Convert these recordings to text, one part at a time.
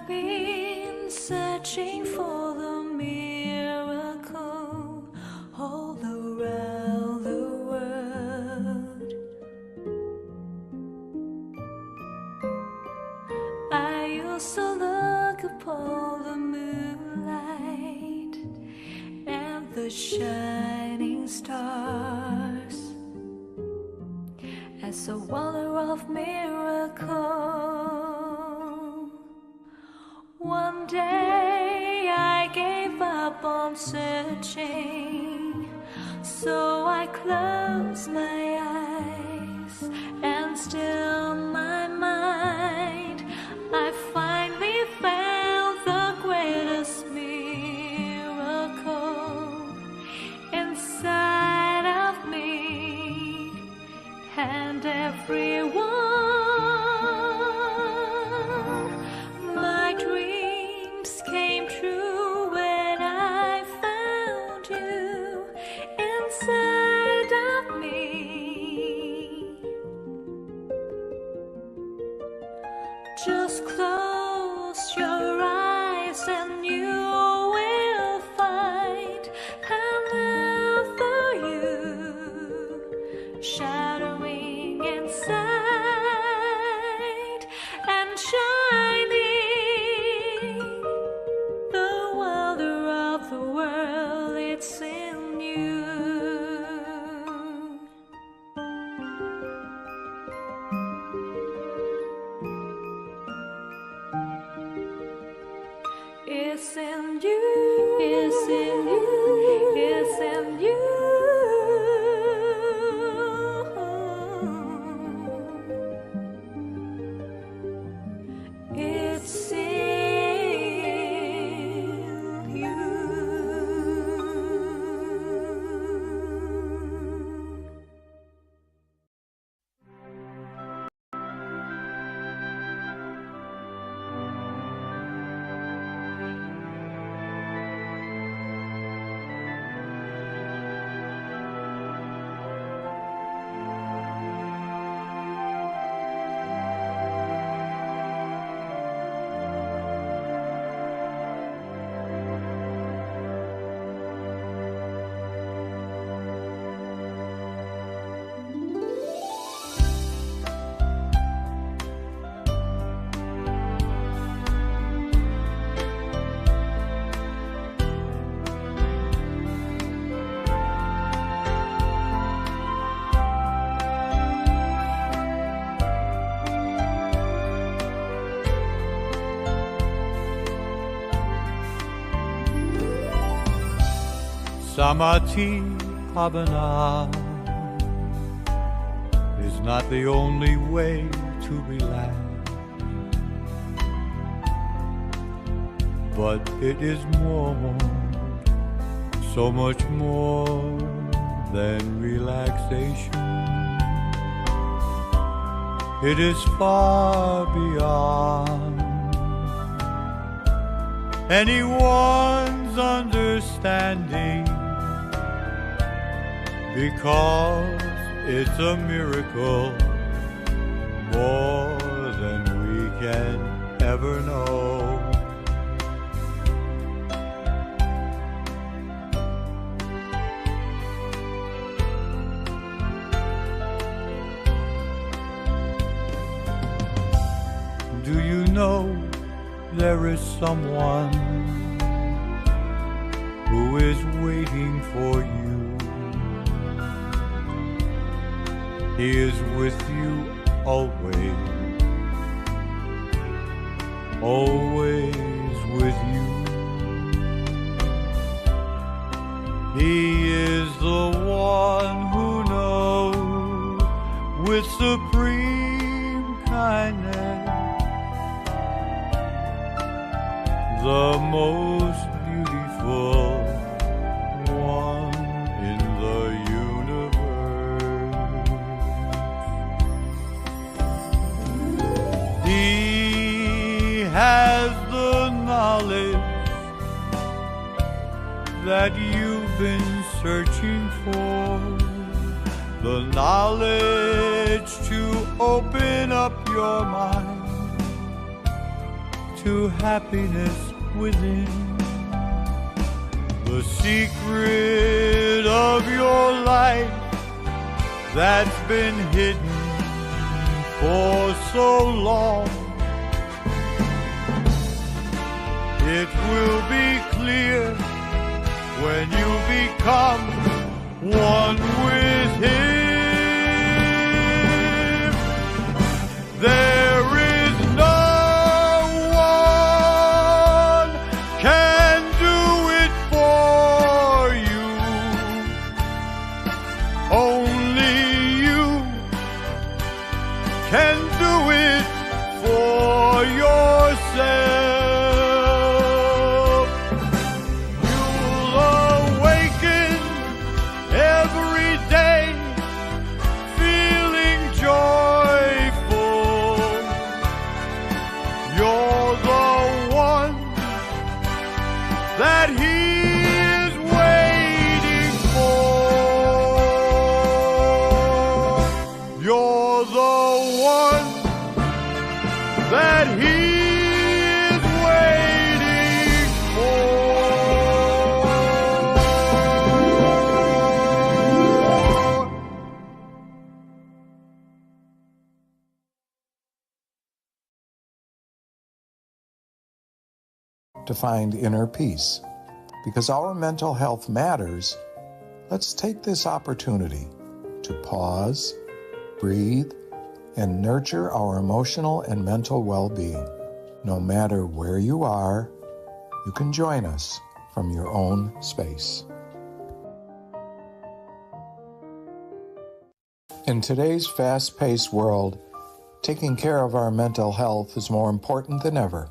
I've been searching for the miracle all around the world. I used to look upon the moonlight and the shining stars as a wonder of miracle. One day I gave up on searching, so I closed my eyes and still my mind. I finally found the greatest miracle inside of me and everyone. My dreams came true when I found you inside of me. Just close your eyes and you will find another you shadowing inside and shining. The wonder of the world, it's in you. It's in you, it's in you, it's in you. It's in you. Samadhi Bhavana is not the only way to relax, but it is more, so much more than relaxation. It is far beyond anyone's understanding, because it's a miracle more than we can ever know. Do you know there is someone who is waiting for you? He is with you always, always with you. He is the one who knows with supreme kindness the most beautiful one in the universe. He has the knowledge that you've been searching for, the knowledge to open up your mind to happiness within. The secret of your life that's been hidden for so long, it will be clear when you become one with Him. There is no one can do it for you. Only you can do it for yourself. You'll awaken every day feeling joyful. You're the one that He is waiting for. You're the one that He is waiting for. To find inner peace. Because our mental health matters, let's take this opportunity to pause, breathe, and nurture our emotional and mental well-being. No matter where you are, you can join us from your own space. In today's fast-paced world, taking care of our mental health is more important than ever.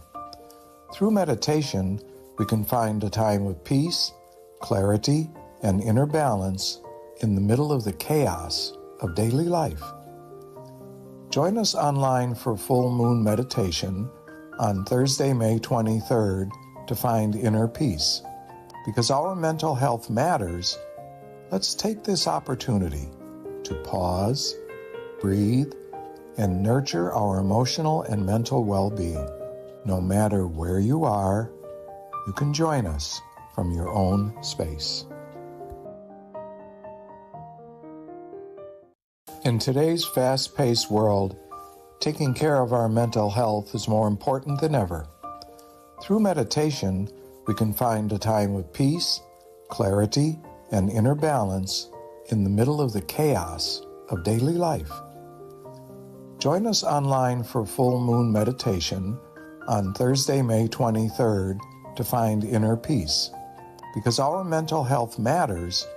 Through meditation, we can find a time of peace, clarity, and inner balance in the middle of the chaos of daily life. Join us online for full moon meditation on Thursday, May 23rd to find inner peace. Because our mental health matters, let's take this opportunity to pause, breathe, and nurture our emotional and mental well-being. No matter where you are, you can join us from your own space. In today's fast-paced world, taking care of our mental health is more important than ever. Through meditation, we can find a time of peace, clarity, and inner balance in the middle of the chaos of daily life. Join us online for full moon meditation on Thursday, May 23rd to find inner peace. Because our mental health matters,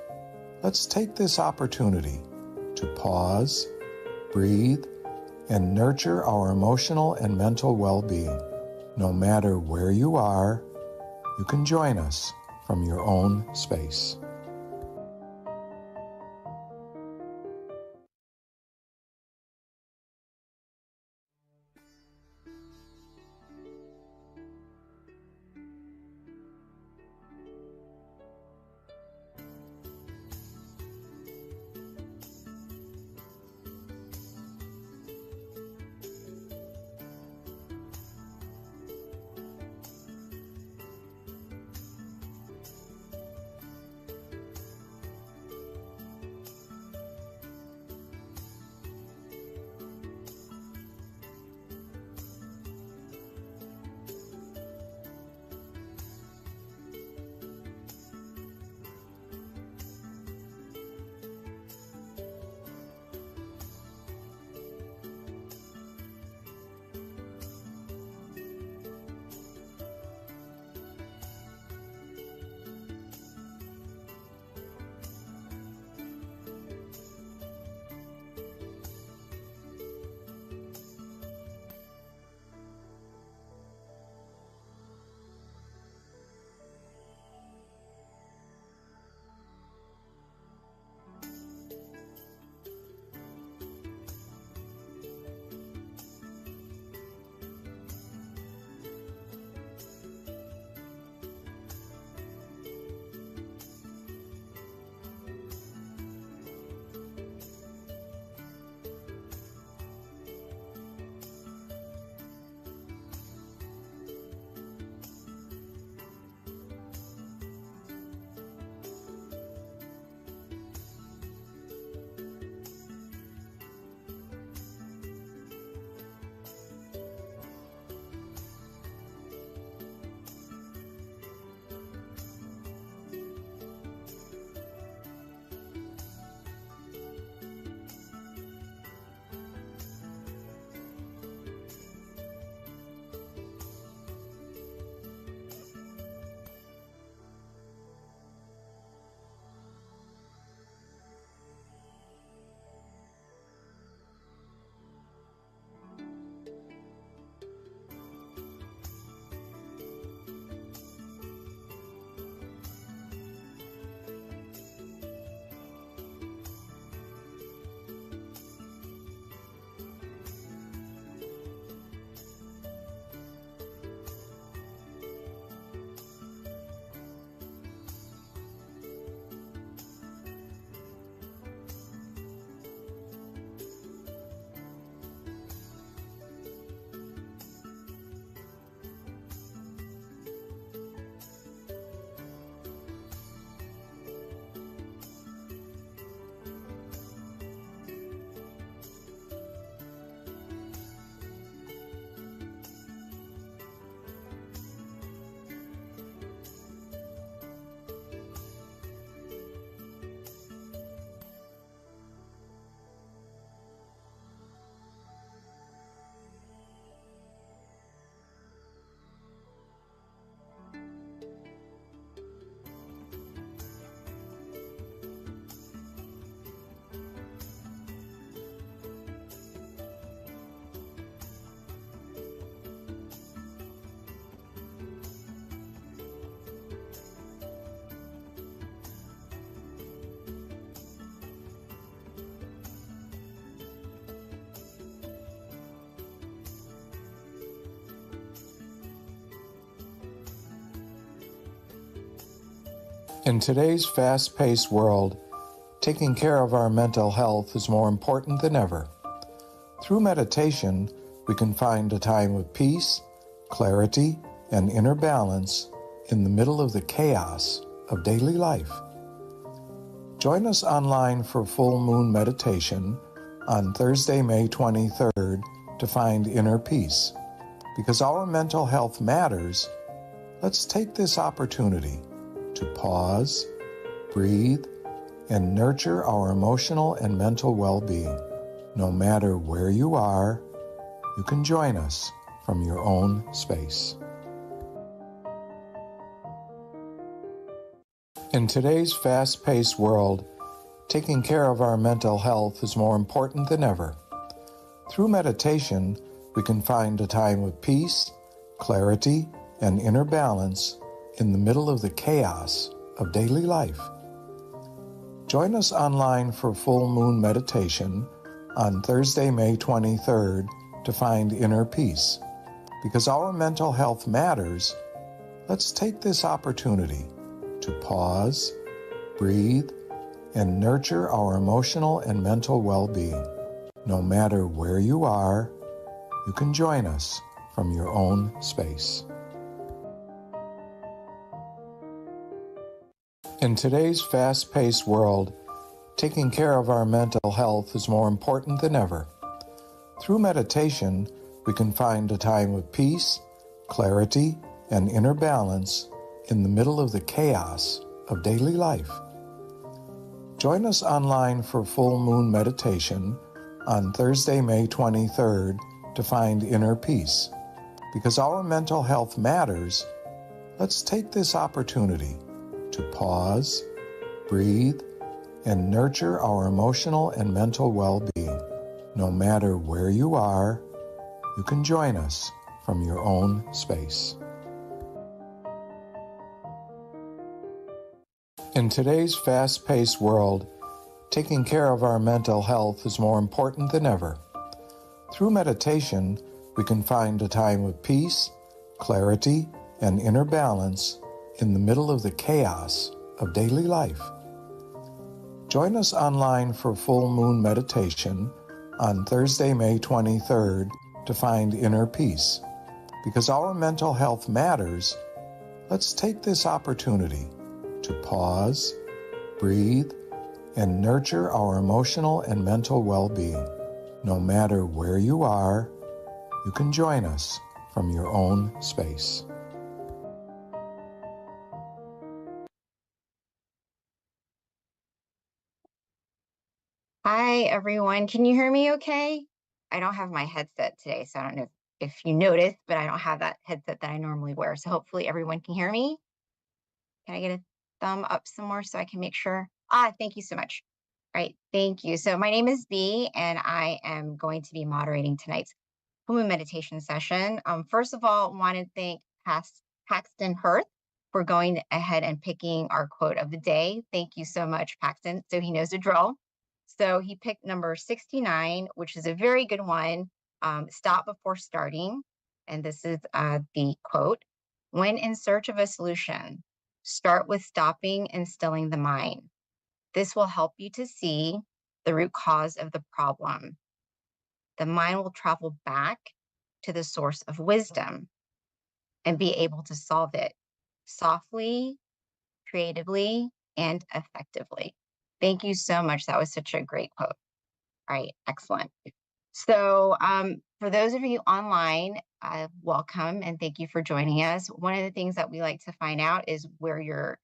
let's take this opportunity to pause, breathe, and nurture our emotional and mental well-being. No matter where you are, you can join us from your own space. In today's fast-paced world, taking care of our mental health is more important than ever. Through meditation, we can find a time of peace, clarity, and inner balance in the middle of the chaos of daily life. Join us online for full moon meditation on Thursday, May 23rd to find inner peace. Because our mental health matters, let's take this opportunity to pause, breathe, and nurture our emotional and mental well-being. No matter where you are, you can join us from your own space. In today's fast-paced world, taking care of our mental health is more important than ever. Through meditation, we can find a time of peace, clarity, and inner balance in the middle of the chaos of daily life. Join us online for full moon meditation on Thursday, May 23rd to find inner peace. Because our mental health matters, let's take this opportunity to pause, breathe, and nurture our emotional and mental well-being. No matter where you are, you can join us from your own space. In today's fast-paced world, taking care of our mental health is more important than ever. Through meditation, we can find a time of peace, clarity, and inner balance in the middle of the chaos of daily life. Join us online for full moon meditation on Thursday, May 23rd to find inner peace. Because our mental health matters, let's take this opportunity to pause, breathe, and nurture our emotional and mental well-being. No matter where you are, you can join us from your own space. In today's fast-paced world, taking care of our mental health is more important than ever. Through meditation, we can find a time of peace, clarity, and inner balance in the middle of the chaos of daily life. Join us online for full moon meditation on Thursday, May 23rd to find inner peace. Because our mental health matters, let's take this opportunity to pause, breathe, and nurture our emotional and mental well-being. No matter where you are, you can join us from your own space. Hi, everyone. Can you hear me okay? I don't have my headset today, so I don't know if you noticed, but I don't have that headset that I normally wear. So hopefully everyone can hear me. Can I get a thumb up some more so I can make sure? Thank you so much. All right, thank you. So my name is Bee, and I am going to be moderating tonight's Human meditation session. First of all, want to thank Paxton Hirth for going ahead and picking our quote of the day. Thank you so much, Paxton. So he knows the drill. So he picked number 69, which is a very good one. Stop before starting. And this is the quote. When in search of a solution, start with stopping and stilling the mind. This will help you to see the root cause of the problem. The mind will travel back to the source of wisdom and be able to solve it softly, creatively, and effectively. Thank you so much. That was such a great quote. All right, excellent. So for those of you online, welcome and thank you for joining us. One of the things that we like to find out is where you're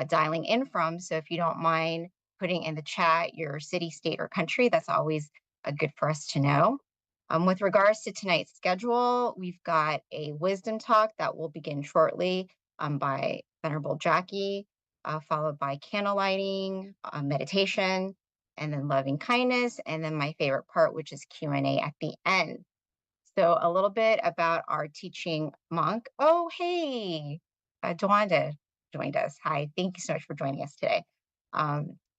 dialing in from. So if you don't mind putting in the chat your city, state, or country, that's always good for us to know. With regards to tonight's schedule, we've got a wisdom talk that will begin shortly by Venerable Jackie, followed by candle lighting, meditation, and then loving kindness, and then my favorite part, which is Q&A at the end. So a little bit about our teaching monk. Oh, hey, Dwanda joined us. Hi, thank you so much for joining us today.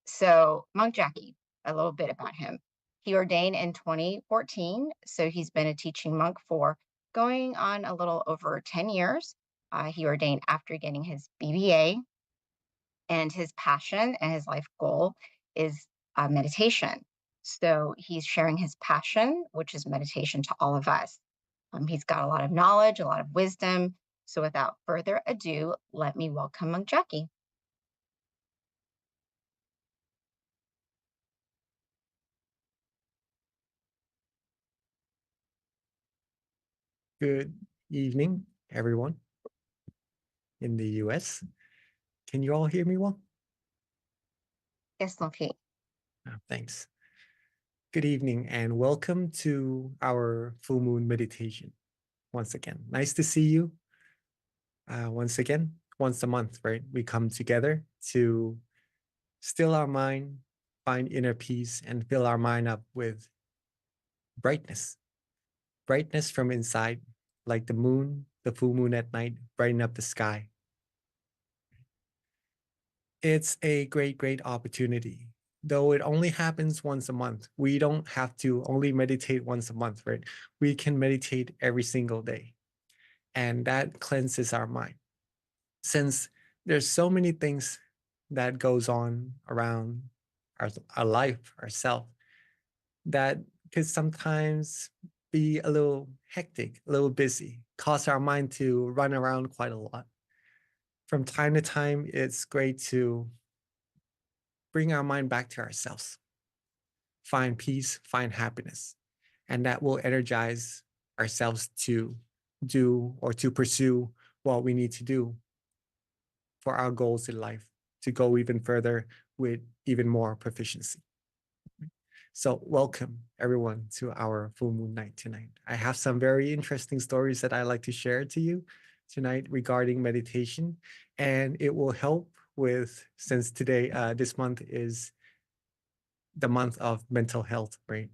So Monk Jackie, a little bit about him. He ordained in 2014, so he's been a teaching monk for going on a little over 10 years. He ordained after getting his BBA, and his passion and his life goal is meditation. So he's sharing his passion, which is meditation, to all of us. He's got a lot of knowledge, a lot of wisdom. So without further ado, let me welcome Monk Jackie. Good evening, everyone in the US. Can you all hear me well? Yes, Loki. Thanks. Good evening and welcome to our full moon meditation. Once again, nice to see you. Once again, once a month, right? We come together to still our mind, find inner peace, and fill our mind up with brightness. Brightness from inside, like the moon, the full moon at night, brighten up the sky. It's a great, great opportunity. Though it only happens once a month, we don't have to only meditate once a month, right? We can meditate every single day. And that cleanses our mind. Since there's so many things that goes on around our life, ourself, that could sometimes be a little hectic, a little busy, cause our mind to run around quite a lot. From time to time, it's great to bring our mind back to ourselves, find peace, find happiness, and that will energize ourselves to do or to pursue what we need to do for our goals in life, to go even further with even more proficiency. So welcome everyone to our full moon night tonight. I have some very interesting stories that I like to share to you tonight regarding meditation, and it will help with, since today, this month is the month of mental health, right?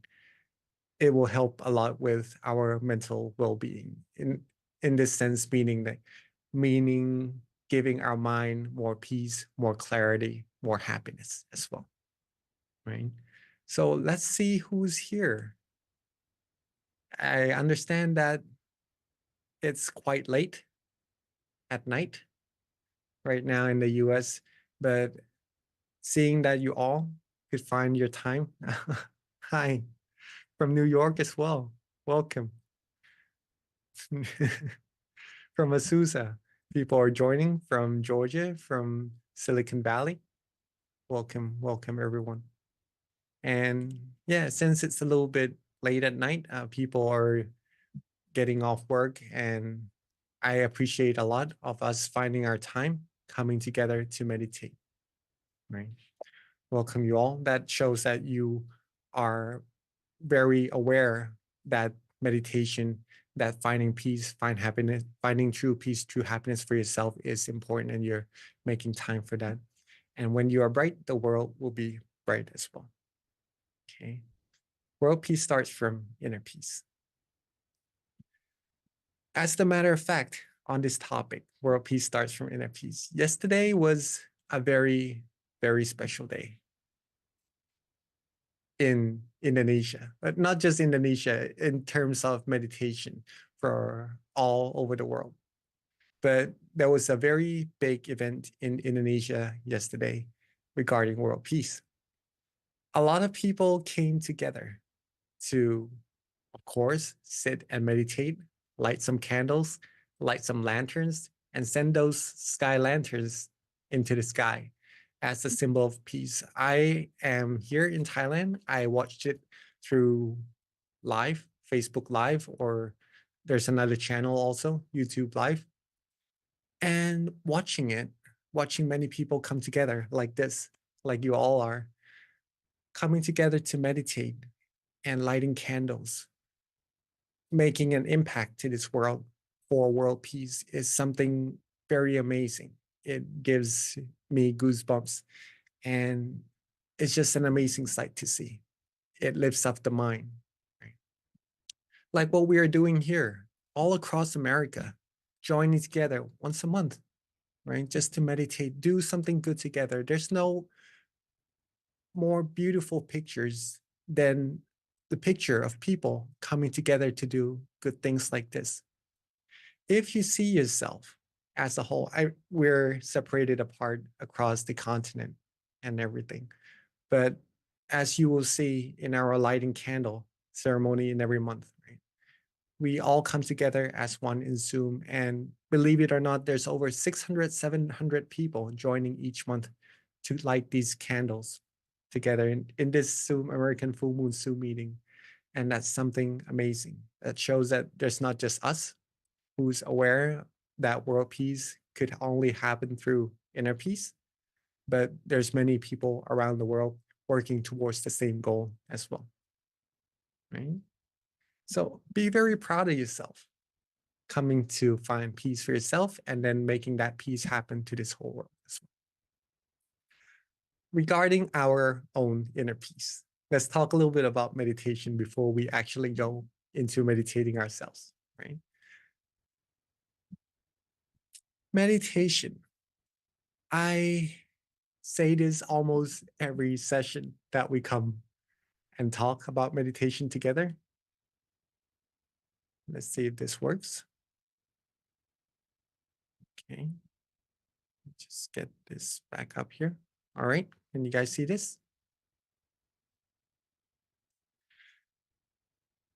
It will help a lot with our mental well-being in this sense, meaning giving our mind more peace, more clarity, more happiness as well, right? So let's see who's here. I understand that it's quite late at night right now in the US, but seeing that you all could find your time. Hi, from New York as well. Welcome. From Azusa, people are joining from Georgia, from Silicon Valley. Welcome, welcome everyone. And yeah, since it's a little bit late at night, people are getting off work, and I appreciate a lot of us finding our time coming together to meditate, right? Welcome you all. That shows that you are very aware that meditation, that finding peace, find happiness, finding true peace, true happiness for yourself is important, and you're making time for that. And when you are bright, the world will be bright as well. Okay. World peace starts from inner peace. As a matter of fact, on this topic, world peace starts from inner peace. Yesterday was a very, very special day in Indonesia, but not just Indonesia in terms of meditation for all over the world. But there was a very big event in Indonesia yesterday regarding world peace. A lot of people came together to, of course, sit and meditate, light some candles, light some lanterns, and send those sky lanterns into the sky as a symbol of peace. I am here in Thailand. I watched it through live, Facebook Live, or there's another channel also, YouTube Live. And watching many people come together like this, like you all are, coming together to meditate and lighting candles, making an impact to this world for world peace is something very amazing. It gives me goosebumps, and it's just an amazing sight to see. It lifts up the mind. Right? Like what we are doing here, all across America, joining together once a month, right? Just to meditate, do something good together. There's no more beautiful pictures than the picture of people coming together to do good things like this. If you see yourself as a whole. We're separated apart across the continent and everything. But as you will see in our lighting candle ceremony in every month, right? We all come together as one in Zoom. And believe it or not, there's over 600, 700 people joining each month to light these candles together in this Zoom American Full Moon Zoom meeting. And that's something amazing. That shows that there's not just us who's aware that world peace could only happen through inner peace, but there's many people around the world working towards the same goal as well, right? So be very proud of yourself, coming to find peace for yourself and then making that peace happen to this whole world as well. Regarding our own inner peace, let's talk a little bit about meditation before we actually go into meditating ourselves, right? Meditation. I say this almost every session that we come and talk about meditation together. Let's see if this works. Okay. Just get this back up here. All right. Can you guys see this?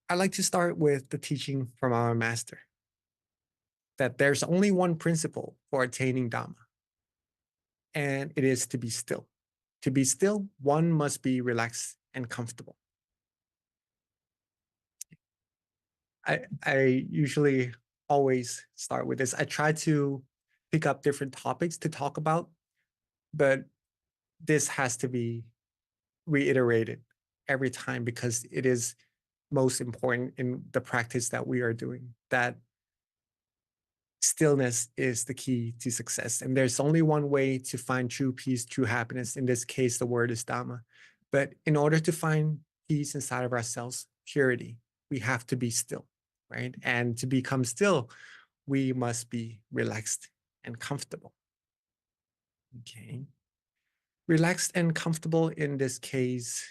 I like to start with the teaching from our master that there's only one principle for attaining Dhamma, and it is to be still. To be still, one must be relaxed and comfortable. I usually always start with this. I try to pick up different topics to talk about, but this has to be reiterated every time because it is most important in the practice that we are doing. That stillness is the key to success. And there's only one way to find true peace, true happiness. In this case, the word is Dhamma. But in order to find peace inside of ourselves, purity, we have to be still, right? And to become still, we must be relaxed and comfortable. Okay. Relaxed and comfortable in this case,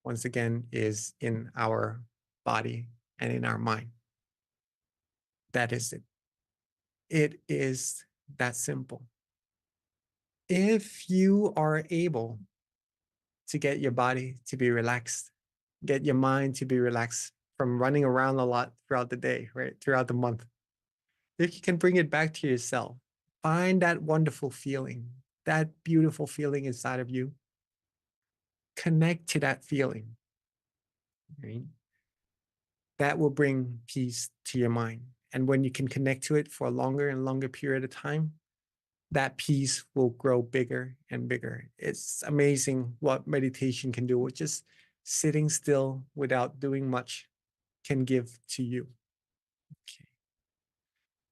once again, is in our body and in our mind. That is it. It is that simple. If you are able to get your body to be relaxed, get your mind to be relaxed from running around a lot throughout the day, right? Throughout the month, if you can bring it back to yourself, find that wonderful feeling, that beautiful feeling inside of you. Connect to that feeling, right? That will bring peace to your mind. And when you can connect to it for a longer and longer period of time, that peace will grow bigger and bigger. It's amazing what meditation can do with just sitting still without doing much can give to you. Okay.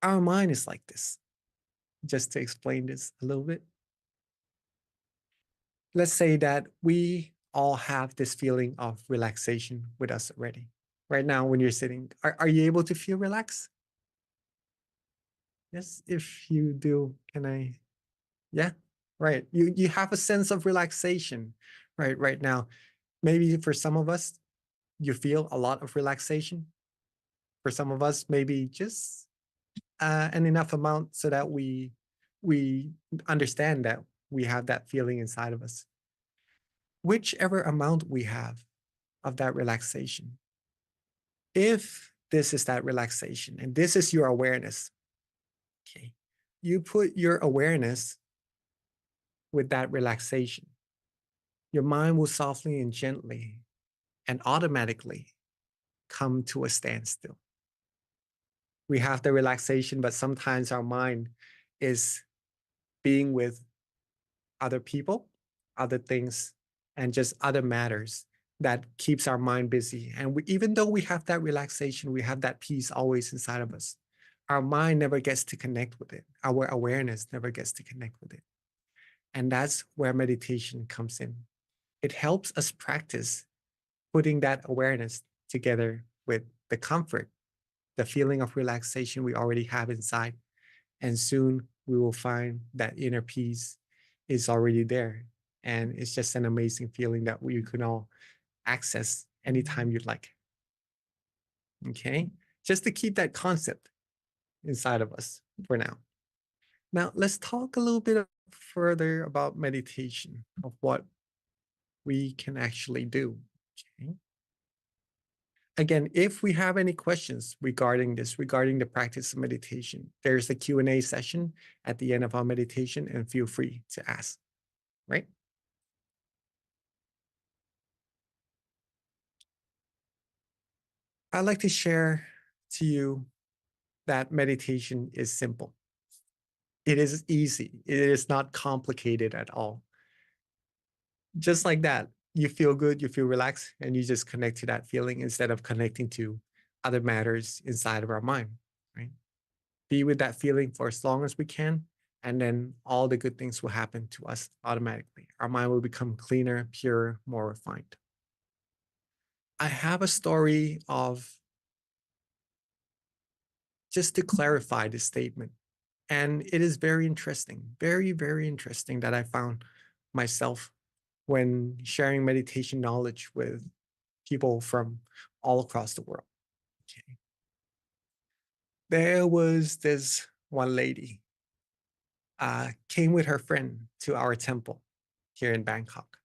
Our mind is like this. Just to explain this a little bit. Let's say that we all have this feeling of relaxation with us already. Right now, when you're sitting, are you able to feel relaxed? Yes, if you do, can I? Yeah, right. You have a sense of relaxation, right now. Maybe for some of us, you feel a lot of relaxation. For some of us, maybe just an enough amount so that we understand that we have that feeling inside of us. Whichever amount we have of that relaxation, if this is that relaxation and this is your awareness, okay, you put your awareness with that relaxation, your mind will softly and gently and automatically come to a standstill. We have the relaxation, but sometimes our mind is being with other people, other things, and just other matters that keeps our mind busy. And even though we have that relaxation, we have that peace always inside of us, our mind never gets to connect with it. Our awareness never gets to connect with it. And that's where meditation comes in. It helps us practice putting that awareness together with the comfort, the feeling of relaxation we already have inside. And soon we will find that inner peace is already there. And it's just an amazing feeling that we can all access anytime you'd like. Okay? Just to keep that concept inside of us for now. Now, let's talk a little bit further about meditation, of what we can actually do. Okay. Again, if we have any questions regarding this, regarding the practice of meditation, there's a Q&A session at the end of our meditation, and feel free to ask, right? I'd like to share to you that meditation is simple. It is easy. It is not complicated at all. Just like that, you feel good, you feel relaxed, and you just connect to that feeling instead of connecting to other matters inside of our mind, right? Be with that feeling for as long as we can, and then all the good things will happen to us automatically. Our mind will become cleaner, purer, more refined. I have a story of, just to clarify this statement. And it is very interesting, very, very interesting, that I found myself when sharing meditation knowledge with people from all across the world. Okay. There was this one lady, came with her friend to our temple here in Bangkok.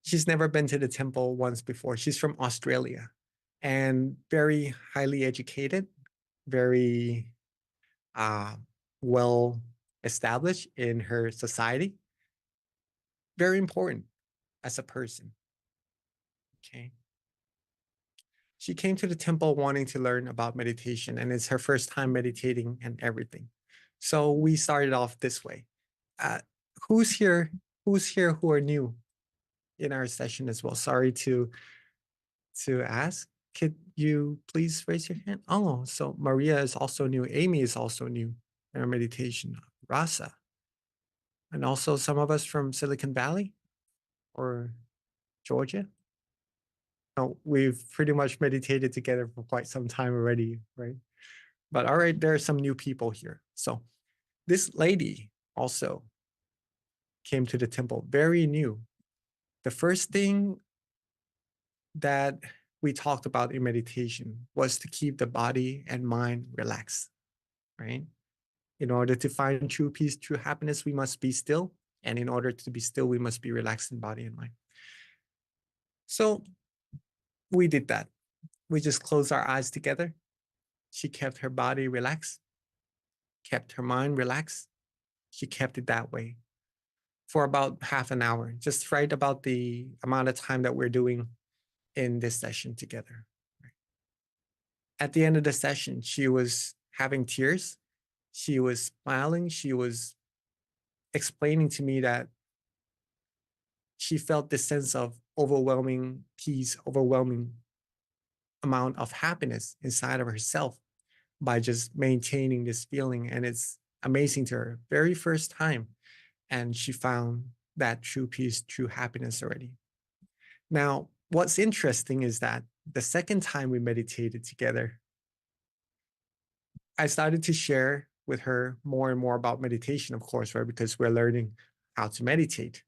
She's never been to the temple once before. She's from Australia and very highly educated, very uh, well established in her society, very important as a person. Okay. She came to the temple wanting to learn about meditation, and it's her first time meditating and everything. So we started off this way. Uh, who's here? Who's here who are new in our session as well? Sorry to ask. Could you please raise your hand? Oh, so Maria is also new. Amy is also new in our meditation. Rasa, and also some of us from Silicon Valley or Georgia. No, we've pretty much meditated together for quite some time already, right? But all right, there are some new people here. So this lady also came to the temple, very new. The first thing that we talked about in meditation was to keep the body and mind relaxed, right? In order to find true peace, true happiness, we must be still. And in order to be still, we must be relaxed in body and mind. So we did that. We just closed our eyes together. She kept her body relaxed, kept her mind relaxed. She kept it that way for about half an hour, just right about the amount of time that we're doing in this session together. At the end of the session, she was having tears. She was smiling. She was explaining to me that she felt this sense of overwhelming peace, overwhelming amount of happiness inside of herself by just maintaining this feeling. And it's amazing to her. Very first time. And she found that true peace, true happiness already. Now, what's interesting is that the second time we meditated together, I started to share with her more and more about meditation, of course, right? Because we're learning how to meditate.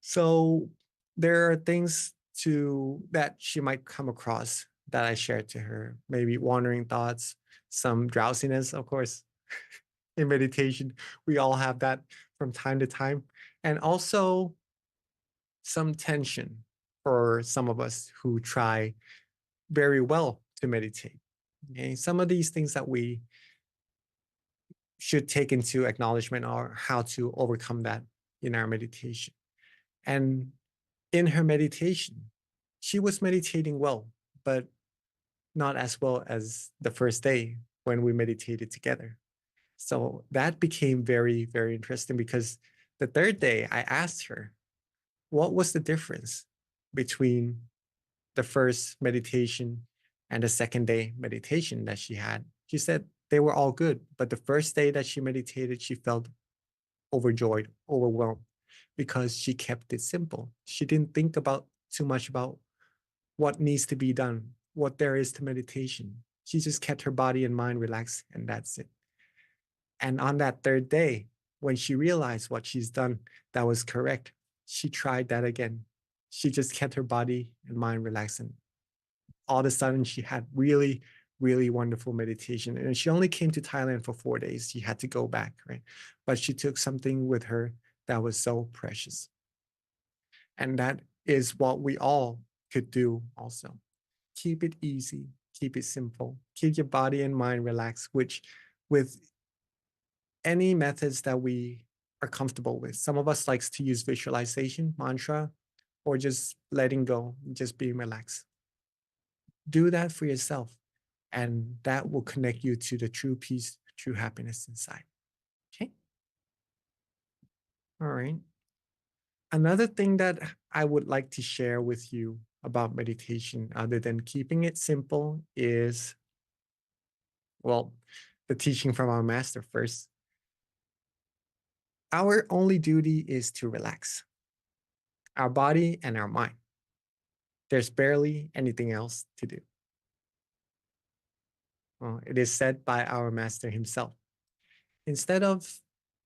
So there are things that she might come across that I shared to her, maybe wandering thoughts, some drowsiness, of course. In meditation, we all have that from time to time, and also some tension for some of us who try very well to meditate. Okay, some of these things that we should take into acknowledgement are how to overcome that in our meditation. And in her meditation, she was meditating well, but not as well as the first day when we meditated together. So that became very, very interesting, because the third day I asked her, what was the difference between the first meditation and the second day meditation that she had? She said they were all good, but the first day that she meditated, she felt overjoyed, overwhelmed, because she kept it simple. She didn't think about too much about what needs to be done, what there is to meditation. She just kept her body and mind relaxed, and that's it. And on that third day, when she realized what she's done that was correct, she tried that again. She just kept her body and mind relaxed. And all of a sudden, she had really, really wonderful meditation. And she only came to Thailand for 4 days. She had to go back, right? But she took something with her that was so precious. And that is what we all could do also. Keep it easy, keep it simple, keep your body and mind relaxed, which with any methods that we are comfortable with. Some of us likes to use visualization, mantra, or just letting go, just being relaxed. Do that for yourself, and that will connect you to the true peace, true happiness inside. Okay. All right. Another thing that I would like to share with you about meditation, other than keeping it simple, is, well, the teaching from our master first. Our only duty is to relax our body and our mind. There's barely anything else to do. Well, it is said by our master himself. Instead of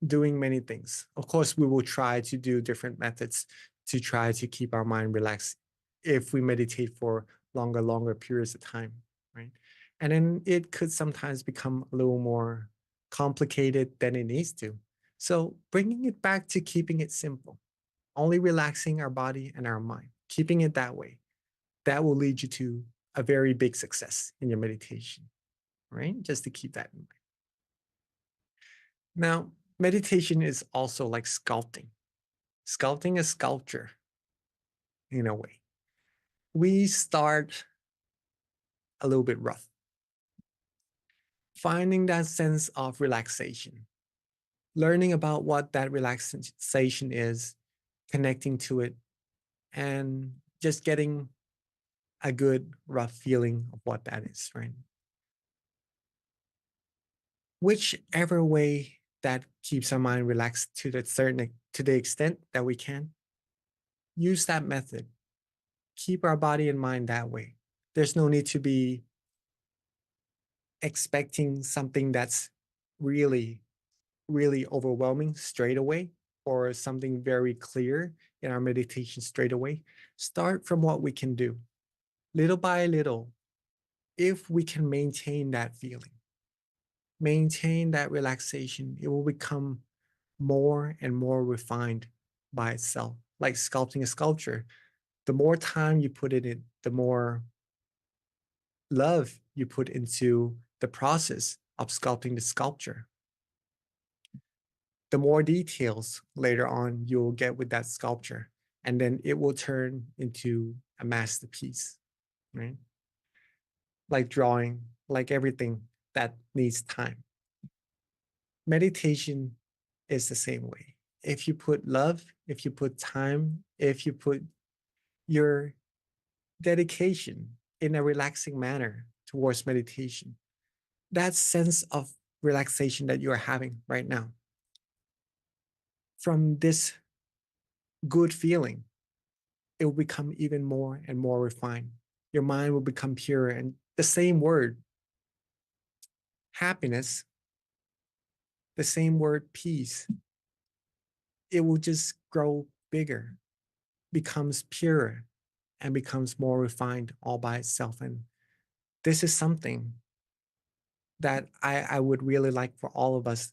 doing many things, of course, we will try to do different methods to try to keep our mind relaxed if we meditate for longer periods of time, right? And then it could sometimes become a little more complicated than it needs to. So bringing it back to keeping it simple, only relaxing our body and our mind, keeping it that way, that will lead you to a very big success in your meditation, right? Just to keep that in mind. Now, meditation is also like sculpting a sculpture in a way. We start a little bit rough, finding that sense of relaxation, learning about what that relaxation is, connecting to it, and just getting a good rough feeling of what that is, right? Whichever way that keeps our mind relaxed to the extent that we can, use that method. Keep our body and mind that way. There's no need to be expecting something that's really, really overwhelming straight away, or something very clear in our meditation straight away. Start from what we can do, little by little. If we can maintain that feeling, maintain that relaxation, it will become more and more refined by itself, like sculpting a sculpture. The more time you put in it, the more love you put into the process of sculpting the sculpture, the more details later on you'll get with that sculpture, and then it will turn into a masterpiece, right? Like drawing, like everything that needs time. Meditation is the same way. If you put love, if you put time, if you put your dedication in a relaxing manner towards meditation, that sense of relaxation that you are having right now, from this good feeling, it will become even more and more refined. Your mind will become pure, and the same word, happiness, the same word, peace, it will just grow bigger, becomes purer, and becomes more refined all by itself. And this is something that I would really like for all of us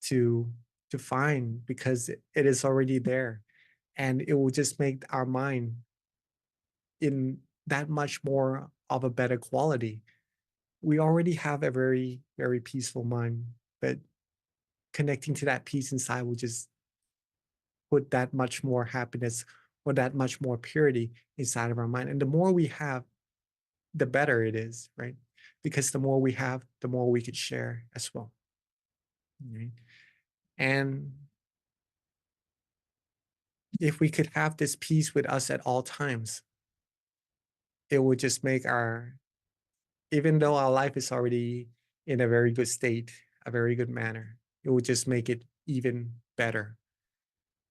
to to find, because it is already there, and it will just make our mind in that much more of a better quality. We already have a very, very peaceful mind, but connecting to that peace inside will just put that much more happiness or that much more purity inside of our mind. And the more we have, the better it is, right? Because the more we have, the more we could share as well. Right? And if we could have this peace with us at all times, it would just make our, even though our life is already in a very good state, a very good manner, it would just make it even better.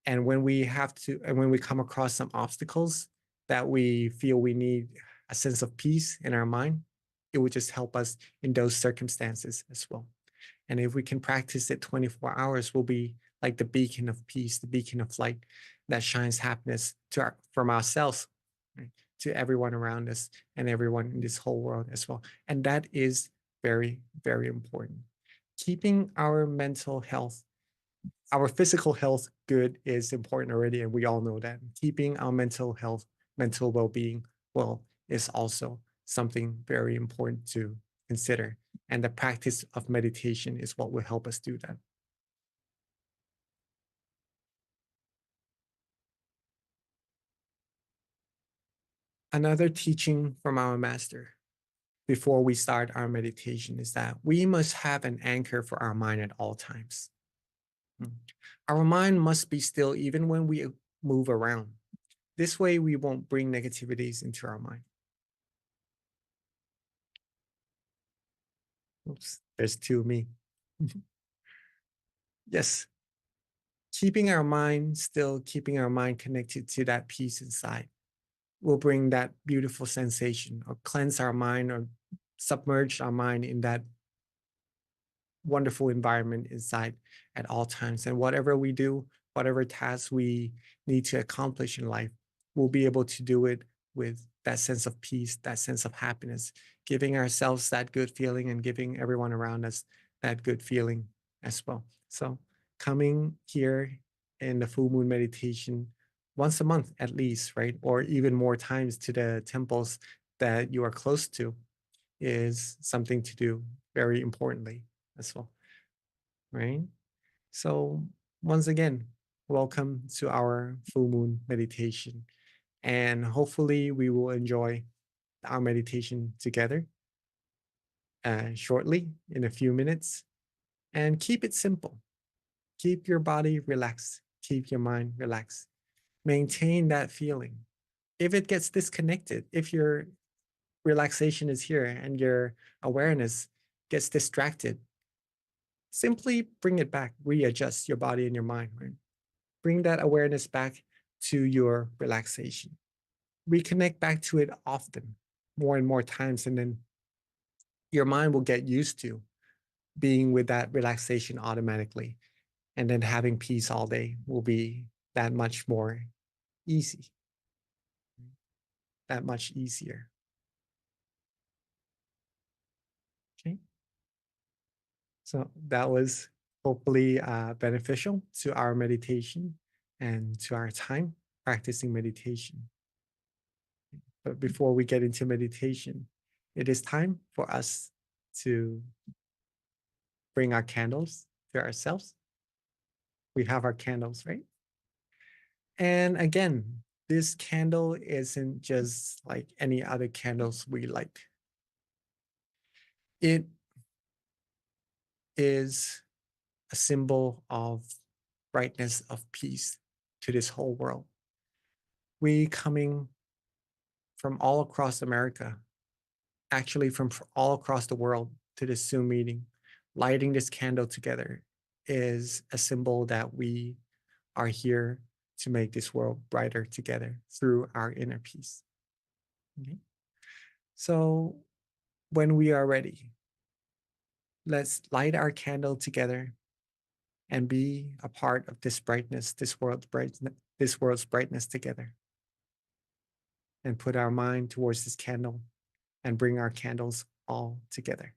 And when we have to, and when we come across some obstacles that we feel we need a sense of peace in our mind, it would just help us in those circumstances as well. And if we can practice it 24 hours, we'll be like the beacon of peace, the beacon of light that shines happiness from ourselves, right, to everyone around us and everyone in this whole world as well. And that is very, very important. Keeping our mental health, our physical health good is important already, and we all know that. Keeping our mental health, mental well-being well is also something very important to consider. And the practice of meditation is what will help us do that. Another teaching from our master before we start our meditation is that we must have an anchor for our mind at all times. Our mind must be still even when we move around. This way, we won't bring negativities into our mind. Oops, there's two of me. Yes, keeping our mind still, keeping our mind connected to that peace inside will bring that beautiful sensation, or cleanse our mind, or submerge our mind in that wonderful environment inside at all times. And whatever we do, whatever tasks we need to accomplish in life, we'll be able to do it with that sense of peace, that sense of happiness, giving ourselves that good feeling and giving everyone around us that good feeling as well. So coming here in the full moon meditation once a month at least, right? Or even more times to the temples that you are close to is something to do very importantly as well, right? So once again, welcome to our full moon meditation. And hopefully we will enjoy our meditation together shortly in a few minutes. And keep it simple. Keep your body relaxed. Keep your mind relaxed. Maintain that feeling. If it gets disconnected, if your relaxation is here and your awareness gets distracted, simply bring it back, readjust your body and your mind, right? Bring that awareness back to your relaxation. Reconnect back to it often, more and more times, and then your mind will get used to being with that relaxation automatically. And then having peace all day will be that much more easy, that much easier. Okay. So that was hopefully beneficial to our meditation and to our time practicing meditation. But before we get into meditation, it is time for us to bring our candles to ourselves. We have our candles, right? And again, this candle isn't just like any other candles we light. It is a symbol of brightness, of peace to this whole world. We coming from all across America, actually from all across the world to this Zoom meeting, lighting this candle together is a symbol that we are here to make this world brighter together through our inner peace. Okay? So when we are ready, let's light our candle together and be a part of this brightness, this world's brightness together. And put our mind towards this candle and bring our candles all together.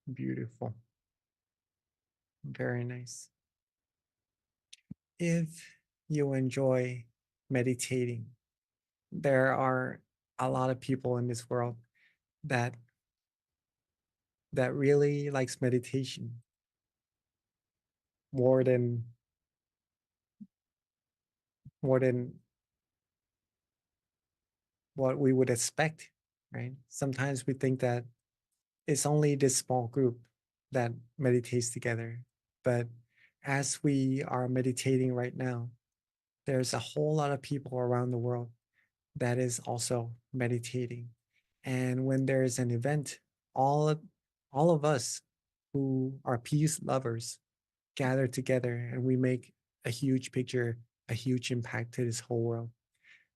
Beautiful. Very nice. If you enjoy meditating, there are a lot of people in this world that really likes meditation more than more than what we would expect, right? Sometimes we think that it's only this small group that meditates together, but as we are meditating right now, there's a whole lot of people around the world that is also meditating. And when there's an event, all of, all of us who are peace lovers gather together and we make a huge picture, a huge impact to this whole world.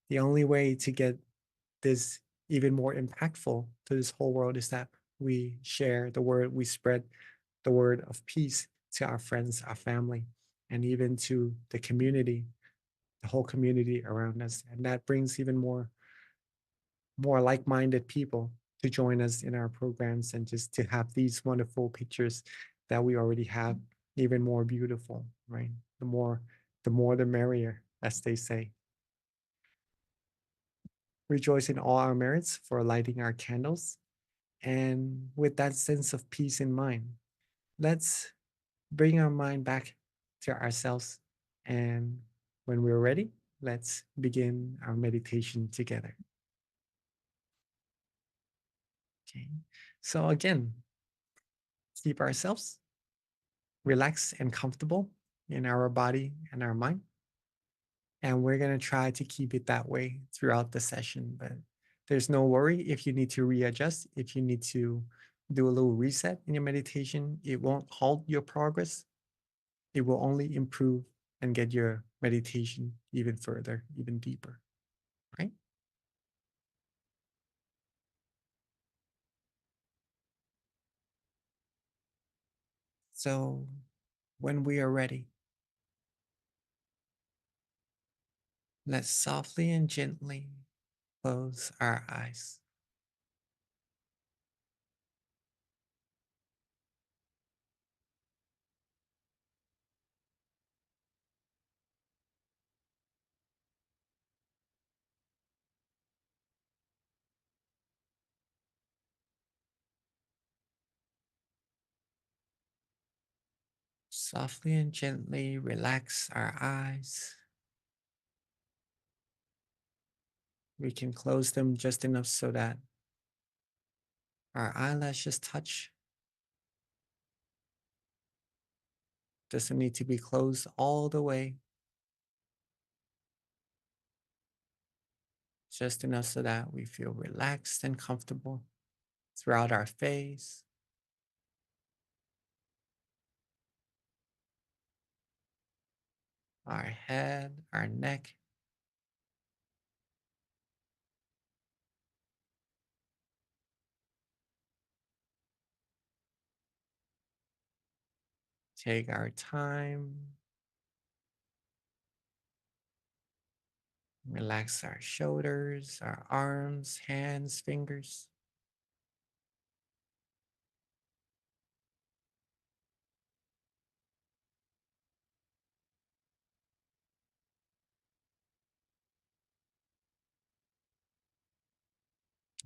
The only way to get this even more impactful to this whole world is that we share the word, we spread the word of peace to our friends, our family, and even to the community, the whole community around us. And that brings even more like-minded people to join us in our programs and just to have these wonderful pictures that we already have even more beautiful, right? The more the merrier, as they say. Rejoice in all our merits for lighting our candles. And with that sense of peace in mind, let's bring our mind back to ourselves. And when we're ready, let's begin our meditation together. Okay. So again, keep ourselves relaxed and comfortable in our body and our mind. And we're going to try to keep it that way throughout the session. But there's no worry if you need to readjust, if you need to do a little reset in your meditation, it won't halt your progress. It will only improve and get your meditation even further, even deeper, right? So when we are ready, let's softly and gently close our eyes. Softly and gently relax our eyes. We can close them just enough so that our eyelashes touch. Doesn't need to be closed all the way, just enough so that we feel relaxed and comfortable throughout our face, our head, our neck. Take our time, relax our shoulders, our arms, hands, fingers.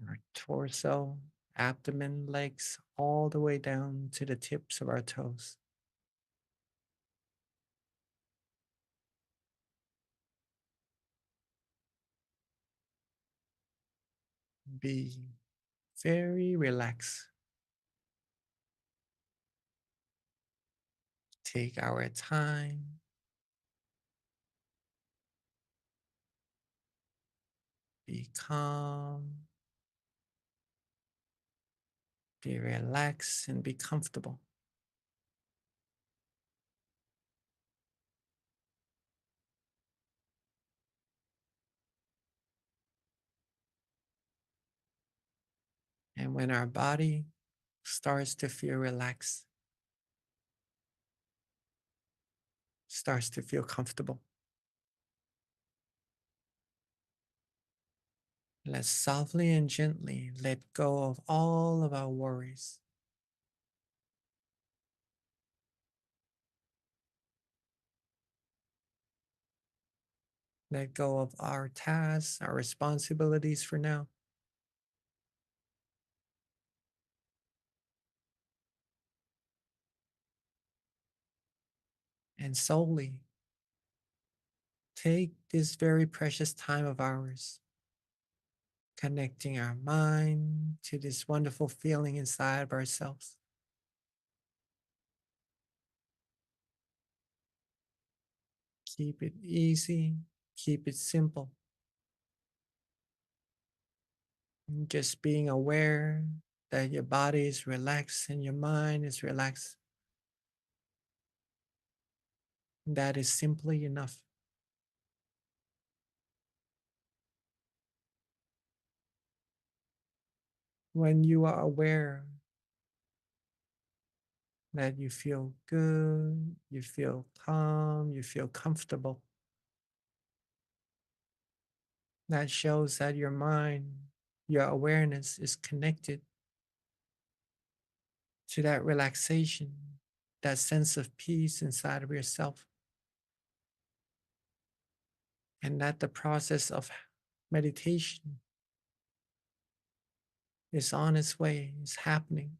Our torso, abdomen, legs, all the way down to the tips of our toes. Be very relaxed. Take our time. Be calm. Be relaxed and be comfortable. And when our body starts to feel relaxed, starts to feel comfortable, let's softly and gently let go of all of our worries. Let go of our tasks, our responsibilities for now. And solely take this very precious time of ours, connecting our mind to this wonderful feeling inside of ourselves. Keep it easy, keep it simple. And just being aware that your body is relaxed and your mind is relaxed. That is simply enough. When you are aware that you feel good, you feel calm, you feel comfortable, that shows that your mind, your awareness is connected to that relaxation, that sense of peace inside of yourself. And that the process of meditation is on its way, is happening,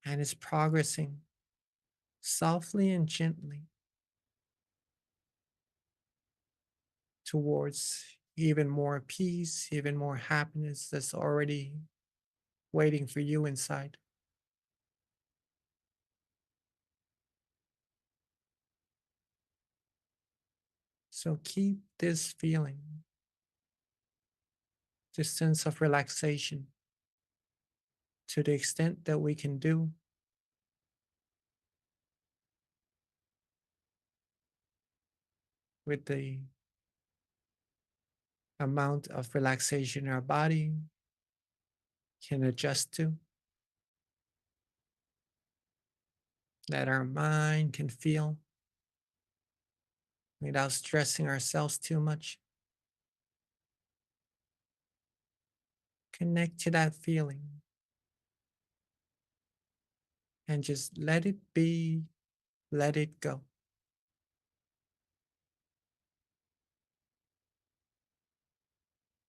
and is progressing softly and gently towards even more peace, even more happiness that's already waiting for you inside. So keep this feeling, this sense of relaxation, to the extent that we can do, with the amount of relaxation our body can adjust to, that our mind can feel without stressing ourselves too much. Connect to that feeling and just let it be, let it go.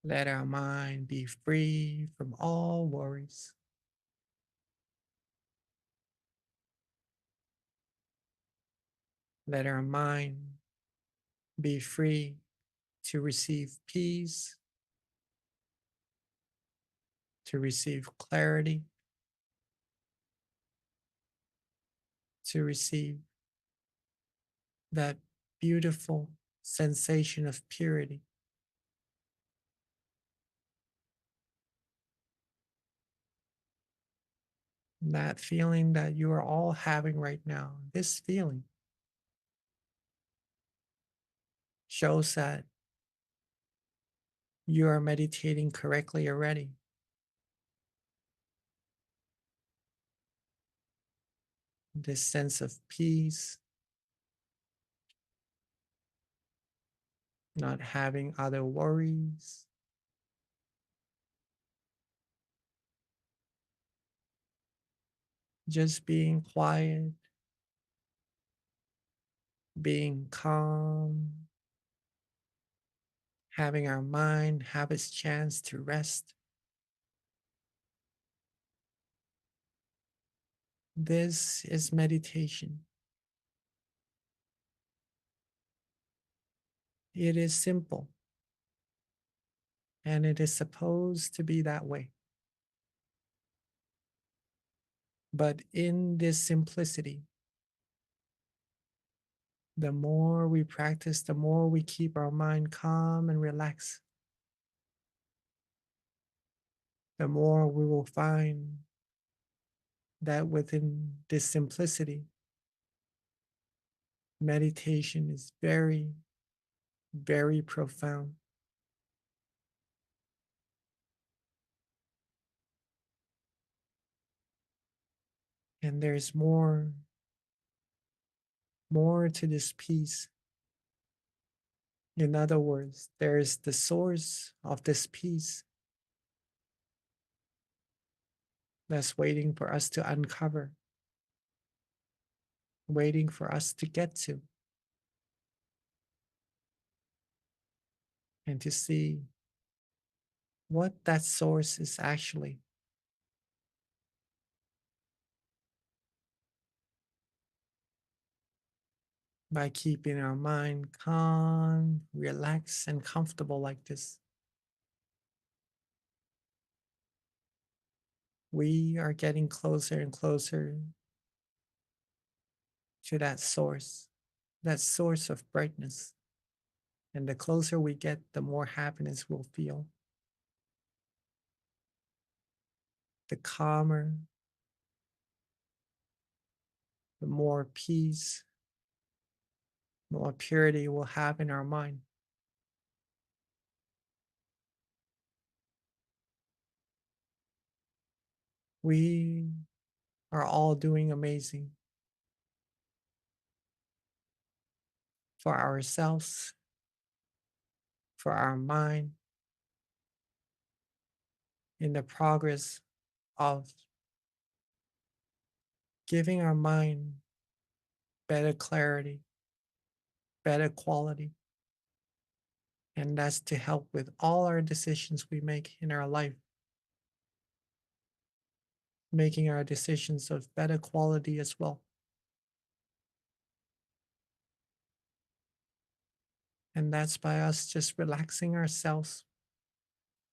Let our mind be free from all worries. Let our mind be free to receive peace, to receive clarity, to receive that beautiful sensation of purity. That feeling that you are all having right now, this feeling shows that you are meditating correctly already. This sense of peace, not having other worries, just being quiet, being calm, having our mind have its chance to rest. This is meditation. It is simple, and it is supposed to be that way. But in this simplicity, the more we practice, the more we keep our mind calm and relaxed, the more we will find that within this simplicity, meditation is very, very profound. And there's more to this peace. In other words, there's the source of this peace that's waiting for us to uncover, waiting for us to get to. and to see what that source is actually. By keeping our mind calm, relaxed, and comfortable like this, we are getting closer and closer to that source of brightness. And the closer we get, the more happiness we'll feel, the calmer, the more peace, the more purity we'll have in our mind. We are all doing amazing for ourselves, for our mind, in the progress of giving our mind better clarity, better quality. And that's to help with all our decisions we make in our life, making our decisions of better quality as well. And that's by us just relaxing ourselves,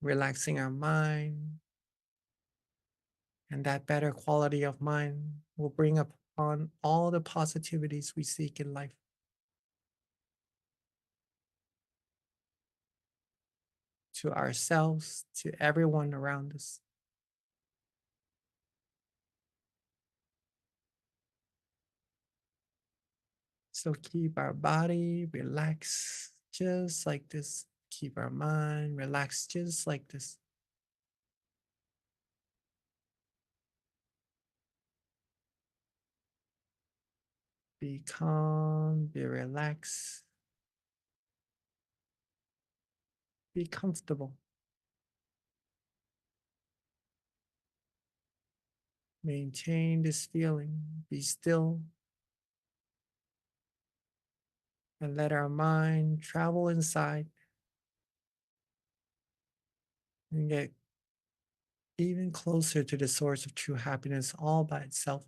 relaxing our mind, and that better quality of mind will bring upon all the positivities we seek in life. To ourselves, to everyone around us. So keep our body relaxed just like this. Keep our mind relaxed just like this. Be calm, be relaxed, be comfortable. Maintain this feeling, be still, and let our mind travel inside and get even closer to the source of true happiness all by itself.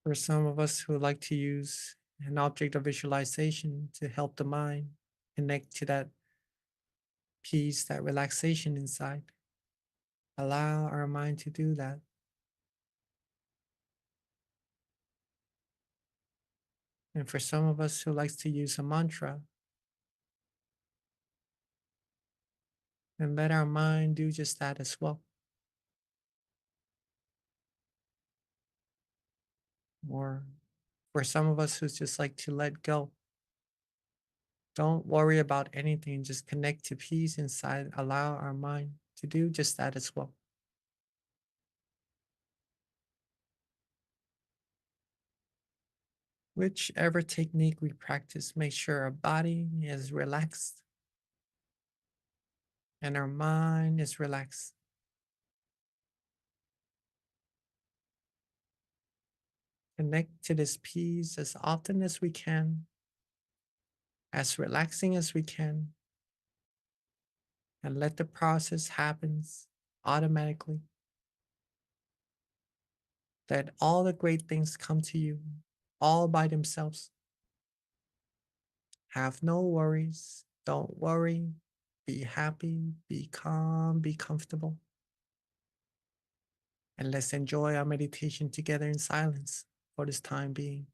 For some of us who like to use an object of visualization to help the mind connect to that peace, that relaxation inside, allow our mind to do that. And for some of us who likes to use a mantra, and let our mind do just that as well. Or for some of us who just like to let go, don't worry about anything, just connect to peace inside, allow our mind to do just that as well. Whichever technique we practice, make sure our body is relaxed and our mind is relaxed. Connect to this peace as often as we can, as relaxing as we can, and let the process happen automatically. Let all the great things come to you all by themselves. Have no worries. Don't worry. Be happy, be calm, be comfortable. And let's enjoy our meditation together in silence for this time being.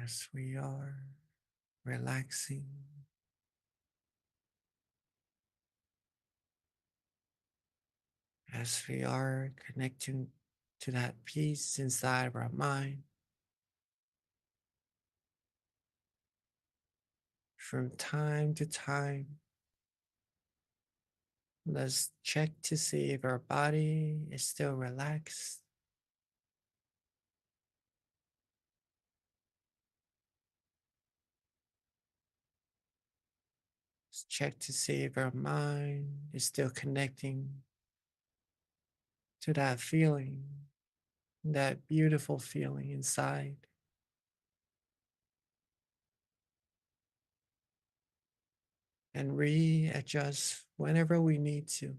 as we are relaxing, as we are connecting to that peace inside of our mind. From time to time, let's check to see if our body is still relaxed. Let's check to see if our mind is still connecting to that feeling, that beautiful feeling inside. And readjust whenever we need to,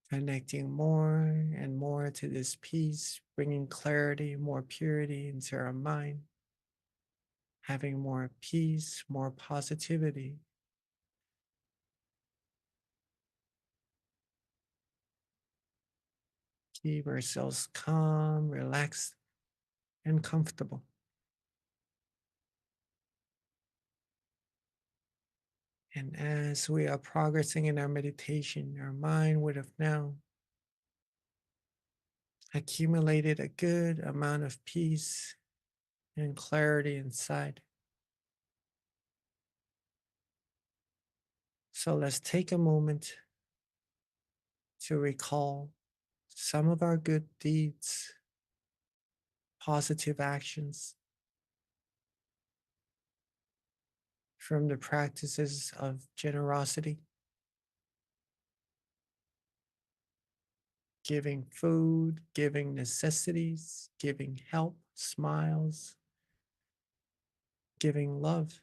connecting more and more to this peace, bringing clarity, more purity into our mind, having more peace, more positivity. Keep ourselves calm, relaxed, and comfortable. And as we are progressing in our meditation, our mind would have now accumulated a good amount of peace and clarity inside. So let's take a moment to recall some of our good deeds, positive actions from the practices of generosity, giving food, giving necessities, giving help, smiles, giving love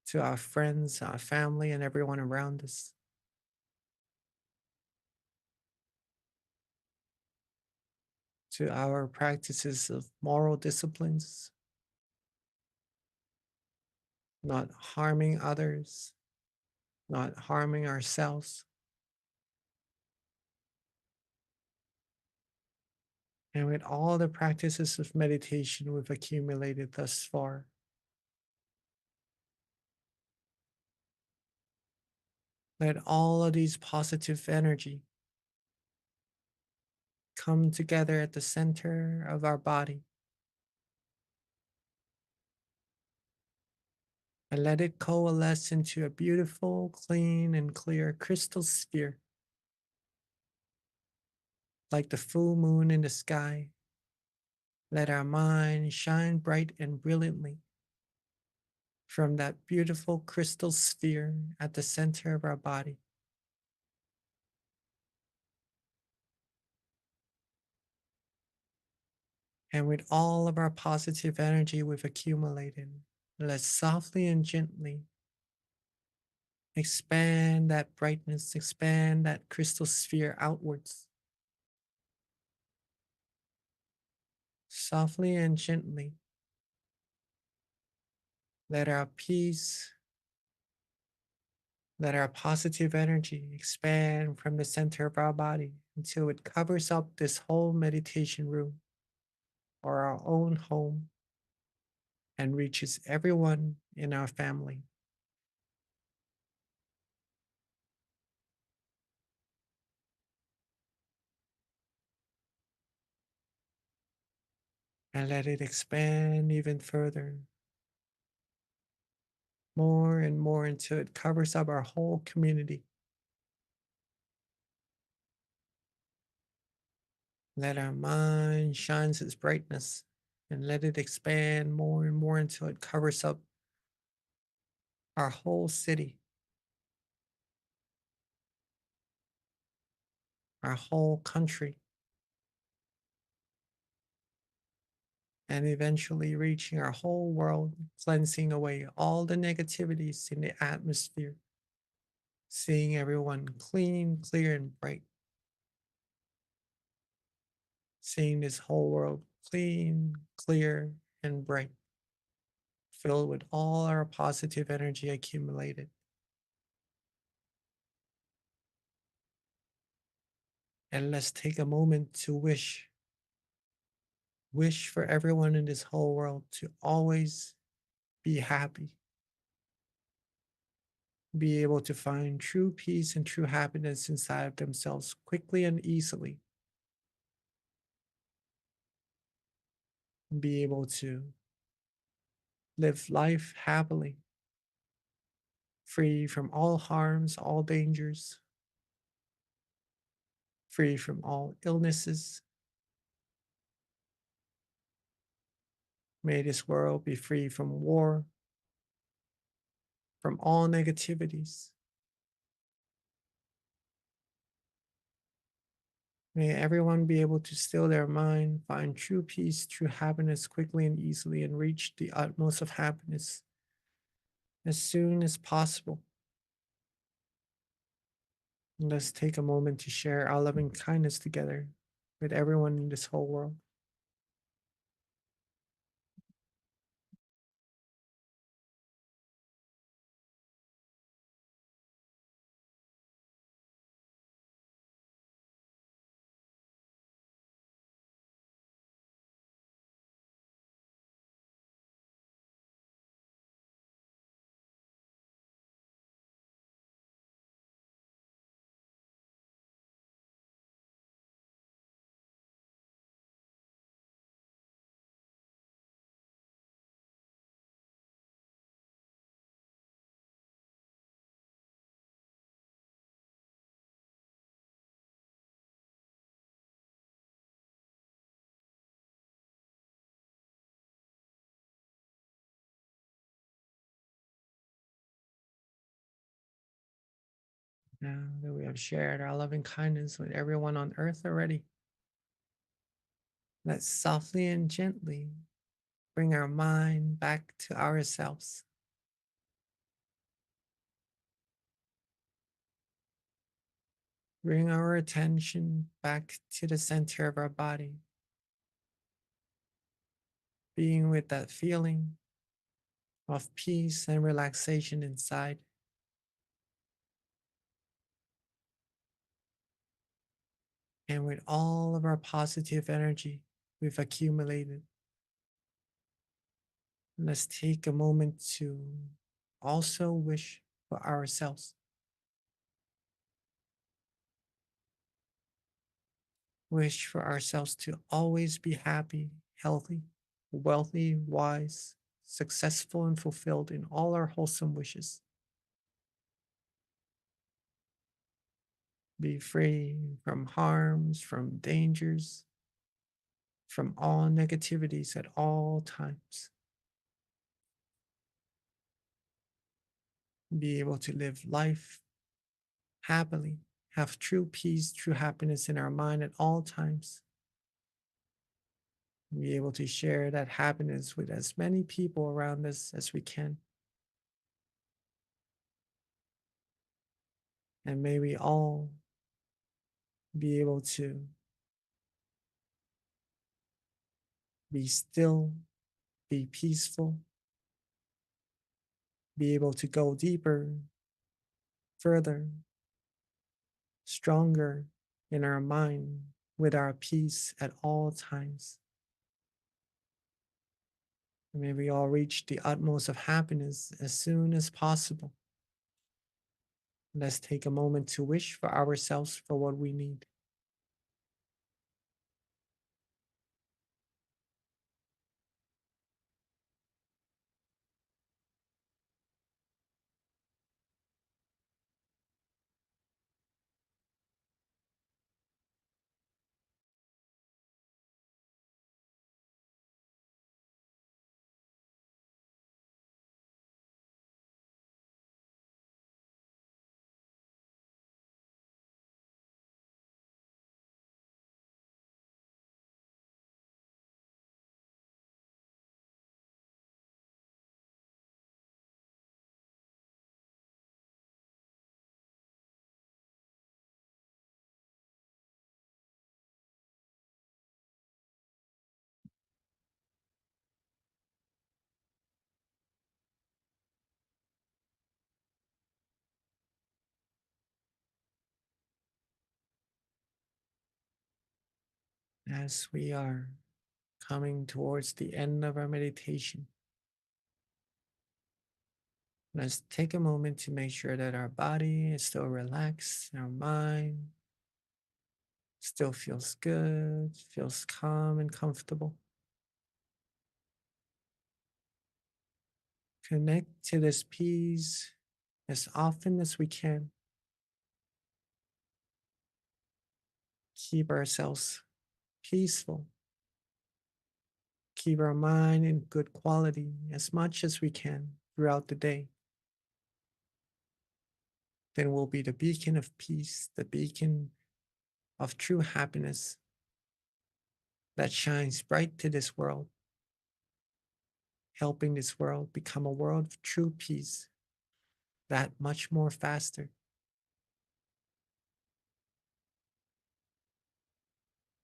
to our friends, our family, and everyone around us. To our practices of moral disciplines, not harming others, not harming ourselves, and with all the practices of meditation we've accumulated thus far. Let all of these positive energy come together at the center of our body and let it coalesce into a beautiful, clean, and clear crystal sphere, like the full moon in the sky. Let our mind shine bright and brilliantly from that beautiful crystal sphere at the center of our body. And with all of our positive energy we've accumulated, let's softly and gently expand that brightness, expand that crystal sphere outwards. Softly and gently, let our peace, let our positive energy expand from the center of our body until it covers up this whole meditation room or our own home and reaches everyone in our family. And let it expand even further, more and more until it covers up our whole community. Let our mind shine its brightness and let it expand more and more until it covers up our whole city, our whole country, and eventually reaching our whole world, cleansing away all the negativities in the atmosphere, seeing everyone clean, clear, and bright, seeing this whole world clean, clear, and bright, filled with all our positive energy accumulated. And let's take a moment to wish Wish for everyone in this whole world to always be happy, be able to find true peace and true happiness inside of themselves quickly and easily, be able to live life happily, free from all harms, all dangers, free from all illnesses. May this world be free from war, from all negativities. May everyone be able to still their mind, find true peace, true happiness quickly and easily, and reach the utmost of happiness as soon as possible. And let's take a moment to share our loving kindness together with everyone in this whole world. Now that we have shared our loving kindness with everyone on earth already, let's softly and gently bring our mind back to ourselves. Bring our attention back to the center of our body, being with that feeling of peace and relaxation inside. And with all of our positive energy we've accumulated, let's take a moment to also wish for ourselves. Wish for ourselves to always be happy, healthy, wealthy, wise, successful, and fulfilled in all our wholesome wishes. Be free from harms, from dangers, from all negativities at all times. Be able to live life happily, have true peace, true happiness in our mind at all times. Be able to share that happiness with as many people around us as we can. And may we all be able to be still, be peaceful, be able to go deeper, further, stronger in our mind with our peace at all times. And may we all reach the utmost of happiness as soon as possible. Let's take a moment to wish for ourselves for what we need. As we are coming towards the end of our meditation. Let's take a moment to make sure that our body is still relaxed, our mind still feels good, feels calm and comfortable. Connect to this peace as often as we can. Keep ourselves peaceful. Keep our mind in good quality as much as we can throughout the day. Then we'll be the beacon of peace, the beacon of true happiness that shines bright to this world, helping this world become a world of true peace, that much more faster.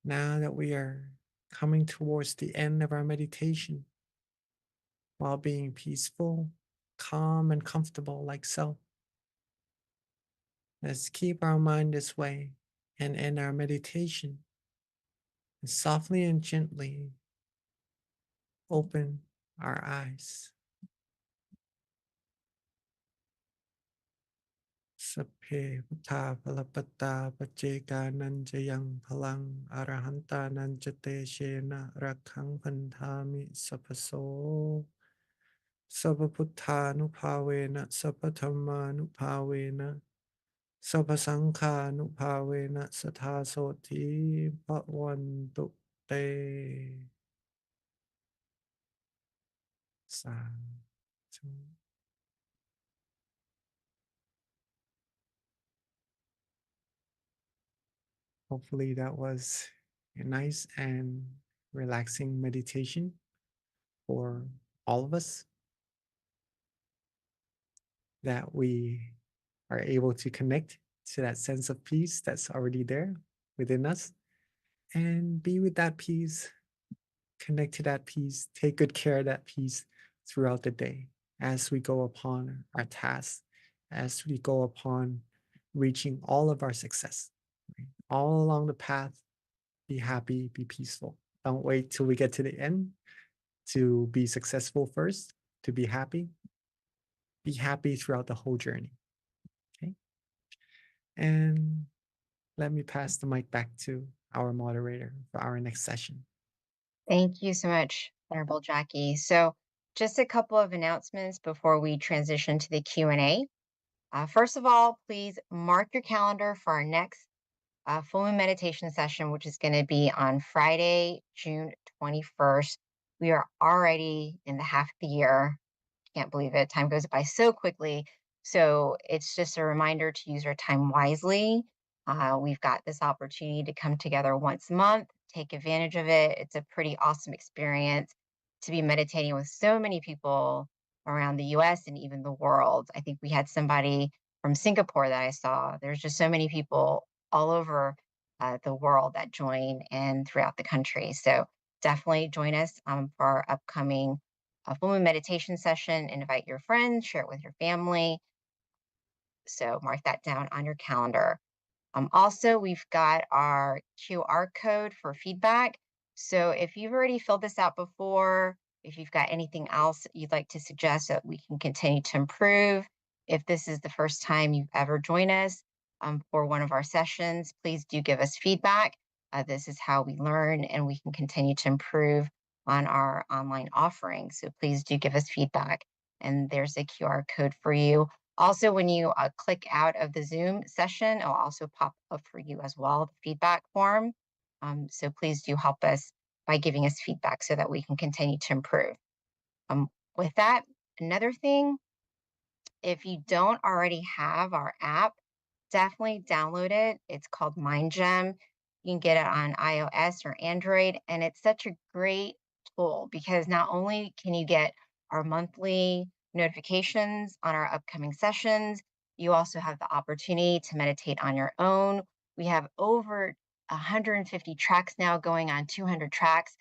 Now that we are coming towards the end of our meditation, while being peaceful, calm, and comfortable like so, let's keep our mind this way and end our meditation. And softly and gently open our eyes. Sapphe Buddha Palapatta Pacheka Nanjayang Palang Arahanta Nanjate Shena Rakhang Pandhami Sapaso Sabaputtanupavena Sapathamanupavena Sapasankhanupavena Sathasoti Bhavantu Te Sadhu. Hopefully that was a nice and relaxing meditation for all of us, that we are able to connect to that sense of peace that's already there within us and be with that peace, connect to that peace, take good care of that peace throughout the day as we go upon our tasks, as we go upon reaching all of our success. Right? All along the path, be happy, be peaceful. Don't wait till we get to the end to be successful first, to be happy. Be happy throughout the whole journey. Okay. And let me pass the mic back to our moderator for our next session. Thank you so much, Honorable Jackie. So just a couple of announcements before we transition to the Q&A. First of all, please mark your calendar for our next full moon meditation session, which is going to be on Friday, June 21st. We are already in the half of the year. Can't believe it. Time goes by so quickly. So it's just a reminder to use our time wisely. We've got this opportunity to come together once a month, take advantage of it. It's a pretty awesome experience to be meditating with so many people around the US and even the world. I think we had somebody from Singapore that I saw. There's just so many people all over the world that join and throughout the country. So definitely join us for our upcoming full moon meditation session. Invite your friends, share it with your family. So mark that down on your calendar. Also, we've got our QR code for feedback. So if you've already filled this out before, if you've got anything else you'd like to suggest that we can continue to improve, if this is the first time you've ever joined us for one of our sessions, please do give us feedback. This is how we learn and we can continue to improve on our online offerings. So please do give us feedback. And there's a QR code for you. Also, when you click out of the Zoom session, it'll also pop up for you as well, the feedback form. So please do help us by giving us feedback so that we can continue to improve. With that, another thing, if you don't already have our app, definitely download it. It's called MindGem. You can get it on iOS or Android, and it's such a great tool because not only can you get our monthly notifications on our upcoming sessions, you also have the opportunity to meditate on your own. We have over 150 tracks now, going on 200 tracks,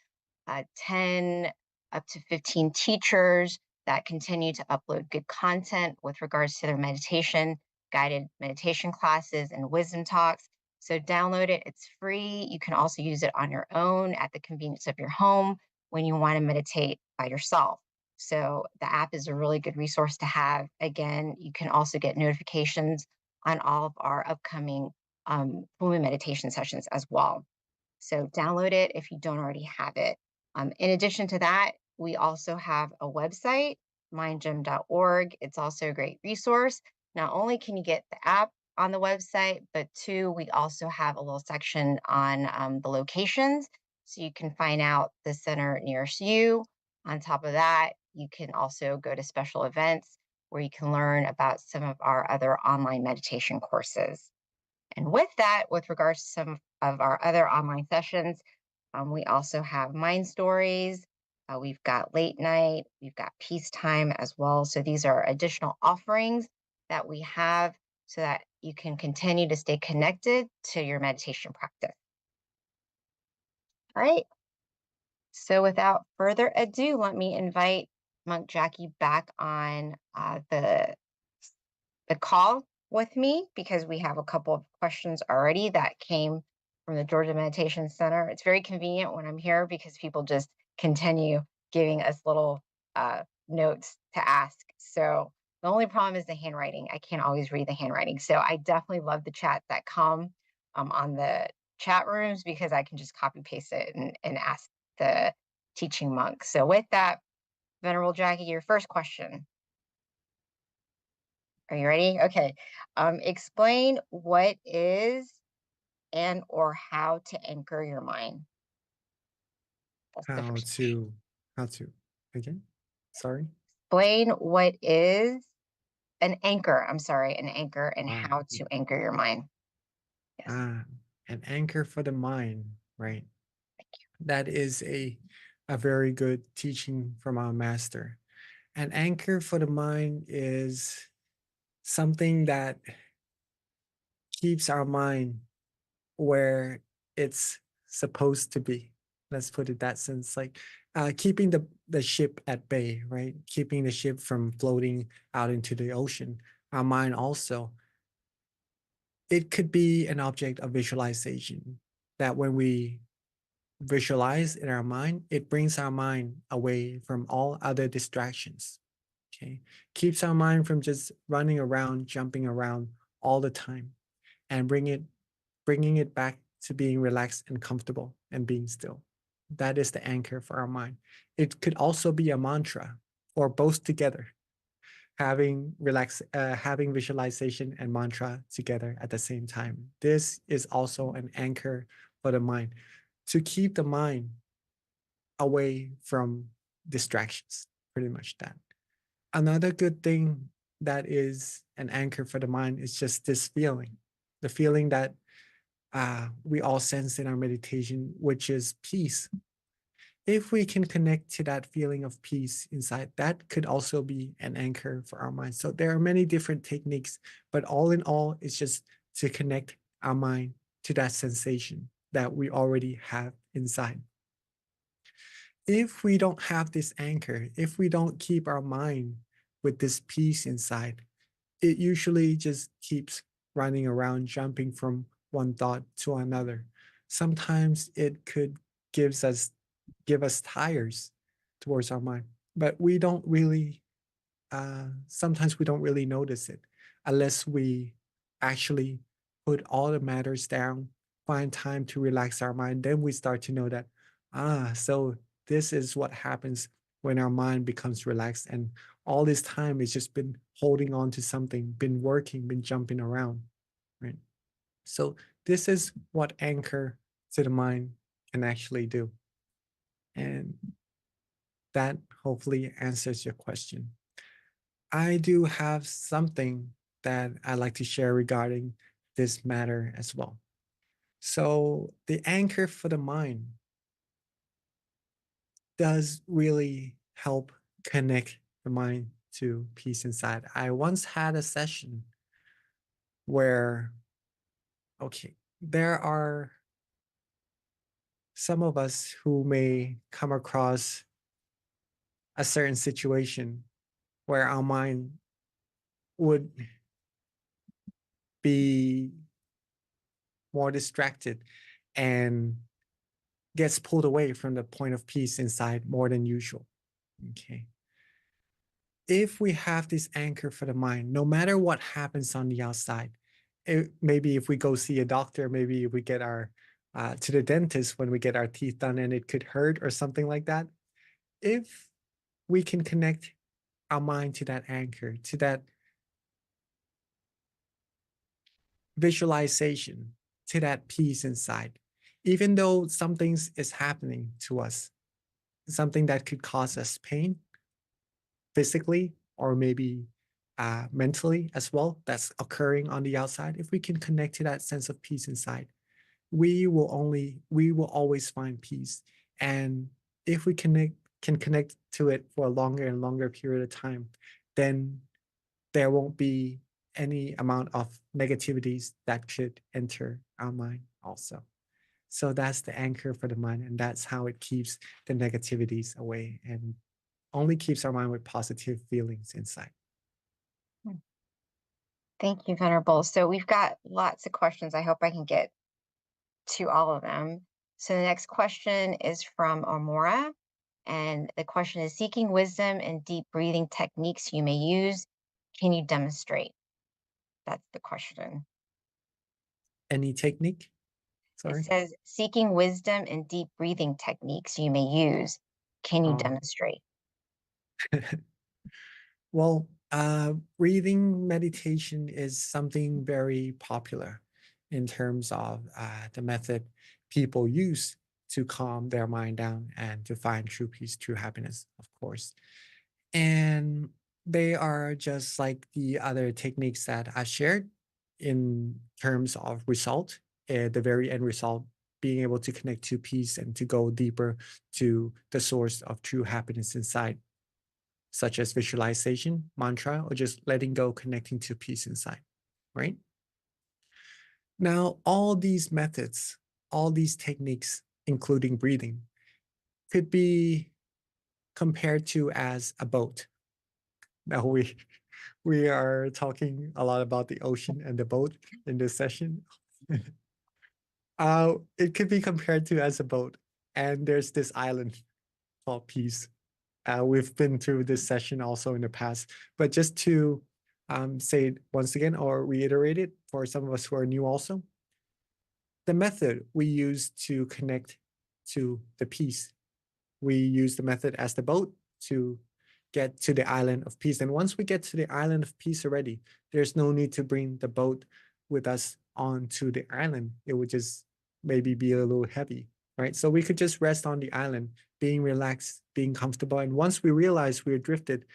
10 up to 15 teachers that continue to upload good content with regards to their meditation, guided meditation classes, and wisdom talks. So download it. It's free. You can also use it on your own at the convenience of your home. when you want to meditate by yourself. So the app is a really good resource to have. Again, you can also get notifications on all of our upcoming full moon meditation sessions as well. So download it if you don't already have it. In addition to that, we also have a website, mindgym.org. It's also a great resource. Not only can you get the app on the website, but two, we also have a little section on the locations. So you can find out the center nearest you. On top of that, you can also go to special events where you can learn about some of our other online meditation courses. And with that, with regards to some of our other online sessions, we also have mind stories. We've got late night, we've got peacetime as well. So these are additional offerings that we have so that you can continue to stay connected to your meditation practice. All right. So without further ado, let me invite Monk Jackie back on the call with me because we have a couple of questions already that came from the Georgia Meditation Center. It's very convenient when I'm here because people just continue giving us little notes to ask. So the only problem is the handwriting. I can't always read the handwriting. So I definitely love the chats that come on the chat rooms because I can just copy paste it and ask the teaching monk. So with that, Venerable Jackie, your first question. Are you ready? Okay. Explain what is and or how to anchor your mind. That's the How first. to, how to, again? Sorry. Explain what is an anchor. I'm sorry, an anchor and Ah, how to anchor your mind. Yes. an anchor for the mind, right? That is a very good teaching from our master. An anchor for the mind is something that keeps our mind where it's supposed to be. Let's put it that sense, like keeping the ship at bay, right? Keeping the ship from floating out into the ocean. Our mind also, it could be an object of visualization that when we visualize in our mind, it brings our mind away from all other distractions. Okay. Keeps our mind from just running around, jumping around all the time and bringing it back to being relaxed and comfortable and being still. That is the anchor for our mind. It could also be a mantra or both together, having visualization and mantra together at the same time. This is also an anchor for the mind to keep the mind away from distractions, pretty much that. Another good thing that is an anchor for the mind is just this feeling, the feeling that we all sense in our meditation, which is peace. If we can connect to that feeling of peace inside, that could also be an anchor for our mind. So there are many different techniques, but all in all, it's just to connect our mind to that sensation that we already have inside. If we don't have this anchor, if we don't keep our mind with this peace inside, it usually just keeps running around, jumping from one thought to another. Sometimes it could give us tires towards our mind, but we don't really. Sometimes we don't really notice it unless we actually put all the matters down, find time to relax our mind. Then we start to know that so this is what happens when our mind becomes relaxed, and all this time it's just been holding on to something, been working, been jumping around, right? So this is what anchor to the mind can actually do. And that hopefully answers your question. I do have something that I'd like to share regarding this matter as well. So the anchor for the mind does really help connect the mind to peace inside. I once had a session where, okay, there are some of us who may come across a certain situation where our mind would be more distracted and gets pulled away from the point of peace inside more than usual. Okay. If we have this anchor for the mind, no matter what happens on the outside, maybe if we go see a doctor, maybe if we get our to the dentist when we get our teeth done and it could hurt or something like that. If we can connect our mind to that anchor, to that visualization, to that peace inside, even though something is happening to us, something that could cause us pain physically or maybe mentally as well, that's occurring on the outside, if we can connect to that sense of peace inside, we will always find peace. And if we can connect to it for a longer and longer period of time, then there won't be any amount of negativities that should enter our mind also. So that's the anchor for the mind, and that's how it keeps the negativities away and only keeps our mind with positive feelings inside. Thank you, Venerable. So we've got lots of questions. I hope I can get to all of them. So the next question is from Amora. And the question is, seeking wisdom and deep breathing techniques you may use, can you demonstrate? That's the question. Any technique? It Sorry. says, seeking wisdom and deep breathing techniques you may use, can you demonstrate? Well, breathing meditation is something very popular in terms of the method people use to calm their mind down and to find true peace, true happiness, of course. And they are just like the other techniques that I shared in terms of result, the very end result, being able to connect to peace and to go deeper to the source of true happiness inside, such as visualization, mantra, or just letting go, connecting to peace inside, right? Now, all these methods, all these techniques, including breathing, could be compared to as a boat. Now we are talking a lot about the ocean and the boat in this session. It could be compared to as a boat, and there's this island called peace. We've been through this session also in the past, but just to say it once again or reiterate it for some of us who are new also, the method we use to connect to the peace, we use the method as the boat to get to the island of peace. And once we get to the island of peace already, there's no need to bring the boat with us onto the island. It would just maybe be a little heavy, right? So we could just rest on the island, being relaxed, being comfortable. And once we realize we're drifted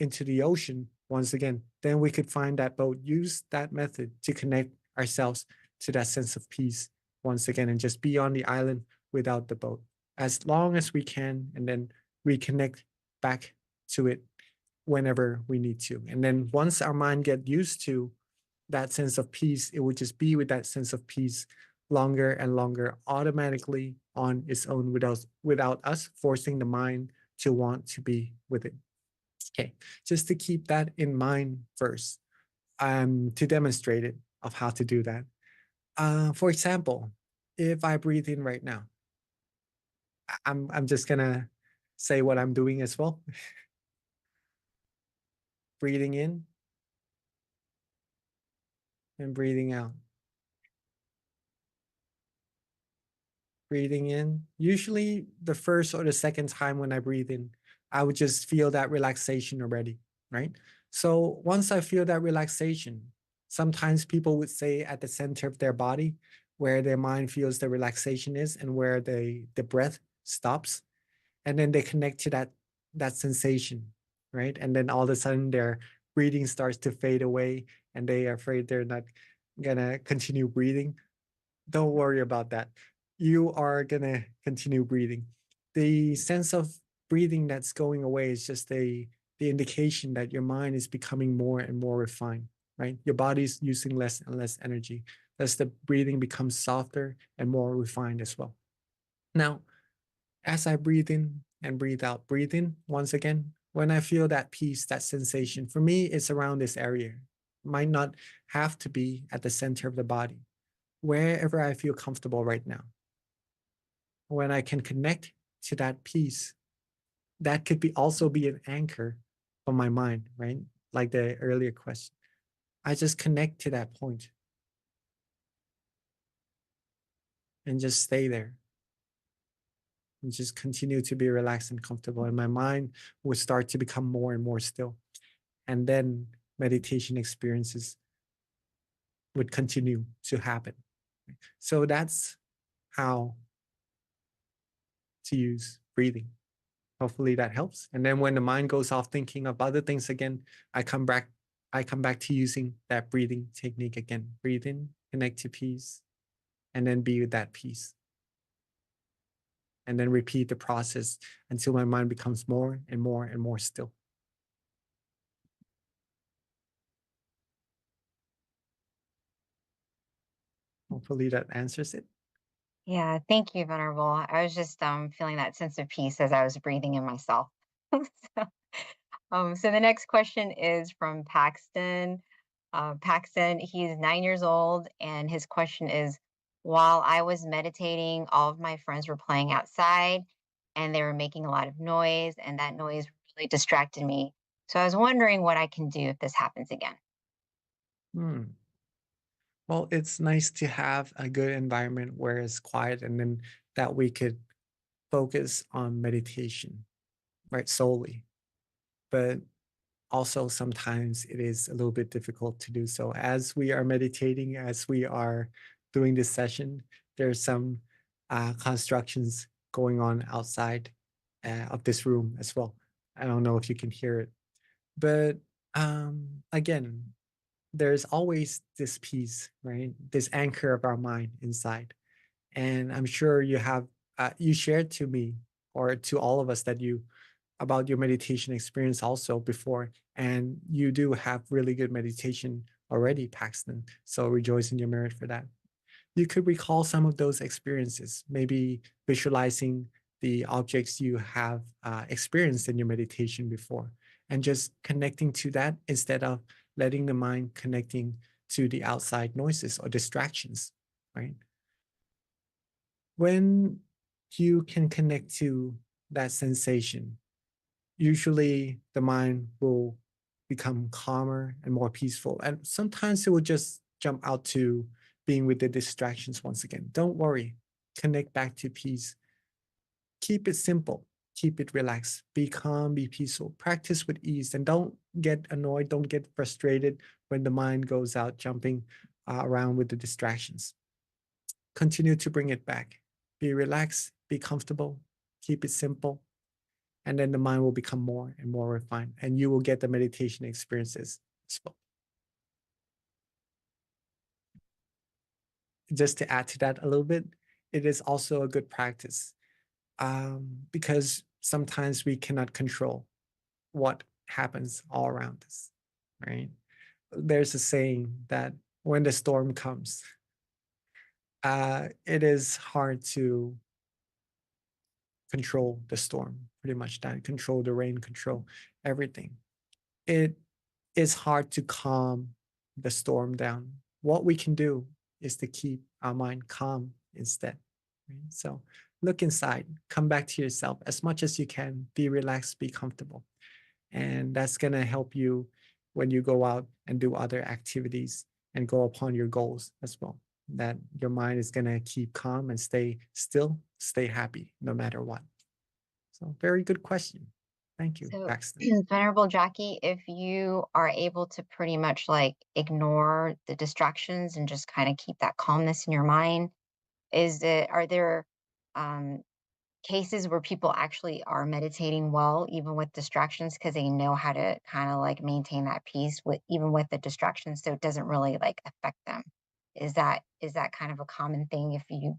into the ocean once again, then we could find that boat, use that method to connect ourselves to that sense of peace once again, and just be on the island without the boat as long as we can, and then reconnect back to it whenever we need to. And then once our mind get used to that sense of peace, it would just be with that sense of peace longer and longer, automatically on its own, without us forcing the mind to want to be with it. Okay, just to keep that in mind first, to demonstrate it of how to do that. For example, if I breathe in right now, I'm just gonna say what I'm doing as well. Breathing in and breathing out. Breathing in. Usually the first or the second time when I breathe in, I would just feel that relaxation already, right? So once I feel that relaxation, sometimes people would say at the center of their body, where their mind feels the relaxation is and where the breath stops. And then they connect to that sensation, right? And then all of a sudden their breathing starts to fade away and they are afraid they're not gonna continue breathing. Don't worry about that. You are gonna continue breathing. The sense of breathing that's going away is just the indication that your mind is becoming more and more refined, right? Your body's using less and less energy as the breathing becomes softer and more refined as well. Now, as I breathe in and breathe out, breathe in once again. When I feel that peace, that sensation, for me, it's around this area. Might not have to be at the center of the body, wherever I feel comfortable right now. when I can connect to that peace, that could be also be an anchor for my mind, right? Like the earlier question. I just connect to that point and just stay there and just continue to be relaxed and comfortable. And my mind would start to become more and more still. And then meditation experiences would continue to happen. So that's how to use breathing. Hopefully that helps. And then when the mind goes off thinking of other things again, I come back, I come back to using that breathing technique again. Breathe in, connect to peace, and then be with that peace. And then repeat the process until my mind becomes more and more and more still. Hopefully that answers it. Yeah, thank you, Venerable. I was just feeling that sense of peace as I was breathing in myself. So, so the next question is from Paxton. Paxton, he's 9 years old, and his question is, while I was meditating, all of my friends were playing outside and they were making a lot of noise, and that noise really distracted me. So I was wondering what I can do if this happens again. Hmm. Well, it's nice to have a good environment where it's quiet and then that we could focus on meditation, right? Solely. But also sometimes it is a little bit difficult to do so. As we are meditating, as we are doing this session, there's some constructions going on outside of this room as well. I don't know if you can hear it, but again, there's always this peace, right? This anchor of our mind inside. And I'm sure you have, you shared to me or to all of us that you about your meditation experience also before. And you do have really good meditation already, Paxton. So rejoice in your merit for that. You could recall some of those experiences, maybe visualizing the objects you have experienced in your meditation before, and just connecting to that instead of letting the mind connecting to the outside noises or distractions, right? When you can connect to that sensation, usually the mind will become calmer and more peaceful. And sometimes it will just jump out to being with the distractions once again. Don't worry, connect back to peace. Keep it simple, keep it relaxed, be calm, be peaceful. Practice with ease and don't get annoyed, don't get frustrated when the mind goes out jumping around with the distractions. Continue to bring it back. Be relaxed, be comfortable, keep it simple, and then the mind will become more and more refined and you will get the meditation experiences as well. Just to add to that a little bit, it is also a good practice because sometimes we cannot control what happens all around us, right? There's a saying that when the storm comes, it is hard to control the storm, pretty much that control the rain, control everything. It is hard to calm the storm down. What we can do is to keep our mind calm instead. Right? So look inside, come back to yourself as much as you can, be relaxed, be comfortable. And that's going to help you when you go out and do other activities and go upon your goals as well. That your mind is going to keep calm and stay still, stay happy no matter what. So, very good question. Thank you, So, Paxton. Venerable Jackie, if you are able to pretty much like ignore the distractions and just kind of keep that calmness in your mind, are there um, cases where people actually are meditating well, even with distractions, because they know how to kind of like maintain that peace with even with the distractions, so it doesn't really like affect them? Is that kind of a common thing if you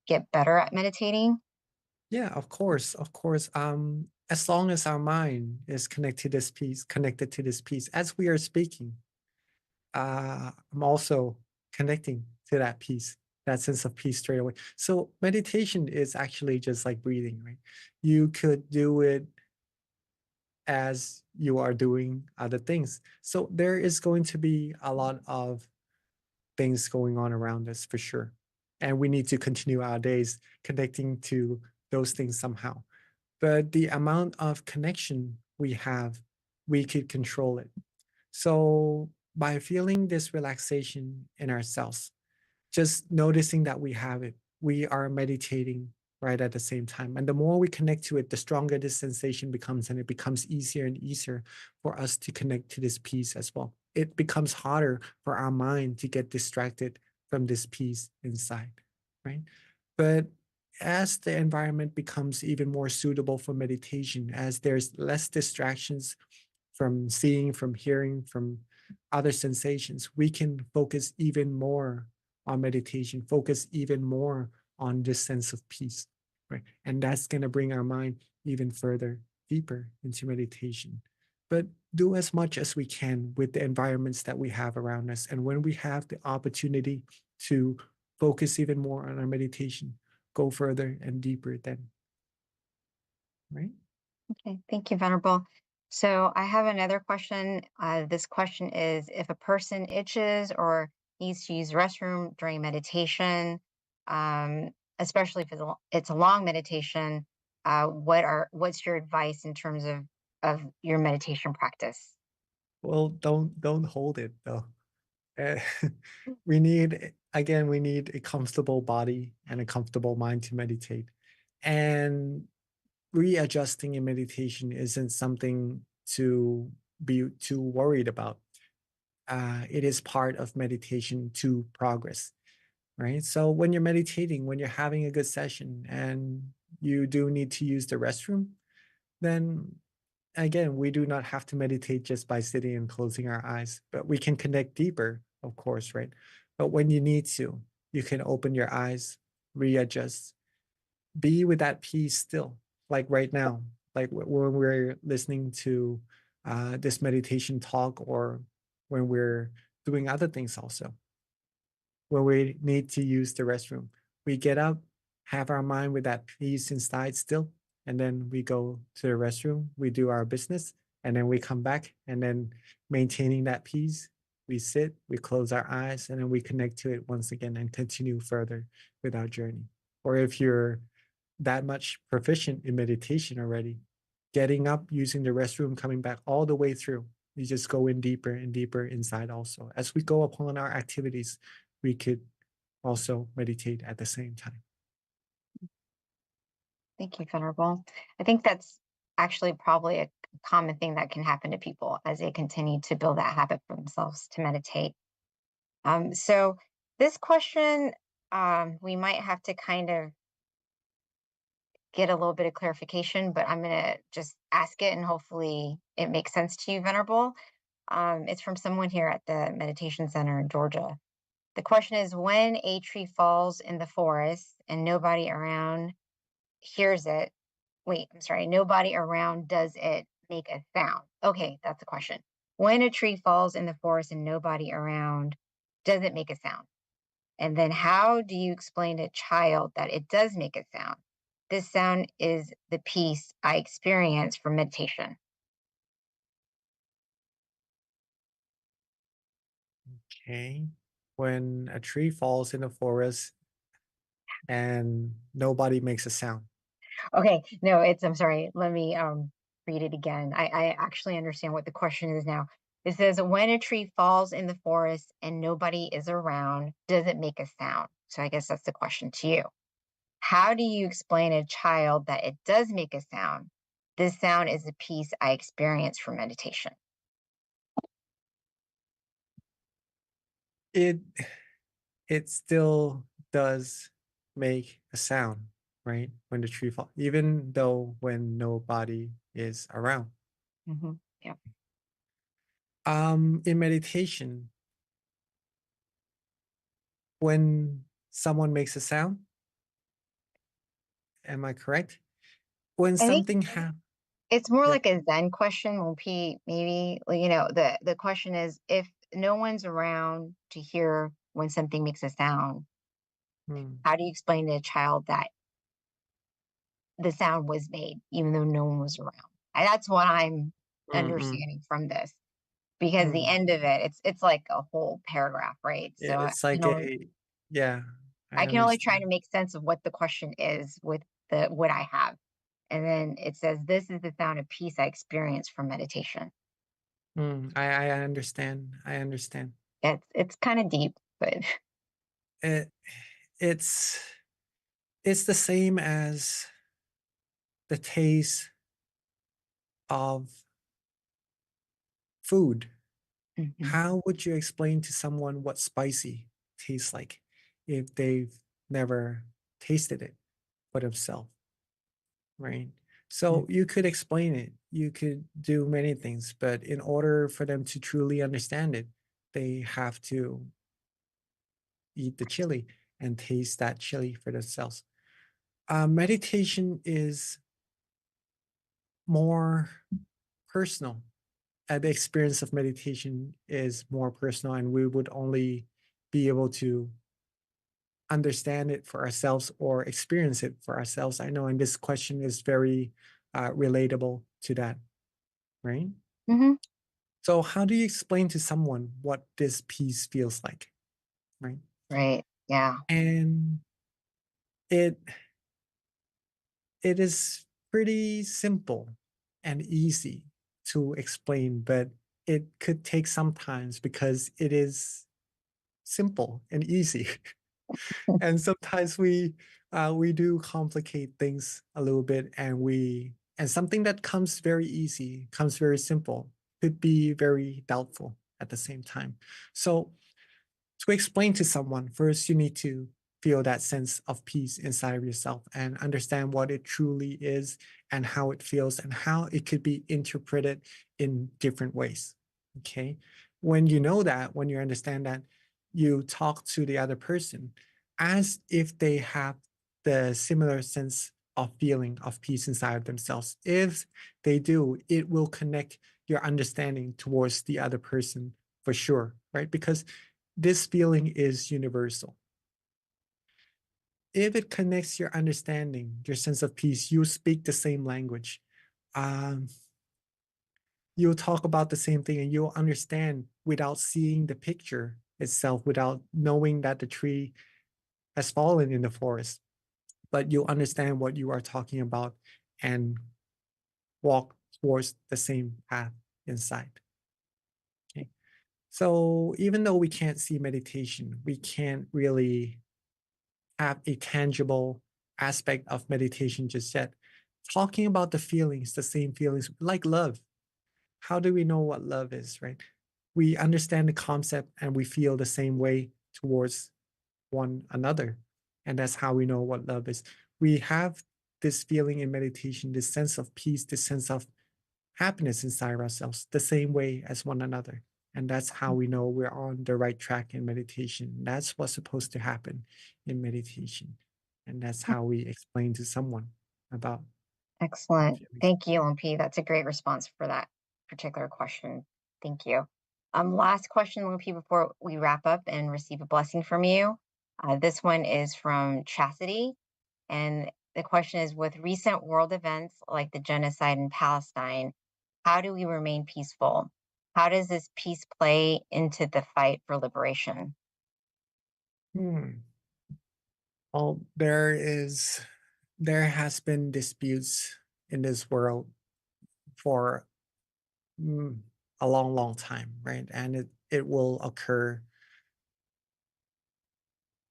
get better at meditating? Yeah, of course, of course. As long as our mind is connected to this piece, as we are speaking, I'm also connecting to that peace, that sense of peace straight away. So meditation is actually just like breathing, right? You could do it as you are doing other things. So there is going to be a lot of things going on around us for sure. and we need to continue our days connecting to those things somehow. But the amount of connection we have, we could control it. So by feeling this relaxation in ourselves, just noticing that we have it, we are meditating right at the same time. And the more we connect to it, the stronger this sensation becomes, and it becomes easier and easier for us to connect to this peace as well. It becomes harder for our mind to get distracted from this peace inside, right? But as the environment becomes even more suitable for meditation, as there's less distractions from seeing, from hearing, from other sensations, we can focus even more on meditation, focus even more on this sense of peace, right? And that's going to bring our mind even further, deeper into meditation. But do as much as we can with the environments that we have around us. And when we have the opportunity to focus even more on our meditation, go further and deeper then, right? Okay, thank you, Venerable. So I have another question. This question is, if a person itches or needs to use the restroom during meditation, especially if it's a long meditation, what's your advice in terms of your meditation practice? Well, don't hold it though. Uh, we need, again, we need a comfortable body and a comfortable mind to meditate. And readjusting in meditation isn't something to be too worried about. It is part of meditation to progress, right? So when you're meditating, when you're having a good session and you do need to use the restroom, then again, we do not have to meditate just by sitting and closing our eyes, but we can connect deeper, of course, right? But when you need to, you can open your eyes, readjust, be with that peace still, like right now, like when we're listening to this meditation talk, or when we're doing other things also, when we need to use the restroom. We get up, have our mind with that peace inside still, and then we go to the restroom, we do our business, and then we come back, and then maintaining that peace, we sit, we close our eyes, and then we connect to it once again and continue further with our journey. Or if you're that much proficient in meditation already, getting up, using the restroom, coming back all the way through, you just go in deeper and deeper inside also. As we go upon our activities, we could also meditate at the same time. Thank you, Venerable. I think that's actually probably a common thing that can happen to people as they continue to build that habit for themselves to meditate. So this question, we might have to kind of get a little bit of clarification, but I'm going to just ask it and hopefully it makes sense to you, Venerable. It's from someone here at the Meditation Center in Georgia. The question is, when a tree falls in the forest and nobody around hears it, wait, I'm sorry, nobody around does it make a sound? Okay, that's the question. When a tree falls in the forest and nobody around, does it make a sound? And then how do you explain to a child that it does make a sound? This sound is the peace I experience from meditation. Okay. When a tree falls in the forest and nobody makes a sound. Okay, no, I'm sorry. Let me read it again. I actually understand what the question is now. It says, when a tree falls in the forest and nobody is around, does it make a sound? So I guess that's the question to you. How do you explain to a child that it does make a sound? This sound is the peace I experience from meditation. It it still does make a sound, right? When the tree falls, even though when nobody is around. Yeah. In meditation, when someone makes a sound, am I correct? When I think something happens, it's more yeah. like a Zen question. When maybe like, the question is, if no one's around to hear when something makes a sound, Hmm, how do you explain to a child that the sound was made even though no one was around? That's what I'm mm, mm, understanding from this, because the mm. end of it, it's like a whole paragraph, right? So I It's like don't. a, yeah. I I can only try understand. to make sense of what the question is with the what I have. And then it says, "This is the sound of peace I experience from meditation." I understand. I understand. It's kind of deep, but It, it's it's the same as the taste of food. Mhm. How would you explain to someone what spicy tastes like if they've never tasted it for themselves, right? Mm. So you could explain it, you could do many things, but in order for them to truly understand it, they have to eat the chili and taste that chili for themselves. Meditation is more personal. The experience of meditation is more personal, and we would only be able to understand it for ourselves or experience it for ourselves. I know, and this question is very relatable to that, right? Mhm. So, how do you explain to someone what this piece feels like, right? Right. Yeah. And it it is pretty simple and easy to explain, but it could take some times because it is simple and easy. And sometimes we do complicate things a little bit, and we and something that comes very easy, comes very simple, could be very doubtful at the same time. So to explain to someone, first you need to feel that sense of peace inside of yourself and understand what it truly is and how it feels and how it could be interpreted in different ways. Okay. When you know that, when you understand that, you talk to the other person as if they have the similar sense of feeling of peace inside of themselves. If they do, it will connect your understanding towards the other person for sure, right? Because this feeling is universal. If it connects your understanding, your sense of peace, you speak the same language. Um, you'll talk about the same thing and you'll understand without seeing the picture itself, without knowing that the tree has fallen in the forest. But you'll understand what you are talking about and walk towards the same path inside. Okay. So even though we can't see meditation, we can't really have a tangible aspect of meditation just yet. Talking about the feelings, the same feelings, like love. How do we know what love is, right? We understand the concept and we feel the same way towards one another. And that's how we know what love is. We have this feeling in meditation, this sense of peace, this sense of happiness inside ourselves, the same way as one another. And that's how we know we're on the right track in meditation. That's what's supposed to happen in meditation. And that's how we explain to someone about our Excellent. feelings. Thank you, LP. That's a great response for that particular question. Thank you. Last question, LP, before we wrap up and receive a blessing from you. This one is from Chastity. And the question is, with recent world events like the genocide in Palestine, how do we remain peaceful? How does this peace play into the fight for liberation? Hmm. Well, there has been disputes in this world for mm, a long, long time, right? And it will occur.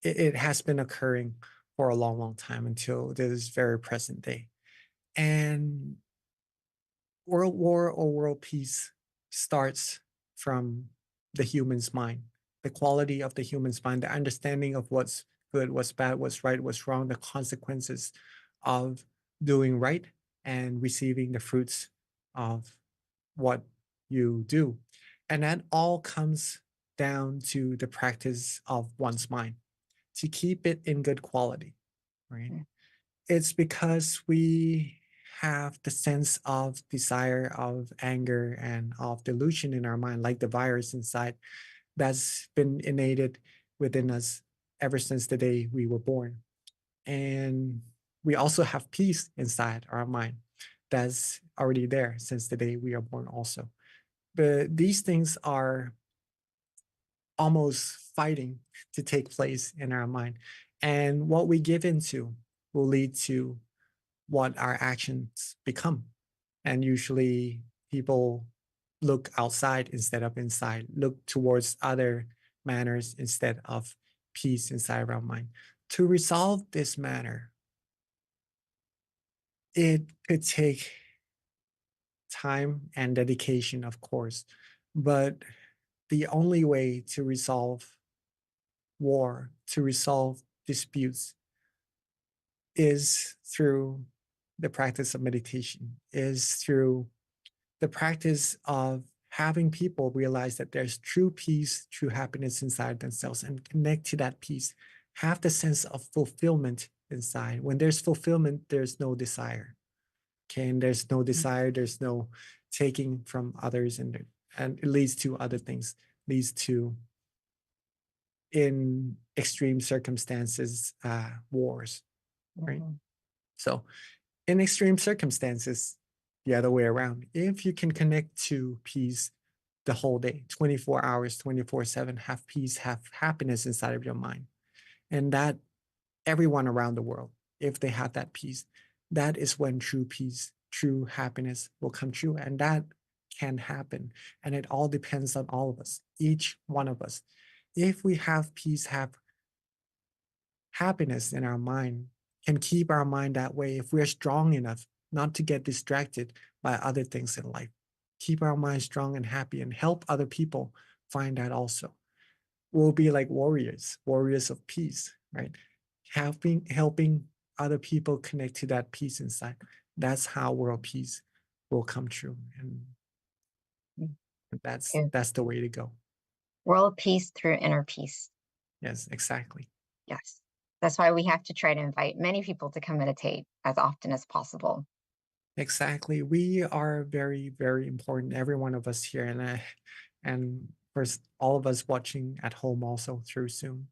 It has been occurring for a long, long time until this very present day. And world war or world peace starts from the human's mind, the quality of the human's mind, the understanding of what's good, what's bad, what's right, what's wrong, the consequences of doing right and receiving the fruits of what you do. And that all comes down to the practice of one's mind to keep it in good quality, right? Mm. It's because we have the sense of desire, of anger, and of delusion in our mind, like the virus inside that's been innated within us ever since the day we were born. And we also have peace inside our mind that's already there since the day we are born, also. But these things are almost fighting to take place in our mind. And what we give into will lead to what our actions become. And usually people look outside instead of inside, look towards other manners instead of peace inside of our mind. To resolve this matter, it could take time and dedication, of course, but the only way to resolve war, to resolve disputes, is through the practice of meditation, is through the practice of having people realize that there's true peace, true happiness inside themselves and connect to that peace, have the sense of fulfillment inside. When there's fulfillment, there's no desire. Okay, and there's no desire, there's no taking from others, and it leads to other things, leads to, in extreme circumstances, wars, right? Mhm. So in extreme circumstances, the other way around, if you can connect to peace the whole day, 24 hours, 24/7, have peace, have happiness inside of your mind, and that everyone around the world, if they have that peace, that is when true peace, true happiness will come true. And that can happen. And it all depends on all of us, each one of us. If we have peace, have happiness in our mind, can keep our mind that way, if we're strong enough not to get distracted by other things in life, keep our mind strong and happy and help other people find that also. We'll be like warriors, warriors of peace, right? Helping other people connect to that peace inside. That's how world peace will come true. And Yeah. that's the way to go. World peace through inner peace. Yes, exactly. Yes. That's why we have to try to invite many people to come meditate as often as possible. Exactly. We are very, very important, every one of us here, and of course, all of us watching at home also through Zoom.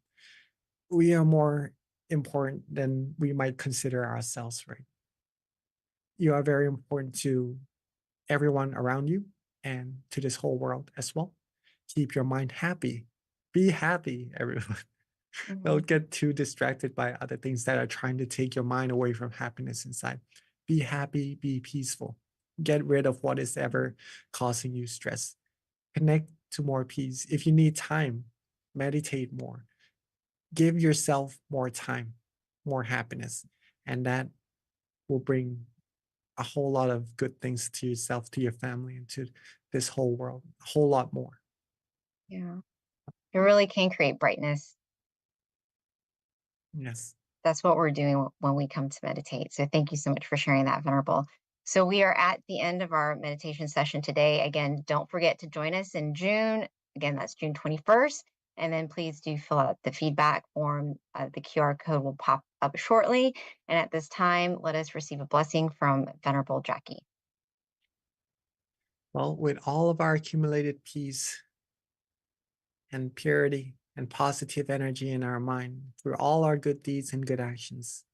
We are more important than we might consider ourselves, right? You are very important to everyone around you and to this whole world as well. Keep your mind happy. Be happy, everyone. Don't get too distracted by other things that are trying to take your mind away from happiness inside. Be happy, be peaceful. Get rid of what is ever causing you stress. Connect to more peace. If you need time, meditate more. Give yourself more time, more happiness, and that will bring a whole lot of good things to yourself, to your family, and to this whole world. A whole lot more. Yeah. It really can create brightness. Yes. That's what we're doing when we come to meditate. So thank you so much for sharing that, Venerable. So we are at the end of our meditation session today. Again, don't forget to join us in June. Again, that's June 21st. And then please do fill out the feedback form. The QR code will pop up shortly. And at this time, let us receive a blessing from Venerable Jackie. Well, with all of our accumulated peace and purity and positive energy in our mind through all our good deeds and good actions,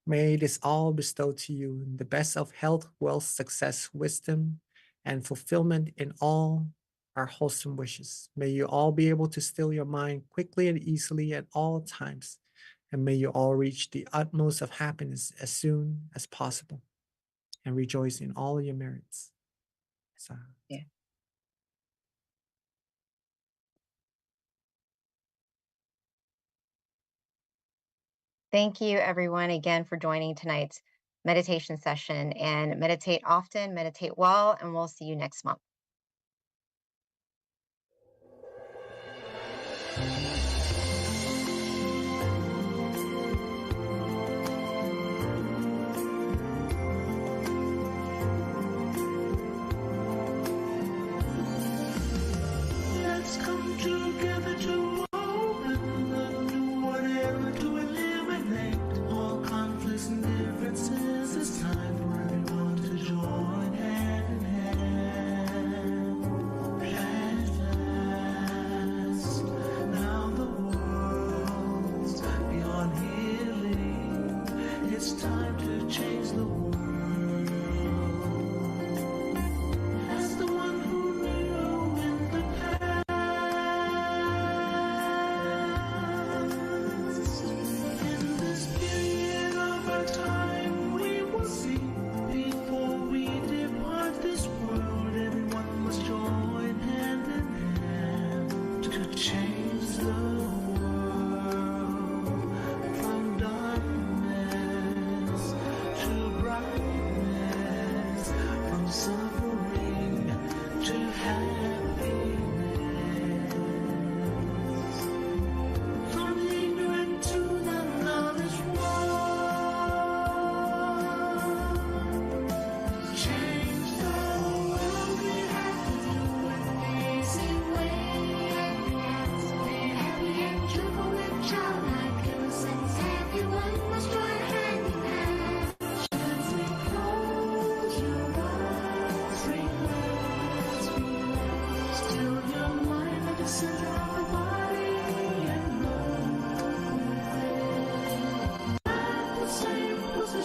may this all bestow to you the best of health, wealth, success, wisdom, and fulfillment in all our wholesome wishes. May you all be able to still your mind quickly and easily at all times. And may you all reach the utmost of happiness as soon as possible and rejoice in all your merits. So. Yeah. Thank you, everyone, again for joining tonight's meditation session. And meditate often, meditate well, and we'll see you next month. Let's come together to open the new whatever to eliminate all conflicts and differences. It's time for everyone to join hand in hand. At last, now the world's beyond healing. It's time to change the world. As the one who knew in the past,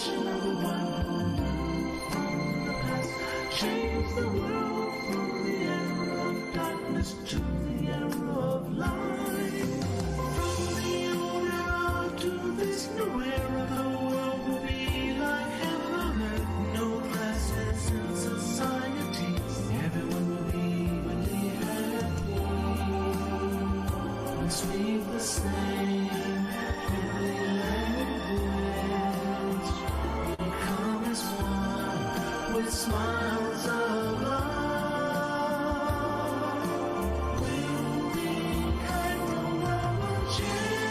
vision of the one who knew from the past. Change the world from the era of darkness to the era of light. From the old era to this new era, the world will be like heaven on earth. No classes in society. Everyone will be evenly happy. We'll speak the same heavenly language. Become as one with smiles of love. We'll be kind, the world will change.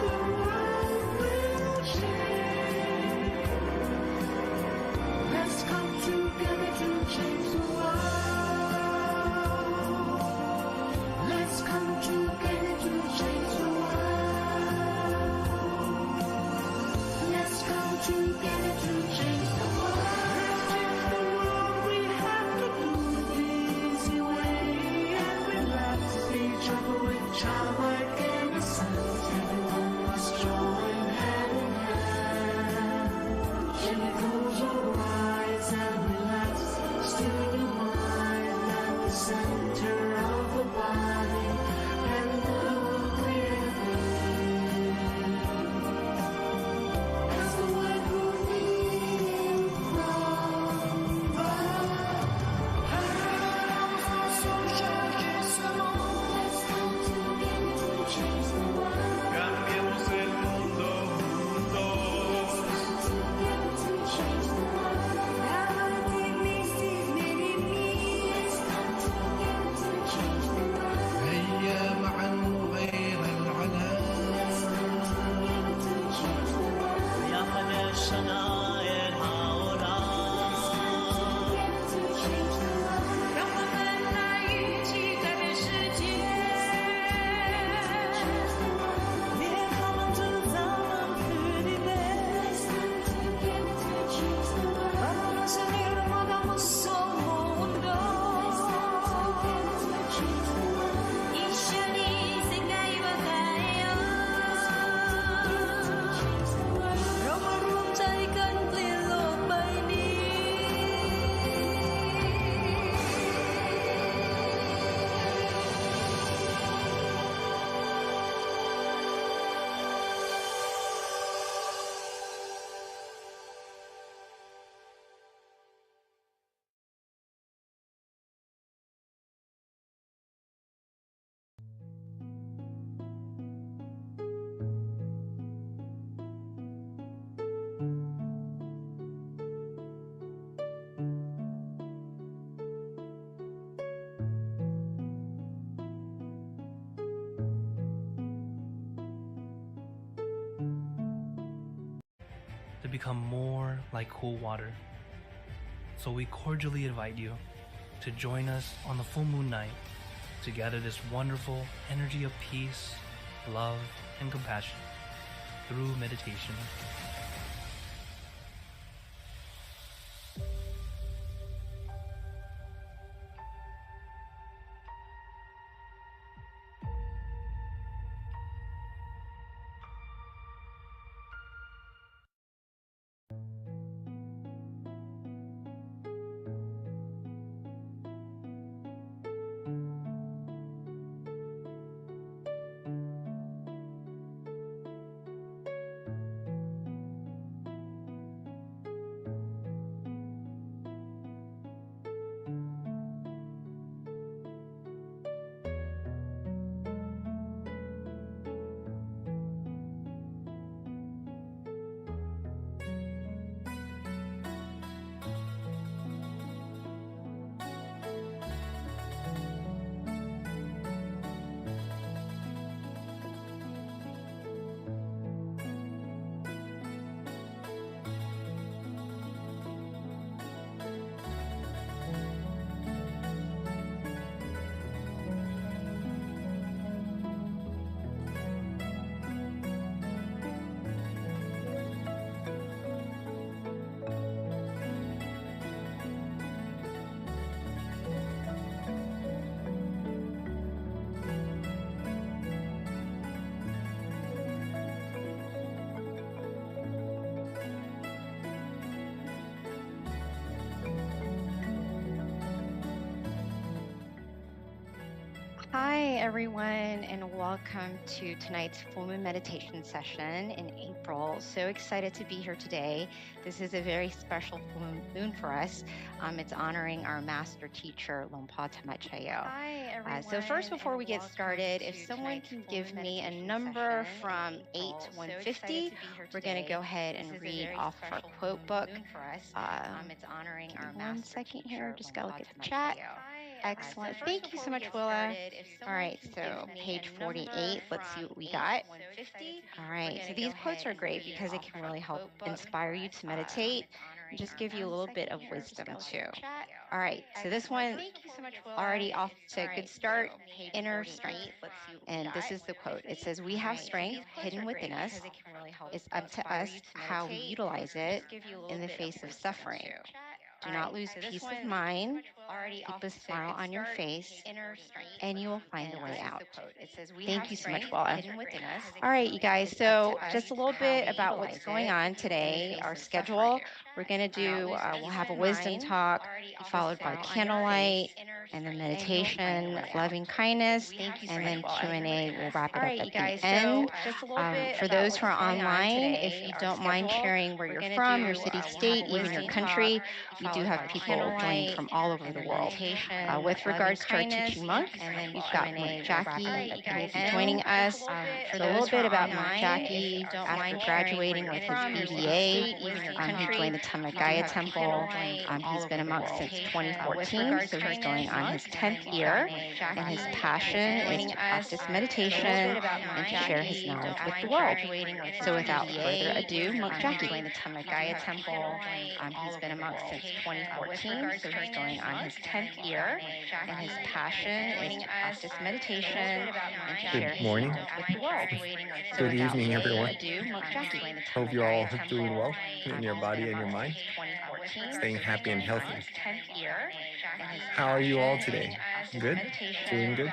The world will change. Let's come together to change the world. Let's come together to change the world. Let's come together to change the world. Let's change the world. We have to do it the easy way and relax each other with childlike innocence. Everyone must join hand in hand. Gently close your eyes and relax. Still your mind at the center of the body and move clearly. As the wind will lead from the hands of social kisses. Let's come together to change the world. Cambiemos el mundo juntos. Let's come together to change the world. Let's come together to change the world. هيا معا نغير العالم. Let's come together to change the world. يا خلي الشناير هؤلاء Together to change the world. 让我们来一起改变世界，别他们制造了距离感。 Let's come together to change the world. Vamos a seguir podamos mundo， Let's come together to change the world. 一緒に世界を変えよう。 Change the world. เรามารวมใจกันเปลี่ยนโลกใบนี้ To become more like cool water. So we cordially invite you to join us on the full moon night to gather this wonderful energy of peace, love, and compassion through meditation. Hi, everyone, and welcome to tonight's full moon meditation session in April. So excited to be here today. This is a very special full moon for us. It's honoring our master teacher, Longpa Tamachayo. Hi, everyone. So first, before we get welcome started, to if someone tonight's can full give moon me a meditation number session in from 8 April. to So 150, excited to be here we're going to today. go ahead This and is a read very off of our special full quote book. moon for us. It's honoring Give me our 1 master second teacher, here. Just gotta look Longpa at the chat. Tamachayo. Excellent. So Thank you so much, Willa. All right, so page 48. Let's see what we got. All right, so these quotes are great because it can really help inspire you to meditate and just give you a little bit of wisdom too. All right, so this one already off to a good start, inner strength. And this is the quote. It says, "We have strength hidden within us. It's up to us how we utilize it in the face of suffering. Do not lose peace of mind. Keep a smile on your face, and you will find a way out." Thank you so much, Walla. All right, you guys. So just a little bit about what's going on today. Our schedule. We're going to do. We'll have a wisdom talk, followed by candlelight, and then meditation, loving kindness, and then Q&A. We'll wrap it up at the end. For those who are online, if you don't mind sharing where you're from, your city, state, even your country, we do have people joining from all over the world. With regards to our teaching monk, we've got Monk Jackie who will be joining us. So a little bit about Monk Jackie. After graduating with his BBA, he joined the Tamagaya Temple. He's been a monk since 2014, so he's going on his 10th year. And his passion is to practice meditation and to share his knowledge with the world. So without further ado, Monk Jackie. Joined the Tamagaya Temple. He's been a monk since 2014, so he's going on his 10th year. And his passion is to practice meditation and to share his morning. knowledge with the world. So Good without evening, further everyone. ado, Monk Jackie. Hope you're all doing well in your body and your mind, staying happy and healthy. How are you all today? Good? Doing good?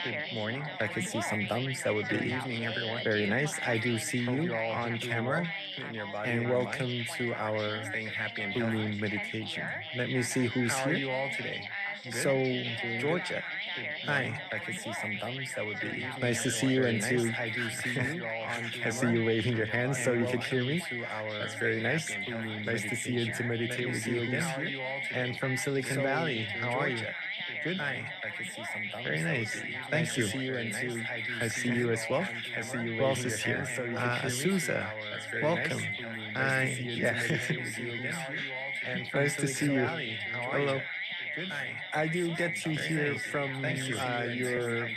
Good morning. I could see some thumbs. That would be evening, everyone. Very nice. I do see you on camera. And welcome to our full moon meditation. Let me see who's here. How are you all today? So, Georgia. Hi. I could see some thumbs. That would be nice to see you. And too, I do see you on camera. I see you waving your hands so you could hear me. That's very nice. Nice to see you and to meditate with you again. And from Silicon Valley, how are you? Good. Hi. I could see some thumbs. Very nice. Thank you. I see you as well. I see you. Who else is here? Azusa. Welcome. Hi. Yeah. Nice to see you. Hello. I do get to hear from your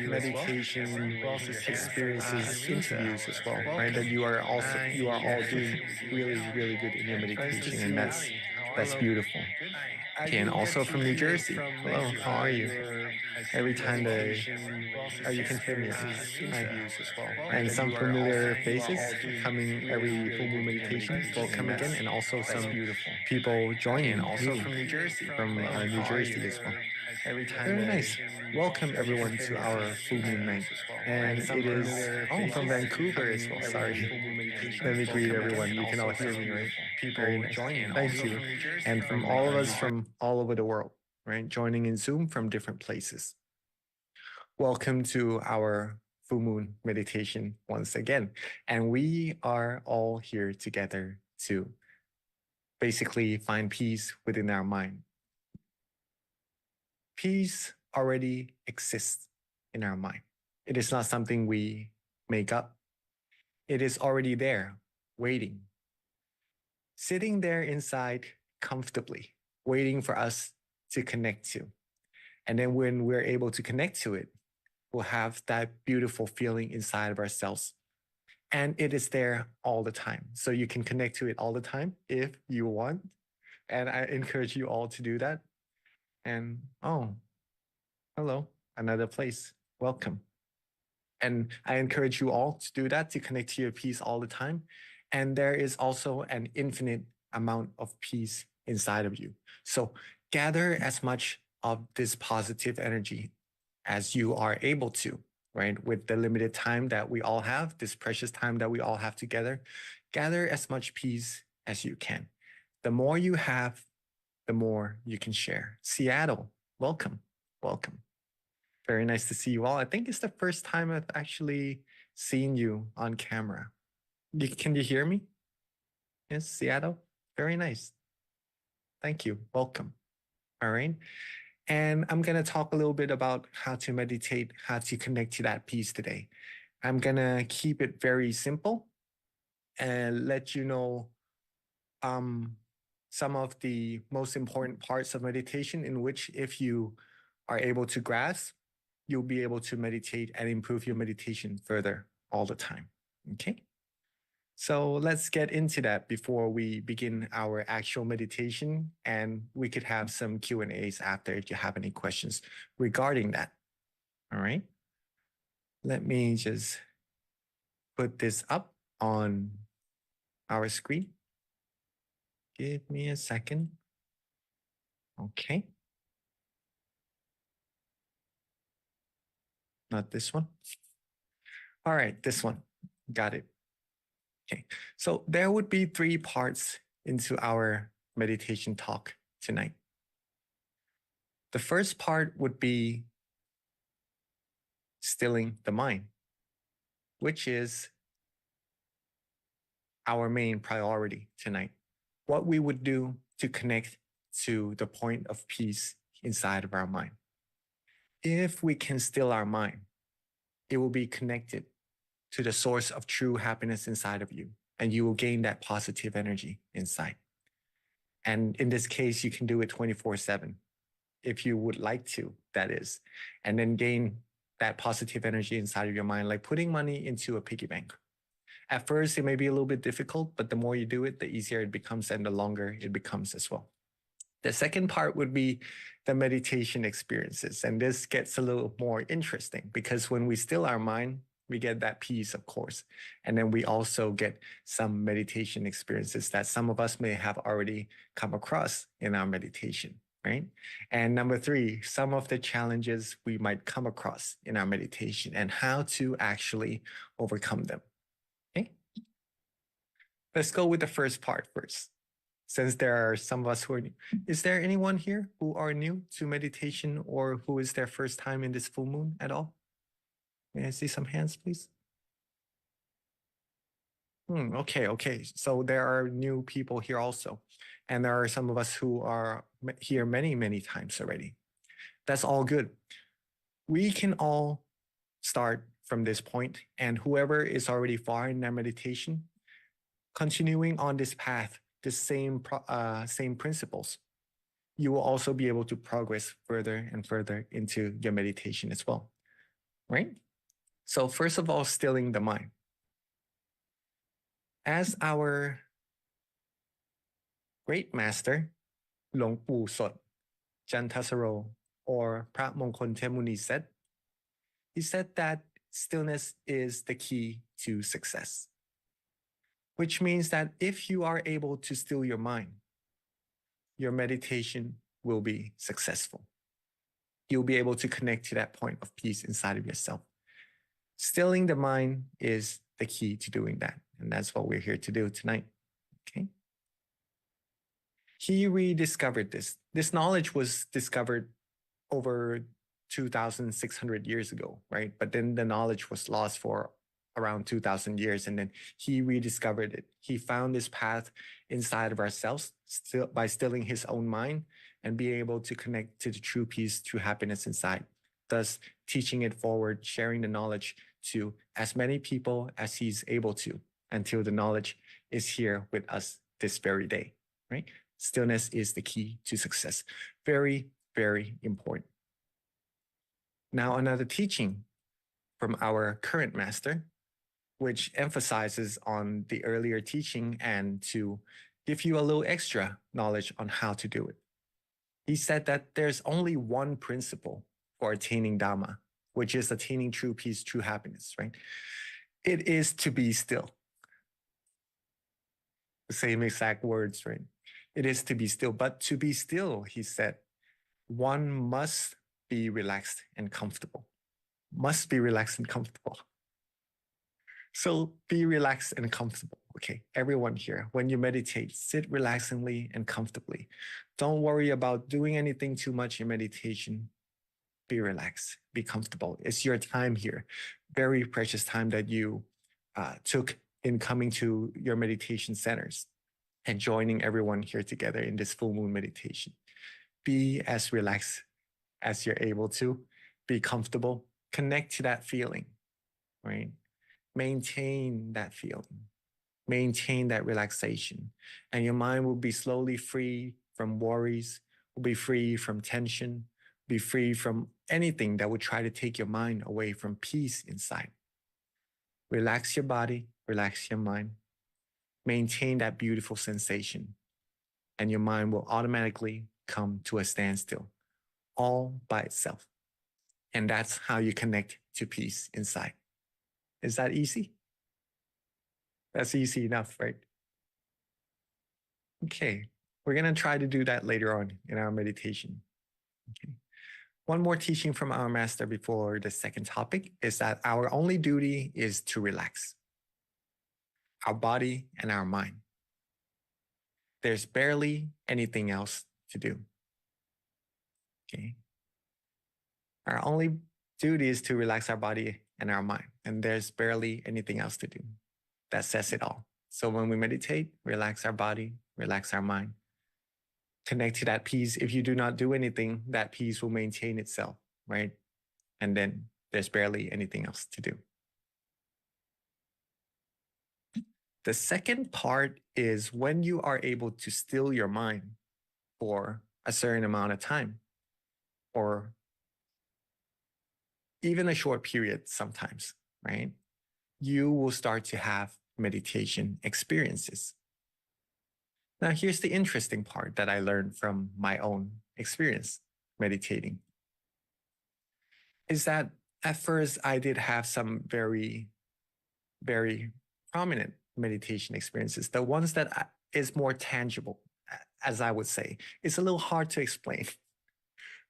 meditation experiences, interviews as well, right? That you are all doing really good in your meditation, and that's beautiful. Okay, and also from New Jersey. Hello, how are you? Every time you can hear me. Hi. And some familiar faces coming every full moon meditation. Welcome again, and also some people joining. Also from New Jersey. From New Jersey as well. Very nice. Welcome everyone to our full moon night. And it is from Vancouver as well. Sorry. Let me greet everyone. You can all hear me, right? People joining. Thank you. And from all of us from all over the world, right? Joining in Zoom from different places. Welcome to our full moon meditation once again. And we are all here together to basically find peace within our mind. Peace already exists in our mind. It is not something we make up. It is already there, waiting. Sitting there inside comfortably, waiting for us to connect to. And then when we're able to connect to it, we'll have that beautiful feeling inside of ourselves. And it is there all the time. So you can connect to it all the time if you want. And I encourage you all to do that. And hello, another place. Welcome. And I encourage you all to do that, to connect to your peace all the time. And there is also an infinite amount of peace inside of you. So gather as much of this positive energy as you are able to, right? With the limited time that we all have, this precious time that we all have together, gather as much peace as you can. The more you have, the more you can share. Seattle, welcome, welcome. Very nice to see you all. I think it's the first time I've actually seen you on camera. Can you hear me? Yes, Seattle? Very nice. Thank you. Welcome. All right. And I'm going to talk a little bit about how to meditate, how to connect to that peace today. I'm going to keep it very simple and let you know some of the most important parts of meditation in which if you are able to grasp, you'll be able to meditate and improve your meditation further all the time. Okay. So let's get into that before we begin our actual meditation, and we could have some Q&As after if you have any questions regarding that. All right. Let me just put this up on our screen. Give me a second. Okay. Not this one. All right, this one. Got it. Okay, so there would be 3 parts into our meditation talk tonight. The first part would be stilling the mind, which is our main priority tonight. What we would do to connect to the point of peace inside of our mind. If we can still our mind, it will be connected to the source of true happiness inside of you, and you will gain that positive energy inside. And in this case, you can do it 24/7 if you would like to, that is, and then gain that positive energy inside of your mind, like putting money into a piggy bank. At first, it may be a little bit difficult, but the more you do it, the easier it becomes and the longer it becomes as well. The second part would be the meditation experiences. And this gets a little more interesting because when we still our mind, we get that peace, of course. And then we also get some meditation experiences that some of us may have already come across in our meditation, right? And number 3, some of the challenges we might come across in our meditation and how to actually overcome them. Okay. Let's go with the first part first. Since there are some of us who are new. Is there anyone here who are new to meditation or who is their first time in this full moon at all? May I see some hands, please? Okay. So there are new people here also. And there are some of us who are here many, many times already. That's all good. We can all start from this point, and whoever is already far in their meditation, continuing on this path, the same principles, you will also be able to progress further and further into your meditation as well, right? So first of all, stilling the mind. As our great master, หลวงปู่สด Jantasaro, or Prat Mongkol Temuni said, he said that stillness is the key to success, which means that if you are able to still your mind, your meditation will be successful. You'll be able to connect to that point of peace inside of yourself. Stilling the mind is the key to doing that. And that's what we're here to do tonight. Okay. He rediscovered this. This knowledge was discovered over 2,600 years ago, right? But then the knowledge was lost for around 2,000 years. And then he rediscovered it. He found this path inside of ourselves by stilling his own mind and being able to connect to the true peace, true happiness inside. Thus, teaching it forward, sharing the knowledge to as many people as he's able to until the knowledge is here with us this very day, right? Stillness is the key to success. Very, very important. Now, another teaching from our current master, which emphasizes on the earlier teaching and to give you a little extra knowledge on how to do it. He said that there's only one principle for attaining Dhamma, which is attaining true peace, true happiness, right? It is to be still. The same exact words, right? It is to be still. But to be still, he said, one must be relaxed and comfortable. Must be relaxed and comfortable. So be relaxed and comfortable. Okay, everyone here, when you meditate, sit relaxingly and comfortably. Don't worry about doing anything too much in meditation. be relaxed, be comfortable. It's your time here, very precious time that you took in coming to your meditation centers and joining everyone here together in this full moon meditation. Be as relaxed as you're able to, be comfortable, connect to that feeling, right? Maintain that feeling, maintain that relaxation, and your mind will be slowly free from worries, will be free from tension, be free from anything that would try to take your mind away from peace inside. Relax your body, relax your mind, maintain that beautiful sensation, and your mind will automatically come to a standstill all by itself. And that's how you connect to peace inside. Is that easy? That's easy enough, right? Okay, we're going to try to do that later on in our meditation. Okay. One more teaching from our master before the second topic is that our only duty is to relax our body and our mind. There's barely anything else to do. Okay. Our only duty is to relax our body and our mind, and there's barely anything else to do. That says it all. So when we meditate, relax our body, relax our mind, connect to that peace. If you do not do anything, that peace will maintain itself, right? And then there's barely anything else to do. The second part is when you are able to still your mind for a certain amount of time, or even a short period sometimes, right? You will start to have meditation experiences. Now, here's the interesting part that I learned from my own experience meditating, is that at first I did have some very, very prominent meditation experiences. The ones that is more tangible, as I would say. It's a little hard to explain.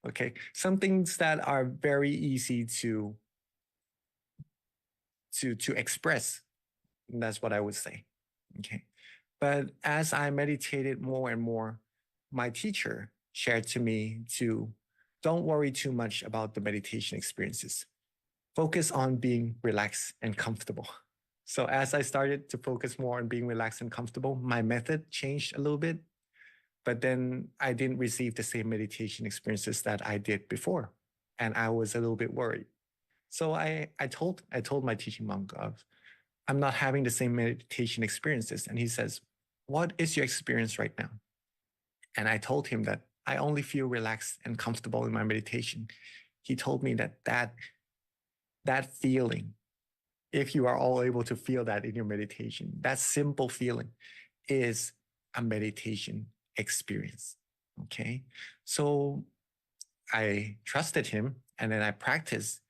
Okay, some things that are very easy to express. That's what I would say. Okay, but as I meditated more and more, my teacher shared to me to don't worry too much about the meditation experiences. Focus on being relaxed and comfortable. So as I started to focus more on being relaxed and comfortable, my method changed a little bit, but then I didn't receive the same meditation experiences that I did before. And I was a little bit worried. So I told my teaching monk of, I'm not having the same meditation experiences. And he says, what is your experience right now? And I told him that I only feel relaxed and comfortable in my meditation. He told me that feeling, if you are all able to feel that in your meditation, that simple feeling is a meditation experience. Okay. So I trusted him, and then I practiced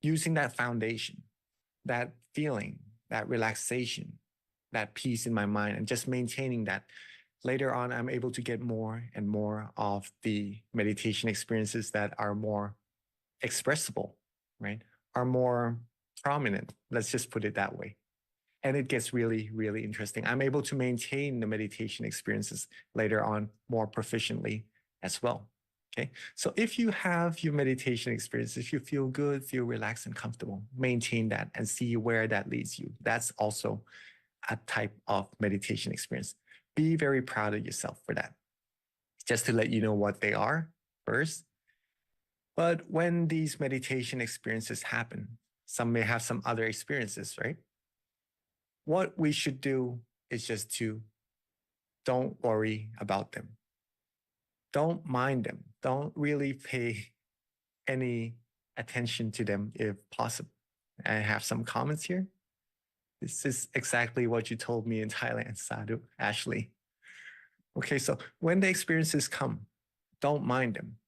using that foundation, that feeling, that relaxation, that peace in my mind, and just maintaining that. Later on, I'm able to get more and more of the meditation experiences that are more expressible, right? Are more prominent. Let's just put it that way. And it gets really, really interesting. I'm able to maintain the meditation experiences later on more proficiently as well. Okay. So if you have your meditation experience, if you feel good, feel relaxed and comfortable, maintain that and see where that leads you. That's also a type of meditation experience. Be very proud of yourself for that. Just to let you know what they are first. But when these meditation experiences happen, some may have some other experiences, right? What we should do is just to don't worry about them. Don't mind them. Don't really pay any attention to them if possible. I have some comments here. This is exactly what you told me in Thailand, Sadhu, Ashley. Okay, so when the experiences come, don't mind them.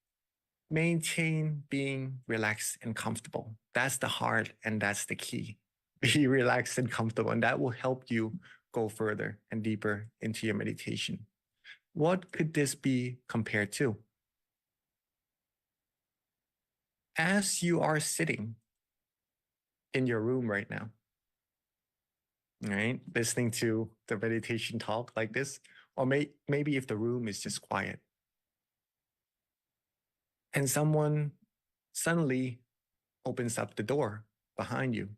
Maintain being relaxed and comfortable. That's the heart and that's the key. Be relaxed and comfortable, and that will help you go further and deeper into your meditation. What could this be compared to? As you are sitting in your room right now, right, listening to the meditation talk like this, or maybe if the room is just quiet, and someone suddenly opens up the door behind you,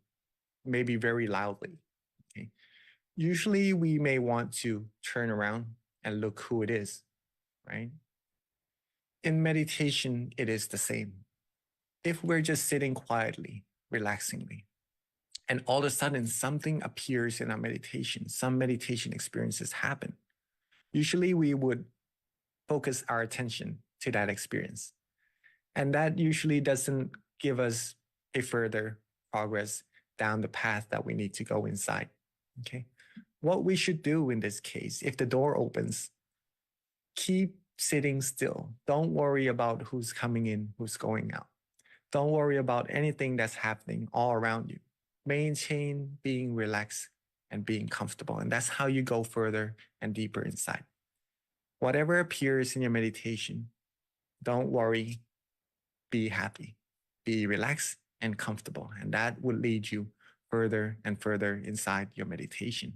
maybe very loudly. Okay. Usually we may want to turn around and look who it is, right? In meditation, it is the same. If we're just sitting quietly, relaxingly, and all of a sudden something appears in our meditation, some meditation experiences happen, usually we would focus our attention to that experience. And that usually doesn't give us a further progress down the path that we need to go inside. Okay. What we should do in this case, if the door opens, keep sitting still. Don't worry about who's coming in, who's going out. Don't worry about anything that's happening all around you. Maintain being relaxed and being comfortable. And that's how you go further and deeper inside. Whatever appears in your meditation, don't worry, be happy, be relaxed and comfortable. And that will lead you further and further inside your meditation.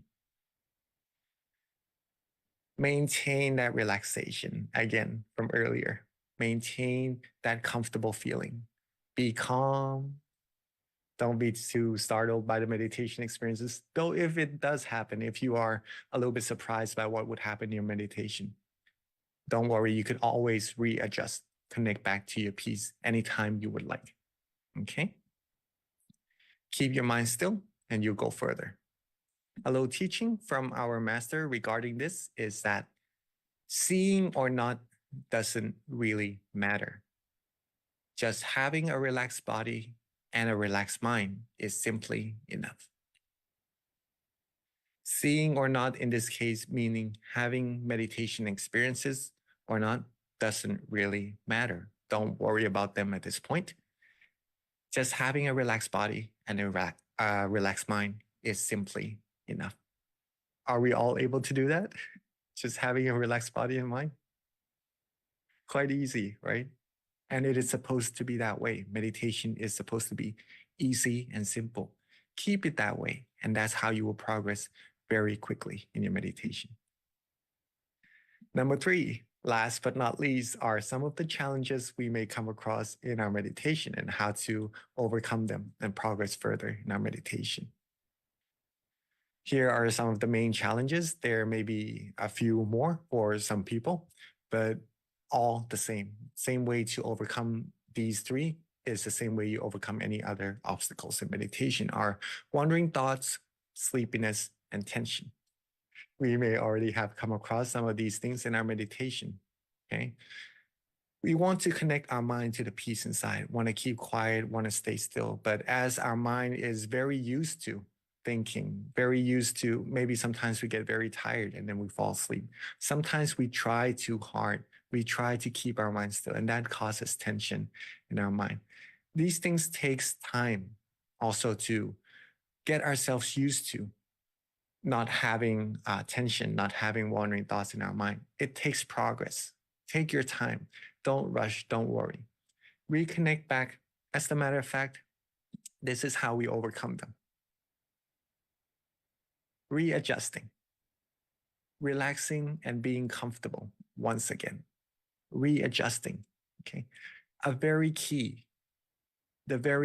Maintain that relaxation again from earlier. Maintain that comfortable feeling. Be calm. Don't be too startled by the meditation experiences. Though if it does happen, if you are a little bit surprised by what would happen in your meditation, don't worry, you can always readjust, connect back to your peace anytime you would like. Okay? Keep your mind still and you'll go further. A little teaching from our master regarding this is that seeing or not doesn't really matter. Just having a relaxed body and a relaxed mind is simply enough. Seeing or not in this case, meaning having meditation experiences or not, doesn't really matter. Don't worry about them at this point. Just having a relaxed body and a relaxed mind is simply enough. Are we all able to do that? Just having a relaxed body and mind? Quite easy, right? And it is supposed to be that way. Meditation is supposed to be easy and simple. Keep it that way. And that's how you will progress very quickly in your meditation. Number 3, last but not least, are some of the challenges we may come across in our meditation and how to overcome them and progress further in our meditation. Here are some of the main challenges. There may be a few more for some people, but all the same. Same way to overcome these 3 is the same way you overcome any other obstacles in meditation are wandering thoughts, sleepiness, and tension. We may already have come across some of these things in our meditation, okay? We want to connect our mind to the peace inside, want to keep quiet, want to stay still. But as our mind is very used to thinking, very used to, maybe sometimes we get very tired and then we fall asleep. Sometimes we try too hard. We try to keep our mind still, and that causes tension in our mind. These things takes time also to get ourselves used to not having tension, not having wandering thoughts in our mind. It takes progress. Take your time. Don't rush. Don't worry. Reconnect back. As a matter of fact, this is how we overcome them. Readjusting, relaxing and being comfortable once again. Readjusting, okay? The very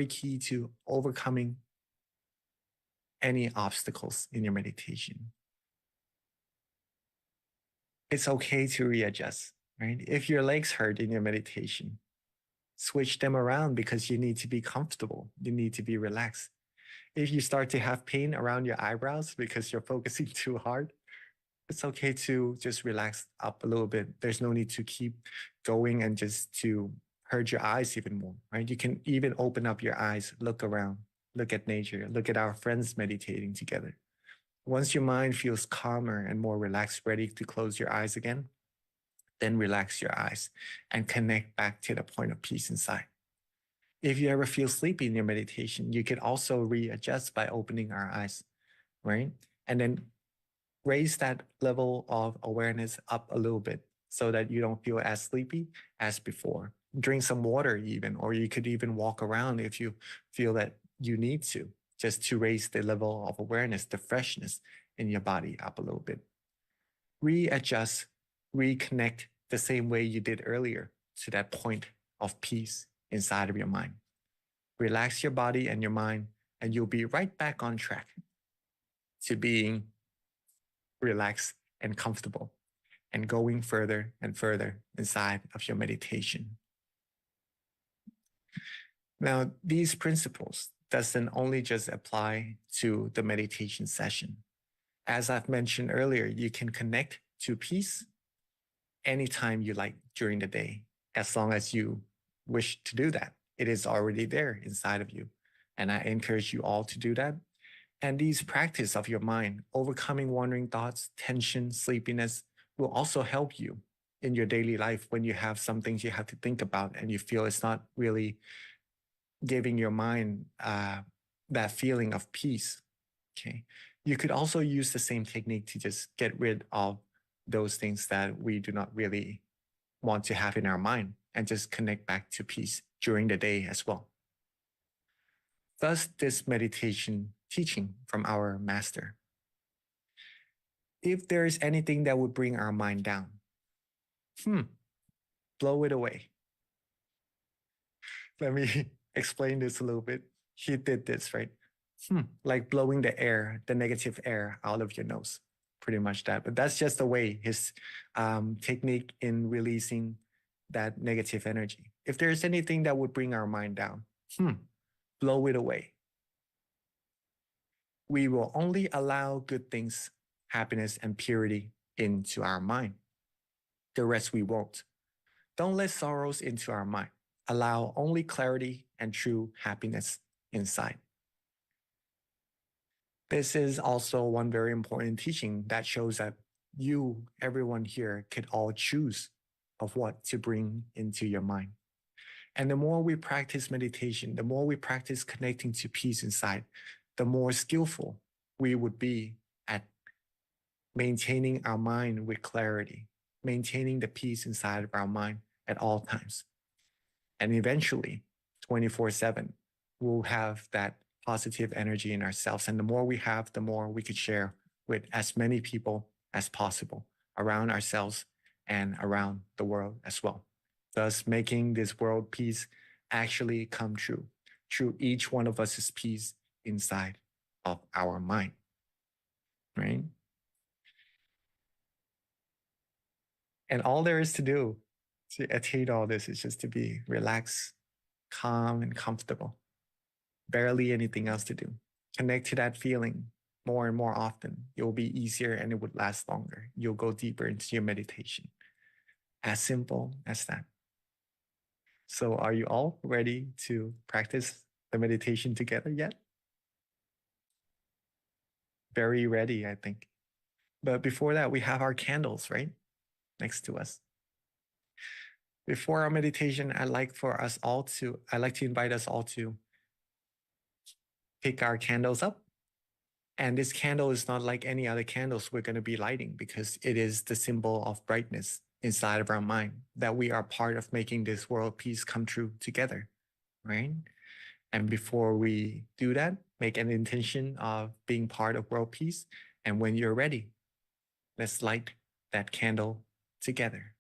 key to overcoming any obstacles in your meditation. It's okay to readjust, right? If your legs hurt in your meditation, switch them around because you need to be comfortable. You need to be relaxed. If you start to have pain around your eyebrows because you're focusing too hard, it's okay to just relax up a little bit. There's no need to keep going and just to hurt your eyes even more, right? You can even open up your eyes, look around, look at nature, look at our friends meditating together. Once your mind feels calmer and more relaxed, ready to close your eyes again, then relax your eyes and connect back to the point of peace inside. If you ever feel sleepy in your meditation, you can also readjust by opening our eyes, right? And then raise that level of awareness up a little bit so that you don't feel as sleepy as before. Drink some water even, or you could even walk around if you feel that you need to, just to raise the level of awareness, the freshness in your body up a little bit. Readjust, reconnect the same way you did earlier to that point of peace inside of your mind. Relax your body and your mind, and you'll be right back on track to being relaxed and comfortable and going further and further inside of your meditation. Now, these principles doesn't only just apply to the meditation session. As I've mentioned earlier, you can connect to peace anytime you like during the day, as long as you wish to do that. It is already there inside of you. And I encourage you all to do that. And these practice of your mind, overcoming wandering thoughts, tension, sleepiness, will also help you in your daily life when you have some things you have to think about and you feel it's not really giving your mind that feeling of peace. Okay. You could also use the same technique to just get rid of those things that we do not really want to have in our mind and just connect back to peace during the day as well. Thus, this meditation teaching from our master. If there is anything that would bring our mind down, blow it away. Let me explain this a little bit. He did this, right? Like blowing the air, the negative air out of your nose, pretty much that. But that's just the way his technique in releasing that negative energy. If there's anything that would bring our mind down, blow it away. We will only allow good things, happiness, and purity into our mind. The rest we won't. Don't let sorrows into our mind. Allow only clarity and true happiness inside. This is also one very important teaching that shows that you, everyone here, could all choose of what to bring into your mind. And the more we practice meditation, the more we practice connecting to peace inside, the more skillful we would be at maintaining our mind with clarity, maintaining the peace inside of our mind at all times. And eventually, 24/7, we'll have that positive energy in ourselves. And the more we have, the more we could share with as many people as possible around ourselves and around the world as well. Thus, making this world peace actually come true through each one of us' peace inside of our mind, right? And all there is to do to attain all this is just to be relaxed, calm, and comfortable. Barely anything else to do. Connect to that feeling more and more often. It will be easier and it would last longer. You'll go deeper into your meditation. As simple as that. So are you all ready to practice the meditation together yet? Very ready, I think. But before that, we have our candles, right? Next to us. Before our meditation, I'd like to invite us all to pick our candles up. And this candle is not like any other candles we're going to be lighting because it is the symbol of brightness inside of our mind, that we are part of making this world peace come true together, right? And before we do that, make an intention of being part of world peace. And when you're ready, let's light that candle together.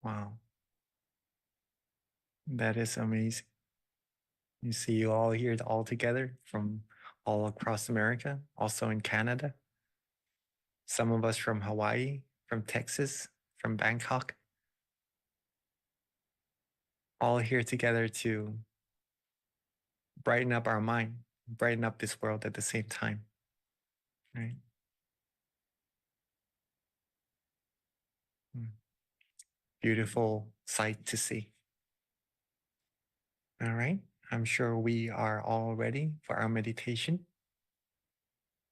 Wow. That is amazing. You see you all here all together from all across America, also in Canada. Some of us from Hawaii, from Texas, from Bangkok. All here together to brighten up our mind, brighten up this world at the same time. Right? Beautiful sight to see. All right. I'm sure we are all ready for our meditation.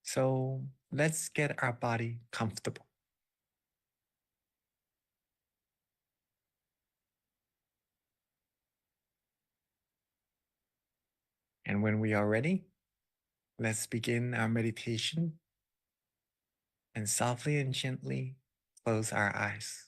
So let's get our body comfortable. And when we are ready, let's begin our meditation and softly and gently close our eyes.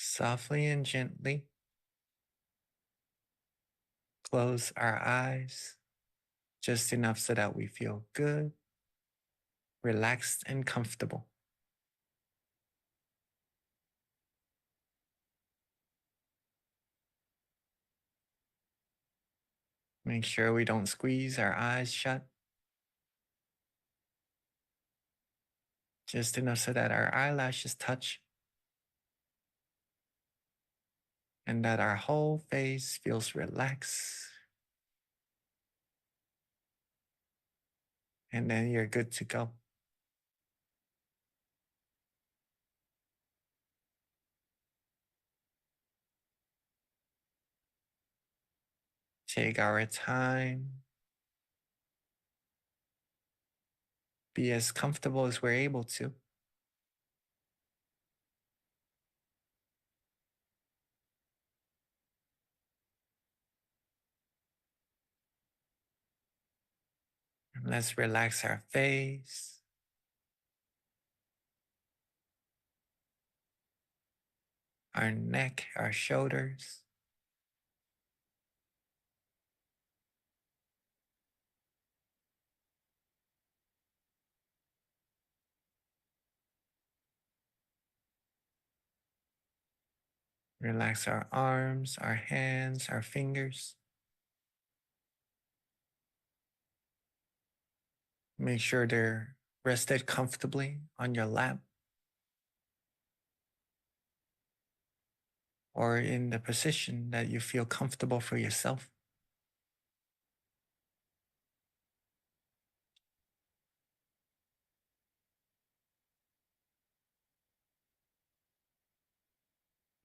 Softly and gently close our eyes, just enough so that we feel good, relaxed, and comfortable. Make sure we don't squeeze our eyes shut. Just enough so that our eyelashes touch and that our whole face feels relaxed. And then you're good to go. Take our time. Be as comfortable as we're able to. And let's relax our face, our neck, our shoulders. Relax our arms, our hands, our fingers. Make sure they're rested comfortably on your lap or in the position that you feel comfortable for yourself.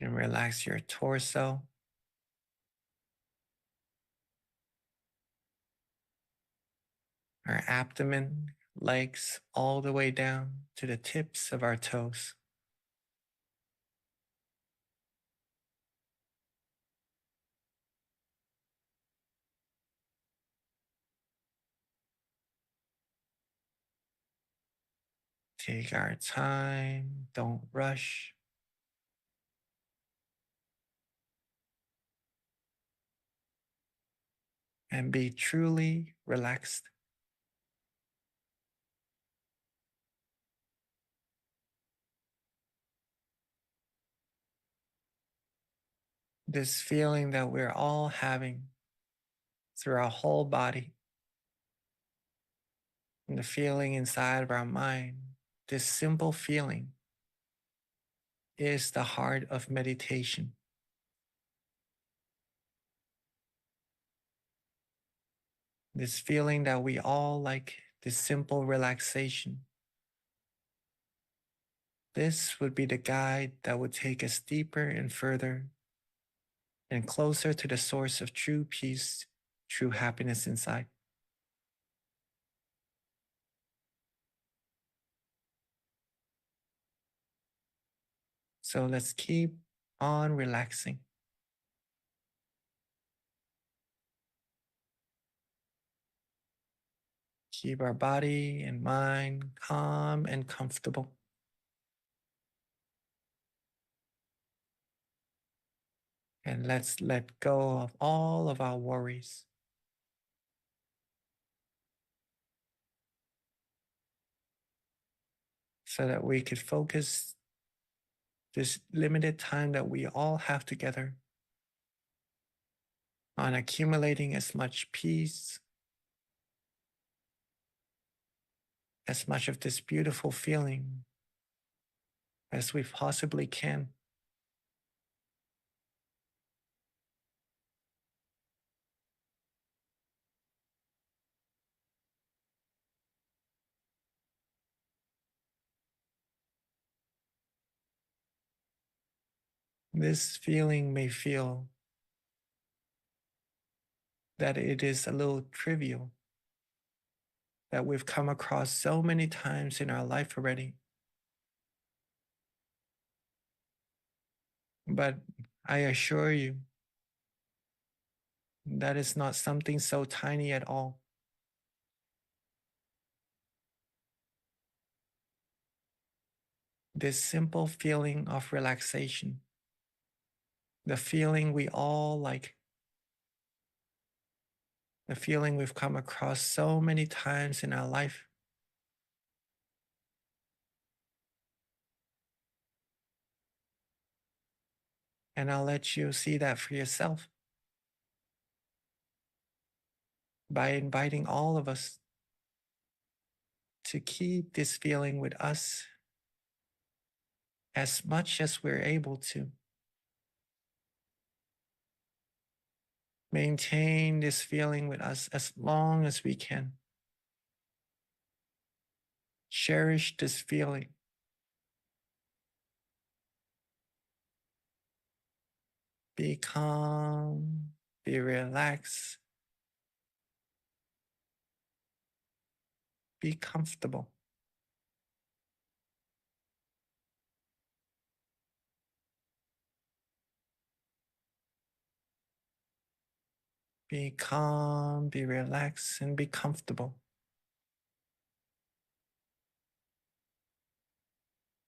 And relax your torso, our abdomen, legs, all the way down to the tips of our toes. Take our time, don't rush. And be truly relaxed. This feeling that we're all having through our whole body, and the feeling inside of our mind, this simple feeling is the heart of meditation. This feeling that we all like, this simple relaxation. This would be the guide that would take us deeper and further and closer to the source of true peace, true happiness inside. So let's keep on relaxing. Keep our body and mind calm and comfortable. And let's let go of all of our worries. So that we could focus this limited time that we all have together on accumulating as much peace, as much of this beautiful feeling as we possibly can. This feeling may feel that it is a little trivial, that we've come across so many times in our life already. But I assure you, that is not something so tiny at all. This simple feeling of relaxation, the feeling we all like, the feeling we've come across so many times in our life. And I'll let you see that for yourself by inviting all of us to keep this feeling with us as much as we're able to. Maintain this feeling with us as long as we can. Cherish this feeling. Be calm, be relaxed, be comfortable. Be calm, be relaxed, and be comfortable.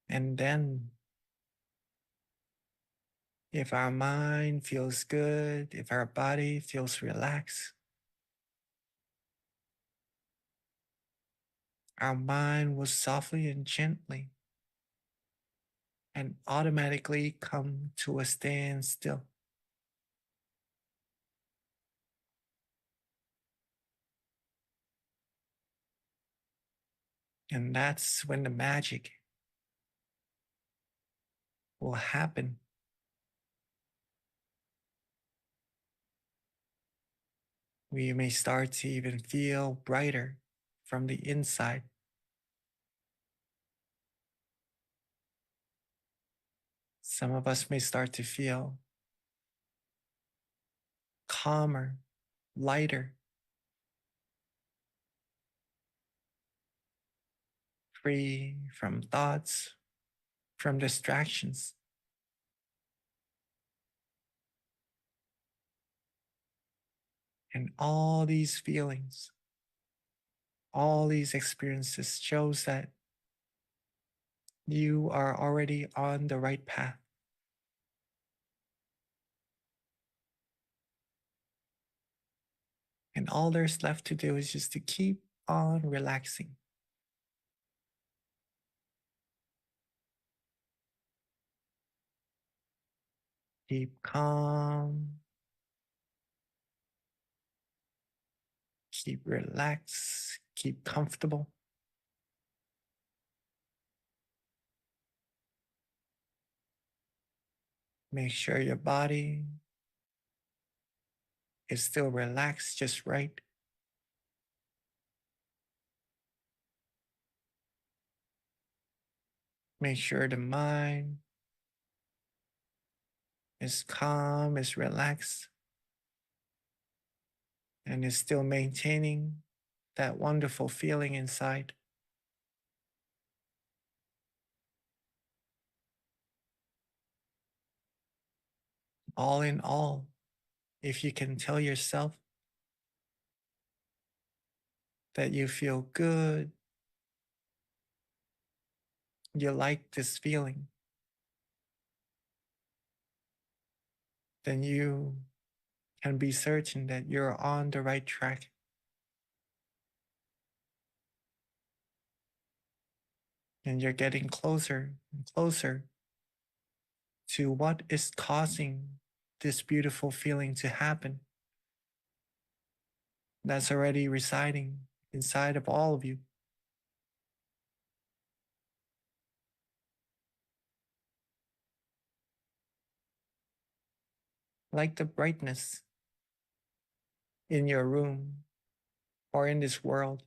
And then, if our mind feels good, if our body feels relaxed, our mind will softly and gently and automatically come to a standstill. And that's when the magic will happen. We may start to even feel brighter from the inside. Some of us may start to feel calmer, lighter, free from thoughts, from distractions. And all these feelings, all these experiences shows that you are already on the right path. And all there's left to do is just to keep on relaxing. Keep calm. Keep relaxed. Keep comfortable. Make sure your body is still relaxed just right. Make sure the mind is calm, is relaxed, and is still maintaining that wonderful feeling inside. All in all, if you can tell yourself that you feel good, you like this feeling, then you can be certain that you're on the right track. And you're getting closer and closer to what is causing this beautiful feeling to happen. That's already residing inside of all of you. Like the brightness in your room or in this world,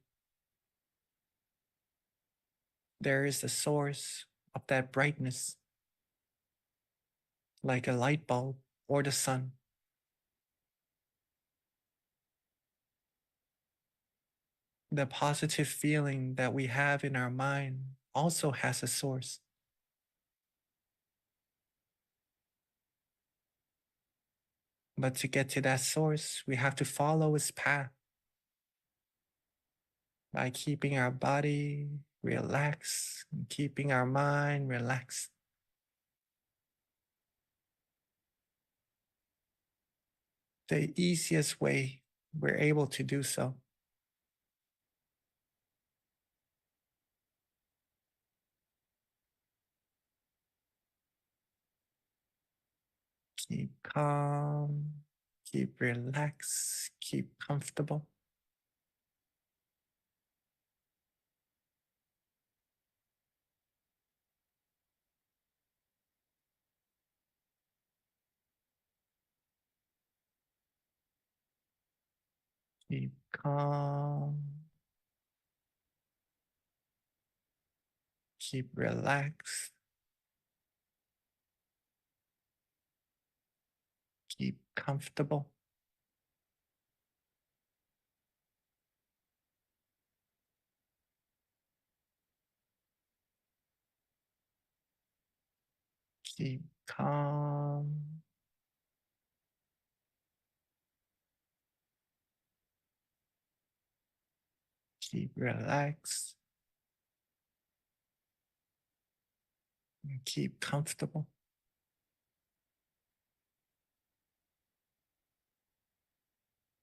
there is a source of that brightness, like a light bulb or the sun. The positive feeling that we have in our mind also has a source. But to get to that source, we have to follow its path by keeping our body relaxed and keeping our mind relaxed. The easiest way we're able to do so. Keep calm, keep relaxed, keep comfortable. Keep calm, keep relaxed, keep comfortable. Keep calm, keep relaxed, and keep comfortable.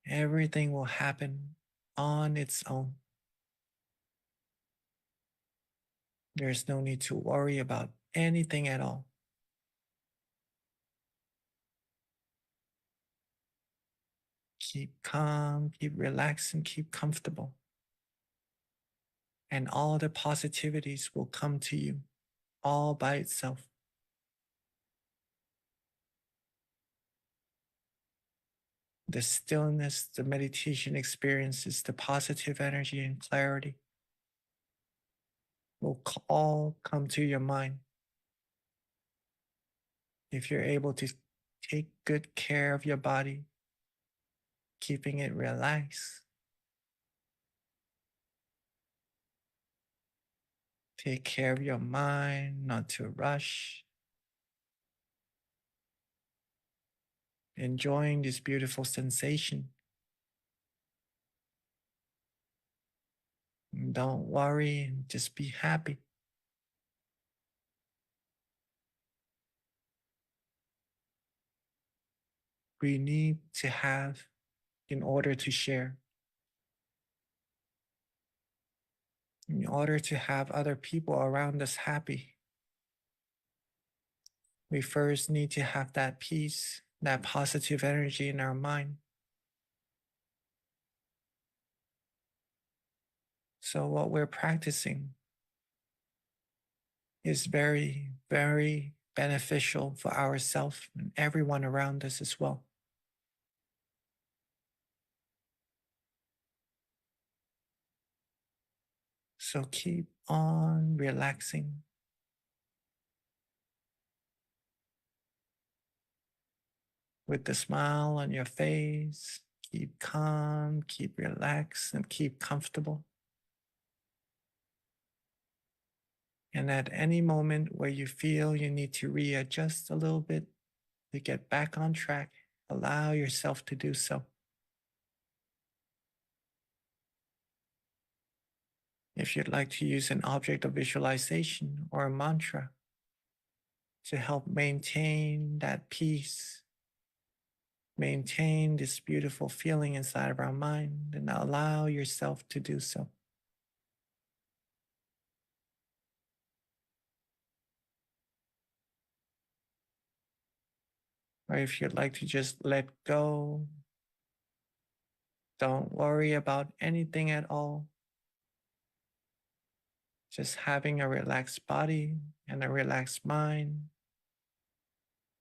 Everything will happen on its own. There's no need to worry about anything at all. Keep calm, keep relaxed, and keep comfortable. And all the positivities will come to you all by itself. The stillness, the meditation experiences, the positive energy and clarity will all come to your mind if you're able to take good care of your body, keeping it relaxed. Take care of your mind, not to rush. Enjoying this beautiful sensation. Don't worry, just be happy. We need to have in order to share. In order to have other people around us happy, we first need to have that peace, that positive energy in our mind. So what we're practicing is very, very beneficial for ourselves and everyone around us as well. So keep on relaxing. With the smile on your face, keep calm, keep relaxed, and keep comfortable. And at any moment where you feel you need to readjust a little bit to get back on track, allow yourself to do so. If you'd like to use an object of visualization or a mantra to help maintain that peace Maintain this beautiful feeling inside of our mind and allow yourself to do so. Or if you'd like to just let go, don't worry about anything at all. Just having a relaxed body and a relaxed mind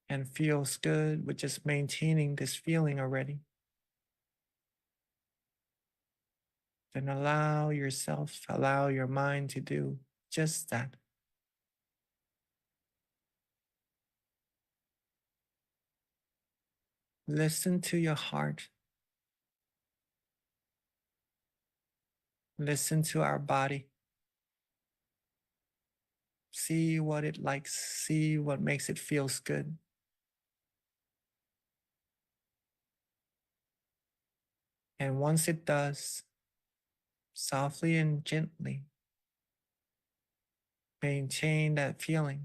and feels good with just maintaining this feeling already. Then allow yourself, allow your mind to do just that. Listen to your heart. Listen to our body. See what it likes, see what makes it feels good. And once it does, softly and gently, maintain that feeling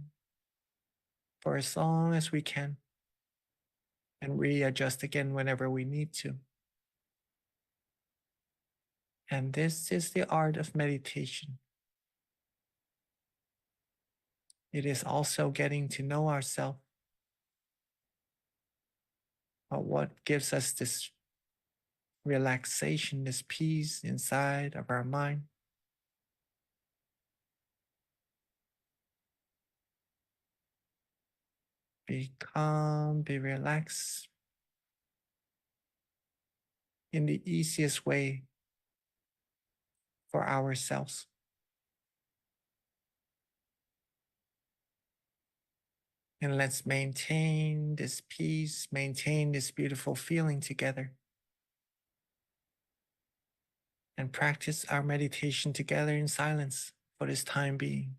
for as long as we can and readjust again whenever we need to. And this is the art of meditation. It is also getting to know ourselves, but what gives us this relaxation, this peace inside of our mind. Be calm, be relaxed in the easiest way for ourselves. And let's maintain this peace, maintain this beautiful feeling together, and practice our meditation together in silence for this time being.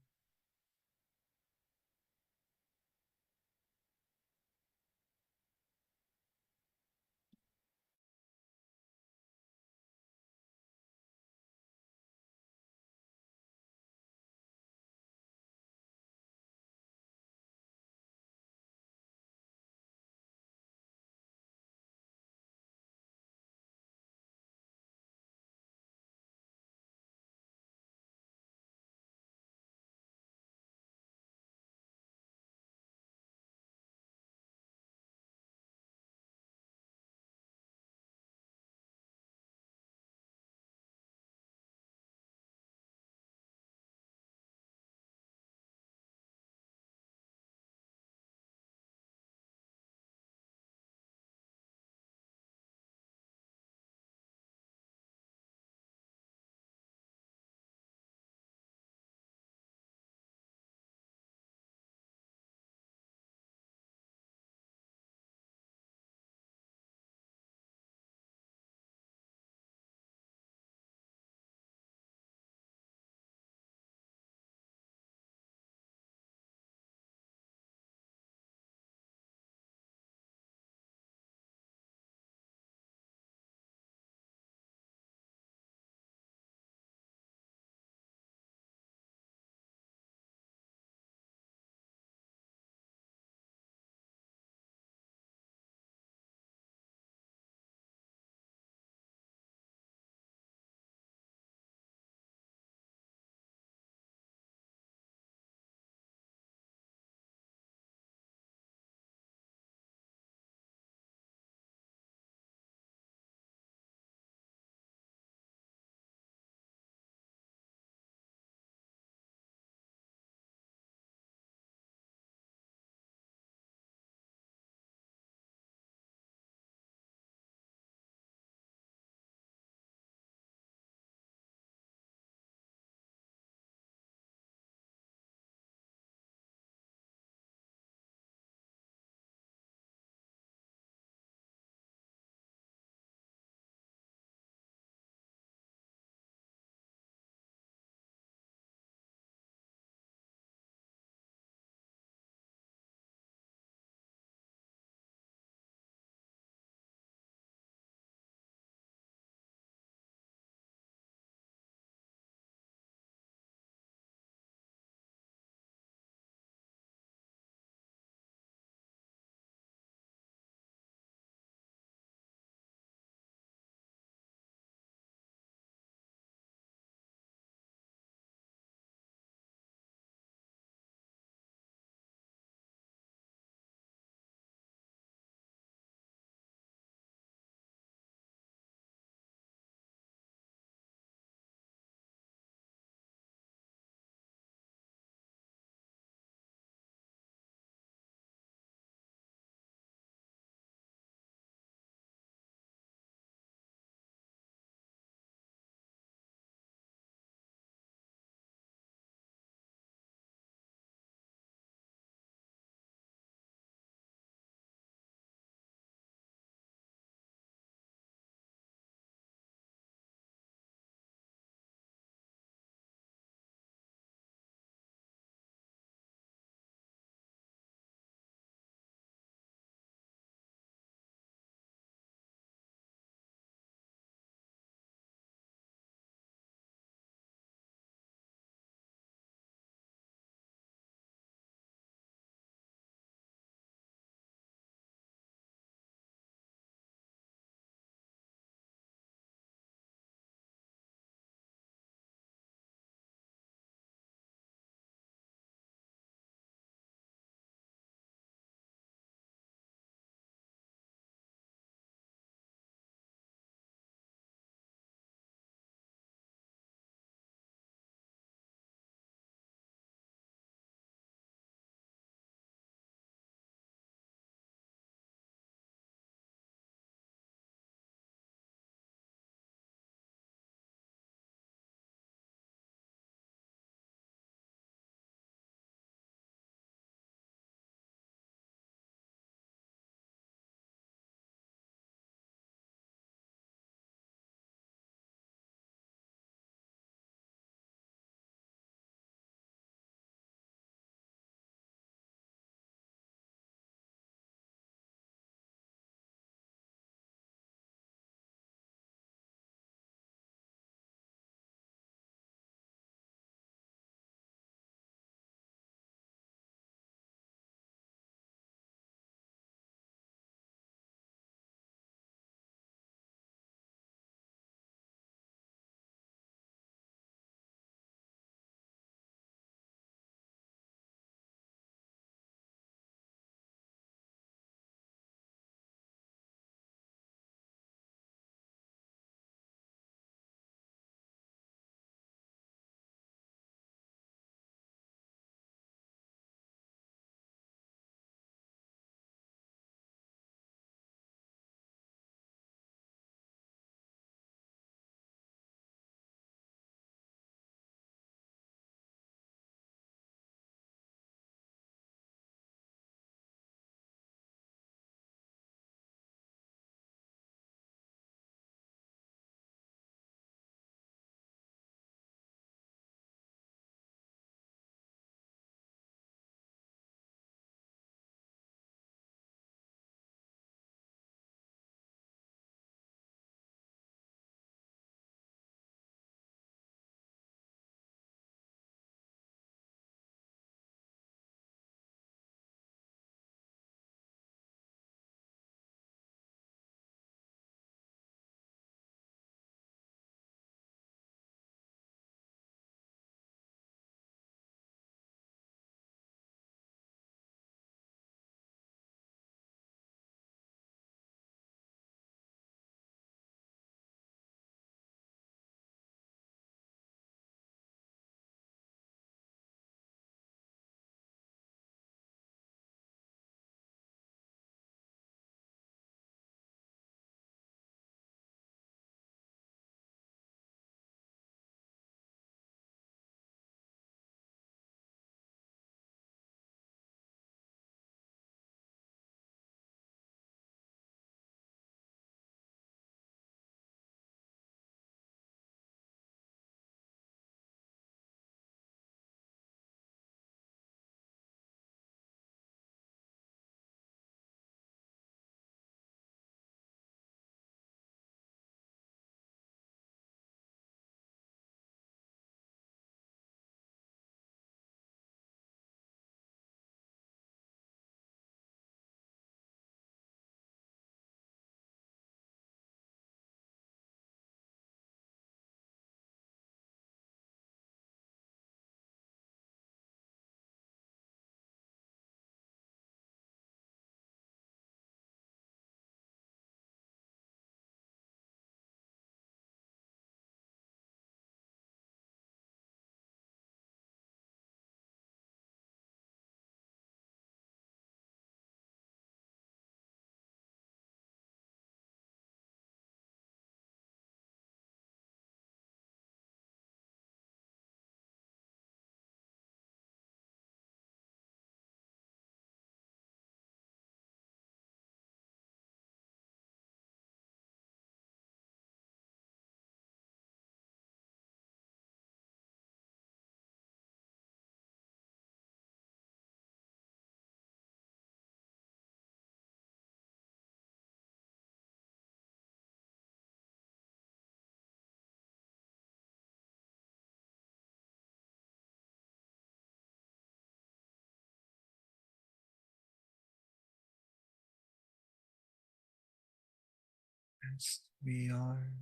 As we are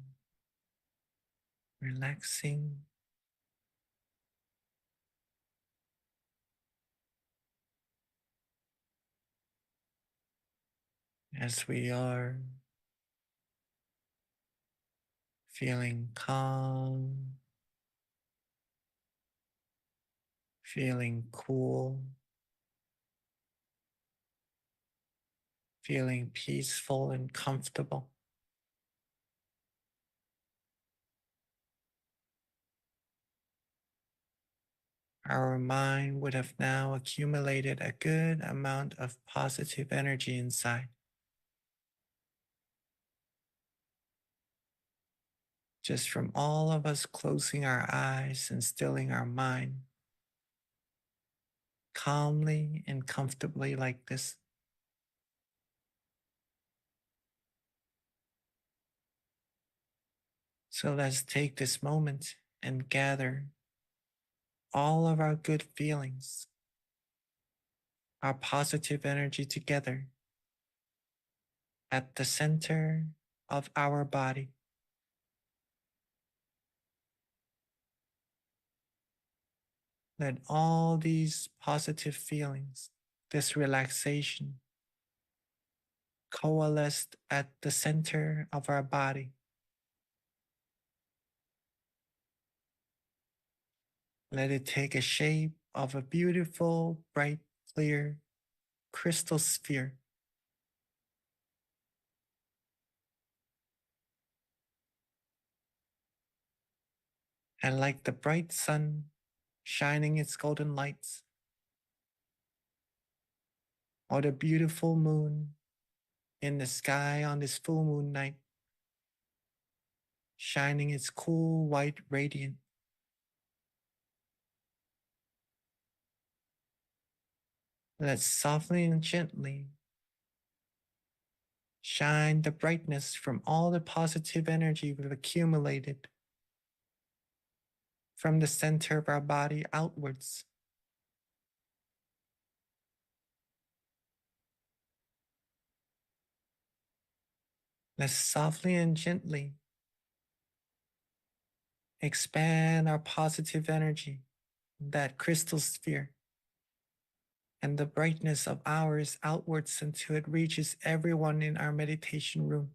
relaxing, as we are feeling calm, feeling cool, feeling peaceful and comfortable. Our mind would have now accumulated a good amount of positive energy inside. Just from all of us closing our eyes and stilling our mind calmly and comfortably like this. So let's take this moment and gather all of our good feelings, our positive energy together at the center of our body. Let all these positive feelings, this relaxation, coalesce at the center of our body. Let it take a shape of a beautiful, bright, clear crystal sphere. And like the bright sun shining its golden lights, or the beautiful moon in the sky on this full moon night, shining its cool white radiance. Let's softly and gently shine the brightness from all the positive energy we've accumulated from the center of our body outwards. Let's softly and gently expand our positive energy, that crystal sphere, and the brightness of ours outwards until it reaches everyone in our meditation room.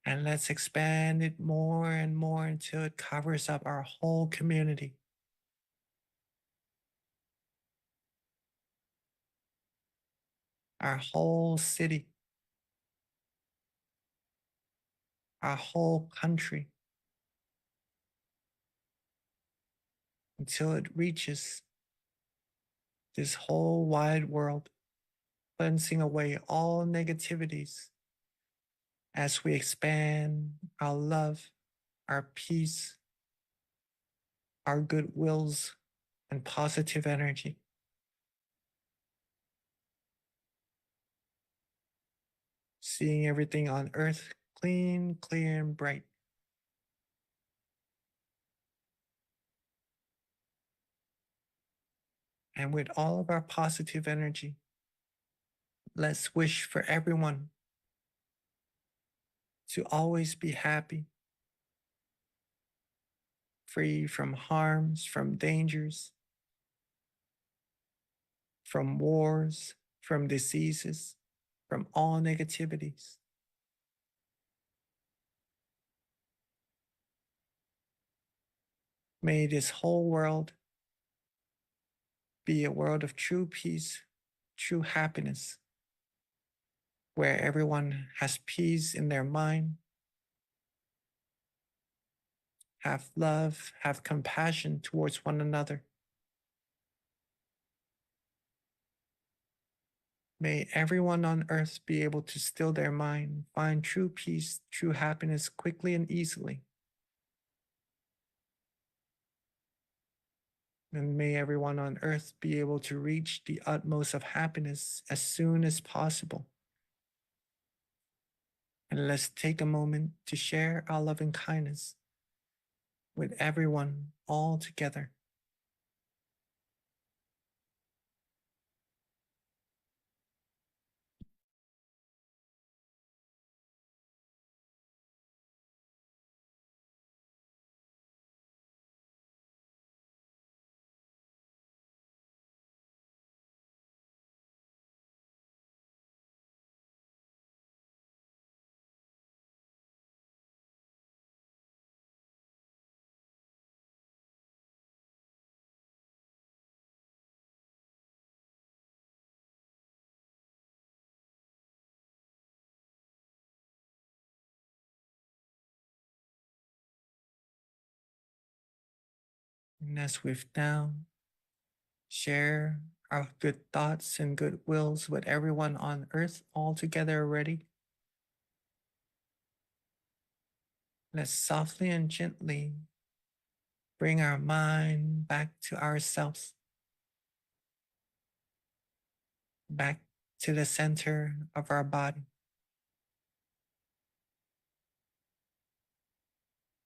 And let's expand it more and more until it covers up our whole community. Our whole city, our whole country, until it reaches this whole wide world, cleansing away all negativities as we expand our love, our peace, our goodwills, and positive energy. Seeing everything on earth clean, clear, and bright. And with all of our positive energy, let's wish for everyone to always be happy, free from harms, from dangers, from wars, from diseases, from all negativities. May this whole world be a world of true peace, true happiness, where everyone has peace in their mind, have love, have compassion towards one another. May everyone on earth be able to still their mind, find true peace, true happiness quickly and easily. And may everyone on earth be able to reach the utmost of happiness as soon as possible. And let's take a moment to share our loving kindness with everyone all together. And as we've now share our good thoughts and good wills with everyone on earth all together already, let's softly and gently bring our mind back to ourselves, back to the center of our body.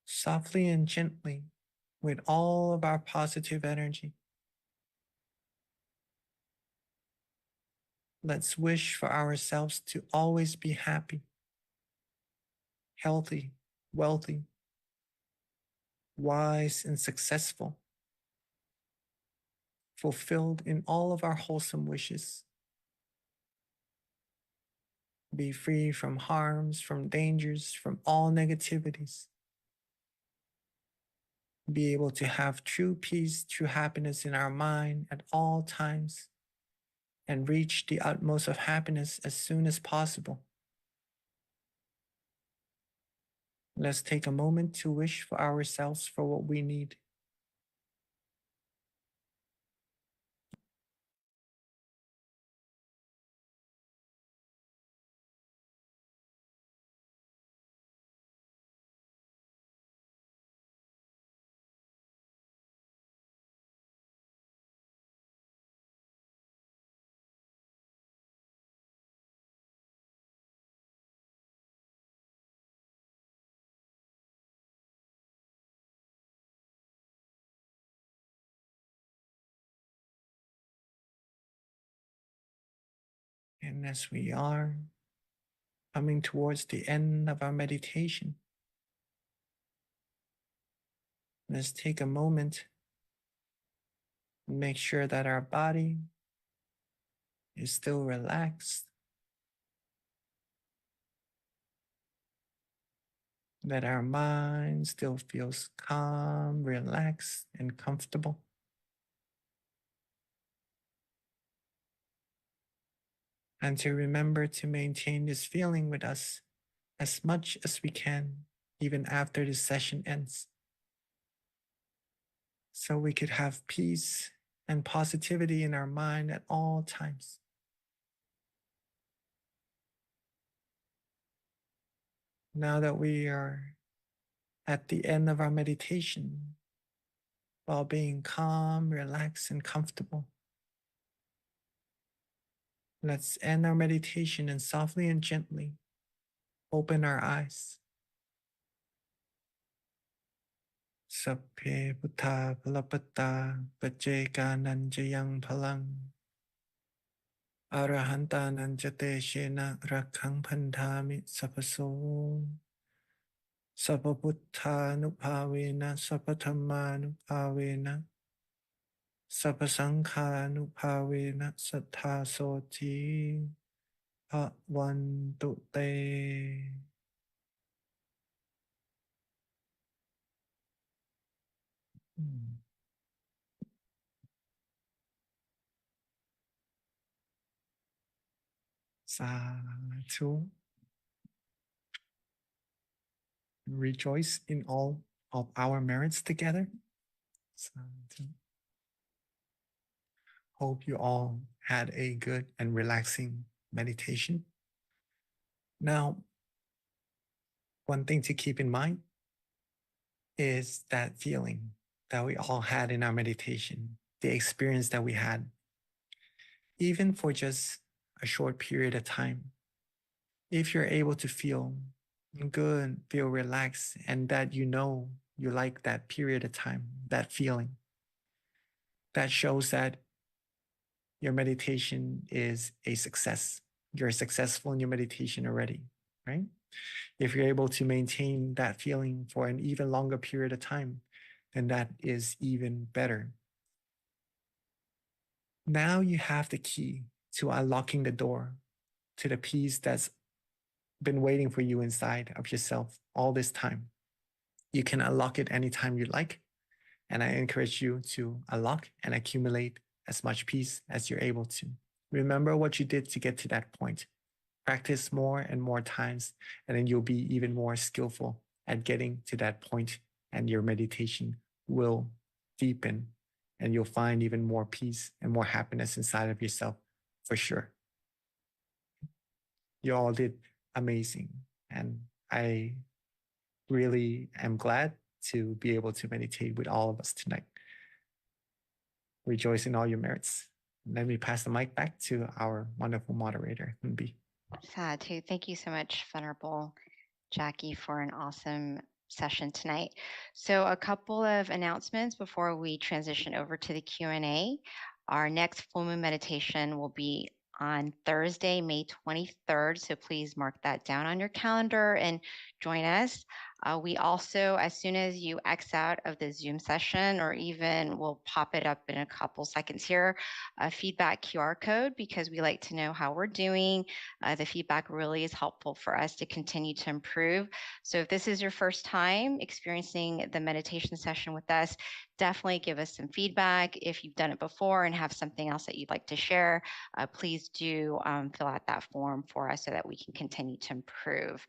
Softly and gently, with all of our positive energy, let's wish for ourselves to always be happy, healthy, wealthy, wise, and successful, fulfilled in all of our wholesome wishes. Be free from harms, from dangers, from all negativities. Be able to have true peace, true happiness in our mind at all times, and reach the utmost of happiness as soon as possible. Let's take a moment to wish for ourselves for what we need. And as we are coming towards the end of our meditation, let's take a moment and make sure that our body is still relaxed, that our mind still feels calm, relaxed, and comfortable. And to remember to maintain this feeling with us as much as we can, even after this session ends, so we could have peace and positivity in our mind at all times. Now that we are at the end of our meditation, while being calm, relaxed, and comfortable, let's end our meditation and softly and gently open our eyes. Sapphe Buddha Palapata Pajeka Nanjayang Palang Arahanta Nanjate Shena Rakhang Pandhami Sapaso Sapabuddha Nupavena Sapatama Nupavena Sapasangha Nupavena Sattha Soti Bhavantu Te. Sadhu. Rejoice in all of our merits together. Sadhu. Hope you all had a good and relaxing meditation. Now, one thing to keep in mind is that feeling that we all had in our meditation, the experience that we had, even for just a short period of time. If you're able to feel good, feel relaxed, and that you know you like that period of time, that feeling, that shows that your meditation is a success. You're successful in your meditation already, right? If you're able to maintain that feeling for an even longer period of time, then that is even better. Now you have the key to unlocking the door to the peace that's been waiting for you inside of yourself all this time. You can unlock it anytime you like. And I encourage you to unlock and accumulate as much peace as you're able to. Remember what you did to get to that point. Practice more and more times, and then you'll be even more skillful at getting to that point, and your meditation will deepen, and you'll find even more peace and more happiness inside of yourself, for sure. You all did amazing. And I really am glad to be able to meditate with all of us tonight. Rejoice in all your merits. Let me pass the mic back to our wonderful moderator, Hunbi. Sadhu, thank you so much, Venerable Jackie, for an awesome session tonight. So a couple of announcements before we transition over to the Q&A. Our next full moon meditation will be on Thursday, May 23rd. So please mark that down on your calendar and join us. We also, as soon as you X out of the Zoom session, or even we'll pop it up in a couple seconds here, a feedback QR code, because we like to know how we're doing. The feedback really is helpful for us to continue to improve. So if this is your first time experiencing the meditation session with us, definitely give us some feedback. If you've done it before and have something else that you'd like to share, please do fill out that form for us so that we can continue to improve.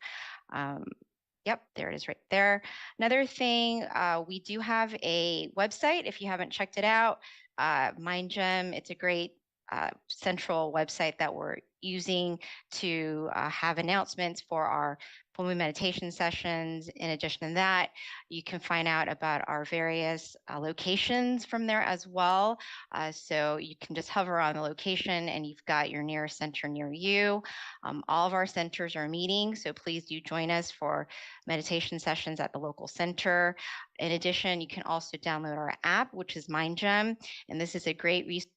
Yep, there it is right there. Another thing, we do have a website if you haven't checked it out, MindGem. It's a great central website that we're using to have announcements for our full moon meditation sessions. In addition to that, you can find out about our various locations from there as well. So you can just hover on the location and you've got your nearest center near you. All of our centers are meeting, so please do join us for meditation sessions at the local center. In addition, you can also download our app, which is MindGem, and this is a great resource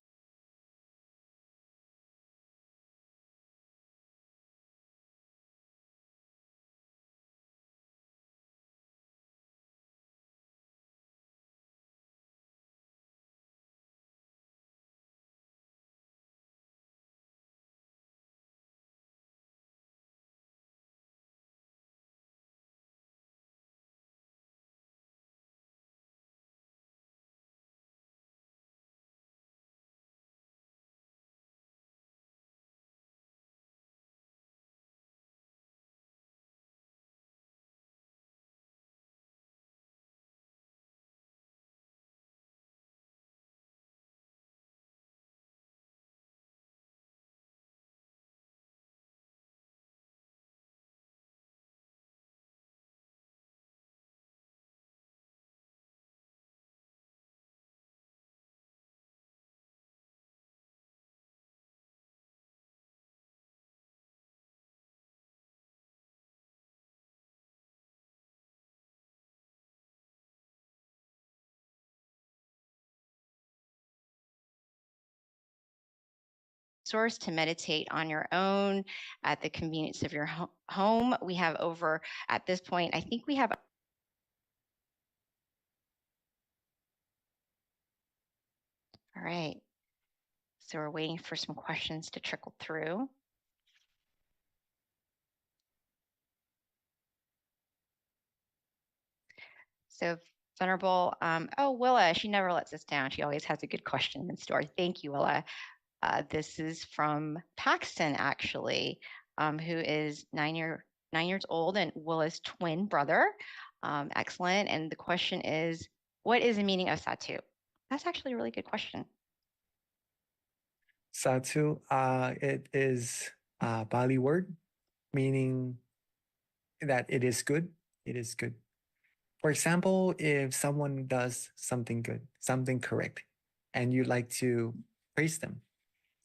to meditate on your own at the convenience of your home. We have over, at this point, I think we have all right. So we're waiting for some questions to trickle through. So Venerable, oh, Willa, she never lets us down. She always has a good question in store. Thank you, Willa. This is from Paxton, actually, who is 9 years old and Willa's twin brother. Excellent. And the question is, what is the meaning of Satu? That's actually a really good question. Satu, it is a Bali word meaning that it is good. It is good. For example, if someone does something good, something correct, and you like to praise them,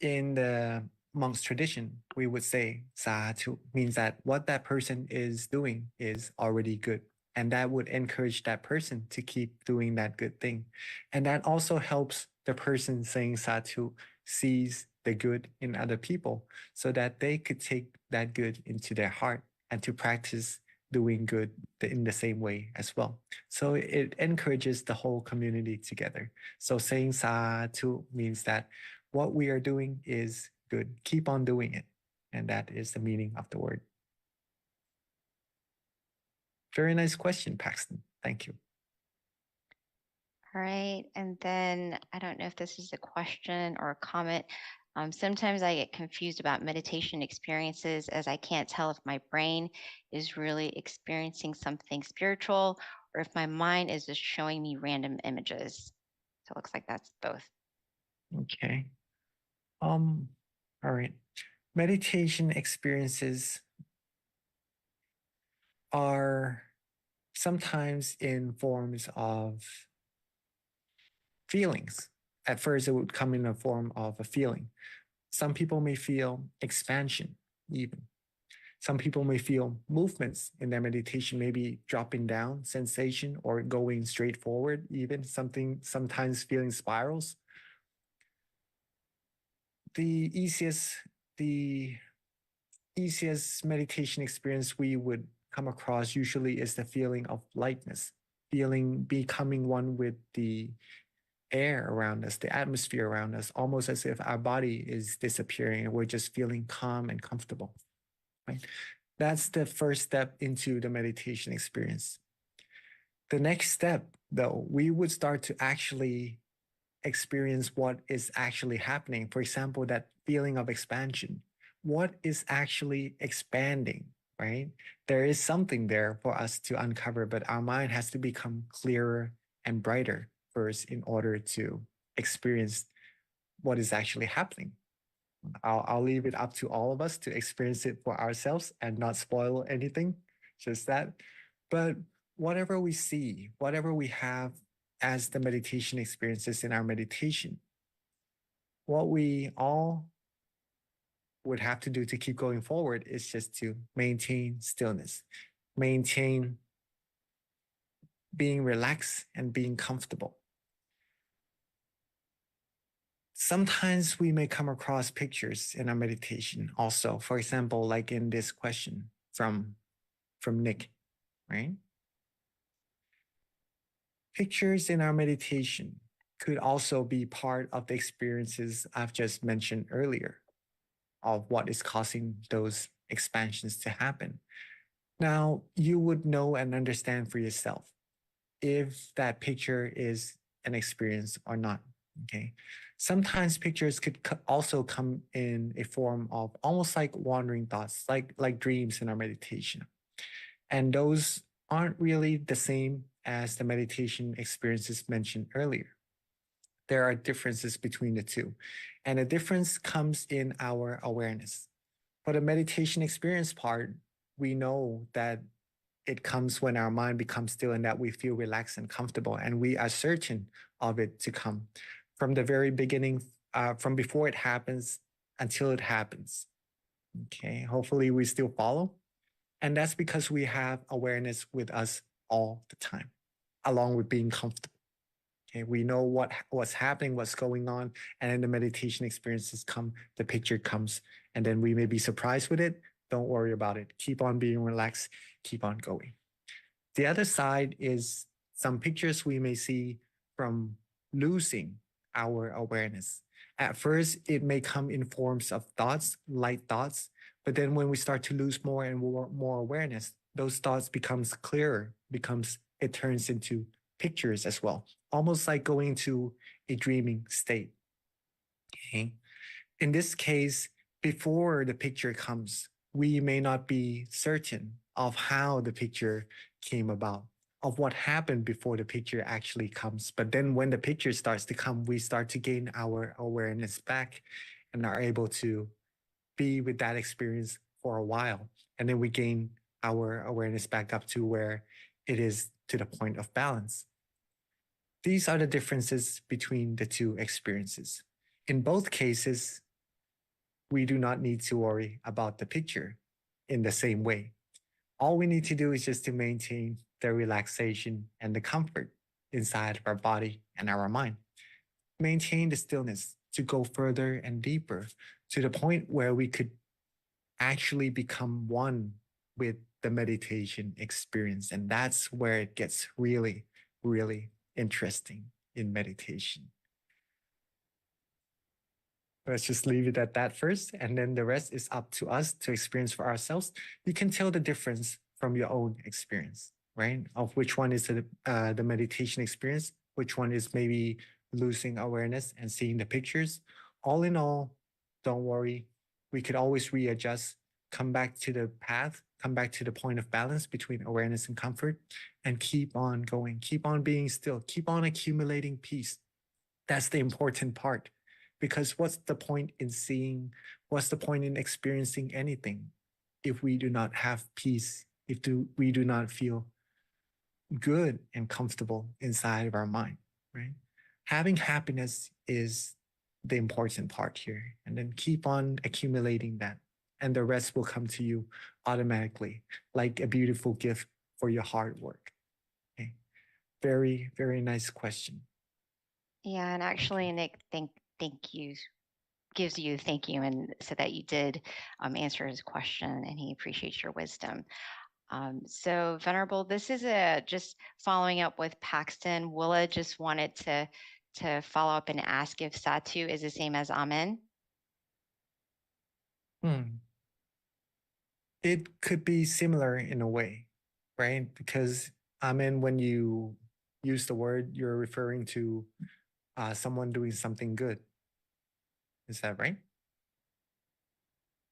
in the monk's tradition, we would say Satu means that what that person is doing is already good. And that would encourage that person to keep doing that good thing. And that also helps the person saying Satu sees the good in other people so that they could take that good into their heart and to practice doing good in the same way as well. So it encourages the whole community together. So saying Satu means that what we are doing is good. Keep on doing it. And that is the meaning of the word. Very nice question, Paxton. Thank you. All right. And then I don't know if this is a question or a comment. Sometimes I get confused about meditation experiences as I can't tell if my brain is really experiencing something spiritual or if my mind is just showing me random images. So it looks like that's both. Okay. All right. Meditation experiences are sometimes in forms of feelings. At first, it would come in a form of a feeling. Some people may feel expansion, even. Some people may feel movements in their meditation, maybe dropping down sensation or going straight forward, even sometimes feeling spirals. The easiest meditation experience we would come across usually is the feeling of lightness, becoming one with the air around us, the atmosphere around us, almost as if our body is disappearing and we're just feeling calm and comfortable. Right? That's the first step into the meditation experience. The next step, though, we would start to actually experience what is actually happening. For example, that feeling of expansion. What is actually expanding, right? There is something there for us to uncover, but our mind has to become clearer and brighter first in order to experience what is actually happening. I'll leave it up to all of us to experience it for ourselves and not spoil anything, just that. But whatever we see, whatever we have as the meditation experiences in our meditation, what we all would have to do to keep going forward is just to maintain stillness, maintain being relaxed and being comfortable. Sometimes we may come across pictures in our meditation also. For example, like in this question from Nick, right? Pictures in our meditation could also be part of the experiences I've just mentioned earlier of what is causing those expansions to happen. Now, you would know and understand for yourself if that picture is an experience or not. Okay. Sometimes pictures could also come in a form of almost like wandering thoughts, like dreams in our meditation. And those aren't really the same as the meditation experiences mentioned earlier. There are differences between the two. And the difference comes in our awareness. For the meditation experience part, we know that it comes when our mind becomes still and that we feel relaxed and comfortable, and we are certain of it to come from the very beginning, from before it happens until it happens. Okay, hopefully we still follow. And that's because we have awareness with us all the time, along with being comfortable. Okay, we know what's happening, what's going on, and then the meditation experiences come, the picture comes, and then we may be surprised with it. Don't worry about it. Keep on being relaxed, keep on going. The other side is some pictures we may see from losing our awareness. At first, it may come in forms of thoughts, light thoughts, but then when we start to lose more and more awareness, those thoughts becomes clearer, it turns into pictures as well, almost like going to a dreaming state. Okay. In this case, before the picture comes, we may not be certain of how the picture came about, of what happened before the picture actually comes. But then when the picture starts to come, we start to gain our awareness back and are able to be with that experience for a while. And then we gain our awareness back up to where it is to the point of balance. These are the differences between the two experiences. In both cases, we do not need to worry about the picture in the same way. All we need to do is just to maintain the relaxation and the comfort inside of our body and our mind. Maintain the stillness to go further and deeper to the point where we could actually become one with the meditation experience. And that's where it gets really, really interesting in meditation. Let's just leave it at that first, and then the rest is up to us to experience for ourselves. You can tell the difference from your own experience, right? Of which one is the meditation experience, which one is maybe losing awareness and seeing the pictures. All in all, don't worry. We could always readjust, come back to the path, come back to the point of balance between awareness and comfort, and keep on going. Keep on being still. Keep on accumulating peace. That's the important part. Because what's the point in seeing, what's the point in experiencing anything if we do not have peace, if we do not feel good and comfortable inside of our mind, right? Having happiness is the important part here. And then keep on accumulating that. And the rest will come to you automatically, like a beautiful gift for your hard work. Okay. Very, very nice question. Yeah, and actually, Nick, thank you gives you thank you, and so that you did answer his question, and he appreciates your wisdom. So Venerable, this is just following up with Paxton. Willa just wanted to follow up and ask if Satu is the same as Amen. It could be similar in a way, right? Because Amen, when you use the word, you're referring to someone doing something good. Is that right?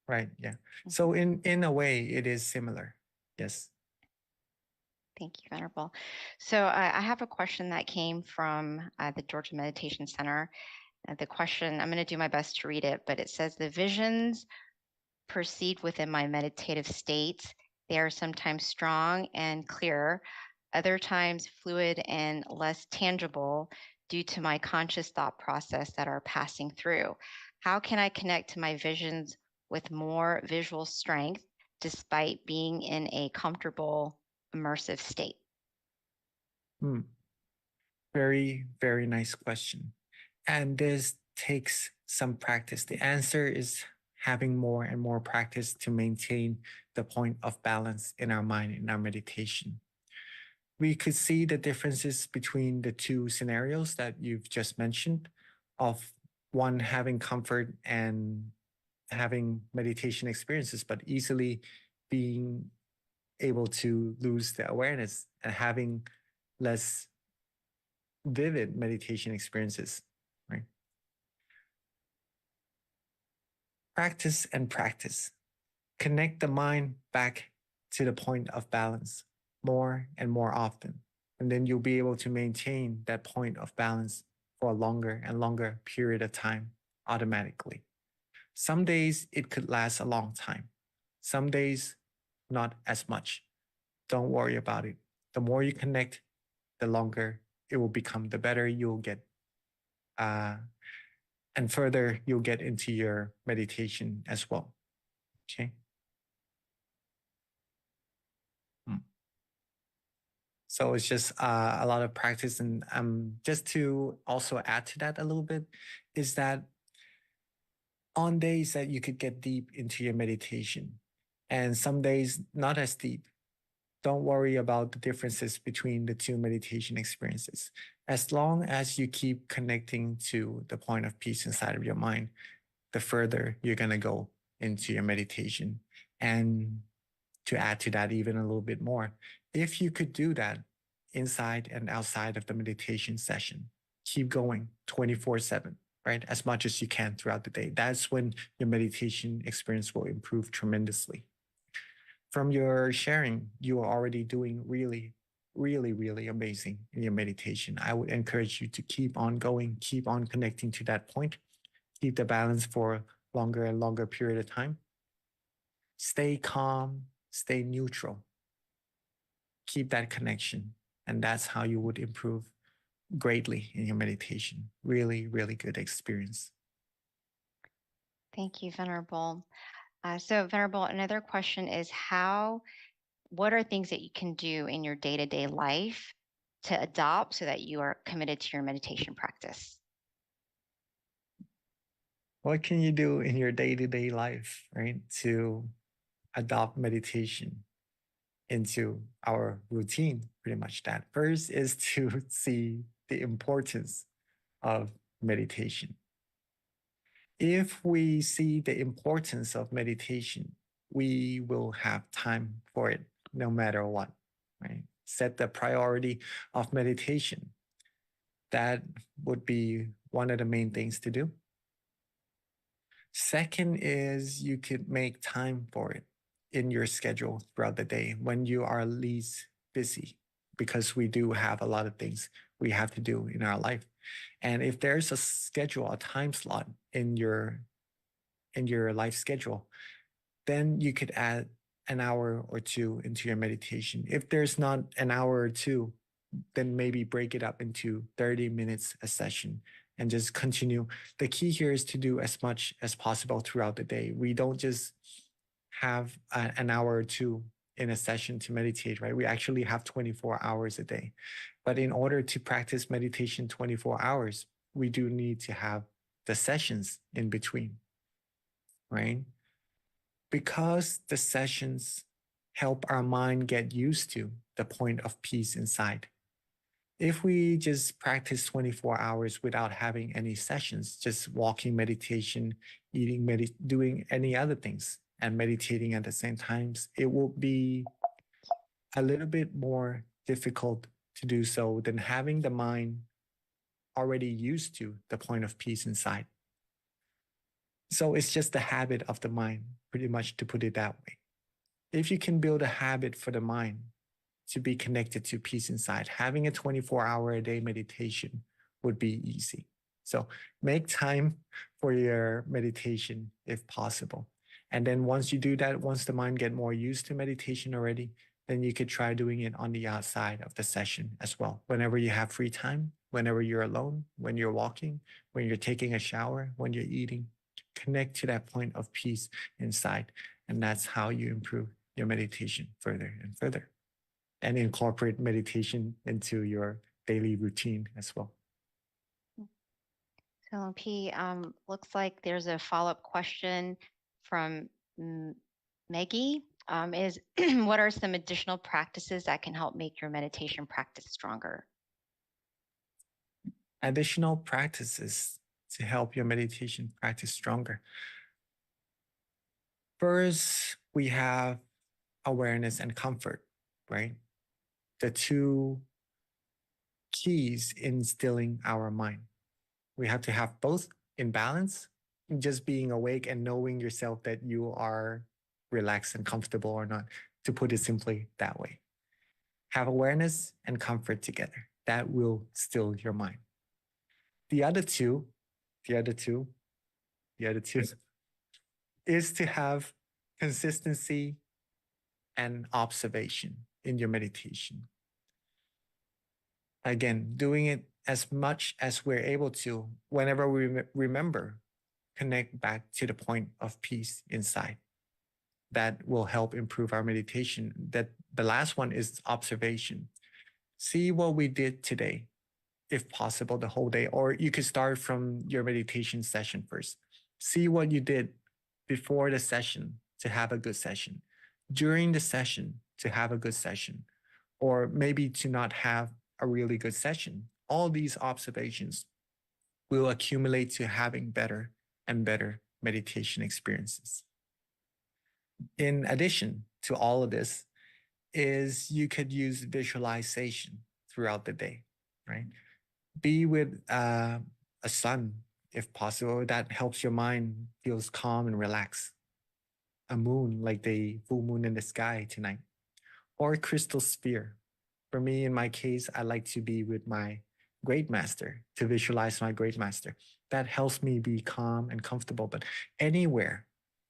Right. Yeah. So in a way, it is similar. Yes. Thank you, Venerable. So I have a question that came from the Georgia Meditation Center. The question, I'm going to do my best to read it, but it says, the visions proceed within my meditative state. They are sometimes strong and clear, other times fluid and less tangible due to my conscious thought process that are passing through. How can I connect to my visions with more visual strength despite being in a comfortable, immersive state? Very, very nice question. And this takes some practice. The answer is having more and more practice to maintain the point of balance in our mind, in our meditation. We could see the differences between the two scenarios that you've just mentioned, of one having comfort and having meditation experiences, but easily being able to lose the awareness and having less vivid meditation experiences, right? Practice and practice. Connect the mind back to the point of balance more and more often. And then you'll be able to maintain that point of balance for a longer and longer period of time automatically. Some days it could last a long time. Some days, not as much. Don't worry about it. The more you connect, the longer it will become, the better you'll get. And further, you'll get into your meditation as well. Okay. So it's just a lot of practice. And just to also add to that a little bit, is that on days that you could get deep into your meditation and some days not as deep, don't worry about the differences between the two meditation experiences. As long as you keep connecting to the point of peace inside of your mind, the further you're going to go into your meditation. And to add to that even a little bit more, if you could do that inside and outside of the meditation session, keep going 24/7, right? As much as you can throughout the day. That's when your meditation experience will improve tremendously. From your sharing, you are already doing really, really, really amazing in your meditation. I would encourage you to keep on going, keep on connecting to that point, keep the balance for longer and longer period of time. Stay calm, stay neutral. Keep that connection. And that's how you would improve greatly in your meditation. Really, really good experience. Thank you, Venerable. So Venerable, another question is what are things that you can do in your day-to-day life to adopt so that you are committed to your meditation practice? What can you do in your day-to-day life, right, to adopt meditation into our routine? Pretty much that. First is to see the importance of meditation. If we see the importance of meditation, we will have time for it no matter what, right? Set the priority of meditation. That would be one of the main things to do. Second is you could make time for it in your schedule throughout the day when you are least busy, because we do have a lot of things we have to do in our life. And if there's a schedule, a time slot in your life schedule, then you could add an hour or two into your meditation. If there's not an hour or two, then maybe break it up into 30 minutes a session and just continue. The key here is to do as much as possible throughout the day. We don't just have an hour or two in a session to meditate, right? We actually have 24 hours a day. But in order to practice meditation 24 hours, we do need to have the sessions in between, right? Because the sessions help our mind get used to the point of peace inside. If we just practice 24 hours without having any sessions, just walking meditation, eating, doing any other things and meditating at the same times, it will be a little bit more difficult to do so than having the mind already used to the point of peace inside. So it's just the habit of the mind, pretty much, to put it that way. If you can build a habit for the mind to be connected to peace inside, having a 24-hour-a-day meditation would be easy. So make time for your meditation if possible. And then once you do that, once the mind get more used to meditation already, then you could try doing it on the outside of the session as well. Whenever you have free time, whenever you're alone, when you're walking, when you're taking a shower, when you're eating, connect to that point of peace inside. And that's how you improve your meditation further and further, and incorporate meditation into your daily routine as well. So P, looks like there's a follow-up question from Maggie. Is what are some additional practices that can help make your meditation practice stronger? Additional practices to help your meditation practice stronger. First, we have awareness and comfort, right? The two keys in stilling our mind. We have to have both in balance, just being awake and knowing yourself that you are relaxed and comfortable or not, to put it simply that way. Have awareness and comfort together. That will still your mind. The other two is to have consistency and observation in your meditation. Again, doing it as much as we're able to, whenever we remember, connect back to the point of peace inside. That will help improve our meditation. That the last one is observation. See what we did today, if possible, the whole day, or you could start from your meditation session first. See what you did before the session to have a good session, during the session to have a good session, or maybe to not have a really good session. All these observations will accumulate to having better and better meditation experiences. In addition to all of this, is you could use visualization throughout the day, right? Be with a sun, if possible. That helps your mind feels calm and relaxed. A moon, like the full moon in the sky tonight, or a crystal sphere. For me, in my case, I like to be with my great master, to visualize my great master. That helps me be calm and comfortable. But anywhere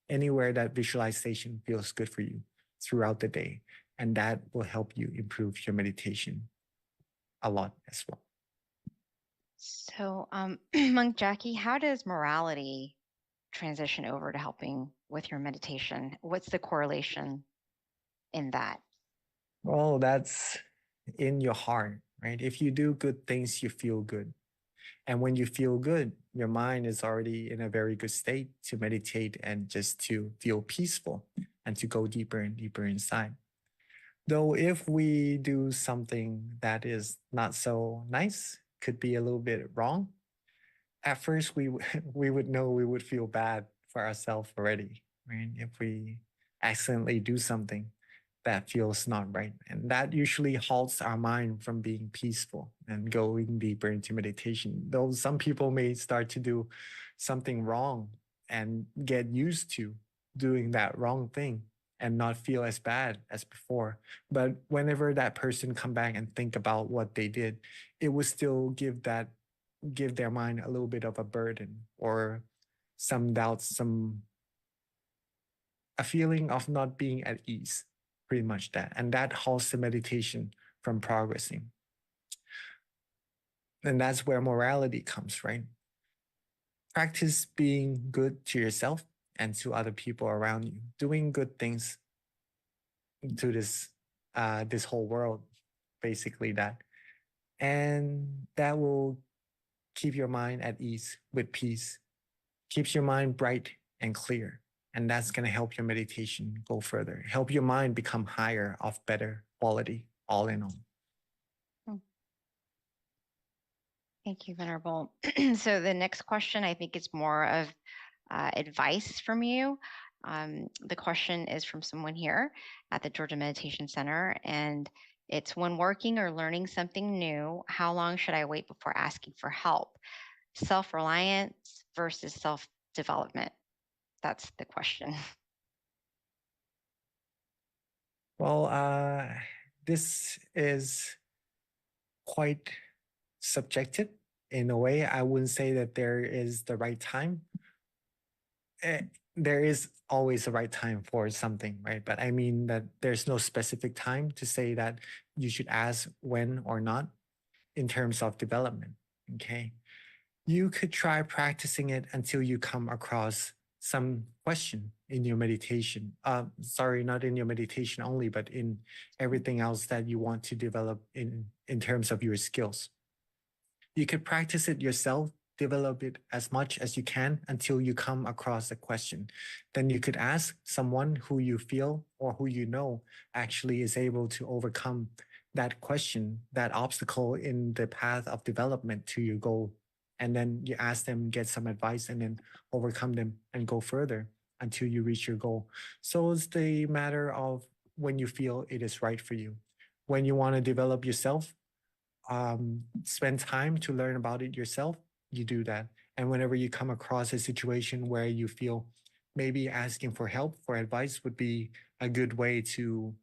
that visualization feels good for you throughout the day, and that will help you improve your meditation a lot as well. So, Monk Jackie, how does morality transition over to helping with your meditation? What's the correlation in that? Well, that's in your heart, right? If you do good things, you feel good. And when you feel good, your mind is already in a very good state to meditate and just to feel peaceful and to go deeper and deeper inside. Though if we do something that is not so nice, could be a little bit wrong, at first we would know, we would feel bad for ourselves already, right? If we accidentally do something that feels not right. And that usually halts our mind from being peaceful and going deeper into meditation. Though some people may start to do something wrong and get used to doing that wrong thing, and not feel as bad as before. But whenever that person come back and think about what they did, it would still give their mind a little bit of a burden or some doubts, a feeling of not being at ease, pretty much that. And that halts the meditation from progressing. And that's where morality comes, right? Practice being good to yourself and to other people around you, doing good things to this whole world, basically that. And that will keep your mind at ease with peace, keeps your mind bright and clear. And that's going to help your meditation go further, help your mind become higher of better quality, all in all. Thank you, Venerable. So the next question, I think is more of advice from you. The question is from someone here at the Georgia Meditation Center, and it's, when working or learning something new, how long should I wait before asking for help? Self-reliance versus self-development. That's the question. Well, this is quite subjective in a way. I wouldn't say that there is the right time. There is always a right time for something, right? But I mean that there's no specific time to say that you should ask when or not in terms of development, okay? You could try practicing it until you come across some question in your meditation. Sorry, not in your meditation only, but in everything else that you want to develop in terms of your skills. You could practice it yourself, develop it as much as you can until you come across a question. Then you could ask someone who you feel or who you know actually is able to overcome that question, that obstacle in the path of development to your goal. And then you ask them, get some advice, and then overcome them and go further until you reach your goal. So it's the matter of when you feel it is right for you. When you want to develop yourself, spend time to learn about it yourself, you do that. And whenever you come across a situation where you feel maybe asking for help, for advice would be a good way to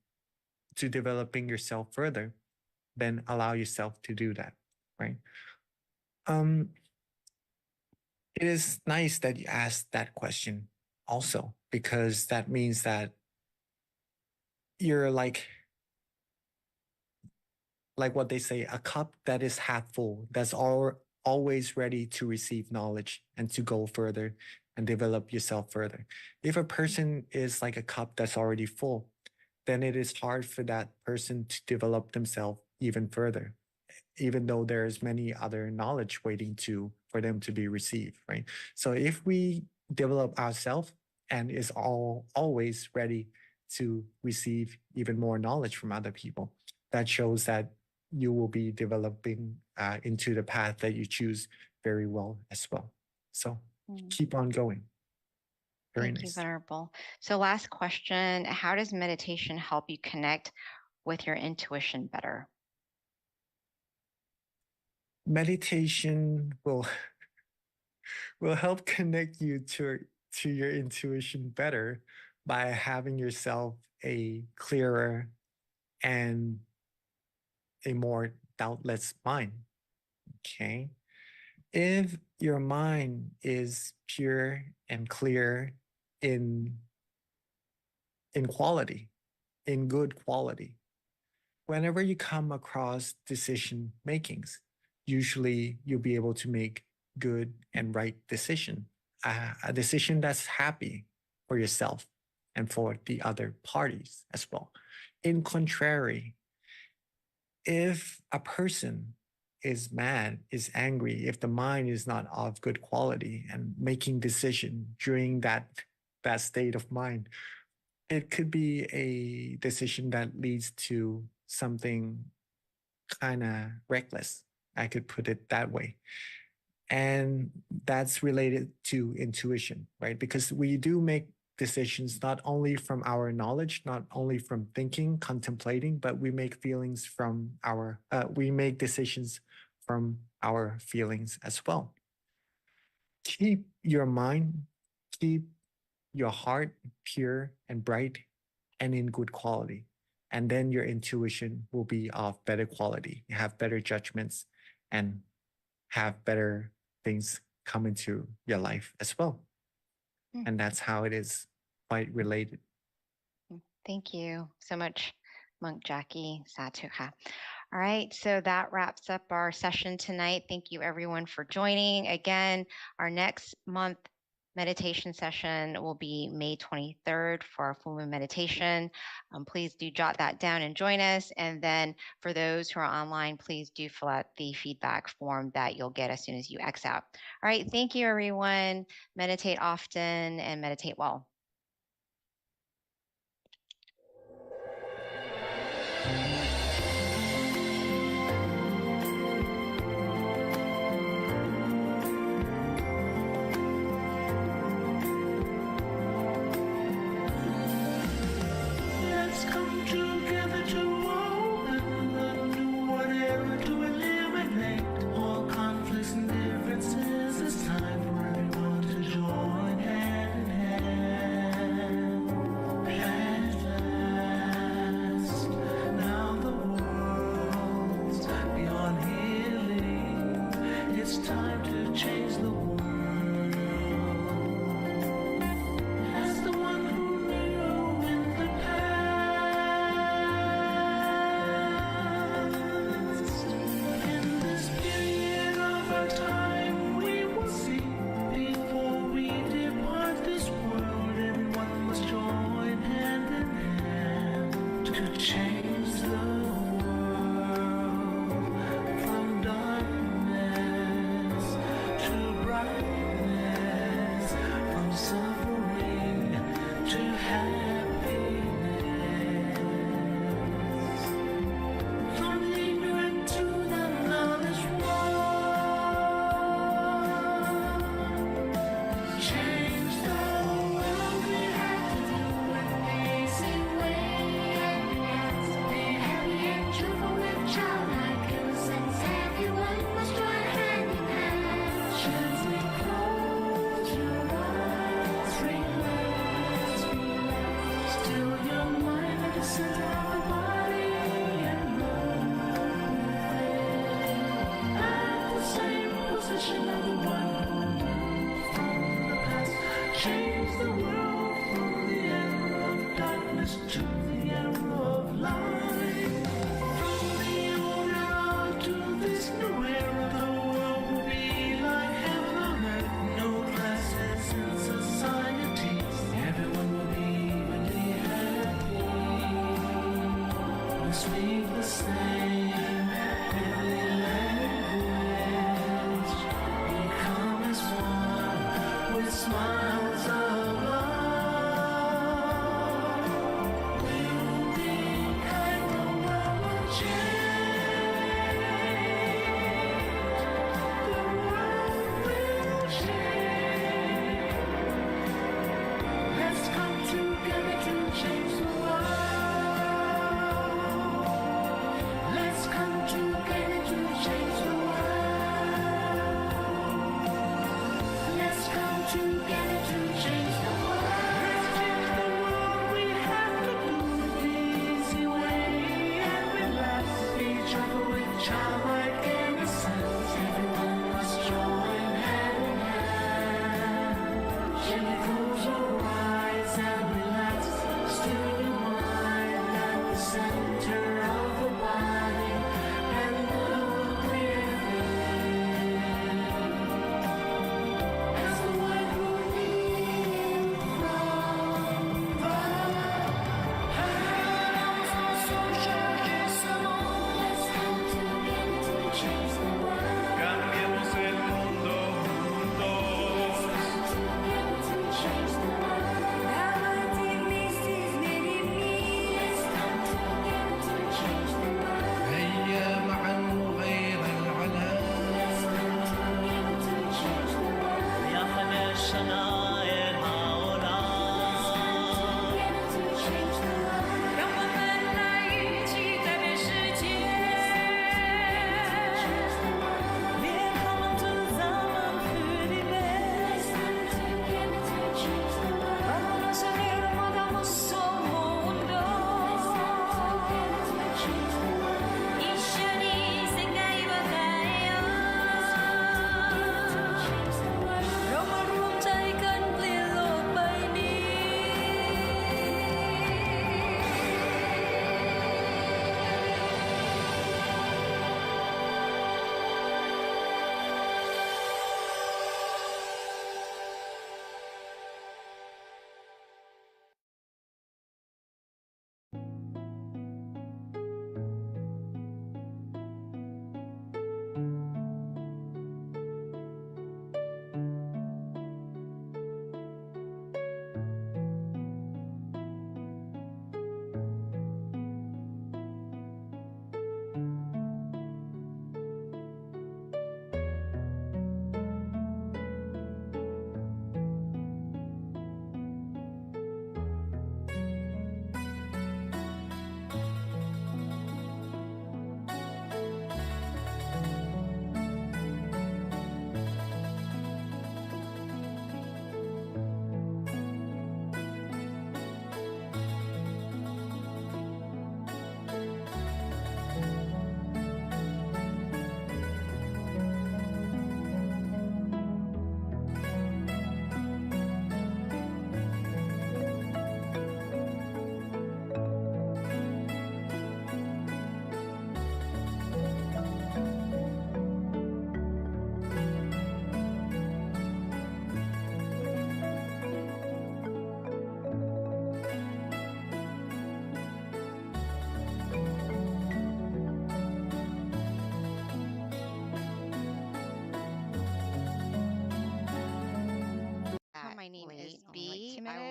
developing yourself further, then allow yourself to do that, right? It is nice that you asked that question also, because that means that you're like what they say, a cup that is half full, that's always ready to receive knowledge and to go further and develop yourself further. If a person is like a cup that's already full, then it is hard for that person to develop themselves even further, even though there's many other knowledge waiting for them to be received, right? So if we develop ourselves and is always ready to receive even more knowledge from other people, that shows that you will be developing into the path that you choose very well as well. So keep on going. Very Thank you, nice. Venerable. So last question, how does meditation help you connect with your intuition better? Meditation will help connect you to your intuition better by having yourself a clearer and a more doubtless mind. Okay. If your mind is pure and clear in quality, in good quality, whenever you come across decision makings, usually you'll be able to make good and right decision, a decision that's happy for yourself and for the other parties as well. In contrary, if a person is mad, is angry, if the mind is not of good quality and making decision during that state of mind, it could be a decision that leads to something kind of reckless. I could put it that way. And that's related to intuition, right? Because we do make decisions not only from our knowledge, not only from thinking, contemplating, but we make we make decisions from our feelings as well. Keep your mind, keep your heart pure and bright and in good quality. And then your intuition will be of better quality. You have better judgments and have better things come into your life as well. And that's how it is quite related. Thank you so much, Monk Jackie Satuha. All right, so that wraps up our session tonight. Thank you everyone for joining. Again, our next month meditation session will be May 23rd for our full moon meditation. Please do jot that down and join us. And then for those who are online, please do fill out the feedback form that you'll get as soon as you X out. All right, thank you everyone. Meditate often and meditate well. Let's come together to open the new world era to eliminate all conflicts and differences. It's time for everyone to join hand in hand. At last, now the world's beyond healing. It's time to change the world. As the one who knew in the past, in this period of our time, we will see before we depart this world. Everyone must join hand in hand to change the world from darkness to brightness, from suffering to happiness, from ignorant to the knowledge one. Change the world, we have to do it the easy way. Be happy and cheerful with childlike innocence. Everyone must join hand in hand. Gently close your eyes, relax, relax. Still your mind at the center of the body and move within. At the same position of the one who knew from the past. Change the world from the era of darkness to the era of light. From the old era to this new era, the world will be like heaven on earth. No classes in society. Everyone will be evenly happy. We speak the same holy language. Become as one with smiles of love.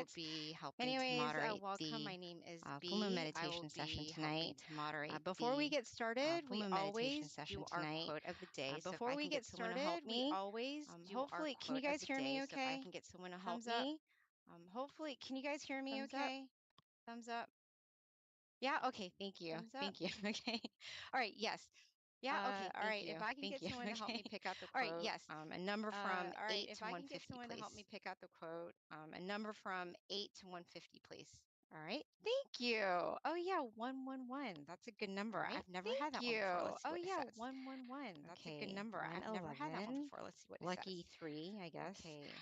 minutes. be helping to Anyways, moderate welcome. the My name is full moon B. I will meditation session be helping tonight. to moderate Before we the get started, full we moon meditation always session do our tonight. quote of the day. So if Before I we can get get someone to help started, we me, always do our hopefully, can you quote of guys the hear me day. So if I okay? can get someone to help Thumbs up. me. Hopefully, can you guys hear me Thumbs up. okay? Thumbs up. Yeah, okay, thank you. Thumbs up. Thank you. Okay. All right, yes. Yeah, okay, All thank right, you. if I can Thank get you. someone to help me Okay. pick out the All right, quote, yes. a number from All right, 8 if to I can get 150, someone to help me please. pick out the quote, A number from 8 to 150, please. All right, thank you. Oh yeah, 111. That's a good number. right, I've never had that thank one before. you. Let's see Oh what it yeah, says. 111. That's a good Okay, number. I've never had that one 111. before. Let's see what it Lucky says. 3, I guess. Okay,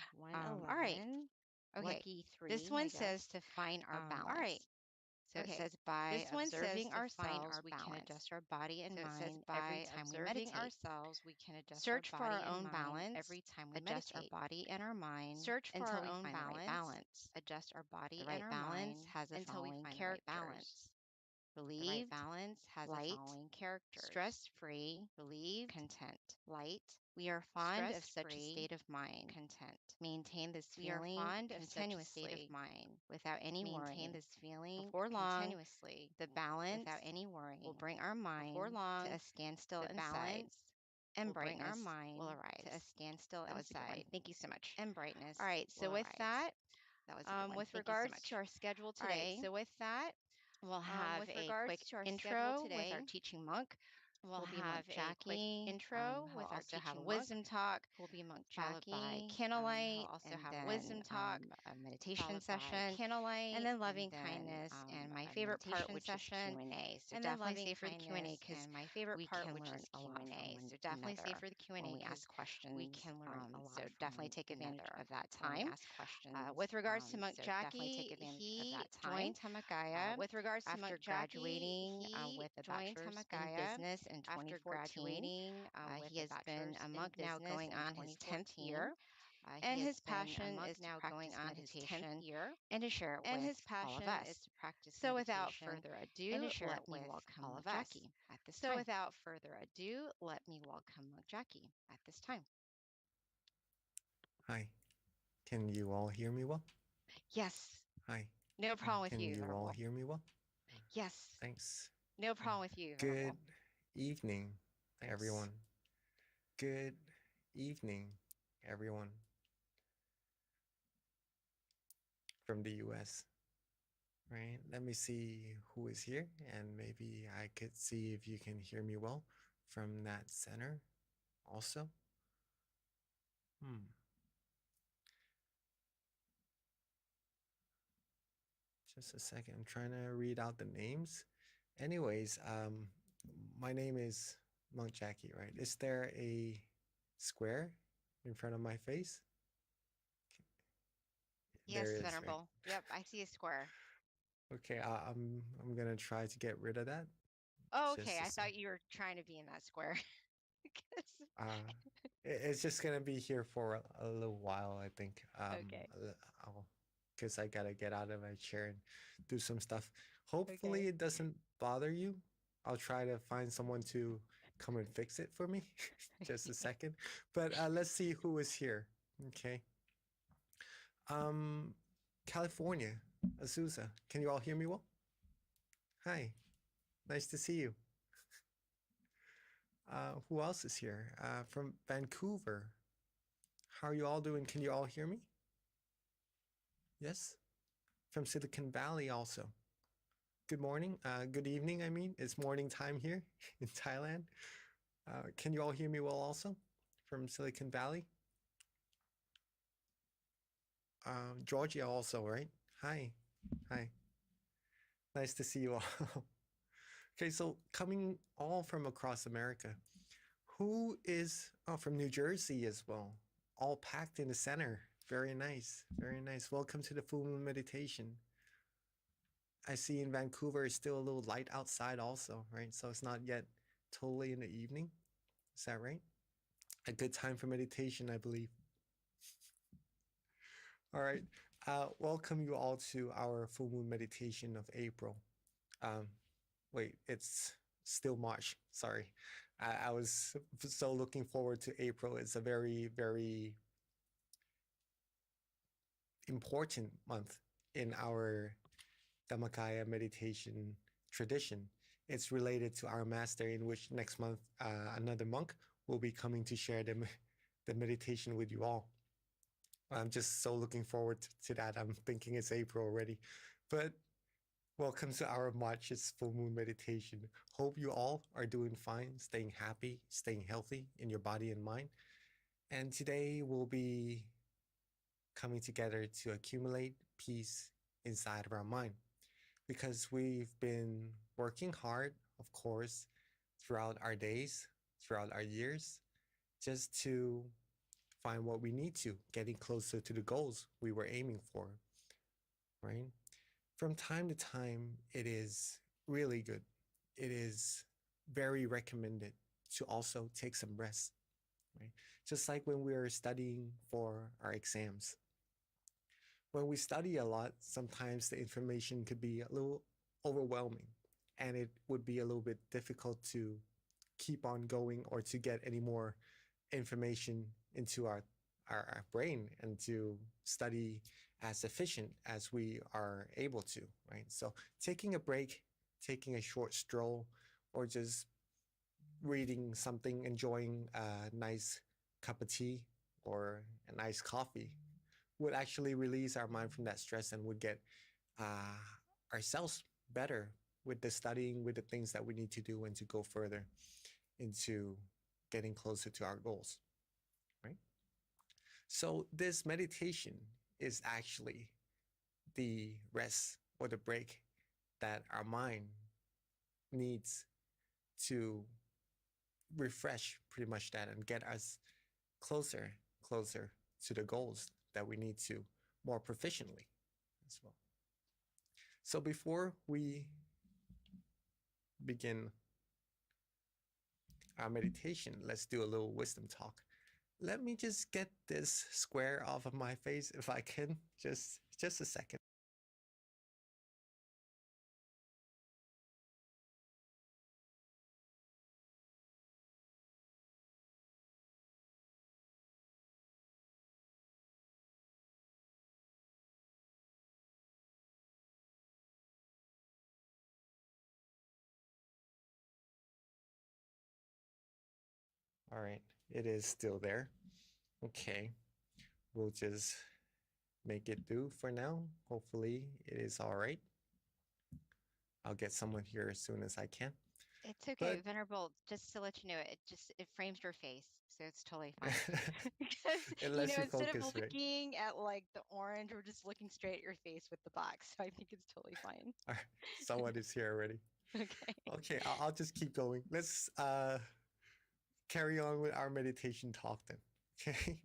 All right. 111. Okay. Lucky 3, This I one guess. says to find our balance. All right. So it Okay. says by This one says observing to find ourselves, our we can balance. adjust our body and So it says mind by every time we observing meditate. ourselves, we can adjust Search our for our body and own mind balance every time we adjust meditate. our body and our mind Search for until our we own find the right balance. adjust our body The and right our balance mind has the until we following find the right characters. balance. The Relieved, right balance has the light, following characters. stress-free, relieved, content. light. We are fond of such a Stress-free, state of mind. content. Maintain this We are feeling fond of such a continuously state of mind without any Maintain worrying. this feeling Before long, continuously the balance without any worrying. will bring our mind Before long, to a standstill the inside, balance and will bring our brightness mind will to a arise. standstill That was a good inside. one. Thank you so much. And brightness All right. So will with arise. that, That was a good one. with Thank you so regards much. to our schedule All right, today, so with that, we'll have with a regards quick to our schedule intro with today, our teaching monk. we'll We'll be have Monk a quick Jackie, intro who'll with our also have a teaching monk, wisdom talk, who will be Monk followed by Jackie, who'll candlelight, also and have a then wisdom talk, a meditation followed by session, candlelight, and then loving then, kindness, and my a favorite part, meditation which session, is Q&A. So and then definitely loving stay for the Q&A kindness, because and my favorite we part, can which learn is a lot from Q&A. one So definitely stay another for the when Q&A we ask because questions. we can learn a lot So from definitely one take advantage another of that when we time. ask questions. With regards to Monk So definitely Jackie, take advantage of he that time. joined Tamakaya With regards to after Monk Jackie, graduating he with a joined bachelor's in Tamakaya business in after 2014. graduating with He a has been bachelor's a in monk now business going in on his 10th 2014. year. He And has his been a passion monk is to now going practice on his 10th meditation year, and to share it and with his all of passion us. is to practice So without meditation further and ado, to share let it me with welcome all Monk of us Jackie at this So time. without further ado, let me welcome Monk Jackie at this time. Hi. Can you all hear me well? Yes, Hi. No problem with Can you, you all Venerable. hear me well? yes, Thanks. No problem with you, Good Venerable. evening, Thanks. everyone. Good evening, everyone from the US. Right, let me see who is here, and maybe I could see if you can hear me well from that center also. Just a second, I'm trying to read out the names. Anyways, my name is Monk Jackie, right? Is there a square in front of my face? Yes, There is, right? Venerable. Yep, I see a square. Okay, I'm gonna try to get rid of that. Oh, Just okay. a I sec. thought you were trying to be in that square. 'Cause- It's just gonna be here for a little while, I think. Okay. Because I gotta get out of my chair and do some stuff. Hopefully it doesn't bother you. I'll try to find someone to come and fix it for me. Just a second. But let's see who is here. Okay. California, Azusa. Can you all hear me well? Hi. Nice to see you. Who else is here? From Vancouver. How are you all doing? Can you all hear me? Yes? From Silicon Valley also. Good morning. Good evening, I mean. It's morning time here in Thailand. Can you all hear me well also? From Silicon Valley? Georgia also, right? Hi. Hi. Nice to see you all. Okay, so coming all from across America. Who is from New Jersey as well? All packed in the center. Very nice. Very nice. Welcome to the full moon meditation. I see in Vancouver it's still a little light outside also, right? So it's not yet totally in the evening. Is that right? A good time for meditation, I believe. All right. Welcome you all to our full moon meditation of April. Wait, it's still March. Sorry. I was so looking forward to April. It's a very, very important month in our Dhammakaya meditation tradition. It's related to our master, in which next month another monk will be coming to share the meditation with you all. I'm just so looking forward to that. I'm thinking it's April already. But welcome to our March's full moon meditation. Hope you all are doing fine, staying happy, staying healthy in your body and mind. And today we'll be coming together to accumulate peace inside of our mind, because we've been working hard, of course, throughout our days, throughout our years, just to find what we need to, getting closer to the goals we were aiming for, right? From time to time, it is really good. It is very recommended to also take some rest, right? Just like when we are studying for our exams. When we study a lot, sometimes the information could be a little overwhelming, and it would be a little bit difficult to keep on going or to get any more information into our brain and to study as efficient as we are able to, right? So taking a break, taking a short stroll, or just reading something, enjoying a nice cup of tea or a nice coffee would actually release our mind from that stress and would get ourselves better with the studying, with the things that we need to do, and to go further into getting closer to our goals, right? So this meditation is actually the rest or the break that our mind needs to refresh pretty much that and get us closer to the goals that we need to more proficiently as well. So before we begin our meditation, let's do a little wisdom talk. Let me just get this square off of my face if I can, just a second. All right, it is still there. Okay, we'll just make it do for now. Hopefully it is all right. I'll get someone here as soon as I can. It's okay, But Venerable. Just to let you know, it frames your face, so it's totally fine. Because it you lets know, you instead of focus, right? looking at like the orange, we're just looking straight at your face with the box. So I think it's totally fine. All right, someone is here already. Okay. Okay, I'll just keep going. Let's carry on with our meditation talk then. Okay.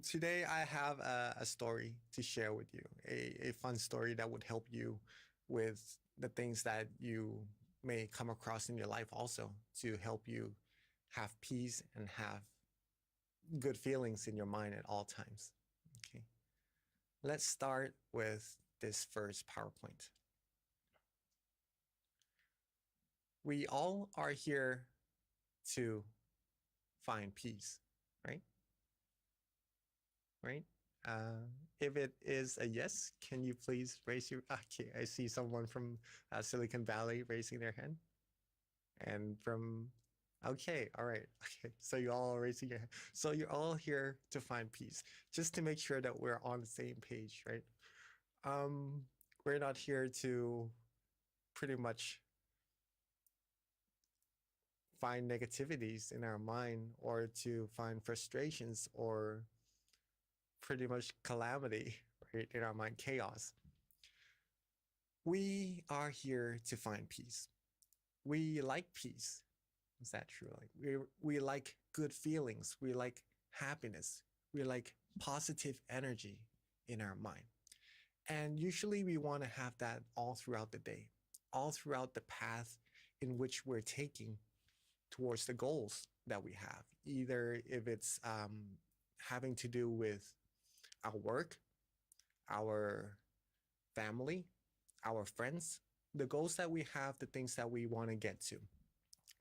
Today I have a story to share with you, a fun story that would help you with the things that you may come across in your life also, to help you have peace and have good feelings in your mind at all times. Okay. Let's start with this first PowerPoint. We all are here to find peace, right? Right? If it is a yes, can you please raise your, okay, I see someone from Silicon Valley raising their hand. And from, okay, all right, okay, so you all are raising your hand. So you're all here to find peace, just to make sure that we're on the same page, right? We're not here to pretty much find negativities in our mind, or to find frustrations, or pretty much calamity, right, in our mind, chaos. We are here to find peace. We like peace. Is that true? Like we like good feelings. We like happiness. We like positive energy in our mind. And usually we want to have that all throughout the day, all throughout the path in which we're taking towards the goals that we have, either if it's having to do with our work, our family, our friends, the goals that we have, the things that we want to get to.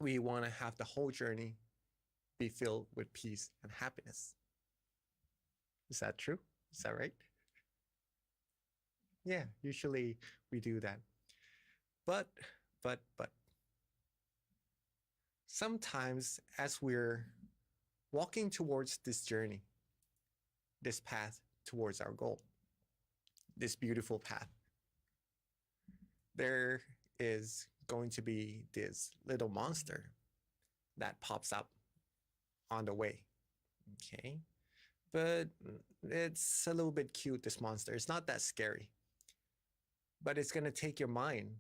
We want to have the whole journey be filled with peace and happiness. Is that true? Is that right? Yeah, usually we do that. But sometimes as we're walking towards this journey, this path towards our goal, this beautiful path, there is going to be this little monster that pops up on the way. Okay. But it's a little bit cute, this monster. It's not that scary. But it's going to take your mind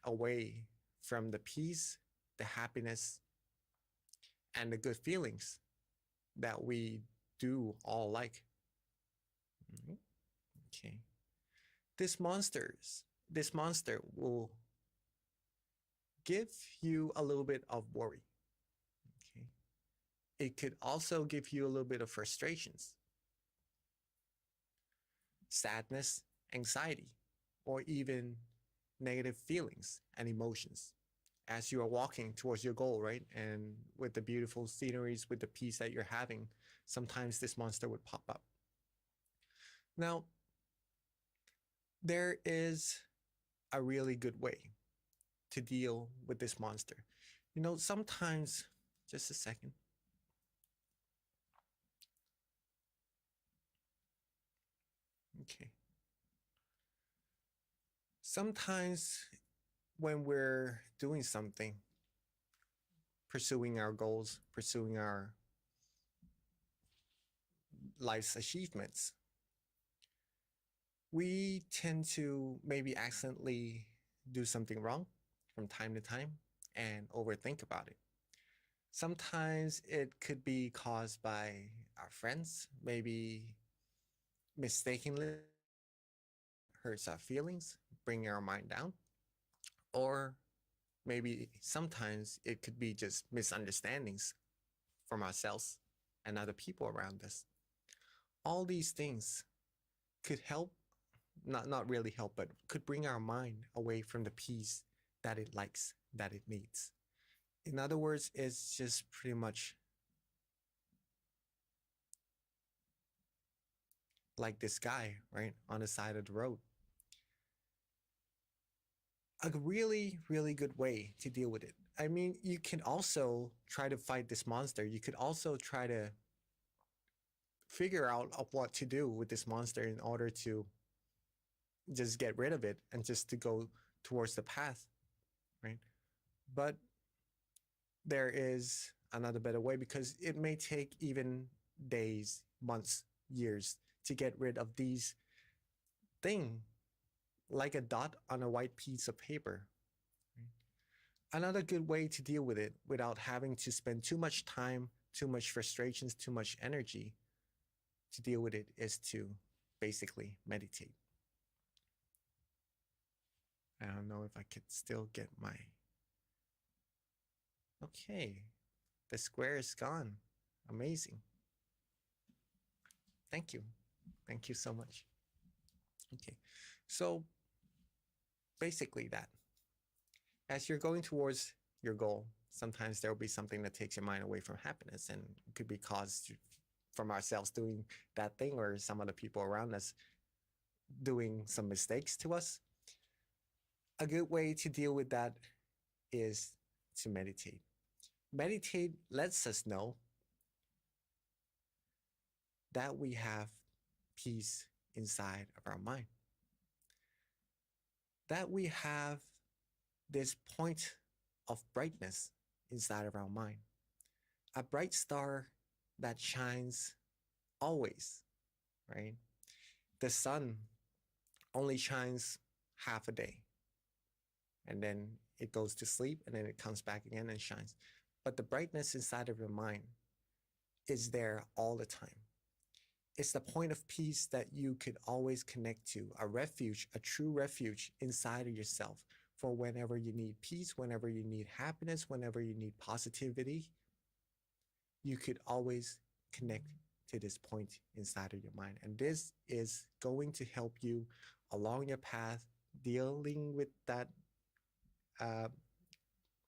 away from the peace, the happiness, and the good feelings that we do all like. Okay. This monster will give you a little bit of worry. Okay. It could also give you a little bit of frustrations, sadness, anxiety, or even negative feelings and emotions as you are walking towards your goal, right? And with the beautiful sceneries, with the peace that you're having, sometimes this monster would pop up. Now, there is a really good way to deal with this monster. You know, sometimes, just a second. Okay. Sometimes when we're doing something, pursuing our goals, pursuing our life's achievements, we tend to maybe accidentally do something wrong from time to time and overthink about it. Sometimes it could be caused by our friends, maybe mistakenly hurts our feelings, bringing our mind down, or maybe sometimes it could be just misunderstandings from ourselves and other people around us. All these things could help, not really help, but could bring our mind away from the peace that it likes, that it needs. In other words, it's just pretty much like this guy, right, on the side of the road. A really, really good way to deal with it. I mean, you can also try to fight this monster. You could also try to figure out of what to do with this monster in order to just get rid of it and just to go towards the path, right? But there is another better way, because it may take even days, months, years to get rid of these thing like a dot on a white piece of paper. Right? Another good way to deal with it without having to spend too much time, too much frustrations, too much energy to deal with it is to basically meditate. I don't know if I could still get my... Okay, the square is gone. Amazing. Thank you. Thank you so much. Okay, so basically that. As you're going towards your goal, sometimes there will be something that takes your mind away from happiness, and it could be caused from ourselves doing that thing or some other people around us doing some mistakes to us. A good way to deal with that is to meditate. Meditate lets us know that we have peace inside of our mind, that we have this point of brightness inside of our mind, a bright star that shines always, right? The sun only shines half a day, and then it goes to sleep, and then it comes back again and shines. But the brightness inside of your mind is there all the time. It's the point of peace that you could always connect to, a refuge, a true refuge inside of yourself for whenever you need peace, whenever you need happiness, whenever you need positivity. You could always connect to this point inside of your mind. And this is going to help you along your path, dealing with that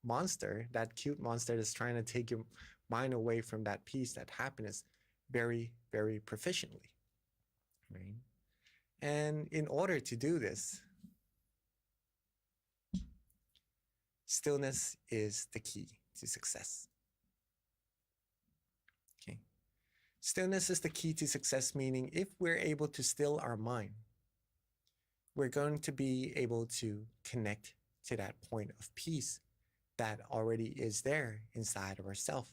monster, that cute monster that's trying to take your mind away from that peace, that happiness, very, very proficiently, right? And in order to do this, stillness is the key to success. Okay. Stillness is the key to success, meaning if we're able to still our mind, we're going to be able to connect to that point of peace that already is there inside of ourselves.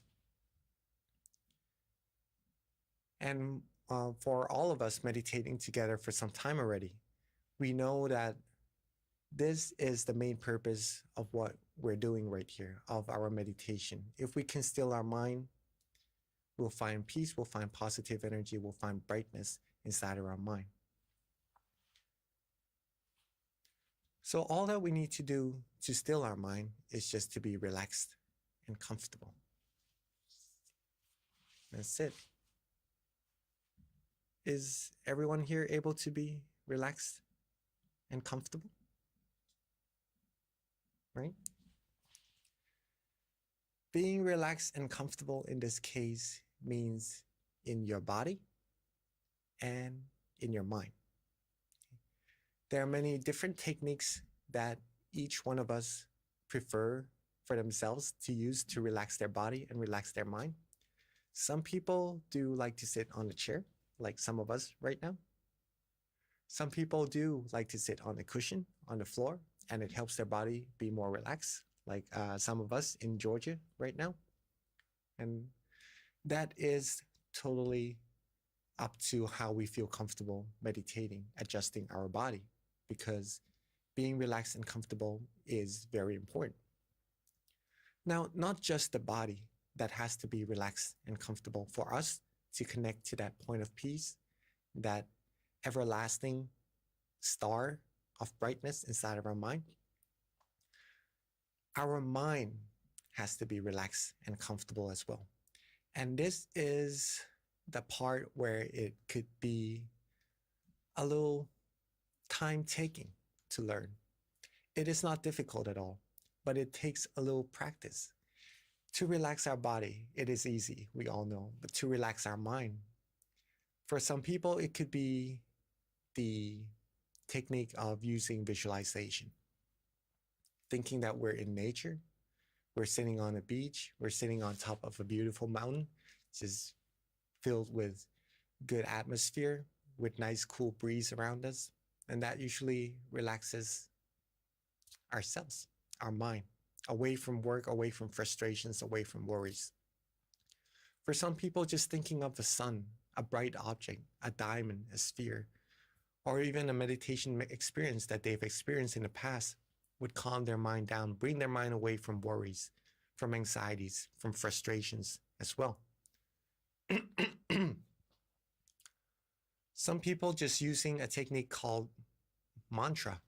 And for all of us meditating together for some time already, we know that this is the main purpose of what we're doing right here, of our meditation. If we can still our mind, we'll find peace, we'll find positive energy, we'll find brightness inside of our mind. So all that we need to do to still our mind is just to be relaxed and comfortable. That's it. Is everyone here able to be relaxed and comfortable? Right? Being relaxed and comfortable in this case means in your body and in your mind. There are many different techniques that each one of us prefer for themselves to use to relax their body and relax their mind. Some people do like to sit on a chair, like some of us right now. Some people do like to sit on a cushion on the floor, and it helps their body be more relaxed, like some of us in Georgia right now. And that is totally up to how we feel comfortable meditating, adjusting our body, because being relaxed and comfortable is very important. Now, not just the body that has to be relaxed and comfortable for us to connect to that point of peace, that everlasting star of brightness inside of our mind. Our mind has to be relaxed and comfortable as well. And this is the part where it could be a little time-taking to learn. It is not difficult at all, but it takes a little practice. To relax our body, it is easy, we all know, but to relax our mind, for some people, it could be the technique of using visualization. Thinking that we're in nature, we're sitting on a beach, we're sitting on top of a beautiful mountain, just filled with good atmosphere, with nice cool breeze around us. And that usually relaxes ourselves, our mind, away from work, away from frustrations, away from worries. For some people, just thinking of the sun, a bright object, a diamond, a sphere, or even a meditation experience that they've experienced in the past would calm their mind down, bring their mind away from worries, from anxieties, from frustrations as well. Some people just using a technique called mantra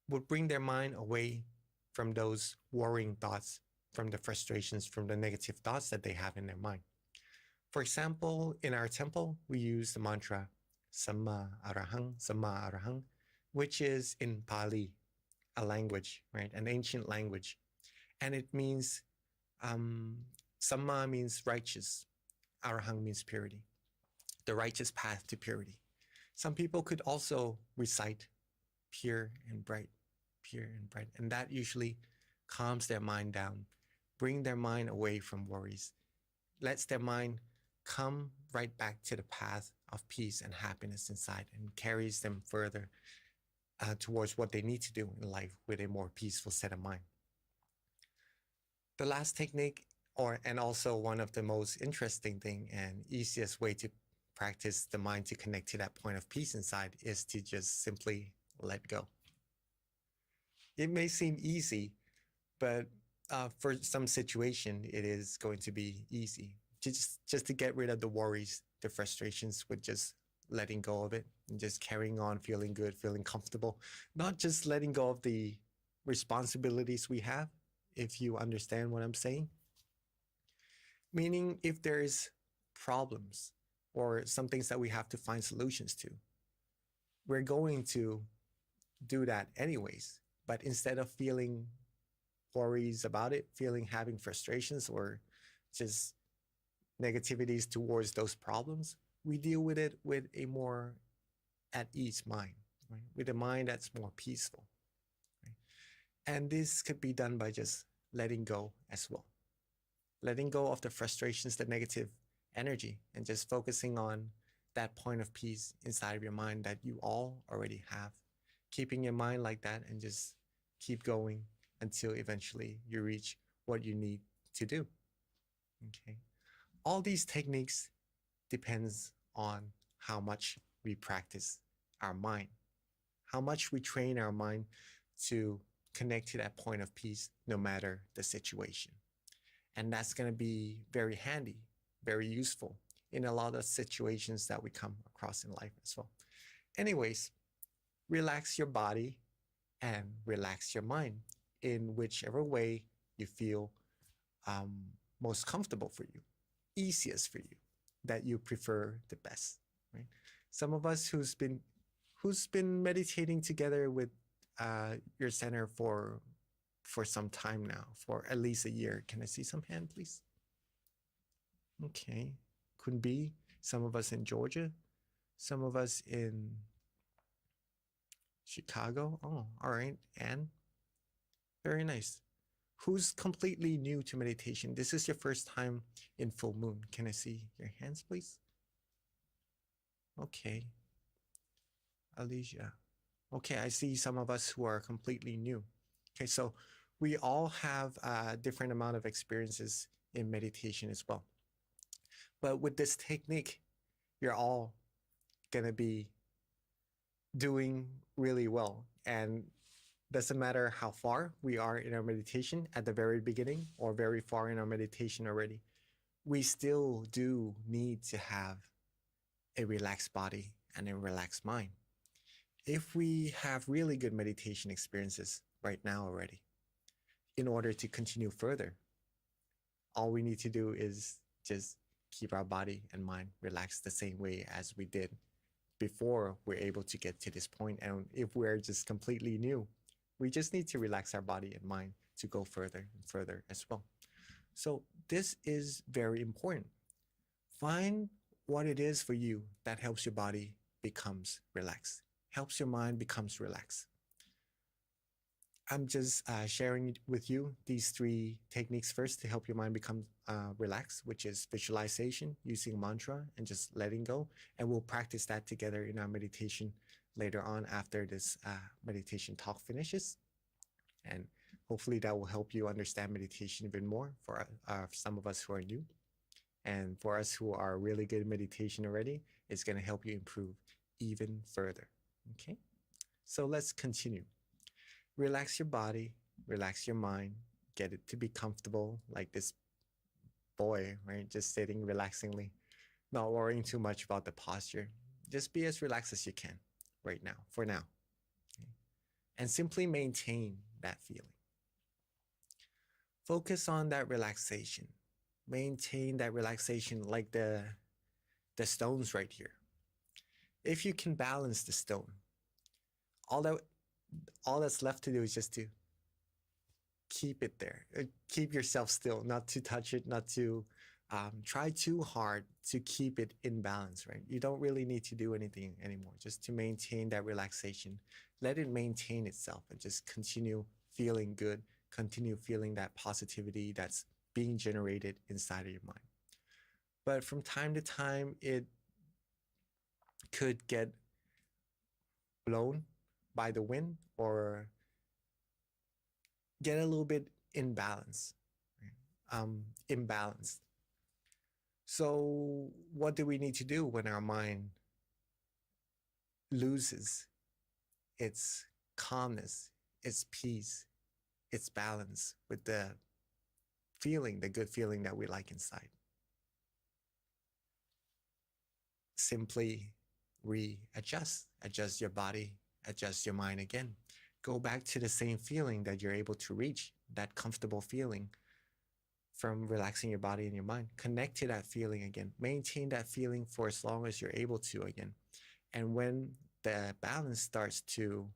would bring their mind away from those worrying thoughts, from the frustrations, from the negative thoughts that they have in their mind. For example, in our temple, we use the mantra Samma Arahang, which is in Pali, a language, right? An ancient language. And it means, Samma means righteous, Arahang means purity, the righteous path to purity. Some people could also recite pure and bright, and that usually calms their mind down, bring their mind away from worries, lets their mind come right back to the path of peace and happiness inside, and carries them further towards what they need to do in life with a more peaceful set of mind. The last technique, and also one of the most interesting thing and easiest way to practice the mind to connect to that point of peace inside, is to just simply let go. It may seem easy, but for some situation, it is going to be easy. Just to get rid of the worries, the frustrations, with just letting go of it and just carrying on, feeling good, feeling comfortable. Not just letting go of the responsibilities we have, if you understand what I'm saying. Meaning, if there's problems or some things that we have to find solutions to, we're going to do that anyways. But instead of feeling worries about it, having frustrations or just negativities towards those problems, we deal with it with a more at ease mind, right? With a mind that's more peaceful. Right? And this could be done by just letting go as well. Letting go of the frustrations, the negative energy, and just focusing on that point of peace inside of your mind that you all already have. Keeping your mind like that and just keep going until eventually you reach what you need to do. Okay. All these techniques depends on how much we practice our mind, how much we train our mind to connect to that point of peace no matter the situation. And that's going to be very handy, very useful in a lot of situations that we come across in life as well. Anyways, relax your body and relax your mind in whichever way you feel most comfortable for you, easiest for you, that you prefer the best, right? Some of us who's been meditating together with your center for some time now, for at least a year. Can I see some hand, please? Okay, could be some of us in Georgia, some of us in Chicago. Oh, all right, and very nice. Who's completely new to meditation? This is your first time in full moon. Can I see your hands, please? Okay, Alicia. Okay, I see some of us who are completely new. Okay, so we all have a different amount of experiences in meditation as well. But with this technique, you're all gonna be doing really well. And doesn't matter how far we are in our meditation at the very beginning or very far in our meditation already, we still do need to have a relaxed body and a relaxed mind. If we have really good meditation experiences right now already, in order to continue further, all we need to do is just keep our body and mind relaxed the same way as we did before we're able to get to this point. And if we're just completely new, we just need to relax our body and mind to go further and further as well. So this is very important. Find what it is for you that helps your body becomes relaxed, helps your mind becomes relaxed. I'm just sharing with you these 3 techniques first to help your mind become relaxed, which is visualization, using mantra, and just letting go. And we'll practice that together in our meditation later on after this meditation talk finishes. And hopefully that will help you understand meditation even more for some of us who are new. And for us who are really good at meditation already, it's going to help you improve even further. Okay, so let's continue. Relax your body, relax your mind, get it to be comfortable like this boy, right? Just sitting relaxingly, not worrying too much about the posture. Just be as relaxed as you can right now, for now. Okay? And simply maintain that feeling. Focus on that relaxation. Maintain that relaxation like the stones right here. If you can balance the stone, all that's left to do is just to keep it there. Keep yourself still, not to touch it, not to try too hard to keep it in balance, right? You don't really need to do anything anymore, just to maintain that relaxation. Let it maintain itself and just continue feeling good, continue feeling that positivity that's being generated inside of your mind. But from time to time, it could get blown by the wind or get a little bit imbalanced. So what do we need to do when our mind loses its calmness, its peace, its balance with the feeling, the good feeling that we like inside? Simply adjust your body, adjust your mind again. Go back to the same feeling that you're able to reach, that comfortable feeling from relaxing your body and your mind. Connect to that feeling again. Maintain that feeling for as long as you're able to again. And when the balance starts to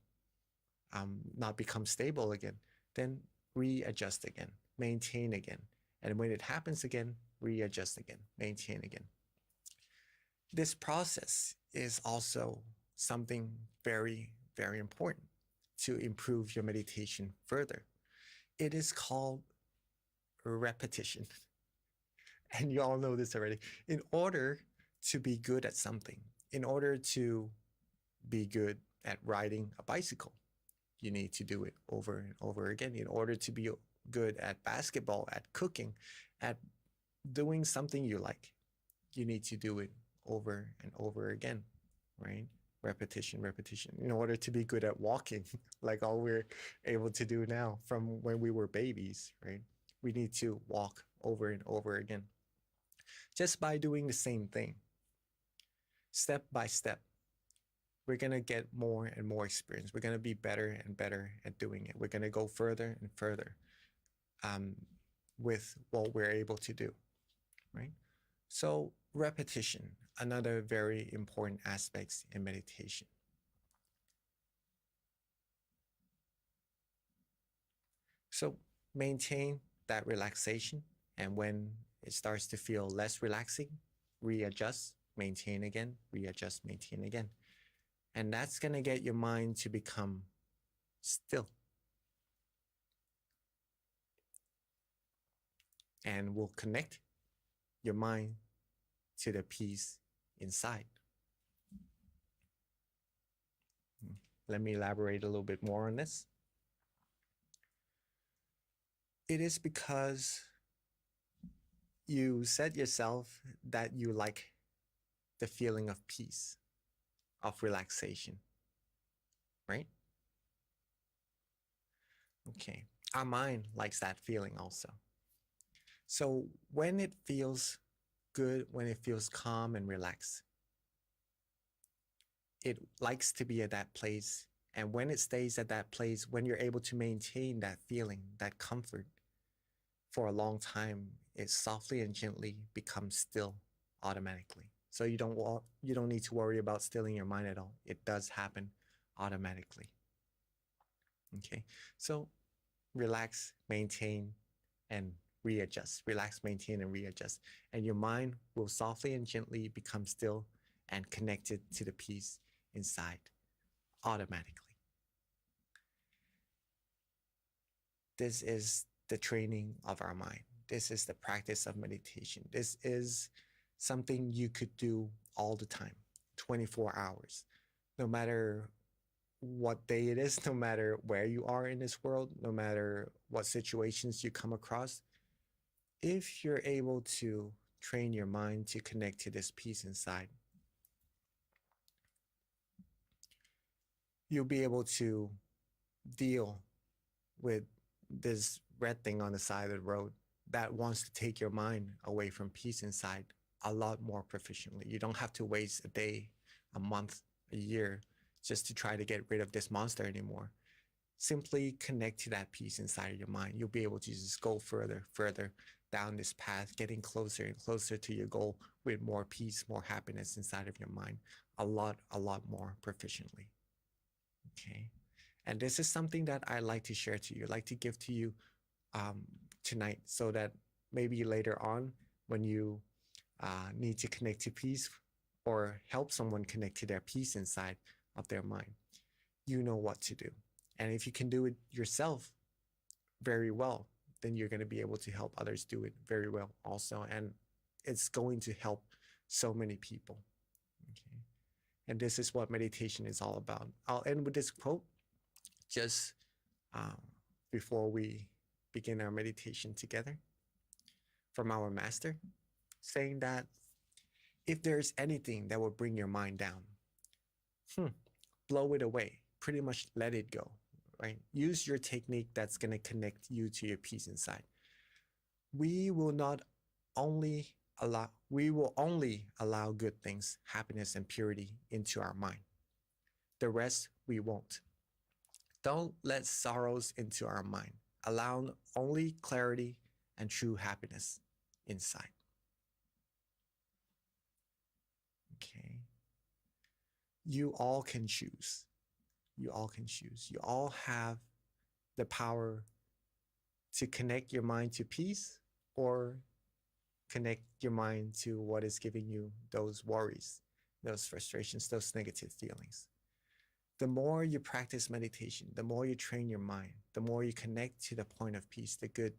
not become stable again, then readjust again, maintain again. And when it happens again, readjust again, maintain again. This process is also something very, very important to improve your meditation further. It is called repetition. And you all know this already. In order to be good at something, in order to be good at riding a bicycle, you need to do it over and over again. In order to be good at basketball, at cooking, at doing something you like, you need to do it over and over again, right? Repetition, repetition. In order to be good at walking, like all we're able to do now from when we were babies, right? We need to walk over and over again. Just by doing the same thing, step by step, we're going to get more and more experience. We're going to be better and better at doing it. We're going to go further and further with what we're able to do, right? So repetition, another very important aspect in meditation. So maintain that relaxation, and when it starts to feel less relaxing, readjust, maintain again, readjust, maintain again. And that's going to get your mind to become still. And will connect your mind to the peace inside. Let me elaborate a little bit more on this. It is because you said yourself that you like the feeling of peace, of relaxation, right? Okay, our mind likes that feeling also. So when it feels good, when it feels calm and relaxed, it likes to be at that place. And when it stays at that place, when you're able to maintain that feeling, that comfort for a long time, it softly and gently becomes still automatically. So you don't need to worry about stilling your mind at all. It does happen automatically. Okay, so relax, maintain, and readjust. Relax, maintain, and readjust. And your mind will softly and gently become still and connected to the peace inside automatically. This is the training of our mind. This is the practice of meditation. This is something you could do all the time, 24 hours, no matter what day it is, no matter where you are in this world, no matter what situations you come across. If you're able to train your mind to connect to this peace inside, you'll be able to deal with this red thing on the side of the road that wants to take your mind away from peace inside a lot more proficiently. You don't have to waste a day, a month, a year just to try to get rid of this monster anymore. Simply connect to that peace inside of your mind. You'll be able to just go further down this path, getting closer and closer to your goal with more peace, more happiness inside of your mind, a lot more proficiently. Okay. And this is something that I like to share to you, like to give to you tonight, so that maybe later on when you need to connect to peace or help someone connect to their peace inside of their mind, you know what to do. And if you can do it yourself very well, then you're going to be able to help others do it very well also. And it's going to help so many people. Okay. And this is what meditation is all about. I'll end with this quote just before we begin our meditation together from our master, saying that if there's anything that will bring your mind down, blow it away, pretty much let it go, right? Use your technique that's going to connect you to your peace inside. We will only allow good things, happiness and purity into our mind. The rest we won't. Don't let sorrows into our mind. Allow only clarity and true happiness inside. Okay. You all can choose. You all can choose. You all have the power to connect your mind to peace or connect your mind to what is giving you those worries. those frustrations, those negative feelings. The more you practice meditation, the more you train your mind, the more you connect to the point of peace, the good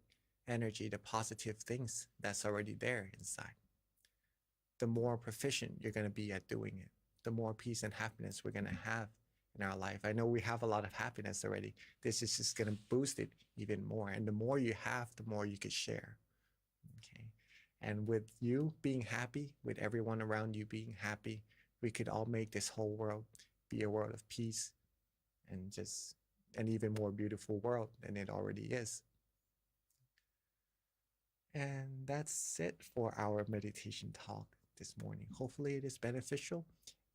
energy, the positive things that's already there inside, the more proficient you're going to be at doing it, the more peace and happiness we're going to have in our life. I know we have a lot of happiness already. This is just going to boost it even more. And the more you have, the more you could share. Okay. And with you being happy, with everyone around you being happy, we could all make this whole world be a world of peace and just an even more beautiful world than it already is. And that's it for our meditation talk this morning. Hopefully it is beneficial,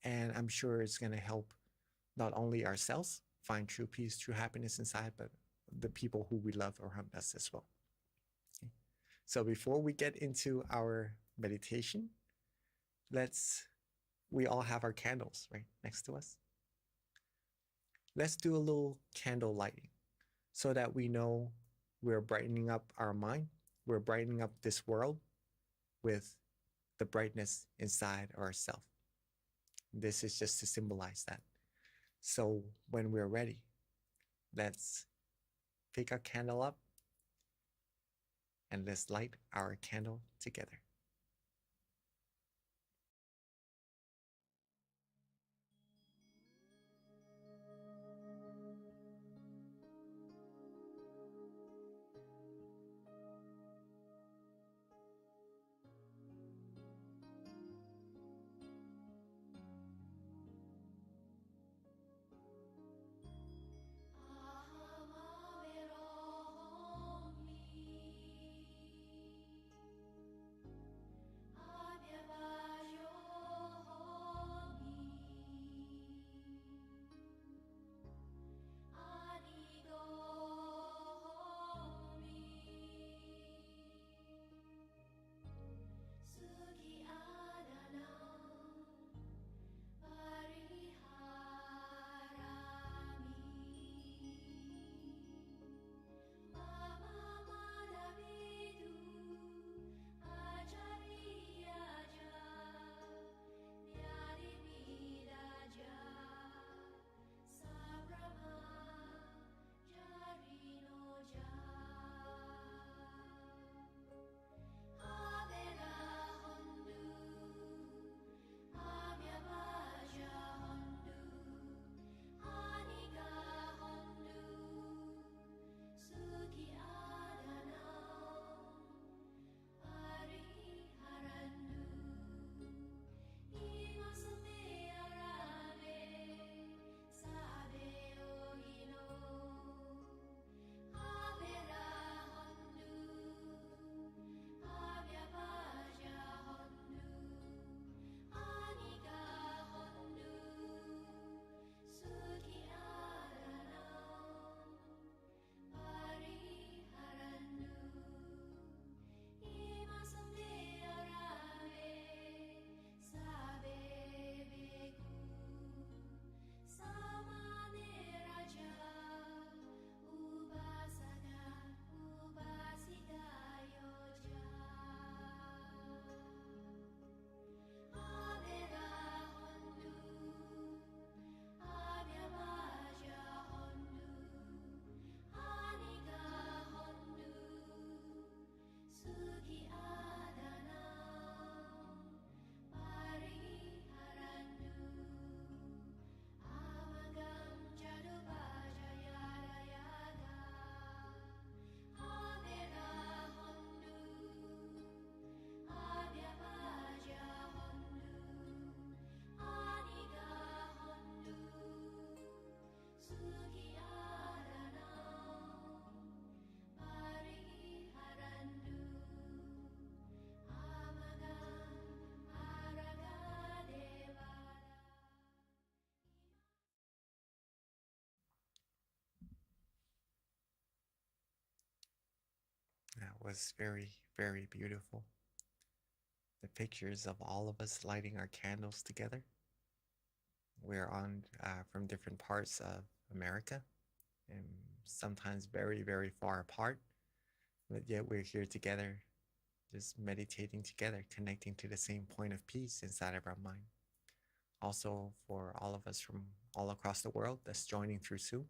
and I'm sure it's going to help not only ourselves find true peace, true happiness inside, but the people who we love around us as well. Okay. So before we get into our meditation, we all have our candles right next to us. Let's do a little candle lighting so that we know we're brightening up our mind, we're brightening up this world with the brightness inside ourselves. This is just to symbolize that. So when we're ready, let's pick our candle up and let's light our candle together. That was very, very beautiful. The pictures of all of us lighting our candles together. We're on from different parts of America and sometimes very, very far apart, but yet we're here together, just meditating together, connecting to the same point of peace inside of our mind. Also, for all of us from all across the world that's joining through Zoom,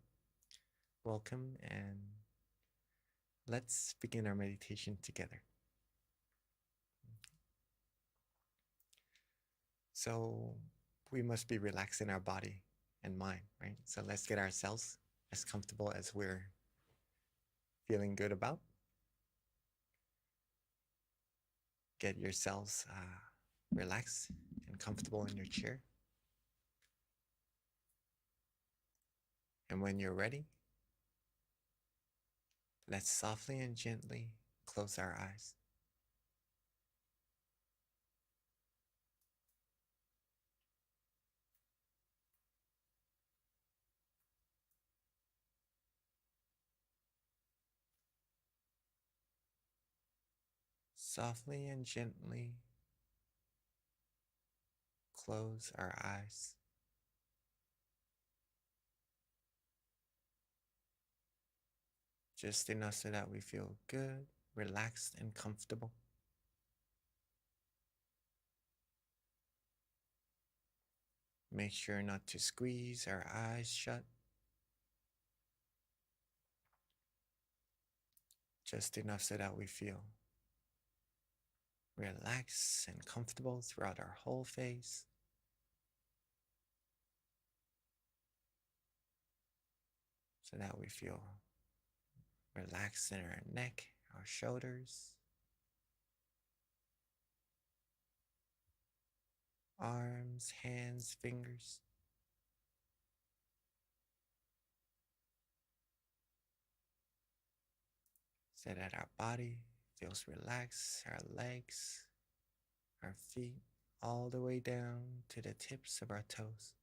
welcome, and let's begin our meditation together. So we must be relaxed in our body and mind, right? So let's get ourselves as comfortable as we're feeling good about. Get yourselves relaxed and comfortable in your chair. And when you're ready, let's softly and gently close our eyes. Softly and gently close our eyes. Just enough so that we feel good, relaxed, and comfortable. Make sure not to squeeze our eyes shut. Just enough so that we feel relaxed and comfortable throughout our whole face. So that we feel relaxed in our neck, our shoulders, arms, hands, fingers. So that our body feels relaxed, our legs, our feet, all the way down to the tips of our toes.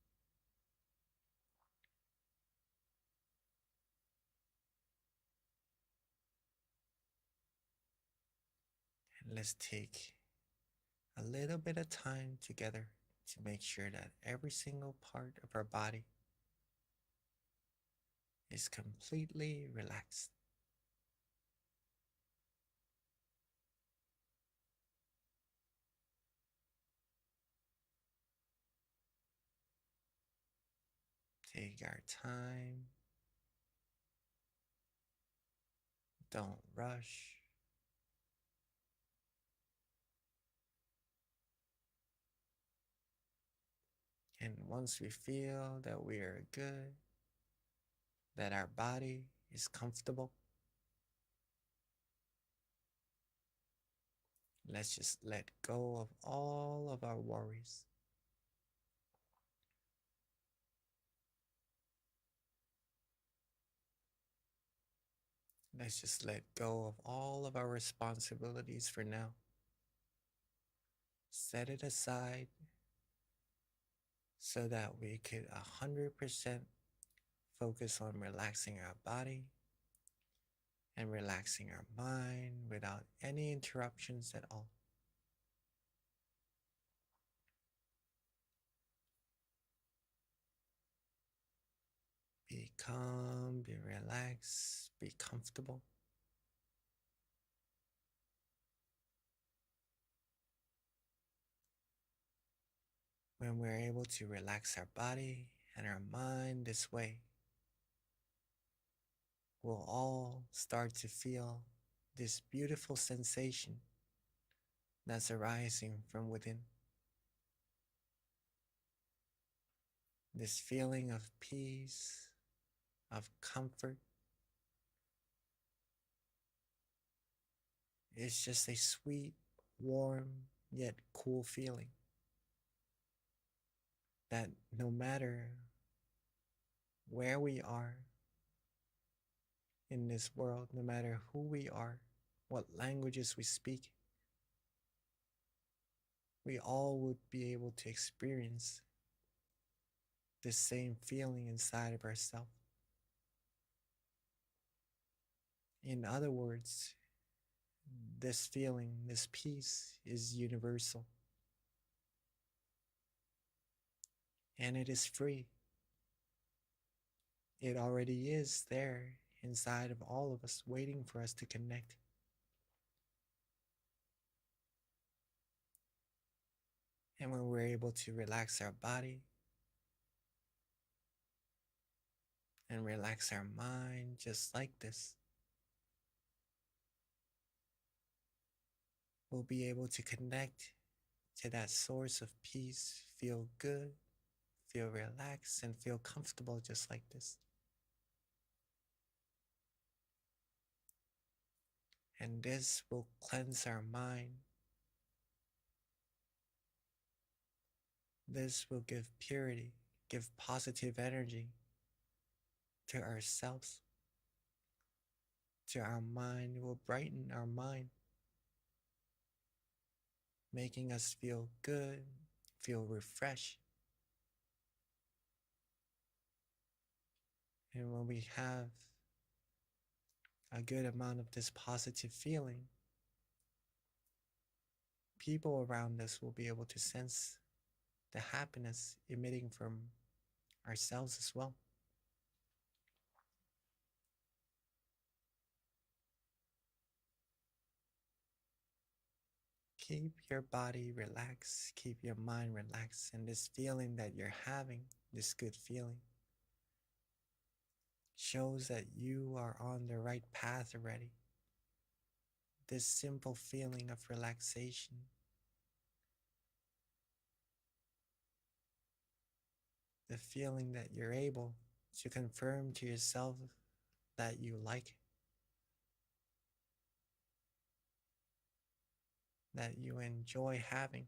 And let's take a little bit of time together to make sure that every single part of our body is completely relaxed. Take our time. Don't rush. And once we feel that we are good, that our body is comfortable, let's just let go of all of our worries. Let's just let go of all of our responsibilities for now. Set it aside so that we could 100% focus on relaxing our body and relaxing our mind without any interruptions at all. Be calm, be relaxed, be comfortable. When we're able to relax our body and our mind this way, we'll all start to feel this beautiful sensation that's arising from within. This feeling of peace, of comfort. It's just a sweet, warm, yet cool feeling that no matter where we are in this world, no matter who we are, what languages we speak, we all would be able to experience this same feeling inside of ourselves. In other words, this feeling, this peace is universal. And it is free. It already is there inside of all of us, waiting for us to connect. And when we're able to relax our body and relax our mind just like this, we'll be able to connect to that source of peace, feel good, feel relaxed, and feel comfortable just like this. And this will cleanse our mind. This will give purity, give positive energy to ourselves, to our mind. It will brighten our mind, making us feel good, feel refreshed. And when we have a good amount of this positive feeling, people around us will be able to sense the happiness emitting from ourselves as well. Keep your body relaxed, keep your mind relaxed, and this feeling that you're having, this good feeling, shows that you are on the right path already. This simple feeling of relaxation, the feeling that you're able to confirm to yourself that you like it, that you enjoy having.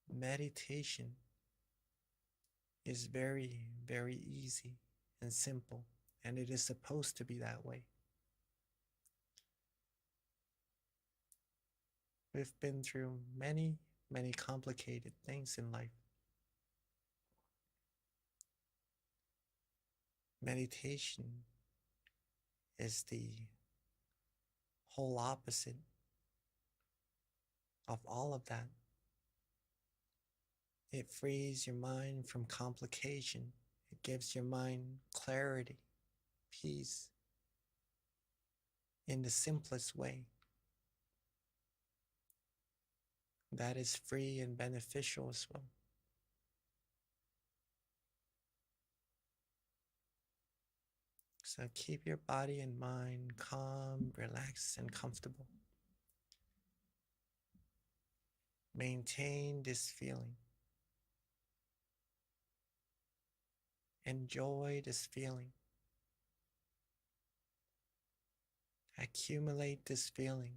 Meditation is very, very easy and simple, and it is supposed to be that way. We've been through many, many complicated things in life. Meditation is the whole opposite of all of that. It frees your mind from complication. It gives your mind clarity, peace, in the simplest way. That is free and beneficial as well. So keep your body and mind calm, relaxed, and comfortable. Maintain this feeling. Enjoy this feeling. Accumulate this feeling.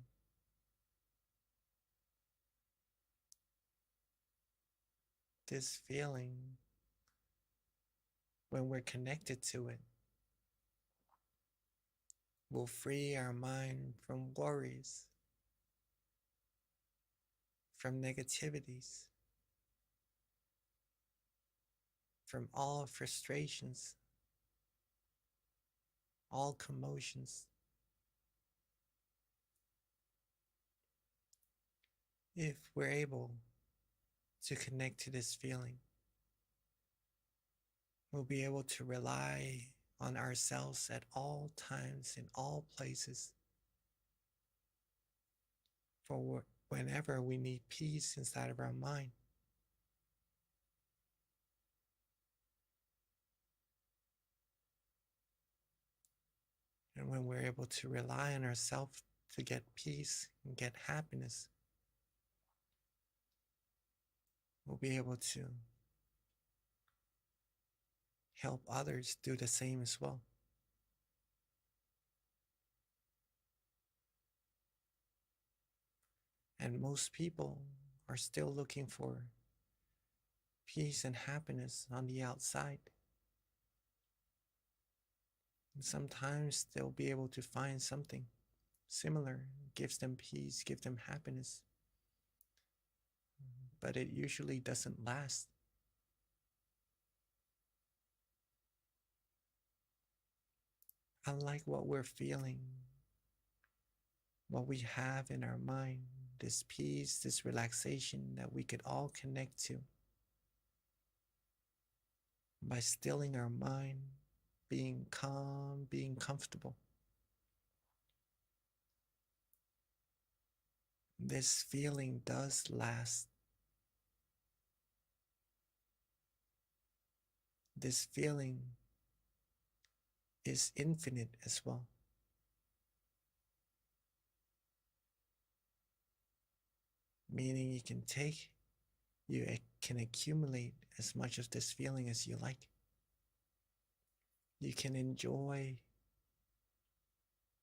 This feeling, when we're connected to it, will free our mind from worries, from negativities, from all frustrations, all commotions. If we're able to connect to this feeling, we'll be able to rely on ourselves at all times, in all places, for whenever we need peace inside of our mind. And when we're able to rely on ourselves to get peace and get happiness, we'll be able to help others do the same as well. And most people are still looking for peace and happiness on the outside. And sometimes they'll be able to find something similar, gives them peace, gives them happiness, but it usually doesn't last. Unlike what we're feeling, what we have in our mind, this peace, this relaxation that we could all connect to by stilling our mind, being calm, being comfortable. this feeling does last. This feeling is infinite as well. Meaning you can accumulate as much of this feeling as you like. You can enjoy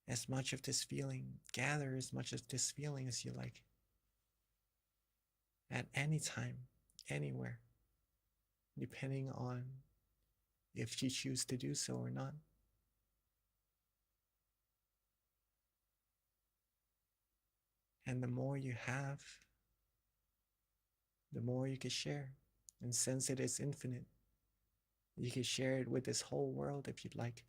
as much of this feeling, gather as much of this feeling as you like. At any time, anywhere, depending on if you choose to do so or not. And the more you have, the more you can share. And since it is infinite, you can share it with this whole world if you'd like.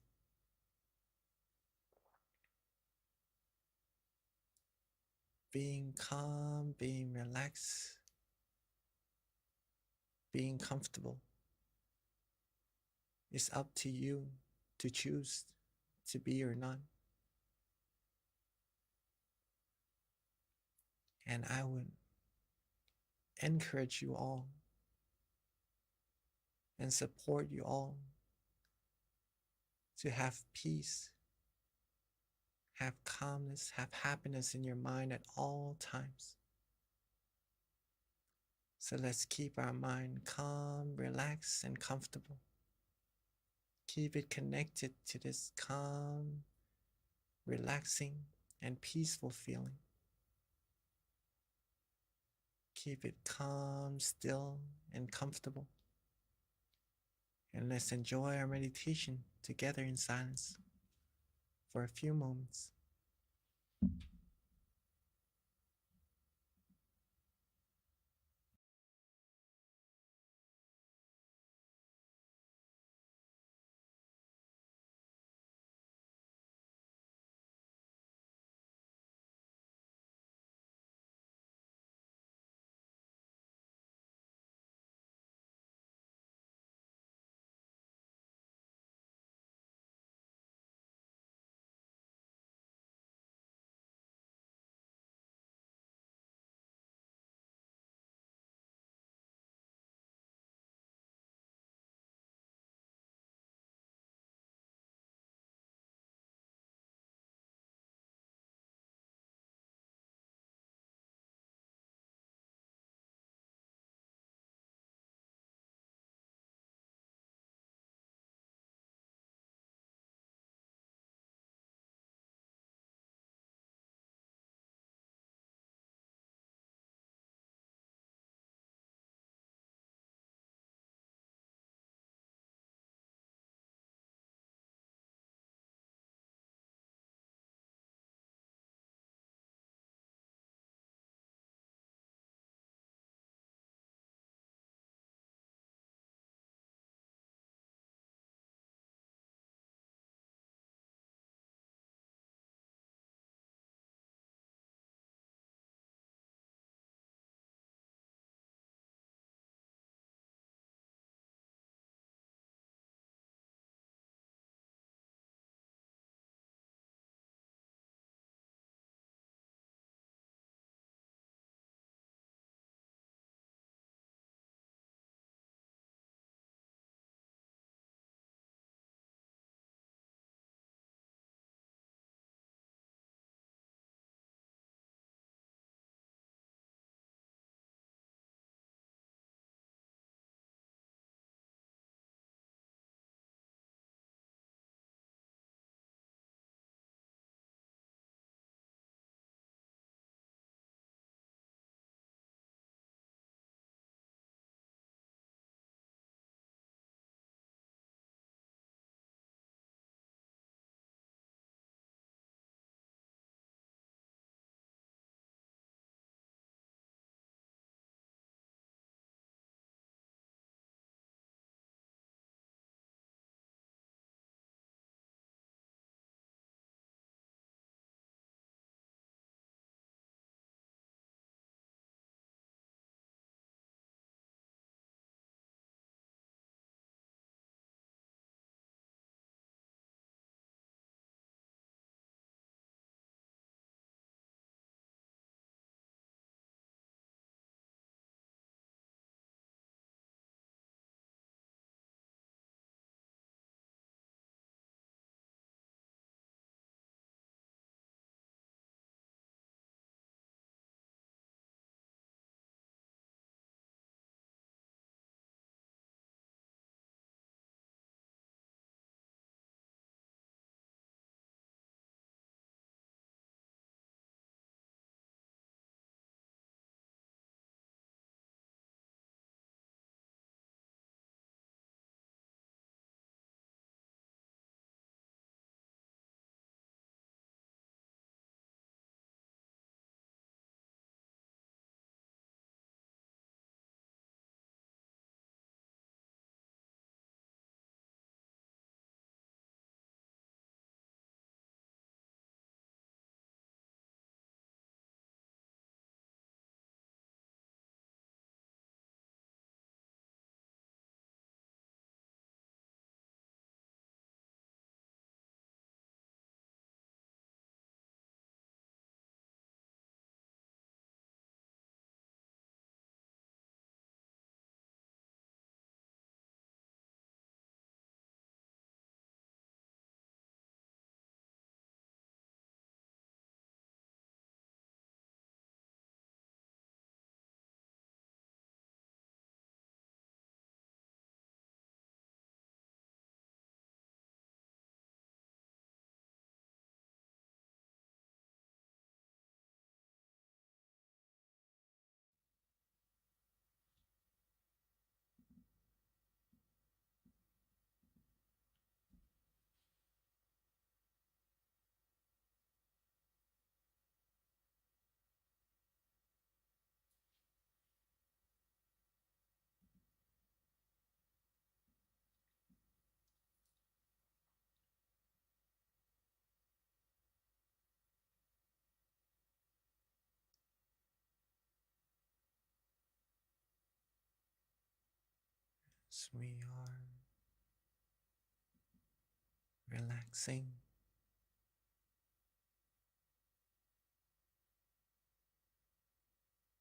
Being calm, being relaxed, being comfortable is up to you to choose to be or not. And I would encourage you all and support you all to have peace, have calmness, have happiness in your mind at all times. So let's keep our mind calm, relaxed, and comfortable. Keep it connected to this calm, relaxing, and peaceful feeling. Keep it calm, still, and comfortable. And let's enjoy our meditation together in silence for a few moments. as we are relaxing,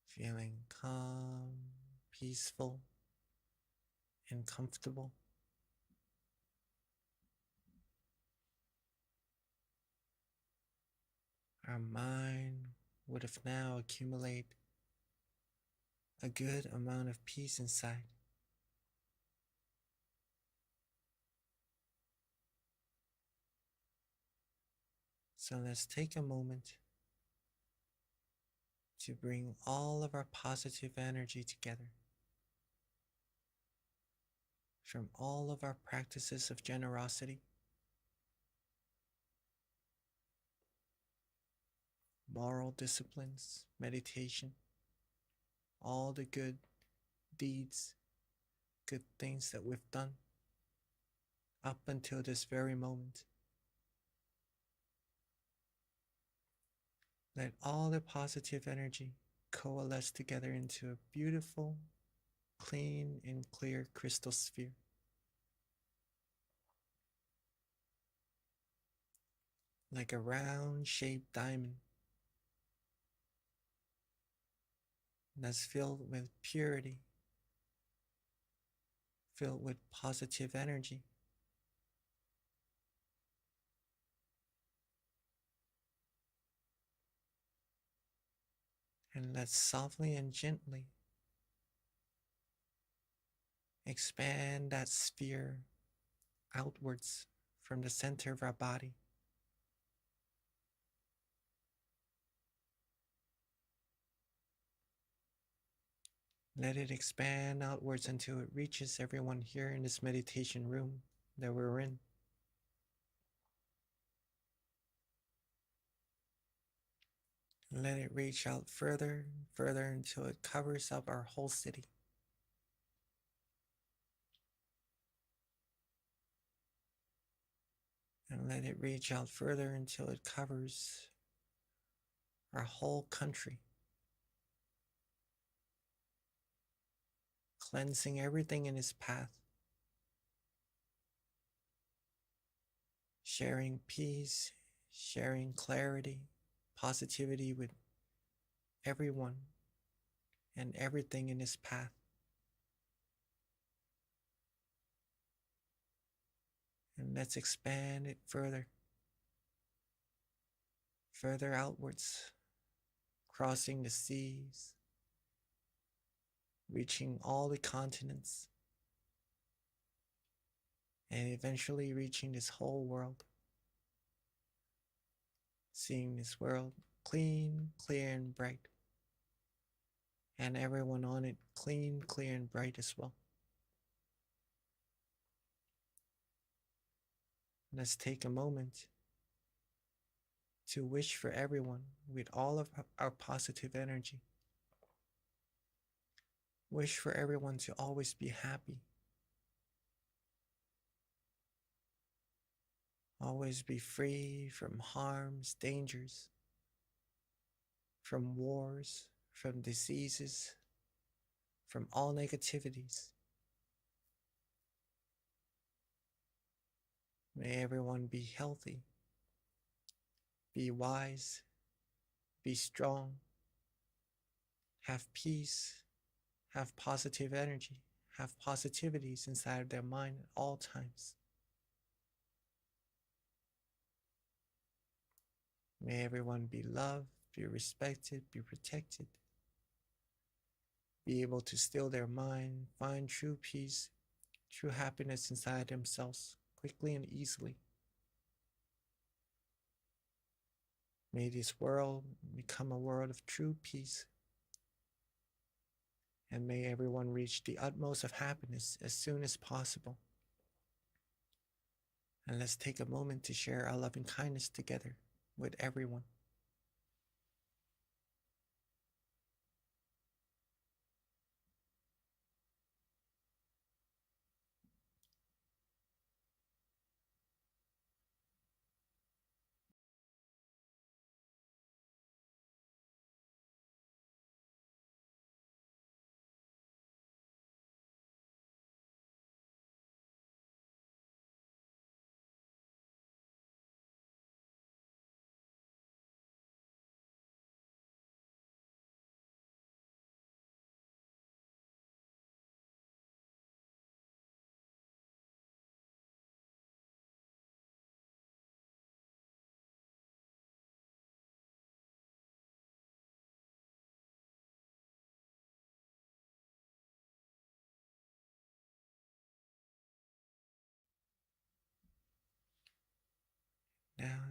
feeling calm, peaceful, and comfortable. Our mind would have now accumulated a good amount of peace inside. So let's take a moment to bring all of our positive energy together from all of our practices of generosity, moral disciplines, meditation, all the good deeds, good things that we've done up until this very moment. Let all the positive energy coalesce together into a beautiful, clean, and clear crystal sphere. Like a round shaped diamond that's filled with purity, filled with positive energy. And let's softly and gently expand that sphere outwards from the center of our body. Let it expand outwards until it reaches everyone here in this meditation room that we're in. Let it reach out further and further until it covers up our whole city. And let it reach out further until it covers our whole country, cleansing everything in its path, sharing peace, sharing clarity, positivity with everyone and everything in its path. And let's expand it further, further outwards, crossing the seas, reaching all the continents, and eventually reaching this whole world. Seeing this world clean, clear, and bright, and everyone on it clean, clear, and bright as well. Let's take a moment to wish for everyone with all of our positive energy. Wish for everyone to always be happy, always be free from harms, dangers, from wars, from diseases, from all negativities. May everyone be healthy, be wise, be strong, have peace, have positive energy, have positivities inside of their mind at all times. May everyone be loved, be respected, be protected, be able to still their mind, find true peace, true happiness inside themselves quickly and easily. May this world become a world of true peace, and may everyone reach the utmost of happiness as soon as possible. And let's take a moment to share our loving kindness together with everyone.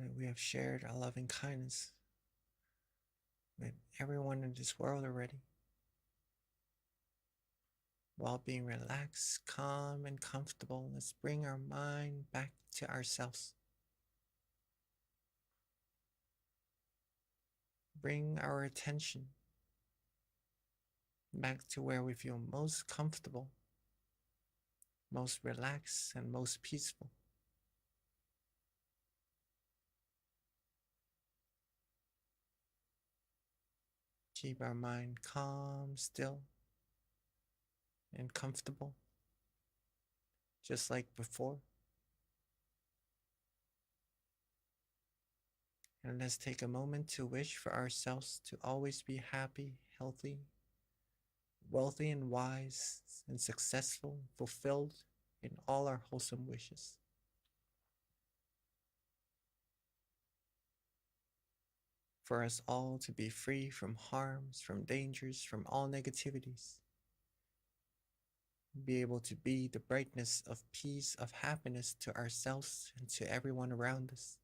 that we have shared our loving kindness with everyone in this world already, while being relaxed, calm, and comfortable. Let's bring our mind back to ourselves. Bring our attention back to where we feel most comfortable, most relaxed, and most peaceful. Keep our mind calm, still, and comfortable, just like before. And let's take a moment to wish for ourselves to always be happy, healthy, wealthy, and wise, and successful, fulfilled in all our wholesome wishes. For us all to be free from harms, from dangers, from all negativities. Be able to be the brightness of peace, of happiness to ourselves and to everyone around us.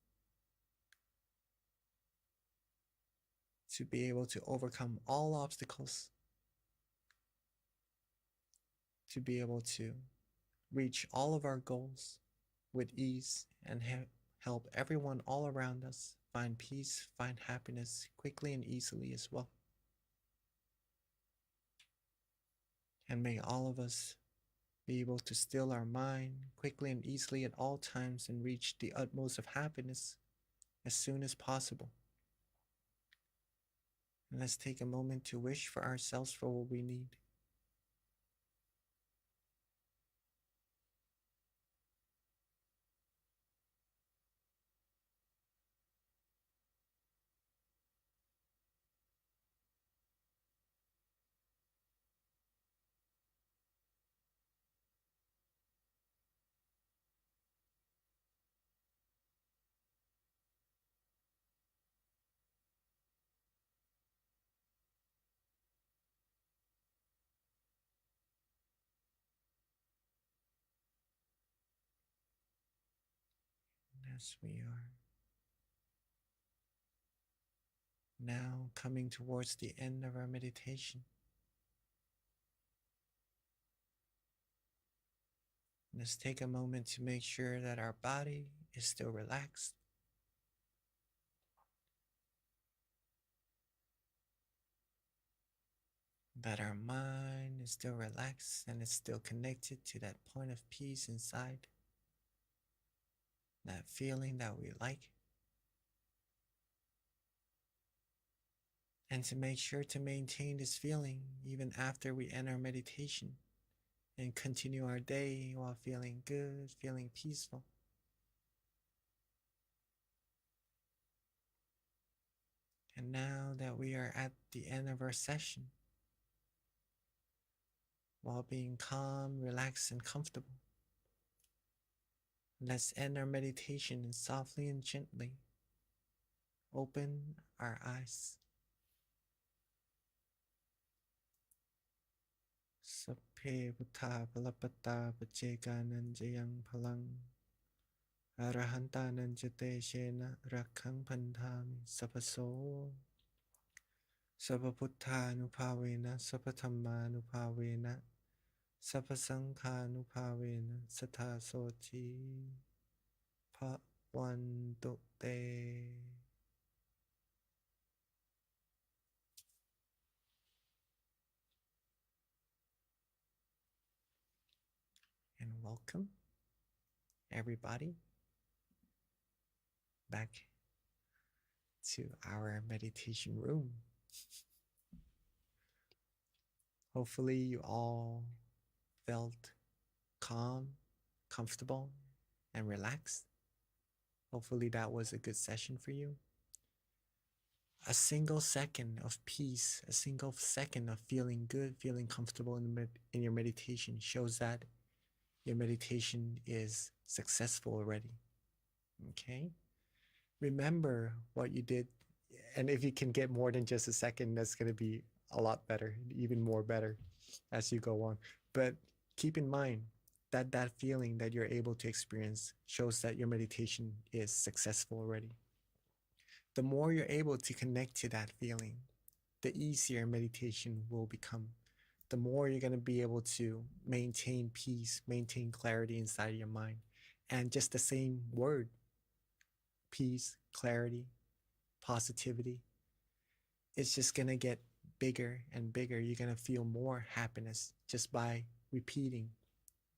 To be able to overcome all obstacles. To be able to reach all of our goals with ease and help everyone all around us find peace, find happiness quickly and easily as well. And may all of us be able to still our mind quickly and easily at all times and reach the utmost of happiness as soon as possible. And let's take a moment to wish for ourselves for what we need. As we are now coming towards the end of our meditation, let's take a moment to make sure that our body is still relaxed. That our mind is still relaxed and is still connected to that point of peace inside. That feeling that we like. And to make sure to maintain this feeling even after we end our meditation and continue our day while feeling good, feeling peaceful. And now that we are at the end of our session, while being calm, relaxed, and comfortable, let's end our meditation and softly and gently open our eyes. Sapphe buddha palapata pacheganan jayang palang arahantanan jate shena rakhang pandhami sapaso sapaputthanupavena sapathammanupavena sapasanghanupavena sathasoti bhavantu te. And welcome everybody back to our meditation room. Hopefully you all felt calm, comfortable, and relaxed. Hopefully that was a good session for you. A single second of peace, a single second of feeling good, feeling comfortable in your meditation shows that your meditation is successful already. Okay? Remember what you did, and if you can get more than just a second, that's going to be a lot better, even more better as you go on. But keep in mind that that feeling that you're able to experience shows that your meditation is successful already. The more you're able to connect to that feeling, the easier meditation will become. The more you're going to be able to maintain peace, maintain clarity inside your mind. And just the same word, peace, clarity, positivity, it's just going to get bigger and bigger. You're going to feel more happiness just by repeating,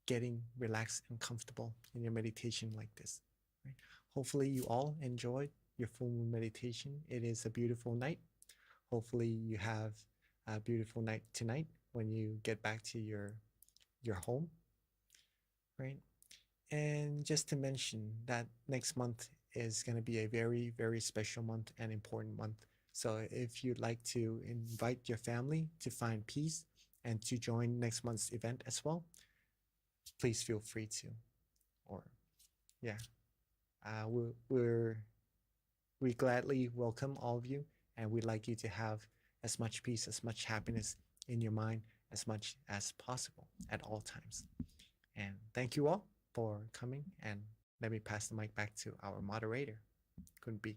getting relaxed and comfortable in your meditation like this. Right? Hopefully you all enjoyed your full moon meditation. It is a beautiful night. Hopefully you have a beautiful night tonight when you get back to your home, right? And just to mention that next month is going to be a very, very special month and important month. So if you'd like to invite your family to find peace and to join next month's event as well, please feel free to. Or yeah, we gladly welcome all of you, and we'd like you to have as much peace, as much happiness in your mind as much as possible at all times. And thank you all for coming, and let me pass the mic back to our moderator, Kunbi.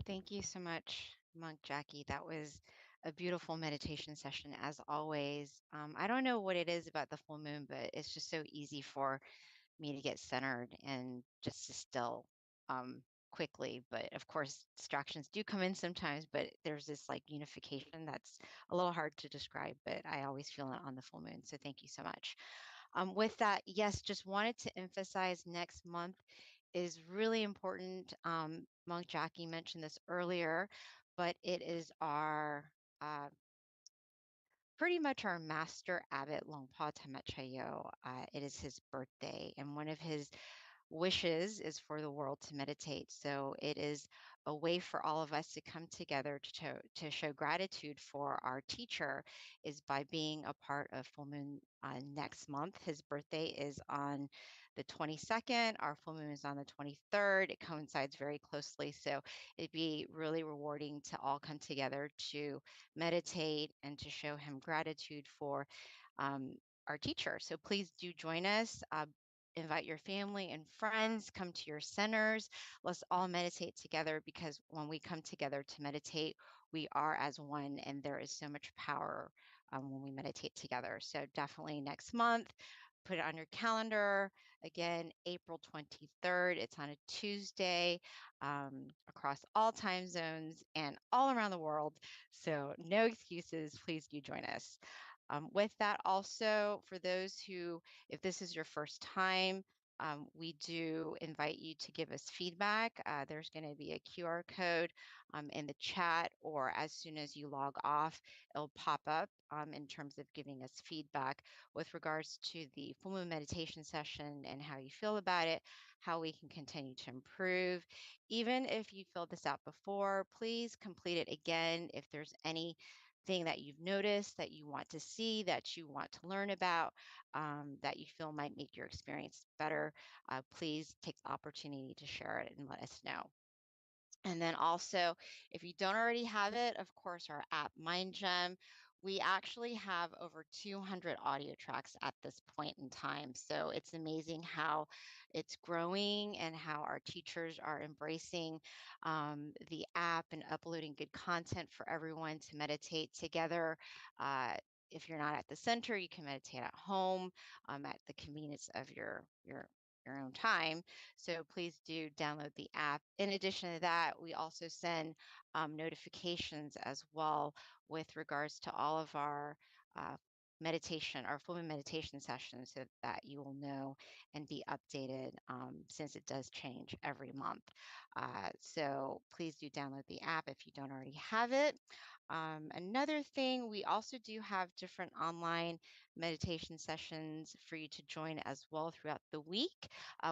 Thank you so much, Monk Jackie. That was a beautiful meditation session, as always. I don't know what it is about the full moon, but it's just so easy for me to get centered and just to still um, quickly. But of course, distractions do come in sometimes, but there's this like unification that's a little hard to describe, but I always feel it on the full moon. So thank you so much. With that, yes, just wanted to emphasize next month is really important. Monk Jackie mentioned this earlier, but it is our pretty much our master abbot Longpa Tamechayo. It is his birthday, and one of his wishes is for the world to meditate. So it is a way for all of us to come together to show gratitude for our teacher is by being a part of Full Moon next month. His birthday is on the 22nd. Our full moon is on the 23rd. It coincides very closely. So it'd be really rewarding to all come together to meditate and to show him gratitude for our teacher. So please do join us. Invite your family and friends, come to your centers. Let's all meditate together, because when we come together to meditate, we are as one, and there is so much power when we meditate together. So definitely next month, put it on your calendar. Again, April 23rd. It's on a Tuesday, across all time zones and all around the world. So no excuses. Please do join us. With that, also, for those who, if this is your first time, we do invite you to give us feedback. There's going to be a QR code in the chat, or as soon as you log off, it'll pop up in terms of giving us feedback with regards to the full moon meditation session and how you feel about it, how we can continue to improve. Even if you filled this out before, please complete it again if there's any thing that you've noticed that you want to see, that you want to learn about, that you feel might make your experience better, please take the opportunity to share it and let us know. And then also, if you don't already have it, of course, our app MindGem, we actually have over 200 audio tracks at this point in time. So it's amazing how it's growing and how our teachers are embracing the app and uploading good content for everyone to meditate together. If you're not at the center, you can meditate at home at the convenience of your own time. So please do download the app. In addition to that, we also send notifications as well with regards to all of our meditation, our full moon meditation sessions, so that you will know and be updated since it does change every month. So please do download the app if you don't already have it. Another thing, we also do have different online meditation sessions for you to join as well throughout the week.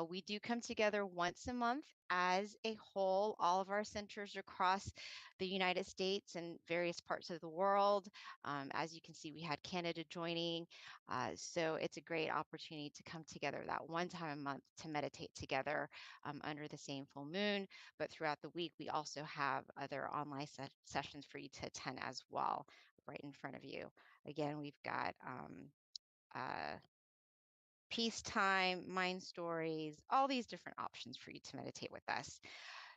We do come together once a month as a whole, all of our centers across the United States and various parts of the world. As you can see, we had Canada joining. So it's a great opportunity to come together that one time a month to meditate together under the same full moon. But throughout the week, we also have other online sessions for you to attend as well, right in front of you. Again, we've got peacetime, mind stories, all these different options for you to meditate with us.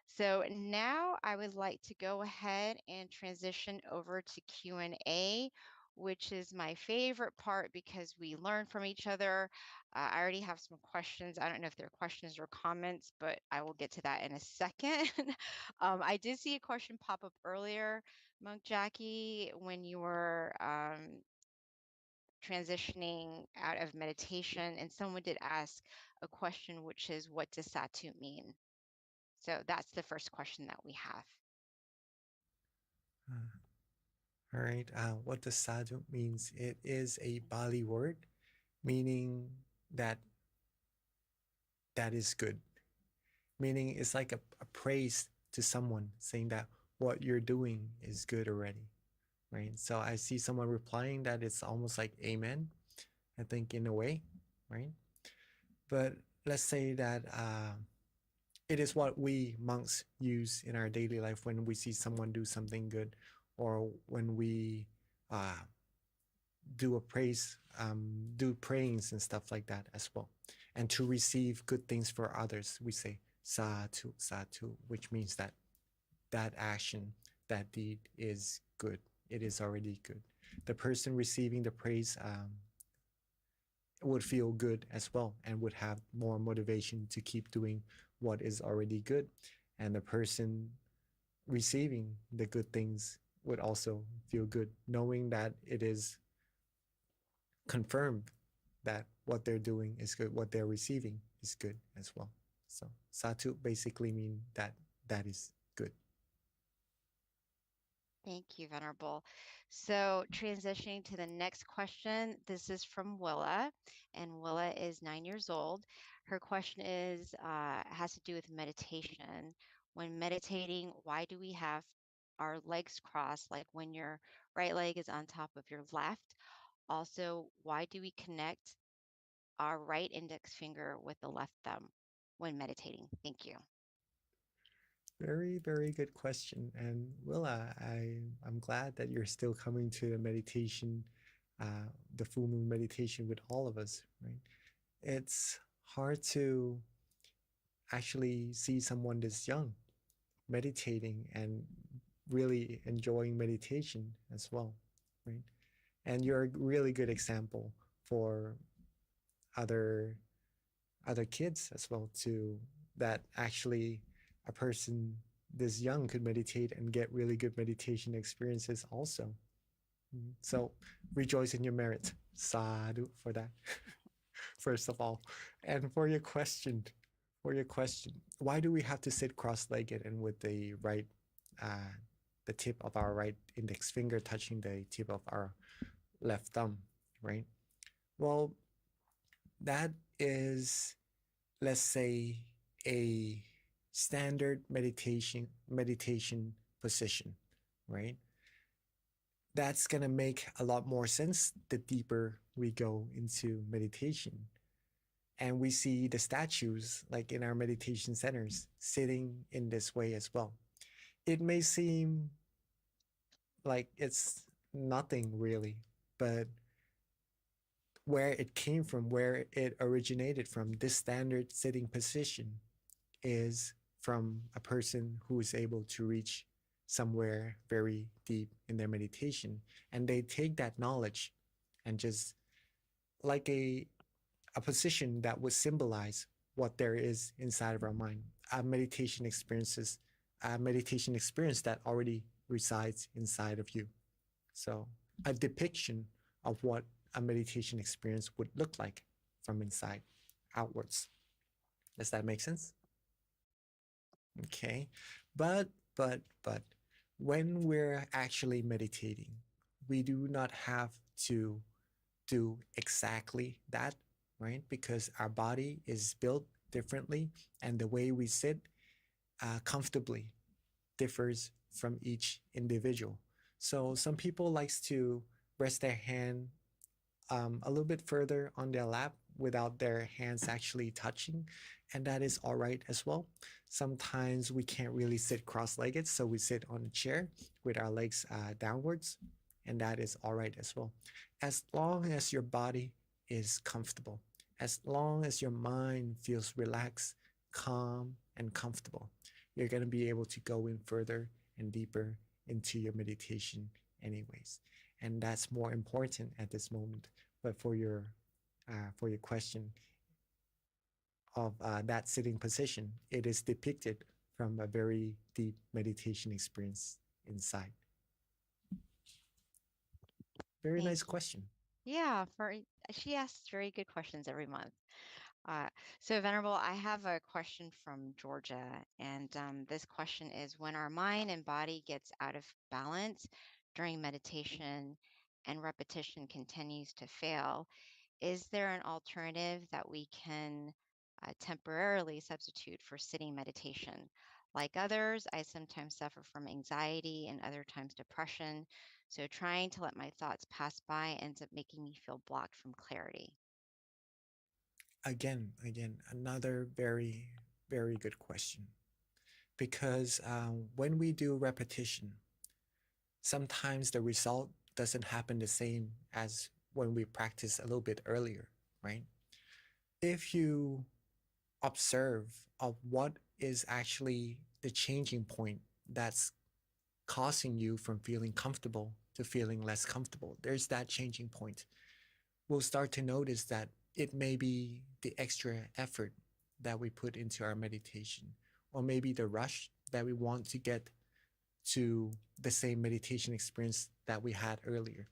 So now I would like to go ahead and transition over to Q&A, which is my favorite part because we learn from each other. I already have some questions. I don't know if they're questions or comments, but I will get to that in a second. I did see a question pop up earlier, Monk Jackie, when you were transitioning out of meditation, and someone did ask a question, which is, what does Satu mean? So that's the first question that we have. All right. What does sadhu means? It is a Bali word meaning that is good. Meaning it's like a praise to someone saying that what you're doing is good already. Right. So I see someone replying that it's almost like amen, I think, in a way, right? But let's say that it is what we monks use in our daily life when we see someone do something good, or when we do a praise, do prayings and stuff like that as well. And to receive good things for others, we say satu, satu, which means that that action, that deed is good. It is already good. The person receiving the praise would feel good as well and would have more motivation to keep doing what is already good. And the person receiving the good things would also feel good, knowing that it is confirmed that what they're doing is good, what they're receiving is good as well. So satu basically mean that that is good. Thank you, Venerable. So transitioning to the next question, this is from Willa, and Willa is 9 years old. Her question is has to do with meditation. When meditating, why do we have our legs crossed, like when your right leg is on top of your left? Also, why do we connect our right index finger with the left thumb when meditating? Thank you. Very, very good question. And Willa, I'm glad that you're still coming to the meditation, the full moon meditation with all of us, right? It's hard to actually see someone this young meditating and really enjoying meditation as well, right? And you're a really good example for other kids as well too, that actually a person this young could meditate and get really good meditation experiences also. So rejoice in your merit. Sadhu for that. First of all. And for your question, why do we have to sit cross-legged and with the right, the tip of our right index finger touching the tip of our left thumb, right? Well, that is, let's say, a standard meditation position, right? That's gonna make a lot more sense the deeper we go into meditation. And we see the statues, like in our meditation centers, sitting in this way as well. It may seem like it's nothing really, but where it came from, where it originated from, this standard sitting position is from a person who is able to reach somewhere very deep in their meditation. And they take that knowledge and just like a position that would symbolize what there is inside of our mind, a meditation experience that already resides inside of you. So a depiction of what a meditation experience would look like from inside outwards. Does that make sense? Okay. But when we're actually meditating, we do not have to do exactly that, right? Because our body is built differently, and the way we sit comfortably differs from each individual. So some people likes to rest their hand a little bit further on their lap without their hands actually touching, and that is all right as well. Sometimes we can't really sit cross-legged, so we sit on a chair with our legs downwards, and that is all right as well. As long as your body is comfortable, as long as your mind feels relaxed, calm, and comfortable, you're going to be able to go in further and deeper into your meditation anyways. And that's more important at this moment. But for your question of that sitting position, it is depicted from a very deep meditation experience inside. Very Thank nice you. question. Yeah, she asks very good questions every month. Uh, so Venerable, I have a question from Georgia, and this question is: when our mind and body gets out of balance during meditation and repetition continues to fail, is there an alternative that we can temporarily substitute for sitting meditation? Like others, I sometimes suffer from anxiety and other times depression. So trying to let my thoughts pass by ends up making me feel blocked from clarity. Again, another very, very good question. Because when we do repetition, sometimes the result doesn't happen the same as when we practice a little bit earlier, right? If you observe of what is actually the changing point that's causing you from feeling comfortable to feeling less comfortable, there's that changing point. We'll start to notice that it may be the extra effort that we put into our meditation, or maybe the rush that we want to get to the same meditation experience that we had earlier.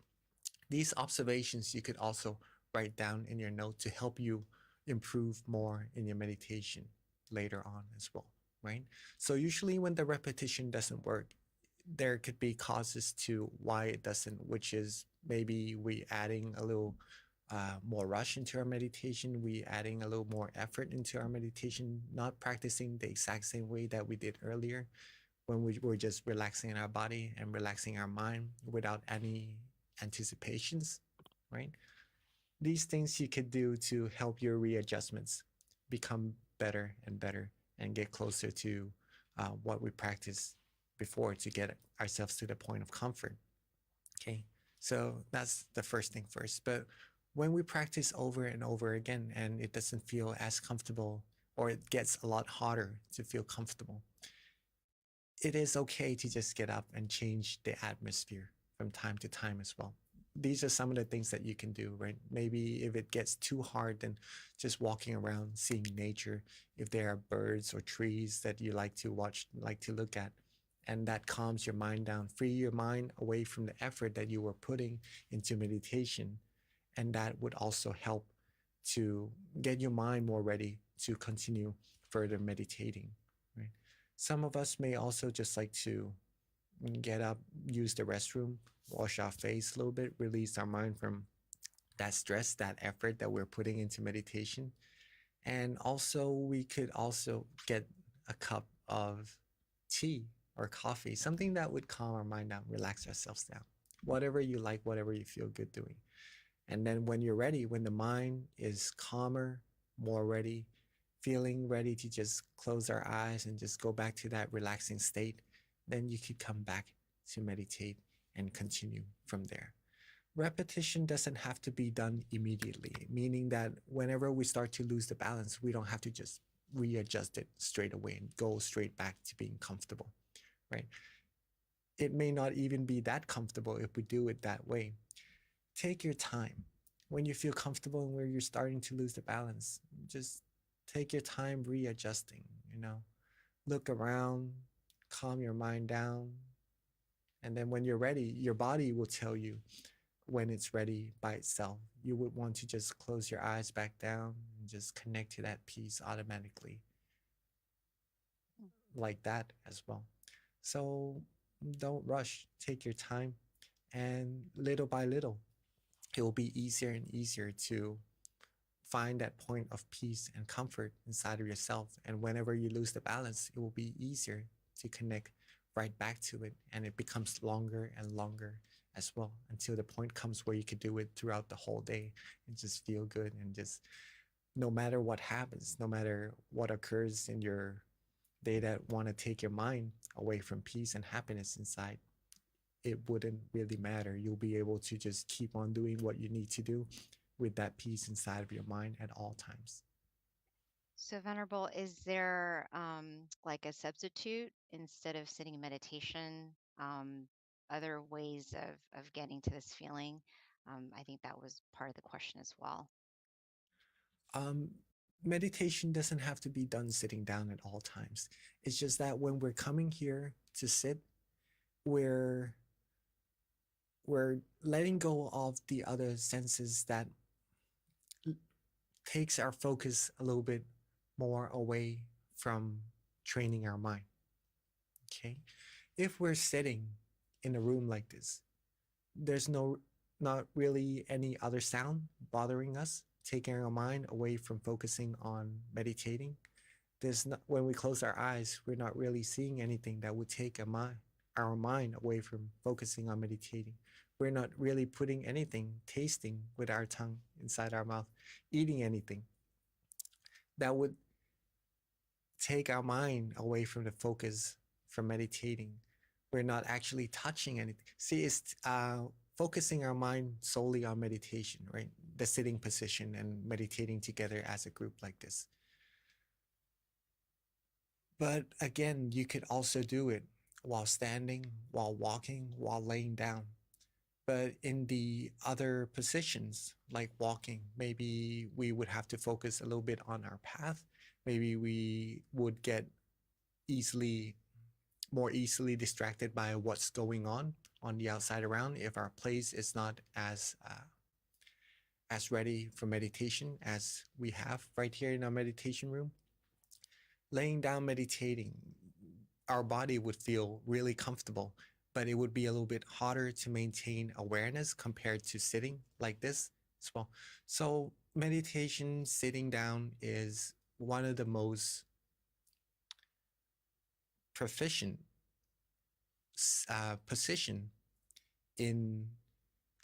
These observations you could also write down in your note to help you improve more in your meditation later on as well, right? So usually when the repetition doesn't work, there could be causes to why it doesn't, which is maybe we adding a little more rush into our meditation, we adding a little more effort into our meditation, not practicing the exact same way that we did earlier when we were just relaxing our body and relaxing our mind without any anticipations, right? These things you could do to help your readjustments become better and better and get closer to what we practiced before to get ourselves to the point of comfort. Okay, so that's the first thing first. But when we practice over and over again and it doesn't feel as comfortable, or it gets a lot harder to feel comfortable, it is okay to just get up and change the atmosphere from time to time as well. These are some of the things that you can do, right? Maybe if it gets too hard, then just walking around, seeing nature. If there are birds or trees that you like to watch, like to look at, and that calms your mind down, free your mind away from the effort that you were putting into meditation. And that would also help to get your mind more ready to continue further meditating, right? Some of us may also just like to get up, use the restroom, wash our face a little bit, release our mind from that stress, that effort that we're putting into meditation. And also, we could also get a cup of tea or coffee, something that would calm our mind down, relax ourselves down. Whatever you like, whatever you feel good doing. And then when you're ready, when the mind is calmer, more ready, feeling ready to just close our eyes and just go back to that relaxing state, then you could come back to meditate and continue from there. Repetition doesn't have to be done immediately, meaning that whenever we start to lose the balance, we don't have to just readjust it straight away and go straight back to being comfortable, right? It may not even be that comfortable if we do it that way. Take your time. When you feel comfortable and where you're starting to lose the balance, just take your time readjusting, look around, calm your mind down. And then when you're ready, your body will tell you when it's ready by itself. You would want to just close your eyes back down and just connect to that peace automatically, like that as well. So don't rush, take your time, and little by little, it will be easier and easier to find that point of peace and comfort inside of yourself. And whenever you lose the balance, it will be easier to connect right back to it. And it becomes longer and longer as well until the point comes where you could do it throughout the whole day and just feel good. And just no matter what happens, no matter what occurs in your day that want to take your mind away from peace and happiness inside, it wouldn't really matter. You'll be able to just keep on doing what you need to do with that peace inside of your mind at all times. So, Venerable, is there like a substitute instead of sitting meditation? Other ways of getting to this feeling? I think that was part of the question as well. Um, meditation doesn't have to be done sitting down at all times. It's just that when we're coming here to sit, we're we're letting go of the other senses that takes our focus a little bit more away from training our mind. Okay. If we're sitting in a room like this, there's not really any other sound bothering us, taking our mind away from focusing on meditating. There's not, when we close our eyes, we're not really seeing anything that would take our mind away from focusing on meditating. We're not really putting anything, tasting with our tongue inside our mouth, eating anything that would take our mind away from the focus from meditating. We're not actually touching anything. See, it's focusing our mind solely on meditation, right? The sitting position and meditating together as a group like this. But again, you could also do it while standing, while walking, while laying down. But in the other positions, like walking, maybe we would have to focus a little bit on our path. Maybe we would get more easily distracted by what's going on the outside around if our place is not as ready for meditation as we have right here in our meditation room. Laying down meditating, our body would feel really comfortable, but it would be a little bit harder to maintain awareness compared to sitting like this as well. So meditation, sitting down is one of the most proficient position in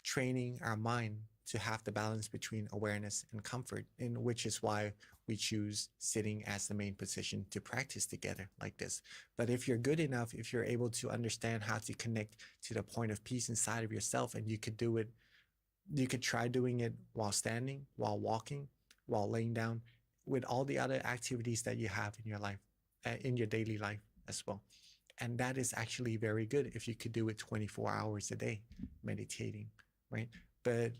training our mind to have the balance between awareness and comfort, in which is why we choose sitting as the main position to practice together like this. But if you're good enough, if you're able to understand how to connect to the point of peace inside of yourself, and you could do it, you could try doing it while standing, while walking, while laying down, with all the other activities that you have in your life, in your daily life as well. And that is actually very good if you could do it 24 hours a day, meditating, right? But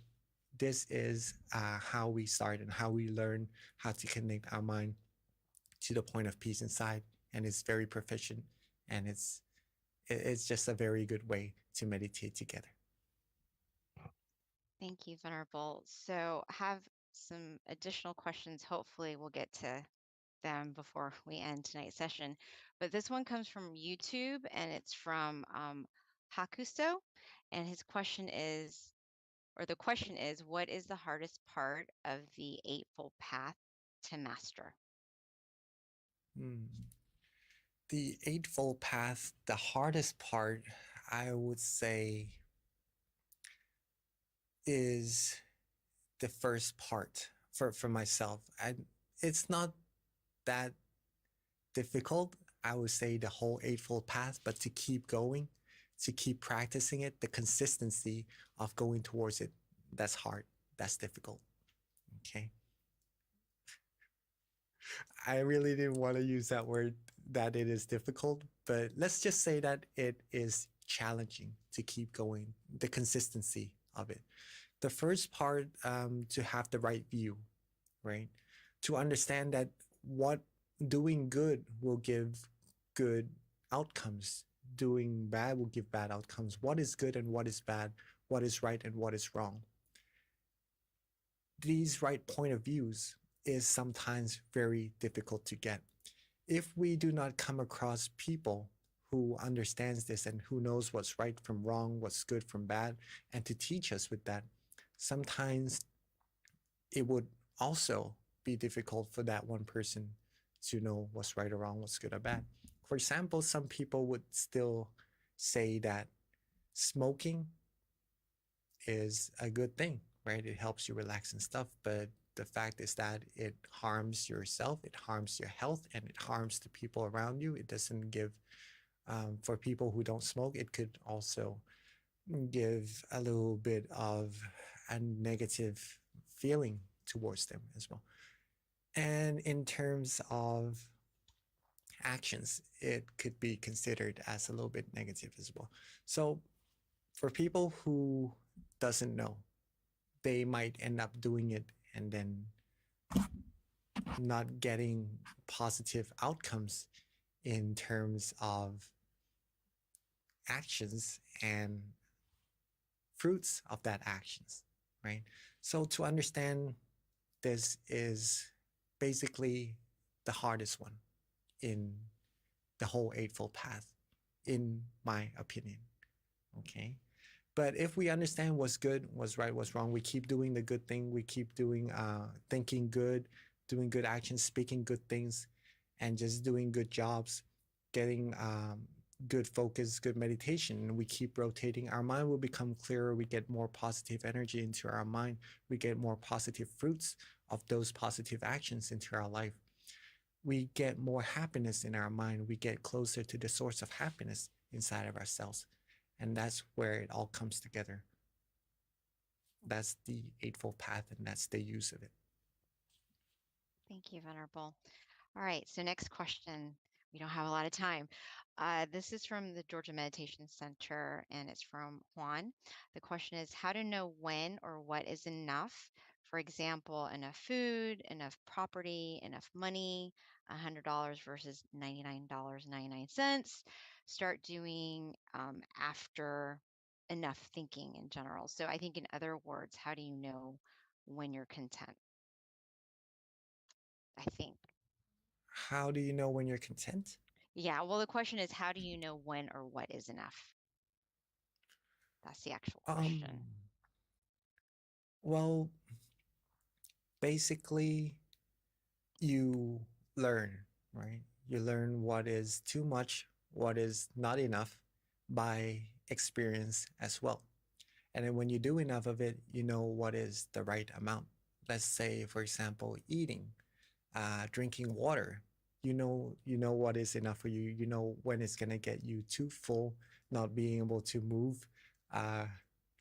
this is how we start and how we learn how to connect our mind to the point of peace inside. And it's very proficient, and it's just a very good way to meditate together. Thank you, Venerable. So, have some additional questions. Hopefully, we'll get to them before we end tonight's session. But this one comes from YouTube, and it's from Hakuso. And his question is, or the question is, what is the hardest part of the Eightfold Path to master? The Eightfold Path, the hardest part, I would say, is the first part for myself. It's not that difficult, I would say, the whole Eightfold Path, but to keep going, to keep practicing it, the consistency of going towards it, that's hard, that's difficult. Okay. I really didn't want to use that word, that it is difficult, but let's just say that it is challenging to keep going, the consistency of it. The first part, to have the right view, right? To understand that what doing good will give good outcomes, doing bad will give bad outcomes. What is good and what is bad, what is right and what is wrong. These right point of views is sometimes very difficult to get. If we do not come across people who understands this and who knows what's right from wrong, what's good from bad, and to teach us with that, sometimes it would also be difficult for that one person to know what's right or wrong, what's good or bad. For example, some people would still say that smoking is a good thing, right? It helps you relax and stuff, but the fact is that it harms yourself, it harms your health, and it harms the people around you. It doesn't give, for people who don't smoke, it could also give a little bit of a negative feeling towards them as well. And in terms of actions, it could be considered as a little bit negative as well. So for people who doesn't know, they might end up doing it and then not getting positive outcomes in terms of actions and fruits of that actions, right? So to understand this is basically the hardest one in the whole Eightfold Path, in my opinion. Okay. But if we understand what's good, what's right, what's wrong, we keep doing the good thing, we keep doing thinking good, doing good actions, speaking good things, and just doing good jobs, getting good focus, good meditation, and we keep rotating, our mind will become clearer. We get more positive energy into our mind. We get more positive fruits of those positive actions into our life. We get more happiness in our mind. We get closer to the source of happiness inside of ourselves. And that's where it all comes together. That's the Eightfold Path, and that's the use of it. Thank you, Venerable. All right, so next question. We don't have a lot of time. This is from the Georgia Meditation Center, and it's from Juan. The question is how to know when or what is enough. For example, enough food, enough property, enough money, $100 versus $99.99. Start doing after enough thinking in general. So I think in other words, how do you know when you're content? I think. How do you know when you're content? Yeah, well, the question is, how do you know when or what is enough? That's the actual question. Well, basically, you learn, right? You learn what is too much, what is not enough by experience as well. And then when you do enough of it, you know what is the right amount. Let's say, for example, eating, drinking water. You know what is enough for you. You know when it's gonna get you too full, not being able to move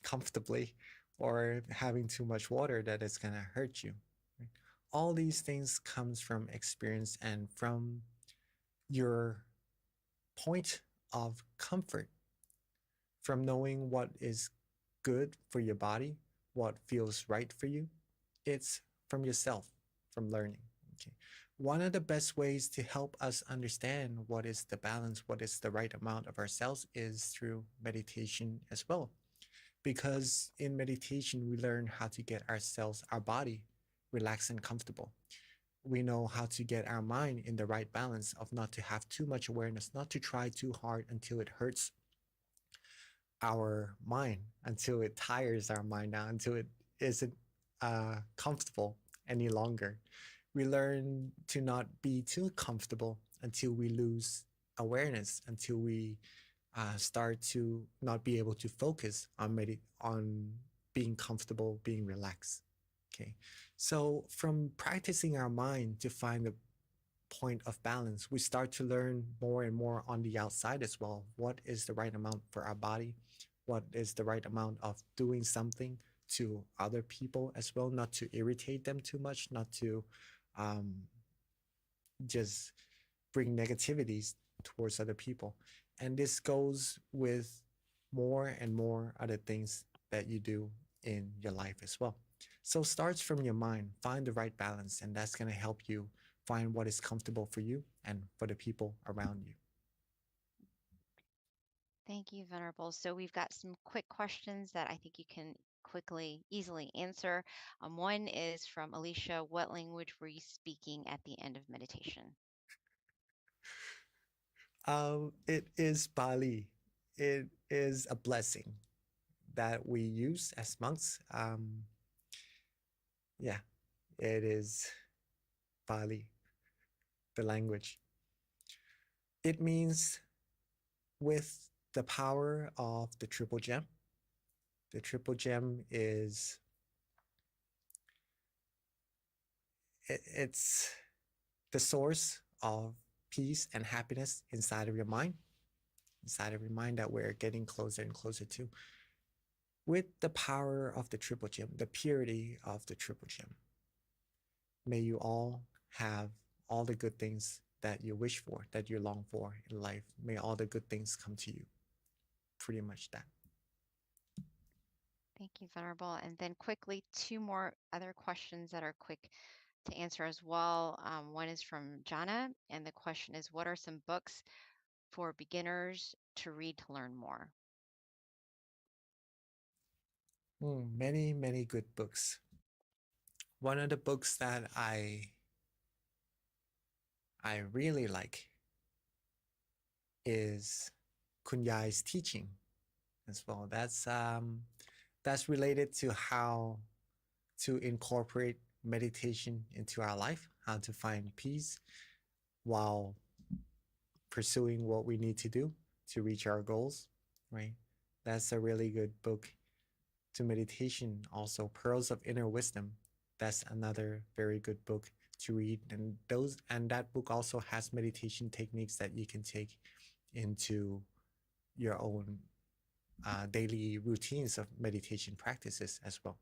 comfortably, or having too much water that it's gonna hurt you. Right? All these things comes from experience and from your point of comfort, from knowing what is good for your body, what feels right for you. It's from yourself, from learning. Okay. One of the best ways to help us understand what is the balance, what is the right amount of ourselves is through meditation as well. Because in meditation, we learn how to get ourselves, our body, relaxed and comfortable. We know how to get our mind in the right balance of not to have too much awareness, not to try too hard until it hurts our mind, until it tires our mind out, until it isn't comfortable any longer. We learn to not be too comfortable until we lose awareness, until we start to not be able to focus on on being comfortable, being relaxed. Okay, so from practicing our mind to find the point of balance, we start to learn more and more on the outside as well. What is the right amount for our body? What is the right amount of doing something to other people as well? Not to irritate them too much, not to just bring negativities towards other people. And this goes with more and more other things that you do in your life as well. So starts from your mind, find the right balance, and that's going to help you find what is comfortable for you and for the people around you. Thank you, Venerable. So we've got some quick questions that I think you can quickly, easily answer. One is from Alicia. What language were you speaking at the end of meditation? It is Bali. It is a blessing that we use as monks. Yeah, it is Bali, the language. It means with the power of the triple gem. The triple gem is it's the source of peace and happiness inside of your mind, that we're getting closer and closer to. With the power of the triple gem, the purity of the triple gem, may you all have all the good things that you wish for, that you long for in life. May all the good things come to you. Pretty much that. Thank you, Venerable. And then quickly, two more other questions that are quick to answer as well. One is from Jana, and the question is, what are some books for beginners to read to learn more? Many, many good books. One of the books that I really like is Kunyai's teaching as well. That's related to how to incorporate meditation into our life, how to find peace while pursuing what we need to do to reach our goals, right? That's a really good book to meditation. Also, Pearls of Inner Wisdom. That's another very good book to read. And that book also has meditation techniques that you can take into your own daily routines of meditation practices as well.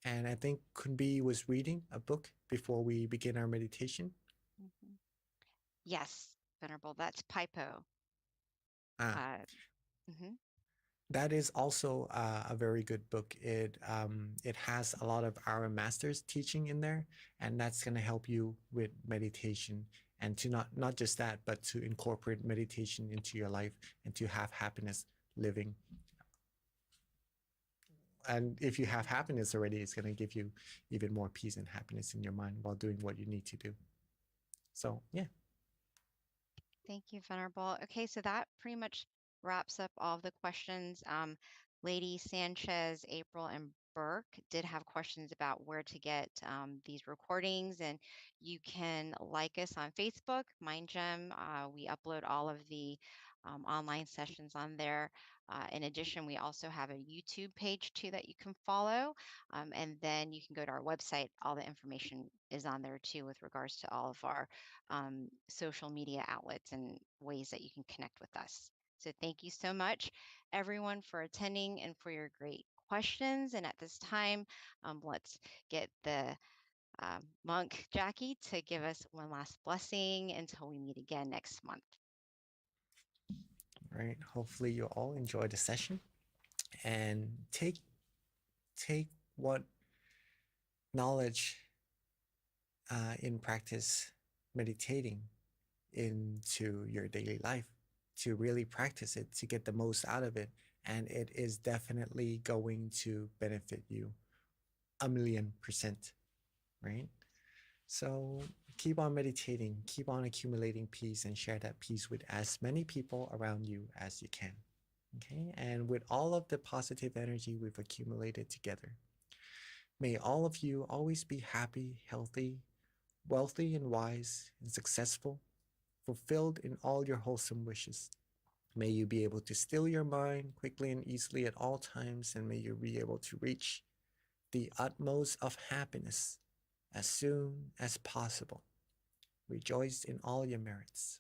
And I think Kunbi was reading a book before we begin our meditation. Mm-hmm. Yes, Venerable, that's Pipo. Mm-hmm. That is also a very good book. It has a lot of our masters teaching in there, and that's going to help you with meditation, and to not just that, but to incorporate meditation into your life and to have happiness living. And if you have happiness already, it's going to give you even more peace and happiness in your mind while doing what you need to do. So yeah. Thank you, Venerable. Okay, so that pretty much wraps up all of the questions. Lady Sanchez, April, and Burke did have questions about where to get these recordings, and you can like us on Facebook, MindGem. We upload all of the online sessions on there. In addition, we also have a YouTube page too that you can follow, and then you can go to our website. All the information is on there too with regards to all of our social media outlets and ways that you can connect with us. So thank you so much, everyone, for attending and for your great questions. And at this time, let's get the monk Jackie to give us one last blessing until we meet again next month. All right. Hopefully you all enjoy the session and take what knowledge in practice meditating into your daily life, to really practice it, to get the most out of it. And it is definitely going to benefit you 1,000,000%, right? So keep on meditating, keep on accumulating peace, and share that peace with as many people around you as you can. Okay, and with all of the positive energy we've accumulated together, may all of you always be happy, healthy, wealthy, and wise, and successful, fulfilled in all your wholesome wishes. May you be able to still your mind quickly and easily at all times, and may you be able to reach the utmost of happiness as soon as possible. Rejoice in all your merits.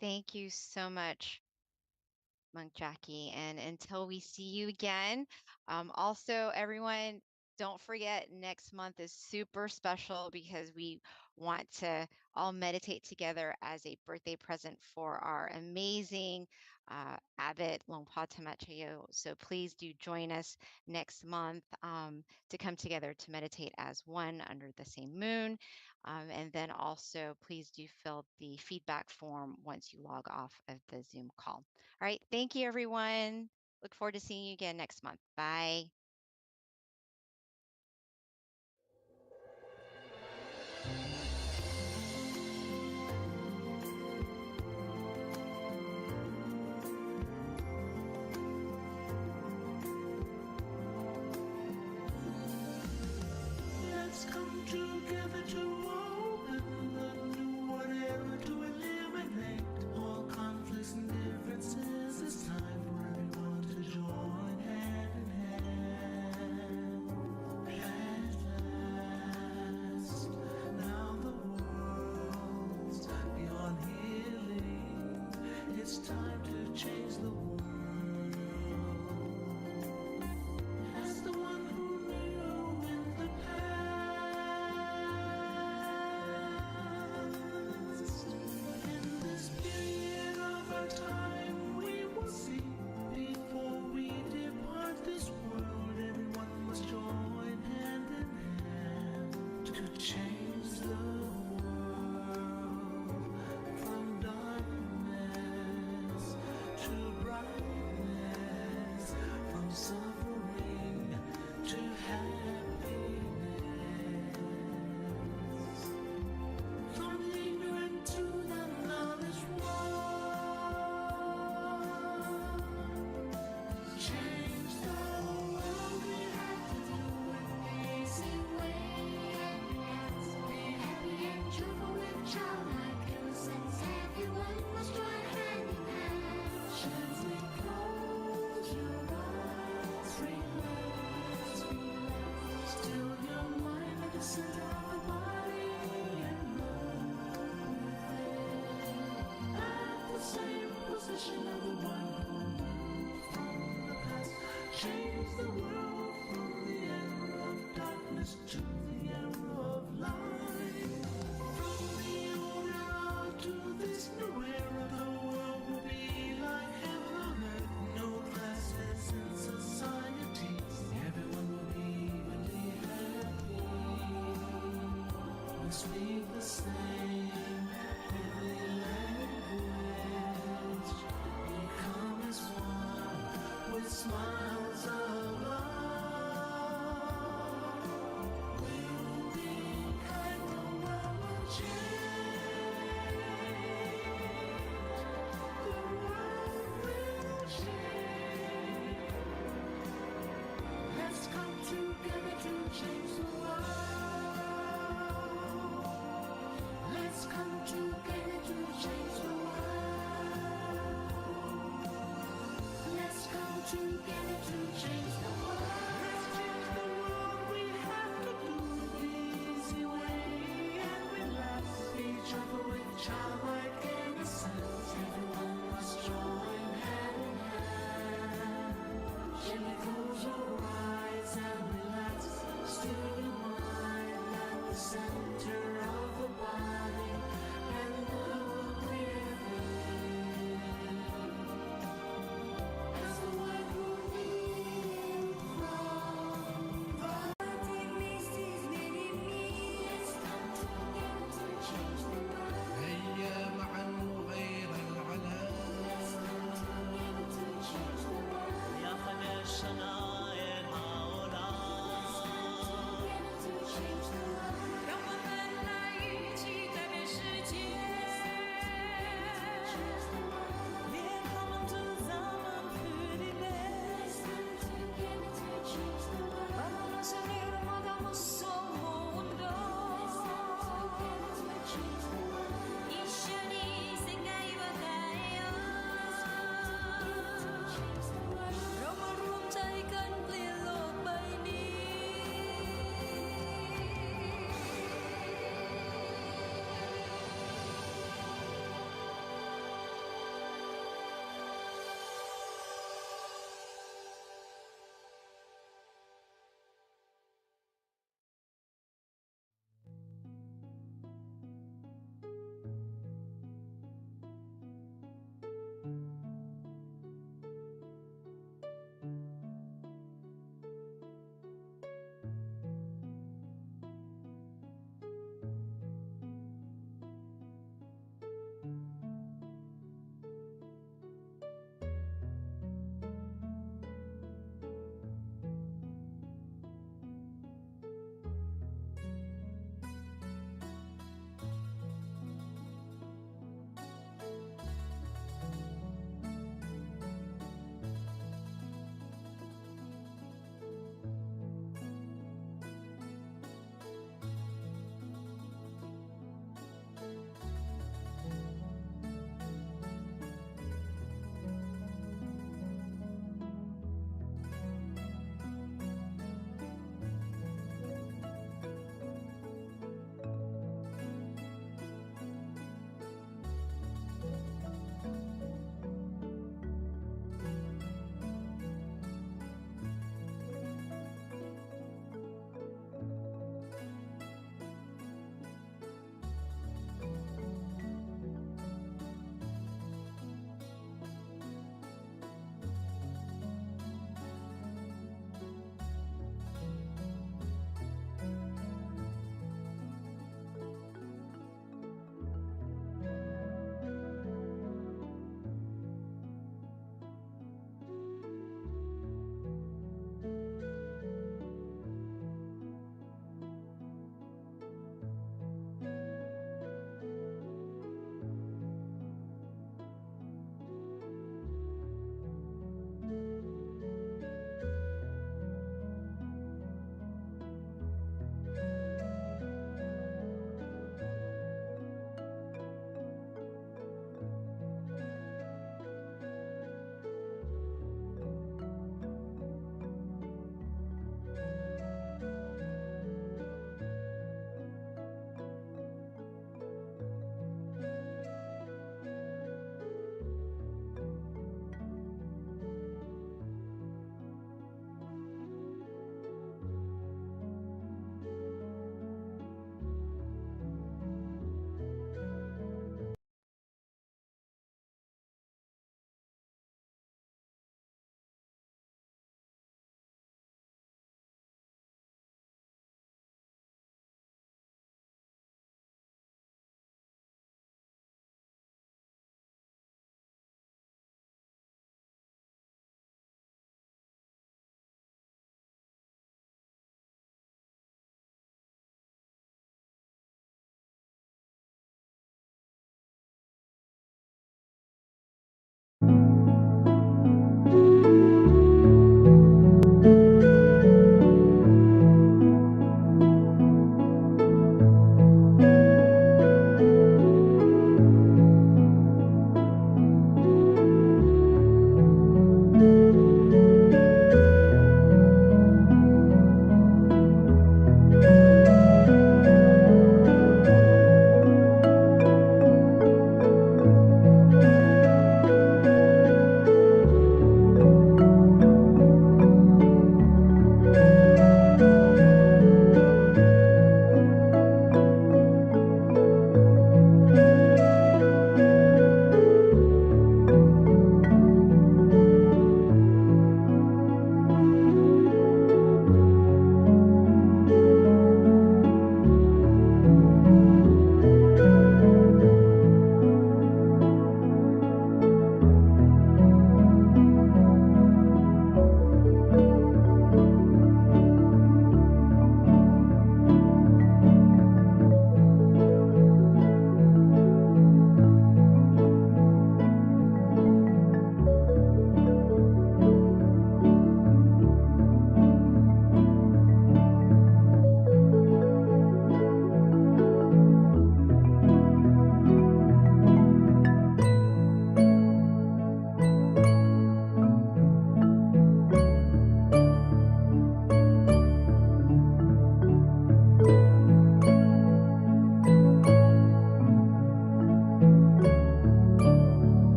Thank you so much, Monk Jackie. And until we see you again, also, everyone, don't forget next month is super special because we want to all meditate together as a birthday present for our amazing abbot Longpa Tamachayo. So please do join us next month to come together to meditate as one under the same moon. And then also please do fill the feedback form once you log off of the Zoom call. All right. Thank you, everyone. Look forward to seeing you again next month. Bye. Let's come together to open the new whatever to eliminate all conflicts and differences. It's time for everyone to join hand in hand. At last, now the world's beyond healing. It's time to change the world. As the one who knew in the past change the world from darkness to brightness, from suffering to happiness, from the ignorant to the knowledge one. Change the world, we have to do it the easy way.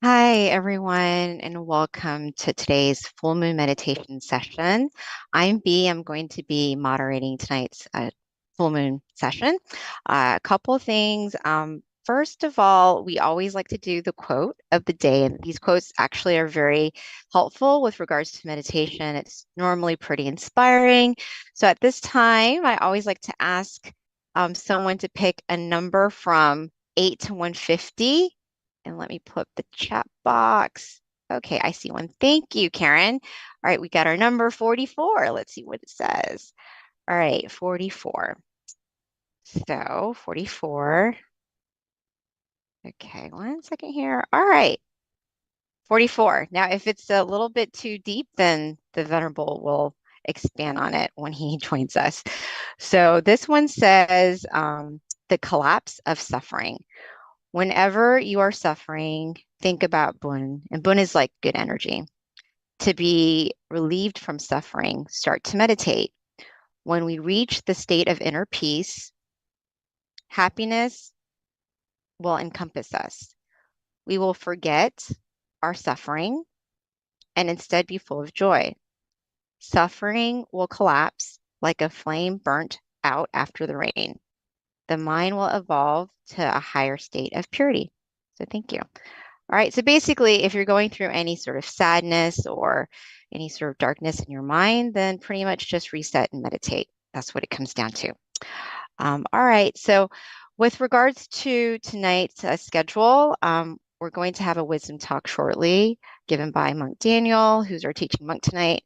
Hi, everyone, and welcome to today's full moon meditation session. I'm B. I'm going to be moderating tonight's full moon session. A couple things. First of all, we always like to do the quote of the day, and these quotes actually are very helpful with regards to meditation. It's normally pretty inspiring. So at this time, I always like to ask someone to pick a number from 8 to 150. And let me pull up the chat box. Okay, I see one. Thank you, Karen. All right, we got our number 44. Let's see what it says. All right, 44. So 44. Okay, 1 second here. All right, 44. Now, if it's a little bit too deep, then the Venerable will expand on it when he joins us. So this one says the collapse of suffering. Whenever you are suffering, think about Bun. And Bun is like good energy. To be relieved from suffering, start to meditate. When we reach the state of inner peace, happiness will encompass us. We will forget our suffering and instead be full of joy. Suffering will collapse like a flame burnt out after the rain. The mind will evolve to a higher state of purity. So thank you. All right, so basically, if you're going through any sort of sadness or any sort of darkness in your mind, then pretty much just reset and meditate. That's what it comes down to. All right, so with regards to tonight's schedule, we're going to have a wisdom talk shortly given by Monk Daniel, who's our teaching monk tonight.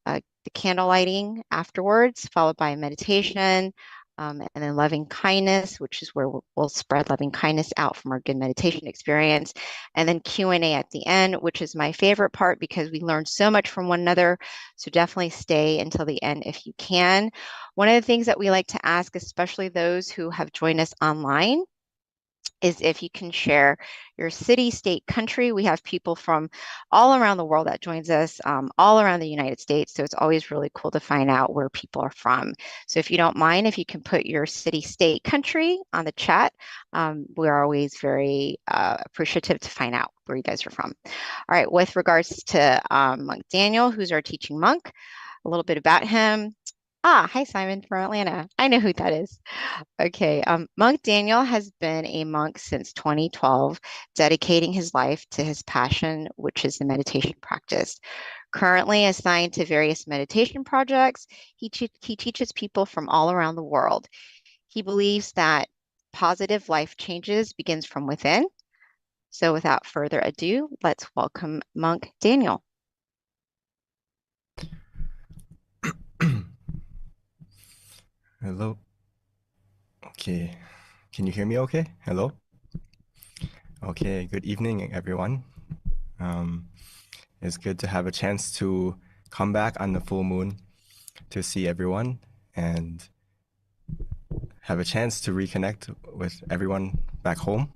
The candle lighting afterwards, followed by a meditation, and then loving kindness, which is where we'll spread loving kindness out from our good meditation experience, and then Q&A at the end, which is my favorite part because we learn so much from one another. So definitely stay until the end if you can. One of the things that we like to ask, especially those who have joined us online, is if you can share your city, state, country. We have people from all around the world that joins us, all around the United States. So it's always really cool to find out where people are from. So if you don't mind, if you can put your city, state, country on the chat, we're always very appreciative to find out where you guys are from. All right, with regards to Monk Daniel, who's our teaching monk, a little bit about him. Hi, Simon from Atlanta. I know who that is. Okay, Monk Daniel has been a monk since 2012, dedicating his life to his passion, which is the meditation practice. Currently assigned to various meditation projects, he teaches people from all around the world. He believes that positive life changes begins from within. So without further ado, let's welcome Monk Daniel. Hello. Okay. Can you hear me okay? Hello? Okay, good evening, everyone. It's good to have a chance to come back on the full moon to see everyone and have a chance to reconnect with everyone back home,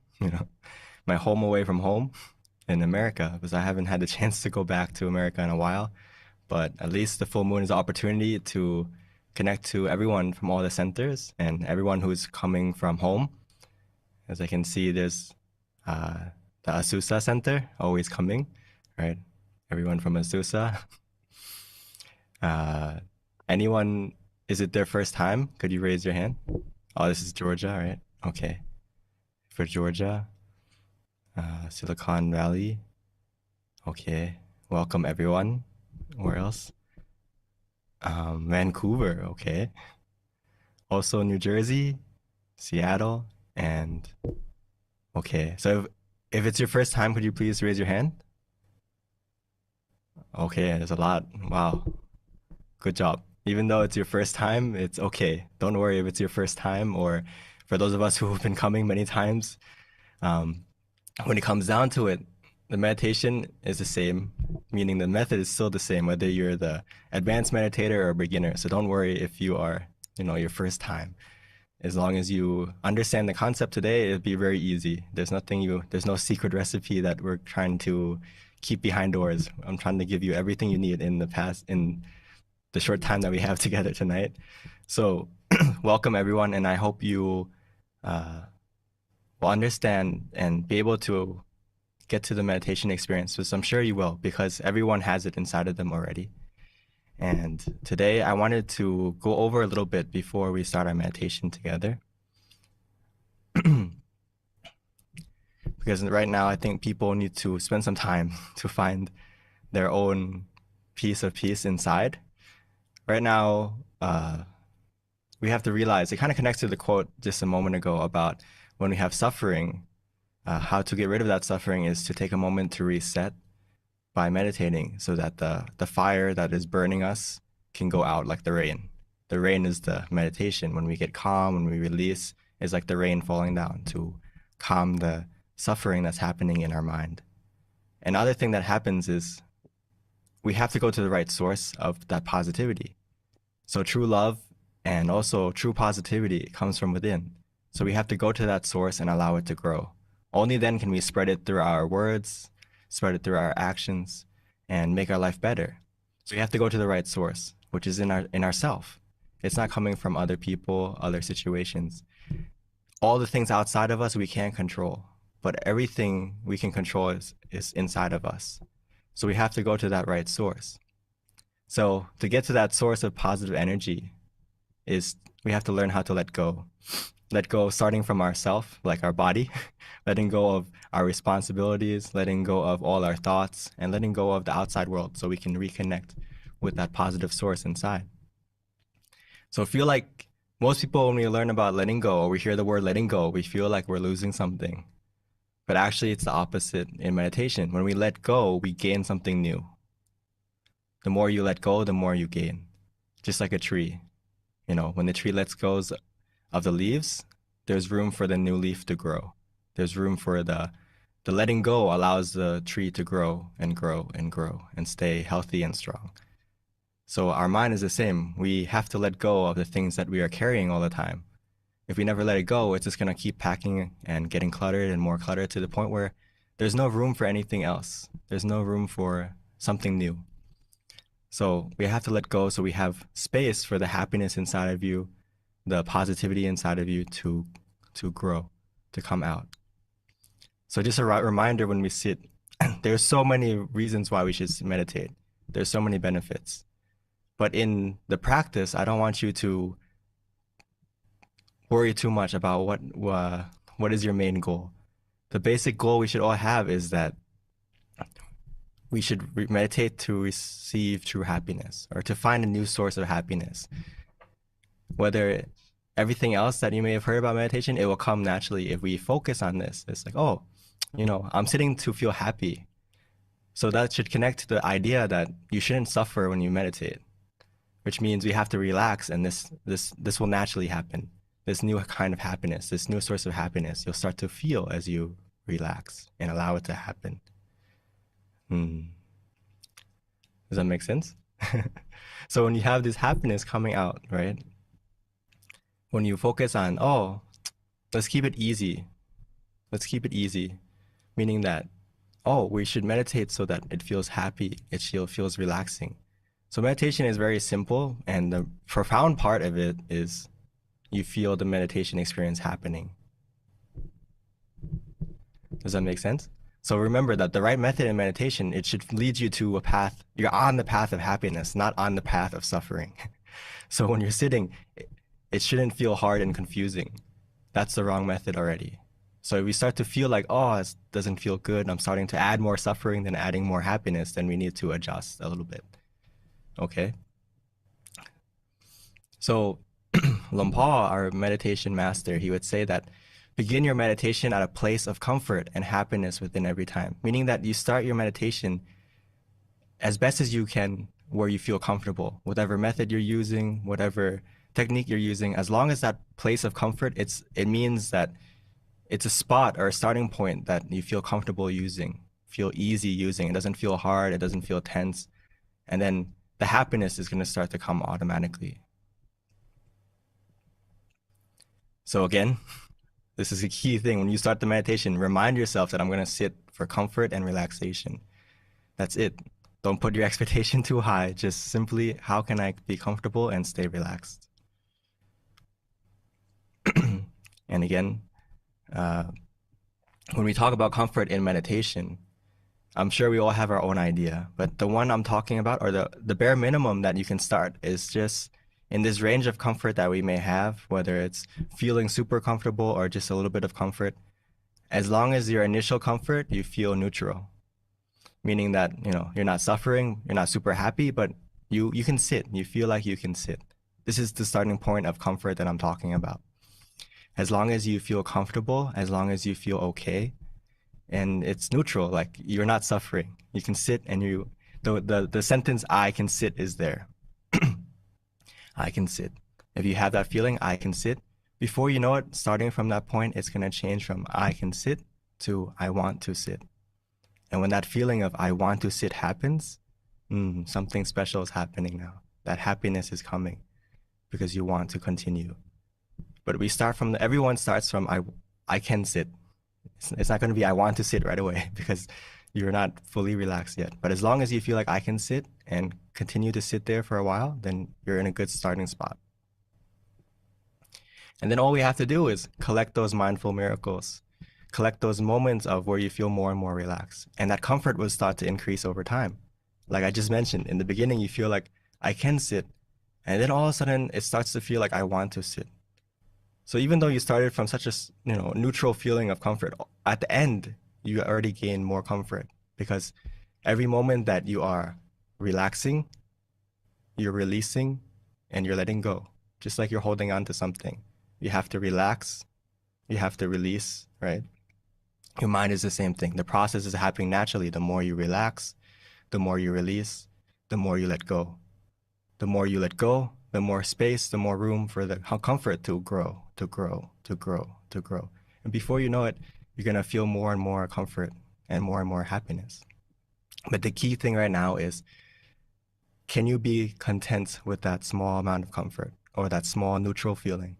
my home away from home in America, because I haven't had the chance to go back to America in a while. But at least the full moon is an opportunity to connect to everyone from all the centers and everyone who's coming from home. As I can see, there's the Azusa Center always coming, right? Everyone from Azusa. Anyone, is it their first time? Could you raise your hand? Oh, this is Georgia, right? Okay. For Georgia, Silicon Valley. Okay. Welcome, everyone. Where else? Vancouver, okay. Also New Jersey, Seattle, and okay. So if it's your first time, could you please raise your hand? Okay, there's a lot. Wow. Good job. Even though it's your first time, it's okay. Don't worry if it's your first time, or for those of us who have been coming many times, when it comes down to it, the meditation is the same, meaning the method is still the same, whether you're the advanced meditator or beginner. So don't worry if you are, your first time. As long as you understand the concept today, it'll be very easy. There's no secret recipe that we're trying to keep behind doors. I'm trying to give you everything you need in the short time that we have together tonight. So welcome everyone, and I hope you will understand and be able to get to the meditation experience, which I'm sure you will, because everyone has it inside of them already. And today I wanted to go over a little bit before we start our meditation together. Because right now I think people need to spend some time to find their own piece of peace inside. Right now, we have to realize, it kind of connects to the quote just a moment ago about when we have suffering, how to get rid of that suffering is to take a moment to reset by meditating so that the fire that is burning us can go out like the rain. The rain is the meditation. When we get calm, when we release, it's like the rain falling down to calm the suffering that's happening in our mind. Another thing that happens is we have to go to the right source of that positivity. So true love and also true positivity comes from within. So we have to go to that source and allow it to grow. Only then can we spread it through our words, spread it through our actions, and make our life better. So we have to go to the right source, which is in ourself. It's not coming from other people, other situations. All the things outside of us we can't control, but everything we can control is inside of us. So we have to go to that right source. So to get to that source of positive energy is we have to learn how to let go. Let go starting from ourself, like our body, letting go of our responsibilities, letting go of all our thoughts, and letting go of the outside world so we can reconnect with that positive source inside. So I feel like most people, when we learn about letting go or we hear the word letting go, we feel like we're losing something. But actually, it's the opposite in meditation. When we let go, we gain something new. The more you let go, the more you gain. Just like a tree. You know, when the tree lets go of the leaves, there's room for the new leaf to grow. There's room for the letting go allows the tree to grow and grow and grow and stay healthy and strong. So our mind is the same. We have to let go of the things that we are carrying all the time. If we never let it go, it's just going to keep packing and getting cluttered and more cluttered to the point where there's no room for anything else. There's no room for something new. So we have to let go so we have space for the happiness inside of you, the positivity inside of you to grow, to come out. So just a reminder when we sit, there's so many reasons why we should meditate. There's so many benefits. But in the practice, I don't want you to worry too much about what is your main goal. The basic goal we should all have is that we should meditate to receive true happiness or to find a new source of happiness. Whether everything else that you may have heard about meditation, it will come naturally if we focus on this. It's like, oh, you know, I'm sitting to feel happy. So that should connect to the idea that you shouldn't suffer when you meditate, which means we have to relax, and this will naturally happen. This new kind of happiness, this new source of happiness, you'll start to feel as you relax and allow it to happen. Does that make sense? So when you have this happiness coming out, right? When you focus on, oh, let's keep it easy. Let's keep it easy. Meaning that, oh, we should meditate so that it feels happy. It feels relaxing. So meditation is very simple, and the profound part of it is you feel the meditation experience happening. Does that make sense? So remember that the right method in meditation, it should lead you to a path. You're on the path of happiness, not on the path of suffering. So when you're sitting, it shouldn't feel hard and confusing. That's the wrong method already. So if we start to feel like, oh, it doesn't feel good, I'm starting to add more suffering than adding more happiness, then we need to adjust a little bit. Okay? So Lumpur, our meditation master, he would say that begin your meditation at a place of comfort and happiness within every time, meaning that you start your meditation as best as you can where you feel comfortable, whatever method you're using, whatever technique you're using, as long as that place of comfort, it means that it's a spot or a starting point that you feel comfortable using, feel easy using. It doesn't feel hard, it doesn't feel tense. And then the happiness is going to start to come automatically. So again, this is a key thing. When you start the meditation, remind yourself that I'm going to sit for comfort and relaxation. That's it. Don't put your expectation too high. Just simply, how can I be comfortable and stay relaxed? And again, when we talk about comfort in meditation, I'm sure we all have our own idea, but the one I'm talking about, or the bare minimum that you can start, is just in this range of comfort that we may have, whether it's feeling super comfortable or just a little bit of comfort. As long as your initial comfort, you feel neutral, meaning that, you're not suffering, you're not super happy, but you can sit. You feel like you can sit. This is the starting point of comfort that I'm talking about. As long as you feel comfortable, as long as you feel okay, and it's neutral, like you're not suffering. You can sit, and the sentence "I can sit" is there. I can sit. If you have that feeling, I can sit, before you know it, starting from that point, it's going to change from I can sit to I want to sit. And when that feeling of I want to sit happens, something special is happening now. That happiness is coming because you want to continue. But everyone starts from I can sit. It's not going to be I want to sit right away because you're not fully relaxed yet. But as long as you feel like I can sit and continue to sit there for a while, then you're in a good starting spot. And then all we have to do is collect those mindful miracles, collect those moments of where you feel more and more relaxed. And that comfort will start to increase over time. Like I just mentioned, in the beginning, you feel like I can sit. And then all of a sudden, it starts to feel like I want to sit. So even though you started from such a neutral feeling of comfort, at the end, you already gain more comfort because every moment that you are relaxing, you're releasing, and you're letting go, just like you're holding on to something. You have to relax, you have to release, right? Your mind is the same thing. The process is happening naturally. The more you relax, the more you release, the more you let go. The more you let go, the more space, the more room for the comfort to grow, to grow, to grow, to grow. And before you know it, you're going to feel more and more comfort and more happiness. But the key thing right now is, can you be content with that small amount of comfort or that small neutral feeling?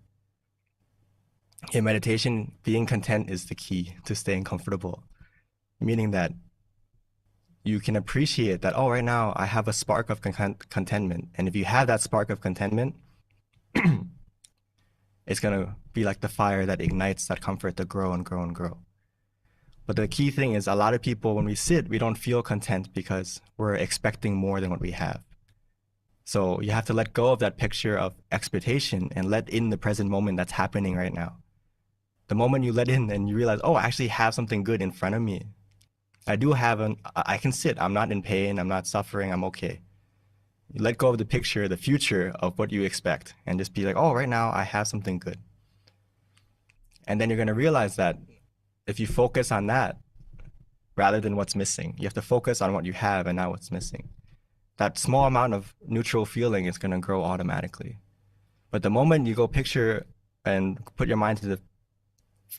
In meditation, being content is the key to staying comfortable, meaning that you can appreciate that, right now I have a spark of contentment. And if you have that spark of contentment, it's going to be like the fire that ignites that comfort to grow and grow and grow. But the key thing is, a lot of people, when we sit, we don't feel content because we're expecting more than what we have. So you have to let go of that picture of expectation and let in the present moment that's happening right now. The moment you let in and you realize, I actually have something good in front of me. I can sit. I'm not in pain. I'm not suffering. I'm okay. You let go of the picture, the future of what you expect, and just be like, right now I have something good. And then you're going to realize that if you focus on that rather than what's missing, you have to focus on what you have and not what's missing. That small amount of neutral feeling is going to grow automatically. But the moment you go picture and put your mind to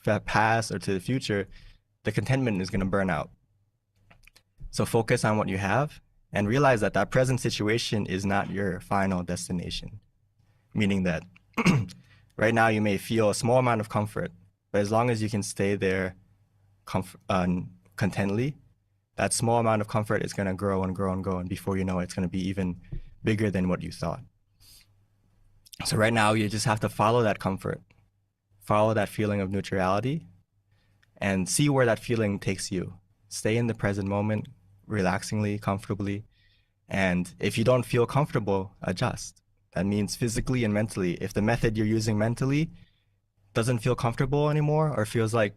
the past or to the future, the contentment is going to burn out. So focus on what you have and realize that that present situation is not your final destination. Meaning that right now you may feel a small amount of comfort, but as long as you can stay there contently, that small amount of comfort is going to grow and grow and grow. And before you know it, it's going to be even bigger than what you thought. So right now you just have to follow that comfort, follow that feeling of neutrality, and see where that feeling takes you. Stay in the present moment, relaxingly, comfortably. And if you don't feel comfortable, adjust. That means physically and mentally. If the method you're using mentally doesn't feel comfortable anymore or feels like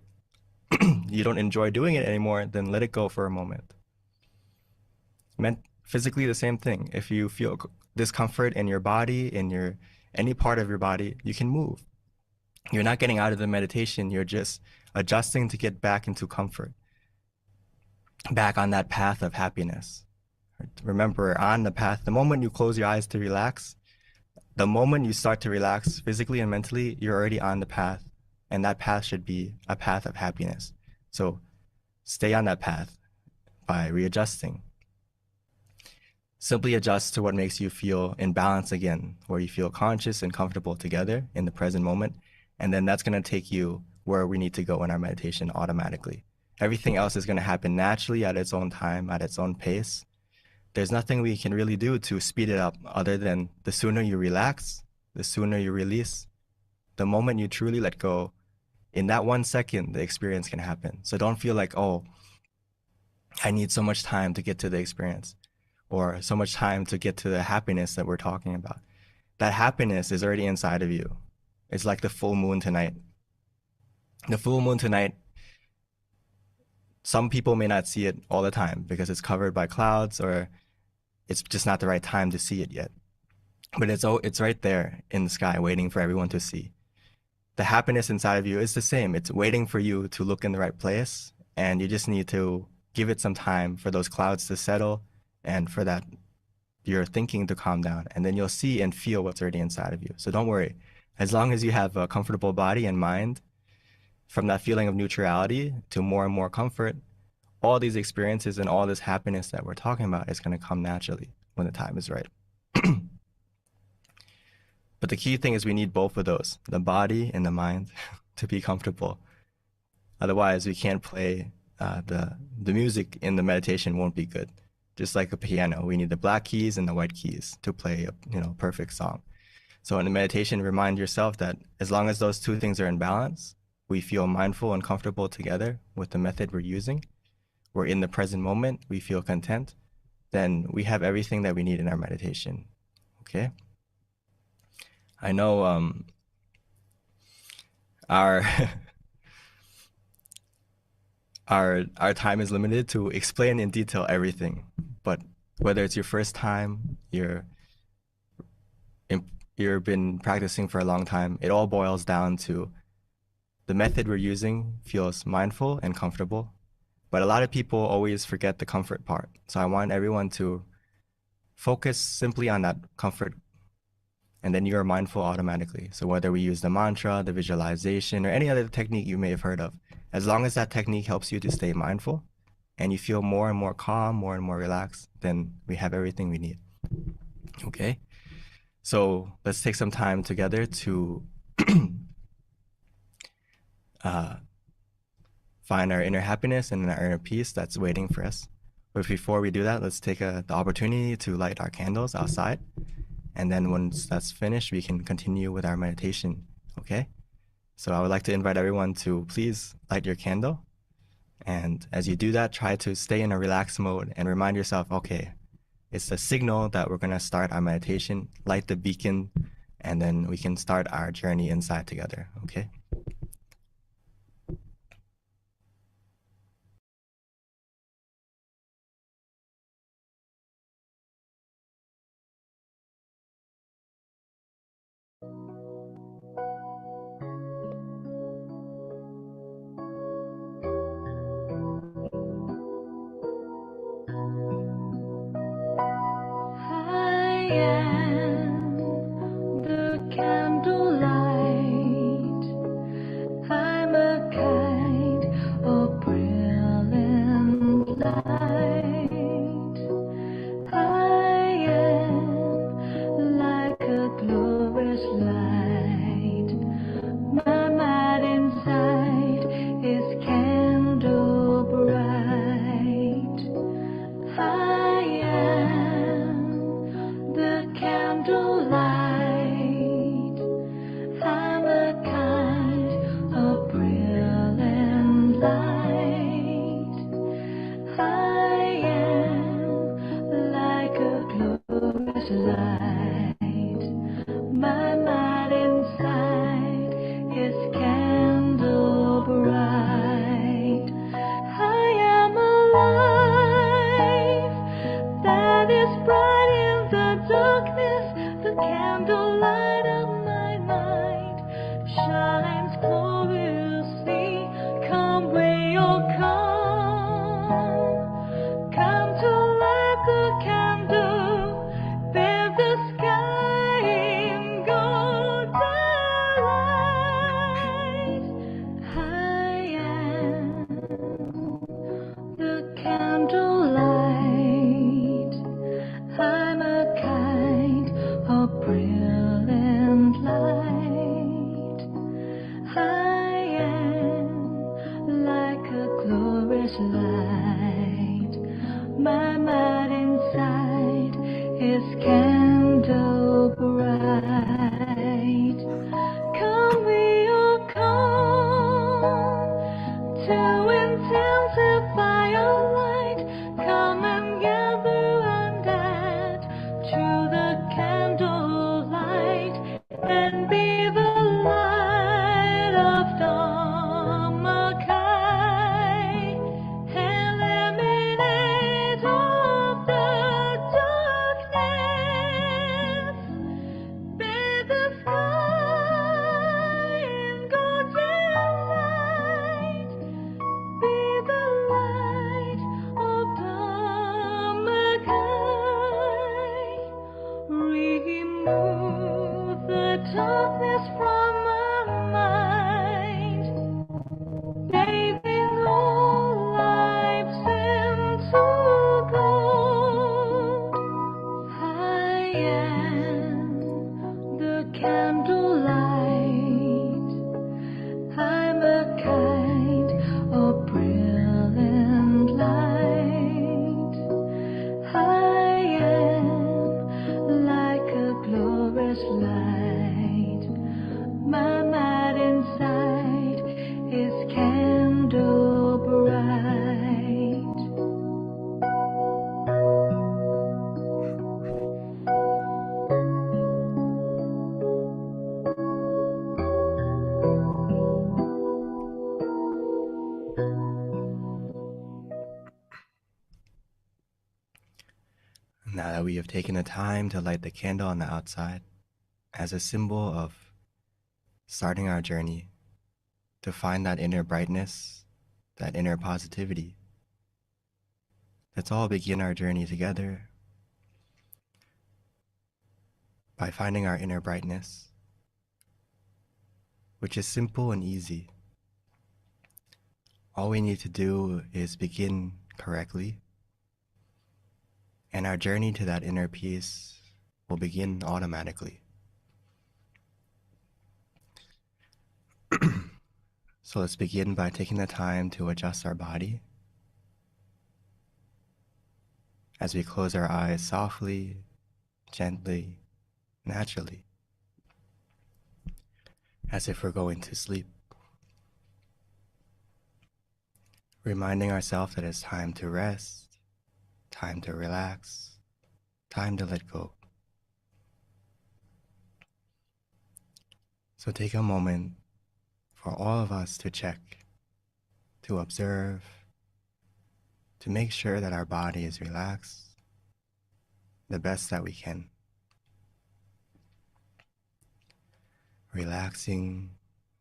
you don't enjoy doing it anymore, then let it go for a moment. Physically, the same thing. If you feel discomfort in your body, in any part of your body, you can move. You're not getting out of the meditation. You're just adjusting to get back into comfort, back on that path of happiness. Remember, on the path, the moment you close your eyes to relax, the moment you start to relax physically and mentally, you're already on the path. And that path should be a path of happiness. So stay on that path by readjusting. Simply adjust to what makes you feel in balance again, where you feel conscious and comfortable together in the present moment. And then that's going to take you where we need to go in our meditation automatically. Everything else is going to happen naturally at its own time, at its own pace. There's nothing we can really do to speed it up other than the sooner you relax, the sooner you release, the moment you truly let go, In that 1 second, the experience can happen. So don't feel like, oh, I need so much time to get to the experience, or so much time to get to the happiness that we're talking about. That happiness is already inside of you. It's like the full moon tonight. The full moon tonight, some people may not see it all the time because it's covered by clouds, or it's just not the right time to see it yet. But it's right there in the sky waiting for everyone to see. The happiness inside of you is the same. It's waiting for you to look in the right place, and you just need to give it some time for those clouds to settle and for that your thinking to calm down, and then you'll see and feel what's already inside of you. So don't worry. As long as you have a comfortable body and mind, from that feeling of neutrality to more and more comfort, all these experiences and all this happiness that we're talking about is going to come naturally when the time is right. But the key thing is we need both of those, the body and the mind, to be comfortable. Otherwise, we can't play the music in the meditation won't be good. Just like a piano, we need the black keys and the white keys to play a perfect song. So in the meditation, remind yourself that as long as those two things are in balance, we feel mindful and comfortable together with the method we're using, we're in the present moment, we feel content, then we have everything that we need in our meditation. Okay? I know our our time is limited to explain in detail everything, but whether it's your first time, you've been practicing for a long time, it all boils down to the method we're using feels mindful and comfortable, but a lot of people always forget the comfort part. So I want everyone to focus simply on that comfort, and then you are mindful automatically. So whether we use the mantra, the visualization, or any other technique you may have heard of, as long as that technique helps you to stay mindful and you feel more and more calm, more and more relaxed, then we have everything we need. Okay? So let's take some time together to find our inner happiness and our inner peace that's waiting for us. But before we do that, let's take the opportunity to light our candles outside. And then once that's finished, we can continue with our meditation, okay? So I would like to invite everyone to please light your candle. And as you do that, try to stay in a relaxed mode and remind yourself, okay, it's the signal that we're gonna start our meditation, light the beacon, and then we can start our journey inside together, okay? I am the candlelight. I'm a kind of brilliant light. I am like a glorious light. My mind inside is candle bright. I am the candlelight. I'm a kind of brilliant light. I am like a glorious light. My mind inside is candle bright. I am a life that is bright in the darkness. The candlelight of my mind shines gloriously. Come where you'll come. Come to light the candle. Bathe the sky in golden light. I am the candlelight. I'm a kind of brilliant light. we have taken the time to light the candle on the outside as a symbol of starting our journey to find that inner brightness, that inner positivity. Let's all begin our journey together by finding our inner brightness, which is simple and easy. All we need to do is begin correctly, and our journey to that inner peace will begin automatically. So let's begin by taking the time to adjust our body as we close our eyes softly, gently, naturally, as if we're going to sleep. Reminding ourselves that it's time to rest, time to relax, time to let go. So take a moment for all of us to check, to observe, to make sure that our body is relaxed the best that we can. Relaxing,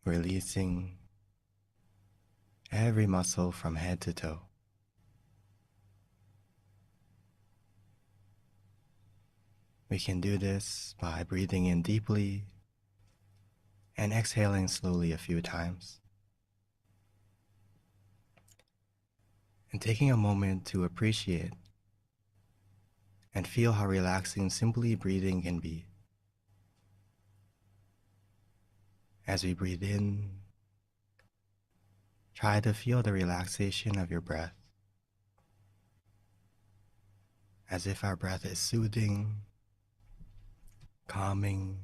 releasing every muscle from head to toe. We can do this by breathing in deeply and exhaling slowly a few times. And taking a moment to appreciate and feel how relaxing simply breathing can be. As we breathe in, try to feel the relaxation of your breath, as if our breath is soothing, calming,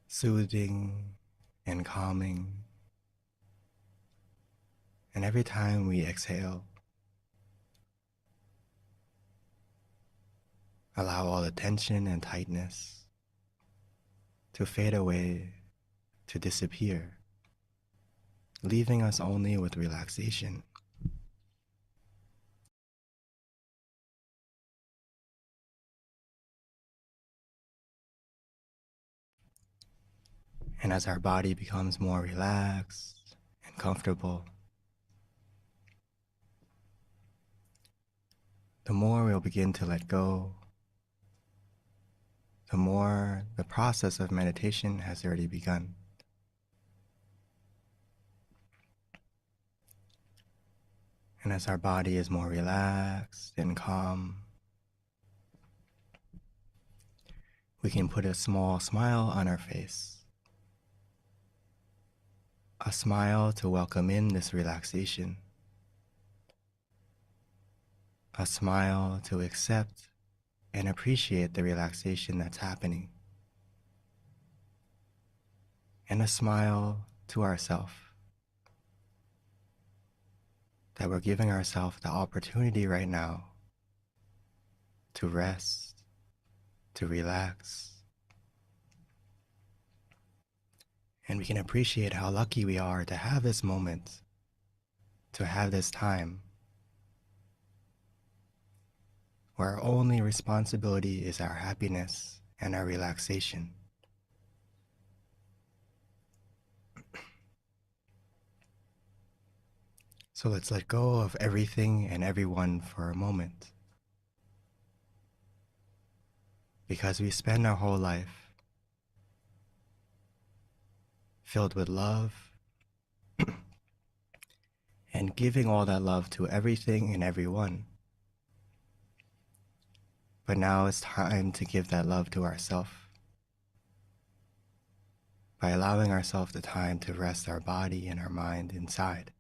soothing and calming. And every time we exhale, allow all the tension and tightness to fade away, to disappear, leaving us only with relaxation. And as our body becomes more relaxed and comfortable, the more we'll begin to let go, the more the process of meditation has already begun. And as our body is more relaxed and calm, we can put a small smile on our face. A smile to welcome in this relaxation. A smile to accept and appreciate the relaxation that's happening. And a smile to ourselves, that we're giving ourselves the opportunity right now to rest, to relax. And we can appreciate how lucky we are to have this moment, to have this time, where our only responsibility is our happiness and our relaxation. So let's let go of everything and everyone for a moment. Because we spend our whole life filled with love and giving all that love to everything and everyone. But now it's time to give that love to ourselves by allowing ourselves the time to rest our body and our mind inside.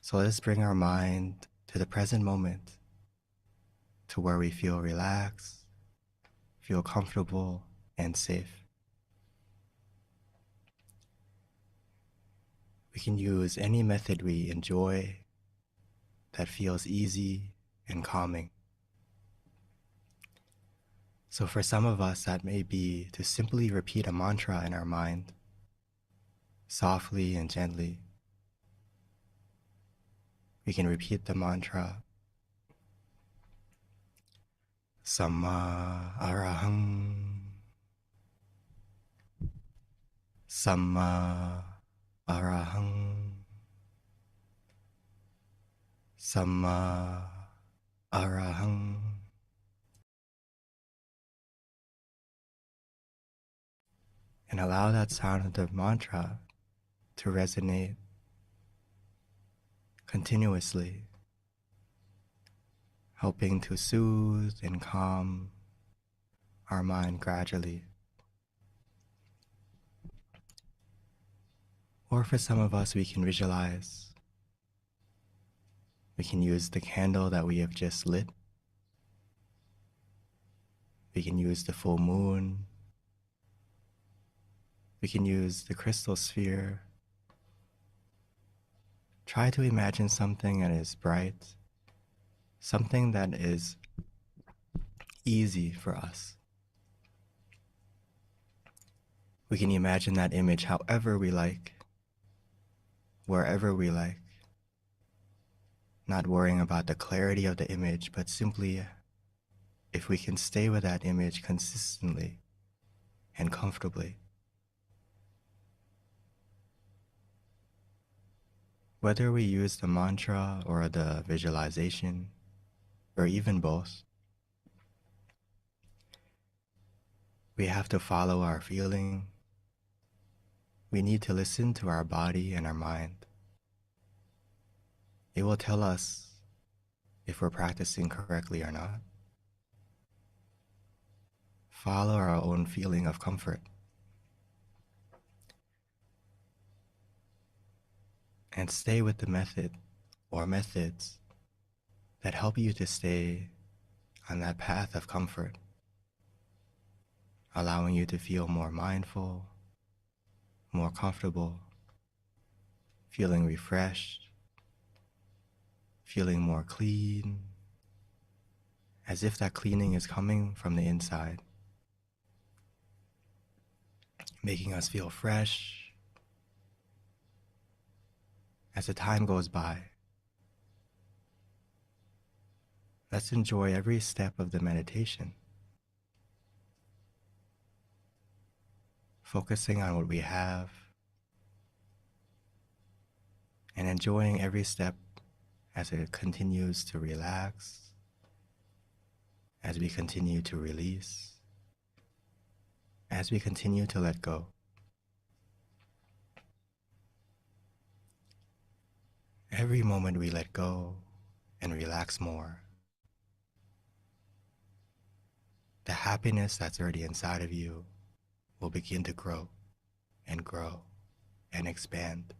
So let's bring our mind to the present moment, to where we feel relaxed, feel comfortable, and safe. We can use any method we enjoy that feels easy and calming. So for some of us, that may be to simply repeat a mantra in our mind, softly and gently. we can repeat the mantra Samma Arahang. Samma Arahang. Samma Arahang. And allow that sound of the mantra to resonate continuously, helping to soothe and calm our mind gradually. Or for some of us, we can visualize. We can use the candle that we have just lit. We can use the full moon. We can use the crystal sphere. Try to imagine something that is bright, something that is easy for us. We can imagine that image however we like, wherever we like, not worrying about the clarity of the image, but simply if we can stay with that image consistently and comfortably. Whether we use the mantra or the visualization, or even both, we have to follow our feeling. We need to listen to our body and our mind. It will tell us if we're practicing correctly or not. Follow our own feeling of comfort. And stay with the method or methods that help you to stay on that path of comfort, allowing you to feel more mindful, more comfortable, feeling refreshed, feeling more clean, as if that cleaning is coming from the inside, making us feel fresh as the time goes by. Let's enjoy every step of the meditation, focusing on what we have and enjoying every step as it continues to relax, as we continue to release, as we continue to let go. Every moment we let go and relax more, the happiness that's already inside of you will begin to grow and grow and expand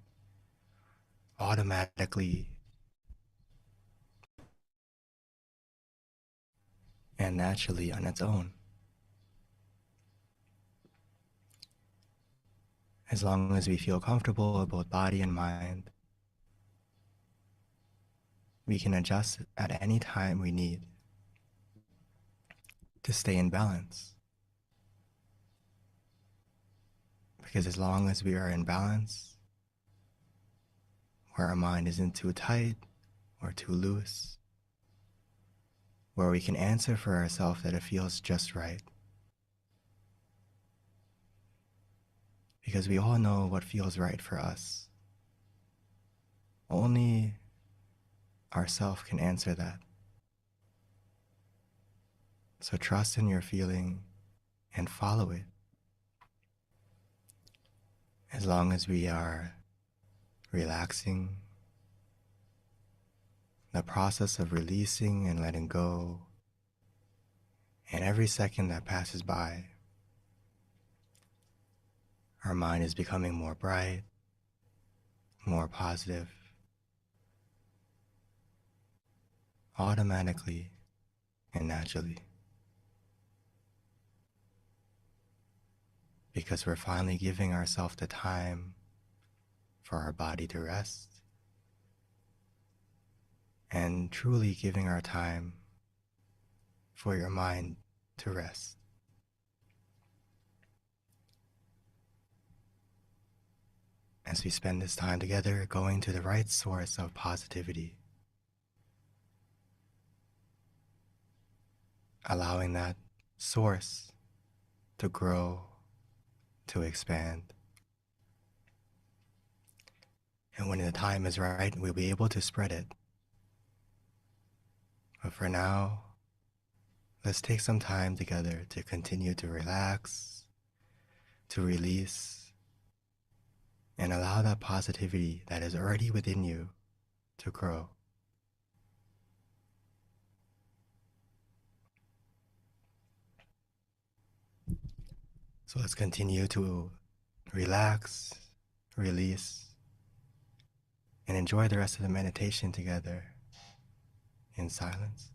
automatically and naturally on its own. As long as we feel comfortable with both body and mind, we can adjust at any time we need to stay in balance. Because as long as we are in balance, where our mind isn't too tight or too loose, where we can answer for ourselves that it feels just right. Because we all know what feels right for us. Only ourself can answer that. So trust in your feeling and follow it. As long as we are relaxing, the process of releasing and letting go, and every second that passes by, our mind is becoming more bright, more positive, automatically and naturally. Because we're finally giving ourselves the time for our body to rest and truly giving our time for your mind to rest. As we spend this time together going to the right source of positivity, allowing that source to grow, to expand. And when the time is right, we'll be able to spread it. But for now, let's take some time together to continue to relax, to release, and allow that positivity that is already within you to grow. So let's continue to relax, release, and enjoy the rest of the meditation together in silence.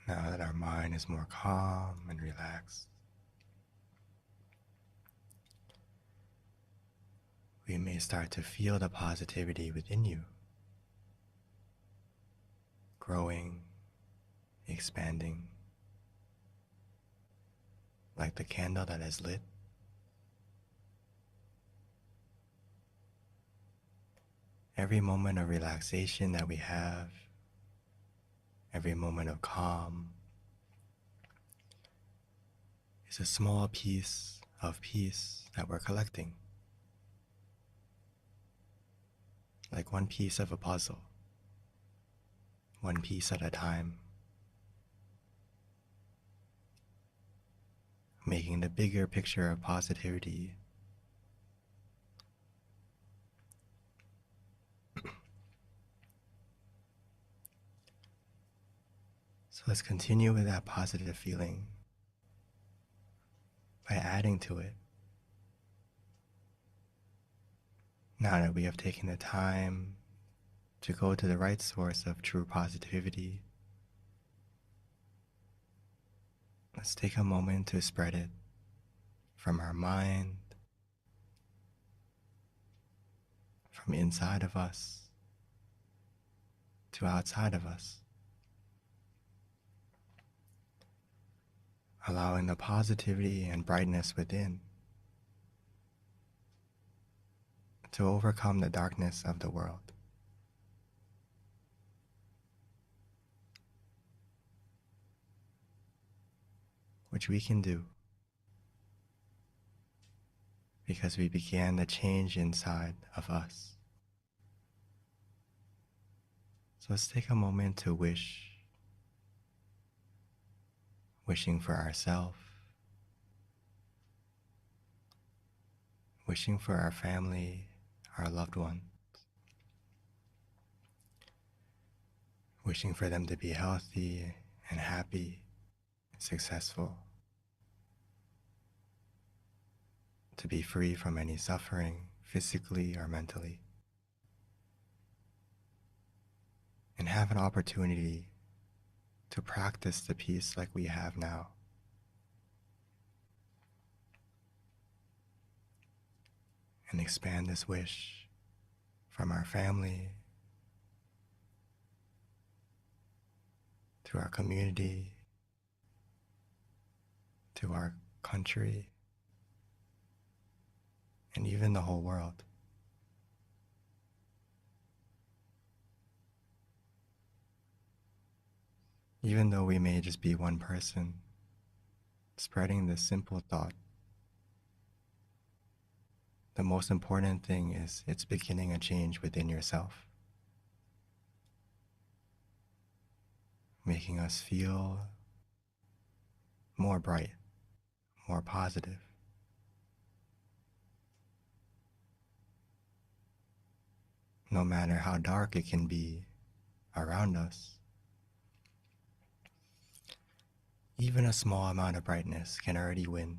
Now that our mind is more calm and relaxed, we may start to feel the positivity within you, growing, expanding, like the candle that is lit. Every moment of relaxation that we have, every moment of calm, is a small piece of peace that we're collecting, like one piece of a puzzle, one piece at a time, making the bigger picture of positivity So let's continue with that positive feeling by adding to it. Now that we have taken the time to go to the right source of true positivity, let's take a moment to spread it from our mind, from inside of us to outside of us, allowing the positivity and brightness within to overcome the darkness of the world. Which we can do because we began the change inside of us. So let's take a moment to wishing for ourselves, wishing for our family, our loved ones, wishing for them to be healthy and happy, successful, to be free from any suffering, physically or mentally, and have an opportunity to practice the peace like we have now. And expand this wish from our family to our community, to our country, and even the whole world. Even though we may just be one person, spreading this simple thought, the most important thing is it's beginning a change within yourself, making us feel more bright, more positive. No matter how dark it can be around us, even a small amount of brightness can already win.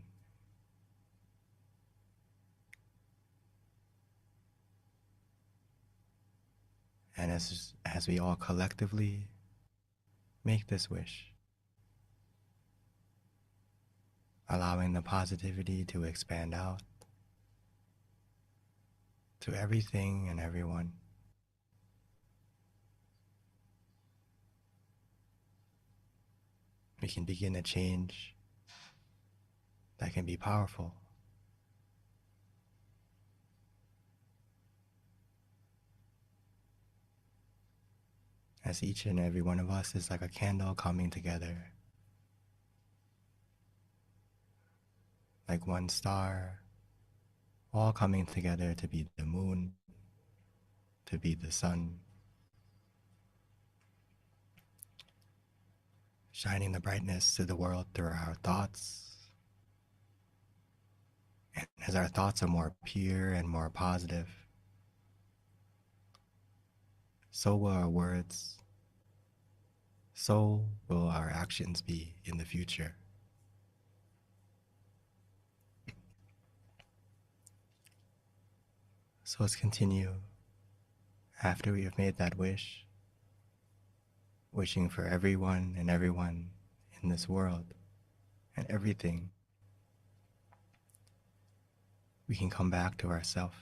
And as we all collectively make this wish, allowing the positivity to expand out to everything and everyone, we can begin a change that can be powerful. As each and every one of us is like a candle coming together, like one star, all coming together to be the moon, to be the sun, shining the brightness to the world through our thoughts. And as our thoughts are more pure and more positive, so will our words, so will our actions be in the future. So let's continue after we have made that wish, wishing for everyone and everyone in this world and everything, we can come back to ourselves.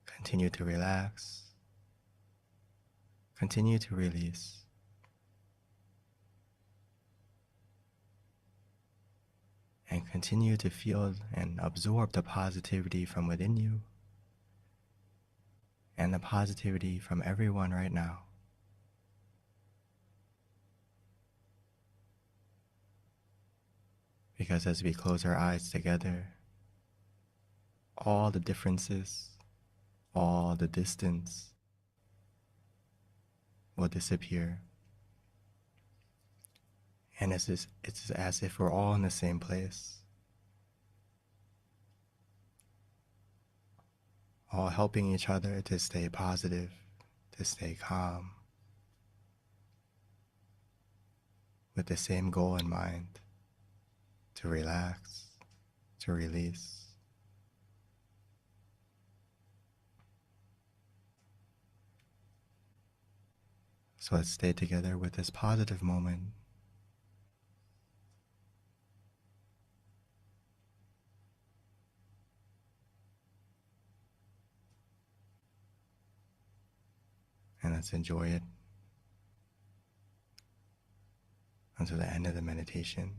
Continue to relax. Continue to release. And continue to feel and absorb the positivity from within you and the positivity from everyone right now. Because as we close our eyes together, all the differences, all the distance will disappear. And it's as if we're all in the same place, all helping each other to stay positive, to stay calm, with the same goal in mind, to relax, to release. So let's stay together with this positive moment. And let's enjoy it until the end of the meditation.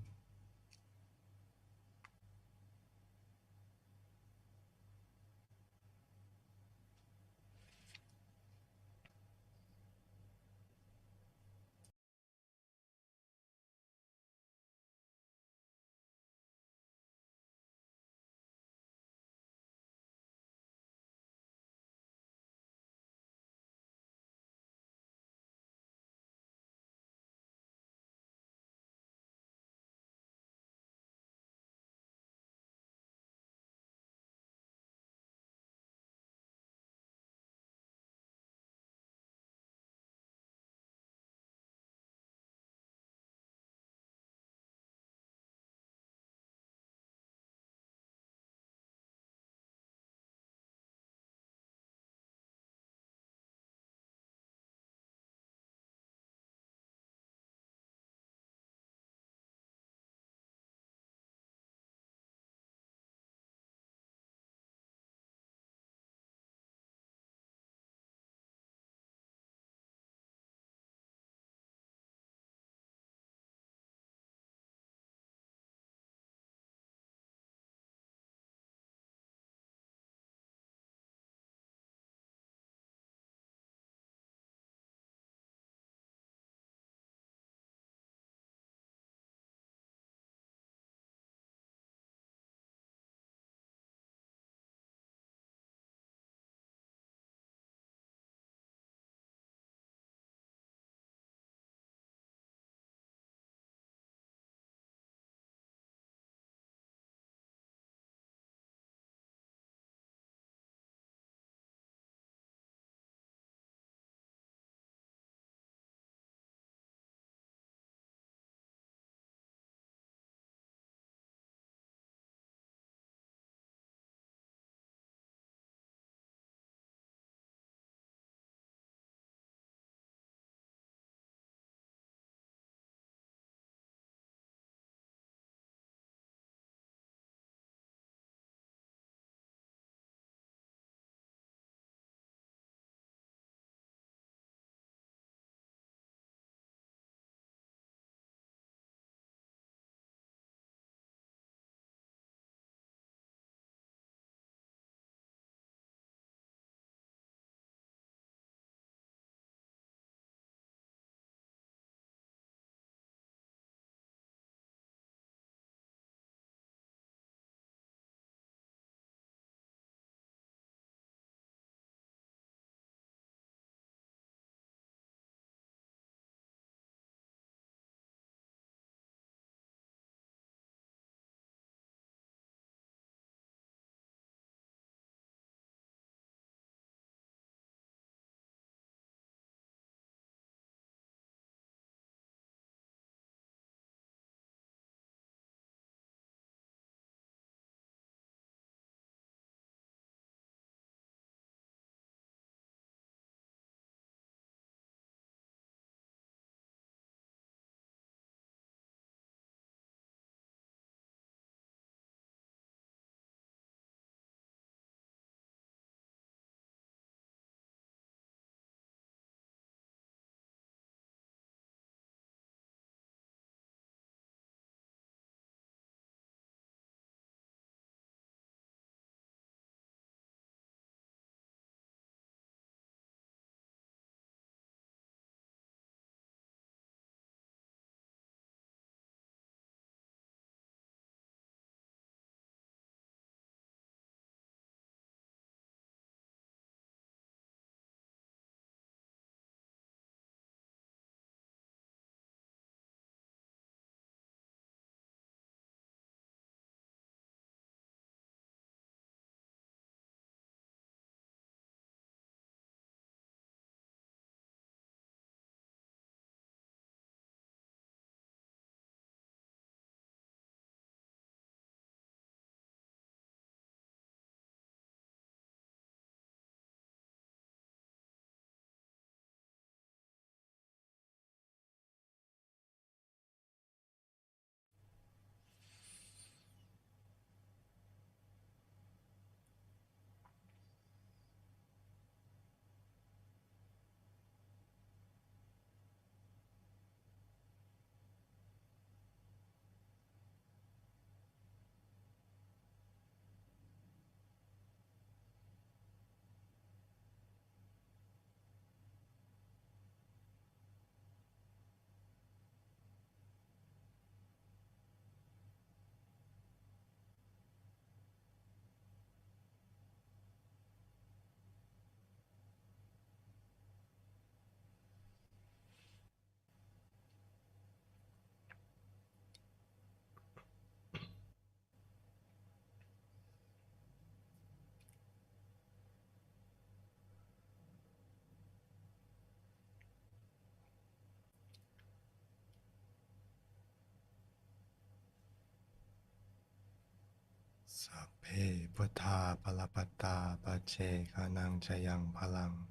Sapphe Buddha Palapatta Pache Kanang Chayang Palang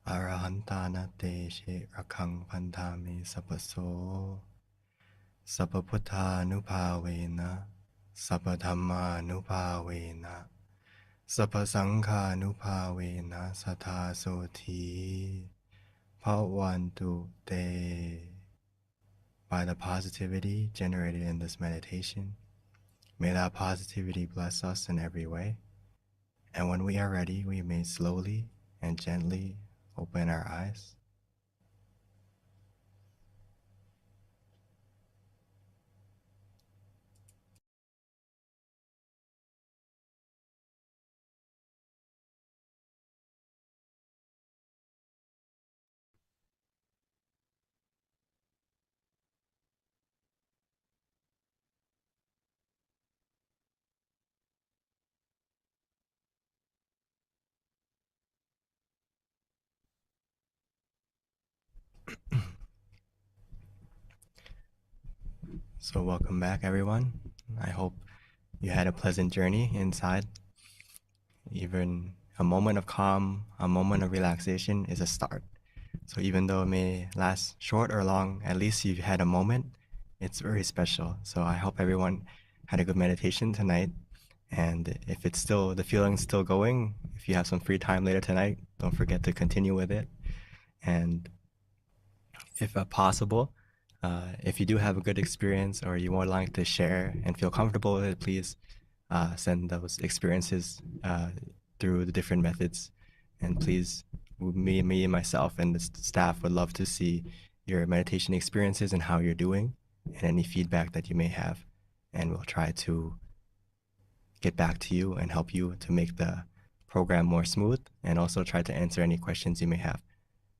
Arahantana Te She Rakang Pantami Sapaso Sapaputtha Nupavena Sapadhamma Nupavena Sapasangha Nupavena Satha Soti Bhavantu Te. By the positivity generated in this meditation, may that positivity bless us in every way. And when we are ready, we may slowly and gently open our eyes. So welcome back, everyone. I hope you had a pleasant journey inside. Even a moment of calm, a moment of relaxation is a start. So even though it may last short or long, at least you've had a moment. It's very special. So I hope everyone had a good meditation tonight. And if it's still, the feeling's still going, if you have some free time later tonight, don't forget to continue with it. And if possible, if you do have a good experience or you would like to share and feel comfortable with it, please send those experiences through the different methods. And please, me and myself and the staff would love to see your meditation experiences and how you're doing and any feedback that you may have. And we'll try to get back to you and help you to make the program more smooth and also try to answer any questions you may have.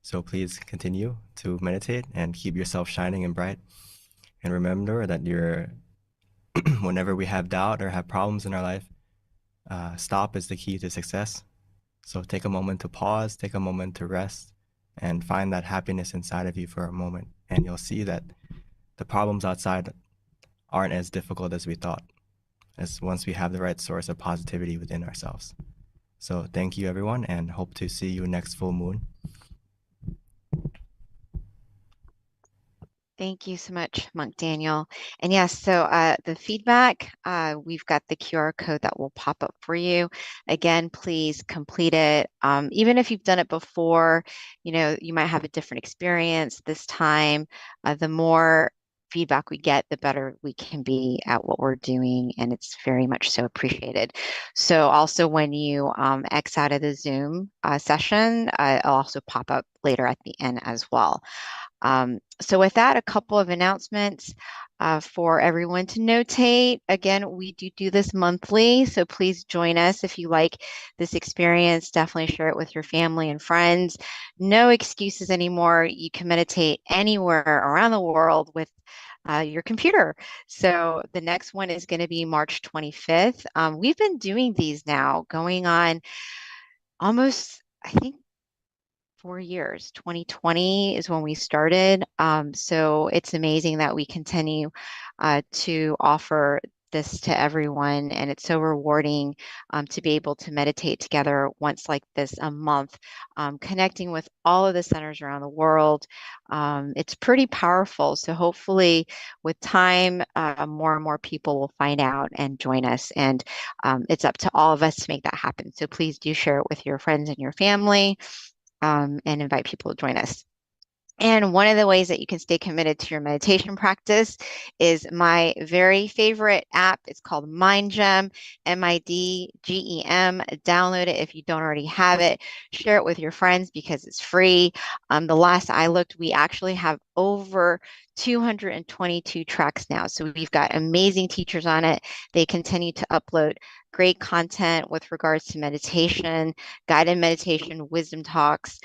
So please continue to meditate and keep yourself shining and bright. And remember that whenever we have doubt or have problems in our life, stop is the key to success. So take a moment to pause, take a moment to rest, and find that happiness inside of you for a moment. And you'll see that the problems outside aren't as difficult as we thought, as once we have the right source of positivity within ourselves. So thank you, everyone, and hope to see you next full moon. Thank you so much, Monk Daniel. And yes, so the feedback, we've got the QR code that will pop up for you. Again, please complete it. Even if you've done it before, you might have a different experience this time. The more feedback we get, the better we can be at what we're doing, and it's very much so appreciated. So also when you X out of the Zoom session, it'll also pop up later at the end as well. So with that, a couple of announcements for everyone to notate. Again, we do this monthly, so please join us if you like this experience. Definitely share it with your family and friends. No excuses anymore. You can meditate anywhere around the world with your computer. So the next one is going to be March 25th. We've been doing these now going on almost, I think, 4 years. 2020 is when we started. So it's amazing that we continue to offer this to everyone. And it's so rewarding to be able to meditate together once like this a month, connecting with all of the centers around the world. It's pretty powerful. So hopefully with time, more and more people will find out and join us. And it's up to all of us to make that happen. So please do share it with your friends and your family. And invite people to join us. And one of the ways that you can stay committed to your meditation practice is my very favorite app. It's called MindGem, MIDGEM. Download it if you don't already have it. Share it with your friends because it's free. The last I looked, we actually have over 222 tracks now. So we've got amazing teachers on it. They continue to upload great content with regards to meditation, guided meditation, wisdom talks.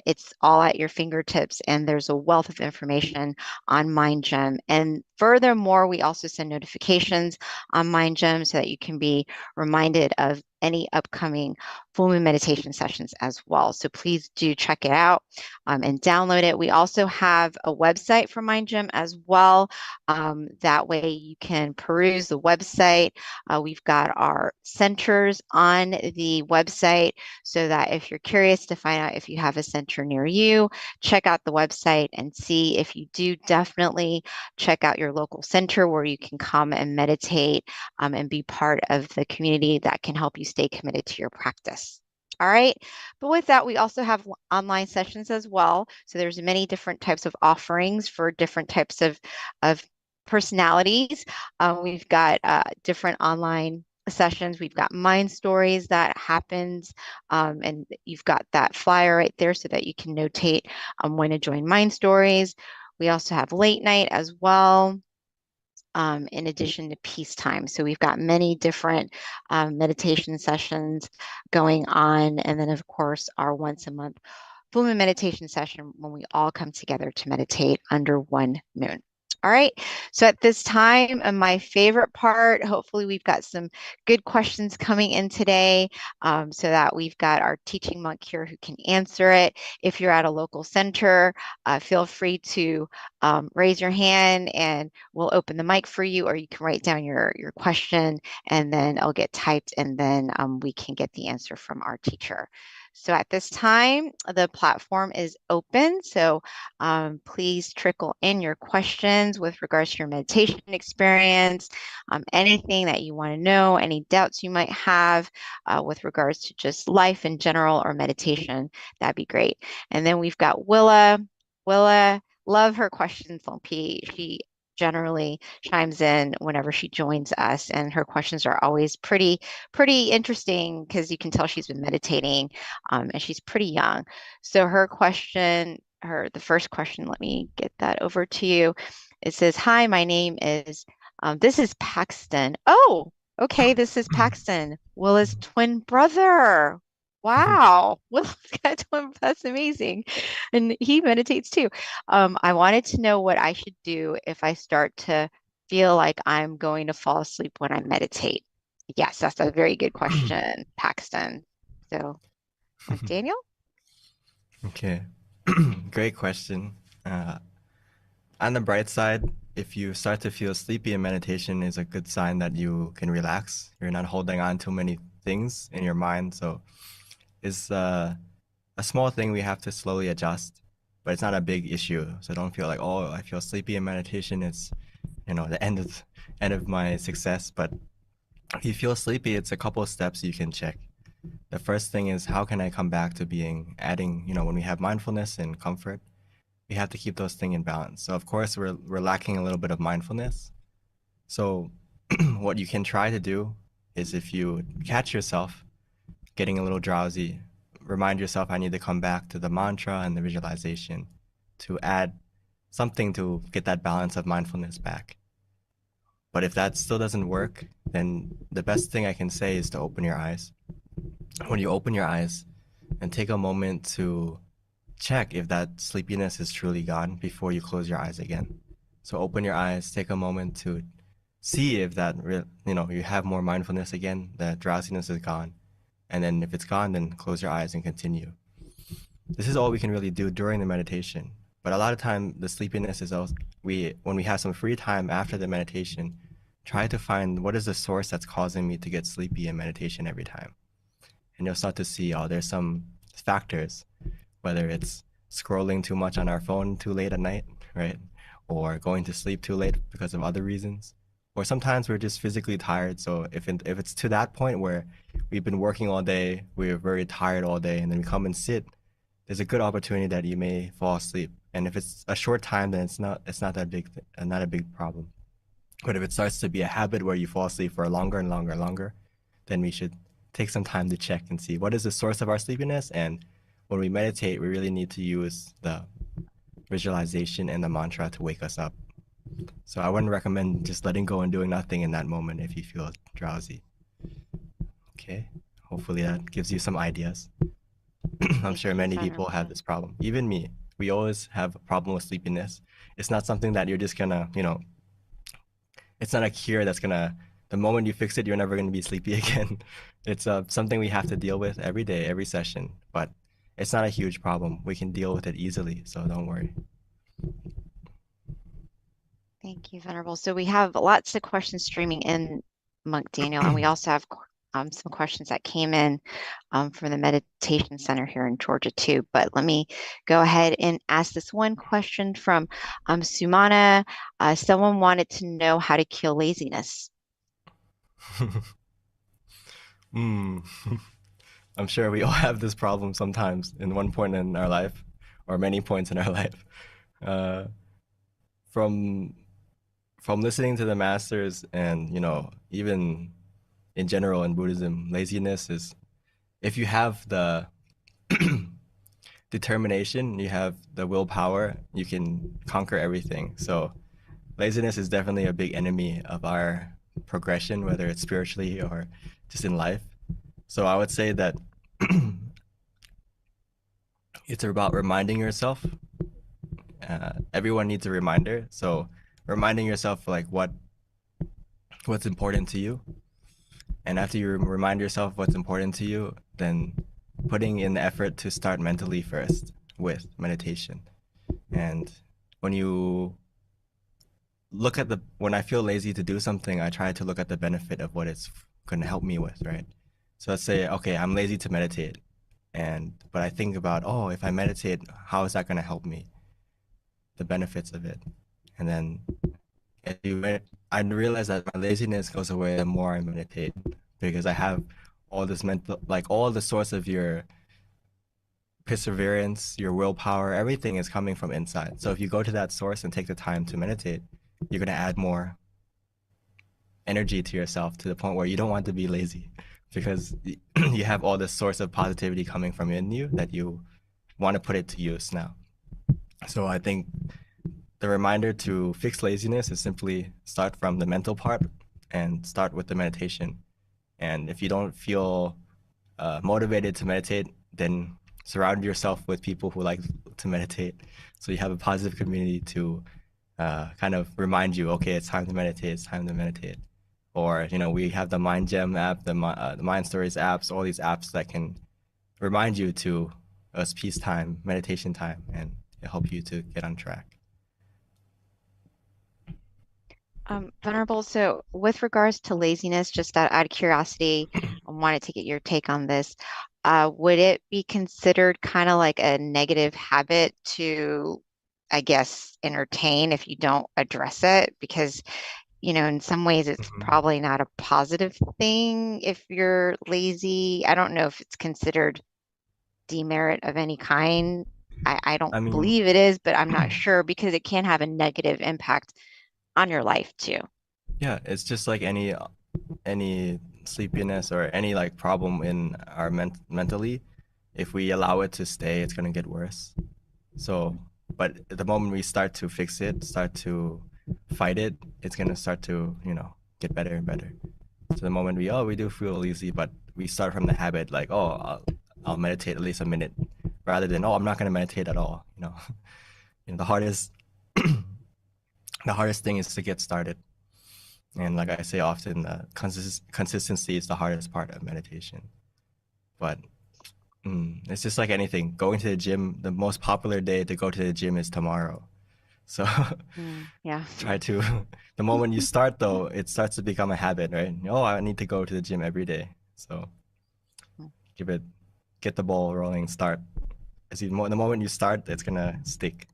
It's all at your fingertips, and there's a wealth of information on MindGem. And furthermore, we also send notifications on MindGem so that you can be reminded of any upcoming full moon meditation sessions as well. So please do check it out and download it. We also have a website for Mind Gym as well. That way you can peruse the website. We've got our centers on the website so that if you're curious to find out if you have a center near you, check out the website and see. If you do, definitely check out your local center where you can come and meditate and be part of the community that can help you stay committed to your practice. All right. But with that, we also have online sessions as well. So there's many different types of offerings for different types of personalities. We've got different online sessions. We've got Mind Stories that happens, and you've got that flyer right there so that you can notate when to join Mind Stories. We also have late night as well, in addition to peacetime. So we've got many different meditation sessions going on. And then, of course, our once a month full moon meditation session when we all come together to meditate under one moon. All right. So at this time, my favorite part, hopefully we've got some good questions coming in today, so that we've got our teaching monk here who can answer it. If you're at a local center, feel free to raise your hand and we'll open the mic for you, or you can write down your question and then it'll get typed, and then we can get the answer from our teacher. So at this time, the platform is open. So please trickle in your questions with regards to your meditation experience, anything that you want to know, any doubts you might have with regards to just life in general or meditation. That'd be great. And then we've got Willa. Willa, love her questions, Lumpy. She generally chimes in whenever she joins us, and her questions are always pretty interesting because you can tell she's been meditating, and she's pretty young. So her question, the first question, let me get that over to you. It says, "Hi, my name is," this is Paxton. Oh, okay, this is Paxton, Willa's twin brother. Wow, Willa's got a twin. That's amazing. And he meditates too. I wanted to know what I should do if I start to feel like I'm going to fall asleep when I meditate. Yes, that's a very good question, Paxton. So, Daniel? Okay, great question. On the bright side, if you start to feel sleepy in meditation, is a good sign that you can relax. You're not holding on too many things in your mind. So it's a small thing we have to slowly adjust, but it's not a big issue. So don't feel like, oh, I feel sleepy in meditation. It's, the end of my success. But if you feel sleepy, it's a couple of steps you can check. The first thing is, how can I come back to adding, when we have mindfulness and comfort, we have to keep those things in balance. So of course we're lacking a little bit of mindfulness. So what you can try to do is, if you catch yourself getting a little drowsy, remind yourself, I need to come back to the mantra and the visualization to add something to get that balance of mindfulness back. But if that still doesn't work, then the best thing I can say is to open your eyes. When you open your eyes, and take a moment to check if that sleepiness is truly gone before you close your eyes again. So open your eyes, take a moment to see if that, you have more mindfulness again, the drowsiness is gone. And then if it's gone, then close your eyes and continue. This is all we can really do during the meditation. But a lot of time, the sleepiness is also, when we have some free time after the meditation, try to find what is the source that's causing me to get sleepy in meditation every time. And you'll start to see, there's some factors, whether it's scrolling too much on our phone too late at night, right? Or going to sleep too late because of other reasons. Or sometimes we're just physically tired. So if it's to that point where we've been working all day, we're very tired all day, and then we come and sit, there's a good opportunity that you may fall asleep. And if it's a short time, then it's not that big, not a big problem. But if it starts to be a habit where you fall asleep for longer and longer and longer, then we should take some time to check and see what is the source of our sleepiness. And when we meditate, we really need to use the visualization and the mantra to wake us up. So I wouldn't recommend just letting go and doing nothing in that moment if you feel drowsy. Okay, hopefully that gives you some ideas. I'm sure many people have this problem. Even me, we always have a problem with sleepiness. It's not something that you're just gonna, it's not a cure that's gonna the moment you fix it, you're never going to be sleepy again. It's something we have to deal with every day, every session, but it's not a huge problem. We can deal with it easily, so don't worry. Thank you, Venerable. So we have lots of questions streaming in, Monk Daniel, and we also have some questions that came in from the Meditation Center here in Georgia too. But let me go ahead and ask this one question from Sumana. Someone wanted to know how to kill laziness. I'm sure we all have this problem sometimes in one point in our life, or many points in our life. From listening to the masters, and even in general in Buddhism, laziness is, if you have the determination, you have the willpower, you can conquer everything. So laziness is definitely a big enemy of our progression, whether it's spiritually or just in life. So I would say that it's about reminding yourself. Everyone needs a reminder. So reminding yourself like what's important to you. And after you remind yourself what's important to you, then putting in the effort to start mentally first with meditation. And when you look at when I feel lazy to do something, I try to look at the benefit of what it's going to help me with, right? So let's say, okay, I'm lazy to meditate, but I think about, oh, if I meditate, how is that going to help me? The benefits of it. And then I realize that my laziness goes away the more I meditate, because I have all this mental, like all the source of your perseverance, your willpower, everything is coming from inside. So if you go to that source and take the time to meditate, you're going to add more energy to yourself, to the point where you don't want to be lazy, because you have all this source of positivity coming from in you that you want to put it to use now. So I think the reminder to fix laziness is simply start from the mental part and start with the meditation. And if you don't feel motivated to meditate, then surround yourself with people who like to meditate. So you have a positive community to kind of remind you, okay, it's time to meditate, it's time to meditate. Or, we have the Mind Gem app, the Mind Stories apps, all these apps that can remind you to us peace time, meditation time, and help you to get on track. Venerable, so with regards to laziness, just out of curiosity, I wanted to get your take on this. Would it be considered kind of like a negative habit to, I guess, entertain if you don't address it? Because, in some ways it's probably not a positive thing if you're lazy. I don't know if it's considered demerit of any kind. I don't believe it is, but I'm not sure, because it can have a negative impact on your life too. Yeah, it's just like any sleepiness or any like problem in our mentally. If we allow it to stay, it's gonna get worse. So, but the moment we start to fix it, start to fight it, it's gonna start to get better and better. So the moment we do feel lazy, but we start from the habit, like, oh, I'll meditate at least a minute, rather than, oh, I'm not gonna meditate at all. The hardest thing is to get started. And like I say often, consistency is the hardest part of meditation. But it's just like anything. Going to the gym, the most popular day to go to the gym is tomorrow. So yeah, try to, the moment you start though, it starts to become a habit, right? Oh, I need to go to the gym every day. So get the ball rolling, start. The moment you start, it's gonna stick.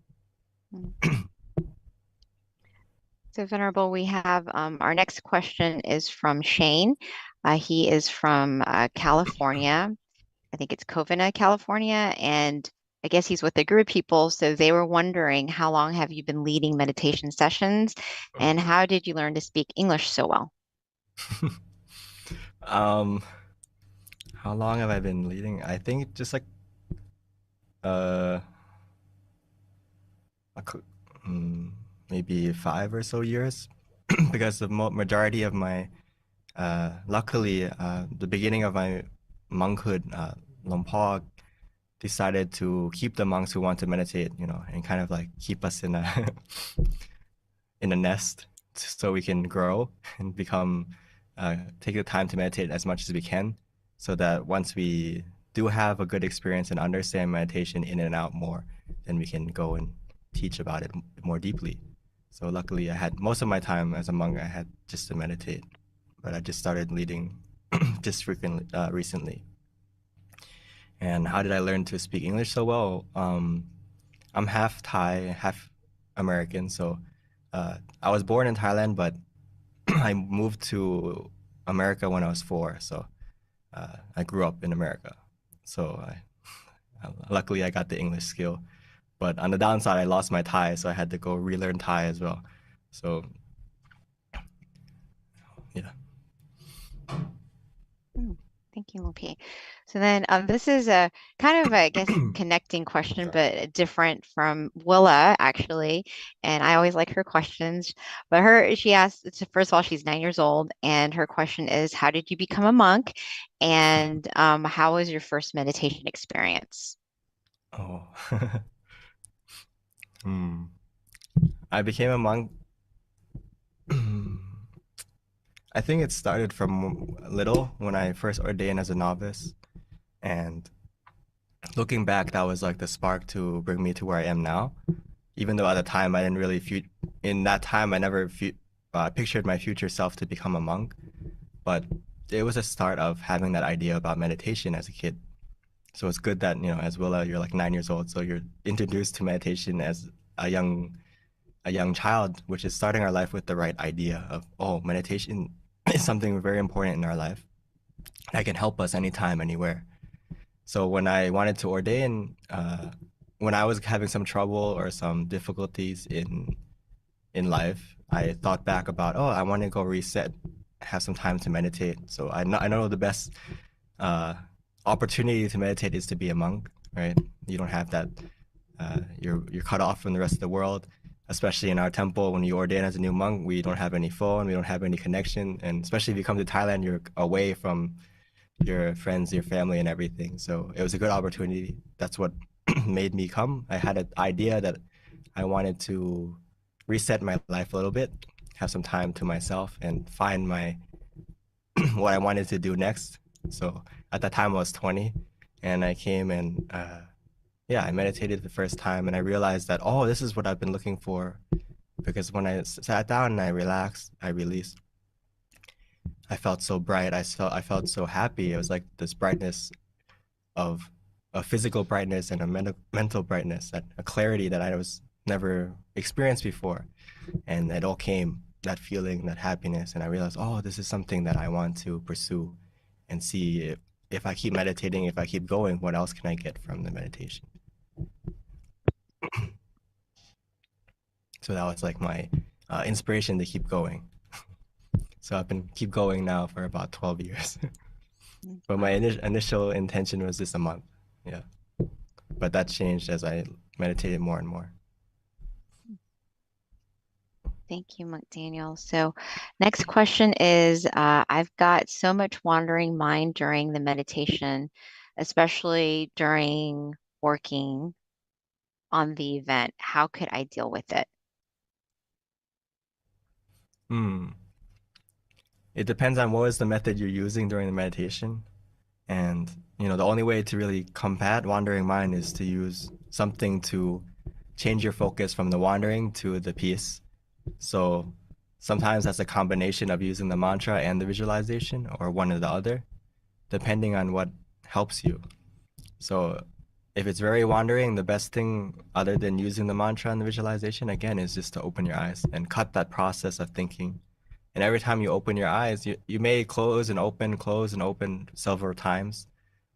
So Venerable, we have our next question is from Shane. He is from California. I think it's Covina, California. And I guess he's with a group of people. So they were wondering, how long have you been leading meditation sessions? And how did you learn to speak English so well? How long have I been leading? I think just like maybe 5 or so years, because the majority of my luckily the beginning of my monkhood, Lompo decided to keep the monks who want to meditate, and kind of like keep us in a nest, so we can grow and become take the time to meditate as much as we can, so that once we do have a good experience and understand meditation in and out more, then we can go and teach about it more deeply. So luckily, I had most of my time as a monk, I had just to meditate, but I just started leading just recently. And how did I learn to speak English so well? I'm half Thai, half American. So I was born in Thailand, but I moved to America when I was 4. So I grew up in America. So luckily, I got the English skill. But on the downside, I lost my Thai, so I had to go relearn Thai as well. So yeah. Thank you, Lupi. So then this is a kind of, I guess, connecting question, but different from Willa, actually. And I always like her questions. But she asked, first of all, she's 9 years old. And her question is, how did you become a monk? And how was your first meditation experience? Oh. I became a monk. I think it started from little when I first ordained as a novice. And looking back, that was like the spark to bring me to where I am now. Even though at the time I didn't really, in that time, I never pictured my future self to become a monk. But it was a start of having that idea about meditation as a kid. So it's good that, as Willa, you're like 9 years old. So you're introduced to meditation as a young child, which is starting our life with the right idea of, meditation is something very important in our life that can help us anytime, anywhere. So when I wanted to ordain, when I was having some trouble or some difficulties in life, I thought back about, I want to go reset, have some time to meditate. So I know the best opportunity to meditate is to be a monk, right? You don't have that. You're cut off from the rest of the world. Especially in our temple, when you ordain as a new monk, we don't have any phone, we don't have any connection. And especially if you come to Thailand, you're away from your friends, your family, and everything. So it was a good opportunity. That's what made me come. I had an idea that I wanted to reset my life a little bit, have some time to myself, and find what I wanted to do next. So at that time, I was 20, and I came and I meditated the first time, and I realized that, this is what I've been looking for. Because when I sat down and I relaxed, I released, I felt so bright. I felt so happy. It was like this brightness of a physical brightness and a mental brightness, a clarity that I was never experienced before. And it all came, that feeling, that happiness. And I realized, this is something that I want to pursue and see if I keep meditating, if I keep going, what else can I get from the meditation? So that was like my inspiration to keep going. So I've been keep going now for about 12 years. But my initial intention was just a month. Yeah. But that changed as I meditated more and more. Thank you, Monk Daniel. So next question is, I've got so much wandering mind during the meditation, especially during working on the event. How could I deal with it? It depends on what is the method you're using during the meditation. And, the only way to really combat wandering mind is to use something to change your focus from the wandering to the peace. So sometimes that's a combination of using the mantra and the visualization, or one or the other, depending on what helps you. So if it's very wandering, the best thing other than using the mantra and the visualization, again, is just to open your eyes and cut that process of thinking. And every time you open your eyes, you may close and open several times.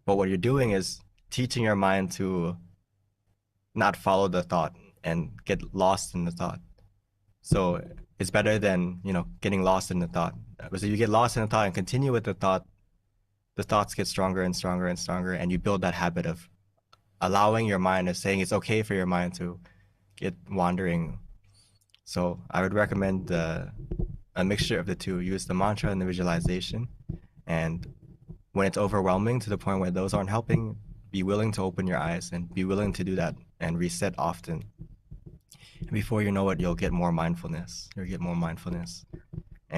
But what you're doing is teaching your mind to not follow the thought and get lost in the thought. So it's better than, getting lost in the thought. Because if you get lost in the thought and continue with the thoughts get stronger and stronger and stronger, and you build that habit of allowing your mind, of saying it's okay for your mind to get wandering. So I would recommend a mixture of the two. Use the mantra and the visualization. And when it's overwhelming to the point where those aren't helping, be willing to open your eyes and be willing to do that and reset often. And before you know it, you'll get more mindfulness.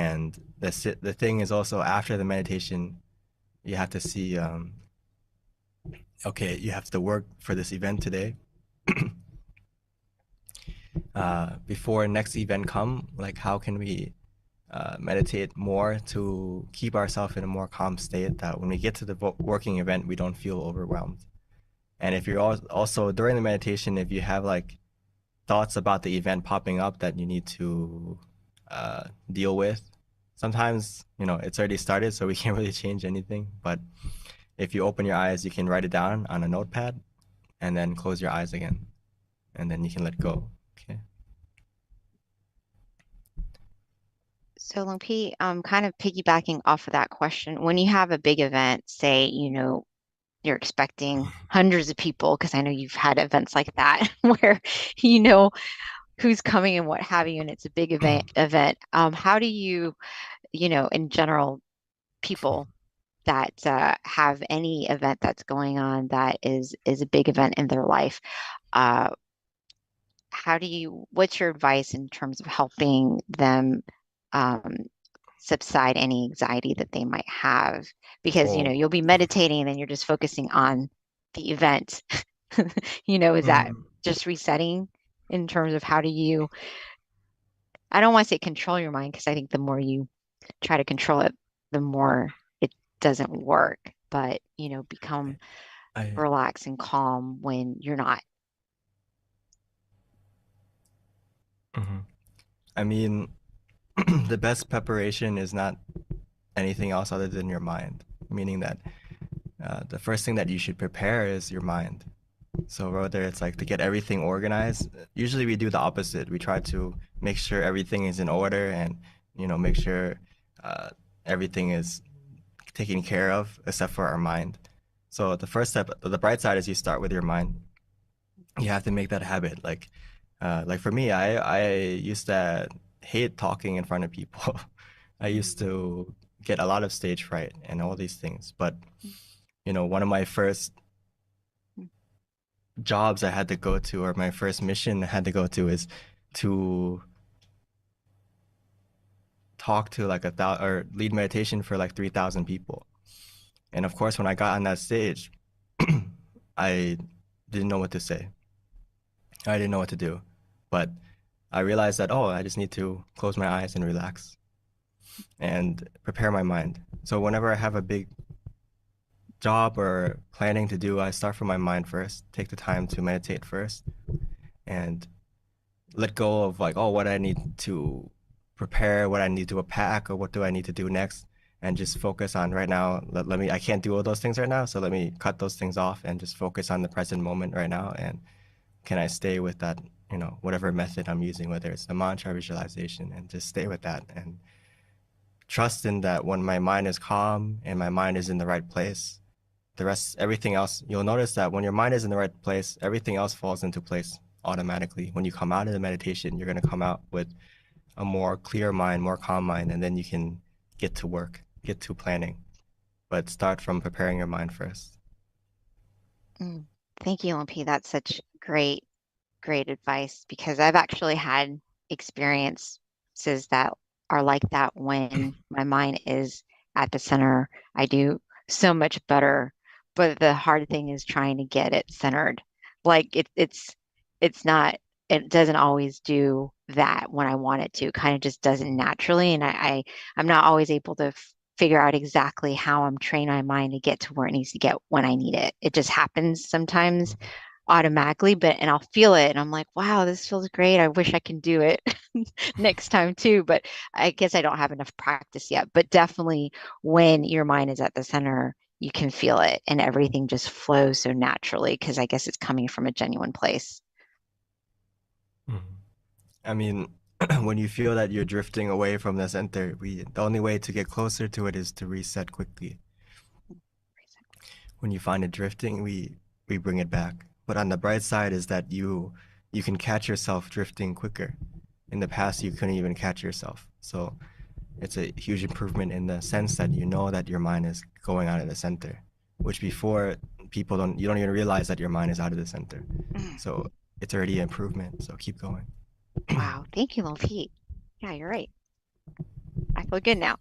And the thing is also, after the meditation, you have to see, okay, you have to work for this event today. Before next event come, like how can we meditate more to keep ourselves in a more calm state, that when we get to the working event, we don't feel overwhelmed. And if you're also during the meditation, if you have like thoughts about the event popping up that you need to deal with, sometimes, you know, it's already started, so we can't really change anything. But if you open your eyes, you can write it down on a notepad and then close your eyes again, and then you can let go. Okay. So Long P, kind of piggybacking off of that question, when you have a big event, say, you know, you're expecting hundreds of people, because I know you've had events like that where you know who's coming and what have you, and it's a big event. How do you, you know, in general, people that have any event that's going on that is a big event in their life, how do you, what's your advice in terms of helping them subside any anxiety that they might have? Because, you know, you'll be meditating and then you're just focusing on the event. You know, is that just resetting in terms of how do you, I don't want to say control your mind, because I think the more you try to control it, the more it doesn't work. But, you know, become relaxed and calm when you're not. I mean, the best preparation is not anything else other than your mind, meaning that the first thing that you should prepare is your mind. So whether it's like to get everything organized, usually we do the opposite. We try to make sure everything is in order and, you know, make sure everything is taken care of except for our mind. So the first step, the bright side, is you start with your mind. You have to make that habit. Like for me, I used to hate talking in front of people. I used to get a lot of stage fright and all these things. But, you know, one of my first jobs I had to go to, or my first mission I had to go to, is to talk to like or lead meditation for like 3,000 people. And of course, when I got on that stage, I didn't know what to say. I didn't know what to do. But I realized that, oh, I just need to close my eyes and relax and prepare my mind. So whenever I have a big job or planning to do, I start from my mind first, take the time to meditate first, and let go of like, oh, what I need to prepare, what I need to pack, or what do I need to do next, and just focus on right now. Let me, I can't do all those things right now, so let me cut those things off and just focus on the present moment right now. And can I stay with that, you know, whatever method I'm using, whether it's the mantra visualization, and just stay with that and trust in that when my mind is calm and my mind is in the right place, the rest, everything else, you'll notice that when your mind is in the right place, everything else falls into place automatically. When you come out of the meditation, you're going to come out with a more clear mind, more calm mind, and then you can get to work, get to planning. But start from preparing your mind first. Thank you, LP. That's such great advice, because I've actually had experiences that are like that. When my mind is at the center, I do so much better. But the hard thing is trying to get it centered. Like it's not, it doesn't always do that when I want it to. It kind of just does it naturally. And I'm not always able to figure out exactly how I'm training my mind to get to where it needs to get when I need it. It just happens sometimes automatically, and I'll feel it and I'm like, wow, this feels great. I wish I can do it next time too. But I guess I don't have enough practice yet. But definitely when your mind is at the center, you can feel it and everything just flows so naturally, because I guess it's coming from a genuine place. I mean, when you feel that you're drifting away from the center, the only way to get closer to it is to reset quickly. When you find it drifting, we bring it back. But on the bright side is that you can catch yourself drifting quicker. In the past, you couldn't even catch yourself. So it's a huge improvement in the sense that you know that your mind is going out of the center, which before you don't even realize that your mind is out of the center. So it's already an improvement. So keep going. Wow. Thank you, Long Pete. Yeah, you're right. I feel good now.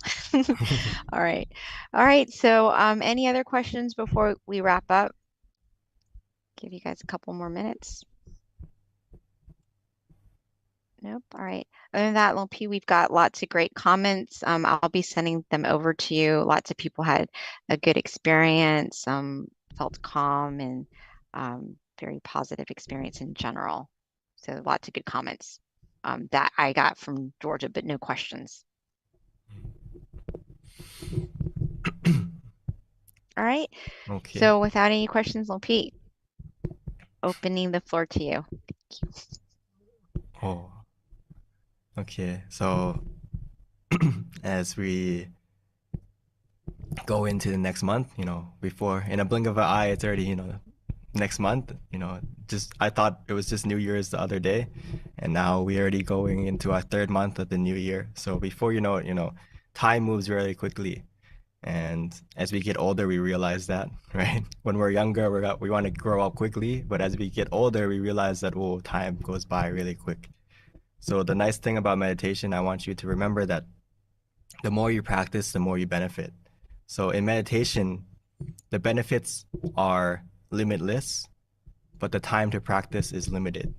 All right. All right. So any other questions before we wrap up? Give you guys a couple more minutes. Nope. All right. Other than that, Lil P, we've got lots of great comments. I'll be sending them over to you. Lots of people had a good experience, felt calm and very positive experience in general. So lots of good comments that I got from Georgia, but no questions. All right. Okay. So without any questions, Lil P, opening the floor to you. Oh. Okay. So as we go into the next month, before in a blink of an eye, it's already, next month, just I thought it was just New Year's the other day, and now we're already going into our third month of the new year. So before you know it, time moves really quickly. And as we get older, we realize that, right? When we're younger, we want to grow up quickly, but as we get older, we realize that, oh, time goes by really quick. So the nice thing about meditation, I want you to remember that the more you practice, the more you benefit. So in meditation, the benefits are limitless, but the time to practice is limited.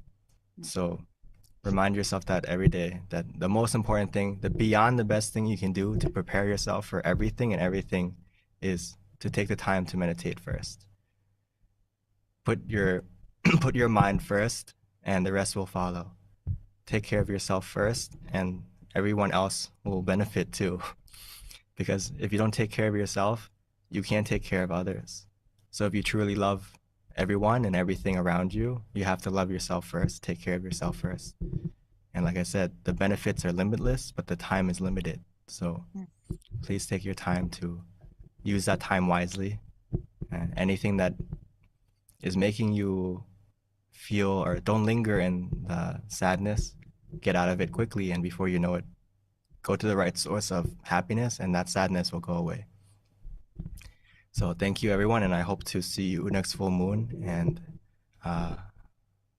So remind yourself that every day, that the most important thing, beyond the best thing you can do to prepare yourself for everything and everything is to take the time to meditate first. Put your mind first and the rest will follow. Take care of yourself first and everyone else will benefit too. Because if you don't take care of yourself, you can't take care of others. So if you truly love everyone and everything around you, you have to love yourself first, take care of yourself first. And like I said, the benefits are limitless, but the time is limited. So please take your time to use that time wisely. And anything that is making you feel or don't linger in the sadness, get out of it quickly. And before you know it, go to the right source of happiness and that sadness will go away. So thank you, everyone, and I hope to see you next full moon. And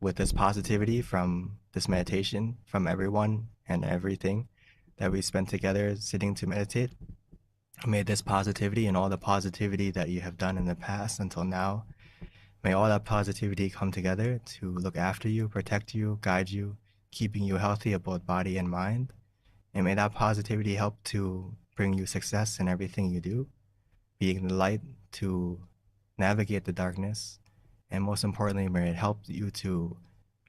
with this positivity from this meditation, from everyone and everything that we spent together sitting to meditate, may this positivity and all the positivity that you have done in the past until now, may all that positivity come together to look after you, protect you, guide you, keeping you healthy of both body and mind. And may that positivity help to bring you success in everything you do, being the light to navigate the darkness. And most importantly, may it help you to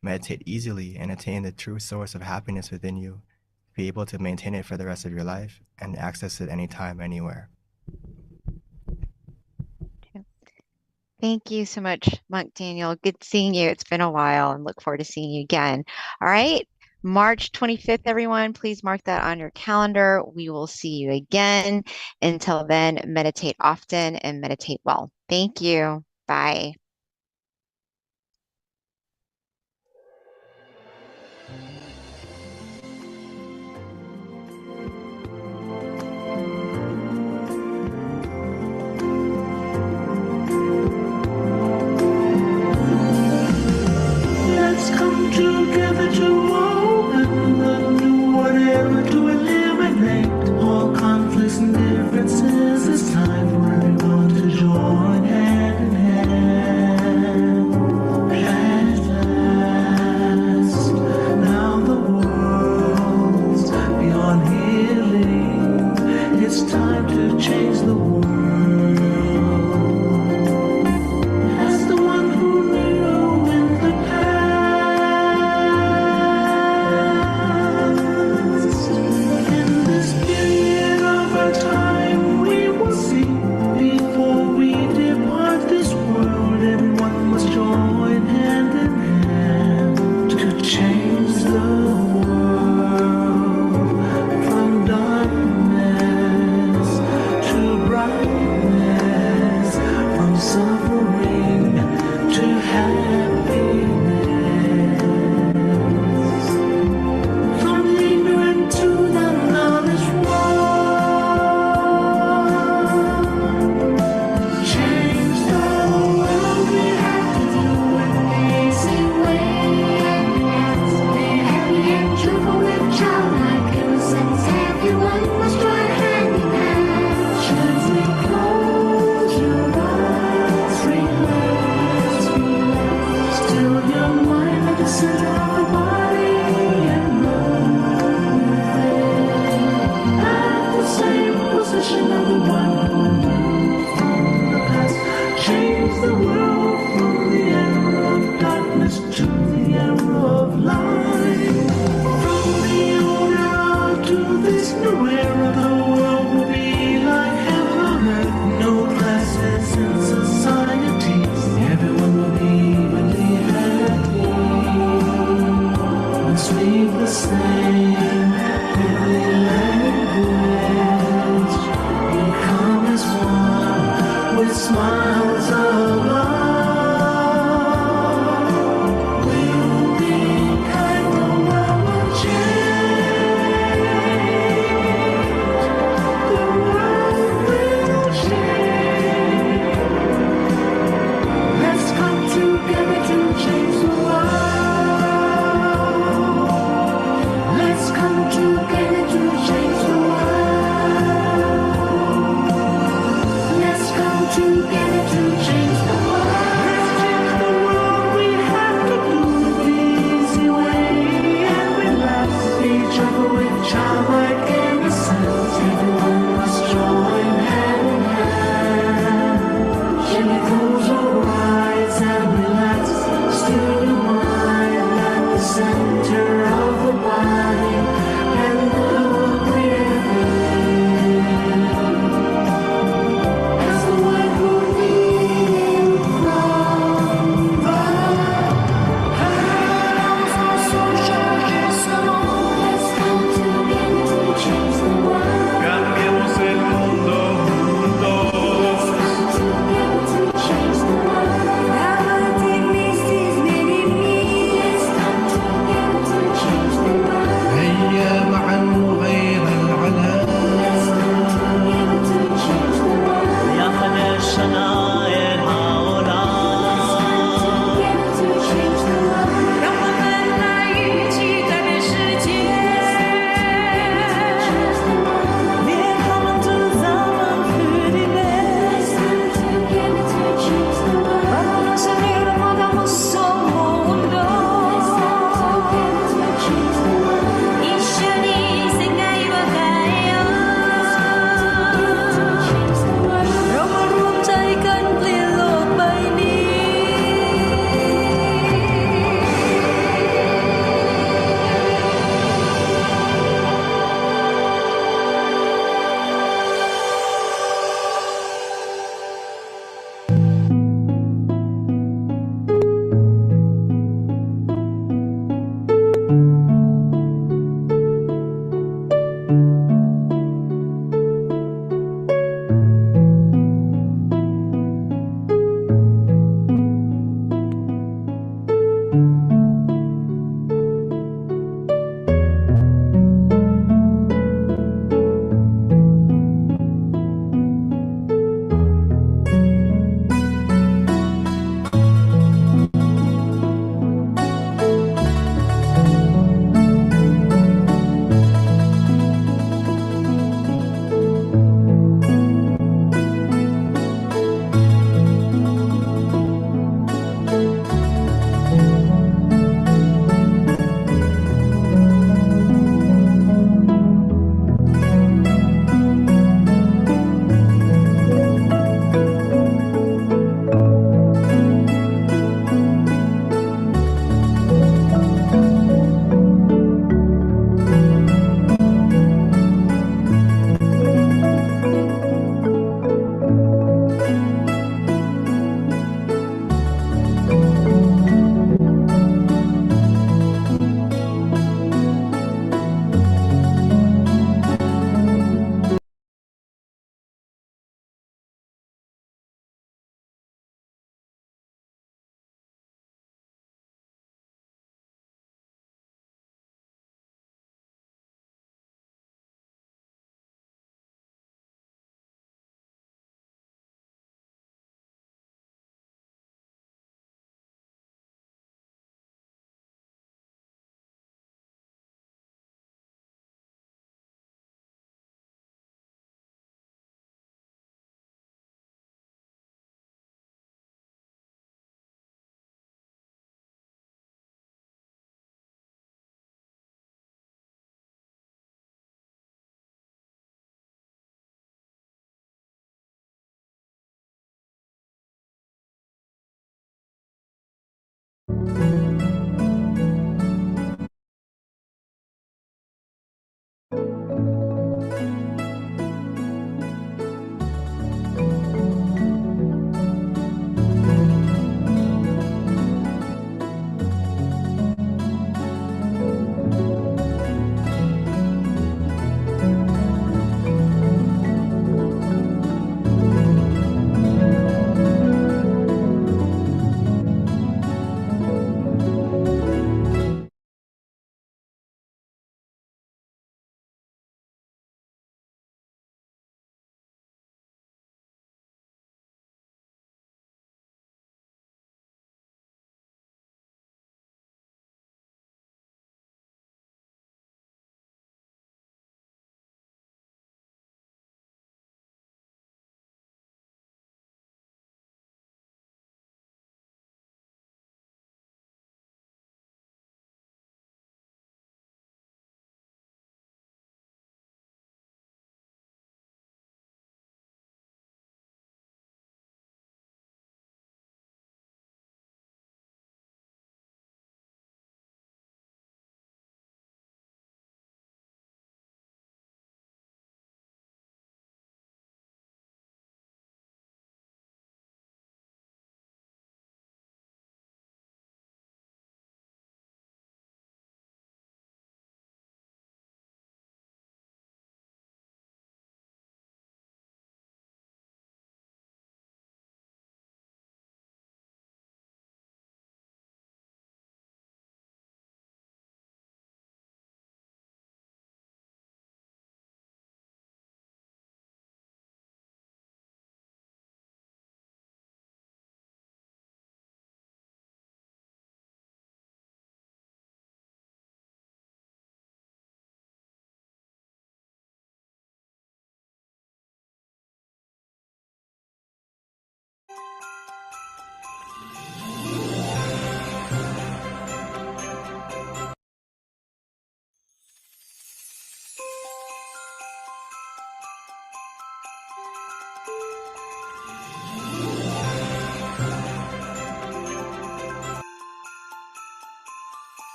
meditate easily and attain the true source of happiness within you, be able to maintain it for the rest of your life and access it anytime, anywhere. Thank you so much, Monk Daniel. Good seeing you. It's been a while and look forward to seeing you again. All right. March 25th, everyone, please mark that on your calendar. We will see you again. Until then, meditate often and meditate well. Thank you. Bye. Let's come together to open a new whatever to eliminate all conflicts and differences. It's time for everyone to join hand in hand. nowhere the world will be like heaven on earth. No classes in society. Everyone will be evenly happy. We'll speak the same every language. Become as one with smiles of love.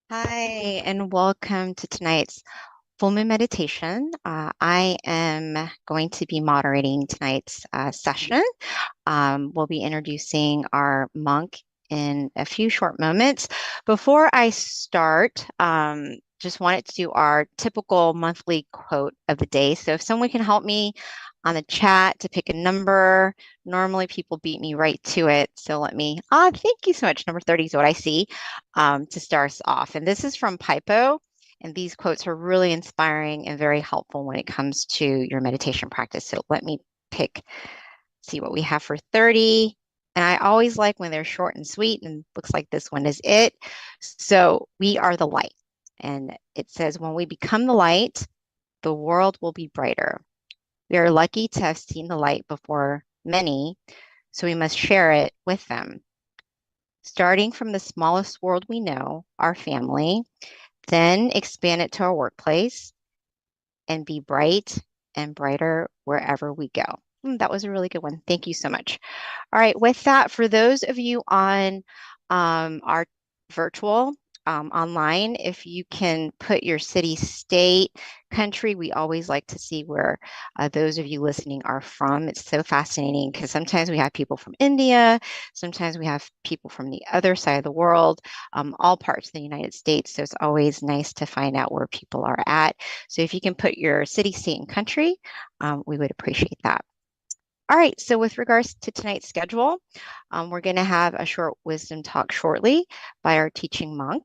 Hi, and welcome to tonight's full moon meditation. I am going to be moderating tonight's session. We'll be introducing our monk in a few short moments. Before I start, just wanted to do our typical monthly quote of the day. So if someone can help me on the chat to pick a number, normally people beat me right to it. So let me, thank you so much. Number 30 is what I see to start us off. And this is from Pipo. And these quotes are really inspiring and very helpful when it comes to your meditation practice. So let me see what we have for 30. And I always like when they're short and sweet, and looks like this one is it. So we are the light. And it says, when we become the light, the world will be brighter. We are lucky to have seen the light before many, so we must share it with them. Starting from the smallest world we know, our family, then expand it to our workplace and be bright and brighter wherever we go. That was a really good one. Thank you so much. All right, with that, for those of you on our virtual online, if you can put your city, state, country, we always like to see where those of you listening are from. It's so fascinating because sometimes we have people from India, sometimes we have people from the other side of the world, all parts of the United States. So it's always nice to find out where people are at. So if you can put your city, state, and country, we would appreciate that. All right, so with regards to tonight's schedule, we're going to have a short wisdom talk shortly by our teaching monk.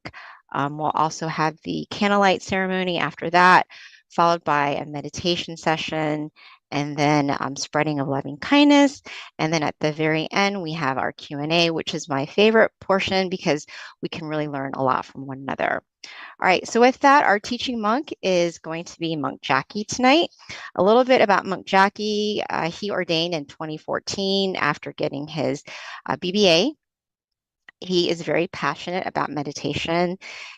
We'll also have the candlelight ceremony after that, followed by a meditation session, and then spreading of loving kindness. And then at the very end, we have our Q&A, which is my favorite portion because we can really learn a lot from one another. All right, so with that, our teaching monk is going to be Monk Jackie tonight. A little bit about Monk Jackie. He ordained in 2014 after getting his BBA. He is very passionate about meditation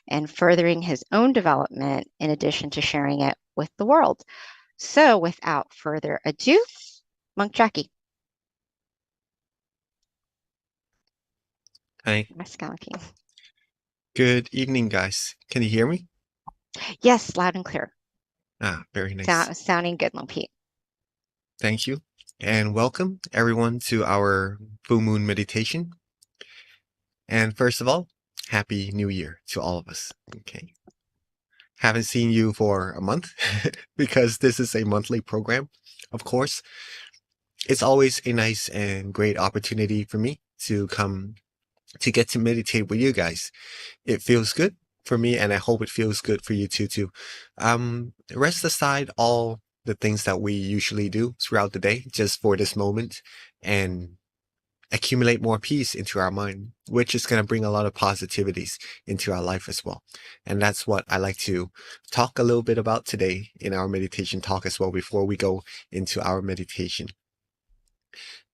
and furthering his own development in addition to sharing it with the world. So without further ado, Monk Jackie. Hi. Maskalaki. Good evening, guys. Can you hear me? Yes, loud and clear. Very nice. Sounding good, Pete. Thank you. And welcome everyone to our full moon meditation. And first of all, Happy New Year to all of us. Okay. Haven't seen you for a month because this is a monthly program, of course. It's always a nice and great opportunity for me to come to get to meditate with you guys. It feels good for me, and I hope it feels good for you too. Rest aside all the things that we usually do throughout the day just for this moment and accumulate more peace into our mind, which is going to bring a lot of positivities into our life as well. And that's what I like to talk a little bit about today in our meditation talk as well before we go into our meditation.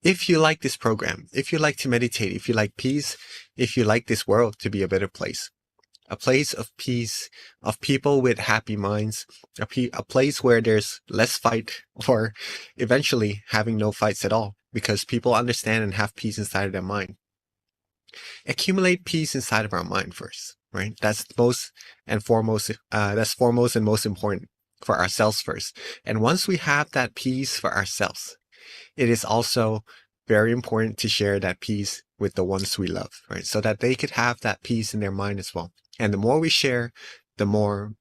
If you like this program, if you like to meditate, if you like peace, if you like this world to be a better place, a place of peace, of people with happy minds, a place where there's less fight or eventually having no fights at all because people understand and have peace inside of their mind. Accumulate peace inside of our mind first, right? That's most and foremost, that's foremost and most important for ourselves first. And once we have that peace for ourselves, it is also very important to share that peace with the ones we love, right? So that they could have that peace in their mind as well. And the more we share, the more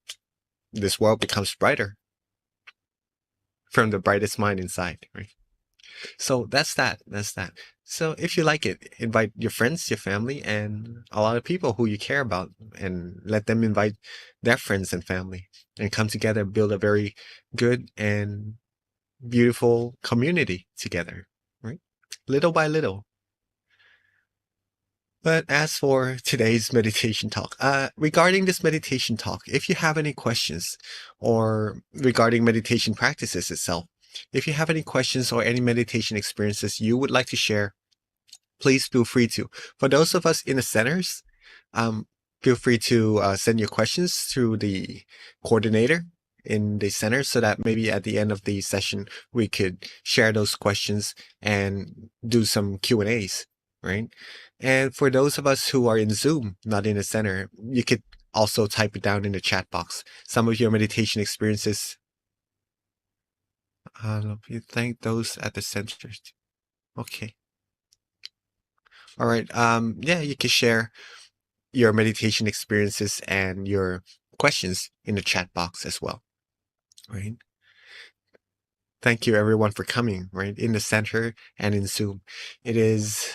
this world becomes brighter from the brightest mind inside, right? So that's that. So if you like it, invite your friends, your family, and a lot of people who you care about, and let them invite their friends and family and come together and build a very good and beautiful community together, right? Little by little. But as for today's meditation talk, regarding this meditation talk, if you have any questions or regarding meditation practices itself, if you have any questions or any meditation experiences you would like to share, please feel free to. For those of us in the centers, feel free to send your questions through the coordinator in the center so that maybe at the end of the session, we could share those questions and do some Q&As, right? And for those of us who are in Zoom, not in the center, you could also type it down in the chat box. Some of your meditation experiences. You thank those at the centers. Okay. All right. Yeah, you can share your meditation experiences and your questions in the chat box as well, right? Thank you everyone for coming, right? In the center and in Zoom. It is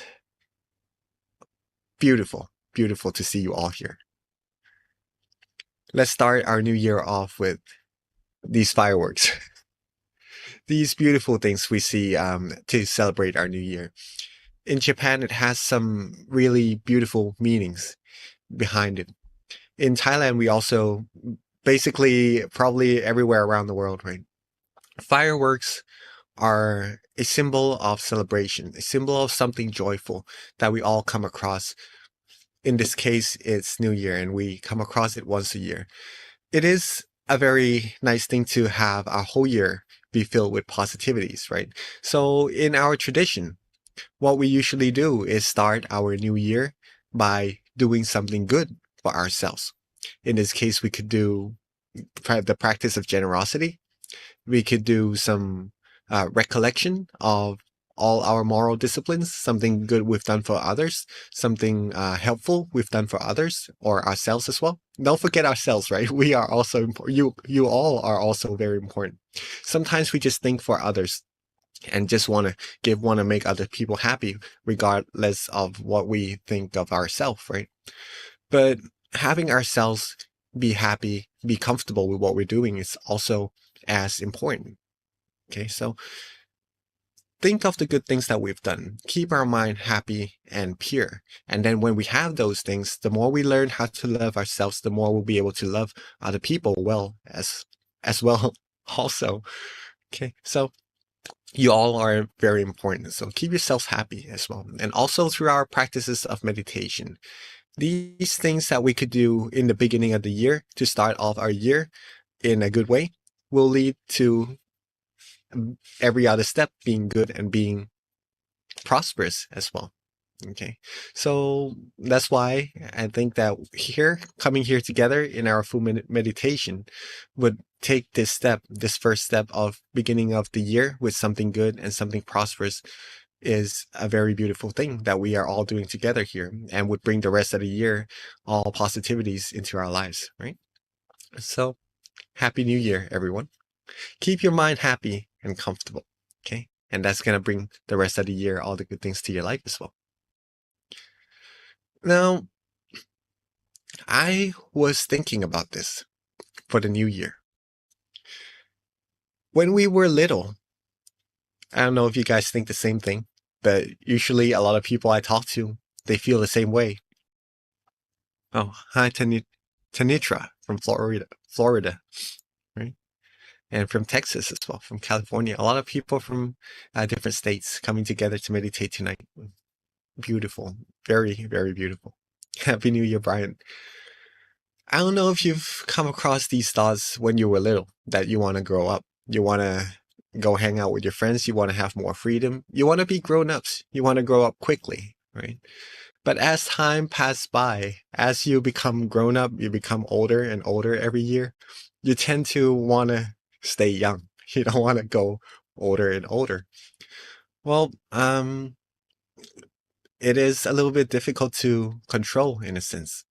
beautiful to see you all here. Let's start our new year off with these fireworks. These beautiful things we see to celebrate our new year. In Japan, it has some really beautiful meanings behind it. In Thailand, we also basically probably everywhere around the world, right? Fireworks are a symbol of celebration, a symbol of something joyful that we all come across. In this case, it's New Year, and we come across it once a year. It is a very nice thing to have our whole year be filled with positivities, right? So in our tradition, what we usually do is start our new year by doing something good for ourselves. In this case, we could do the practice of generosity. We could do some recollection of all our moral disciplines, something good we've done for others, something helpful we've done for others or ourselves as well. Don't forget ourselves, right? We are also important. You all are also very important. Sometimes we just think for others and just want to make other people happy, regardless of what we think of ourselves, right? But having ourselves be happy, be comfortable with what we're doing is also as important. Okay, so think of the good things that we've done. Keep our mind happy and pure. And then when we have those things, the more we learn how to love ourselves, the more we'll be able to love other people well as well also. Okay, so you all are very important. So keep yourselves happy as well. And also through our practices of meditation. These things that we could do in the beginning of the year to start off our year in a good way will lead to every other step being good and being prosperous as well. Okay, so that's why I think that coming here together in our full meditation would take this first step of beginning of the year with something good and something prosperous is a very beautiful thing that we are all doing together here and would bring the rest of the year all positivities into our lives, right? So, Happy New Year, everyone. Keep your mind happy and comfortable, okay? And that's going to bring the rest of the year all the good things to your life as well. Now, I was thinking about this for the new year. When we were little, I don't know if you guys think the same thing, but usually a lot of people I talk to, they feel the same way. Oh, hi, Tanitra from Florida, right? And from Texas as well, from California. A lot of people from different states coming together to meditate tonight. Beautiful. Very, very beautiful. Happy New Year, Brian. I don't know if you've come across these thoughts when you were little, that you want to grow up. You want to go hang out with your friends. You want to have more freedom. You want to be grown-ups. You want to grow up quickly, right? But as time passes by, as you become grown up, you become older and older every year, you tend to want to stay young. You don't want to go older and older. Well, it is a little bit difficult to control in a sense,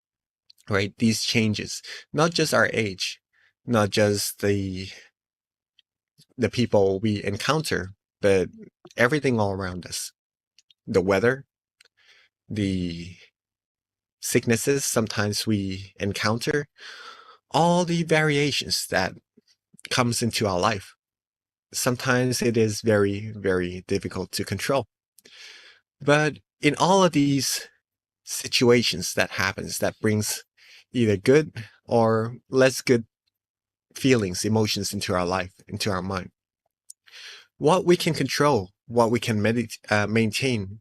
right? These changes, not just our age, not just the people we encounter, but everything all around us. The weather, the sicknesses sometimes we encounter, all the variations that comes into our life. Sometimes it is very, very difficult to control. But in all of these situations that happens, that brings either good or less good feelings, emotions into our life, into our mind. What we can control, what we can maintain,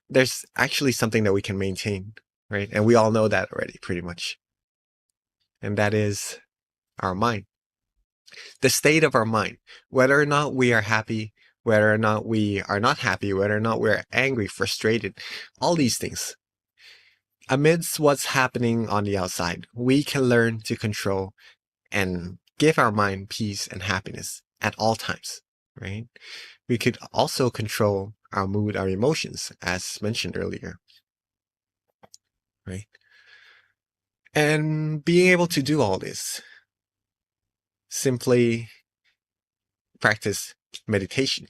there's actually something that we can maintain, right? And we all know that already, pretty much. And that is our mind. The state of our mind, whether or not we are happy, whether or not we are not happy, whether or not we're angry, frustrated, all these things. Amidst what's happening on the outside, we can learn to control and give our mind peace and happiness at all times, right? We could also control our mood, our emotions, as mentioned earlier, right? And being able to do all this, simply practice meditation.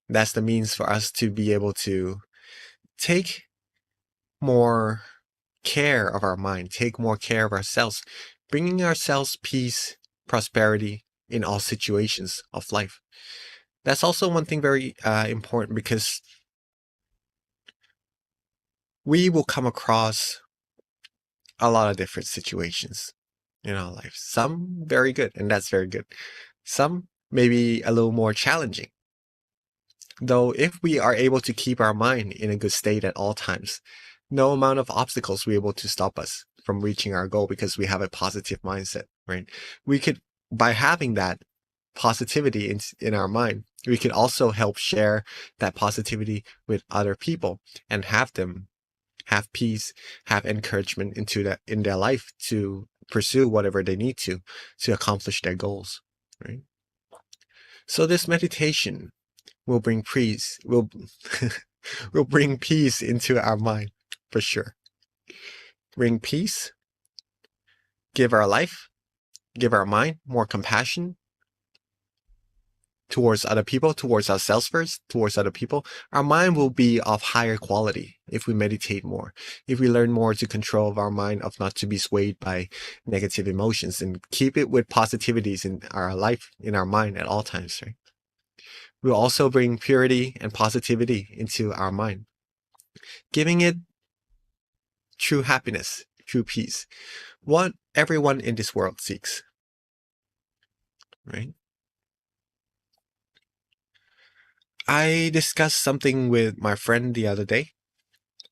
That's the means for us to be able to take more care of our mind, take more care of ourselves, bringing ourselves peace, prosperity in all situations of life. That's also one thing very important, because we will come across a lot of different situations in our life. Some very good, and that's very good. Some maybe a little more challenging. Though if we are able to keep our mind in a good state at all times, no amount of obstacles will be able to stop us from reaching our goal, because we have a positive mindset, right? We could, by having that positivity in our mind, we could also help share that positivity with other people and have them have peace, have encouragement in their life to pursue whatever they need to accomplish their goals, right? So this meditation will bring peace, will bring peace into our mind, for sure. Bring peace, give our life, give our mind more compassion towards other people, towards ourselves first, towards other people. Our mind will be of higher quality if we meditate more, if we learn more to control our mind, of not to be swayed by negative emotions, and keep it with positivities in our life, in our mind at all times, right? We'll also bring purity and positivity into our mind, giving it true happiness, true peace, what everyone in this world seeks, right? I discussed something with my friend the other day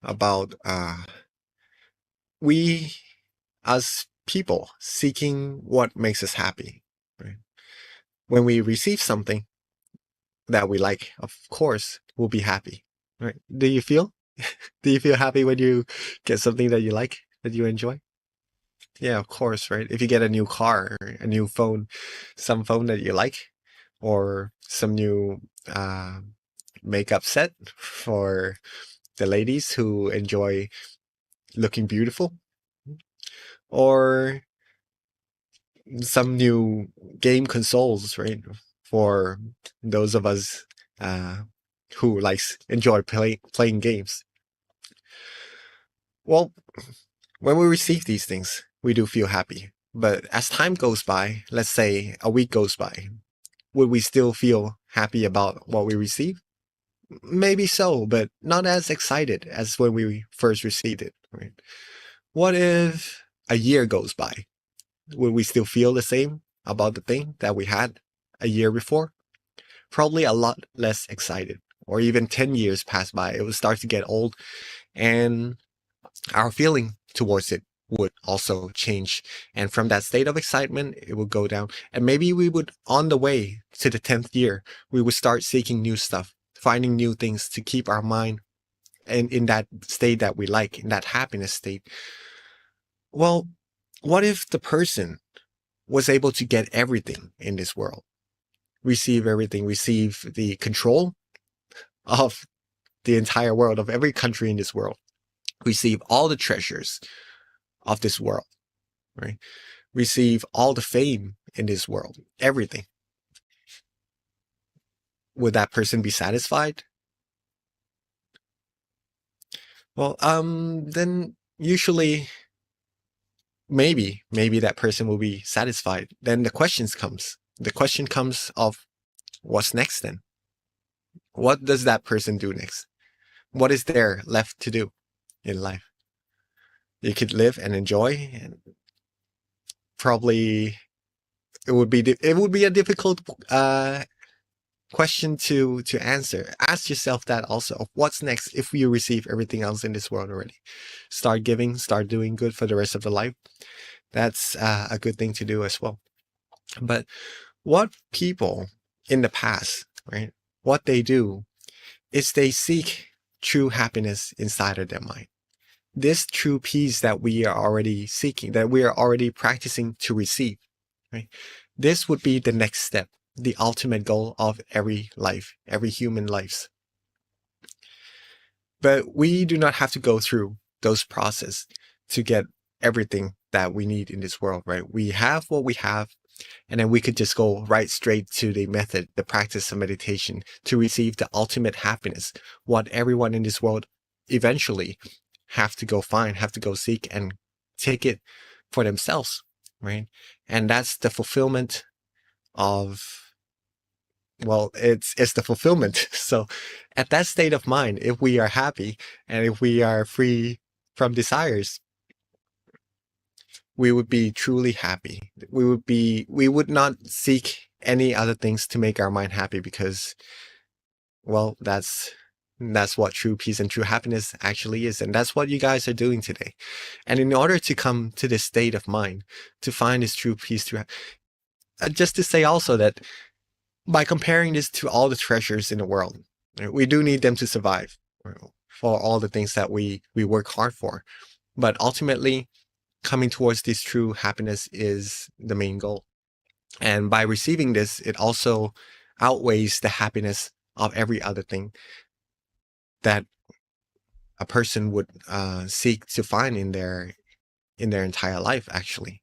about we as people seeking what makes us happy, right? When we receive something that we like, of course, we'll be happy, right? Do you feel happy when you get something that you like, that you enjoy? Yeah, of course, right? If you get a new car, or a new phone, some phone that you like, or some new makeup set for the ladies who enjoy looking beautiful, or some new game consoles, right? For those of us who enjoy playing games. Well, when we receive these things, we do feel happy. But as time goes by, let's say a week goes by, would we still feel happy about what we receive? Maybe so, but not as excited as when we first received it, right? What if a year goes by? Will we still feel the same about the thing that we had a year before? Probably a lot less excited. Or even 10 years pass by, it would start to get old, and our feeling towards it would also change. And from that state of excitement, it would go down. And maybe we would, on the way to the 10th year, we would start seeking new stuff, finding new things to keep our mind in that state that we like, in that happiness state. Well, what if the person was able to get everything in this world? Receive everything, receive the control of the entire world, of every country in this world, receive all the treasures of this world, right? Receive all the fame in this world, everything. Would that person be satisfied? Well, then usually maybe that person will be satisfied. Then the question comes of what's next then? What does that person do next? What is there left to do in life? You could live and enjoy, and probably it would be a difficult question to answer. Ask yourself that also. What's next if you receive everything else in this world already? Start giving, start doing good for the rest of the life. That's a good thing to do as well. But what people in the past, right? What they do is they seek true happiness inside of their mind. This true peace that we are already seeking, that we are already practicing to receive, right? This would be the next step, the ultimate goal of every life, every human lives. But we do not have to go through those processes to get everything that we need in this world, right? We have what we have, and then we could just go right straight to the method, the practice of meditation to receive the ultimate happiness, what everyone in this world eventually have to go find, have to go seek and take it for themselves, right? And that's the fulfillment of, well, it's the fulfillment. So at that state of mind, if we are happy and if we are free from desires, we would be truly happy. We would not seek any other things to make our mind happy, because, well, that's what true peace and true happiness actually is. And that's what you guys are doing today. And in order to come to this state of mind, to find this true peace, just to say also that by comparing this to all the treasures in the world, we do need them to survive, for all the things that we work hard for. But ultimately, coming towards this true happiness is the main goal. And by receiving this, it also outweighs the happiness of every other thing that a person would seek to find in their entire life, actually.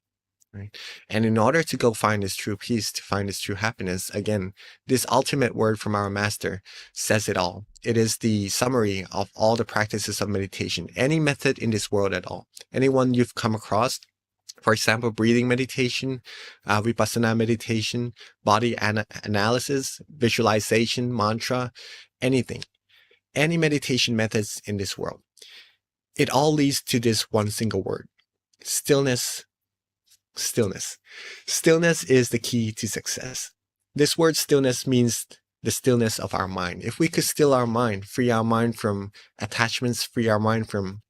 Right? And in order to go find this true peace, to find this true happiness, again, this ultimate word from our master says it all. It is the summary of all the practices of meditation, any method in this world at all. Anyone you've come across, for example, breathing meditation, vipassana meditation, body analysis, visualization, mantra, anything, any meditation methods in this world, it all leads to this one single word: stillness. Stillness. Stillness is the key to success. This word stillness means the stillness of our mind. If we could still our mind, free our mind from attachments, free our mind from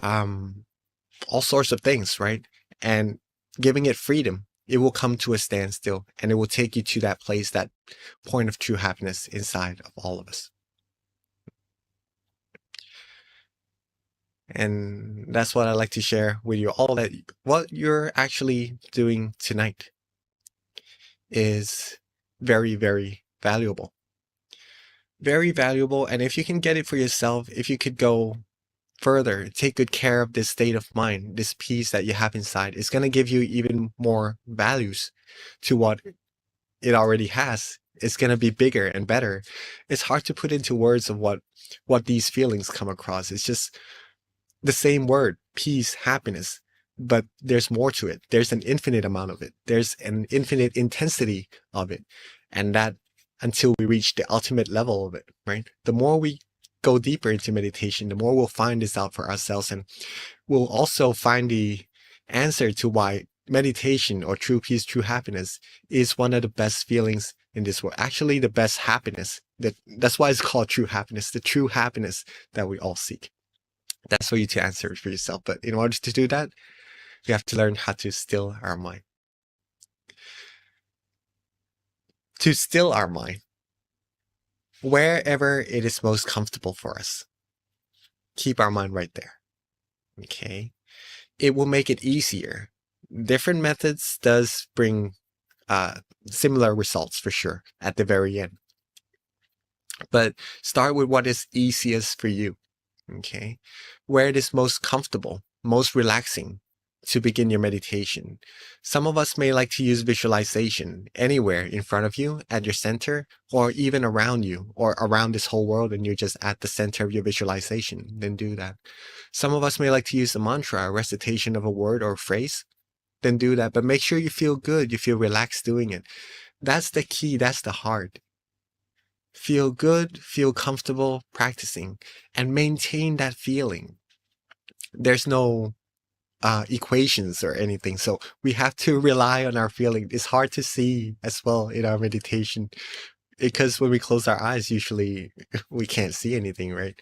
all sorts of things, right? And giving it freedom, it will come to a standstill, and it will take you to that place, that point of true happiness inside of all of us. And that's what I like to share with you all, that what you're actually doing tonight is very, very valuable. Very valuable. And if you can get it for yourself, if you could go further, take good care of this state of mind, this peace that you have inside. It's going to give you even more values to what it already has. It's going to be bigger and better. It's hard to put into words of what these feelings come across. It's just the same word, peace, happiness, but there's more to it. There's an infinite amount of it. There's an infinite intensity of it. And that until we reach the ultimate level of it, right? The more we go deeper into meditation, the more we'll find this out for ourselves. And we'll also find the answer to why meditation or true peace, true happiness is one of the best feelings in this world. Actually, the best happiness. That's why it's called true happiness, the true happiness that we all seek. That's for you to answer for yourself. But in order to do that, we have to learn how to still our mind. To still our mind, wherever it is most comfortable for us, keep our mind right there. Okay? It will make it easier. Different methods does bring similar results for sure at the very end. But start with what is easiest for you. Okay? Where it is most comfortable, most relaxing to begin your meditation. Some of us may like to use visualization anywhere in front of you, at your center, or even around you, or around this whole world, and you're just at the center of your visualization. Then do that. Some of us may like to use a mantra, a recitation of a word or phrase. Then do that. But make sure you feel good, you feel relaxed doing it. That's the key, that's the heart. Feel good, feel comfortable practicing, and maintain that feeling. There's no equations or anything, so we have to rely on our feeling. It's hard to see as well in our meditation, because when we close our eyes, usually we can't see anything, right?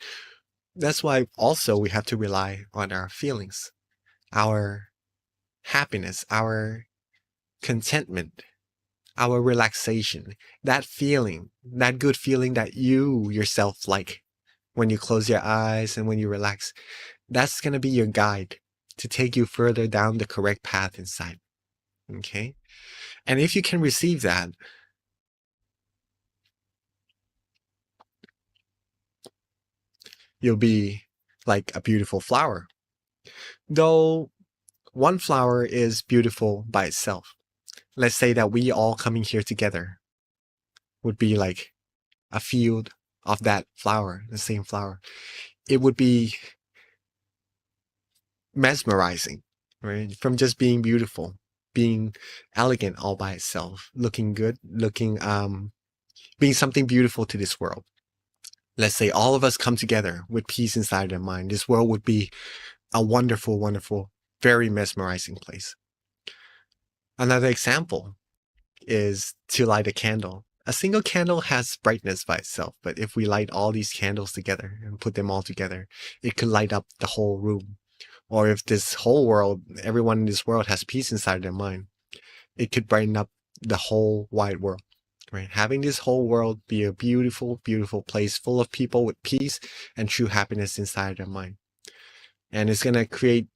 That's why also we have to rely on our feelings, our happiness, our contentment, our relaxation, that feeling, that good feeling that you yourself like when you close your eyes and when you relax. That's going to be your guide to take you further down the correct path inside. Okay? And if you can receive that, you'll be like a beautiful flower. Though one flower is beautiful by itself. Let's say that we all coming here together would be like a field of that flower, the same flower. It would be mesmerizing, right? From just being beautiful, being elegant all by itself, looking good, being something beautiful to this world. Let's say all of us come together with peace inside our mind. This world would be a wonderful, wonderful, very mesmerizing place. Another example is to light a candle. A single candle has brightness by itself, but if we light all these candles together and put them all together, it could light up the whole room. Or if this whole world, everyone in this world has peace inside their mind, it could brighten up the whole wide world. Right? Having this whole world be a beautiful, beautiful place full of people with peace and true happiness inside their mind. And it's going to create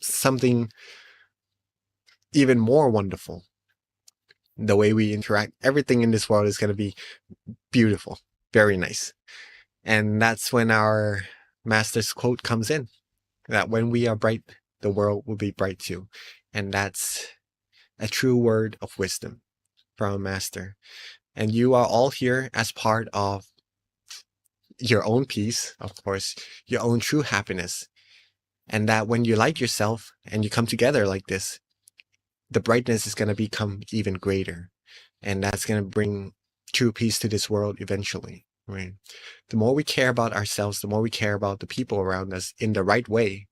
something even more wonderful. The way we interact, everything in this world is going to be beautiful, very nice. And that's when our master's quote comes in, that when we are bright, the world will be bright too. And that's a true word of wisdom from a master. And you are all here as part of your own peace, of course, your own true happiness. And that when you like yourself and you come together like this, the brightness is going to become even greater. And that's going to bring true peace to this world eventually, right? The more we care about ourselves, the more we care about the people around us in the right way.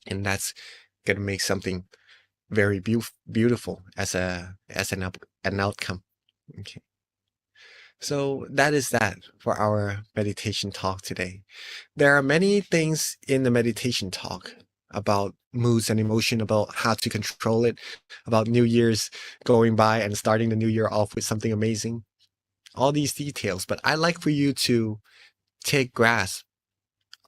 And that's going to make something very beautiful as an outcome. Okay. So that is that for our meditation talk today. There are many things in the meditation talk about moods and emotion, about how to control it, about New Year's going by and starting the new year off with something amazing. All these details, but I'd like for you to take grasp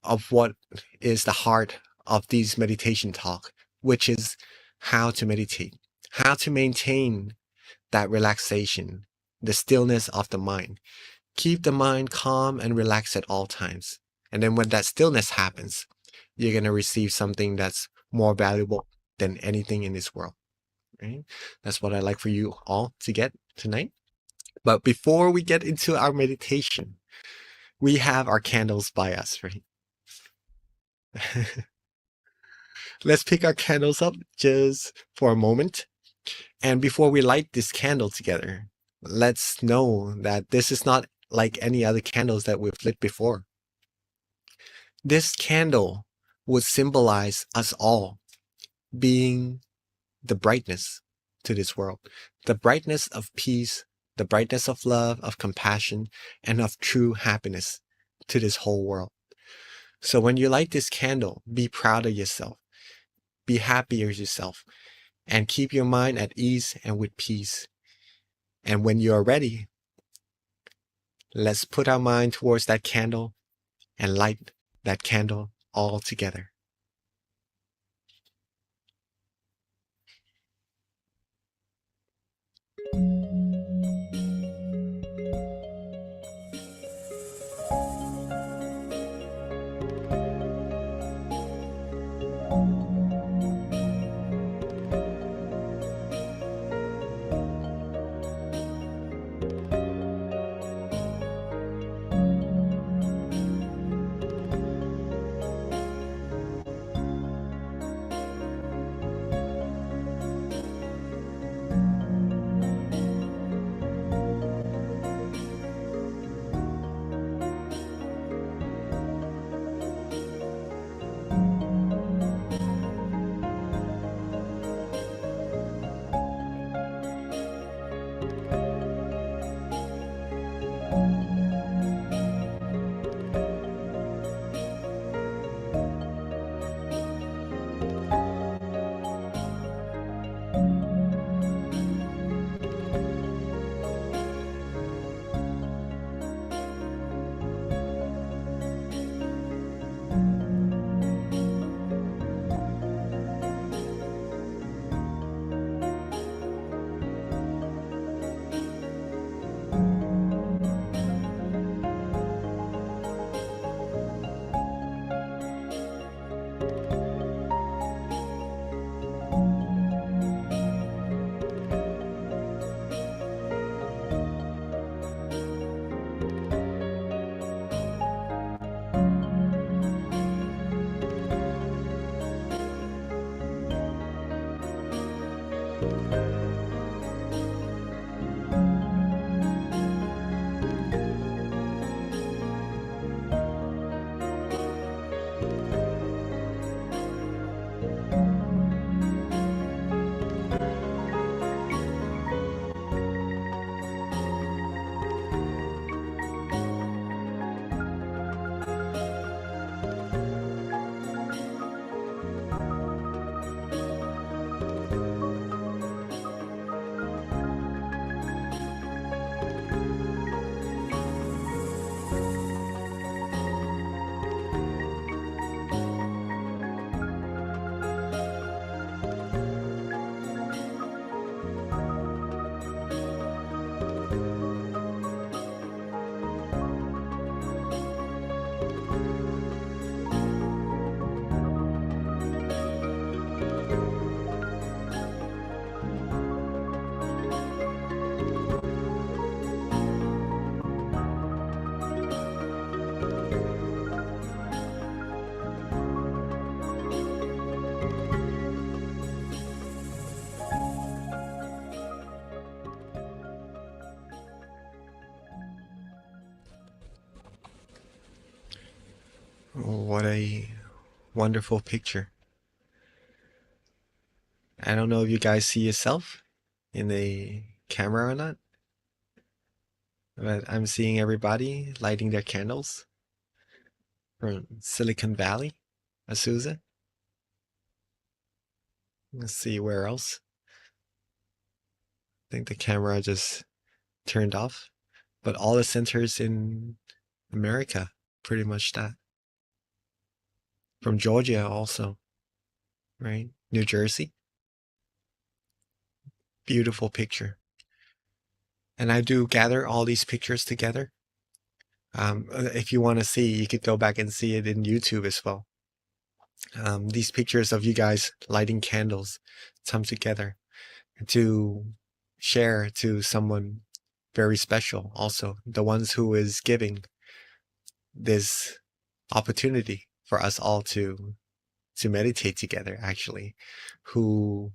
of what is the heart of these meditation talk, which is how to meditate, how to maintain that relaxation, the stillness of the mind. Keep the mind calm and relaxed at all times. And then when that stillness happens, you're going to receive something that's more valuable than anything in this world. Right? That's what I'd like for you all to get tonight. But before we get into our meditation, we have our candles by us, right? Let's pick our candles up just for a moment. And before we light this candle together, let's know that this is not like any other candles that we've lit before. This candle would symbolize us all being the brightness to this world, the brightness of peace, the brightness of love, of compassion, and of true happiness to this whole world. So when you light this candle, be proud of yourself, be happy with yourself, and keep your mind at ease and with peace. And when you are ready, let's put our mind towards that candle and light that candle all together. What a wonderful picture. I don't know if you guys see yourself in the camera or not, but I'm seeing everybody lighting their candles from Silicon Valley, Azusa. Let's see where else. I think the camera just turned off, but all the centers in America, pretty much that. From Georgia also, right? New Jersey. Beautiful picture. And I do gather all these pictures together If you want to see, you could go back and see it in YouTube as well. These pictures of you guys lighting candles come together to share to someone very special, also the ones who is giving this opportunity for us all to meditate together, actually, who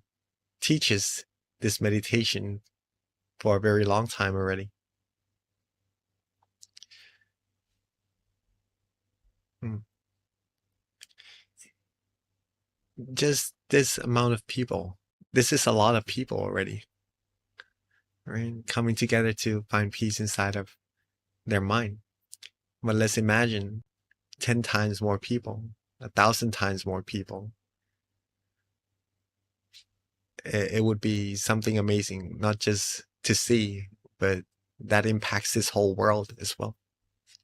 teaches this meditation for a very long time already. Just this amount of people, this is a lot of people already, right? Coming together to find peace inside of their mind. But let's imagine 10 times more people, 1,000 times more people. It would be something amazing, not just to see, but that impacts this whole world as well.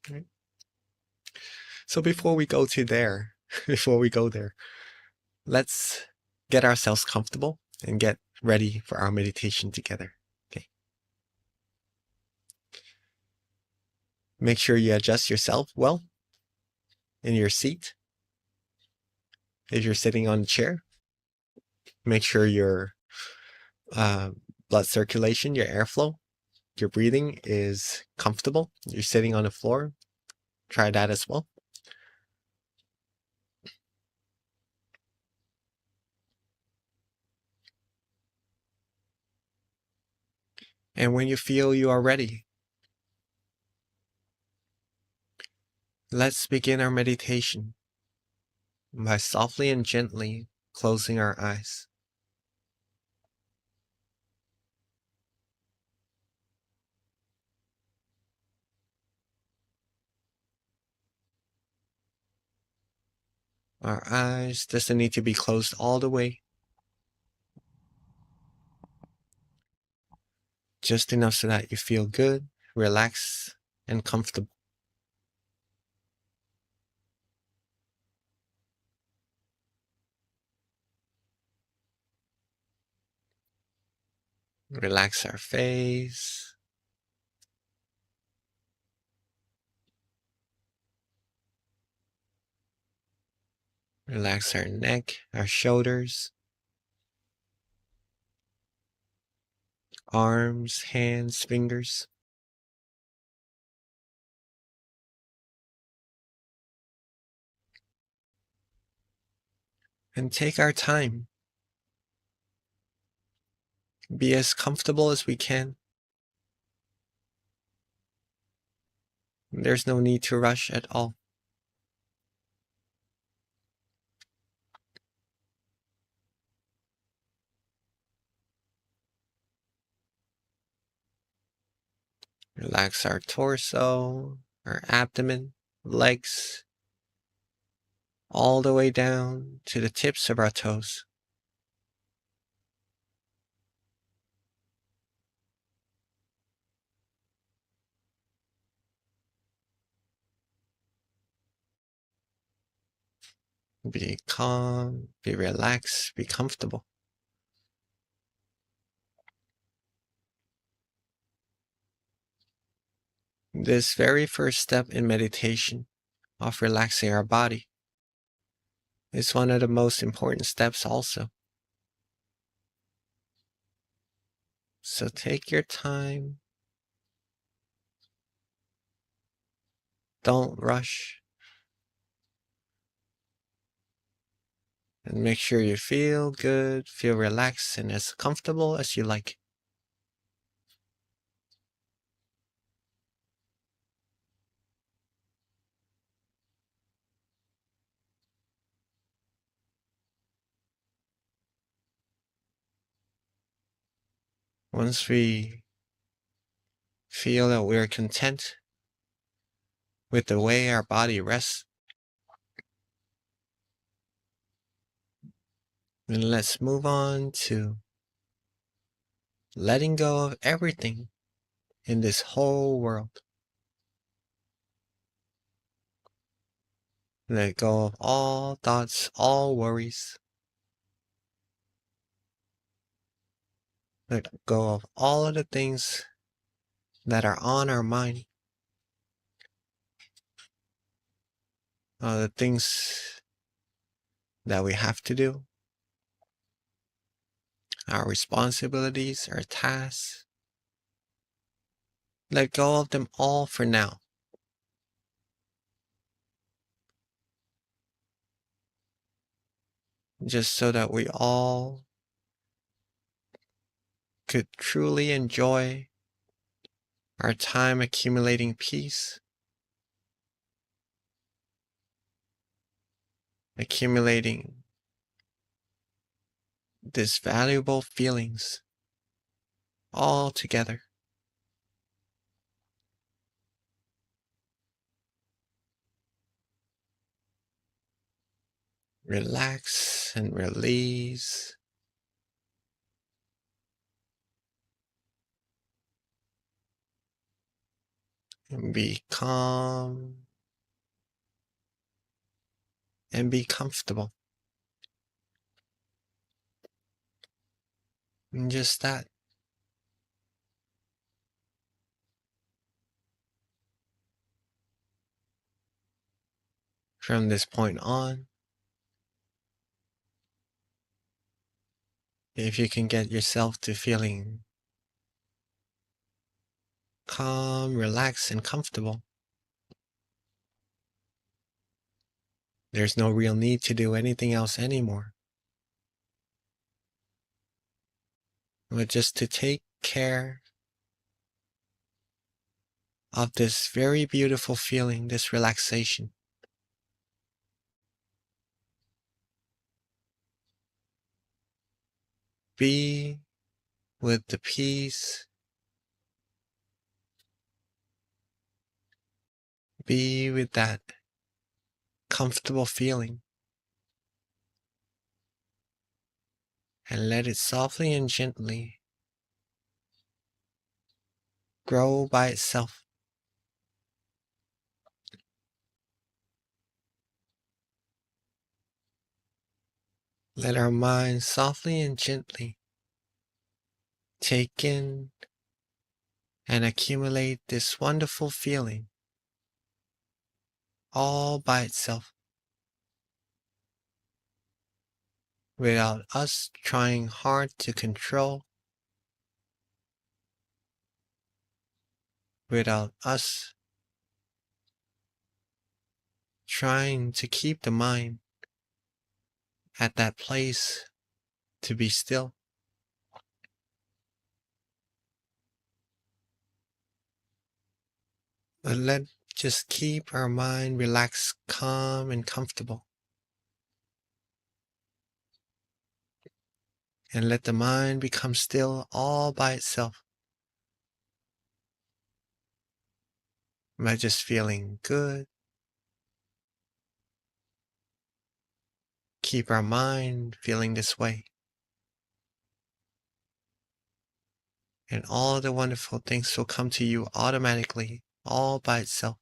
Right? So before we go there, let's get ourselves comfortable and get ready for our meditation together. Okay. Make sure you adjust yourself well in your seat. If you're sitting on a chair, make sure your blood circulation, your airflow, your breathing is comfortable. You're sitting on the floor. Try that as well. And when you feel you are ready, let's begin our meditation by softly and gently closing our eyes. Our eyes doesn't need to be closed all the way. Just enough so that you feel good, relaxed, and comfortable. Relax our face. Relax our neck, our shoulders, arms, hands, fingers. And take our time. Be as comfortable as we can. There's no need to rush at all. Relax our torso, our abdomen, legs, all the way down to the tips of our toes. Be calm, be relaxed, be comfortable. This very first step in meditation of relaxing our body is one of the most important steps also. So take your time. Don't rush. And make sure you feel good, feel relaxed, and as comfortable as you like. Once we feel that we're content with the way our body rests, then let's move on to letting go of everything in this whole world. Let go of all thoughts, all worries. Let go of all of the things that are on our mind. the things that we have to do, our responsibilities, our tasks. Let go of them all for now. Just so that we all could truly enjoy our time accumulating peace, accumulating these valuable feelings all together. Relax and release. And be calm and be comfortable. And just that. From this point on, if you can get yourself to feeling calm, relaxed, and comfortable, there's no real need to do anything else anymore. But just to take care of this very beautiful feeling, this relaxation. Be with the peace. Be with that comfortable feeling. And let it softly and gently grow by itself. Let our mind softly and gently take in and accumulate this wonderful feeling all by itself, without us trying hard to control, without us trying to keep the mind at that place to be still. But let's just keep our mind relaxed, calm, and comfortable. And let the mind become still all by itself by just feeling good. Keep our mind feeling this way. And all the wonderful things will come to you automatically, all by itself.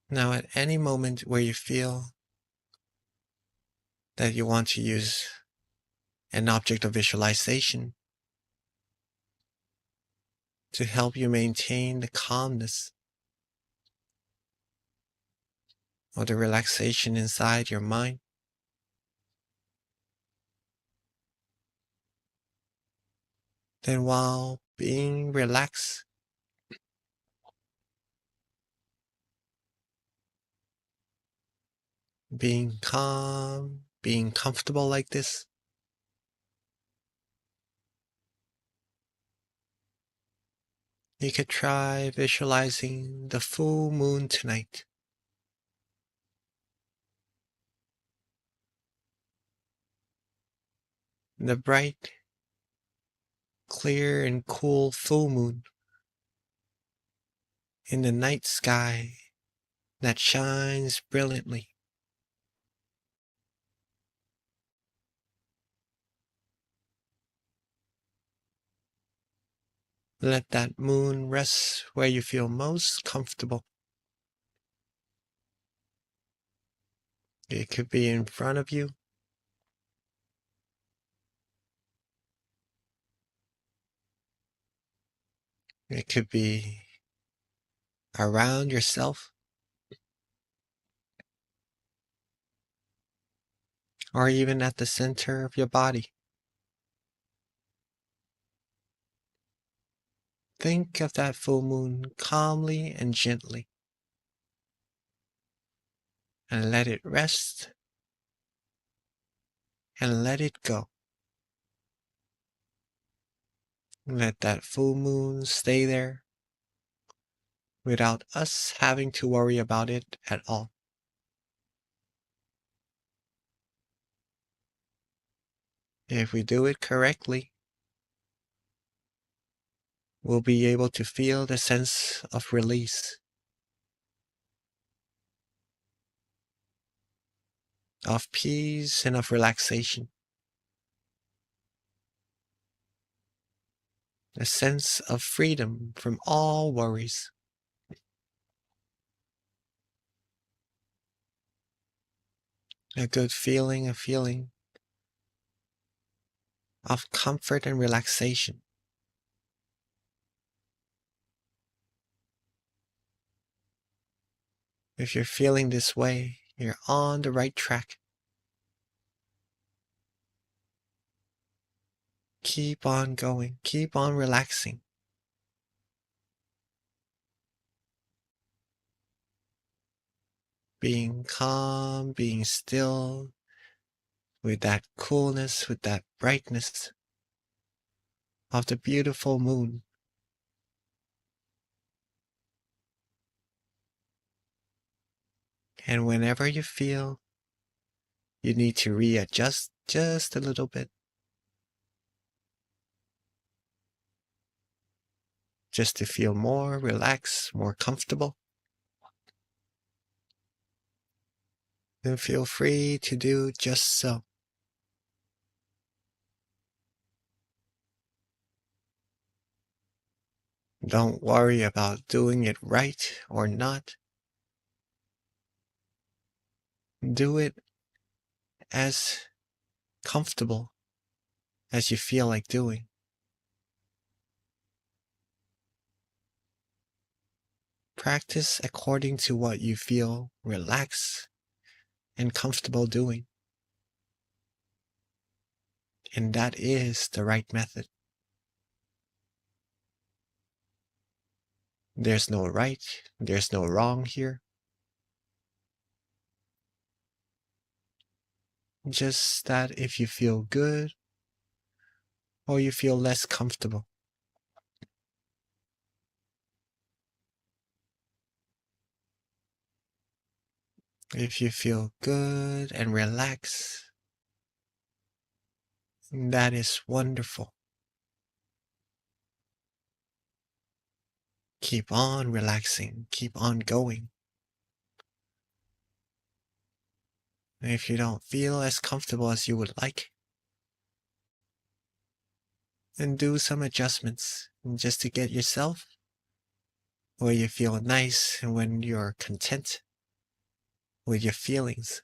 Now, at any moment where you feel that you want to use an object of visualization to help you maintain the calmness or the relaxation inside your mind, then while being relaxed, being calm, being comfortable like this, you could try visualizing the full moon tonight. The bright, clear, and cool full moon in the night sky that shines brilliantly. Let that moon rest where you feel most comfortable. It could be in front of you. It could be around yourself, or even at the center of your body. Think of that full moon calmly and gently, and let it rest and let it go. Let that full moon stay there without us having to worry about it at all. If we do it correctly, we'll be able to feel the sense of release, of peace, and of relaxation. A sense of freedom from all worries. A good feeling, a feeling of comfort and relaxation. If you're feeling this way, you're on the right track. Keep on going, keep on relaxing. Being calm, being still, with that coolness, with that brightness of the beautiful moon. And whenever you feel you need to readjust just a little bit, just to feel more relaxed, more comfortable, then feel free to do just so. Don't worry about doing it right or not. Do it as comfortable as you feel like doing. Practice according to what you feel relaxed and comfortable doing. And that is the right method. There's no right, there's no wrong here. Just that if you feel good or you feel less comfortable. If you feel good and relaxed, that is wonderful. Keep on relaxing, keep on going. And if you don't feel as comfortable as you would like, then do some adjustments just to get yourself where you feel nice and when you're content with your feelings.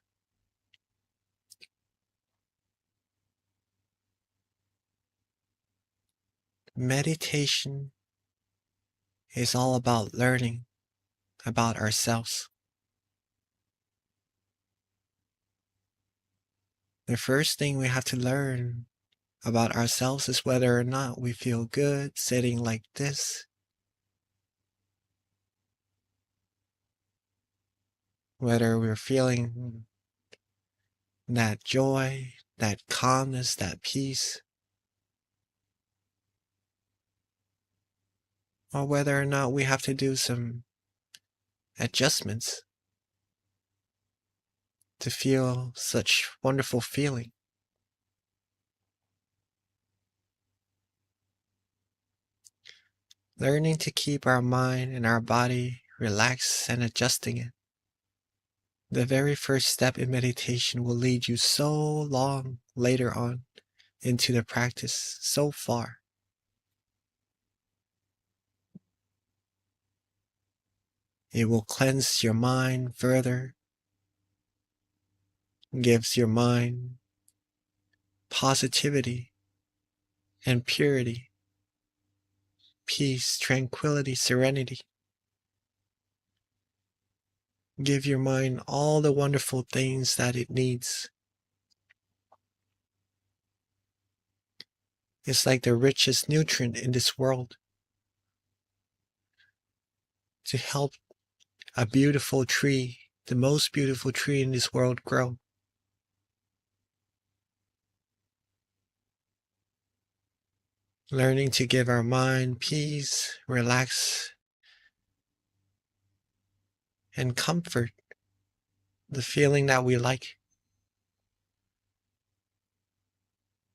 Meditation is all about learning about ourselves. The first thing we have to learn about ourselves is whether or not we feel good sitting like this, whether we're feeling that joy, that calmness, that peace, or whether or not we have to do some adjustments to feel such wonderful feeling. Learning to keep our mind and our body relaxed and adjusting it. The very first step in meditation will lead you so long later on into the practice, so far. It will cleanse your mind further, gives your mind positivity and purity. peace, tranquility, serenity. Give your mind all the wonderful things that it needs. It's like the richest nutrient in this world to help a beautiful tree, the most beautiful tree in this world, grow. Learning to give our mind peace, relax, and comfort, the feeling that we like,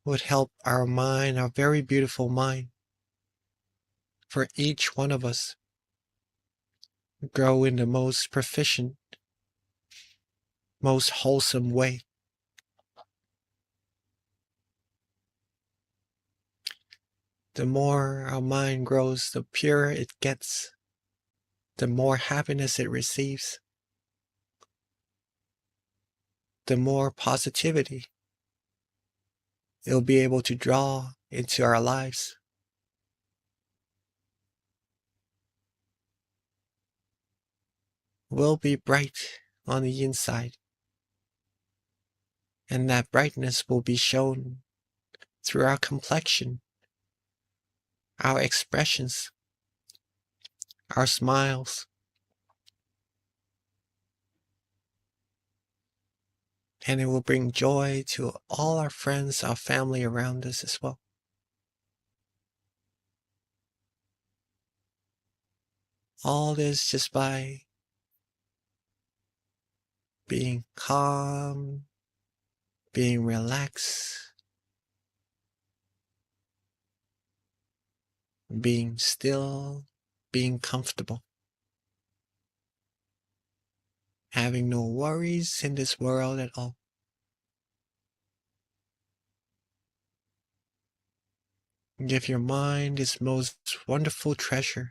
would help our mind, our very beautiful mind, for each one of us, grow in the most proficient, most wholesome way. The more our mind grows, the purer it gets, the more happiness it receives, the more positivity it'll be able to draw into our lives. We'll be bright on the inside, and that brightness will be shown through our complexion, our expressions, our smiles, and it will bring joy to all our friends, our family around us as well. All this just by being calm, being relaxed, being still, being comfortable, having no worries in this world at all. Give your mind its most wonderful treasure.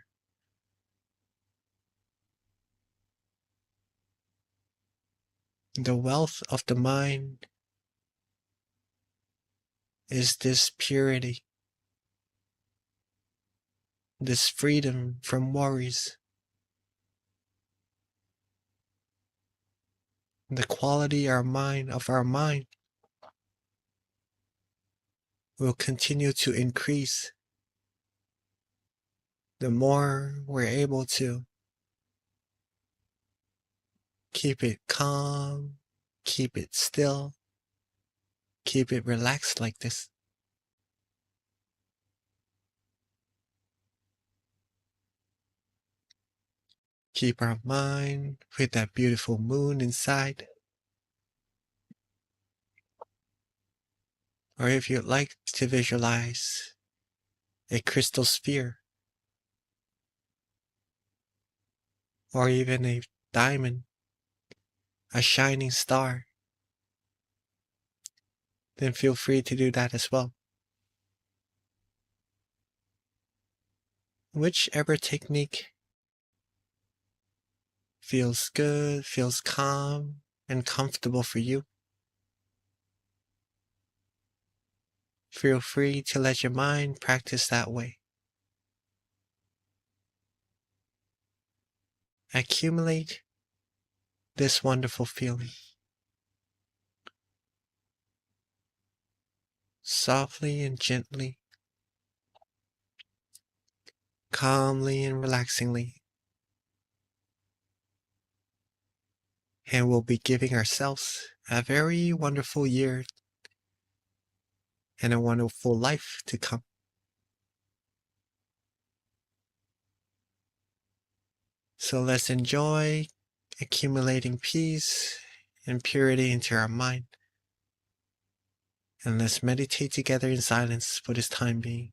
The wealth of the mind is this purity, this freedom from worries. The quality of our mind will continue to increase the more we're able to keep it calm, keep it still, keep it relaxed like this. Keep our mind with that beautiful moon inside. Or if you'd like to visualize a crystal sphere, or even a diamond, a shining star, then feel free to do that as well. Whichever technique feels good, feels calm and comfortable for you, feel free to let your mind practice that way. Accumulate this wonderful feeling. Softly and gently, calmly and relaxingly. And we'll be giving ourselves a very wonderful year and a wonderful life to come. So let's enjoy accumulating peace and purity into our mind. And let's meditate together in silence for this time being.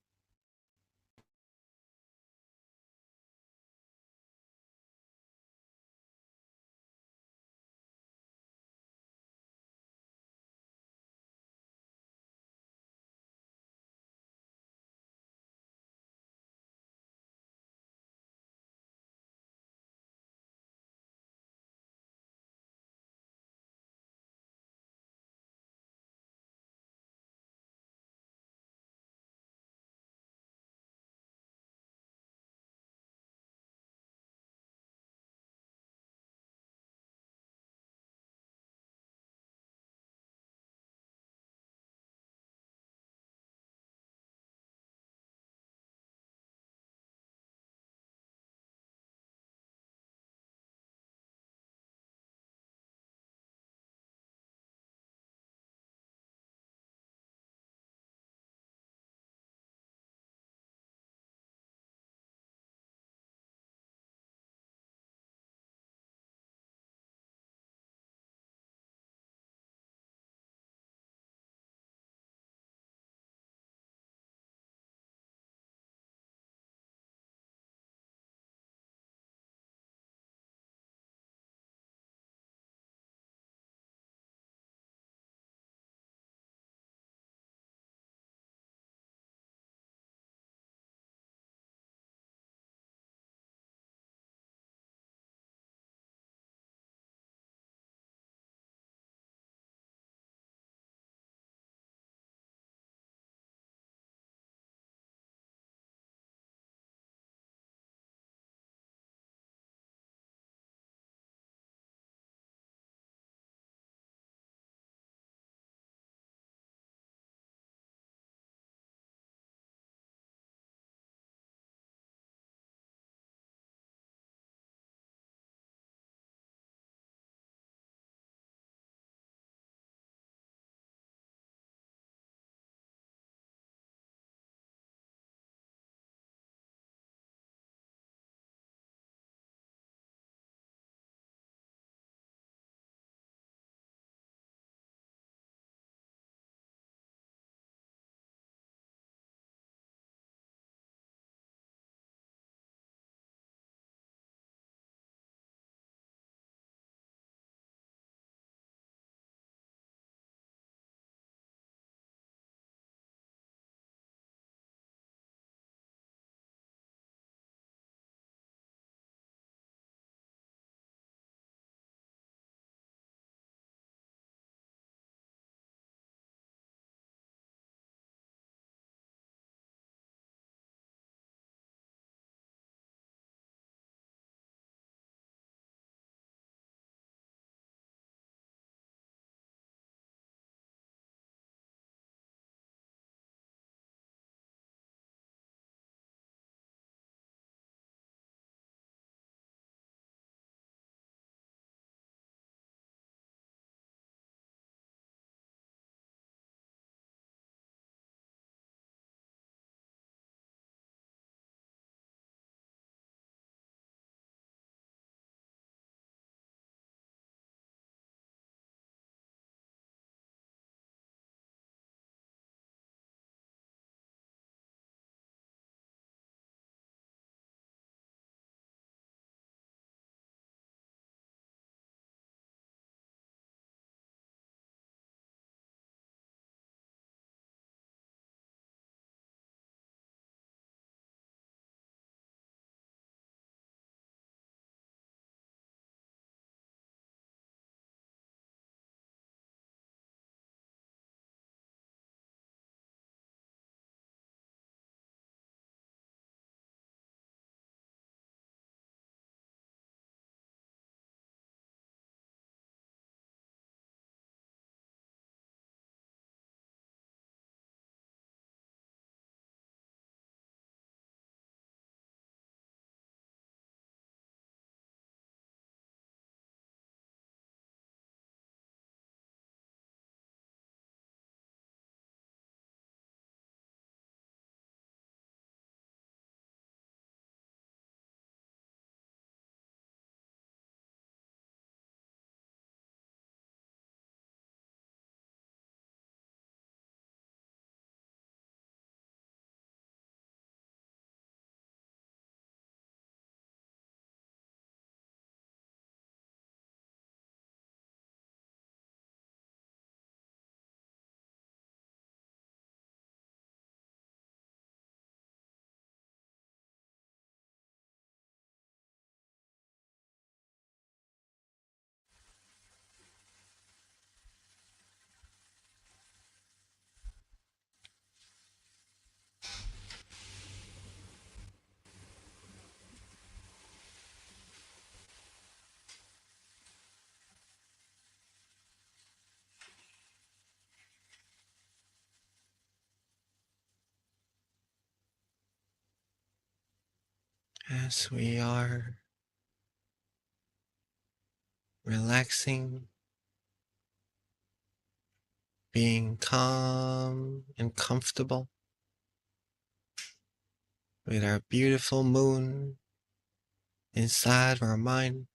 as we are relaxing, being calm and comfortable with our beautiful moon inside our mind.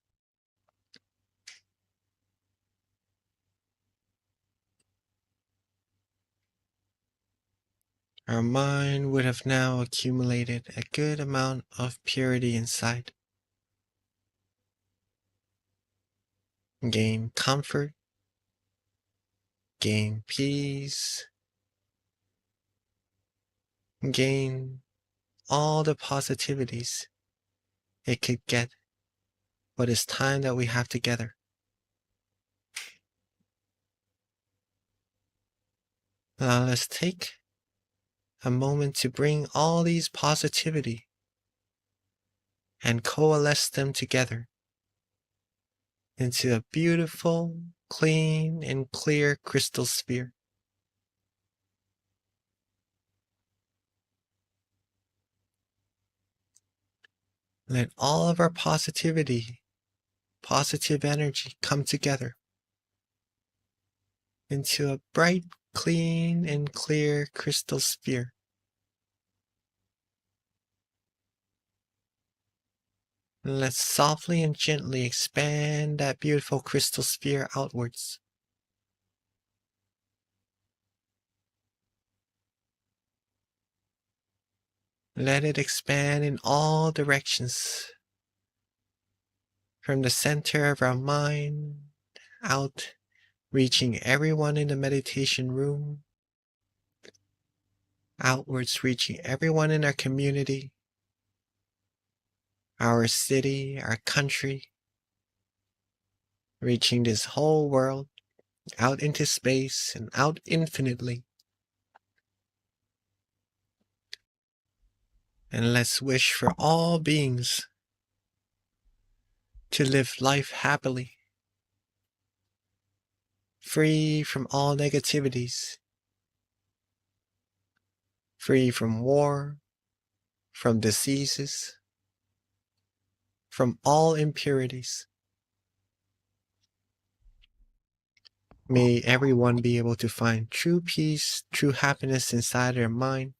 Our mind would have now accumulated a good amount of purity inside. Gain comfort, gain peace, gain all the positivities it could get, but it's time that we have together. Now let's take a moment to bring all these positivity and coalesce them together into a beautiful, clean, and clear crystal sphere. Let all of our positivity, positive energy come together into a bright, clean, and clear crystal sphere. And let's softly and gently expand that beautiful crystal sphere outwards. Let it expand in all directions, from the center of our mind out, reaching everyone in the meditation room, outwards reaching everyone in our community, our city, our country, reaching this whole world, out into space and out infinitely. And let's wish for all beings to live life happily, free from all negativities, free from war, from diseases, from all impurities. May everyone be able to find true peace, true happiness inside their mind.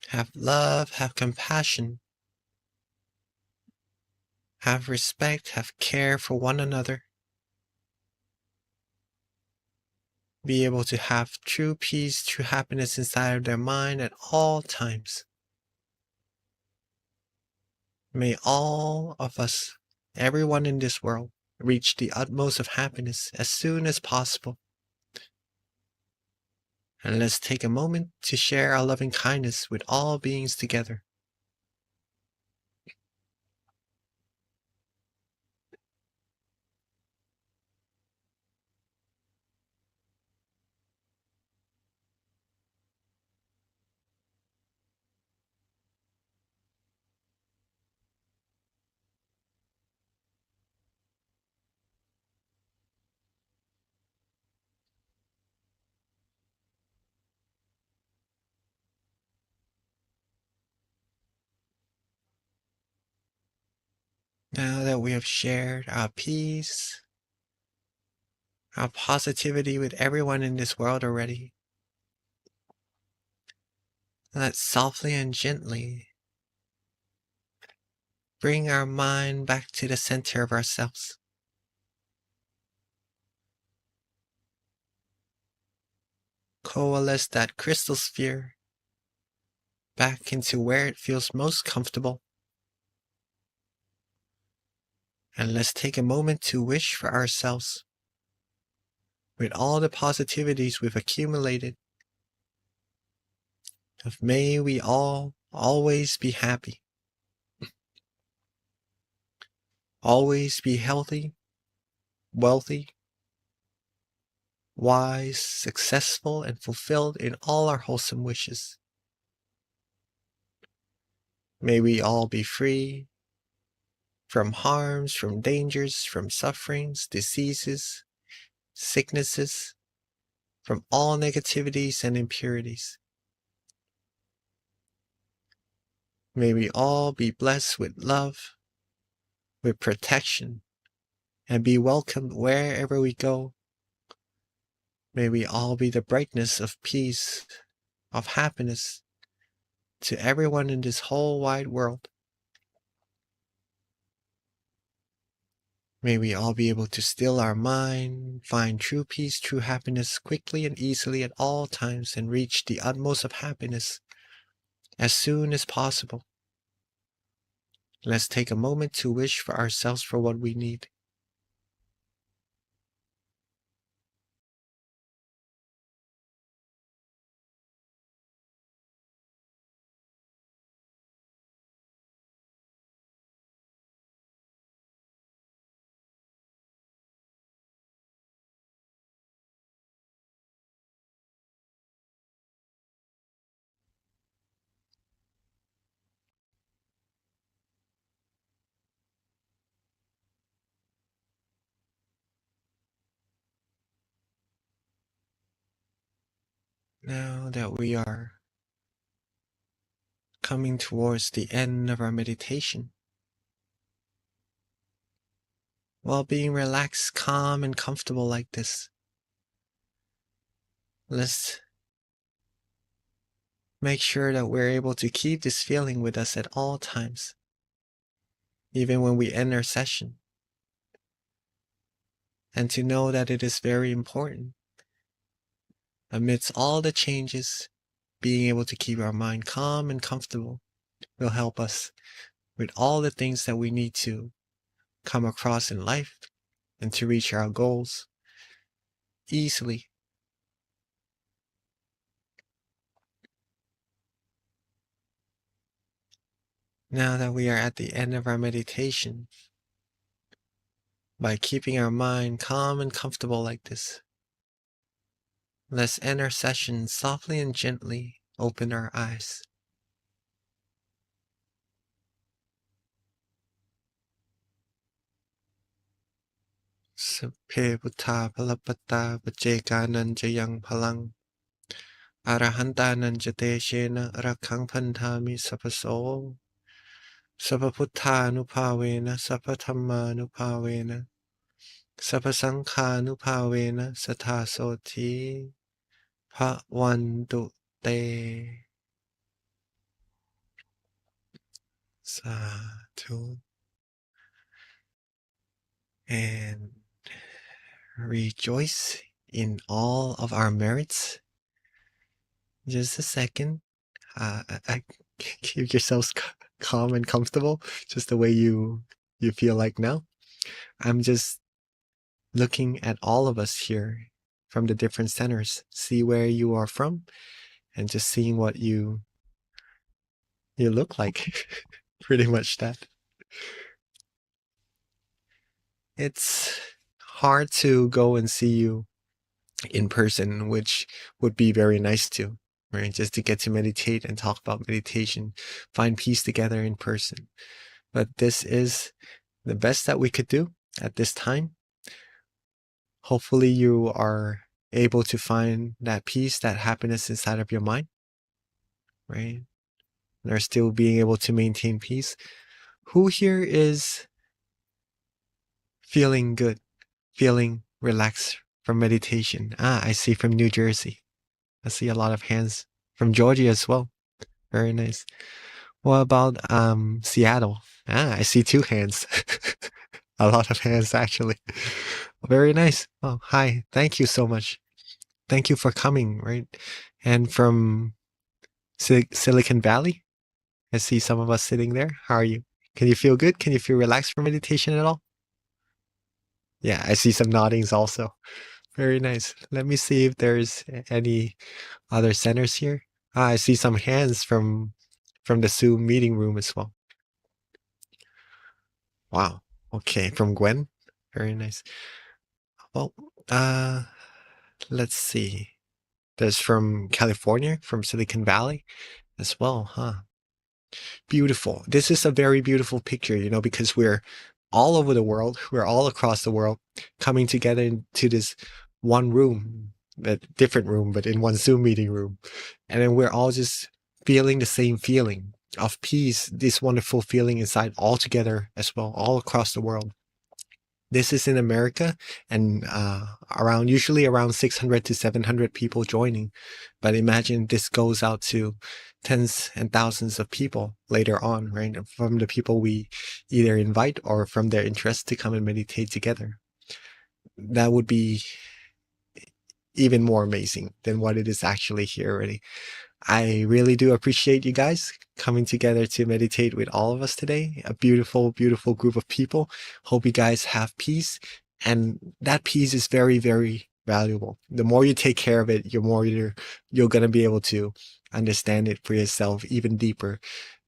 Have love, have compassion, have respect, have care for one another. Be able to have true peace, true happiness inside of their mind at all times. May all of us, everyone in this world, reach the utmost of happiness as soon as possible. And let's take a moment to share our loving kindness with all beings together. Now that we have shared our peace, our positivity with everyone in this world already, let's softly and gently bring our mind back to the center of ourselves. Coalesce that crystal sphere back into where it feels most comfortable. And let's take a moment to wish for ourselves, with all the positivities we've accumulated, of may we all always be happy, always be healthy, wealthy, wise, successful, and fulfilled in all our wholesome wishes. May we all be free from harms, from dangers, from sufferings, diseases, sicknesses, from all negativities and impurities. May we all be blessed with love, with protection, and be welcomed wherever we go. May we all be the brightness of peace, of happiness to everyone in this whole wide world. May we all be able to still our mind, find true peace, true happiness quickly and easily at all times, and reach the utmost of happiness as soon as possible. Let's take a moment to wish for ourselves for what we need. Now that we are coming towards the end of our meditation, while being relaxed, calm, and comfortable like this, let's make sure that we're able to keep this feeling with us at all times, even when we end our session, and to know that it is very important. Amidst all the changes, being able to keep our mind calm and comfortable will help us with all the things that we need to come across in life and to reach our goals easily. Now that we are at the end of our meditation, by keeping our mind calm and comfortable like this, let's end our session softly and gently open our eyes. Sapphe Buddha Palapatta Vajekanan Jayang Palang Arahantanan Jateshena Rakang Pantami Sapaso Sapaputthanupavena Sapathammanupavena Sapasankhanupavena Sathasoti Bhavantu Te. Sadhu. And rejoice in all of our merits. Just a second. Keep yourselves calm and comfortable, just the way you feel like now. I'm just looking at all of us here from the different centers, see where you are from, and just seeing what you look like. Pretty much that. It's hard to go and see you in person, which would be very nice too, right? Just to get to meditate and talk about meditation, find peace together in person. But this is the best that we could do at this time. Hopefully you are able to find that peace, that happiness inside of your mind, right? And are still being able to maintain peace. Who here is feeling good, feeling relaxed from meditation? I see from New Jersey. I see a lot of hands from Georgia as well. Very nice. What about Seattle? I see 2 hands. A lot of hands actually. Very nice. Oh, hi. Thank you so much. Thank you for coming, right? And from Silicon Valley, I see some of us sitting there. How are you? Can you feel good? Can you feel relaxed from meditation at all? Yeah, I see some noddings also. Very nice. Let me see if there's any other centers here. I see some hands from the Zoom meeting room as well. Wow. Okay, from Gwen. Very nice. Well, let's see. There's from California, from Silicon Valley as well, huh? Beautiful. This is a very beautiful picture, you know, because we're all over the world. We're all across the world coming together into this one room, a different room, but in one Zoom meeting room. And then we're all just feeling the same feeling, of peace, this wonderful feeling inside all together as well, all across the world. This is in America, and usually around 600 to 700 people joining. But imagine this goes out to tens and thousands of people later on, right? From the people we either invite or from their interest to come and meditate together. That would be even more amazing than what it is actually here already. I really do appreciate you guys coming together to meditate with all of us today. A beautiful, beautiful group of people. Hope you guys have peace. And that peace is very, very valuable. The more you take care of it, the more you're going to be able to understand it for yourself even deeper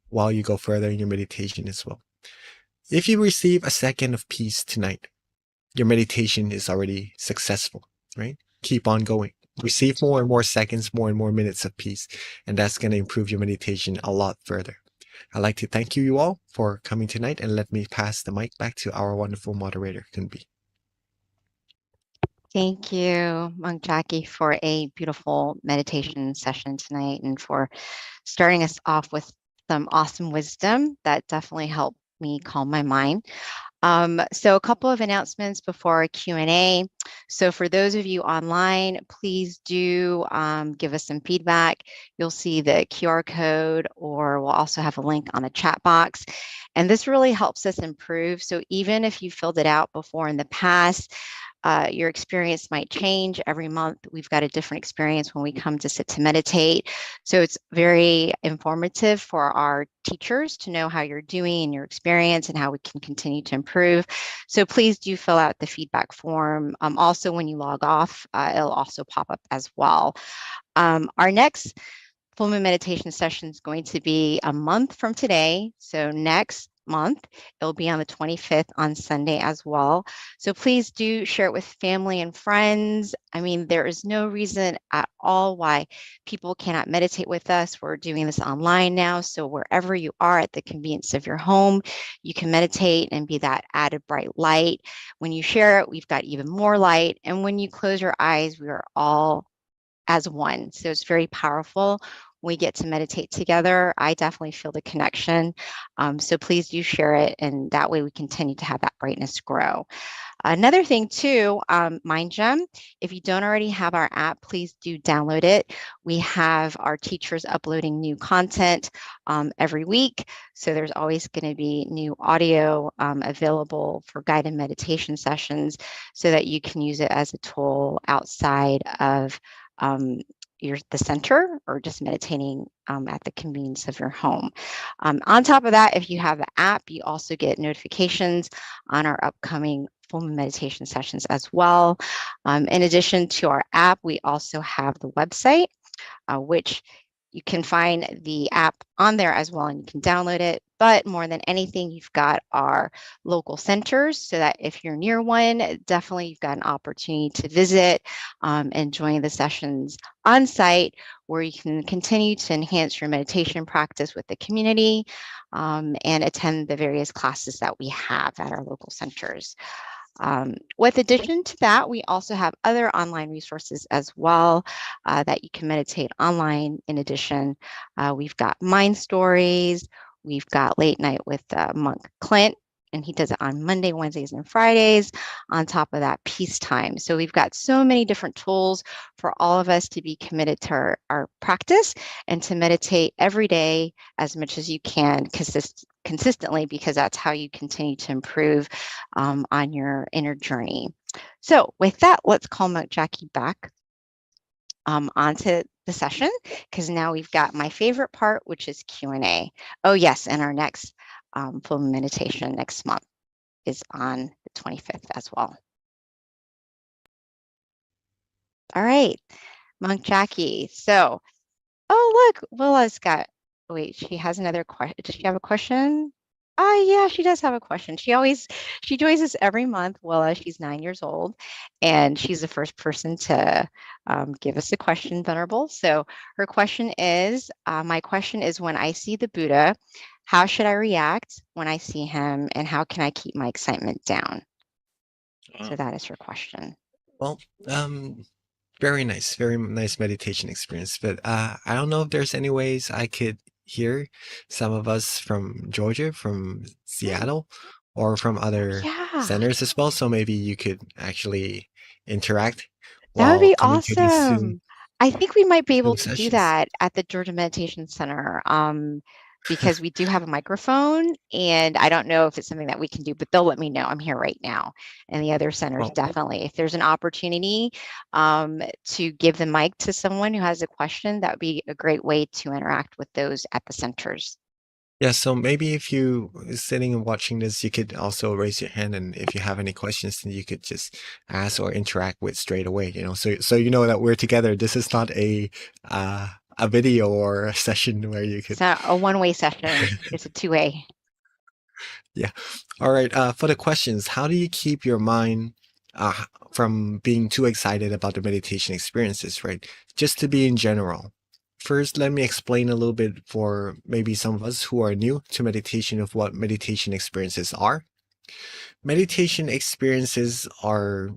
while you go further in your meditation as well. If you receive a second of peace tonight, your meditation is already successful, right? Keep on going. Receive more and more seconds, more and more minutes of peace, and that's going to improve your meditation a lot further. I'd like to thank you all for coming tonight, and let me pass the mic back to our wonderful moderator, Kunbi. Thank you, Monk Jackie, for a beautiful meditation session tonight and for starting us off with some awesome wisdom that definitely helped me calm my mind. So a couple of announcements before our Q&A. So for those of you online, please do give us some feedback. You'll see the QR code, or we'll also have a link on the chat box. And this really helps us improve. So even if you filled it out before in the past, your experience might change every month. We've got a different experience when we come to sit to meditate. So it's very informative for our teachers to know how you're doing in your experience and how we can continue to improve. So please do fill out the feedback form. Also, when you log off, it'll also pop up as well. Our next full moon meditation session is going to be a month from today. So next month, it'll be on the 25th on Sunday as well. So please do share it with family and friends. I mean, there is no reason at all why people cannot meditate with us. We're doing this online now. So wherever you are at the convenience of your home, you can meditate and be that added bright light. When you share it, we've got even more light. And when you close your eyes, we are all as one. So it's very powerful. We get to meditate together. I definitely feel the connection. So please do share it, and that way we continue to have that brightness grow. Another thing too, MindGem, if you don't already have our app, please do download it. We have our teachers uploading new content every week. So there's always going to be new audio available for guided meditation sessions so that you can use it as a tool outside of the center, or just meditating at the convenience of your home. On top of that, if you have the app, you also get notifications on our upcoming full moon meditation sessions as well. In addition to our app, we also have the website, which you can find the app on there as well, and you can download it. But more than anything, you've got our local centers, so that if you're near one, definitely you've got an opportunity to visit and join the sessions on site, where you can continue to enhance your meditation practice with the community and attend the various classes that we have at our local centers. With addition to that, we also have other online resources as well that you can meditate online. In addition, we've got Mind Stories, we've got Late Night with Monk Clint, and he does it on Monday, Wednesdays, and Fridays. On top of that, Peace Time. So we've got so many different tools for all of us to be committed to our practice and to meditate every day as much as you can consistently, because that's how you continue to improve on your inner journey. So with that, let's call Monk Jackie back onto the session, because now we've got my favorite part, which is Q&A. Oh yes, and our next full meditation next month is on the 25th as well. All right, Monk Jackie. So, oh look, Willa's got, wait, she has another question. Does she have a question? Oh yeah, she does have a question. She joins us every month. Willa, she's 9 years old, and she's the first person to give us a question, Venerable. So her question is, my question is, when I see the Buddha, how should I react when I see him, and how can I keep my excitement down? So that is her question. Well, very nice meditation experience. But I don't know if there's any ways I could here, some of us from Georgia, from Seattle, or from other Yeah, centers as well. So maybe you could actually interact that would while be coming to these awesome. I think we might be able Zoom to do sessions. that at the Georgia Meditation Center, because we do have a microphone, and I don't know if it's something that we can do, but they'll let me know. I'm here right now, and the other centers Well, definitely. If there's an opportunity to give the mic to someone who has a question, that would be a great way to interact with those at the centers. yeah, so maybe if you sitting and watching this, you could also raise your hand, and if you have any questions, then you could just ask or interact with straight away. So you know that we're together. This is not a video or a session where you It's could. not a one-way session; it's a two-way. Yeah. All right. For the questions, how do you keep your mind from being too excited about the meditation experiences, right? Just to be in general. First, let me explain a little bit for maybe some of us who are new to meditation of what meditation experiences are. Meditation experiences are,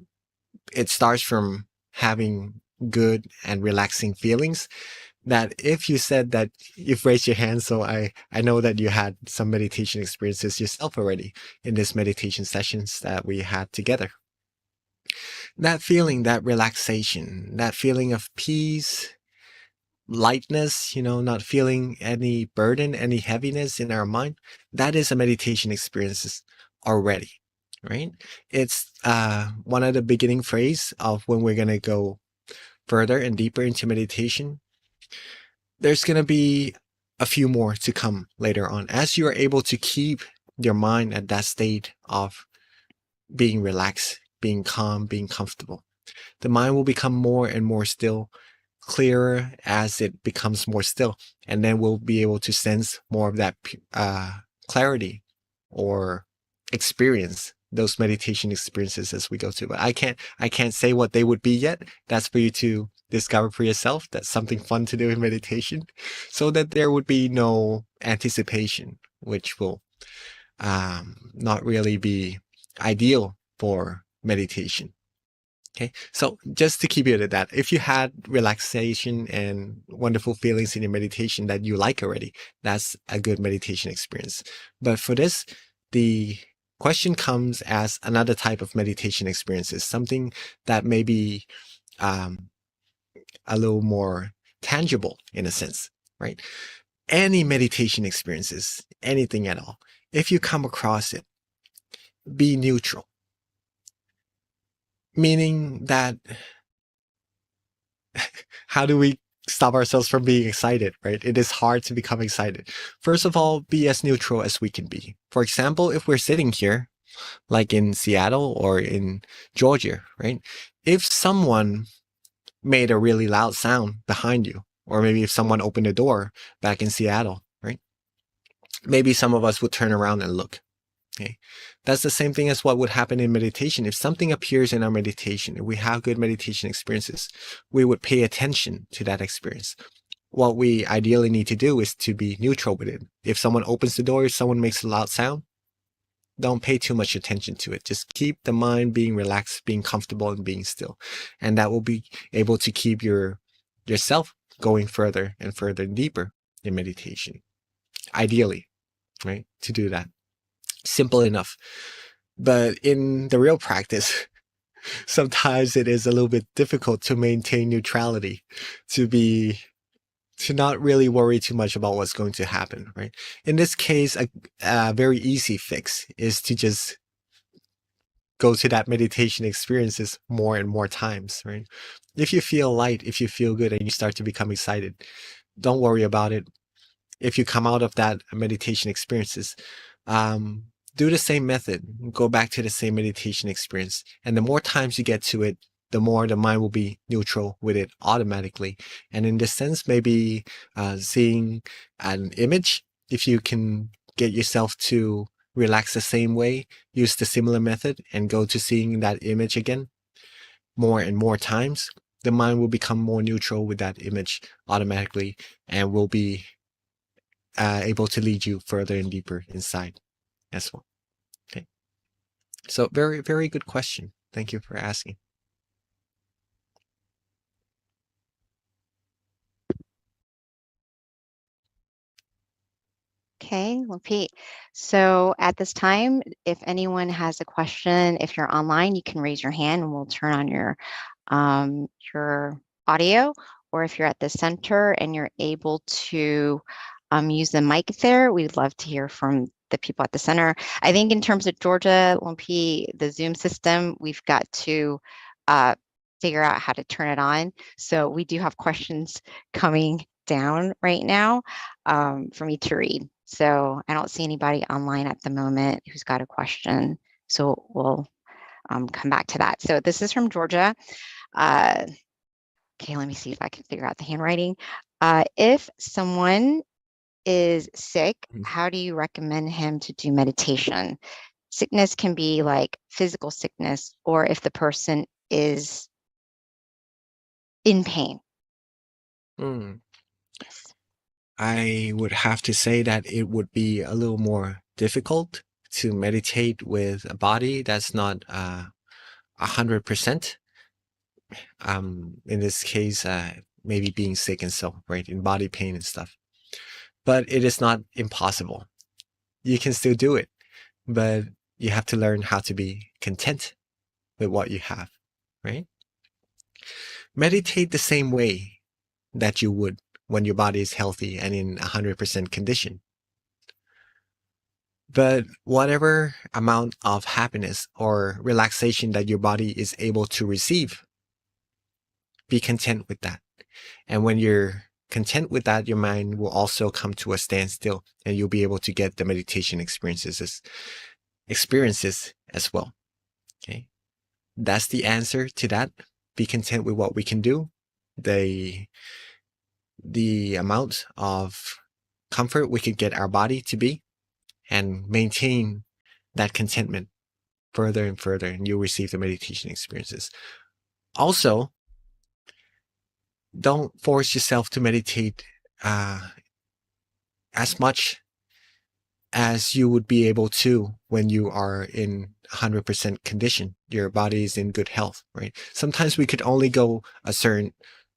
it starts from having good and relaxing feelings that if you said that you've raised your hand, so I know that you had some meditation experiences yourself already in this meditation sessions that we had together. That feeling, that relaxation, that feeling of peace, lightness, not feeling any burden, any heaviness in our mind, that is a meditation experiences already, right? It's one of the beginning phrase of when we're going to go further and deeper into meditation. There's going to be a few more to come later on as you are able to keep your mind at that state of being relaxed, being calm, being comfortable. The mind will become more and more still, clearer as it becomes more still, and then we'll be able to sense more of that clarity or experience those meditation experiences as we go through. But I can't say what they would be yet. That's for you to discover for yourself. That's something fun to do in meditation, so that there would be no anticipation, which will not really be ideal for meditation. Okay, so just to keep it at that, if you had relaxation and wonderful feelings in your meditation that you like already, that's a good meditation experience. But for this, the question comes as another type of meditation experiences, something that may be a little more tangible in a sense, right? Any meditation experiences, anything at all, if you come across it, be neutral. Meaning that how do we stop ourselves from being excited, right? It is hard to become excited. First of all, be as neutral as we can be. For example, if we're sitting here, like in Seattle or in Georgia, right? If someone made a really loud sound behind you, or maybe if someone opened the door back in Seattle, right? Maybe some of us would turn around and look. Okay. That's the same thing as what would happen in meditation. If something appears in our meditation, if we have good meditation experiences, we would pay attention to that experience. What we ideally need to do is to be neutral with it. If someone opens the door, if someone makes a loud sound, don't pay too much attention to it. Just keep the mind being relaxed, being comfortable, and being still. And that will be able to keep yourself going further and further and deeper in meditation. Ideally, right? To do that. Simple enough. But in the real practice, sometimes it is a little bit difficult to maintain neutrality, to not really worry too much about what's going to happen, right? In this case, a very easy fix is to just go to that meditation experiences more and more times, right? If you feel light, if you feel good and you start to become excited, don't worry about it. If you come out of that meditation experiences, do the same method, go back to the same meditation experience. And the more times you get to it, the more the mind will be neutral with it automatically. And in this sense, maybe seeing an image, if you can get yourself to relax the same way, use the similar method and go to seeing that image again more and more times, the mind will become more neutral with that image automatically and will be able to lead you further and deeper inside as well. Okay. So very, very good question. Thank you for asking. Okay, well, Pete. So at this time, if anyone has a question, if you're online, you can raise your hand and we'll turn on your audio. Or if you're at the center and you're able to use the mic there, we'd love to hear from the people at the center. I think in terms of Georgia, Lumpy, the Zoom system, we've got to figure out how to turn it on. So we do have questions coming down right now for me to read. So I don't see anybody online at the moment who's got a question. So we'll come back to that. So this is from Georgia. Okay, let me see if I can figure out the handwriting. If someone is sick, how do you recommend him to do meditation? Sickness can be like physical sickness, or if the person is in pain. Yes. I would have to say that it would be a little more difficult to meditate with a body that's not 100%. In this case, maybe being sick and so, right, in body pain and stuff. But it is not impossible. You can still do it, but you have to learn how to be content with what you have, right? Meditate the same way that you would when your body is healthy and in 100% condition. But whatever amount of happiness or relaxation that your body is able to receive, be content with that. And when you're content with that, your mind will also come to a standstill and you'll be able to get the meditation experiences as well. Okay. That's the answer to that. Be content with what we can do. The amount of comfort we could get our body to be, and maintain that contentment further and further, and you'll receive the meditation experiences. Also, don't force yourself to meditate as much as you would be able to when you are in 100% condition. Your body is in good health, right? Sometimes we could only go a certain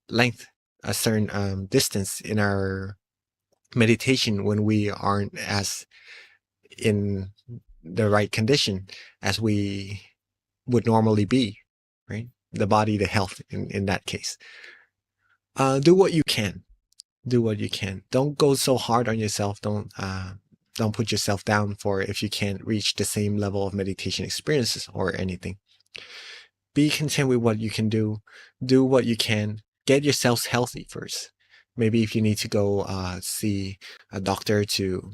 length, a certain distance in our meditation when we aren't as in the right condition as we would normally be, right? The body, the health in that case. Do what you can. Do what you can. Don't go so hard on yourself. Don't put yourself down for if you can't reach the same level of meditation experiences or anything. Be content with what you can do. Do what you can. Get yourselves healthy first. Maybe if you need to go see a doctor to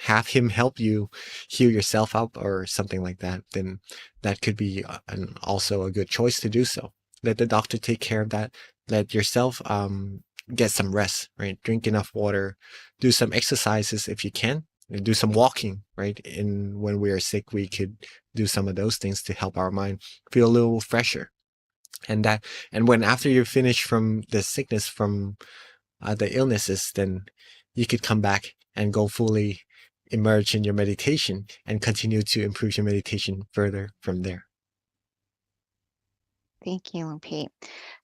have him help you heal yourself up or something like that, then that could be also a good choice to do so. Let the doctor take care of that. Let yourself get some rest, right? Drink enough water, do some exercises if you can, and do some walking, right? When we are sick, we could do some of those things to help our mind feel a little fresher. And when after you're finished from the sickness, from the illnesses, then you could come back and go fully immerse in your meditation and continue to improve your meditation further from there. Thank you, Lumpy.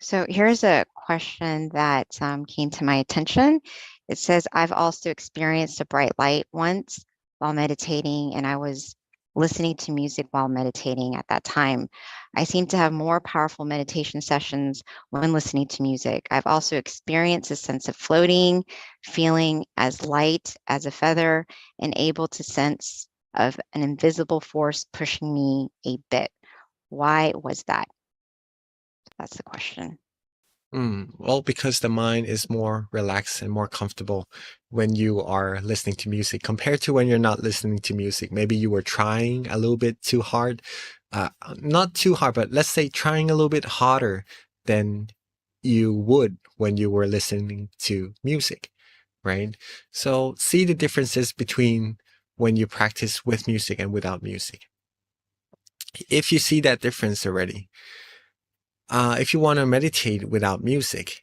So here's a question that came to my attention. It says, I've also experienced a bright light once while meditating, and I was listening to music while meditating at that time. I seem to have more powerful meditation sessions when listening to music. I've also experienced a sense of floating, feeling as light as a feather, and able to sense of an invisible force pushing me a bit. Why was that? That's the question. Well, because the mind is more relaxed and more comfortable when you are listening to music compared to when you're not listening to music. Maybe you were trying a little bit too hard, not too hard, but let's say trying a little bit harder than you would when you were listening to music, right? So see the differences between when you practice with music and without music. If you see that difference already, if you want to meditate without music,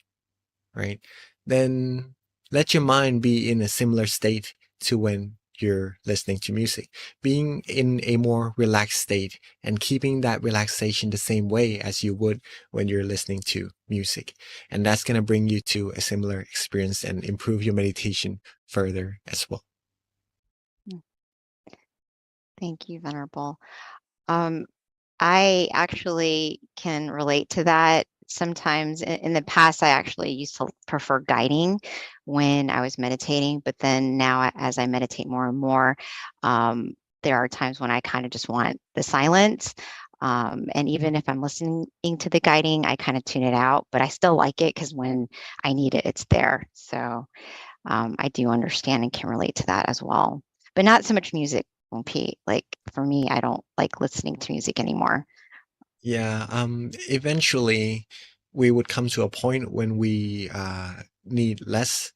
right, then let your mind be in a similar state to when you're listening to music, being in a more relaxed state and keeping that relaxation the same way as you would when you're listening to music. And that's going to bring you to a similar experience and improve your meditation further as well. Thank you, Venerable. I actually can relate to that. Sometimes in the past, I actually used to prefer guiding when I was meditating, but then now as I meditate more and more, there are times when I kind of just want the silence. And even if I'm listening to the guiding, I kind of tune it out, but I still like it because when I need it, it's there. So I do understand and can relate to that as well, but not so much music. Pete, like for me, I don't like listening to music anymore. Yeah, eventually we would come to a point when we need less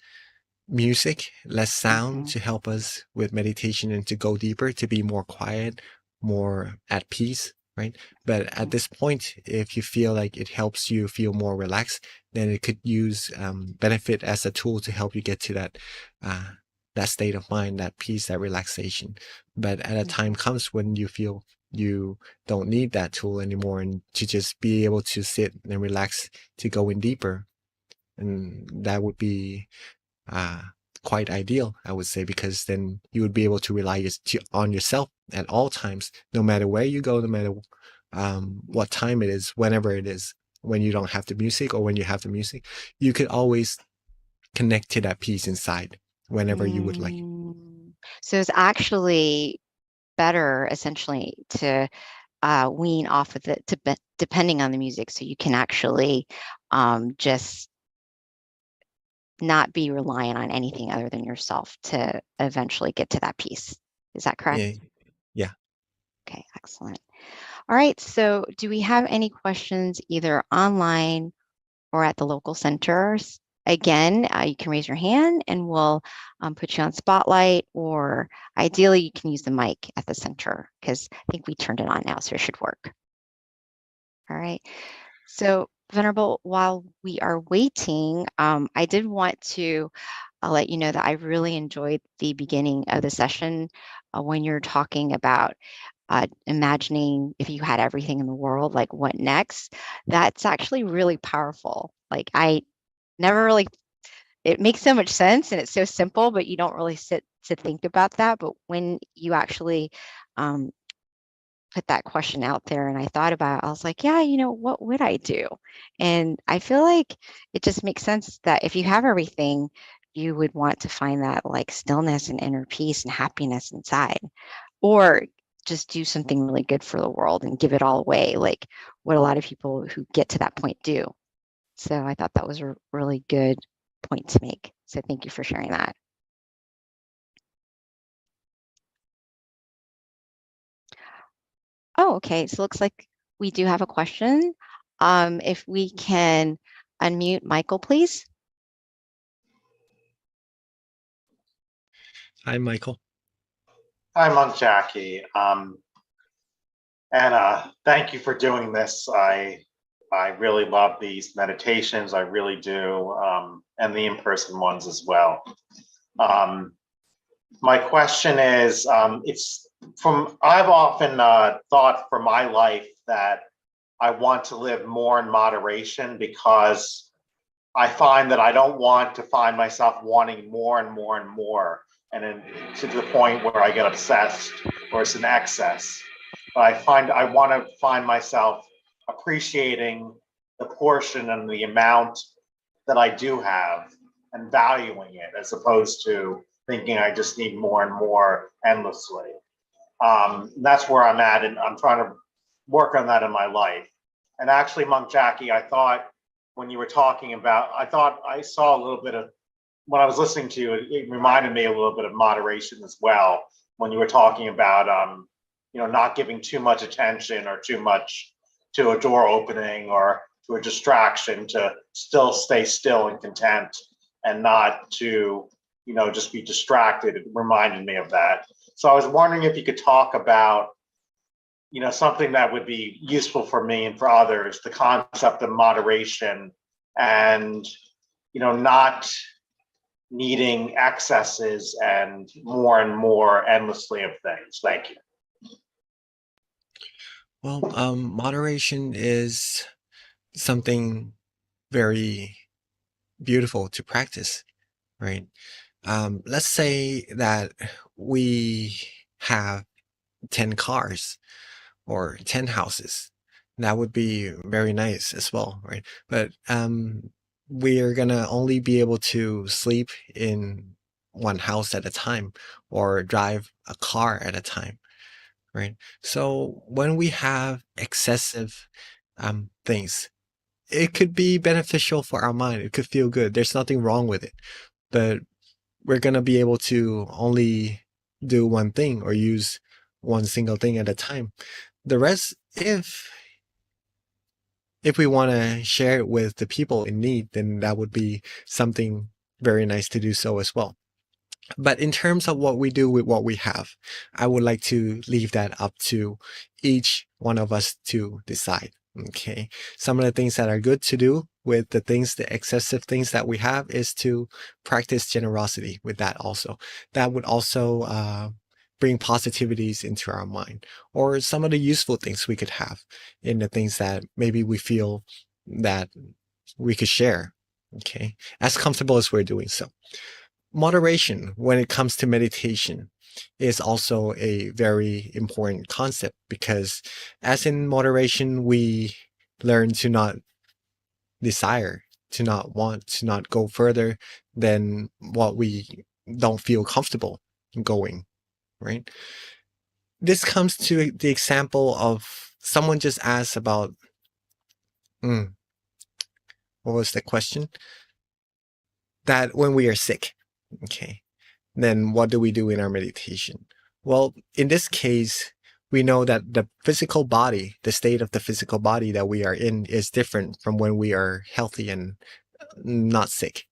music, less sound to help us with meditation and to go deeper, to be more quiet, more at peace, right? But at this point, if you feel like it helps you feel more relaxed, then it could use benefit as a tool to help you get to that state of mind, that peace, that relaxation. But at a time comes when you feel you don't need that tool anymore, and to just be able to sit and relax, to go in deeper, and that would be quite ideal, I would say, because then you would be able to rely on yourself at all times, no matter where you go, no matter what time it is, whenever it is, when you don't have the music or when you have the music, you could always connect to that peace inside whenever you would like. So it's actually better essentially to wean off of it depending on the music, so you can actually just not be reliant on anything other than yourself to eventually get to that peace. Is that correct? Yeah. Okay, excellent. All right, so do we have any questions either online or at the local centers? Again, you can raise your hand and we'll put you on spotlight, or ideally you can use the mic at the center because I think we turned it on now, so it should work. All right. So Venerable, while we are waiting, I did want to let you know that I really enjoyed the beginning of the session when you're talking about imagining if you had everything in the world, like what next. That's actually really powerful. Like I never really, it makes so much sense and it's so simple, but you don't really sit to think about that. But when you actually put that question out there and I thought about it, I was like, yeah, what would I do? And I feel like it just makes sense that if you have everything, you would want to find that like stillness and inner peace and happiness inside, or just do something really good for the world and give it all away, like what a lot of people who get to that point do. So I thought that was a really good point to make. So thank you for sharing that. Oh, okay. So it looks like we do have a question. If we can unmute Michael, please. Hi, Michael. Hi, Monk Jackie. Thank you for doing this. I really love these meditations. I really do, and the in-person ones as well. My question is, I've often thought for my life that I want to live more in moderation because I find that I don't want to find myself wanting more and more and more, and then to the point where I get obsessed or it's an excess. But I want to find myself appreciating the portion and the amount that I do have and valuing it, as opposed to thinking I just need more and more endlessly. That's where I'm at, and I'm trying to work on that in my life. And actually, Monk Jackie, I thought when you were talking about, I thought I saw a little bit of, when I was listening to you, it reminded me a little bit of moderation as well. When you were talking about, not giving too much attention or too much to a door opening or to a distraction, to still stay still and content and not to, just be distracted. It reminded me of that. So I was wondering if you could talk about, something that would be useful for me and for others, the concept of moderation and, not needing excesses and more endlessly of things. Thank you. Well, moderation is something very beautiful to practice, right? Let's say that we have 10 cars or 10 houses. That would be very nice as well, right? But we're gonna only be able to sleep in one house at a time or drive a car at a time, right? So when we have excessive things, it could be beneficial for our mind. It could feel good. There's nothing wrong with it. But we're gonna be able to only do one thing or use one single thing at a time. The rest, if we want to share it with the people in need, then that would be something very nice to do so as well. But in terms of what we do with what we have, I would like to leave that up to each one of us to decide. Okay. Some of the things that are good to do with the excessive things that we have is to practice generosity with that also. That would also bring positivities into our mind, or some of the useful things we could have in the things that maybe we feel that we could share. Okay. As comfortable as we're doing so. Moderation when it comes to meditation is also a very important concept, because as in moderation, we learn to not desire, to not want, to not go further than what we don't feel comfortable going, right? This comes to the example of someone just asked about, what was the question? That when we are sick, okay, then what do we do in our meditation? Well, in this case, we know that the physical body, the state of the physical body that we are in is different from when we are healthy and not sick.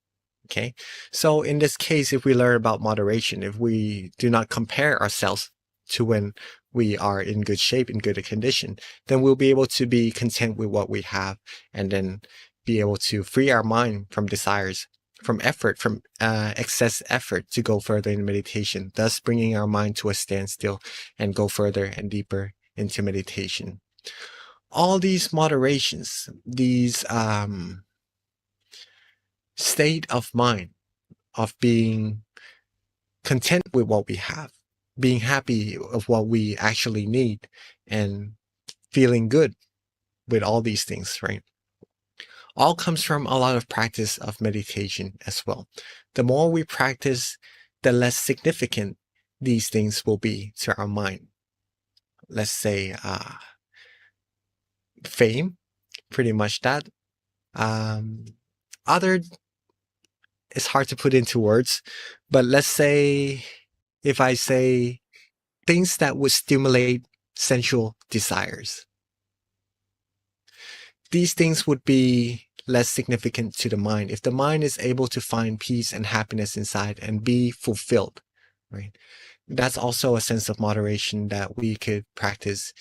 Okay. So in this case, if we learn about moderation, if we do not compare ourselves to when we are in good shape, in good condition, then we'll be able to be content with what we have, and then be able to free our mind from desires, from effort, from excess effort to go further in meditation, thus bringing our mind to a standstill and go further and deeper into meditation. All these moderations, these state of mind of being content with what we have, being happy of what we actually need, and feeling good with all these things, right? All comes from a lot of practice of meditation as well. The more we practice, the less significant these things will be to our mind. Let's say fame, pretty much that. Other, it's hard to put into words, but let's say, if I say things that would stimulate sensual desires, these things would be less significant to the mind if the mind is able to find peace and happiness inside and be fulfilled, right? That's also a sense of moderation that we could practice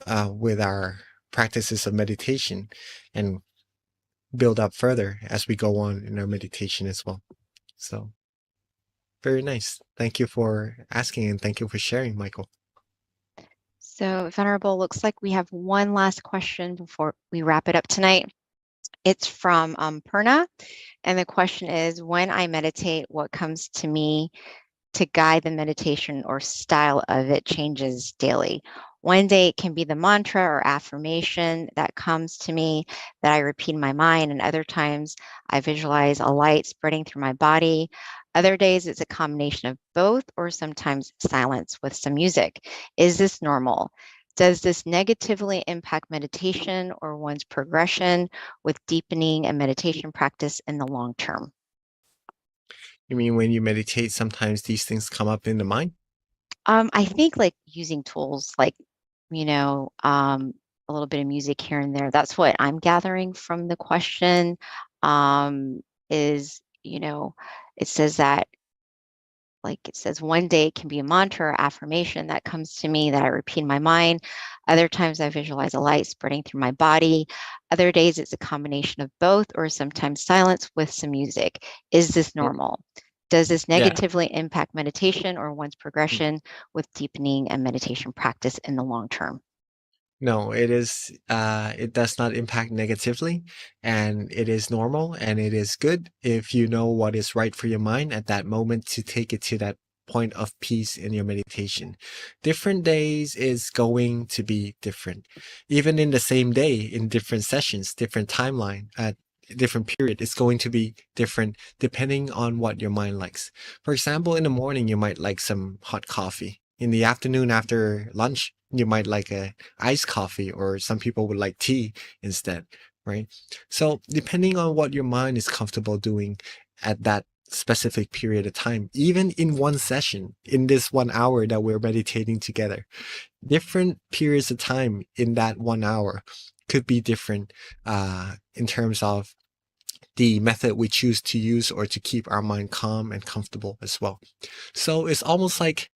with our practices of meditation, and build up further as we go on in our meditation as well. So very nice. Thank you for asking, and thank you for sharing, Michael. So, Venerable, looks like we have one last question before we wrap it up tonight. It's from Purna, and the question is, when I meditate, what comes to me to guide the meditation or style of it changes daily? One day it can be the mantra or affirmation that comes to me that I repeat in my mind, and other times I visualize a light spreading through my body. Other days it's a combination of both, or sometimes silence with some music. Is this normal? Does this negatively impact meditation or one's progression with deepening a meditation practice in the long term? You mean when you meditate, sometimes these things come up in the mind? I think like using tools like, a little bit of music here and there. That's what I'm gathering from the question. It says that, like it says, one day it can be a mantra or affirmation that comes to me that I repeat in my mind. Other times I visualize a light spreading through my body. Other days it's a combination of both, or sometimes silence with some music. Is this normal? Does this negatively impact meditation or one's progression with deepening a meditation practice in the long term? No, it is it does not impact negatively, and it is normal, and it is good if you know what is right for your mind at that moment to take it to that point of peace in your meditation. Different days is going to be different. Even in the same day, in different sessions, different timeline, at different period, it's going to be different depending on what your mind likes. For example, in the morning, you might like some hot coffee. In the afternoon after lunch, you might like a iced coffee, or some people would like tea instead, right? So depending on what your mind is comfortable doing at that specific period of time, even in one session, in this 1 hour that we're meditating together, different periods of time in that 1 hour could be different in terms of the method we choose to use or to keep our mind calm and comfortable as well. So it's almost like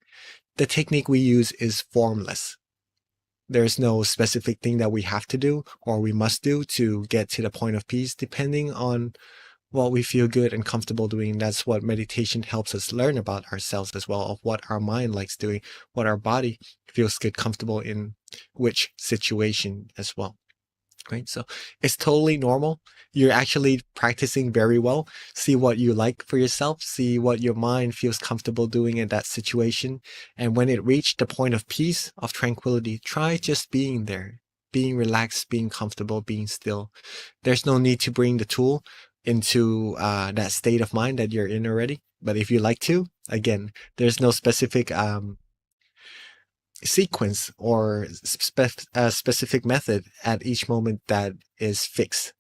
the technique we use is formless. There's no specific thing that we have to do or we must do to get to the point of peace, depending on what we feel good and comfortable doing. That's what meditation helps us learn about ourselves as well, of what our mind likes doing, what our body feels good, comfortable in which situation as well. Right? So it's totally normal. You're actually practicing very well. See what you like for yourself. See what your mind feels comfortable doing in that situation. And when it reached the point of peace, of tranquility, try just being there, being relaxed, being comfortable, being still. There's no need to bring the tool into that state of mind that you're in already. But if you like to, again, there's no specific sequence or specific method at each moment that is fixed.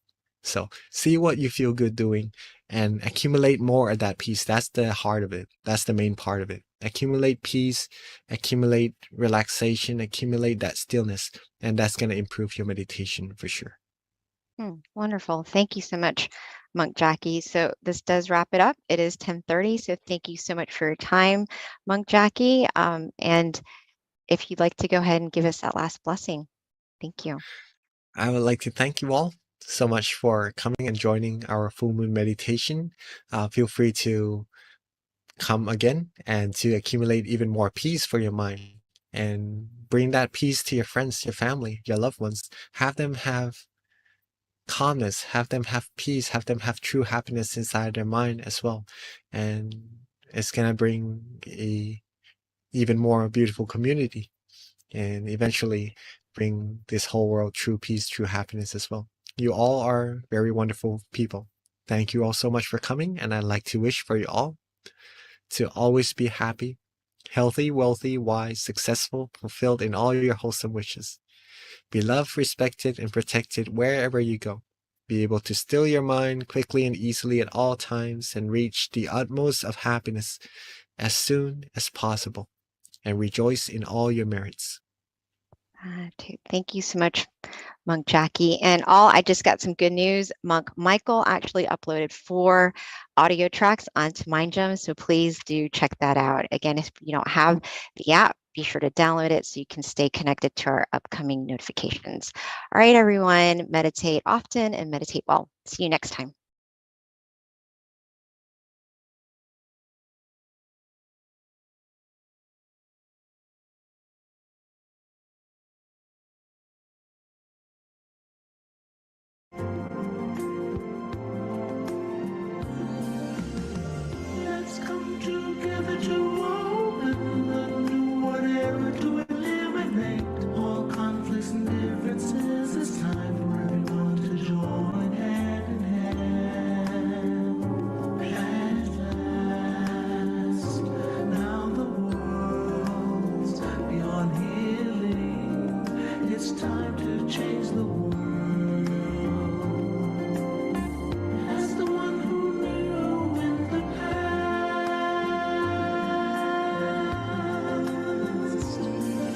So see what you feel good doing and accumulate more of that peace. That's the heart of it. That's the main part of it. Accumulate peace, accumulate relaxation, accumulate that stillness, and that's going to improve your meditation for sure. Wonderful. Thank you so much, Monk Jackie. So this does wrap it up. It is 10:30. So thank you so much for your time, Monk Jackie. And if you'd like to go ahead and give us that last blessing. Thank you. I would like to thank you all so much for coming and joining our full moon meditation. Feel free to come again and to accumulate even more peace for your mind and bring that peace to your friends, your family, your loved ones. Have them have calmness, have them have peace, have them have true happiness inside their mind as well. And it's going to bring a even more beautiful community and eventually bring this whole world true peace, true happiness as well. You all are very wonderful people. Thank you all so much for coming, and I'd like to wish for you all to always be happy, healthy, wealthy, wise, successful, fulfilled in all your wholesome wishes. Be loved, respected, and protected wherever you go. Be able to still your mind quickly and easily at all times and reach the utmost of happiness as soon as possible. And rejoice in all your merits. Thank you so much, Monk Jackie. And I just got some good news. Monk Michael actually uploaded 4 audio tracks onto MindGem, so please do check that out. Again, if you don't have the app, be sure to download it so you can stay connected to our upcoming notifications. All right, everyone, meditate often and meditate well. See you next time. Let's come together to open the new whatever to eliminate all conflicts and differences. It's time for everyone to join hand in hand. At last, now the world's beyond healing. It's time to change the world. As the one who knew in the past,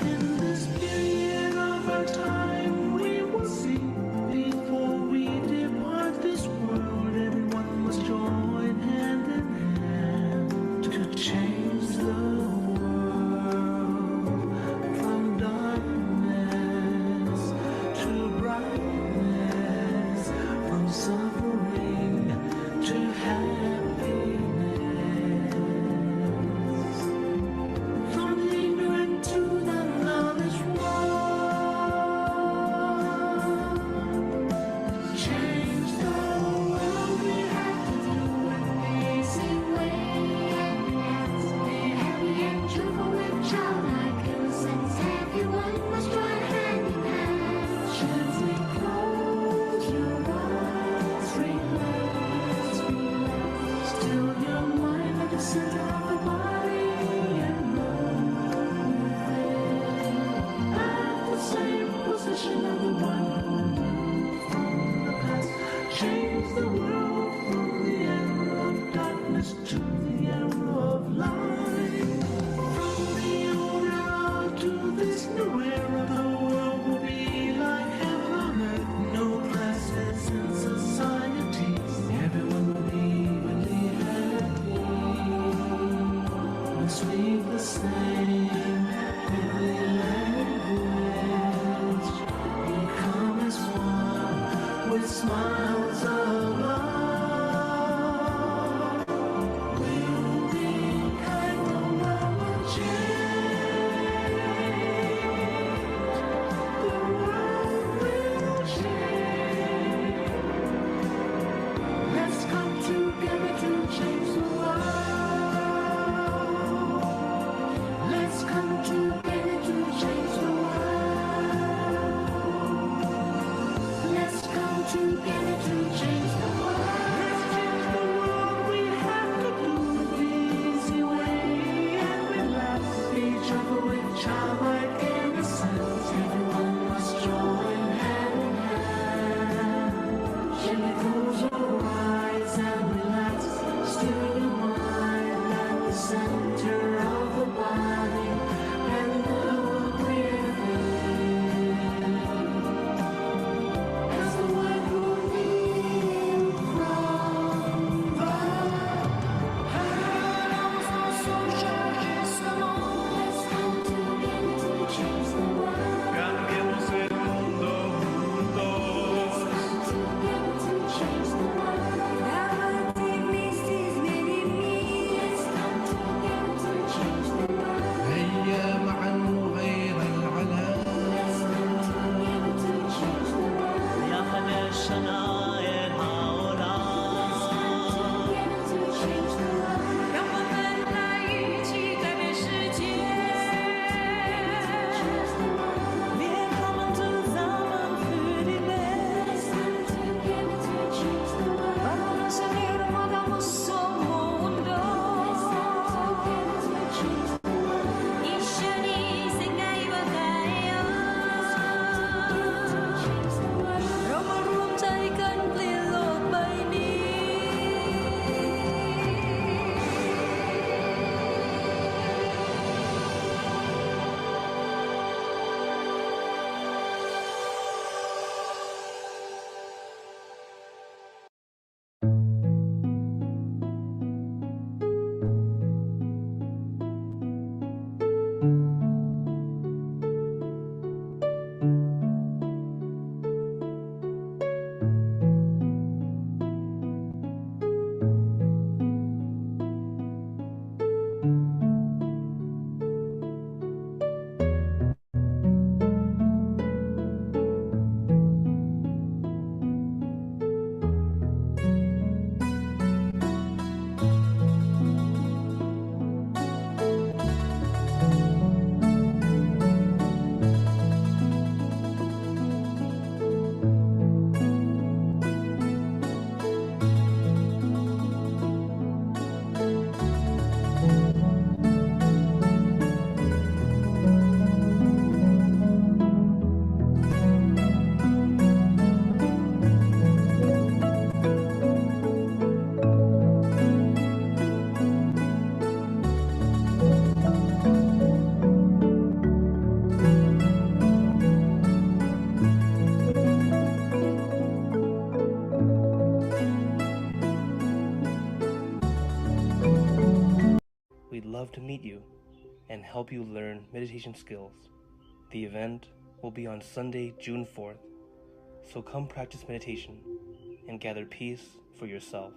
in this period of our time, we will see. Before we depart this world, everyone must join hand in hand to change the world from darkness to brightness, from suffering to happiness, from ignorant to the knowledge one. we speak the same heavenly language. Become as one with smiles of love. We'll be kind, the world will change. The world will change. Let's come together to change the world. Let's come together to change the world. Let's come together to change the world. Let's change the world. We have to do it the easy way and relax. Each other with childlike innocence. Everyone must join hand in hand. Gently close your eyes and relax. Still your mind at the center of the body and do a breathing. As the word will in from the heavens, our social dissonance. Let's come together to change the world. Cambiemos el mundo juntos. Let's come together to change the world. Let's come together to change the world. هيا معا نغير العالم. Let's come together to change the world. Let's come together to change the world. 让我们来一起改变世界。Wir kommen zusammen für die Welt. Let's come together to change the world. Vamos a unir, hagamos mundo. Let's come together to change the world. 一緒に世界を変えよう Change the world. เรามารวมใจกันเปลี่ยนโลกใบนี้ We'd love to meet you and help you learn meditation skills. The event will be on Sunday, June 4th, so come practice meditation and gather peace for yourself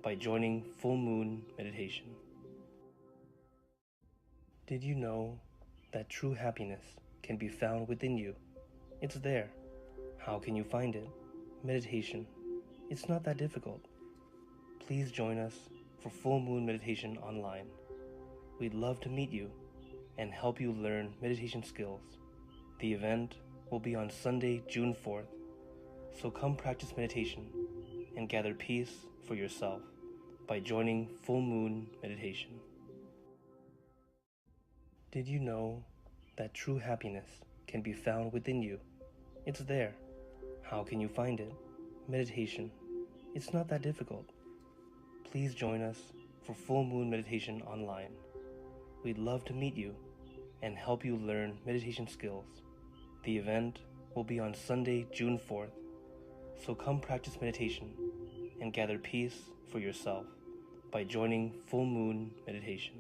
by joining Full Moon Meditation. Did you know that true happiness can be found within you? It's there. How can you find it? Meditation. It's not that difficult. Please join us for Full Moon Meditation online. We'd love to meet you and help you learn meditation skills. The event will be on Sunday, June 4th, so come practice meditation and gather peace for yourself by joining Full Moon Meditation. Did you know that true happiness can be found within you? It's there. How can you find it? Meditation. It's not that difficult. Please join us for Full Moon Meditation online. We'd love to meet you and help you learn meditation skills. The event will be on Sunday, June 4th, so come practice meditation and gather peace for yourself by joining Full Moon Meditation. Did you know that true happiness can be found within you? It's there. How can you find it? Meditation. It's not that difficult. Please join us for Full Moon Meditation online. We'd love to meet you and help you learn meditation skills. The event will be on Sunday, June 4th, so come practice meditation and gather peace for yourself by joining Full Moon Meditation.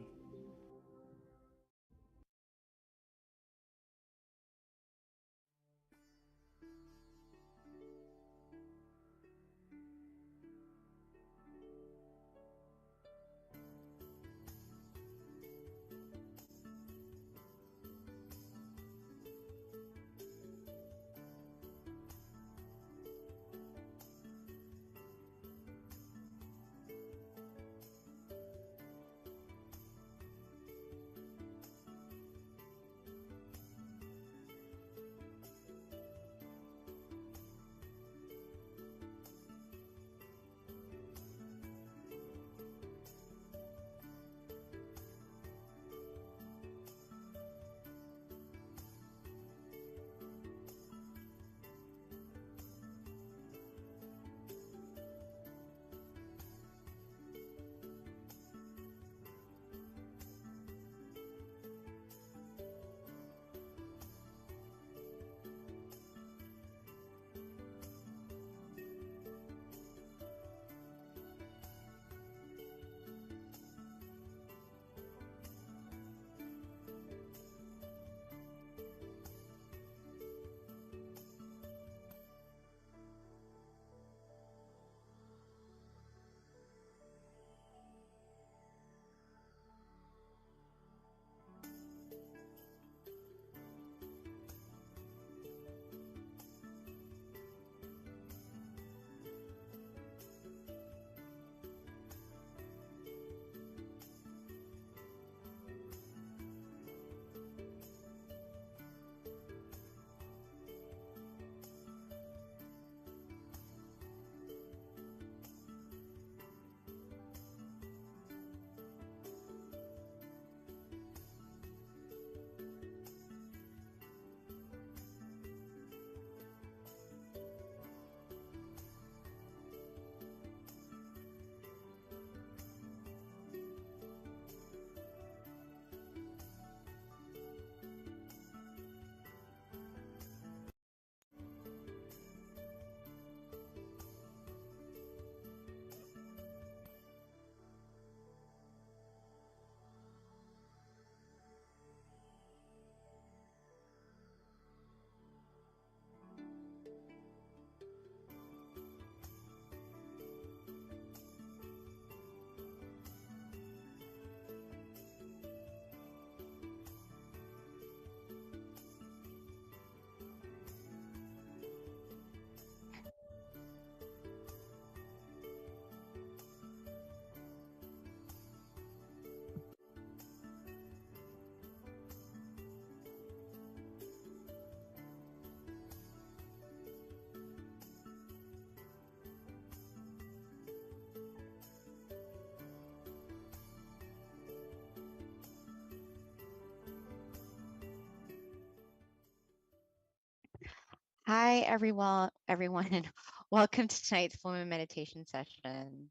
everyone, and welcome to tonight's full moon meditation session.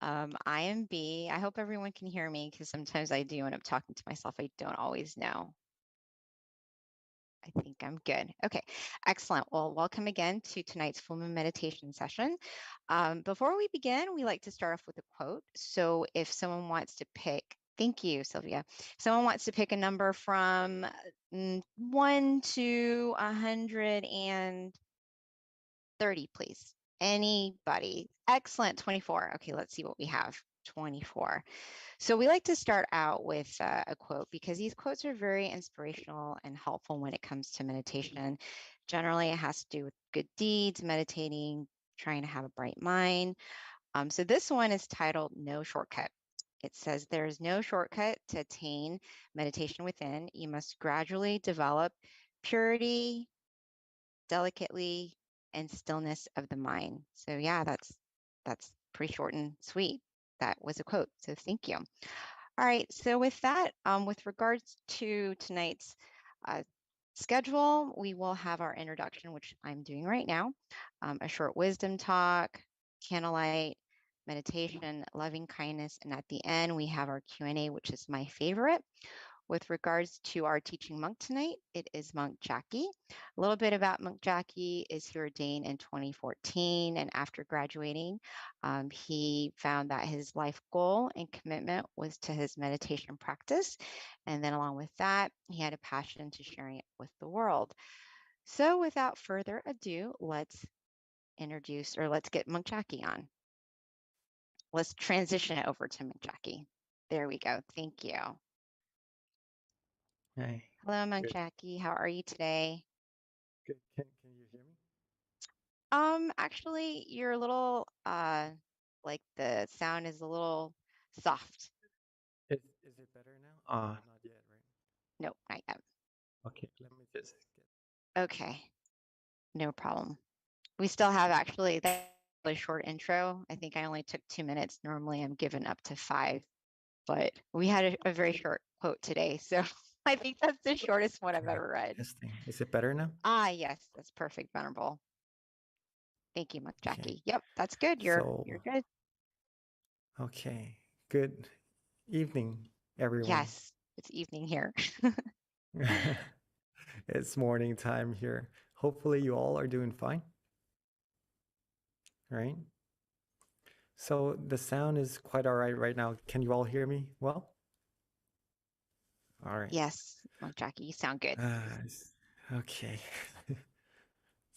I am B. I hope everyone can hear me because sometimes I do end up talking to myself. I don't always know. I think I'm good. Okay, excellent. Well, welcome again to tonight's full moon meditation session. Before we begin, we like to start off with a quote. So if someone wants to pick, thank you, Sylvia. If someone wants to pick a number from 1 to 130, please. Anybody? Excellent, 24. Okay, let's see what we have. 24. So we like to start out with a quote because these quotes are very inspirational and helpful when it comes to meditation. Generally, it has to do with good deeds, meditating, trying to have a bright mind. So this one is titled No Shortcut. It says there is no shortcut to attain meditation within. You must gradually develop purity, delicately, and stillness of the mind. So yeah, that's pretty short and sweet. That was a quote. So thank you. All right, so with that, with regards to tonight's schedule, we will have our introduction, which I'm doing right now, a short wisdom talk, candlelight, meditation, loving kindness, and at the end, we have our Q&A, which is my favorite. With regards to our teaching monk tonight, it is Monk Jackie. A little bit about Monk Jackie is he ordained in 2014, and after graduating, he found that his life goal and commitment was to his meditation practice. And then along with that, he had a passion to sharing it with the world. So without further ado, let's get Monk Jackie on. Let's transition it over to Monk Jackie. There we go. Thank you. Hey. Hello, Monk Good. Jackie. How are you today? Good. Can you hear me? Actually, you're a little like the sound is a little soft. Is it better now? Not yet, right? Nope, not yet. Okay, let me just get. Okay, no problem. We still have actually that really short intro. I think I only took 2 minutes. Normally I'm given up to 5, but we had a very short quote today. So I think that's the shortest one I've ever read. Testing. Is it better now? Yes, that's perfect, Venerable. Thank you, Monk Jackie. Okay. Yep, that's good. You're good. Okay. Good evening, everyone. Yes, it's evening here. It's morning time here. Hopefully you all are doing fine. Right? So the sound is quite all right now. Can you all hear me well? All right. Yes, Monk Jackie, you sound good. Okay.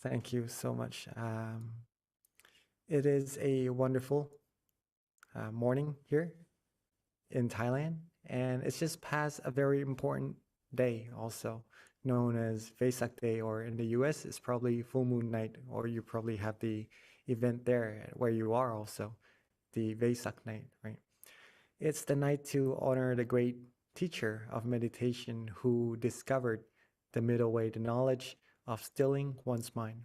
Thank you so much. It is a wonderful morning here in Thailand, and it's just past a very important day also, known as Vesak Day, or in the US, it's probably full moon night, or you probably have the event there where you are also, the Vesak night, right? It's the night to honor the great teacher of meditation who discovered the middle way, the knowledge of stilling one's mind,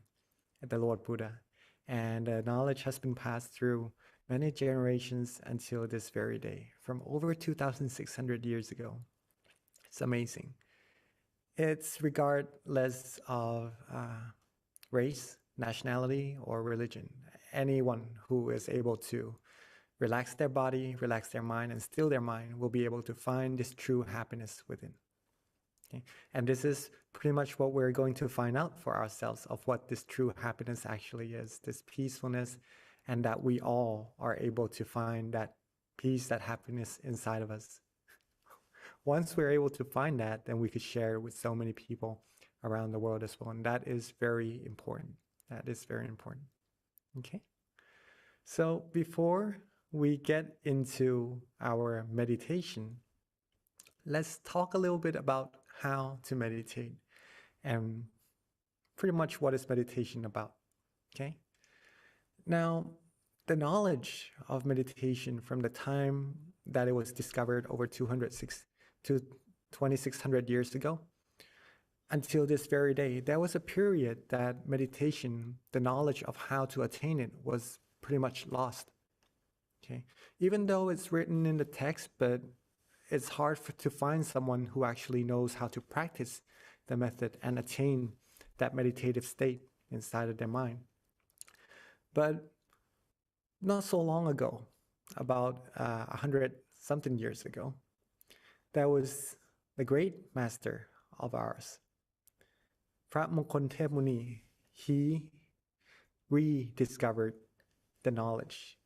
the Lord Buddha. And the knowledge has been passed through many generations until this very day, from over 2,600 years ago. It's amazing. It's regardless of race, nationality, or religion. Anyone who is able to relax their body, relax their mind, and still their mind will be able to find this true happiness within. Okay? And this is pretty much what we're going to find out for ourselves of what this true happiness actually is, this peacefulness, and that we all are able to find that peace, that happiness inside of us. Once we're able to find that, then we could share it with so many people around the world as well. And that is very important. That is very important. Okay. So before we get into our meditation, let's talk a little bit about how to meditate and pretty much what is meditation about. Okay. Now, the knowledge of meditation from the time that it was discovered over 2,600 years ago until this very day, there was a period that meditation, the knowledge of how to attain it, was pretty much lost. Okay, even though it's written in the text, but it's hard to find someone who actually knows how to practice the method and attain that meditative state inside of their mind. But not so long ago, about 100 something years ago, there was the great master of ours, Prat Mongkol Thep Muni. He rediscovered the knowledge.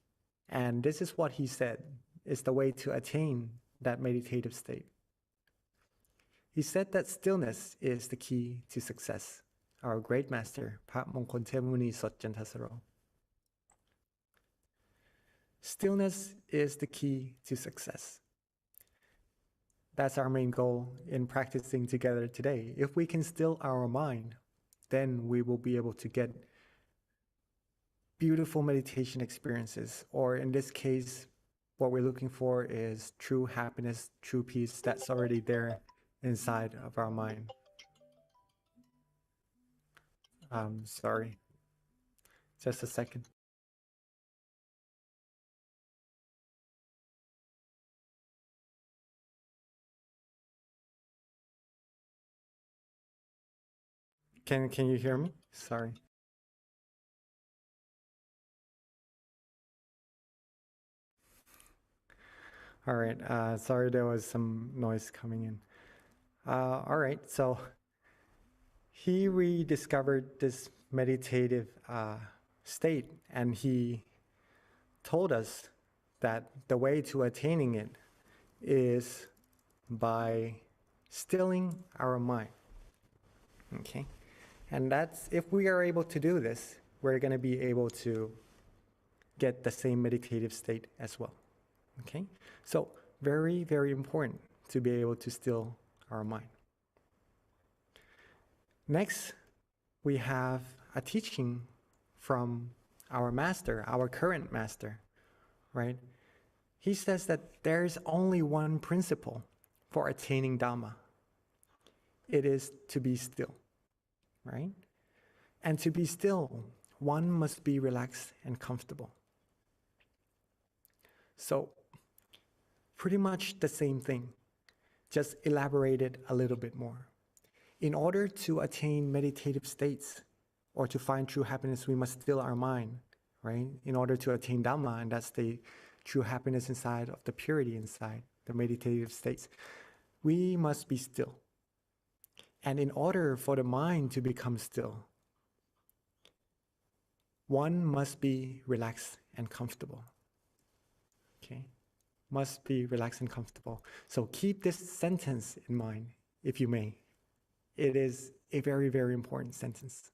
And this is what he said is the way to attain that meditative state. He said that stillness is the key to success. Our great master, Prat Mongkol Thep Muni Sotjantasaro. Stillness is the key to success. That's our main goal in practicing together today. If we can still our mind, then we will be able to get beautiful meditation experiences, or in this case, what we're looking for is true happiness, true peace that's already there inside of our mind. Sorry, just a second. Can you hear me? Sorry. All right, sorry there was some noise coming in. All right, so he rediscovered this meditative state, and he told us that the way to attaining it is by stilling our mind. Okay, and that's, if we are able to do this, we're going to be able to get the same meditative state as well. Okay, so very, very important to be able to still our mind. Next, we have a teaching from our master, our current master, right? He says that there's only one principle for attaining Dhamma. It is to be still, right? And to be still, one must be relaxed and comfortable. So, pretty much the same thing, just elaborated a little bit more. In order to attain meditative states or to find true happiness, we must still our mind, right? In order to attain Dhamma, and that's the true happiness inside of the purity inside, the meditative states, we must be still. And in order for the mind to become still, one must be relaxed and comfortable. Okay? Must be relaxed and comfortable. So keep this sentence in mind, if you may. It is a very, very important sentence.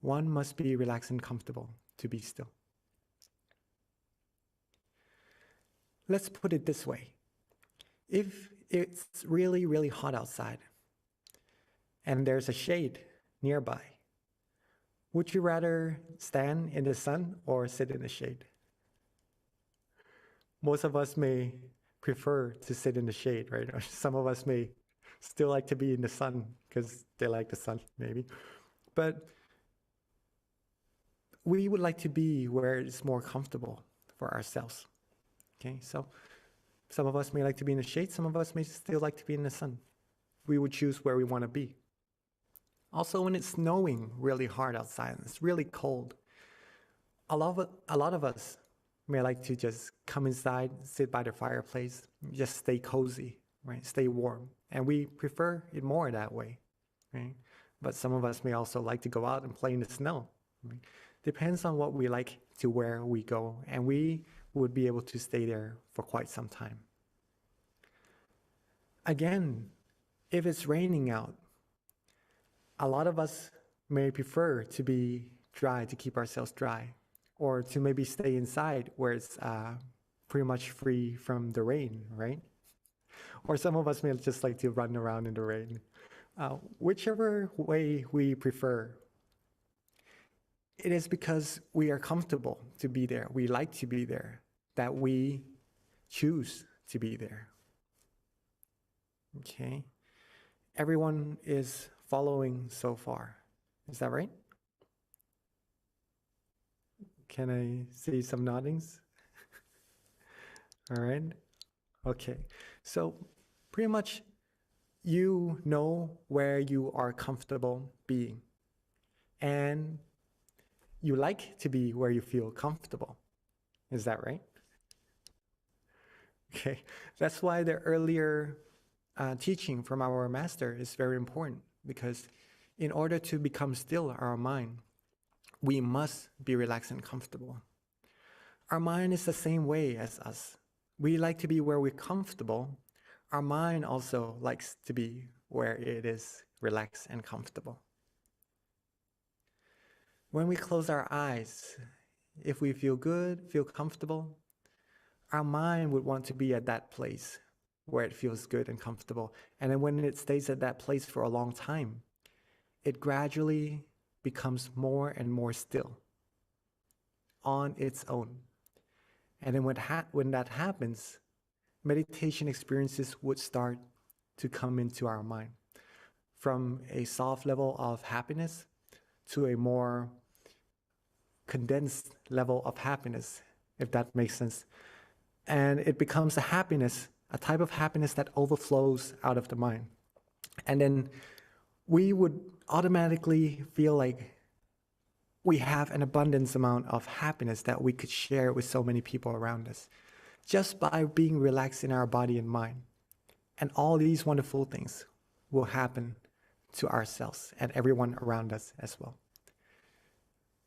One must be relaxed and comfortable to be still. Let's put it this way. If it's really, really hot outside and there's a shade nearby, would you rather stand in the sun or sit in the shade? Most of us may prefer to sit in the shade, right? Or some of us may still like to be in the sun because they like the sun, maybe. But we would like to be where it's more comfortable for ourselves. Okay, so some of us may like to be in the shade, some of us may still like to be in the sun. We would choose where we want to be. Also, when it's snowing really hard outside and it's really cold, a lot of us may like to just come inside, sit by the fireplace, just stay cozy, right? Stay warm. And we prefer it more that way, right? But some of us may also like to go out and play in the snow. Right? Depends on what we like to where we go, and we would be able to stay there for quite some time. Again, if it's raining out, a lot of us may prefer to be dry, to keep ourselves dry, or to maybe stay inside where it's pretty much free from the rain, right? Or some of us may just like to run around in the rain. Whichever way we prefer, it is because we are comfortable to be there, we like to be there, that we choose to be there. Okay? Everyone is following so far. Is that right? Can I see some noddings? All right. Okay. So pretty much you know where you are comfortable being. And you like to be where you feel comfortable. Is that right? Okay, that's why the earlier teaching from our master is very important, because in order to become still our mind, we must be relaxed and comfortable. Our mind is the same way as us. We like to be where we're comfortable. Our mind also likes to be where it is relaxed and comfortable. When we close our eyes, if we feel good, feel comfortable, our mind would want to be at that place where it feels good and comfortable. And then when it stays at that place for a long time, it gradually becomes more and more still on its own. And then when that happens, meditation experiences would start to come into our mind, from a soft level of happiness to a more condensed level of happiness, if that makes sense. And it becomes a happiness, a type of happiness that overflows out of the mind. And then we would automatically feel like we have an abundance amount of happiness that we could share with so many people around us, just by being relaxed in our body and mind. And all these wonderful things will happen to ourselves and everyone around us as well.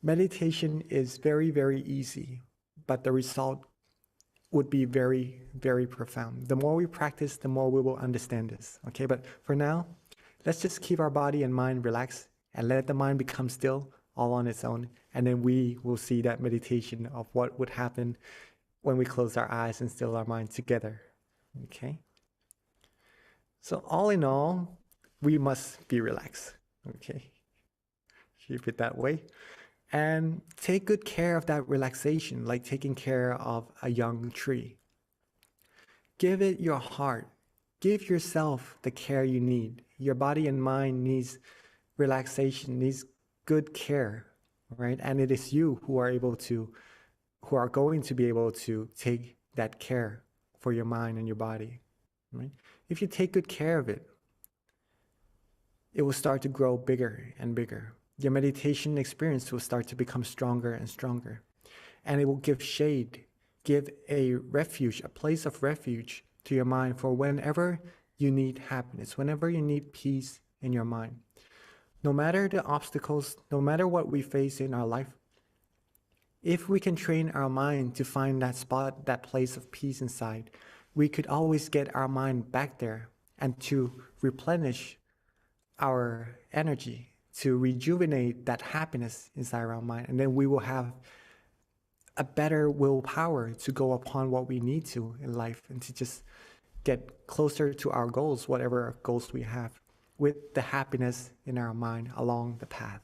Meditation is very, very easy, but the result would be very, very profound. The more we practice, the more we will understand this. Okay, but for now, let's just keep our body and mind relaxed and let the mind become still all on its own. And then we will see that meditation of what would happen when we close our eyes and still our mind together. Okay? So all in all, we must be relaxed. Okay? Keep it that way. And take good care of that relaxation, like taking care of a young tree. Give it your heart. Give yourself the care you need. Your body and mind needs relaxation, needs good care, right? And it is you who are going to be able to take that care for your mind and your body, right? If you take good care of it, it will start to grow bigger and bigger. Your meditation experience will start to become stronger and stronger. And it will give shade, give a refuge, a place of refuge to your mind for whenever you need happiness, whenever you need peace in your mind. No matter the obstacles, no matter what we face in our life, if we can train our mind to find that spot, that place of peace inside, we could always get our mind back there and to replenish our energy, to rejuvenate that happiness inside our mind. And then we will have a better willpower to go upon what we need to in life and to just get closer to our goals, whatever goals we have, with the happiness in our mind along the path,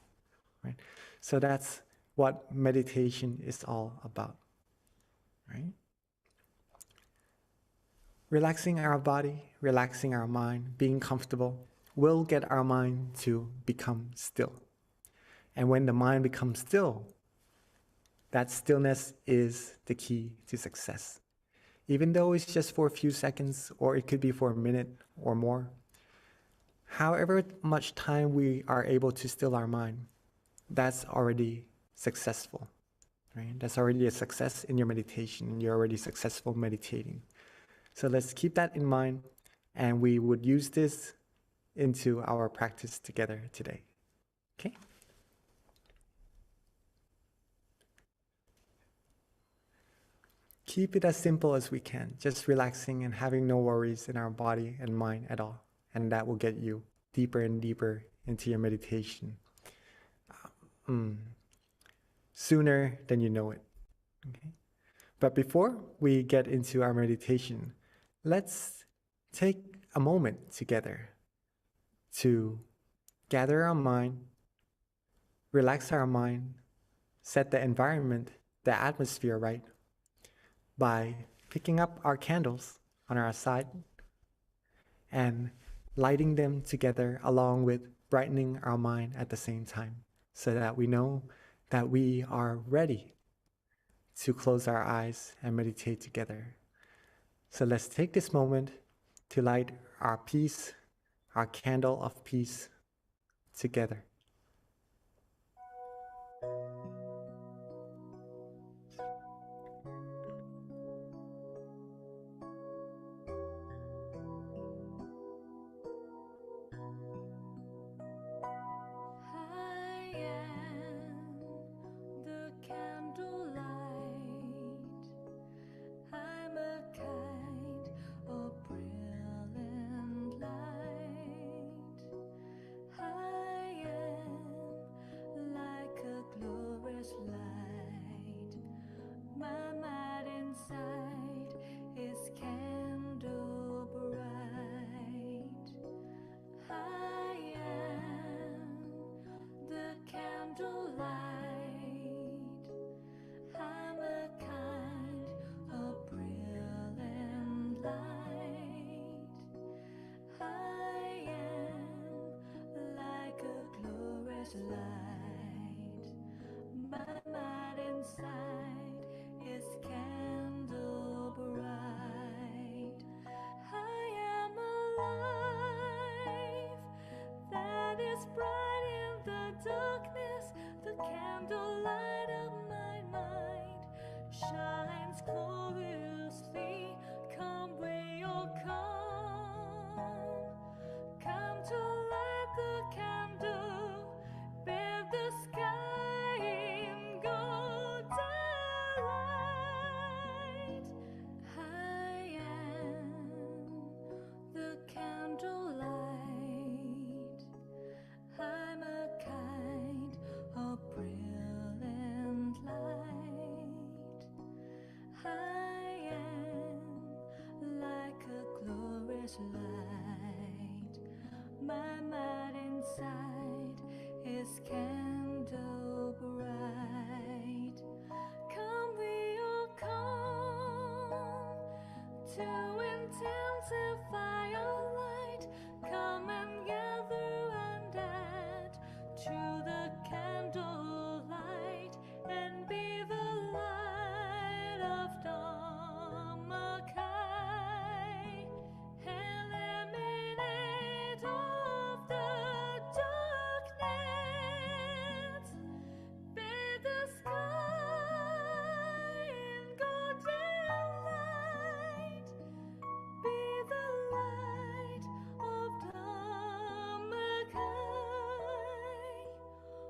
right? So that's what meditation is all about, right? Relaxing our body, relaxing our mind, being comfortable will get our mind to become still. And when the mind becomes still, that stillness is the key to success. Even though it's just for a few seconds, or it could be for a minute or more, however much time we are able to still our mind, that's already successful, right? That's already a success in your meditation, and you're already successful meditating. So let's keep that in mind, and we would use this into our practice together today. Okay? Keep it as simple as we can, just relaxing and having no worries in our body and mind at all. And that will get you deeper and deeper into your meditation sooner than you know it. Okay? But before we get into our meditation, let's take a moment together to gather our mind, relax our mind, set the environment, the atmosphere right by picking up our candles on our side and lighting them together along with brightening our mind at the same time, so that we know that we are ready to close our eyes and meditate together. So let's take this moment to light our peace, our candle of peace together. life that is bright in the darkness. The candlelight of my mind shines gloriously. Come, we all come. Come to light the candle, bathe the sky in golden light. I am the candlelight. I'm a kind of brilliant light. I am like a glorious light. My mind inside is candle bright. Come, we all come to intensify our light. Come and gather and add to the candlelight and be the light of Dharmakai. Eliminate of the darkness. Bathe the sky in golden light. Be the light of Dharmakai.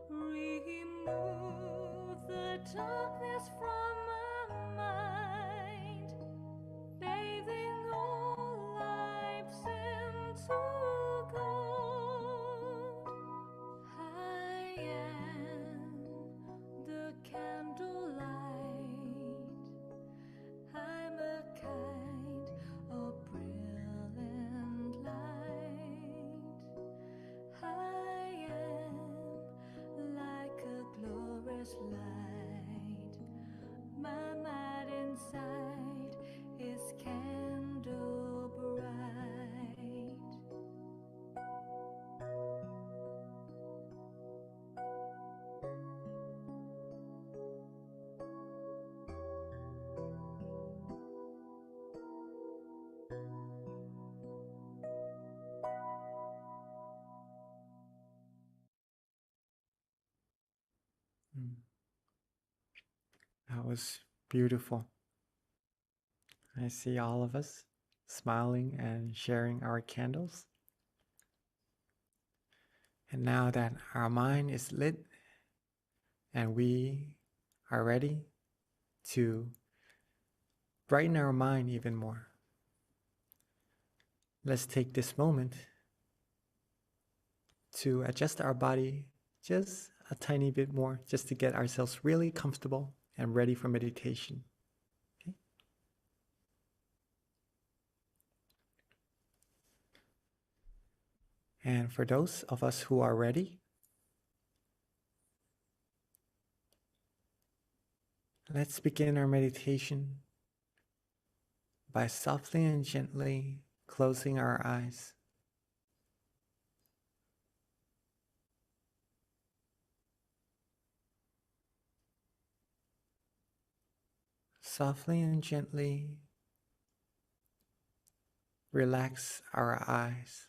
Remove the darkness from my mind, bathing all lives into gold. I am the candlelight. I'm a kind of brilliant light. I am like a glorious light. My mind inside is candle bright. Mm. That was beautiful. I see all of us smiling and sharing our candles. And now that our mind is lit and we are ready to brighten our mind even more, let's take this moment to adjust our body just a tiny bit more, just to get ourselves really comfortable and ready for meditation. Okay? And for those of us who are ready, let's begin our meditation by softly and gently closing our eyes. Softly and gently relax our eyes.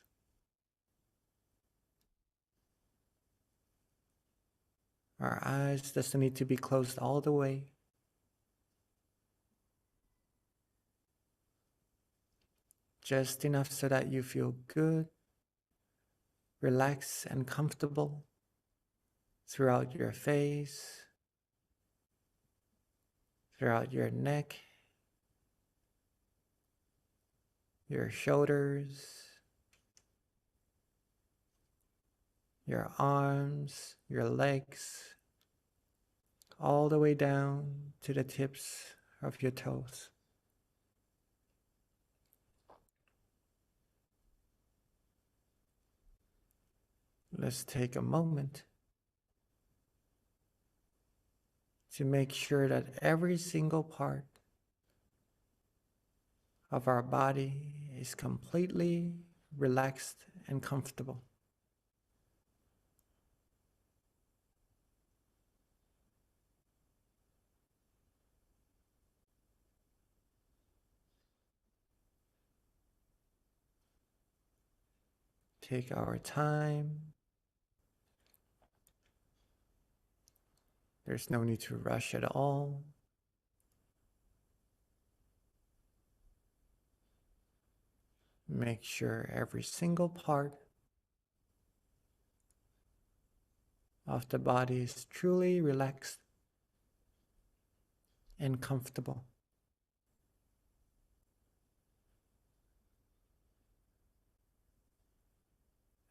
Our eyes doesn't need to be closed all the way. Just enough so that you feel good, relaxed, and comfortable throughout your face, throughout your neck, your shoulders, your arms, your legs, all the way down to the tips of your toes. Let's take a moment to make sure that every single part of our body is completely relaxed and comfortable. take our time. There's no need to rush at all. Make sure every single part of the body is truly relaxed and comfortable.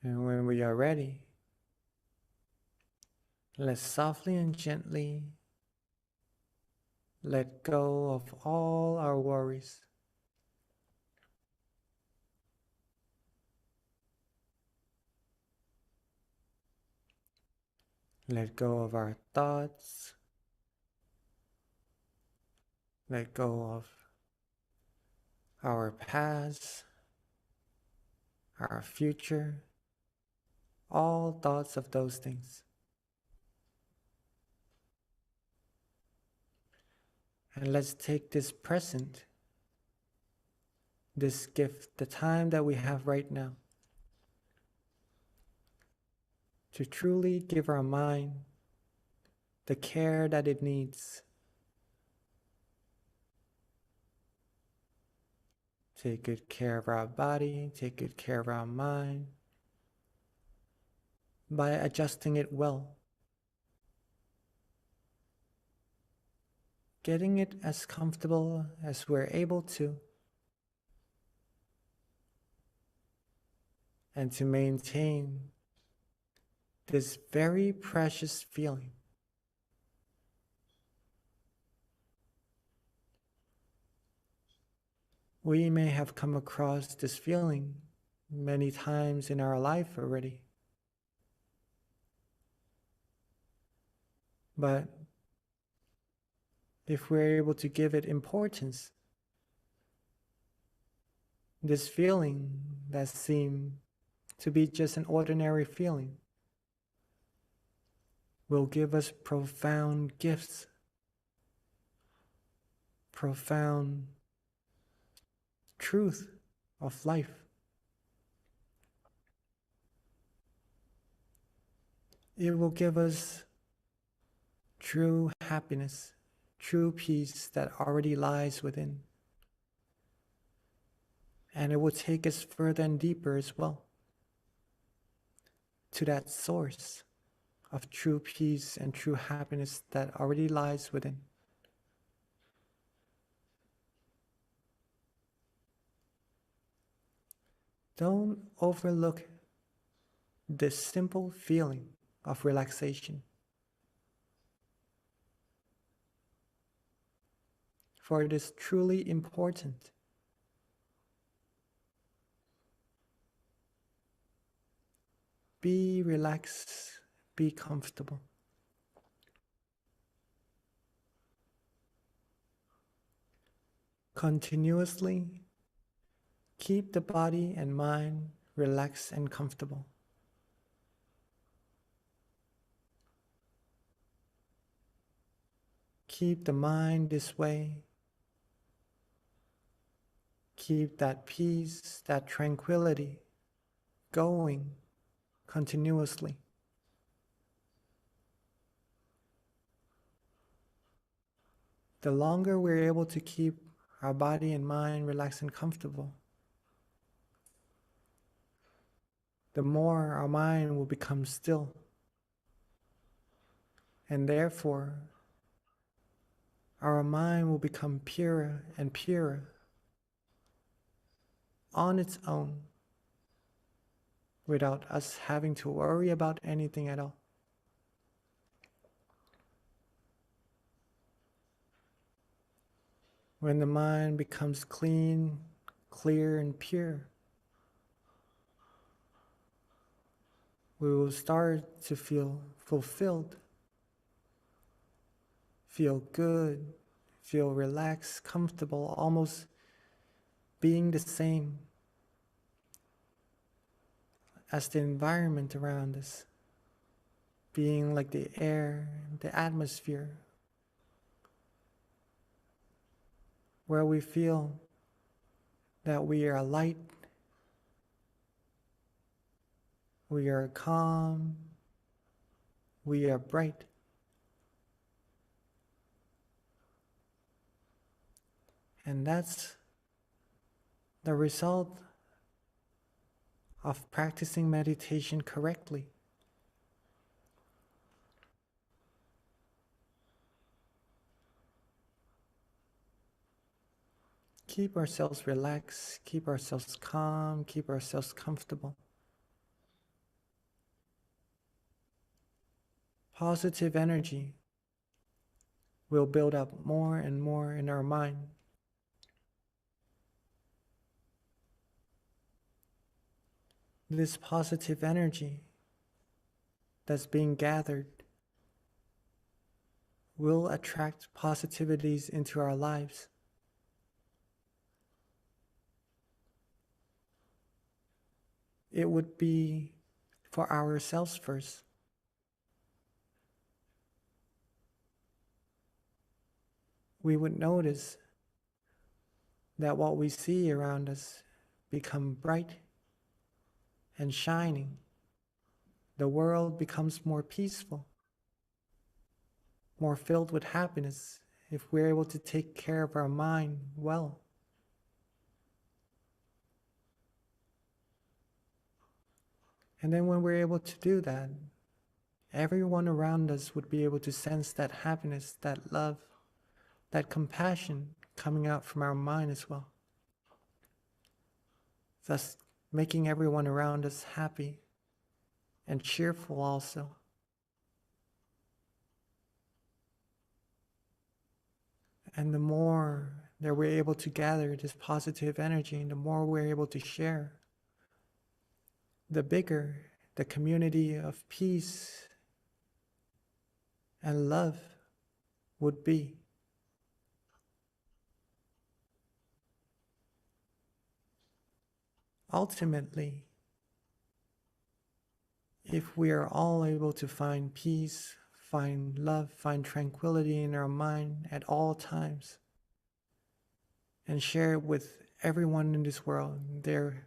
And when we are ready, let's softly and gently let go of all our worries. Let go of our thoughts. Let go of our past, our future, all thoughts of those things. And let's take this present, this gift, the time that we have right now, to truly give our mind the care that it needs. Take good care of our body, take good care of our mind by adjusting it well. Getting it as comfortable as we're able to, and to maintain this very precious feeling. We may have come across this feeling many times in our life already, but if we're able to give it importance, this feeling that seemed to be just an ordinary feeling will give us profound gifts, profound truth of life. It will give us true happiness, true peace that already lies within. And it will take us further and deeper as well to that source of true peace and true happiness that already lies within. Don't overlook this simple feeling of relaxation, for it is truly important. Be relaxed, be comfortable. Continuously keep the body and mind relaxed and comfortable. Keep the mind this way. Keep that peace, that tranquility going continuously. The longer we're able to keep our body and mind relaxed and comfortable, the more our mind will become still. And therefore, our mind will become purer and purer on its own, without us having to worry about anything at all. When the mind becomes clean, clear, and pure, we will start to feel fulfilled, feel good, feel relaxed, comfortable, almost being the same as the environment around us, being like the air, the atmosphere, where we feel that we are light, We are calm. We are bright. And that's the result of practicing meditation correctly. Keep ourselves relaxed, keep ourselves calm, keep ourselves comfortable. Positive energy will build up more and more in our mind. This positive energy that's being gathered will attract positivities into our lives. It would be for ourselves first. We would notice that what we see around us become bright and shining. The world becomes more peaceful, more filled with happiness if we're able to take care of our mind well. And then when we're able to do that, everyone around us would be able to sense that happiness, that love, that compassion coming out from our mind as well. Thus making everyone around us happy and cheerful also. And the more that we're able to gather this positive energy, and the more we're able to share, the bigger the community of peace and love would be. Ultimately, if we are all able to find peace, find love, find tranquility in our mind at all times, and share it with everyone in this world, they're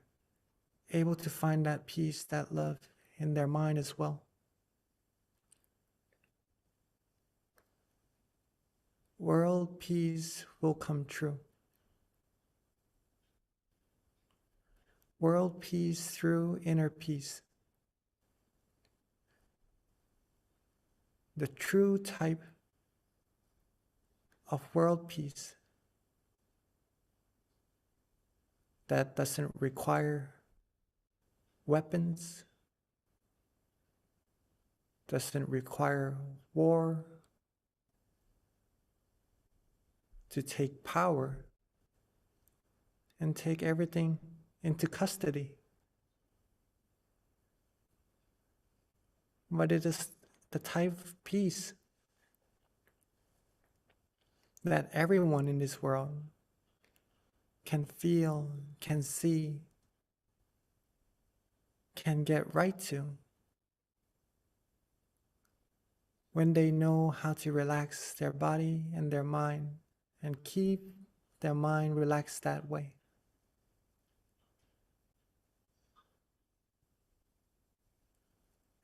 able to find that peace, that love in their mind as well. World peace will come true. World peace through inner peace. The true type of world peace that doesn't require weapons, doesn't require war to take power and take everything into custody. But it is the type of peace that everyone in this world can feel, can see, can get right to when they know how to relax their body and their mind and keep their mind relaxed that way.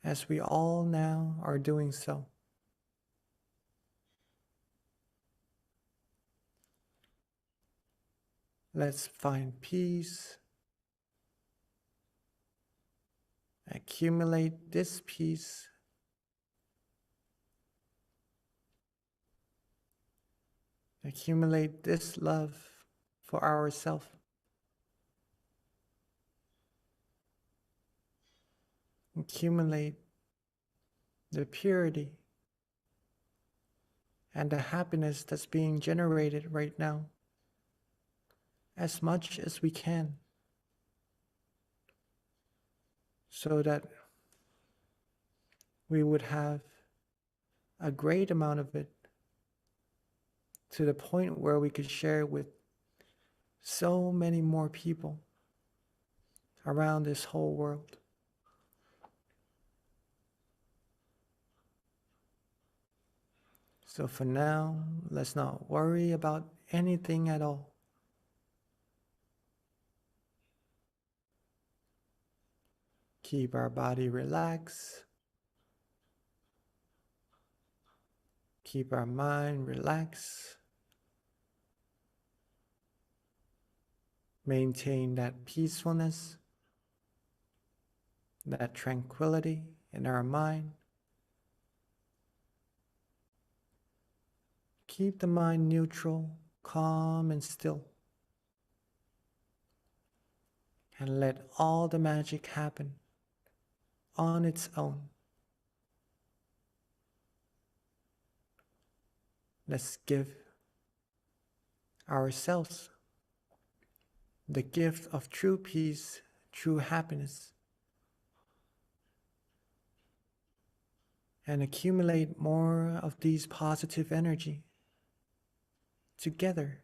As we all now are doing so. Let's find peace, accumulate this peace, accumulate this love for ourselves. Accumulate the purity and the happiness that's being generated right now as much as we can, so that we would have a great amount of it to the point where we could share it with so many more people around this whole world. So for now, let's not worry about anything at all. Keep our body relaxed. Keep our mind relaxed. Maintain that peacefulness, that tranquility in our mind. Keep the mind neutral, calm, and still. And let all the magic happen on its own. Let's give ourselves the gift of true peace, true happiness, and accumulate more of these positive energy together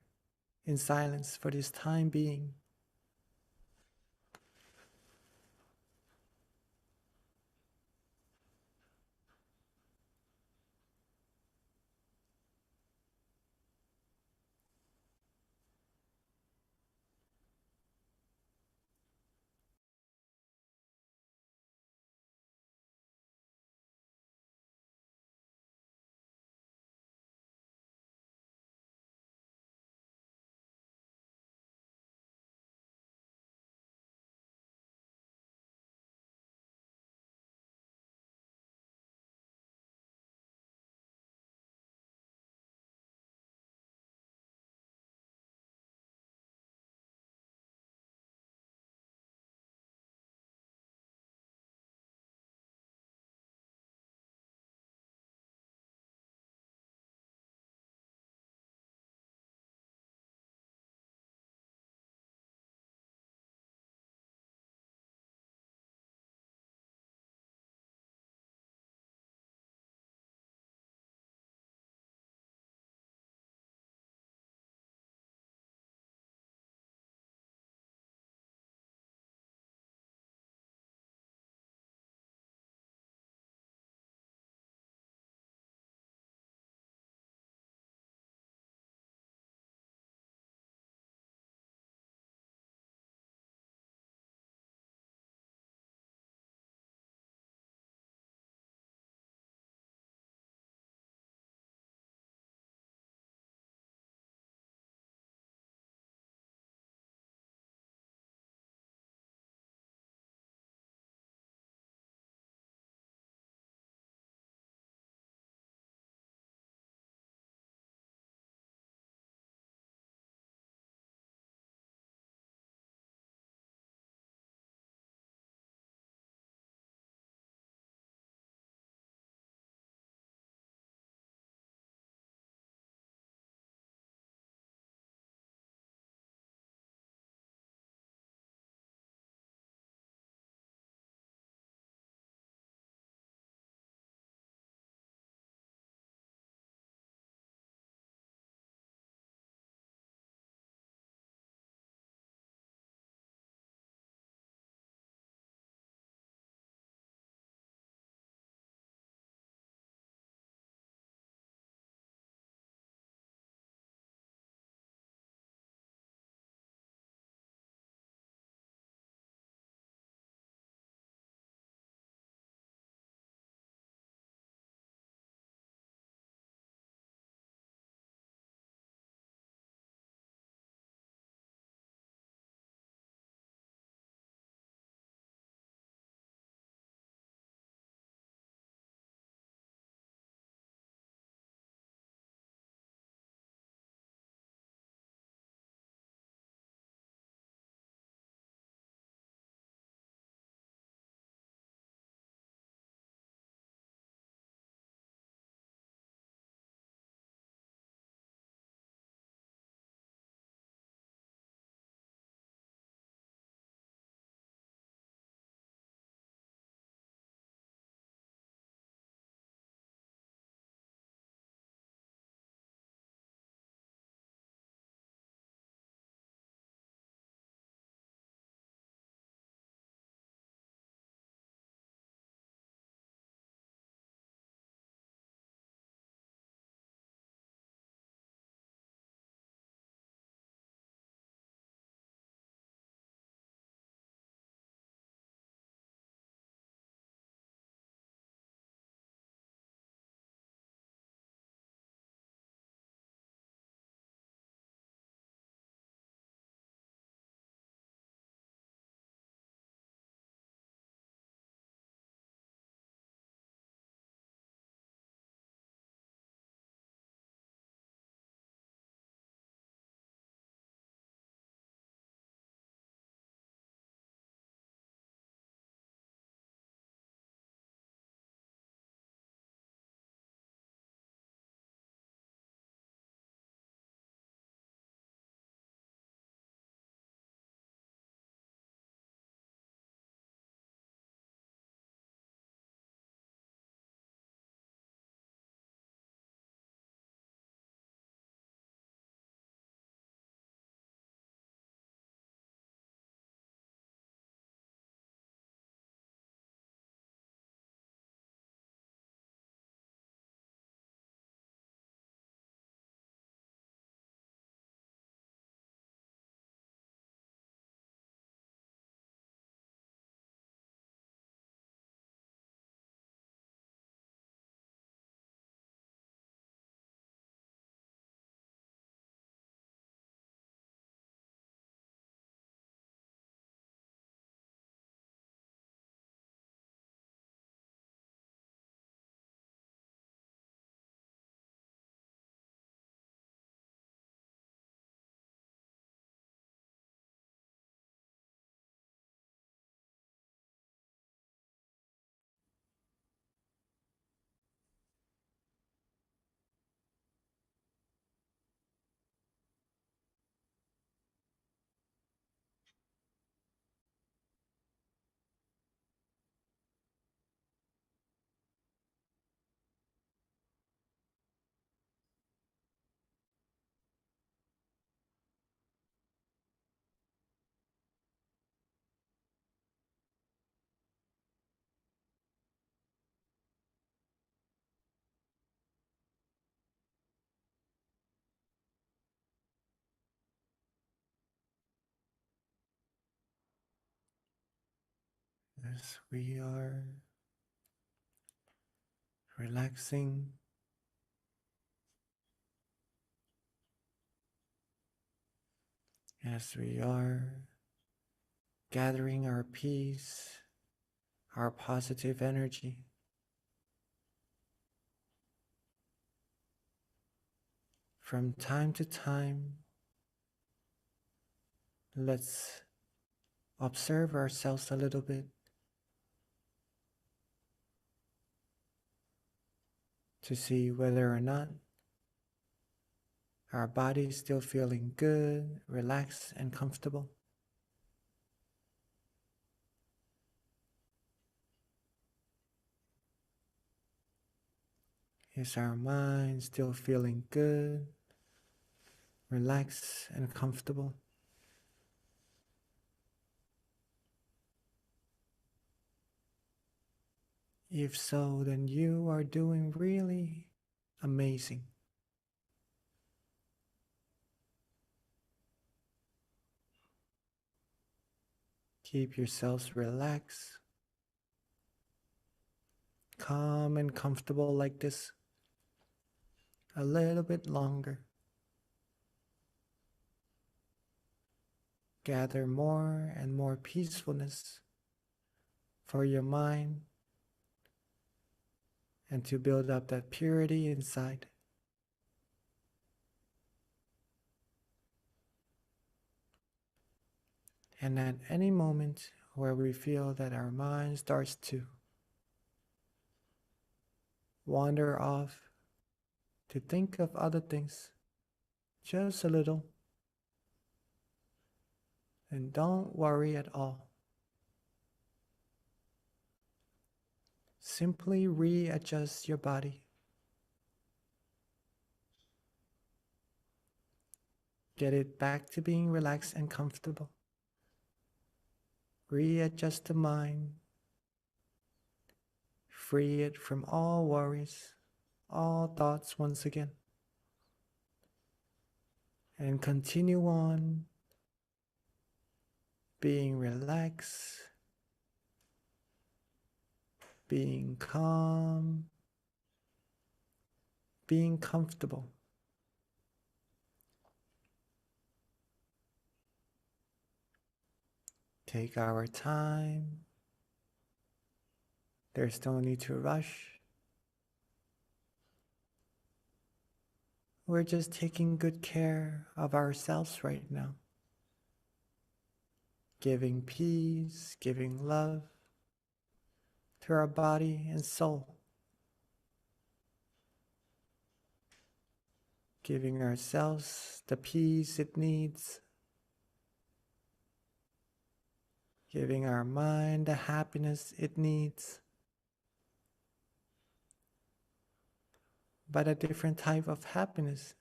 in silence for this time being. as we are relaxing, as we are gathering our peace, our positive energy, from time to time, let's observe ourselves a little bit to see whether or not our body is still feeling good, relaxed, and comfortable. Is our mind still feeling good, relaxed, and comfortable? If so, then you are doing really amazing. Keep yourselves relaxed, calm, and comfortable like this a little bit longer. Gather more and more peacefulness for your mind and to build up that purity inside. And at any moment where we feel that our mind starts to wander off, to think of other things just a little, and don't worry at all. Simply readjust your body. Get it back to being relaxed and comfortable. Readjust the mind. Free it from all worries, all thoughts once again. And continue on being relaxed, being calm, being comfortable. Take our time. There's no need to rush. We're just taking good care of ourselves right now. Giving peace, giving love to our body and soul. Giving ourselves the peace it needs. Giving our mind the happiness it needs. But a different type of happiness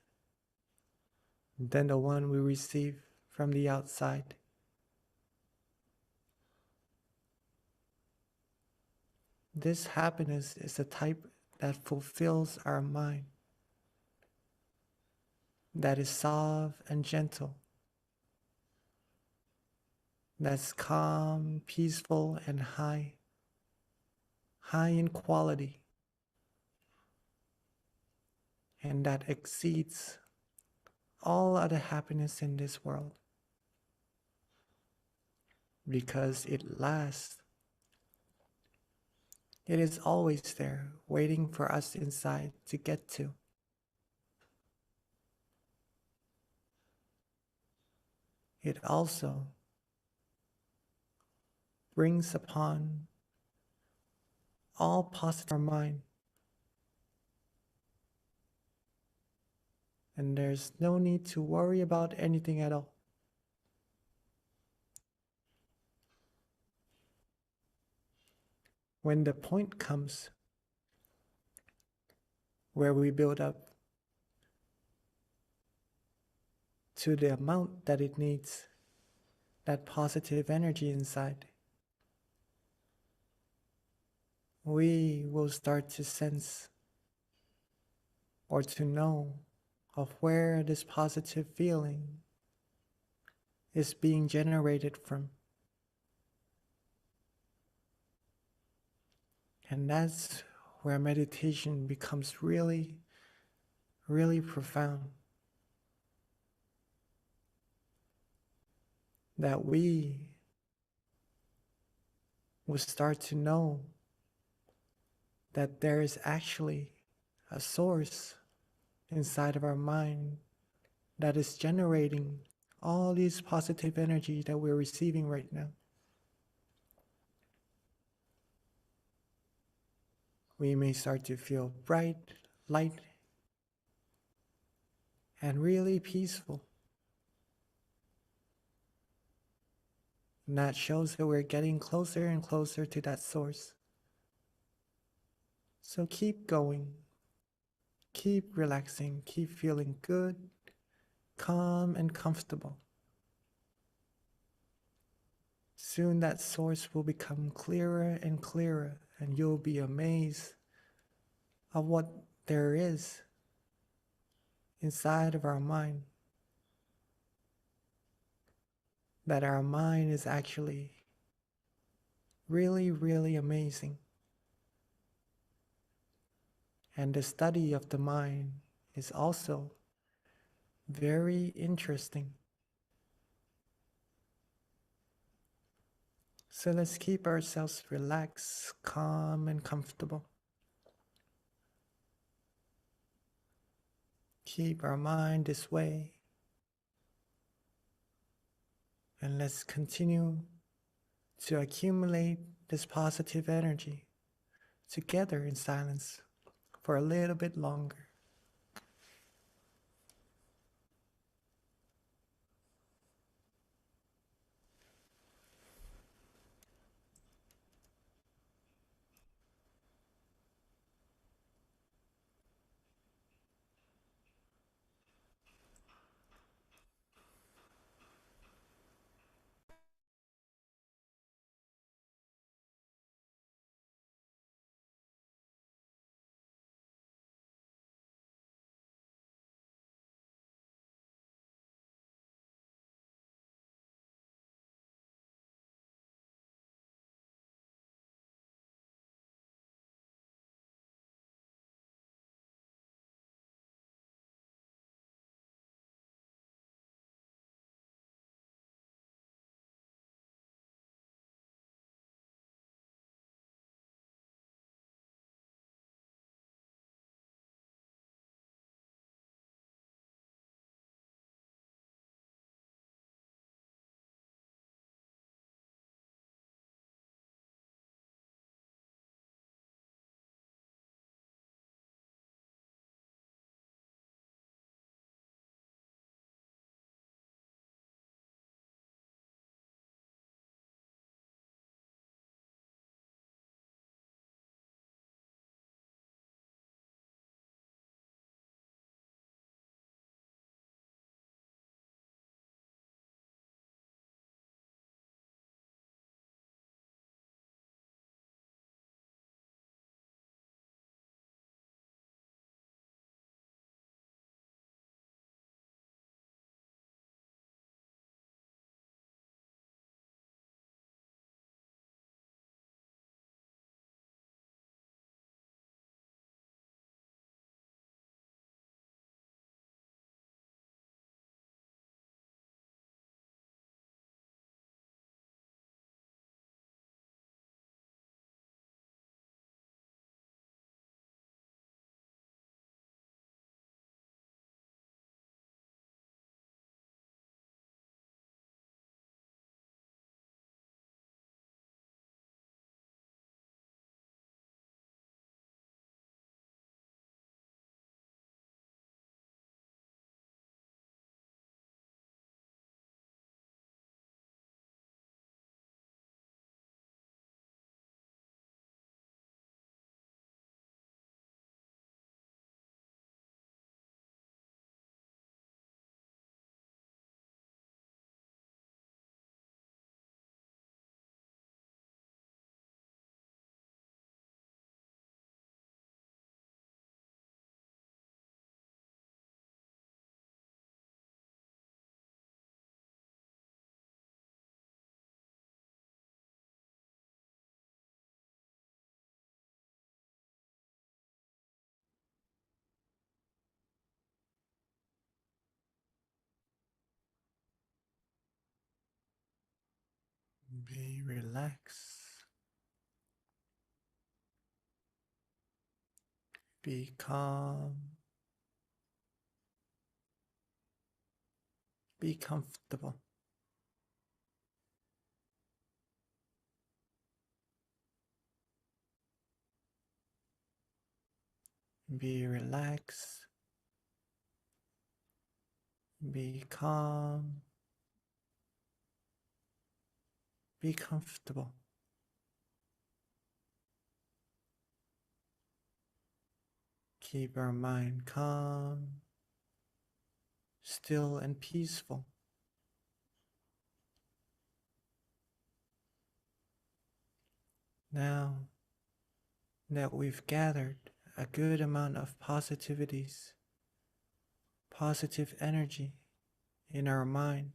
than the one we receive from the outside. This happiness is a type that fulfills our mind, that is soft and gentle, that's calm, peaceful, and high in quality, and that exceeds all other happiness in this world, because it lasts. It is always there, waiting for us inside to get to. It also brings upon all positive in our mind. And there's no need to worry about anything at all. When the point comes where we build up to the amount that it needs, that positive energy inside, we will start to sense or to know of where this positive feeling is being generated from. And that's where meditation becomes really, really profound. That we will start to know that there is actually a source inside of our mind that is generating all these positive energy that we're receiving right now. We may start to feel bright, light, and really peaceful. And that shows that we're getting closer and closer to that source. So keep going, keep relaxing, keep feeling good, calm, and comfortable. Soon that source will become clearer and clearer, and you'll be amazed of what there is inside of our mind. That our mind is actually really, really amazing. And the study of the mind is also very interesting. So let's keep ourselves relaxed, calm, and comfortable. Keep our mind this way. And let's continue to accumulate this positive energy together in silence for a little bit longer. Be relaxed. Be calm. Be comfortable. Be relaxed. Be calm. Be comfortable. Keep our mind calm, still and peaceful. Now that we've gathered a good amount of positivities, positive energy in our mind,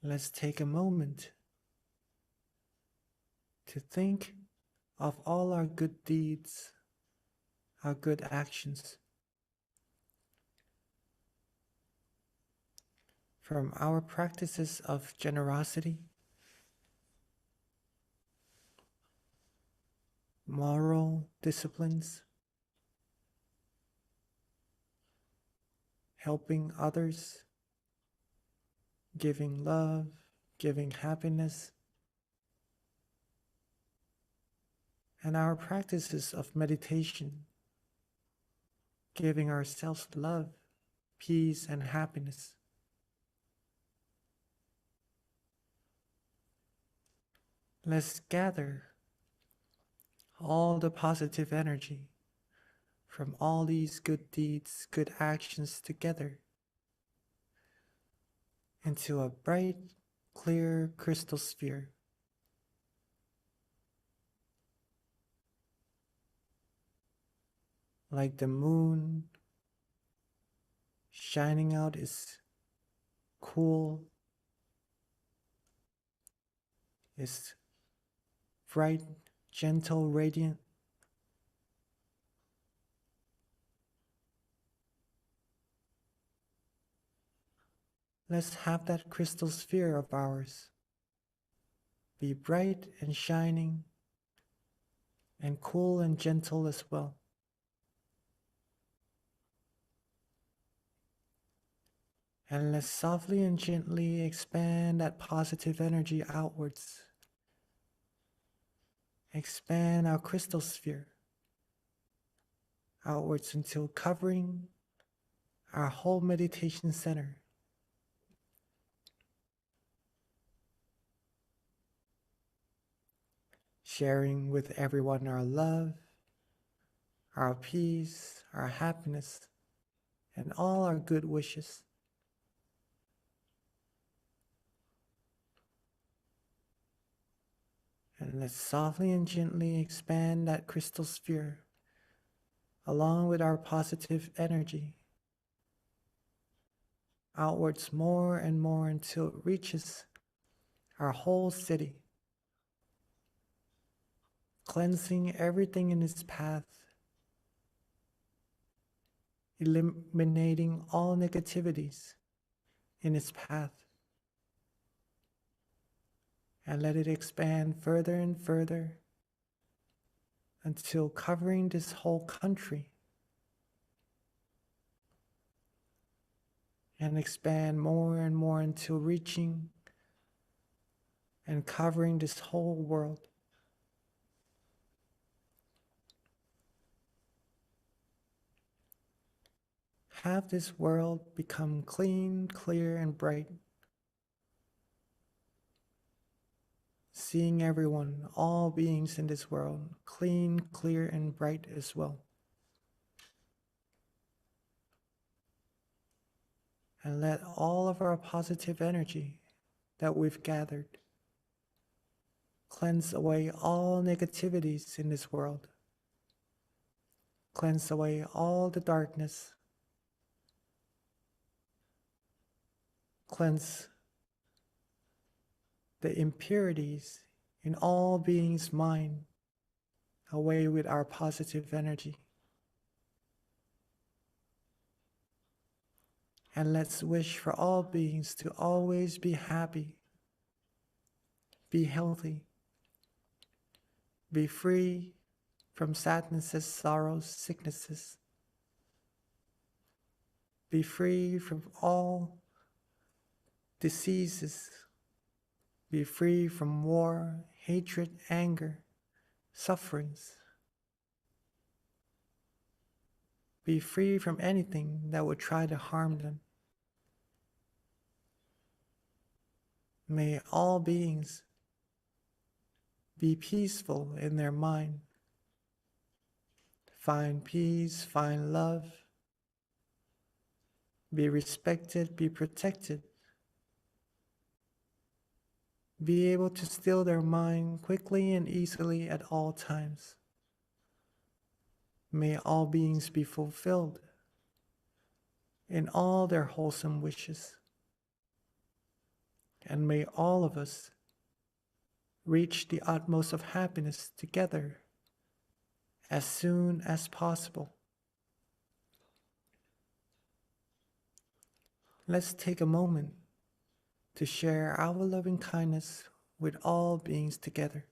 let's take a moment to think of all our good deeds, our good actions, from our practices of generosity, moral disciplines, helping others, giving love, giving happiness, and our practices of meditation, giving ourselves love, peace, and happiness. Let's gather all the positive energy from all these good deeds, good actions together into a bright, clear crystal sphere. Like the moon shining out is cool, is bright, gentle, radiant. Let's have that crystal sphere of ours be bright and shining and cool and gentle as well. And let's softly and gently expand that positive energy outwards. Expand our crystal sphere outwards until covering our whole meditation center. Sharing with everyone our love, our peace, our happiness, and all our good wishes. And let's softly and gently expand that crystal sphere along with our positive energy outwards more and more until it reaches our whole city, cleansing everything in its path, eliminating all negativities in its path, and let it expand further and further until covering this whole country, and expand more and more until reaching and covering this whole world. Have this world become clean, clear, and bright. Seeing everyone, all beings in this world, clean, clear, and bright as well. And let all of our positive energy that we've gathered cleanse away all negativities in this world. Cleanse away all the darkness. Cleanse the impurities in all beings' mind away with our positive energy. And let's wish for all beings to always be happy, be healthy, be free from sadnesses, sorrows, sicknesses, be free from all diseases, be free from war, hatred, anger, sufferings. Be free from anything that would try to harm them. May all beings be peaceful in their mind. Find peace, find love, be respected, be protected. Be able to still their mind quickly and easily at all times. May all beings be fulfilled in all their wholesome wishes. And may all of us reach the utmost of happiness together as soon as possible. Let's take a moment to share our loving kindness with all beings together.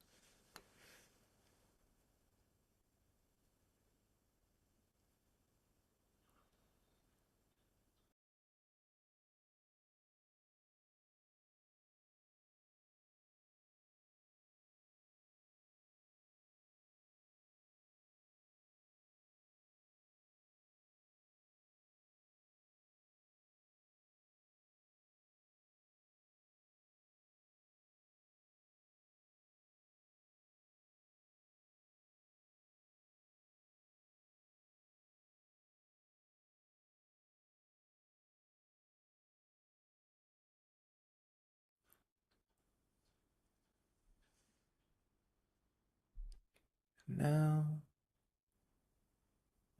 Now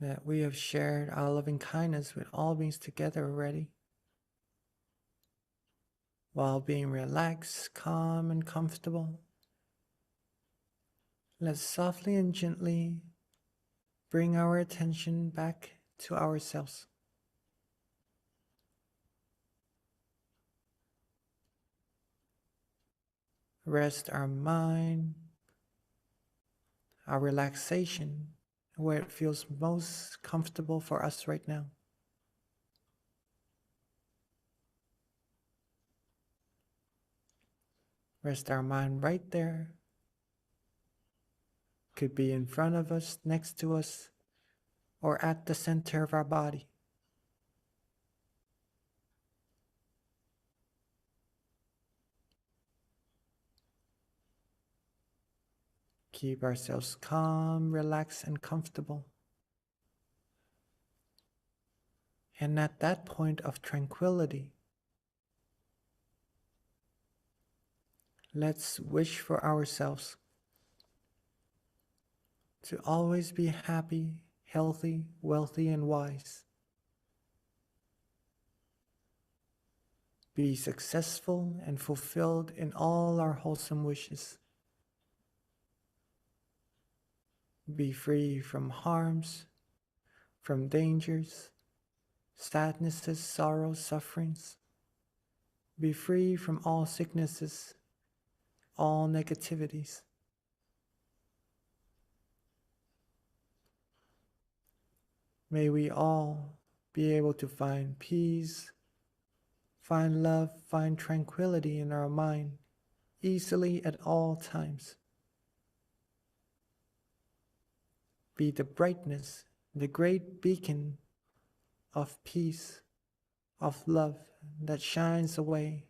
that we have shared our loving kindness with all beings together already, while being relaxed, calm, and comfortable, let's softly and gently bring our attention back to ourselves. Rest our mind, our relaxation, where it feels most comfortable for us right now. Rest our mind right there. Could be in front of us, next to us, or at the center of our body. Keep ourselves calm, relaxed, and comfortable. And at that point of tranquility, let's wish for ourselves to always be happy, healthy, wealthy, and wise. Be successful and fulfilled in all our wholesome wishes. Be free from harms, from dangers, sadnesses, sorrows, sufferings. Be free from all sicknesses, all negativities. May we all be able to find peace, find love, find tranquility in our mind easily at all times. Be the brightness, the great beacon of peace, of love that shines away,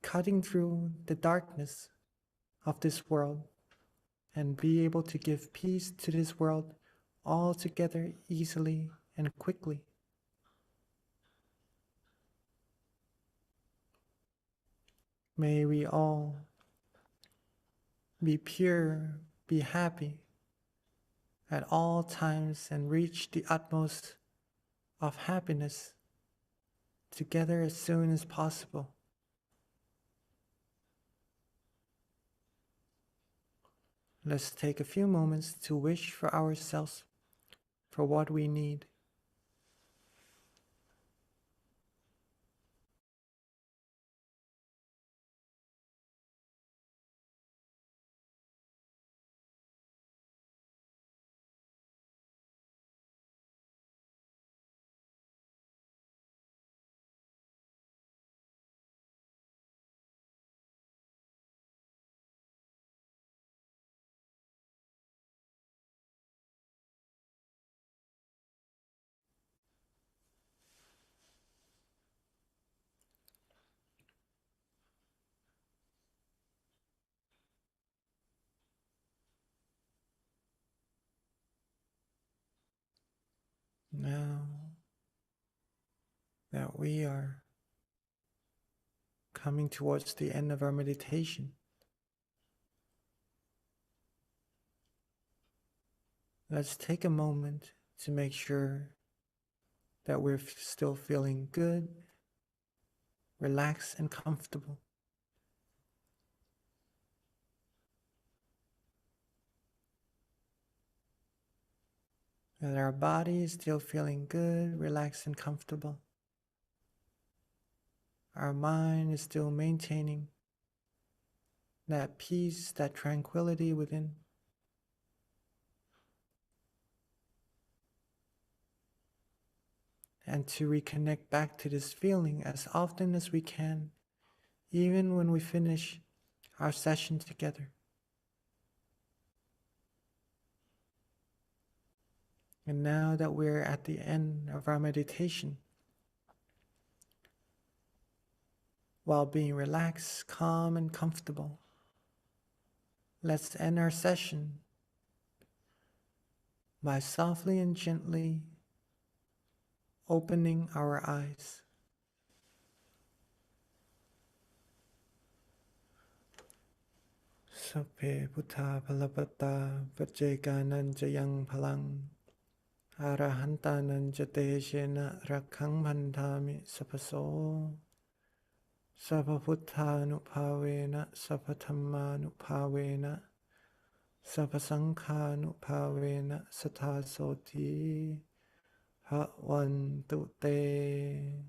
cutting through the darkness of this world, and be able to give peace to this world altogether easily and quickly. May we all be pure, be happy at all times, and reach the utmost of happiness together as soon as possible. Let's take a few moments to wish for ourselves for what we need. Now that we are coming towards the end of our meditation, let's take a moment to make sure that we're still feeling good, relaxed, and comfortable. That our body is still feeling good, relaxed, and comfortable. Our mind is still maintaining that peace, that tranquility within. And to reconnect back to this feeling as often as we can, even when we finish our session together. And now that we're at the end of our meditation, while being relaxed, calm, and comfortable, let's end our session by softly and gently opening our eyes. Sape Buddha Palapata Pajeganan Jayang Palang Arahantanan Jateshena Rakhang Bandhami Sapaso Sapaputthanupavena Sapathammanupavena Sapasankhanupavena Satasoti Bhavantu Te.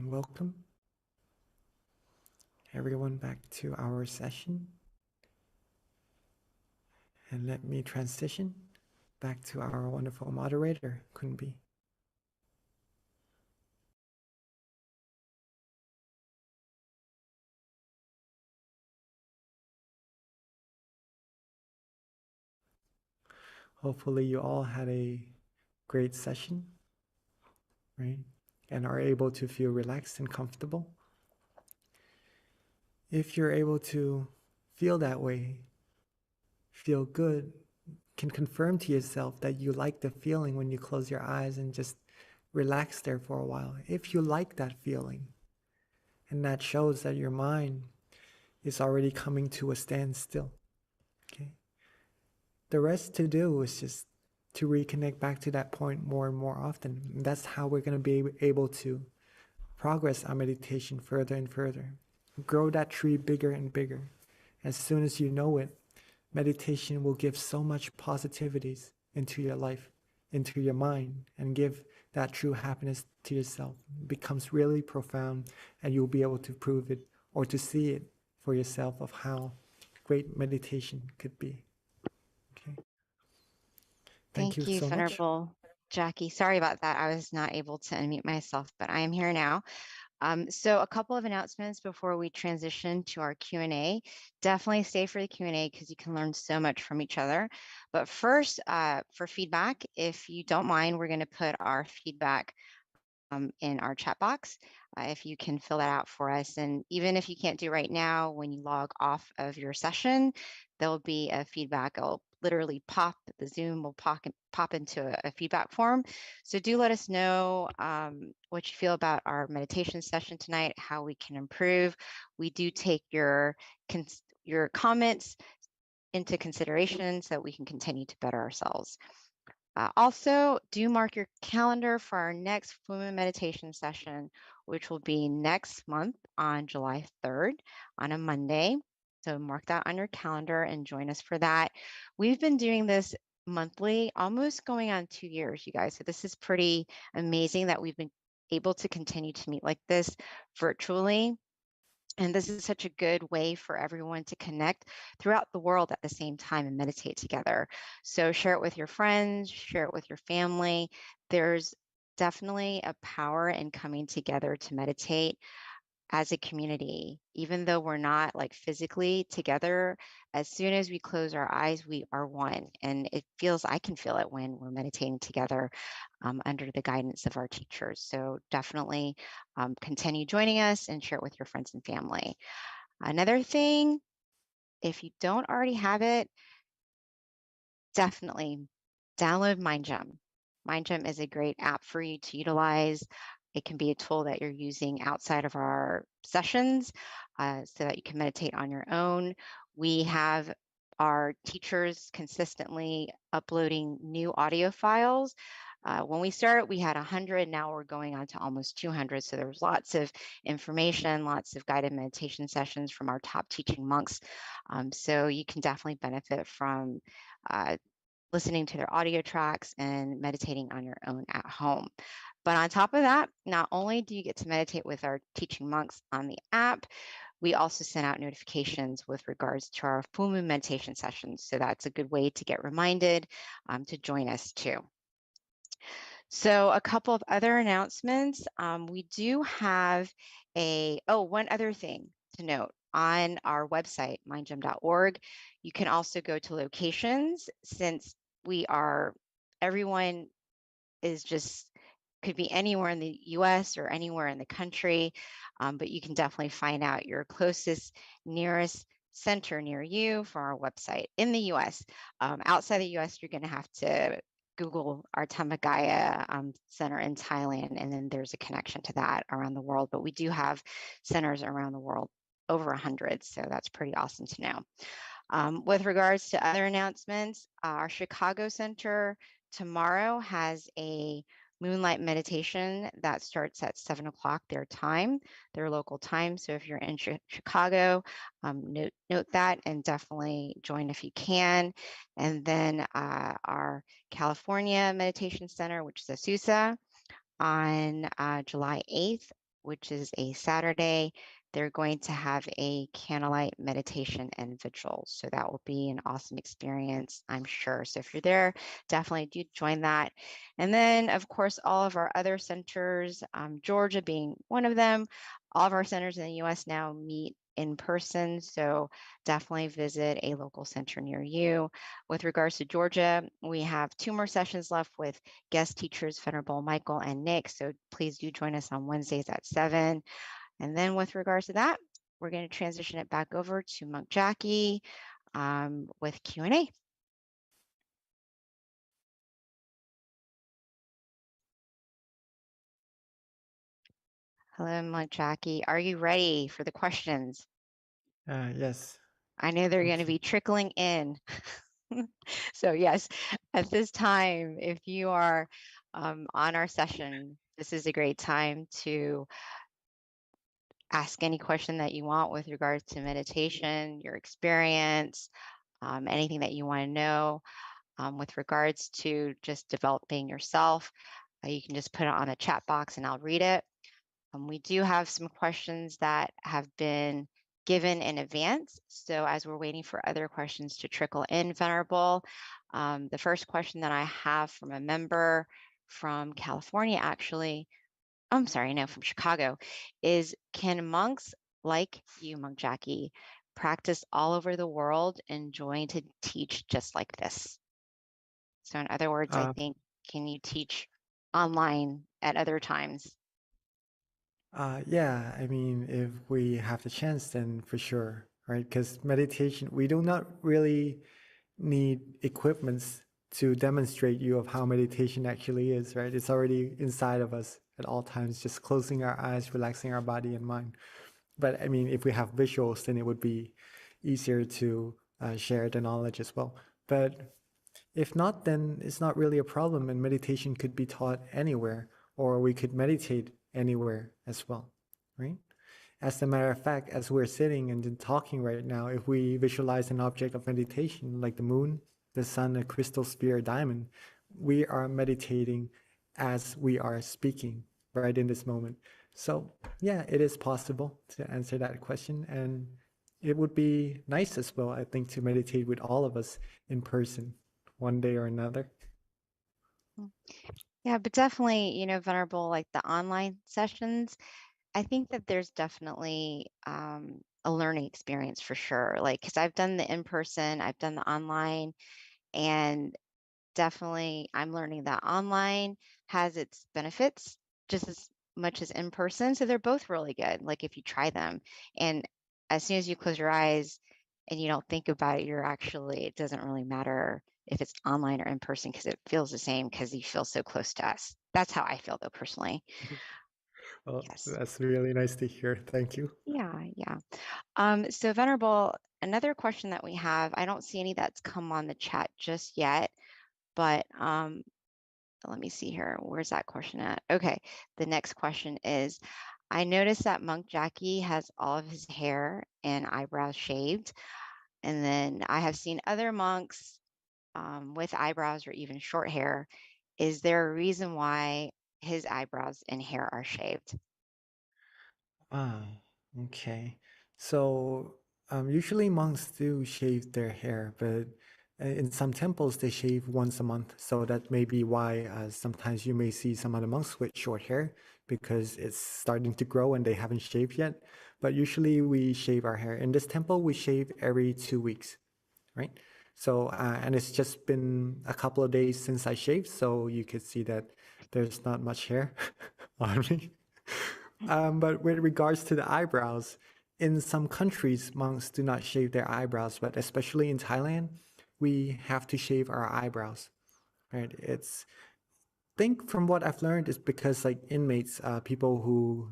Welcome everyone back to our session. And let me transition back to our wonderful moderator, Kunbi. Hopefully you all had a great session, right? And are able to feel relaxed and comfortable. If you're able to feel that way, feel good, can confirm to yourself that you like the feeling when you close your eyes and just relax there for a while. If you like that feeling, and that shows that your mind is already coming to a standstill, okay? The rest to do is just to reconnect back to that point more and more often. And that's how we're going to be able to progress our meditation further and further. Grow that tree bigger and bigger. As soon as you know it, meditation will give so much positivities into your life, into your mind, and give that true happiness to yourself. It becomes really profound, and you'll be able to prove it or to see it for yourself of how great meditation could be. Okay. Thank you Thank you, so much. Venerable Jackie. Sorry about that. I was not able to unmute myself, but I am here now. So a couple of announcements before we transition to our Q&A. Definitely stay for the Q&A because you can learn so much from each other. But first, for feedback, if you don't mind, we're going to put our feedback in our chat box. If you can fill that out for us. And even if you can't do right now, when you log off of your session, there'll be a feedback. It'll literally pop, the Zoom will pop into a feedback form. So do let us know what you feel about our meditation session tonight, how we can improve. We do take your comments into consideration so that we can continue to better ourselves. Also, do mark your calendar for our next full moon meditation session, which will be next month on July 3rd on a Monday. So mark that on your calendar and join us for that. We've been doing this monthly, almost going on 2 years, you guys. So this is pretty amazing that we've been able to continue to meet like this virtually. And this is such a good way for everyone to connect throughout the world at the same time and meditate together. So share it with your friends, share it with your family. There's definitely a power in coming together to meditate as a community. Even though we're not like physically together, as soon as we close our eyes, we are one. And it feels, I can feel it when we're meditating together under the guidance of our teachers. So definitely continue joining us and share it with your friends and family. Another thing, if you don't already have it, definitely download MindGem. MindGem is a great app for you to utilize. It can be a tool that you're using outside of our sessions so that you can meditate on your own. We have our teachers consistently uploading new audio files. When we started, we had 100. Now we're going on to almost 200. So there's lots of information, lots of guided meditation sessions from our top teaching monks. So you can definitely benefit from listening to their audio tracks and meditating on your own at home. But on top of that, not only do you get to meditate with our teaching monks on the app, we also send out notifications with regards to our full moon meditation sessions. So that's a good way to get reminded to join us too. So a couple of other announcements. We do have one other thing to note. On our website, mindgem.org, you can also go to locations since everyone is just could be anywhere in the US or anywhere in the country, but you can definitely find out your closest, nearest center near you from our website. In the US, outside the US, you're going to have to Google our Tamagaya Center in Thailand, and then there's a connection to that around the world. But we do have centers around the world, over 100, so that's pretty awesome to know. With regards to other announcements, our Chicago Center tomorrow has a moonlight meditation that starts at 7 o'clock their local time. So if you're in Chicago, note that and definitely join if you can. And then our California Meditation Center, which is Azusa, on July 8th, which is a Saturday, they're going to have a candlelight meditation and vigil. So that will be an awesome experience, I'm sure. So if you're there, definitely do join that. And then, of course, all of our other centers, Georgia being one of them, all of our centers in the US now meet in person. So definitely visit a local center near you. With regards to Georgia, we have 2 more sessions left with guest teachers, Venerable Michael and Nick. So please do join us on Wednesdays at 7. And then with regards to that, we're going to transition it back over to Monk Jackie with Q&A. Hello, Monk Jackie. Are you ready for the questions? Yes. I know they're going to be trickling in. So yes, at this time, if you are on our session, this is a great time to ask any question that you want with regards to meditation, your experience, anything that you want to know with regards to just developing yourself. You can just put it on the chat box and I'll read it. We do have some questions that have been given in advance. So as we're waiting for other questions to trickle in, Venerable, the first question that I have from a member from California, actually, I'm sorry, no, from Chicago, is can monks like you, Monk Jackie, practice all over the world and join to teach just like this? So in other words, I think, can you teach online at other times? Yeah, I mean, if we have the chance, then for sure, right? Because meditation, we do not really need equipments to demonstrate you of how meditation actually is, right? It's already inside of us at all times, just closing our eyes, relaxing our body and mind. But I mean, if we have visuals, then it would be easier to share the knowledge as well. But if not, then it's not really a problem, and meditation could be taught anywhere, or we could meditate anywhere as well, right? As a matter of fact, as we're sitting and talking right now, if we visualize an object of meditation like the moon, the sun, a crystal sphere, a diamond, we are meditating as we are speaking right in this moment. So yeah, it is possible to answer that question, and it would be nice as well, I think, to meditate with all of us in person one day or another. Yeah, but definitely, Venerable, like the online sessions, I think that there's definitely a learning experience for sure. Like, because I've done the in-person, I've done the online, and definitely I'm learning that online has its benefits just as much as in person. So they're both really good, like if you try them. And as soon as you close your eyes, and you don't think about it, it doesn't really matter if it's online or in person because it feels the same because you feel so close to us. That's how I feel though, personally. Well, Yes. that's really nice to hear. Thank you. Yeah, yeah. So Venerable, another question that we have, I don't see any that's come on the chat just yet, but let me see here. Where's that question at? Okay, the next question is, I noticed that Monk Jackie has all of his hair and eyebrows shaved, and then I have seen other monks with eyebrows or even short hair. Is there a reason why his eyebrows and hair are shaved? Ah, okay. So usually monks do shave their hair, but in some temples they shave once a month. So that may be why sometimes you may see some other monks with short hair because it's starting to grow and they haven't shaved yet. But usually we shave our hair. In this temple, we shave every 2 weeks, right? So, and it's just been a couple of days since I shaved, so you could see that there's not much hair on me. But with regards to the eyebrows, in some countries, monks do not shave their eyebrows, but especially in Thailand, we have to shave our eyebrows, right? Think from what I've learned is because like inmates, people who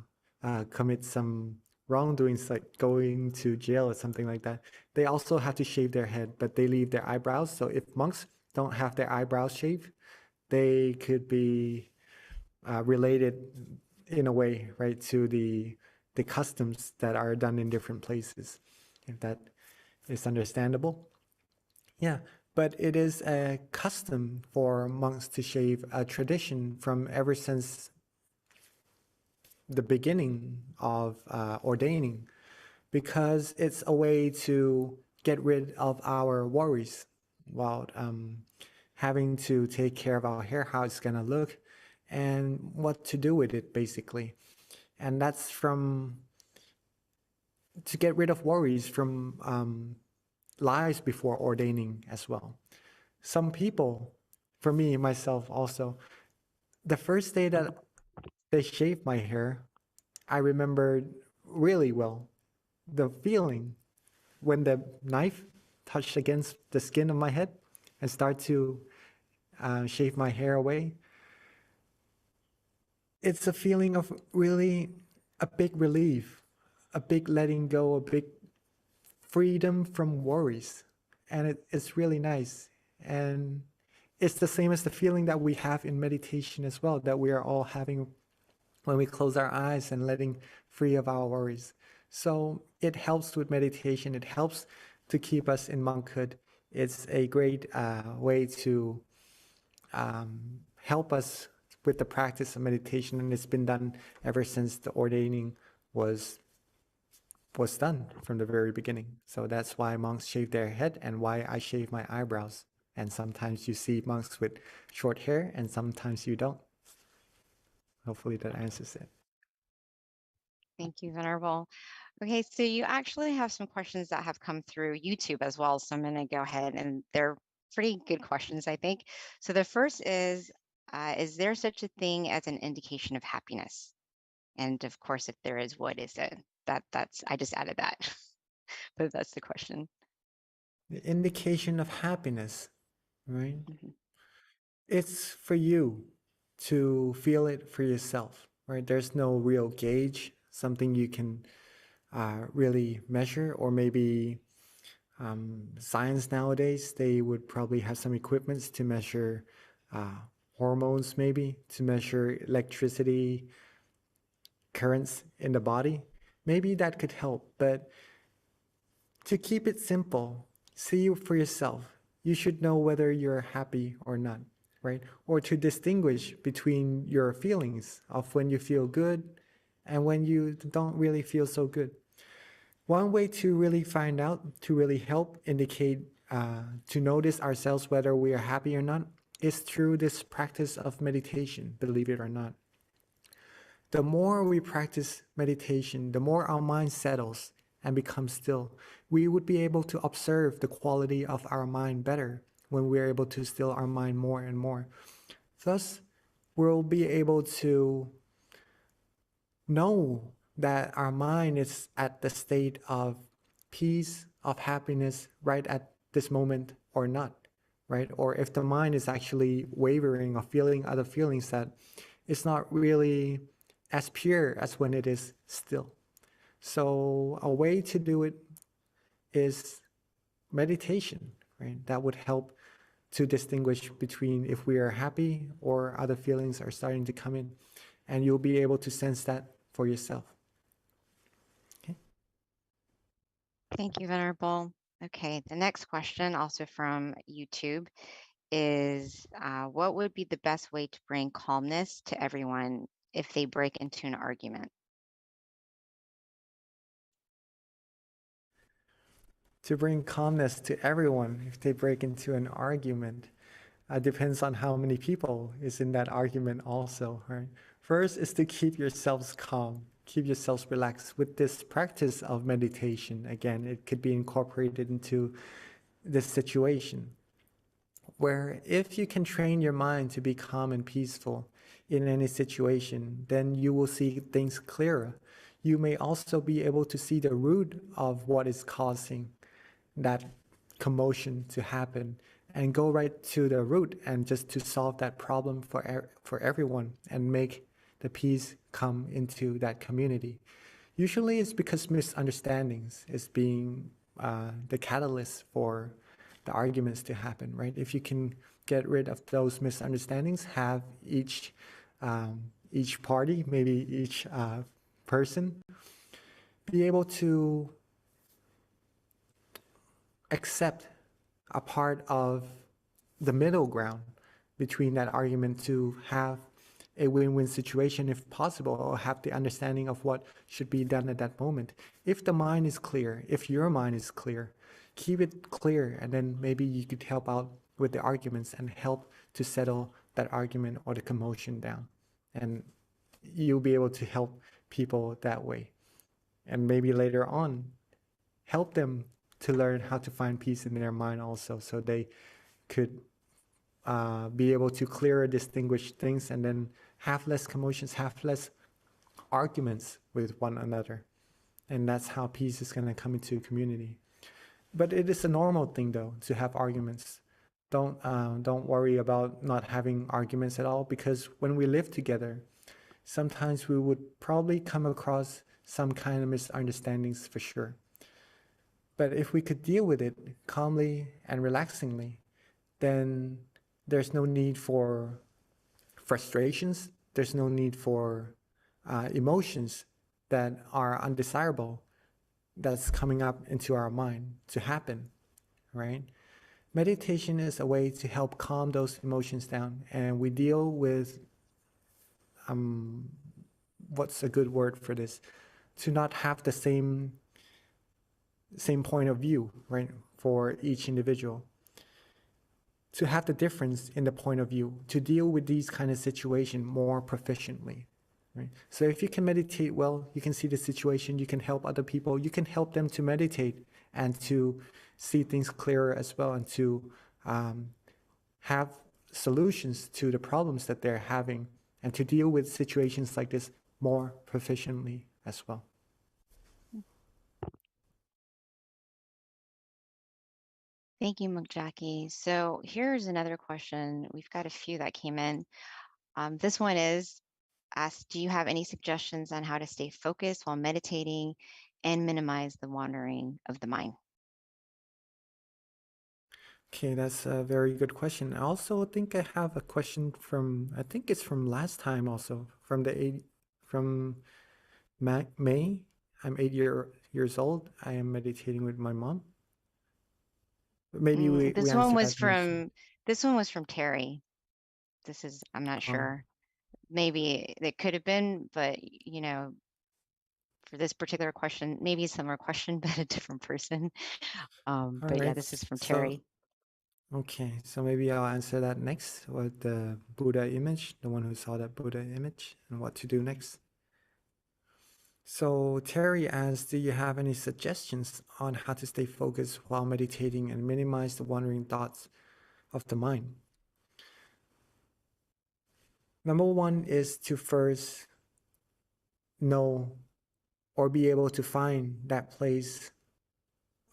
commit some wrongdoings, like going to jail or something like that, they also have to shave their head, but they leave their eyebrows. So if monks don't have their eyebrows shaved, they could be related in a way, right, to the customs that are done in different places, if that is understandable. Yeah, but it is a custom for monks to shave, a tradition from ever since the beginning of ordaining, because it's a way to get rid of our worries about having to take care of our hair, how it's gonna look, and what to do with it, basically. And that's to get rid of worries from lives before ordaining as well. Some people, for me, myself also, the first day that they shaved my hair, I remembered really well the feeling when the knife touched against the skin of my head and start to shave my hair away. It's a feeling of really a big relief, a big letting go, a big freedom from worries. And it's really nice. And it's the same as the feeling that we have in meditation as well, that we are all having when we close our eyes and letting free of our worries. So it helps with meditation. It helps to keep us in monkhood. It's a great way to help us with the practice of meditation, and it's been done ever since the ordaining was done from the very beginning. So that's why monks shave their head and why I shave my eyebrows. And sometimes you see monks with short hair and sometimes you don't. Hopefully that answers it. Thank you, Venerable. Okay, so you actually have some questions that have come through YouTube as well. So I'm going to go ahead, and they're pretty good questions, I think. So the first is there such a thing as an indication of happiness? And of course, if there is, what is it? That's I just added that, but that's the question. The indication of happiness, right? Mhm. It's for you to feel it for yourself, right? There's no real gauge, something you can really measure, or maybe science nowadays, they would probably have some equipments to measure hormones, maybe to measure electricity currents in the body. Maybe that could help, but to keep it simple, see for yourself. You should know whether you're happy or not, right? Or to distinguish between your feelings of when you feel good and when you don't really feel so good. One way to really find out, to really help indicate, to notice ourselves whether we are happy or not, is through this practice of meditation, believe it or not. The more we practice meditation, the more our mind settles and becomes still. We would be able to observe the quality of our mind better when we're able to still our mind more and more. Thus, we'll be able to know that our mind is at the state of peace, of happiness right at this moment or not, right? Or if the mind is actually wavering or feeling other feelings, that it's not really as pure as when it is still. So a way to do it is meditation, right? That would help to distinguish between if we are happy or other feelings are starting to come in, and you'll be able to sense that for yourself. Okay. Thank you, Venerable. Okay, the next question, also from YouTube, is what would be the best way to bring calmness to everyone if they break into an argument? To bring calmness to everyone if they break into an argument depends on how many people is in that argument also, right? First is to keep yourselves calm, keep yourselves relaxed. With this practice of meditation, again, it could be incorporated into this situation, where if you can train your mind to be calm and peaceful in any situation, then you will see things clearer. You may also be able to see the root of what is causing that commotion to happen and go right to the root and just to solve that problem for everyone and make the peace come into that community. Usually it's because misunderstandings is being the catalyst for the arguments to happen, right? If you can get rid of those misunderstandings, have each party, maybe each person, be able to accept a part of the middle ground between that argument to have a win-win situation if possible, or have the understanding of what should be done at that moment. If the mind is clear, if your mind is clear, keep it clear, and then maybe you could help out with the arguments and help to settle that argument or the commotion down. And you'll be able to help people that way. And maybe later on, help them to learn how to find peace in their mind also, so they could be able to clearer distinguish things and then have less commotions, have less arguments with one another. And that's how peace is going to come into a community. But it is a normal thing, though, to have arguments. Don't worry about not having arguments at all, because when we live together, sometimes we would probably come across some kind of misunderstandings for sure. But if we could deal with it calmly and relaxingly, then there's no need for frustrations. There's no need for emotions that are undesirable that's coming up into our mind to happen, right? Meditation is a way to help calm those emotions down, and we deal with, what's a good word for this? To not have the same point of view, right, for each individual. To have the difference in the point of view, to deal with these kind of situations more proficiently, right? So if you can meditate well, you can see the situation, you can help other people, you can help them to meditate and to see things clearer as well, and to have solutions to the problems that they're having, and to deal with situations like this more proficiently as well. Thank you, Jackie. So here's another question. We've got a few that came in. This one is asked, do you have any suggestions on how to stay focused while meditating and minimize the wandering of the mind? Okay, that's a very good question. I also think I have a question from, I think it's from last time also, from May. I'm 8 years old. I am meditating with my mom. Maybe we this answer one was that next time. from this one was from Terry. I'm not sure. Maybe it could have been, but you know, for this particular question, maybe a similar question, but a different person. All But yeah, right. this is from So, Terry. okay, so maybe I'll answer that next with the Buddha image, the one who saw that Buddha image, and what to do next. So Terry asks, do you have any suggestions on how to stay focused while meditating and minimize the wandering thoughts of the mind? Number one is to first know or be able to find that place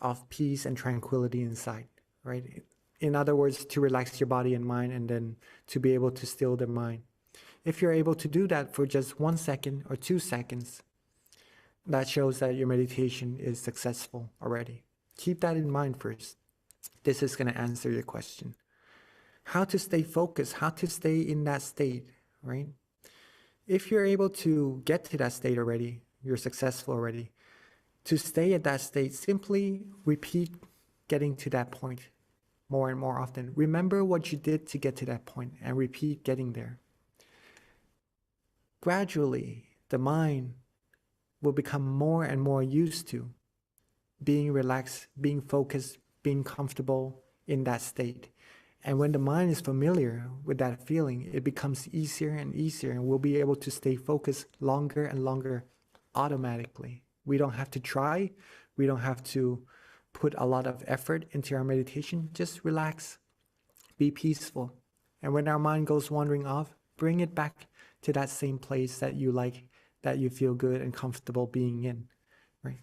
of peace and tranquility inside, right? In other words, to relax your body and mind, and then to be able to still the mind. If you're able to do that for just 1 second or 2 seconds, that shows that your meditation is successful already. Keep that in mind first. This is going to answer your question. How to stay focused, how to stay in that state, right? If you're able to get to that state already, you're successful already. To stay at that state, simply repeat getting to that point more and more often. Remember what you did to get to that point and repeat getting there. Gradually, the mind will become more and more used to being relaxed, being focused, being comfortable in that state. And when the mind is familiar with that feeling, it becomes easier and easier, and we'll be able to stay focused longer and longer automatically. We don't have to try. We don't have to put a lot of effort into our meditation. Just relax, be peaceful. And when our mind goes wandering off, bring it back to that same place that you like, that you feel good and comfortable being in, right?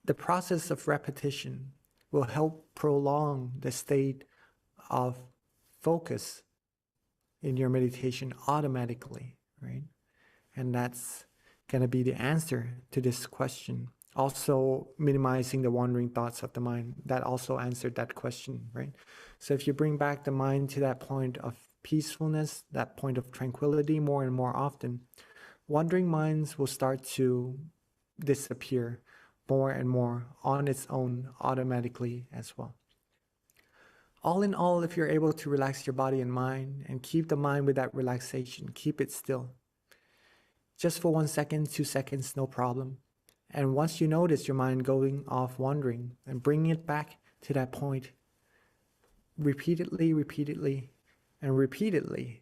The process of repetition will help prolong the state of focus in your meditation automatically, right? And that's going to be the answer to this question. Also, minimizing the wandering thoughts of the mind, that also answered that question, right? So if you bring back the mind to that point of peacefulness, that point of tranquility more and more often, wandering minds will start to disappear more and more on its own automatically as well. All in all, if you're able to relax your body and mind and keep the mind with that relaxation, keep it still. Just for 1 second, 2 seconds, no problem. And once you notice your mind going off wandering, and bringing it back to that point repeatedly, and repeatedly,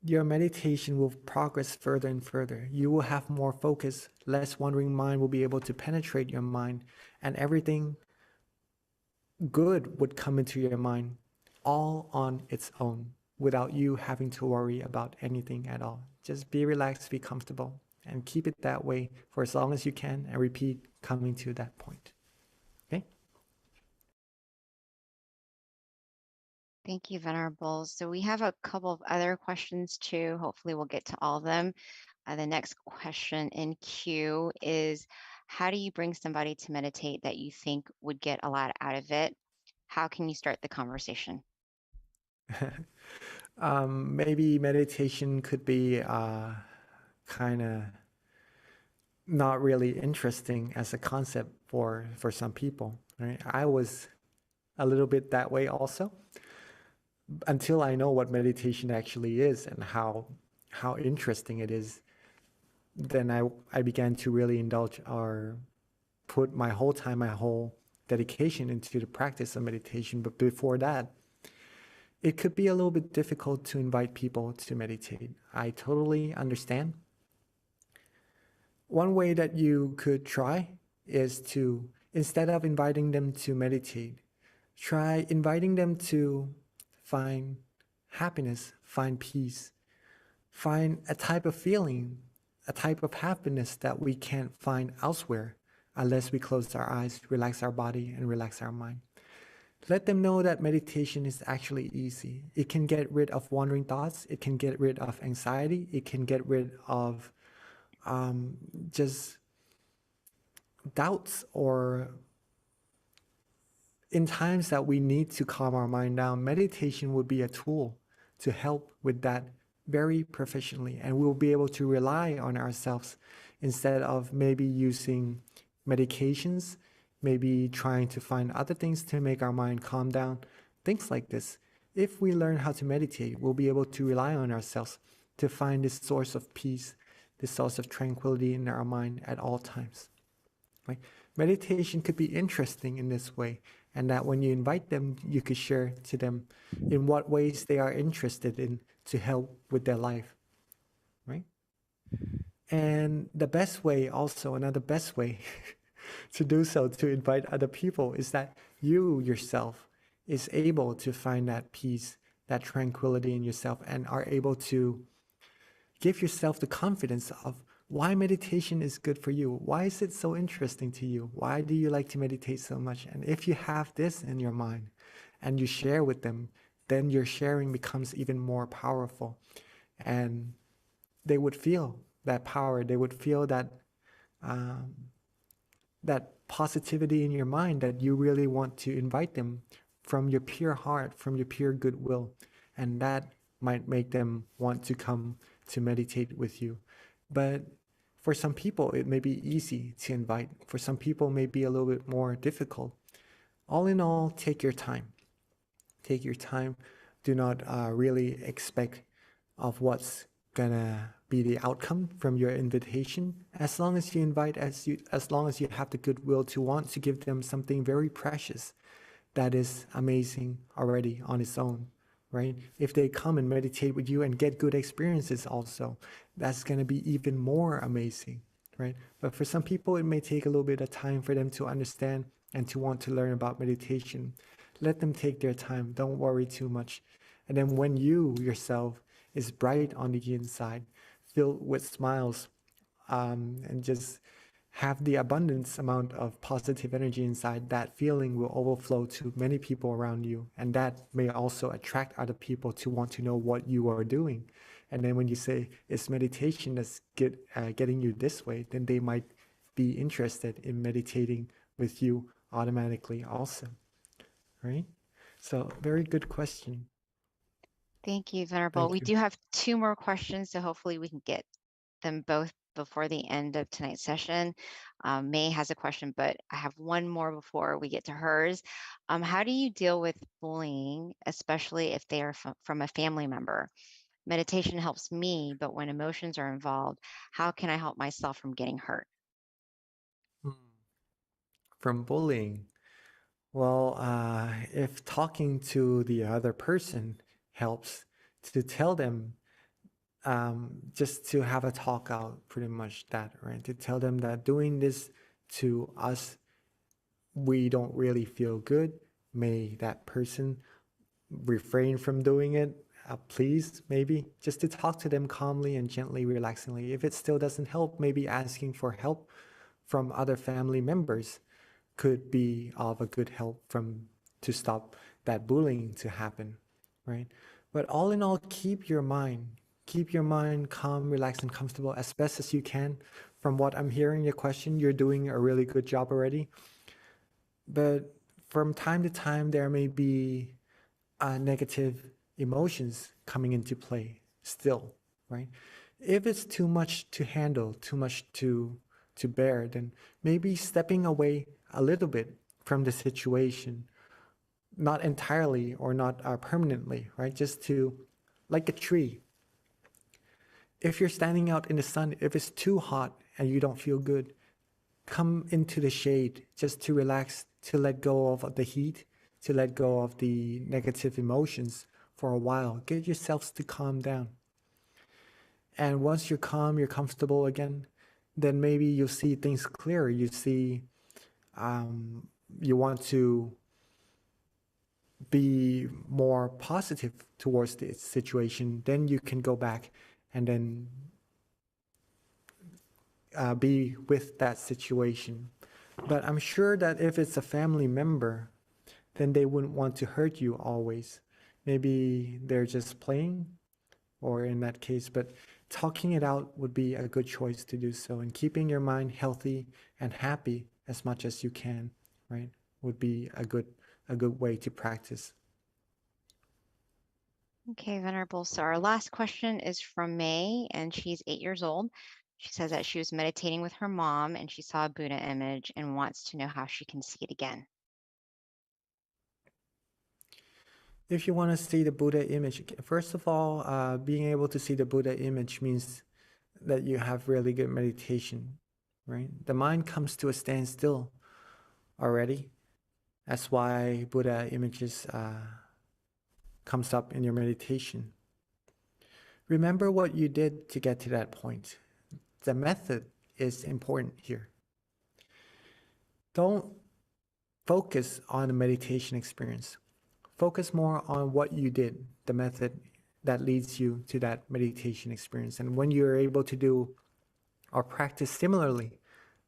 your meditation will progress further and further. You will have more focus, less wandering mind will be able to penetrate your mind, and everything good would come into your mind all on its own without you having to worry about anything at all. Just be relaxed, be comfortable, and keep it that way for as long as you can, and repeat coming to that point. Okay? Thank you, Venerable. So we have a couple of other questions too. Hopefully we'll get to all of them. The next question in queue is, how do you bring somebody to meditate that you think would get a lot out of it? How can you start the conversation? Maybe meditation could be kind of not really interesting as a concept for some people, right? I was a little bit that way also, until I know what meditation actually is and how interesting it is. Then I began to really indulge or put my whole time, my whole dedication into the practice of meditation. But before that, it could be a little bit difficult to invite people to meditate. I totally understand. One way that you could try is to, instead of inviting them to meditate, try inviting them to find happiness, find peace, find a type of feeling, a type of happiness that we can't find elsewhere unless we close our eyes, relax our body, and relax our mind. Let them know that meditation is actually easy. It can get rid of wandering thoughts. It can get rid of anxiety. It can get rid of just doubts, or in times that we need to calm our mind down, meditation would be a tool to help with that very proficiently, and we'll be able to rely on ourselves instead of maybe using medications, maybe trying to find other things to make our mind calm down, things like this. If we learn how to meditate, we'll be able to rely on ourselves to find this source of peace, this source of tranquility in our mind at all times. Right? Meditation could be interesting in this way, and that when you invite them, you could share to them in what ways they are interested in to help with their life, right? And the best way also, another best way to do so, to invite other people, is that you yourself is able to find that peace, that tranquility in yourself, and are able to give yourself the confidence of why meditation is good for you. Why is it so interesting to you? Why do you like to meditate so much? And if you have this in your mind and you share with them, then your sharing becomes even more powerful. And they would feel that power. They would feel that that positivity in your mind, that you really want to invite them from your pure heart, from your pure goodwill. And that might make them want to come to meditate with you. But for some people, it may be easy to invite. For some people, it may be a little bit more difficult. All in all, take your time. Take your time. Do not really expect of what's gonna be the outcome from your invitation. As long as you invite, as long as you have the goodwill to want to give them something very precious, that is amazing already on its own, right? If they come and meditate with you and get good experiences also, that's gonna be even more amazing, right? But for some people, it may take a little bit of time for them to understand and to want to learn about meditation. Let them take their time. Don't worry too much. And then when you yourself is bright on the inside, filled with smiles, and just have the abundance amount of positive energy inside, that feeling will overflow to many people around you. And that may also attract other people to want to know what you are doing. And then when you say it's meditation that's getting you this way, then they might be interested in meditating with you automatically also, right? So very good question. Thank you, Venerable. Thank We you. do have 2 more questions, so hopefully we can get them both before the end of tonight's session. May has a question, but I have one more before we get to hers. How do you deal with bullying, especially if they are from a family member? Meditation helps me, but when emotions are involved, how can I help myself from getting hurt? From bullying. Well, if talking to the other person helps, to tell them, just to have a talk out, pretty much that, right? To tell them that doing this to us, we don't really feel good. May that person refrain from doing it, please, maybe. Just to talk to them calmly and gently, relaxingly. If it still doesn't help, maybe asking for help from other family members could be of a good help to stop that bullying to happen, right? But all in all, keep your mind calm, relaxed, and comfortable as best as you can. From what I'm hearing your question, you're doing a really good job already. But from time to time, there may be negative emotions coming into play still, right? If it's too much to handle, too much to bear, then maybe stepping away a little bit from the situation, not entirely or not permanently, right? Just to, like a tree. If you're standing out in the sun, if it's too hot and you don't feel good, come into the shade just to relax, to let go of the heat, to let go of the negative emotions for a while. Get yourselves to calm down. And once you're calm, you're comfortable again, then maybe you'll see things clearer. You see, you want to be more positive towards the situation, then you can go back and then be with that situation. But I'm sure that if it's a family member, then they wouldn't want to hurt you always. Maybe they're just playing, or in that case, but talking it out would be a good choice to do so. And keeping your mind healthy and happy as much as you can, right, would be a good way to practice. Okay, Venerable. So our last question is from May, and she's 8 years old. She says that she was meditating with her mom and she saw a Buddha image and wants to know how she can see it again. If you want to see the Buddha image, first of all, being able to see the Buddha image means that you have really good meditation, right? The mind comes to a standstill already. That's why Buddha images comes up in your meditation. Remember what you did to get to that point. The method is important here. Don't focus on the meditation experience. Focus more on what you did, the method that leads you to that meditation experience. And when you're able to do or practice similarly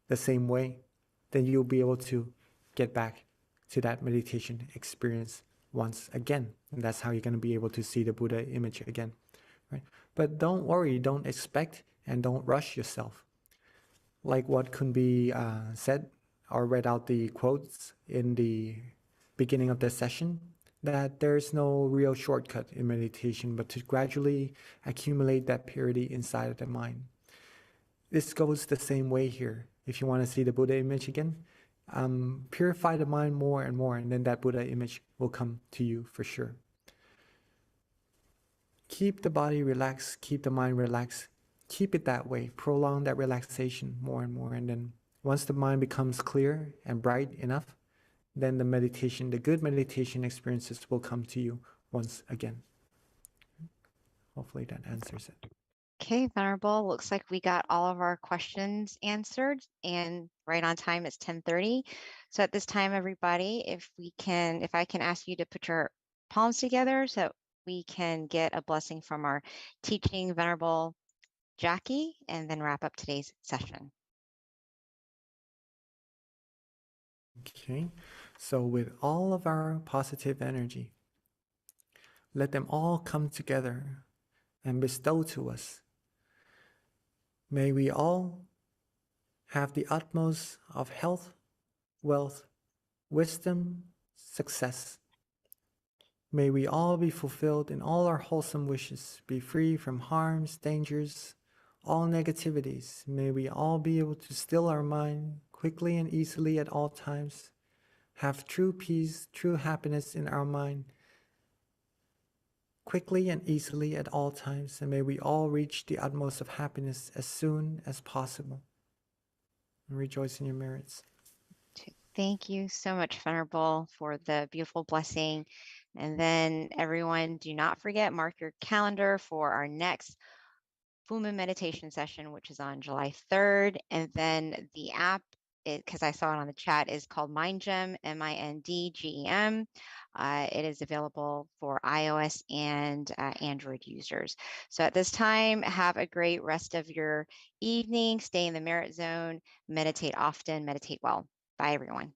the same way, then you'll be able to get back to that meditation experience once again. And that's how you're going to be able to see the Buddha image again, right? But don't worry, don't expect, and don't rush yourself. Like what could be said or read out the quotes in the beginning of the session, that there's no real shortcut in meditation, but to gradually accumulate that purity inside of the mind. This goes the same way here. If you want to see the Buddha image again, purify the mind more and more, and then that Buddha image will come to you for sure. Keep the body relaxed, keep the mind relaxed, keep it that way, prolong that relaxation more and more, and then once the mind becomes clear and bright enough, then the meditation, the good meditation experiences will come to you once again. Hopefully that answers it. Okay, Venerable, looks like we got all of our questions answered and right on time. It's 10:30. So at this time, everybody, if I can ask you to put your palms together so we can get a blessing from our teaching Venerable Jackie and then wrap up today's session. Okay, so with all of our positive energy, let them all come together and bestow to us. May we all have the utmost of health, wealth, wisdom, success. May we all be fulfilled in all our wholesome wishes, be free from harms, dangers, all negativities. May we all be able to still our mind quickly and easily at all times, have true peace, true happiness in our mind, quickly and easily at all times, and may we all reach the utmost of happiness as soon as possible. And rejoice in your merits. Thank you so much, Venerable, for the beautiful blessing. And then everyone, do not forget, mark your calendar for our next full moon meditation session, which is on July 3rd. And then the app, because I saw it on the chat, is called MindGem, MINDGEM. It is available for iOS and Android users. So at this time, have a great rest of your evening. Stay in the merit zone, meditate often, meditate well. Bye, everyone.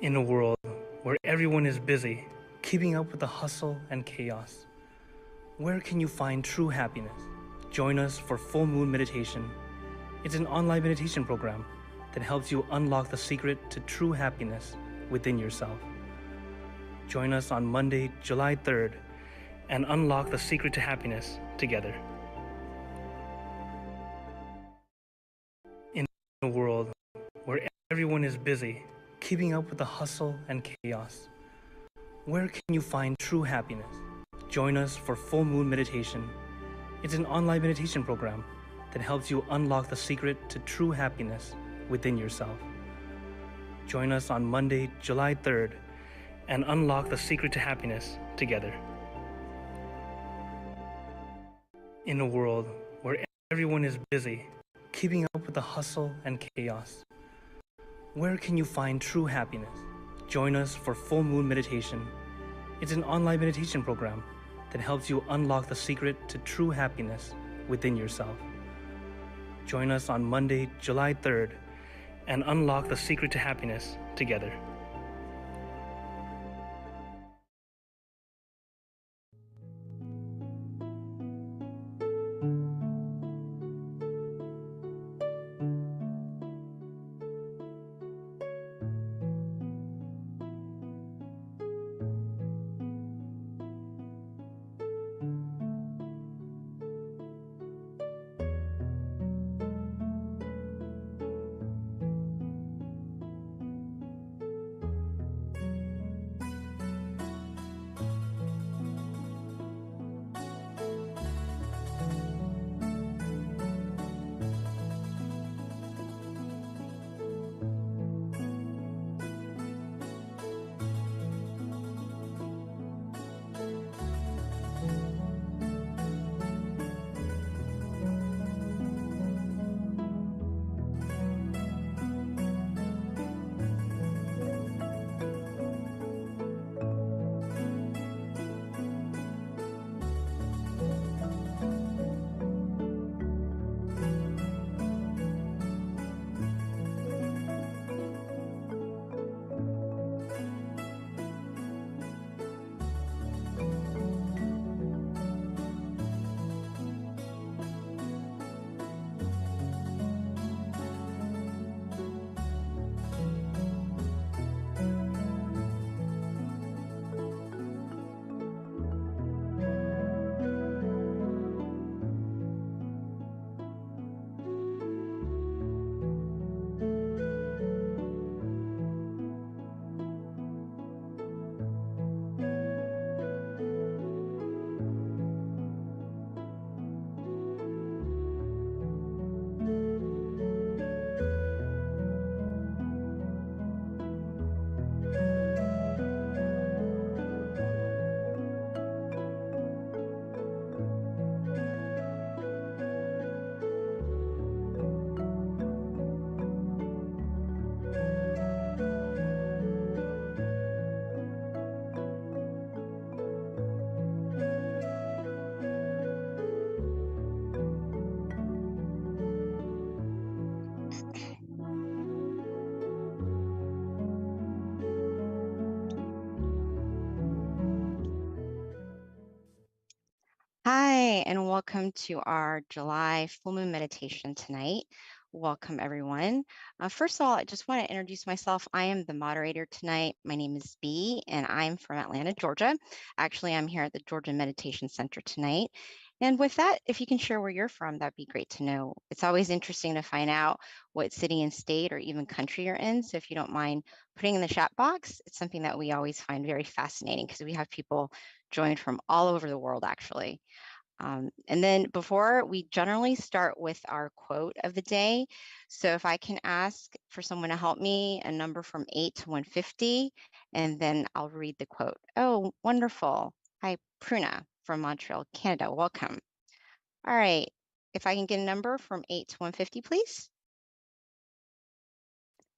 In a world where everyone is busy, keeping up with the hustle and chaos, where can you find true happiness? Join us for Full Moon Meditation. It's an online meditation program that helps you unlock the secret to true happiness within yourself. Join us on Monday, July 3rd, and unlock the secret to happiness together. In a world where everyone is busy, keeping up with the hustle and chaos, where can you find true happiness? Join us for Full Moon Meditation. It's an online meditation program that helps you unlock the secret to true happiness within yourself. Join us on Monday, July 3rd, and unlock the secret to happiness together. In a world where everyone is busy, keeping up with the hustle and chaos, where can you find true happiness? Join us for Full Moon Meditation. It's an online meditation program that helps you unlock the secret to true happiness within yourself. Join us on Monday, July 3rd, and unlock the secret to happiness together. Hi, and welcome to our July full moon meditation tonight. Welcome, everyone. First of all, I just want to introduce myself. I am the moderator tonight. My name is Bee, and I'm from Atlanta, Georgia. Actually, I'm here at the Georgia Meditation Center tonight. And with that, if you can share where you're from, that'd be great to know. It's always interesting to find out what city and state or even country you're in. So if you don't mind putting in the chat box, it's something that we always find very fascinating because we have people join from all over the world, actually. And then before we generally start with our quote of the day. So if I can ask for someone to help me, a number from 8 to 150, and then I'll read the quote. Oh, wonderful. Hi, Pruna from Montreal, Canada. Welcome. All right. If I can get a number from 8 to 150, please.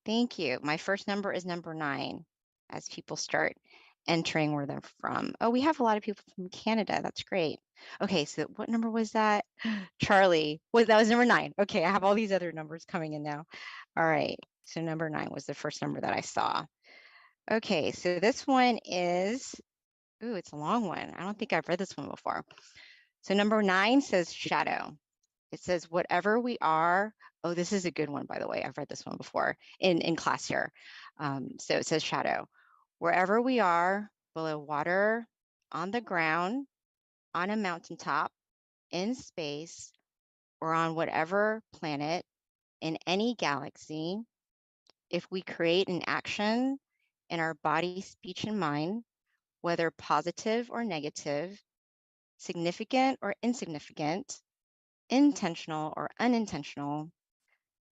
Thank you. My first number is number 9 as people start entering where they're from. Oh, we have a lot of people from Canada. That's great. Okay, so what number was that? Charlie. That was number 9. Okay, I have all these other numbers coming in now. All right, so number 9 was the first number that I saw. Okay, so this one is, ooh, it's a long one. I don't think I've read this one before. So number 9 says shadow. It says, whatever we are, oh, this is a good one, by the way. I've read this one before in class here. So it says shadow. Wherever we are, below water, on the ground, on a mountaintop, in space, or on whatever planet, in any galaxy, if we create an action in our body, speech, and mind, whether positive or negative, significant or insignificant, intentional or unintentional,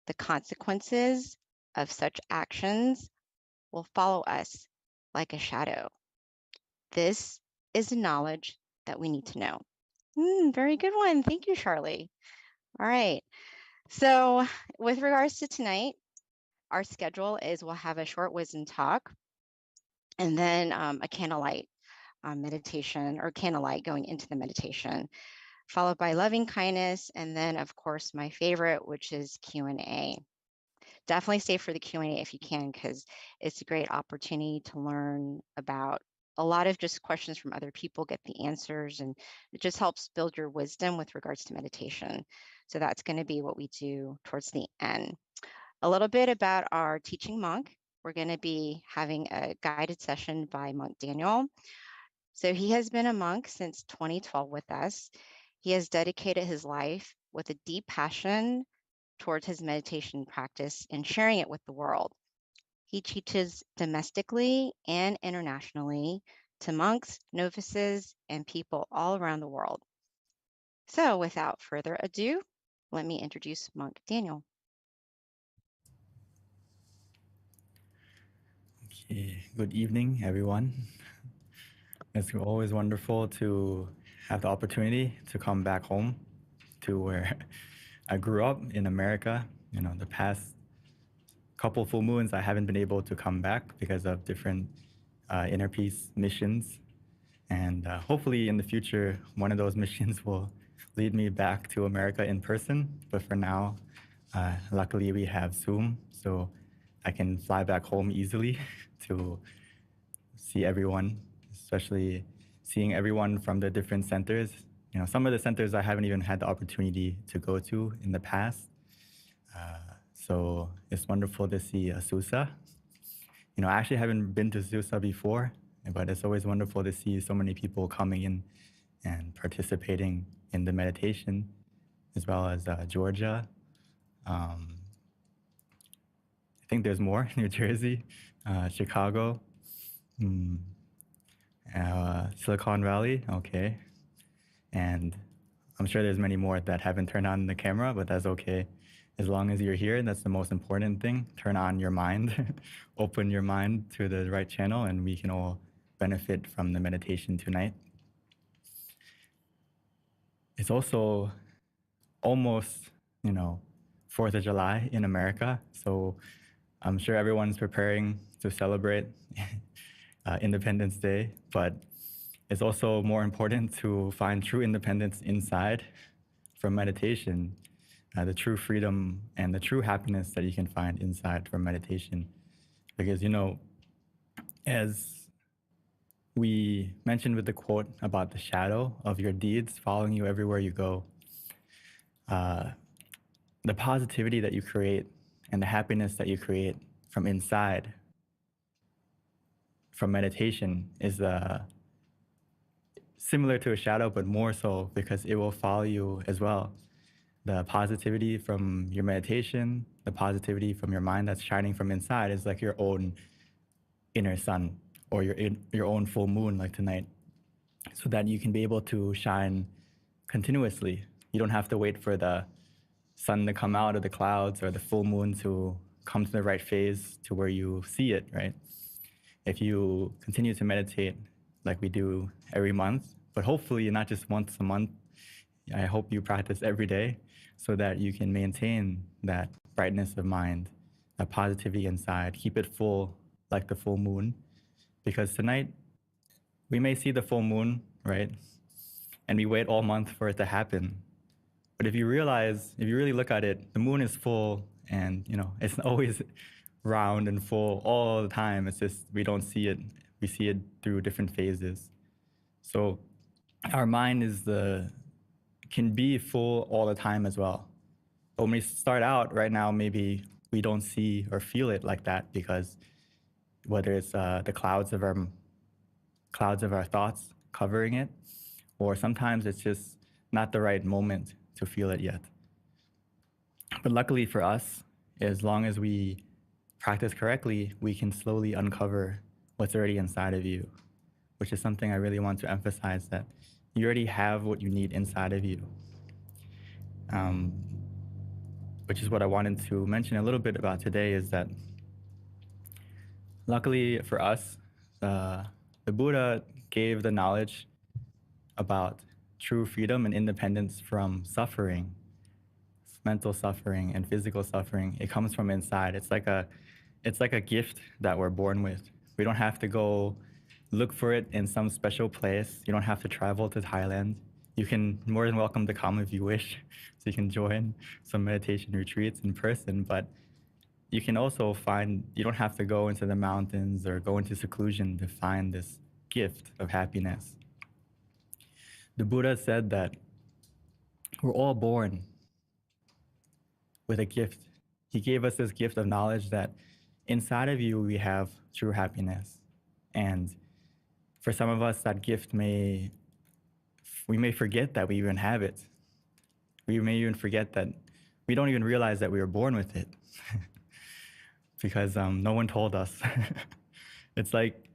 the consequences of such actions will follow us like a shadow. This is the knowledge that we need to know. Very good one. Thank you, Charlie. All right. So with regards to tonight, our schedule is we'll have a short wisdom talk and then a candlelight meditation or candlelight going into the meditation, followed by loving kindness. And then of course, my favorite, which is Q&A. Definitely stay for the Q&A if you can, because it's a great opportunity to learn about a lot of just questions from other people, get the answers, and it just helps build your wisdom with regards to meditation. So that's going to be what we do towards the end. A little bit about our teaching monk. We're going to be having a guided session by Monk Daniel. So he has been a monk since 2012 with us. He has dedicated his life with a deep passion towards his meditation practice and sharing it with the world. He teaches domestically and internationally to monks, novices, and people all around the world. So without further ado, let me introduce Monk Daniel. Okay, good evening, everyone. It's always wonderful to have the opportunity to come back home to where I grew up in America. You know, the past couple full moons, I haven't been able to come back because of different inner peace missions. And hopefully in the future, one of those missions will lead me back to America in person. But for now, luckily we have Zoom, so I can fly back home easily to see everyone, especially seeing everyone from the different centers. You know, some of the centers I haven't even had the opportunity to go to in the past. So it's wonderful to see Susa. You know, I actually haven't been to Susa before, but it's always wonderful to see so many people coming in and participating in the meditation, as well as Georgia. I think there's more, New Jersey, Chicago, Silicon Valley, okay. And I'm sure there's many more that haven't turned on the camera, but that's okay. As long as you're here, that's the most important thing. Turn on your mind, open your mind to the right channel, and we can all benefit from the meditation tonight. It's also almost, 4th of July in America. So I'm sure everyone's preparing to celebrate Independence Day, but it's also more important to find true independence inside from meditation, the true freedom and the true happiness that you can find inside from meditation. Because, as we mentioned with the quote about the shadow of your deeds following you everywhere you go, the positivity that you create and the happiness that you create from inside, from meditation, is similar to a shadow, but more so because it will follow you as well. The positivity from your meditation, the positivity from your mind that's shining from inside is like your own inner sun or your own full moon like tonight, so that you can be able to shine continuously. You don't have to wait for the sun to come out of the clouds or the full moon to come to the right phase to where you see it, right? If you continue to meditate like we do every month, but hopefully not just once a month, I hope you practice every day so that you can maintain that brightness of mind, that positivity inside, keep it full like the full moon. Because tonight, we may see the full moon, right? And we wait all month for it to happen. But if you really look at it, the moon is full and, it's always round and full all the time. It's just we don't see it. We see it through different phases. So our mind can be full all the time as well. But when we start out right now, maybe we don't see or feel it like that because whether it's the clouds of our thoughts covering it, or sometimes it's just not the right moment to feel it yet. But luckily for us, as long as we practice correctly, we can slowly uncover what's already inside of you, which is something I really want to emphasize, that you already have what you need inside of you. Which is what I wanted to mention a little bit about today, is that luckily for us, the Buddha gave the knowledge about true freedom and independence from suffering, mental suffering and physical suffering. It comes from inside. It's like a gift that we're born with. We don't have to go look for it in some special place. You don't have to travel to Thailand. You can more than welcome to come if you wish. So you can join some meditation retreats in person, but you can also you don't have to go into the mountains or go into seclusion to find this gift of happiness. The Buddha said that we're all born with a gift. He gave us this gift of knowledge that inside of you we have true happiness. And for some of us, that gift we may forget that we even have it. We may even forget that we don't even realize that we were born with it because no one told us. It's like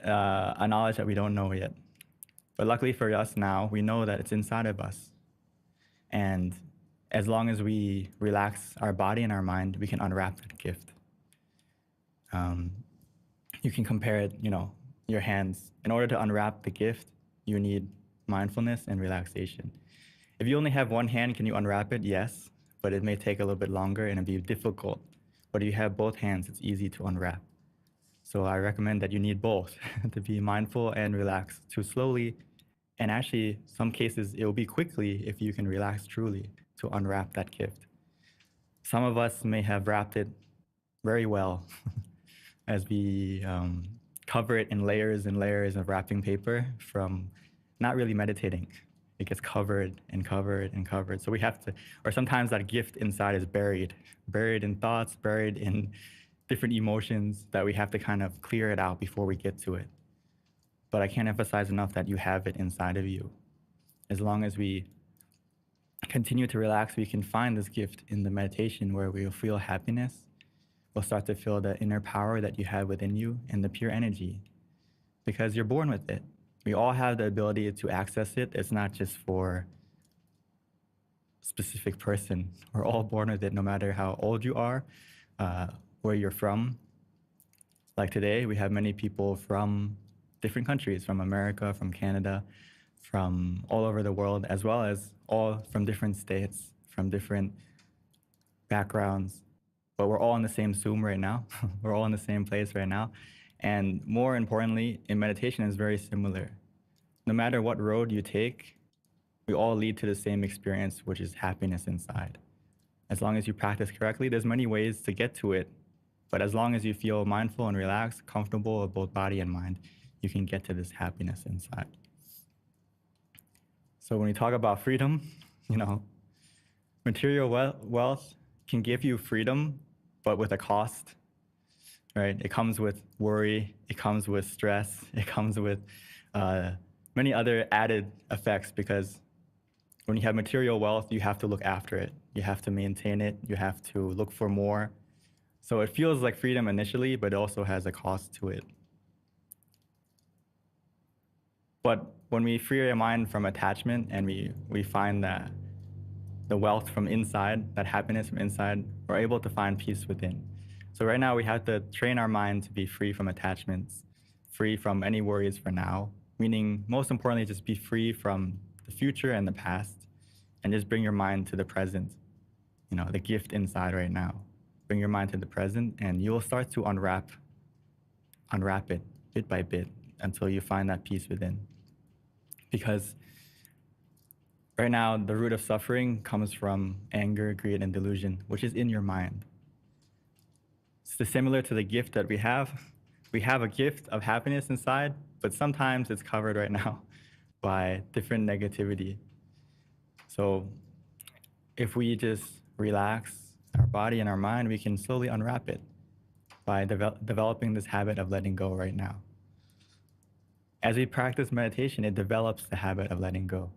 a knowledge that we don't know yet. But luckily for us now, we know that it's inside of us. And as long as we relax our body and our mind, we can unwrap that gift. You can compare it, your hands. In order to unwrap the gift, you need mindfulness and relaxation. If you only have one hand, can you unwrap it? Yes, but it may take a little bit longer and it'll be difficult. But if you have both hands, it's easy to unwrap. So I recommend that you need both to be mindful and relaxed, to slowly, and actually some cases it will be quickly if you can relax truly to unwrap that gift. Some of us may have wrapped it very well as we cover it in layers and layers of wrapping paper from not really meditating. It gets covered and covered and covered. So we have to, or sometimes that gift inside is buried in thoughts, buried in different emotions that we have to kind of clear it out before we get to it. But I can't emphasize enough that you have it inside of you. As long as we continue to relax, we can find this gift in the meditation where we'll feel happiness. We'll start to feel the inner power that you have within you and the pure energy, because you're born with it. We all have the ability to access it. It's not just for a specific person. We're all born with it, no matter how old you are, where you're from. Like today, we have many people from different countries, from America, from Canada, from all over the world, as well as all from different states, from different backgrounds. But we're all in the same Zoom right now. We're all in the same place right now. And more importantly, in meditation, it's very similar. No matter what road you take, we all lead to the same experience, which is happiness inside. As long as you practice correctly, there's many ways to get to it. But as long as you feel mindful and relaxed, comfortable with both body and mind, you can get to this happiness inside. So when we talk about freedom, material wealth can give you freedom, but with a cost, right? It comes with worry, it comes with stress, it comes with many other added effects, because when you have material wealth, you have to look after it. You have to maintain it. You have to look for more. So it feels like freedom initially, but it also has a cost to it. But when we free our mind from attachment and we find that the wealth from inside, that happiness from inside, we're able to find peace within. So right now we have to train our mind to be free from attachments, free from any worries for now, meaning most importantly, just be free from the future and the past, and just bring your mind to the present, the gift inside right now. Bring your mind to the present and you'll start to unwrap it bit by bit until you find that peace within. Because right now, the root of suffering comes from anger, greed, and delusion, which is in your mind. It's similar to the gift that we have. We have a gift of happiness inside, but sometimes it's covered right now by different negativity. So if we just relax our body and our mind, we can slowly unwrap it by developing this habit of letting go right now. As we practice meditation, it develops the habit of letting go.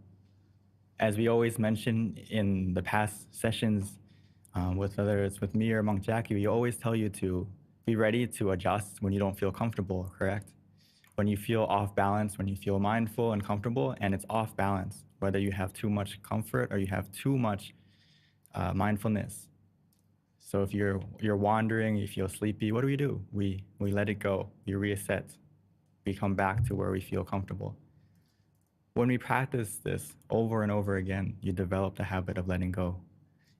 As we always mention in the past sessions, whether it's with me or Monk Jackie, we always tell you to be ready to adjust when you don't feel comfortable, correct? When you feel off balance, when you feel mindful and comfortable and it's off balance, whether you have too much comfort or you have too much mindfulness. So if you're wandering, you feel sleepy, what do? We let it go, we reset, we come back to where we feel comfortable. When we practice this over and over again, you develop the habit of letting go.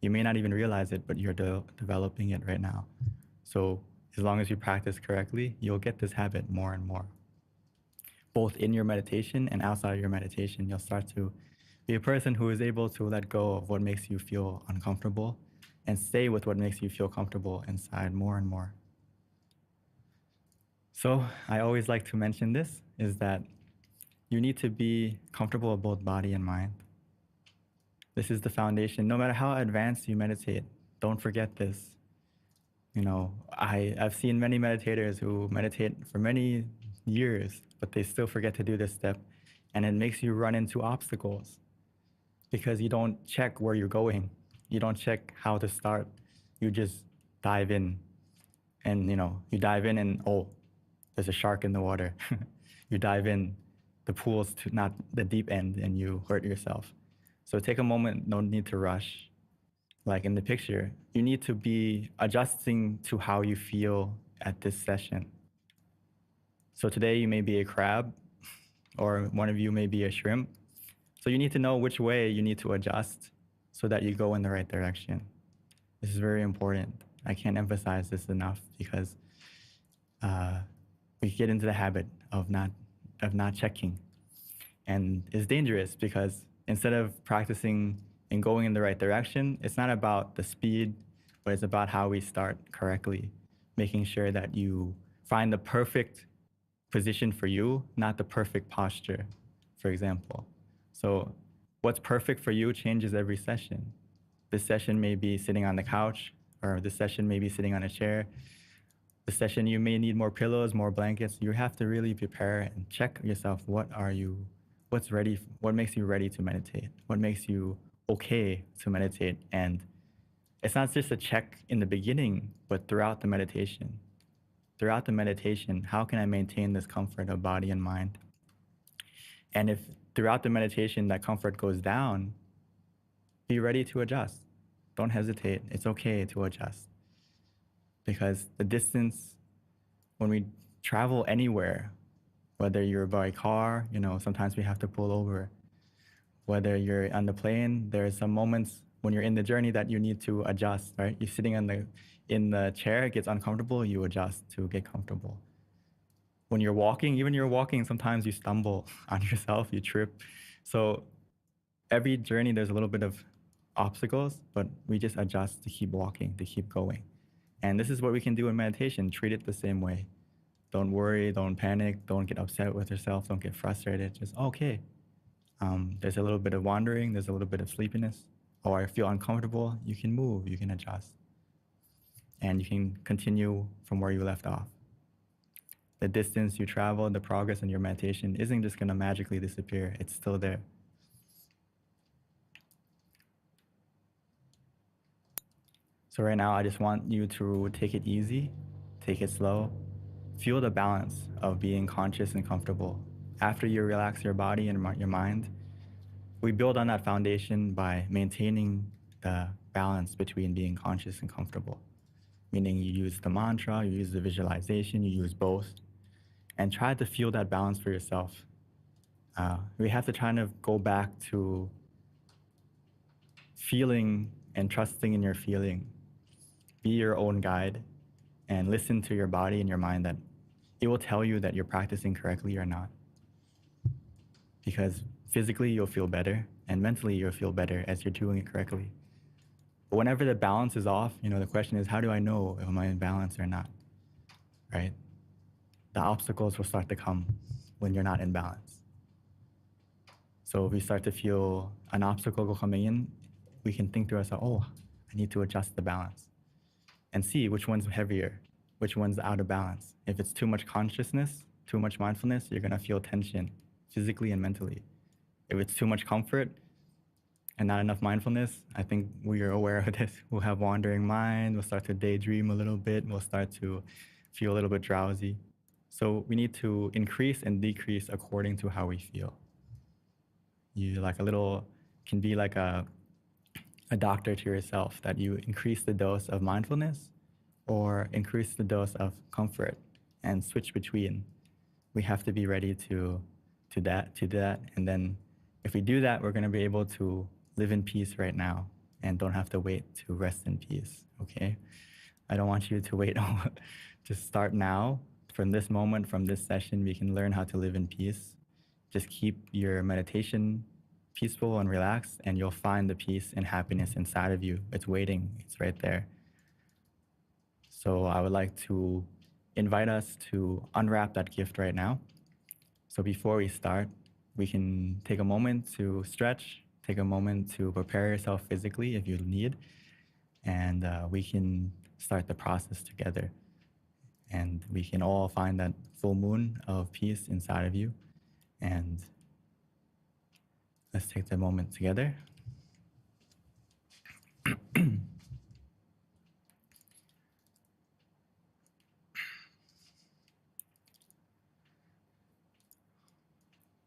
You may not even realize it, but you're developing it right now. So as long as you practice correctly, you'll get this habit more and more. Both in your meditation and outside of your meditation, you'll start to be a person who is able to let go of what makes you feel uncomfortable and stay with what makes you feel comfortable inside more and more. So I always like to mention this, is that you need to be comfortable with both body and mind. This is the foundation. No matter how advanced you meditate, don't forget this. You know, I've seen many meditators who meditate for many years, but they still forget to do this step. And it makes you run into obstacles because you don't check where you're going. You don't check how to start. You just dive in. And, you dive in and, oh, there's a shark in the water. You dive in, the pool's not the deep end, and you hurt yourself. So take a moment, no need to rush. Like in the picture, you need to be adjusting to how you feel at this session. So today you may be a crab, or one of you may be a shrimp. So you need to know which way you need to adjust so that you go in the right direction. This is very important. I can't emphasize this enough because we get into the habit of not checking. And it's dangerous because instead of practicing and going in the right direction, it's not about the speed, but it's about how we start correctly, making sure that you find the perfect position for you, not the perfect posture, for example. So what's perfect for you changes every session. This session may be sitting on the couch, or this session may be sitting on a chair. This session you may need more pillows, more blankets. You have to really prepare and check yourself. What makes you ready to meditate? What makes you okay to meditate? And it's not just a check in the beginning, but throughout the meditation. Throughout the meditation, how can I maintain this comfort of body and mind? And if throughout the meditation that comfort goes down, be ready to adjust. Don't hesitate. It's okay to adjust. Because the distance, when we travel anywhere, whether you're by car, sometimes we have to pull over. Whether you're on the plane, there are some moments when you're in the journey that you need to adjust, right? You're sitting in the chair, it gets uncomfortable, you adjust to get comfortable. When you're walking, sometimes you stumble on yourself, you trip. So every journey, there's a little bit of obstacles, but we just adjust to keep walking, to keep going. And this is what we can do in meditation, treat it the same way. Don't worry, don't panic, don't get upset with yourself, don't get frustrated, just, okay. There's a little bit of wandering, there's a little bit of sleepiness, or I feel uncomfortable, you can move, you can adjust. And you can continue from where you left off. The distance you travel, the progress in your meditation isn't just gonna magically disappear, it's still there. So right now, I just want you to take it easy, take it slow, feel the balance of being conscious and comfortable. After you relax your body and your mind, we build on that foundation by maintaining the balance between being conscious and comfortable. Meaning you use the mantra, you use the visualization, you use both, and try to feel that balance for yourself. We have to try to go back to feeling and trusting in your feeling. Be your own guide and listen to your body and your mind that it will tell you that you're practicing correctly or not. Because physically you'll feel better and mentally you'll feel better as you're doing it correctly. But whenever the balance is off, the question is, how do I know if I'm in balance or not, right? The obstacles will start to come when you're not in balance. So if we start to feel an obstacle coming in, we can think to ourselves, oh, I need to adjust the balance and see which one's heavier, which one's out of balance. If it's too much consciousness, too much mindfulness, you're gonna feel tension physically and mentally. If it's too much comfort and not enough mindfulness, I think we are aware of this. We'll have wandering mind, we'll start to daydream a little bit, we'll start to feel a little bit drowsy. So we need to increase and decrease according to how we feel. You can be like a doctor to yourself, that you increase the dose of mindfulness or increase the dose of comfort and switch between. We have to be ready to do that. And then if we do that, we're going to be able to live in peace right now and don't have to wait to rest in peace. Okay. I don't want you to wait. Just start now. From this moment, from this session, we can learn how to live in peace. Just keep your meditation peaceful and relaxed, and you'll find the peace and happiness inside of you. It's waiting, it's right there. So I would like to invite us to unwrap that gift right now. So before we start, we can take a moment to stretch, take a moment to prepare yourself physically if you need, and we can start the process together. And we can all find that full moon of peace inside of you. And let's take the moment together.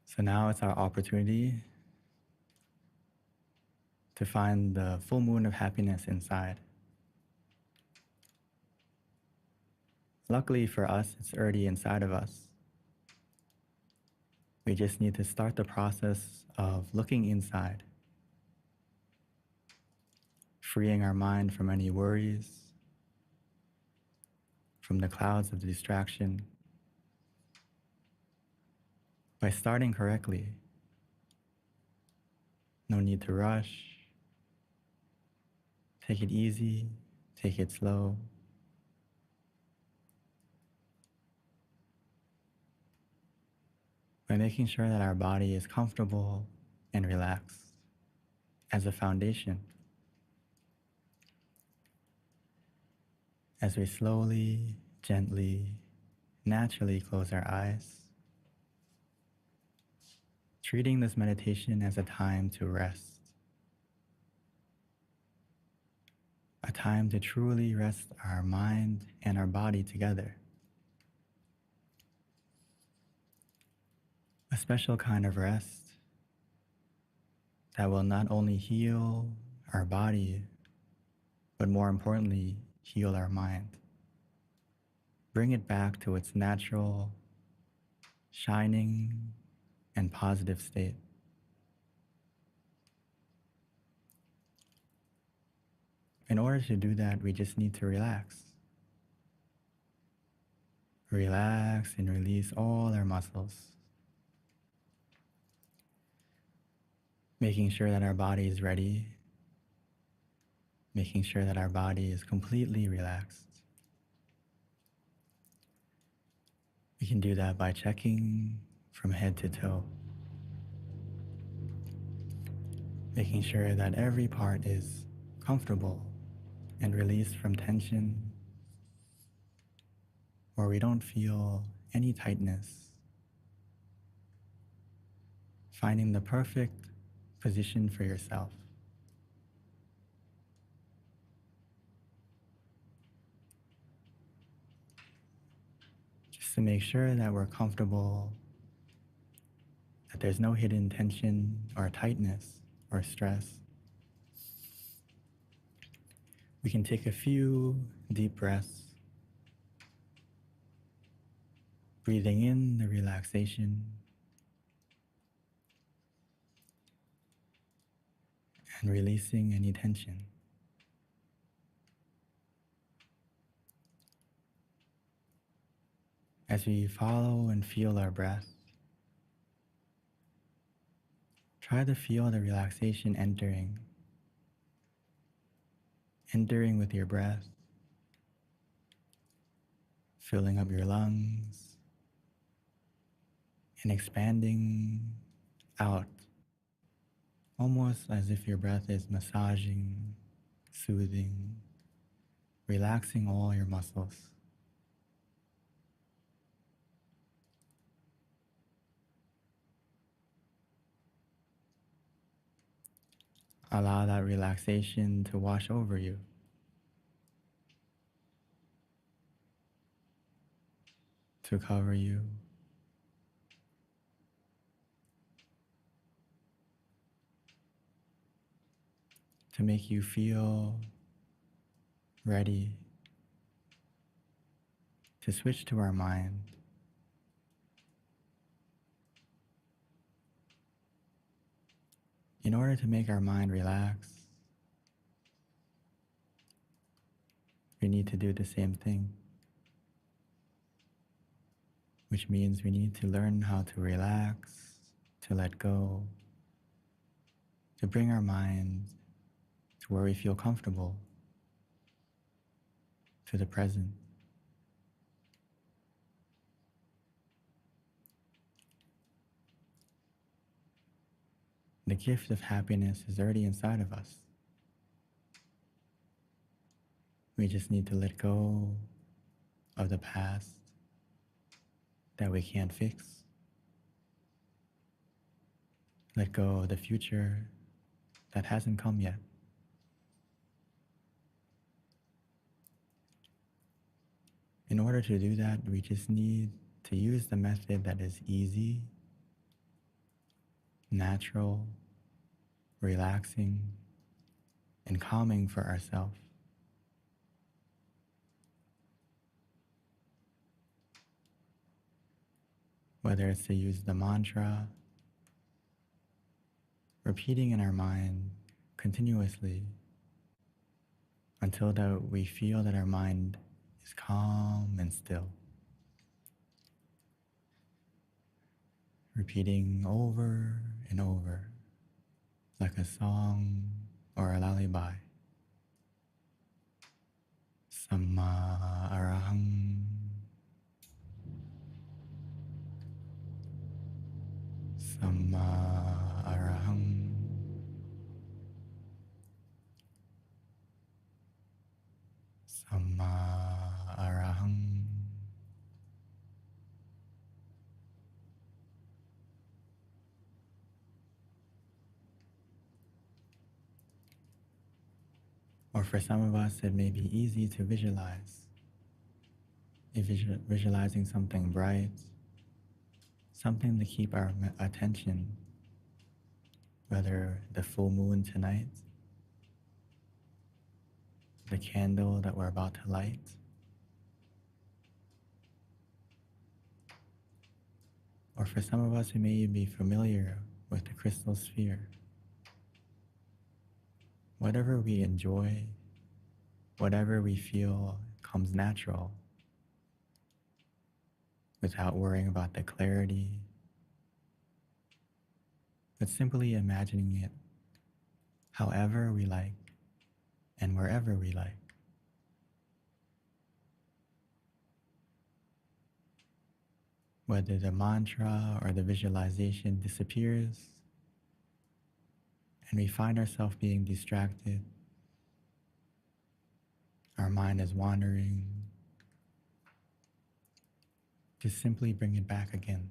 So now it's our opportunity to find the full moon of happiness inside. Luckily for us, it's already inside of us. We just need to start the process of looking inside, freeing our mind from any worries, from the clouds of distraction. By starting correctly, no need to rush. Take it easy, take it slow. By making sure that our body is comfortable and relaxed as a foundation. As we slowly, gently, naturally close our eyes, treating this meditation as a time to rest, a time to truly rest our mind and our body together. A special kind of rest that will not only heal our body, but more importantly, heal our mind. Bring it back to its natural, shining, and positive state. In order to do that, we just need to relax. Relax and release all our muscles. Making sure that our body is ready. Making sure that our body is completely relaxed. We can do that by checking from head to toe. Making sure that every part is comfortable and released from tension, where we don't feel any tightness. Finding the perfect position for yourself. Just to make sure that we're comfortable, that there's no hidden tension or tightness or stress. We can take a few deep breaths, breathing in the relaxation and releasing any tension. As we follow and feel our breath, try to feel the relaxation entering entering with your breath, filling up your lungs, and expanding out, almost as if your breath is massaging, soothing, relaxing all your muscles. Allow that relaxation to wash over you. To cover you. To make you feel ready to switch to our mind. In order to make our mind relax, we need to do the same thing, which means we need to learn how to relax, to let go, to bring our mind to where we feel comfortable, to the present. The gift of happiness is already inside of us. We just need to let go of the past that we can't fix. Let go of the future that hasn't come yet. In order to do that, we just need to use the method that is easy, natural, relaxing, and calming for ourselves. Whether it's to use the mantra, repeating in our mind continuously until that we feel that our mind is calm and still. Repeating over and over like a song or a lullaby. Samma arahang. Samma arahang. Samma arahang. Or for some of us, it may be easy to visualize. Visualizing something bright, something to keep our attention, whether the full moon tonight, the candle that we're about to light, or for some of us who may be familiar with the crystal sphere. Whatever we enjoy, whatever we feel comes natural, without worrying about the clarity, but simply imagining it however we like and wherever we like. Whether the mantra or the visualization disappears and we find ourselves being distracted, our mind is wandering, just simply bring it back again.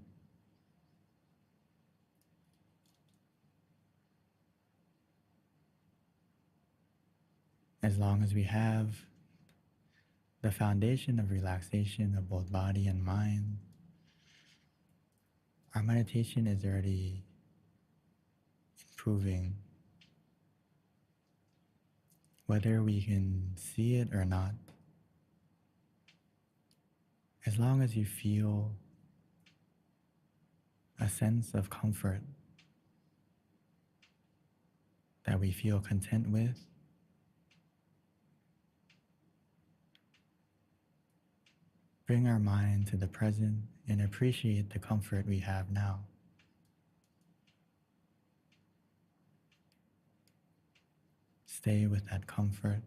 As long as we have the foundation of relaxation of both body and mind, our meditation is already improving. Whether we can see it or not, as long as you feel a sense of comfort that we feel content with, bring our mind to the present and appreciate the comfort we have now. Stay with that comfort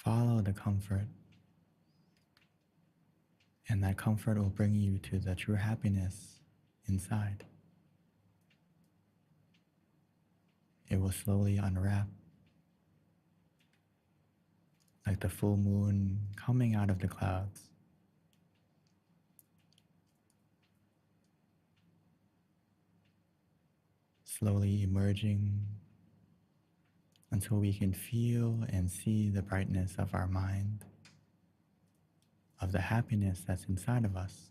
Follow the comfort, and that comfort will bring you to the true happiness inside. It will slowly unwrap like the full moon coming out of the clouds. Slowly emerging until we can feel and see the brightness of our mind, of the happiness that's inside of us.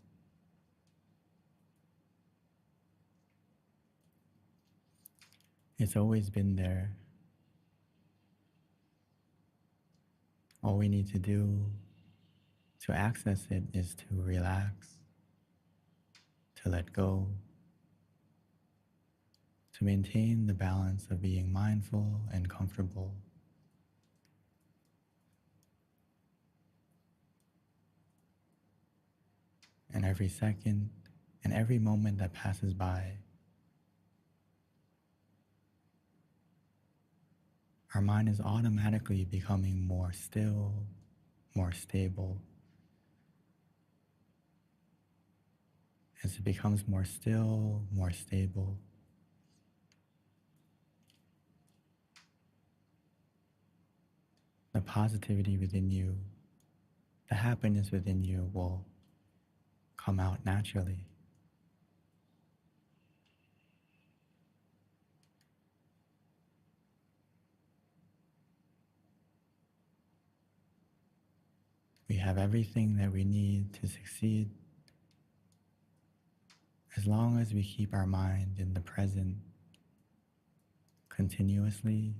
It's always been there. All we need to do to access it is to relax, to let go, to maintain the balance of being mindful and comfortable. And every second and every moment that passes by, our mind is automatically becoming more still, more stable. As it becomes more still, more stable, the positivity within you, the happiness within you will come out naturally. We have everything that we need to succeed as long as we keep our mind in the present continuously,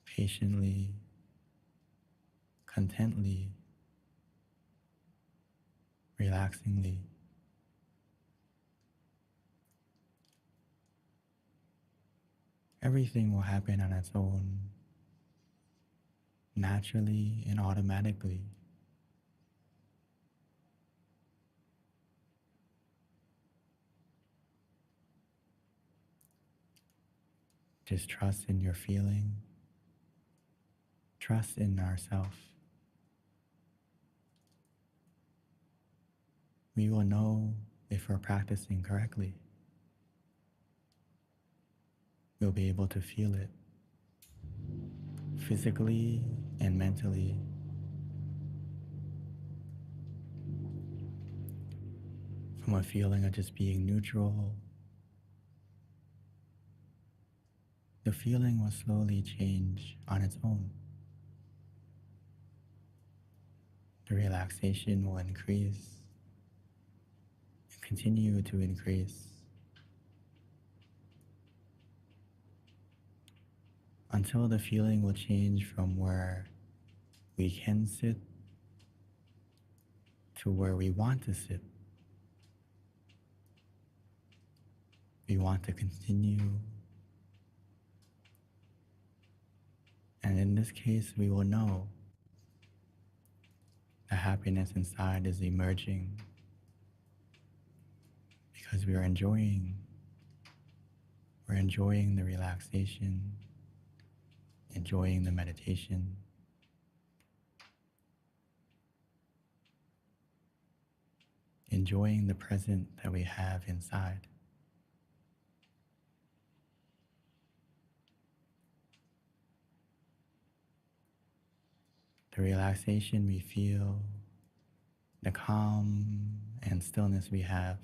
patiently, contently, relaxingly. Everything will happen on its own, naturally and automatically. Just trust in your feeling, trust in ourself. We will know if we're practicing correctly. We'll be able to feel it physically and mentally. From a feeling of just being neutral, the feeling will slowly change on its own. The relaxation will increase and continue to increase until the feeling will change from where we can sit to where we want to sit. We want to continue. And in this case, we will know the happiness inside is emerging because we're enjoying the relaxation, enjoying the meditation, enjoying the present that we have inside. The relaxation we feel, the calm and stillness we have,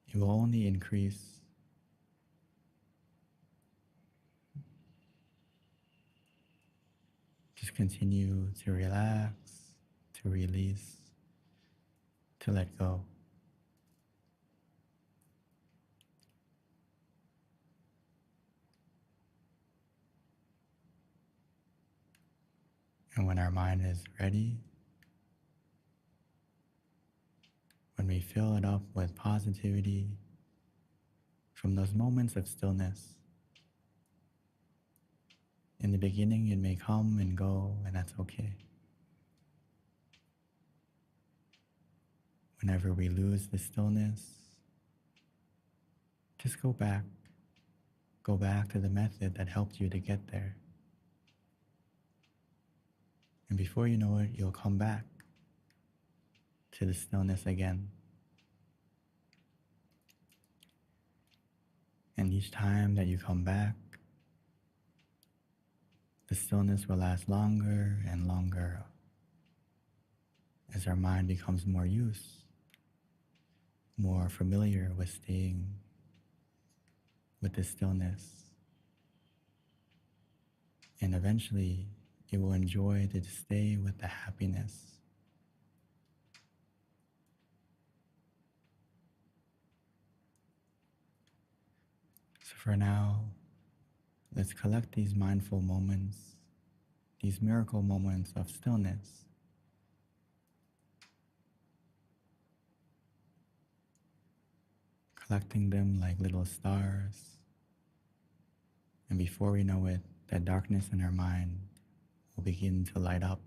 it will only increase. Just continue to relax, to release, to let go. And when our mind is ready, when we fill it up with positivity from those moments of stillness, in the beginning it may come and go, and that's okay. Whenever we lose the stillness, just go back Go back to the method that helped you to get there. And before you know it, you'll come back to the stillness again. And each time that you come back, the stillness will last longer and longer as our mind becomes more used, more familiar with staying with the stillness. And eventually, it will enjoy to stay with the happiness. So for now, let's collect these mindful moments, these miracle moments of stillness. Collecting them like little stars. And before we know it, that darkness in our mind will begin to light up,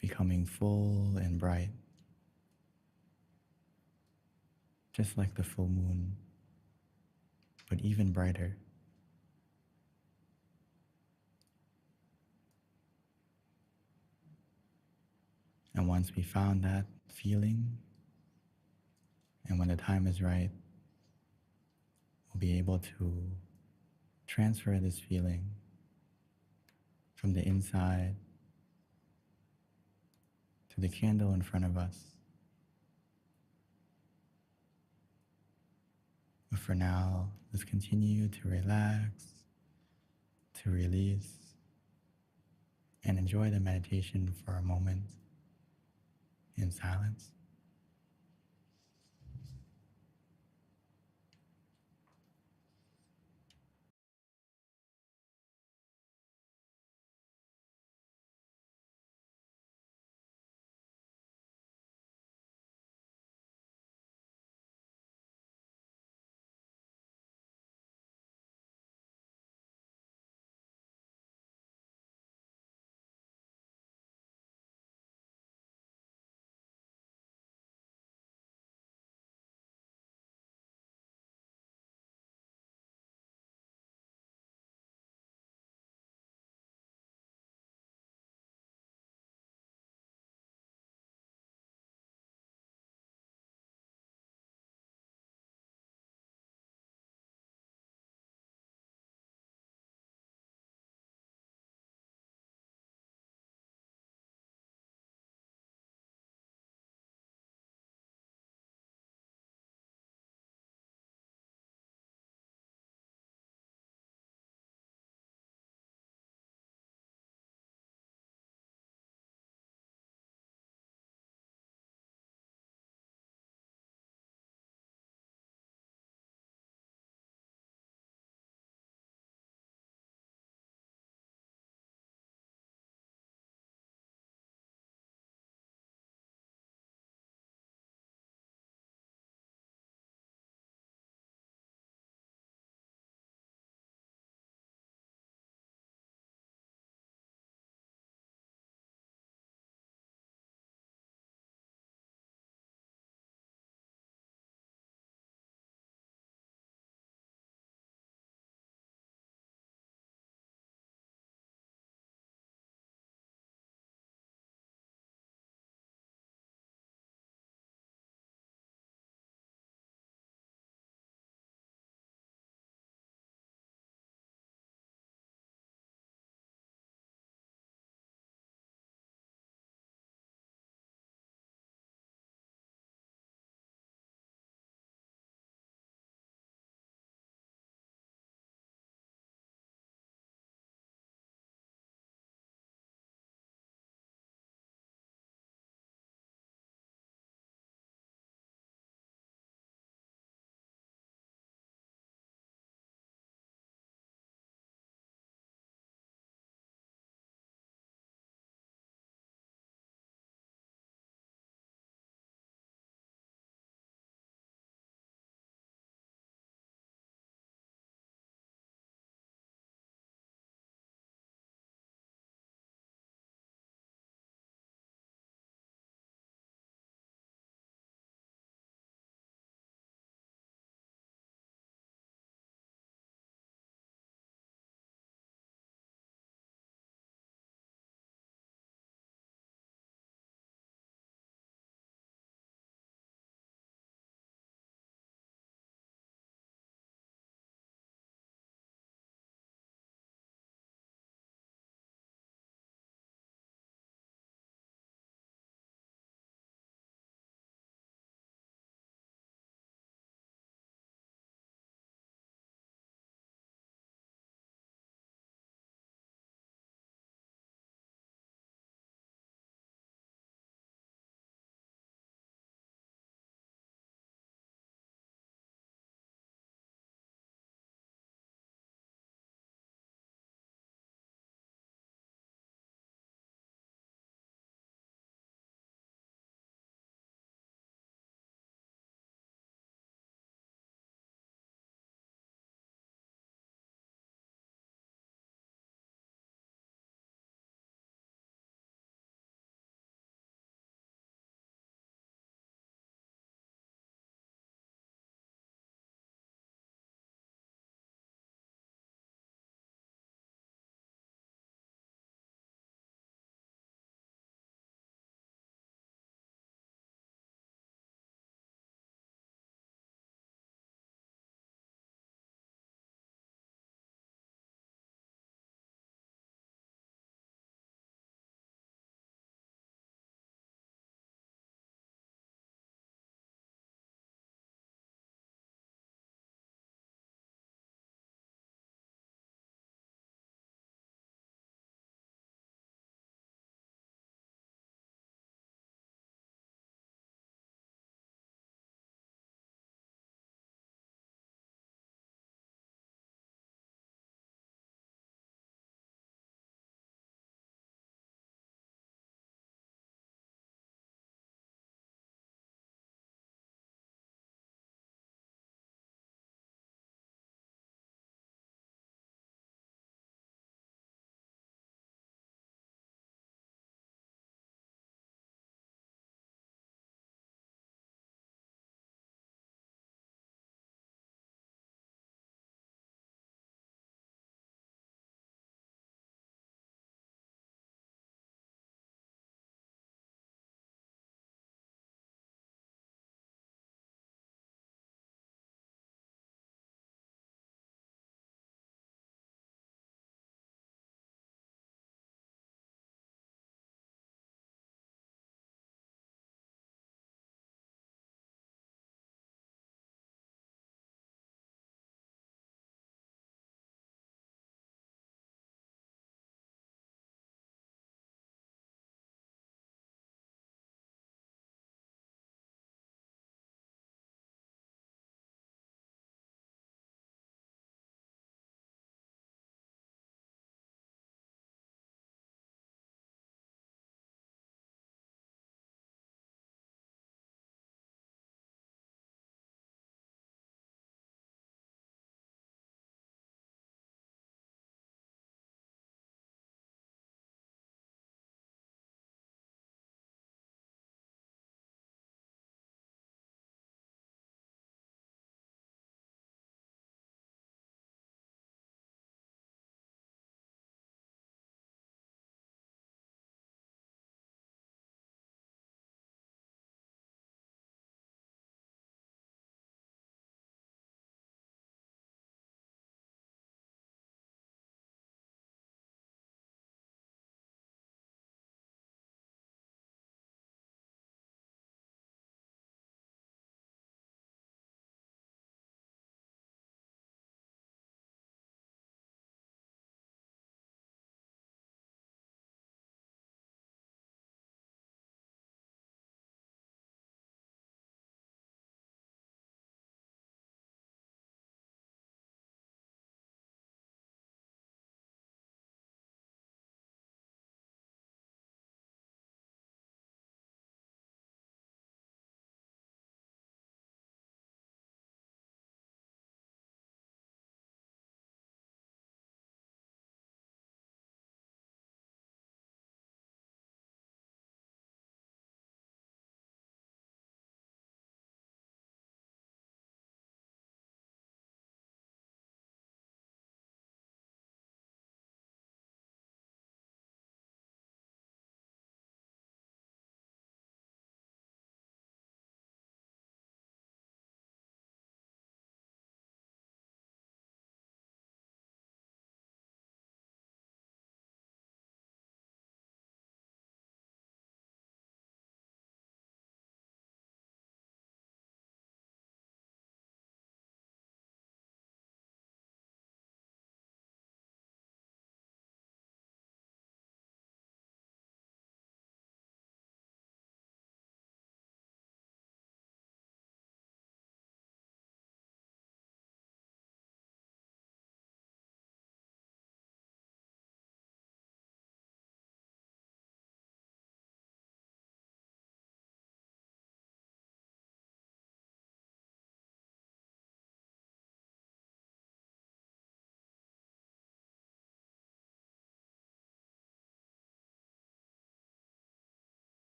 becoming full and bright, just like the full moon, but even brighter. And once we found that feeling, and when the time is right, we'll be able to transfer this feeling from the inside to the candle in front of us. But for now, let's continue to relax, to release, and enjoy the meditation for a moment in silence.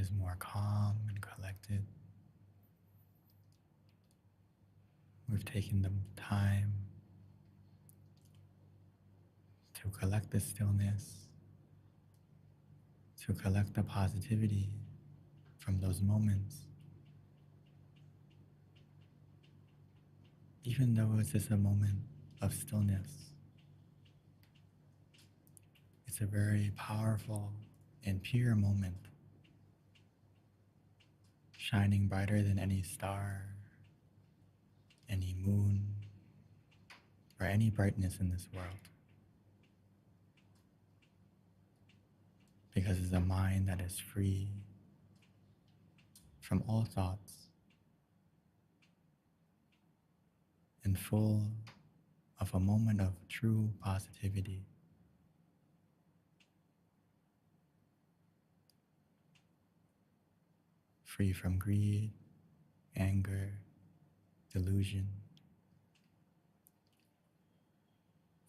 is more calm and collected. We've taken the time to collect the stillness, to collect the positivity from those moments. Even though it's just a moment of stillness, it's a very powerful and pure moment, shining brighter than any star, any moon, or any brightness in this world. Because it's a mind that is free from all thoughts and full of a moment of true positivity. Free from greed, anger, delusion,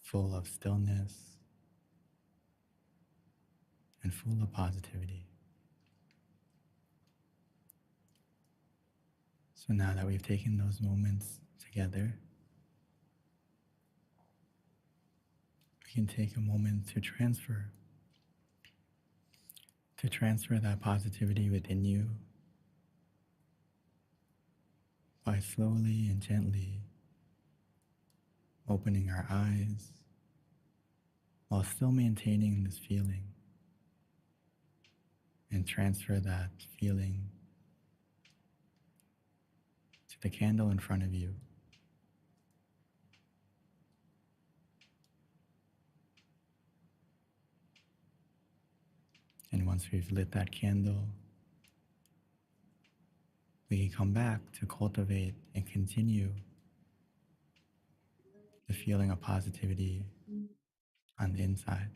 full of stillness, and full of positivity. So now that we've taken those moments together, we can take a moment to transfer that positivity within you by slowly and gently opening our eyes while still maintaining this feeling, and transfer that feeling to the candle in front of you. And once we've lit that candle, we can come back to cultivate and continue the feeling of positivity on the inside.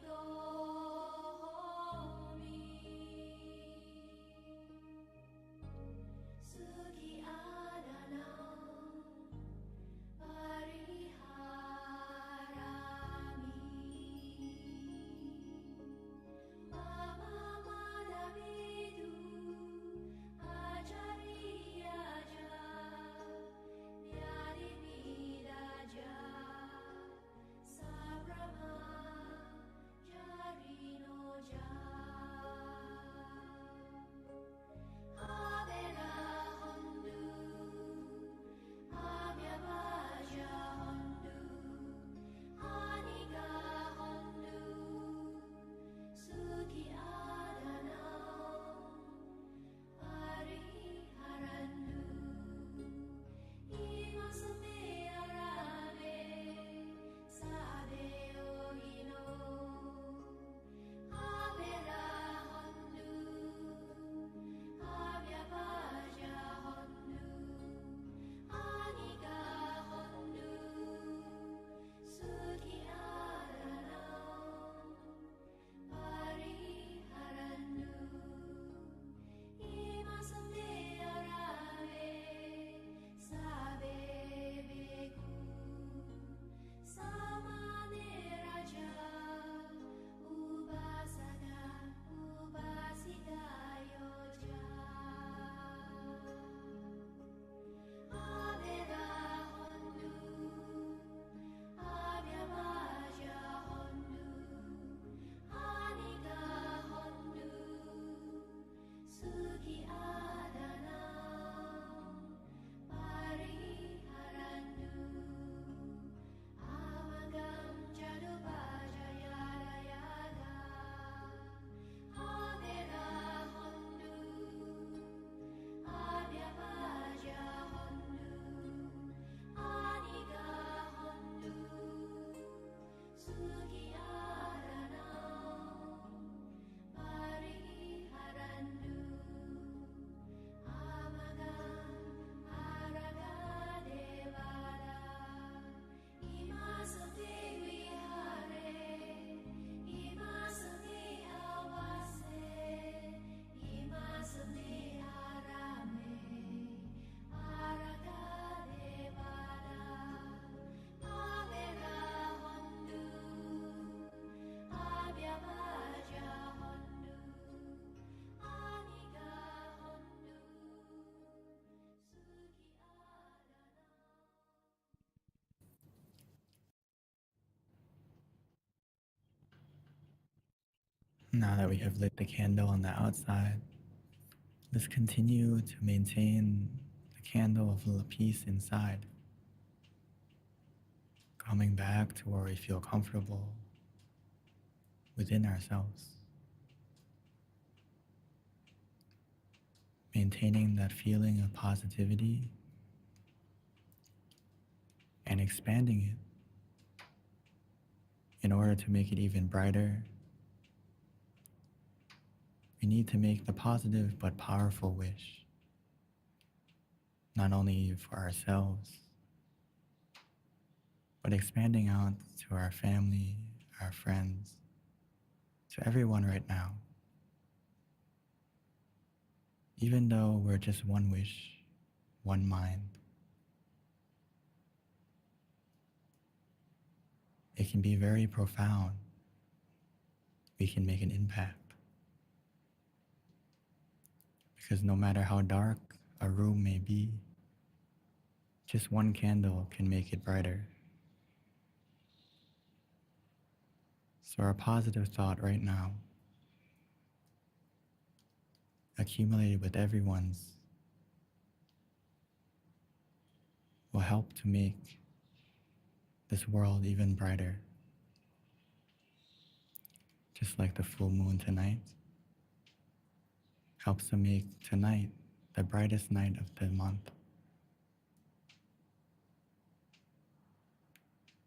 Go. Now that we have lit the candle on the outside, let's continue to maintain the candle of peace inside, coming back to where we feel comfortable within ourselves, maintaining that feeling of positivity and expanding it in order to make it even brighter. We need to make the positive but powerful wish, not only for ourselves, but expanding out to our family, our friends, to everyone right now. Even though we're just one wish, one mind, it can be very profound. We can make an impact. Because no matter how dark a room may be, just one candle can make it brighter. So our positive thought right now, accumulated with everyone's, will help to make this world even brighter. Just like the full moon tonight helps to make tonight the brightest night of the month.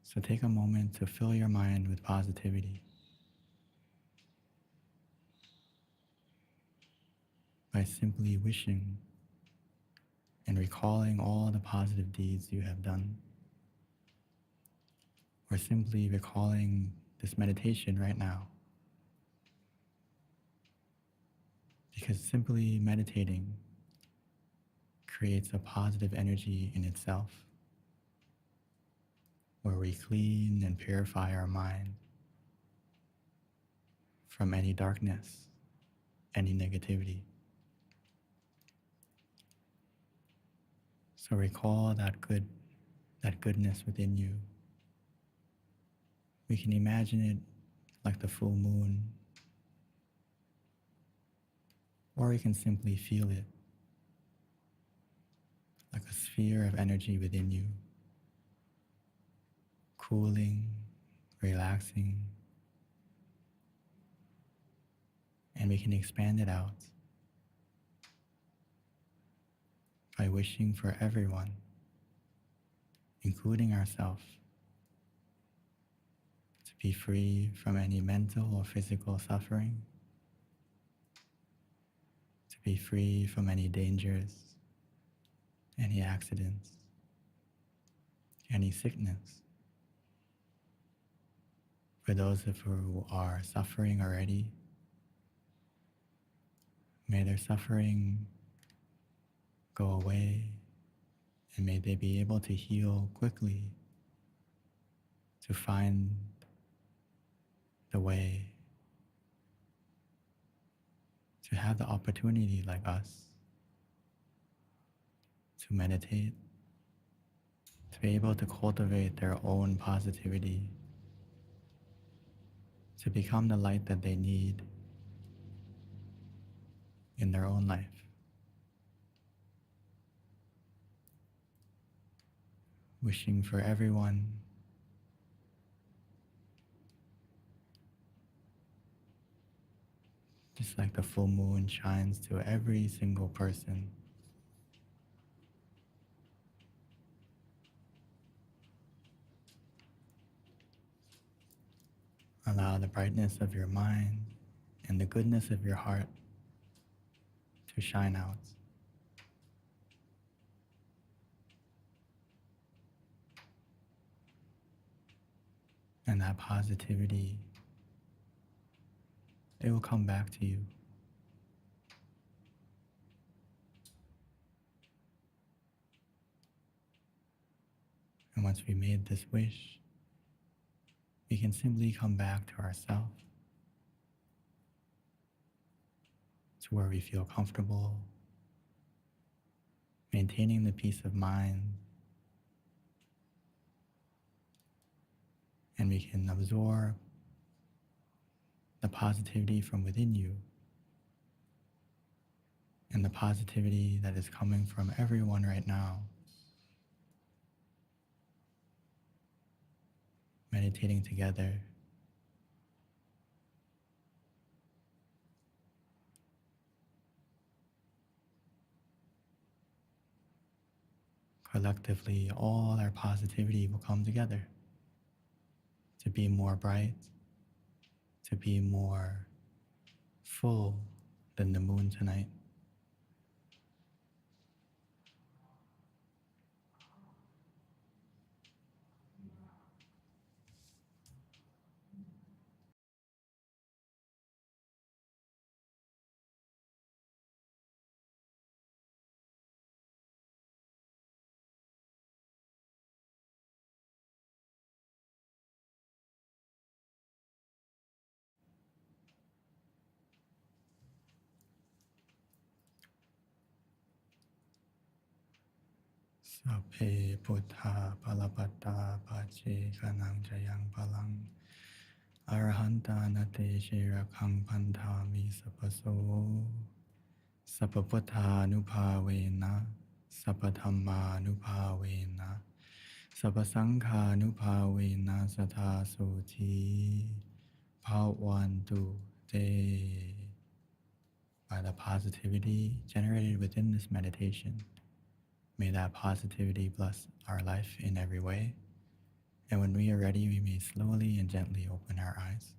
So take a moment to fill your mind with positivity by simply wishing and recalling all the positive deeds you have done, or simply recalling this meditation right now. Because simply meditating creates a positive energy in itself, where we clean and purify our mind from any darkness, any negativity. So recall that goodness within you. We can imagine it like the full moon, or we can simply feel it like a sphere of energy within you, cooling, relaxing, and we can expand it out by wishing for everyone, including ourselves, to be free from any mental or physical suffering, to be free from any dangers, any accidents, any sickness. For those of you who are suffering already, may their suffering go away, and may they be able to heal quickly, to find the way, to have the opportunity like us to meditate, to be able to cultivate their own positivity, to become the light that they need in their own life. Wishing for everyone just like the full moon shines to every single person. Allow the brightness of your mind and the goodness of your heart to shine out. And that positivity, it will come back to you. And once we made this wish, we can simply come back to ourselves, to where we feel comfortable, maintaining the peace of mind, and we can absorb the positivity from within you, and the positivity that is coming from everyone right now. Meditating together. Collectively, all our positivity will come together to be more bright, to be more full than the moon tonight. Sape Buddha Palapata Pache Kanang Jayang Palang Arahanta Nate Shirakang Pantami Sapaso Sapaputta Nupavena Sapathamma Nupavena Sapasangha Nupavena Sata Soti Pawantu Te. By the positivity generated within this meditation, may that positivity bless our life in every way. And when we are ready, we may slowly and gently open our eyes.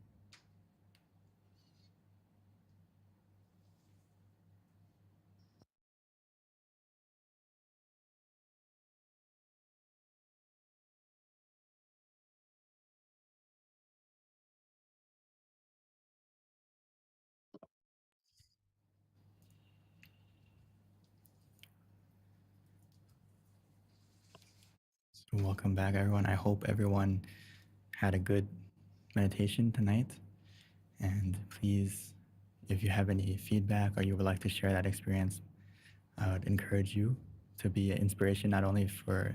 So welcome back, everyone. I hope everyone had a good meditation tonight. And please, if you have any feedback or you would like to share that experience, I would encourage you to be an inspiration not only for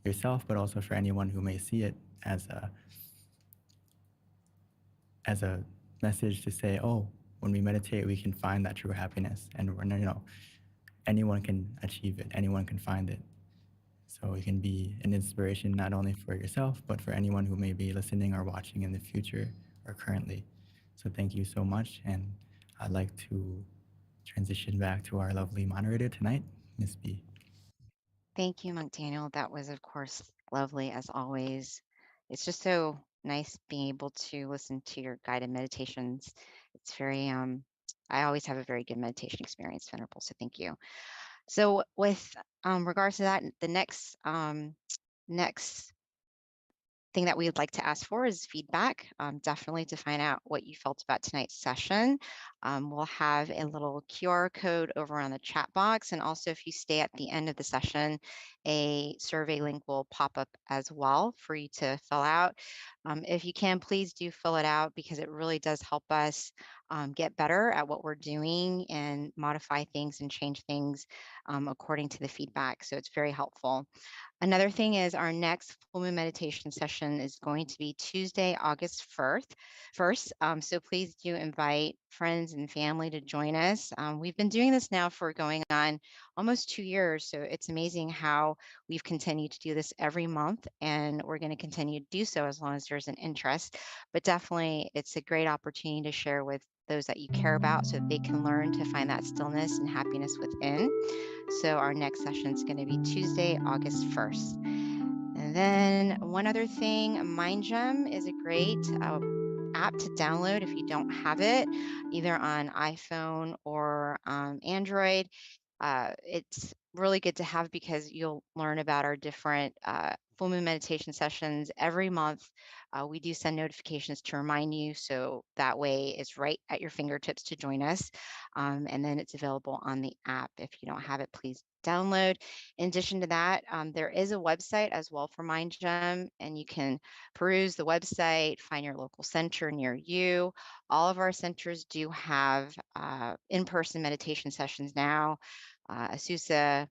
yourself, but also for anyone who may see it as a message to say, oh, when we meditate, we can find that true happiness. And we're not, anyone can achieve it, anyone can find it. So it can be an inspiration not only for yourself, but for anyone who may be listening or watching in the future or currently. So thank you so much. And I'd like to transition back to our lovely moderator tonight, Miss B. Thank you, Monk Daniel. That was, of course, lovely as always. It's just so nice being able to listen to your guided meditations. It's very, I always have a very good meditation experience, Venerable. So thank you. So with regards to that, the next thing that we would like to ask for is feedback, definitely to find out what you felt about tonight's session. We'll have a little QR code over on the chat box. And also if you stay at the end of the session, a survey link will pop up as well for you to fill out. If you can, please do fill it out because it really does help us get better at what we're doing and modify things and change things according to the feedback. So it's very helpful. Another thing is our next full moon meditation session is going to be Tuesday, August 1st. So please do invite friends and family to join us. We've been doing this now for going on almost 2 years. So it's amazing how we've continued to do this every month, and we're going to continue to do so as long as there's an interest. But definitely it's a great opportunity to share with those that you care about so that they can learn to find that stillness and happiness within. So our next session is going to be Tuesday, August 1st. And then one other thing, MindGem is a great app to download if you don't have it, either on iPhone or Android. It's really good to have because you'll learn about our different full moon meditation sessions every month. We do send notifications to remind you, so that way it's right at your fingertips to join us. And then it's available on the app. If you don't have it, please download. In addition to that, there is a website as well for MindGem, and you can peruse the website, find your local center near you. All of our centers do have in-person meditation sessions now. Azusa,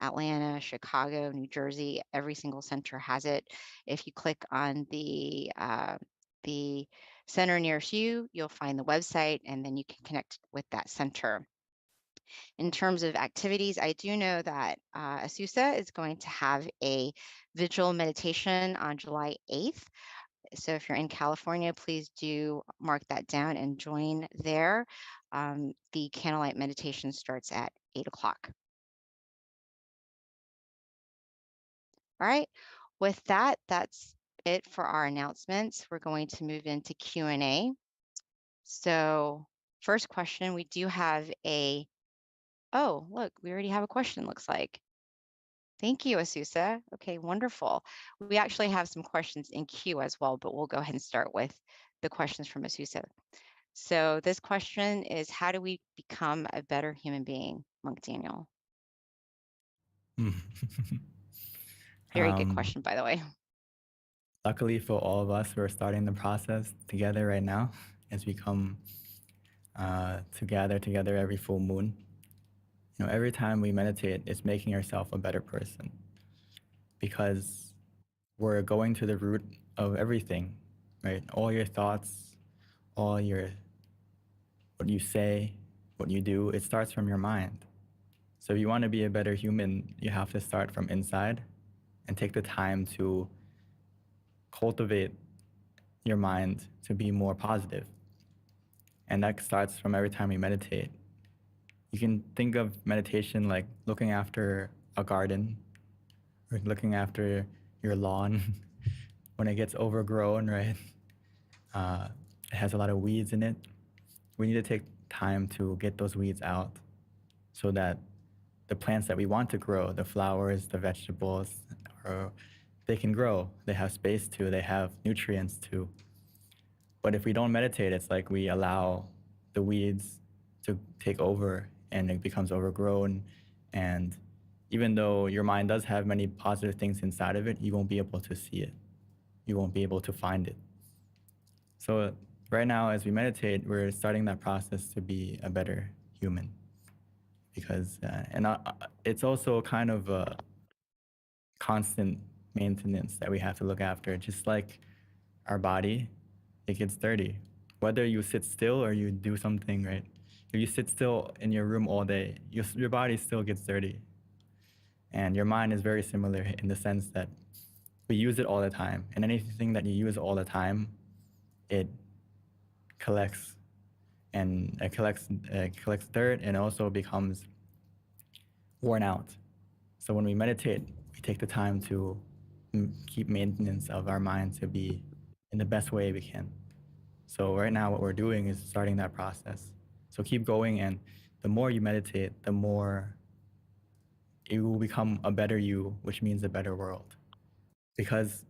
Atlanta, Chicago, New Jersey, every single center has it. If you click on the center nearest you, you'll find the website, and then you can connect with that center. In terms of activities, I do know that Asusa is going to have a vigil meditation on July 8th. So if you're in California, please do mark that down and join there. The candlelight meditation starts at 8 o'clock. All right, with that, that's it for our announcements. We're going to move into Q&A. So first question, we do have oh, look, we already have a question, looks like. Thank you, Asusa. Okay, wonderful. We actually have some questions in queue as well, but we'll go ahead and start with the questions from Asusa. So this question is, how do we become a better human being, Monk Daniel? Very good question, by the way. Luckily for all of us, we're starting the process together right now as we come to gather together every full moon. You know, every time we meditate, it's making yourself a better person because we're going to the root of everything, right? All your thoughts, all what you say, what you do, it starts from your mind. So if you want to be a better human, you have to start from inside and take the time to cultivate your mind to be more positive. And that starts from every time you meditate. You can think of meditation like looking after a garden or looking after your lawn when it gets overgrown, right? It has a lot of weeds in it. We need to take time to get those weeds out so that the plants that we want to grow, the flowers, the vegetables, they can grow. They have space to, they have nutrients to. But if we don't meditate, it's like we allow the weeds to take over and it becomes overgrown. And even though your mind does have many positive things inside of it, you won't be able to see it. You won't be able to find it. So right now, as we meditate, we're starting that process to be a better human. Because, it's also kind of a constant maintenance that we have to look after. Just like our body, it gets dirty. Whether you sit still or you do something, right? If you sit still in your room all day, your body still gets dirty. And your mind is very similar in the sense that we use it all the time. And anything that you use all the time, it collects and it collects dirt and also becomes worn out. So when we meditate, we take the time to keep maintenance of our mind to be in the best way we can. So right now what we're doing is starting that process. So keep going, and the more you meditate, the more you will become a better you, which means a better world. Because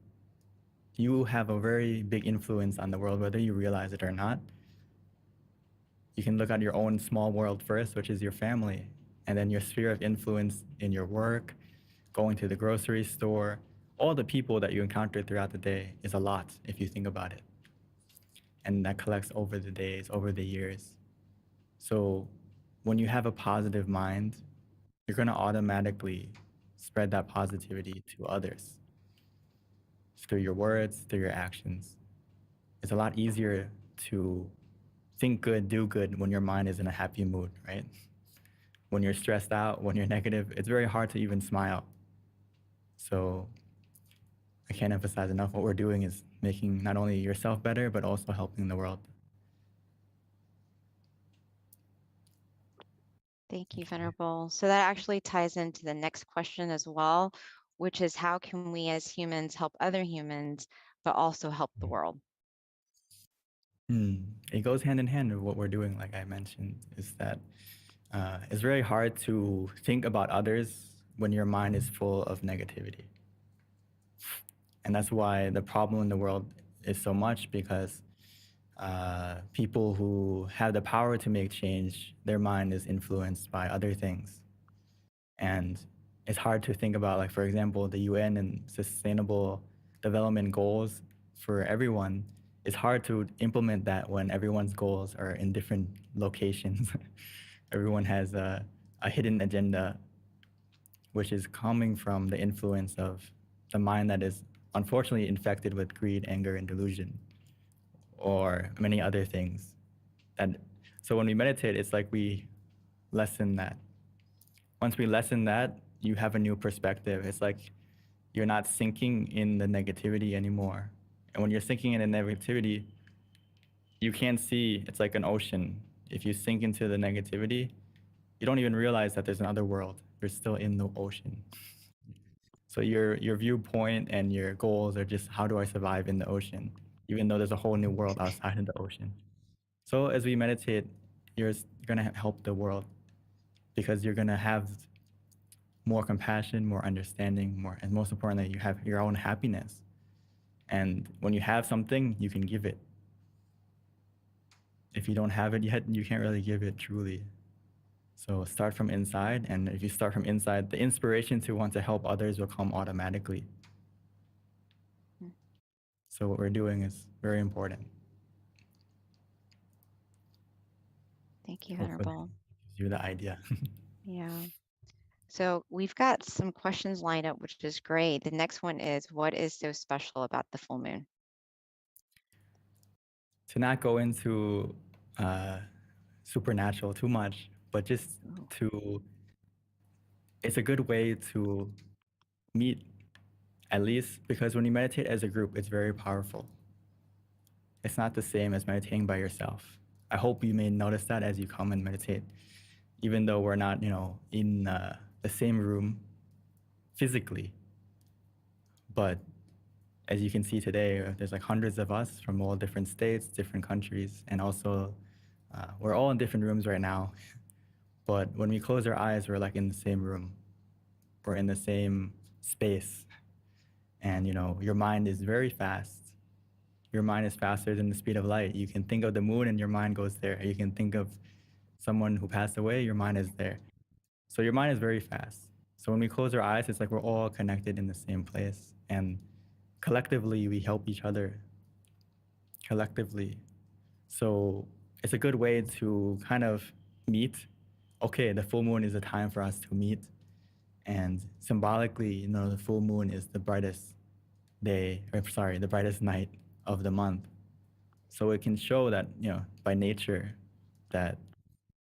you have a very big influence on the world, whether you realize it or not. You can look at your own small world first, which is your family, and then your sphere of influence in your work, going to the grocery store, all the people that you encounter throughout the day is a lot if you think about it. And that collects over the days, over the years. So when you have a positive mind, you're going to automatically spread that positivity to others through your words, through your actions. It's a lot easier to think good, do good when your mind is in a happy mood, right? When you're stressed out, when you're negative, it's very hard to even smile. So I can't emphasize enough what we're doing is making not only yourself better, but also helping the world. Thank you, Venerable. So that actually ties into the next question as well, which is how can we as humans help other humans, but also help the world? It goes hand in hand with what we're doing, like I mentioned, is that it's very hard to think about others when your mind is full of negativity. And that's why the problem in the world is so much, because people who have the power to make change, their mind is influenced by other things. And it's hard to think about, like, for example, the UN and Sustainable Development Goals for everyone. It's hard to implement that when everyone's goals are in different locations. Everyone has a hidden agenda, which is coming from the influence of the mind that is unfortunately infected with greed, anger, and delusion, or many other things. And so when we meditate, it's like we lessen that. Once we lessen that, you have a new perspective. It's like you're not sinking in the negativity anymore. And when you're sinking in the negativity, you can't see, it's like an ocean. If you sink into the negativity, you don't even realize that there's another world. You're still in the ocean. So your viewpoint and your goals are just, how do I survive in the ocean, even though there's a whole new world outside of the ocean. So as we meditate, you're gonna help the world, because you're gonna have more compassion, more understanding, more, and most importantly, you have your own happiness. And when you have something, you can give it. If you don't have it yet, you can't really give it truly. So start from inside, and if you start from inside, the inspiration to want to help others will come automatically. So what we're doing is very important. Thank you, Hopefully Venerable. gives you the idea. Yeah. So we've got some questions lined up, which is great. The next one is, what is so special about the full moon? To not go into supernatural too much, but just to, it's a good way to meet, at least, because when you meditate as a group, it's very powerful. It's not the same as meditating by yourself. I hope you may notice that as you come and meditate, even though we're not, in the same room physically. But as you can see today, there's like hundreds of us from all different states, different countries, and also we're all in different rooms right now. But when we close our eyes, we're like in the same room. We're in the same space. And your mind is very fast. Your mind is faster than the speed of light. You can think of the moon and your mind goes there. You can think of someone who passed away, your mind is there. So your mind is very fast. So when we close our eyes, it's like we're all connected in the same place. And collectively, we help each other. Collectively. So it's a good way to kind of meet. Okay, the full moon is a time for us to meet. And symbolically, the full moon is the brightest the brightest night of the month. So it can show that, by nature, that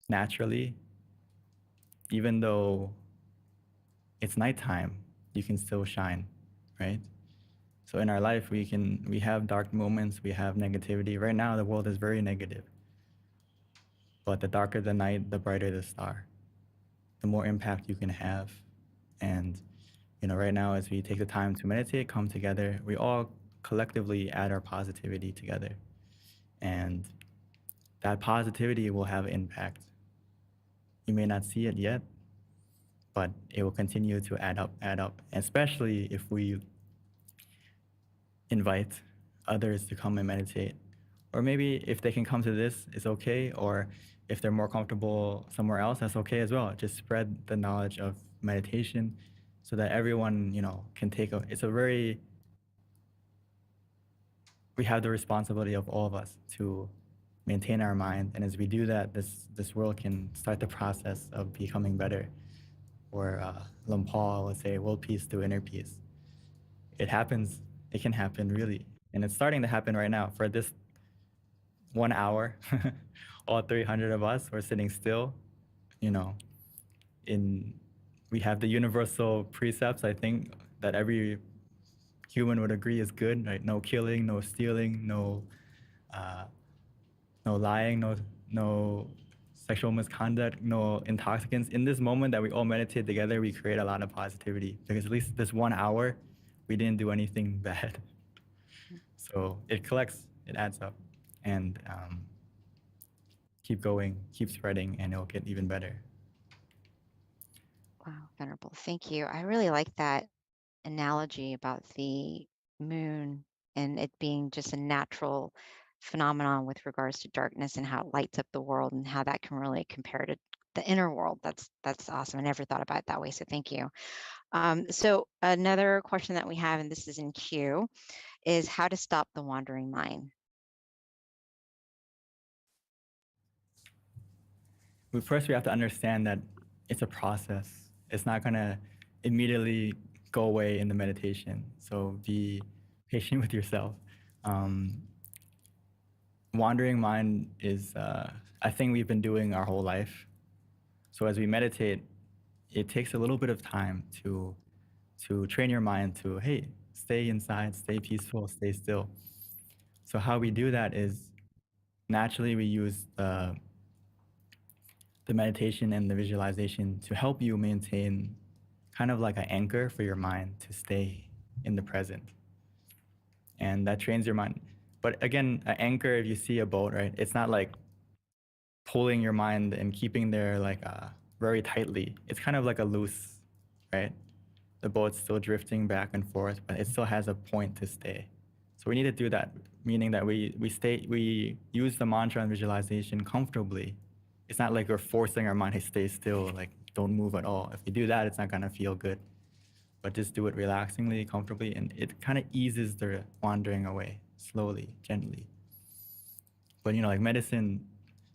naturally, even though it's nighttime, you can still shine, right? So in our life, we have dark moments, we have negativity. Right now, the world is very negative. But the darker the night, the brighter the star, the more impact you can have. And, right now, as we take the time to meditate, come together, we all collectively add our positivity together. And that positivity will have impact. You may not see it yet, but it will continue to add up, especially if we invite others to come and meditate. Or maybe if they can come to this, it's okay. Or if they're more comfortable somewhere else, that's okay as well. Just spread the knowledge of meditation so that everyone, can we have the responsibility of all of us to maintain our mind. And as we do that, this world can start the process of becoming better. Or Lum Paul would say, world peace through inner peace. It happens, it can happen really. And it's starting to happen right now. For this 1 hour, all 300 of us were sitting still, we have the universal precepts, I think, that every human would agree is good, right? No killing, no stealing, no lying, no sexual misconduct, no intoxicants. In this moment that we all meditate together, we create a lot of positivity, because at least this 1 hour, we didn't do anything bad. So it collects, it adds up, and keep going, keep spreading, and it'll get even better. Wow, Venerable. Thank you. I really like that analogy about the moon and it being just a natural phenomenon with regards to darkness and how it lights up the world and how that can really compare to the inner world. That's awesome. I never thought about it that way. So thank you. So another question that we have, and this is in queue, is how to stop the wandering mind. First, we have to understand that it's a process. It's not gonna immediately go away in the meditation. So be patient with yourself. wandering mind is a thing we've been doing our whole life. So as we meditate, it takes a little bit of time to train your mind to, hey, stay inside, stay peaceful, stay still. So how we do that is naturally we use the meditation and the visualization to help you maintain kind of like an anchor for your mind to stay in the present. And that trains your mind. But again, an anchor, if you see a boat, right, it's not like pulling your mind and keeping there like very tightly. It's kind of like a loose, right? The boat's still drifting back and forth, but it still has a point to stay. So we need to do that, meaning that we use the mantra and visualization comfortably. It's not like we're forcing our mind to stay still, like don't move at all. If you do that, it's not gonna feel good. But just do it relaxingly, comfortably, and it kind of eases the wandering away slowly, gently. But you know, like medicine,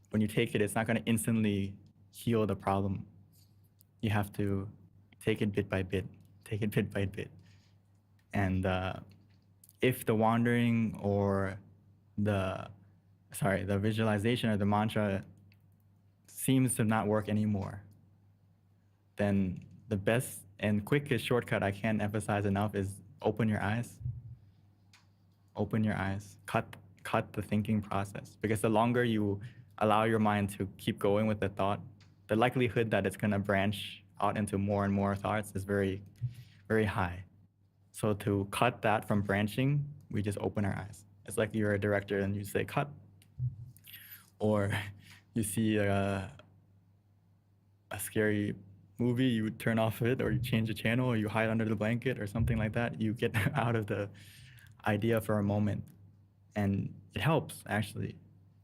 when you take it, it's not gonna instantly heal the problem. You have to take it bit by bit, take it bit by bit. And if the wandering or the visualization or the mantra seems to not work anymore, then the best and quickest shortcut I can't emphasize enough is open your eyes. Open your eyes. Cut the thinking process. Because the longer you allow your mind to keep going with the thought, the likelihood that it's going to branch out into more and more thoughts is very, very high. So to cut that from branching, we just open our eyes. It's like you're a director and you say cut, or you see a scary movie, you turn off it, or you change the channel, or you hide under the blanket, or something like that. You get out of the idea for a moment, and it helps actually,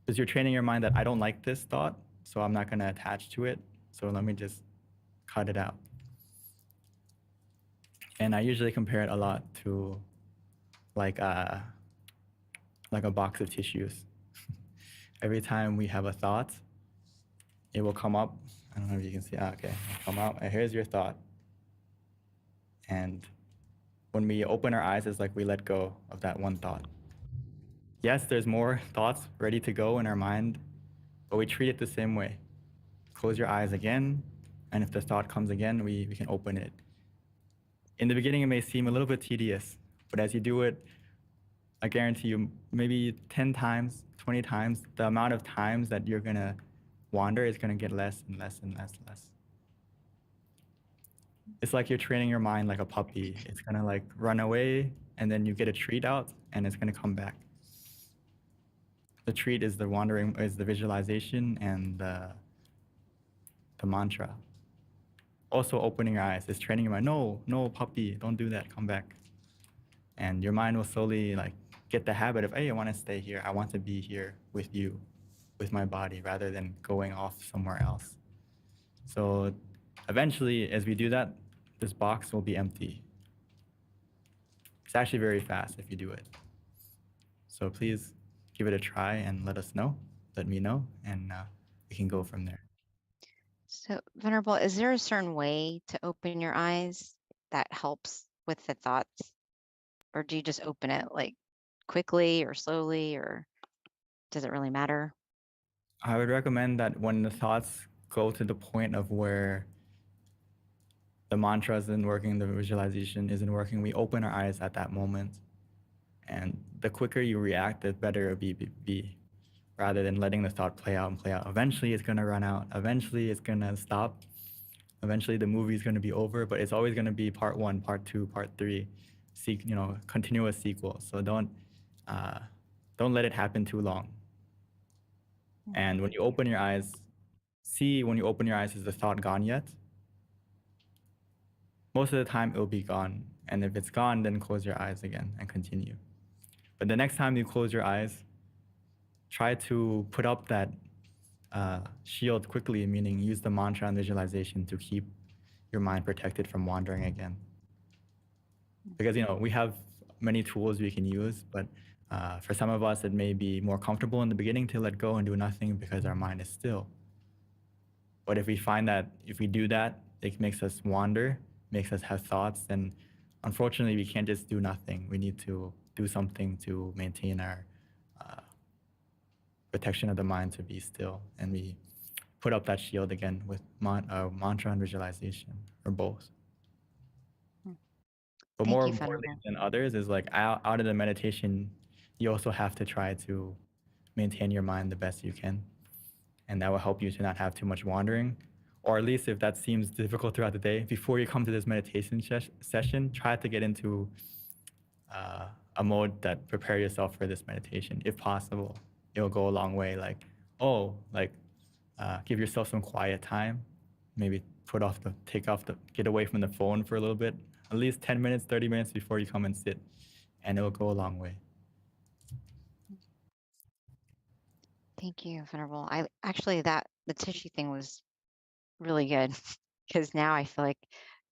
because you're training your mind that I don't like this thought, so I'm not going to attach to it. So let me just cut it out. And I usually compare it a lot to like a box of tissues. Every time we have a thought, it will come up. I don't know if you can see. Okay, it'll come out. And here's your thought. And when we open our eyes, it's like we let go of that one thought. Yes, there's more thoughts ready to go in our mind, but we treat it the same way. Close your eyes again, and if the thought comes again, we can open it. In the beginning, it may seem a little bit tedious, but as you do it, I guarantee you, maybe 10 times, 20 times, the amount of times that you're gonna wander is gonna get less and less and less and less. It's like you're training your mind like a puppy. It's gonna like run away, and then you get a treat out, and it's gonna come back. The treat is the wandering, is the visualization and the mantra. Also opening your eyes is training your mind. No, puppy, don't do that, come back. And your mind will slowly like get the habit of, hey, I wanna stay here. I want to be here with you, with my body, rather than going off somewhere else. So eventually, as we do that, this box will be empty. It's actually very fast if you do it. So please give it a try and let us know, let me know, and we can go from there. So, Venerable, is there a certain way to open your eyes that helps with the thoughts? Or do you just open it like quickly or slowly, or does it really matter? I would recommend that when the thoughts go to the point of where the mantra isn't working, the visualization isn't working, we open our eyes at that moment. And the quicker you react, the better it'll be, rather than letting the thought play out and play out. Eventually, it's gonna run out. Eventually, it's gonna stop. Eventually, the movie is gonna be over, but it's always gonna be part 1, part 2, part 3, continuous sequel. So don't let it happen too long. And when you open your eyes, when you open your eyes, is the thought gone yet? Most of the time, it'll be gone. And if it's gone, then close your eyes again and continue. But the next time you close your eyes, try to put up that shield quickly, meaning use the mantra and visualization to keep your mind protected from wandering again. Because we have many tools we can use, but for some of us, it may be more comfortable in the beginning to let go and do nothing because our mind is still. But if we find that if we do that, it makes us wander, makes us have thoughts, then unfortunately we can't just do nothing. We need to do something to maintain protection of the mind to be still, and we put up that shield again with mantra and visualization, or both. But Thank more you, importantly Venerable. than others is like out of the meditation, you also have to try to maintain your mind the best you can, and that will help you to not have too much wandering. Or at least if that seems difficult throughout the day, before you come to this meditation session, try to get into a mode that prepare yourself for this meditation, if possible. It'll go a long way. Like, give yourself some quiet time. Maybe get away from the phone for a little bit, at least 10 minutes, 30 minutes before you come and sit, and it'll go a long way. Thank you, Venerable. I actually the tissue thing was really good because now I feel like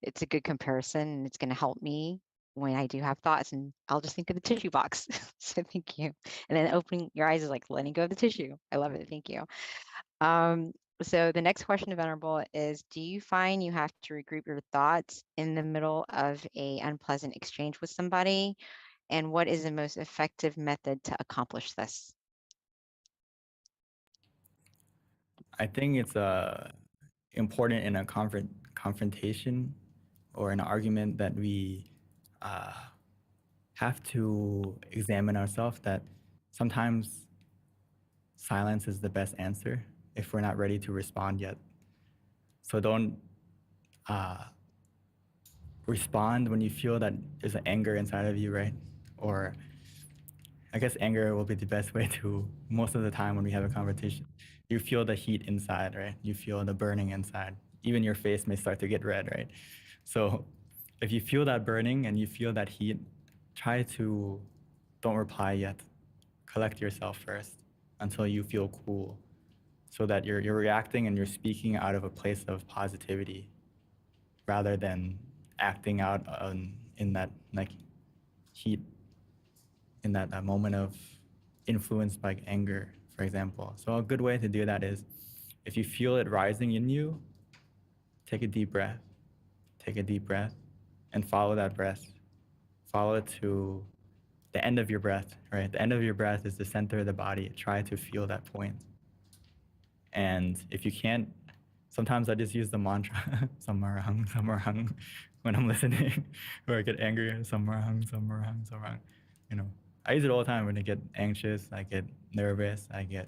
it's a good comparison and it's going to help me when I do have thoughts, and I'll just think of the tissue box. So thank you. And then opening your eyes is like letting go of the tissue. I love it. Thank you. So the next question to Venerable is, do you find you have to regroup your thoughts in the middle of a unpleasant exchange with somebody? And what is the most effective method to accomplish this? I think it's important in a confrontation or an argument that we have to examine ourselves, that sometimes silence is the best answer if we're not ready to respond yet. So don't respond when you feel that there's an anger inside of you, right? Or I guess anger will be the best way to, most of the time when we have a conversation, you feel the heat inside, right? You feel the burning inside. Even your face may start to get red, right? So if you feel that burning and you feel that heat, don't reply yet. Collect yourself first until you feel cool, so that you're reacting and you're speaking out of a place of positivity rather than acting out in that like heat, in that moment of influenced by anger, for example. So a good way to do that is, if you feel it rising in you, take a deep breath. Take a deep breath and follow that breath. Follow it to the end of your breath, right? The end of your breath is the center of the body. Try to feel that point. And if you can't, sometimes I just use the mantra, samarahang, samarahang, when I'm listening, or I get angry, samarahang, samarahang, samarahang. You know, I use it all the time when I get anxious, I get nervous, I get,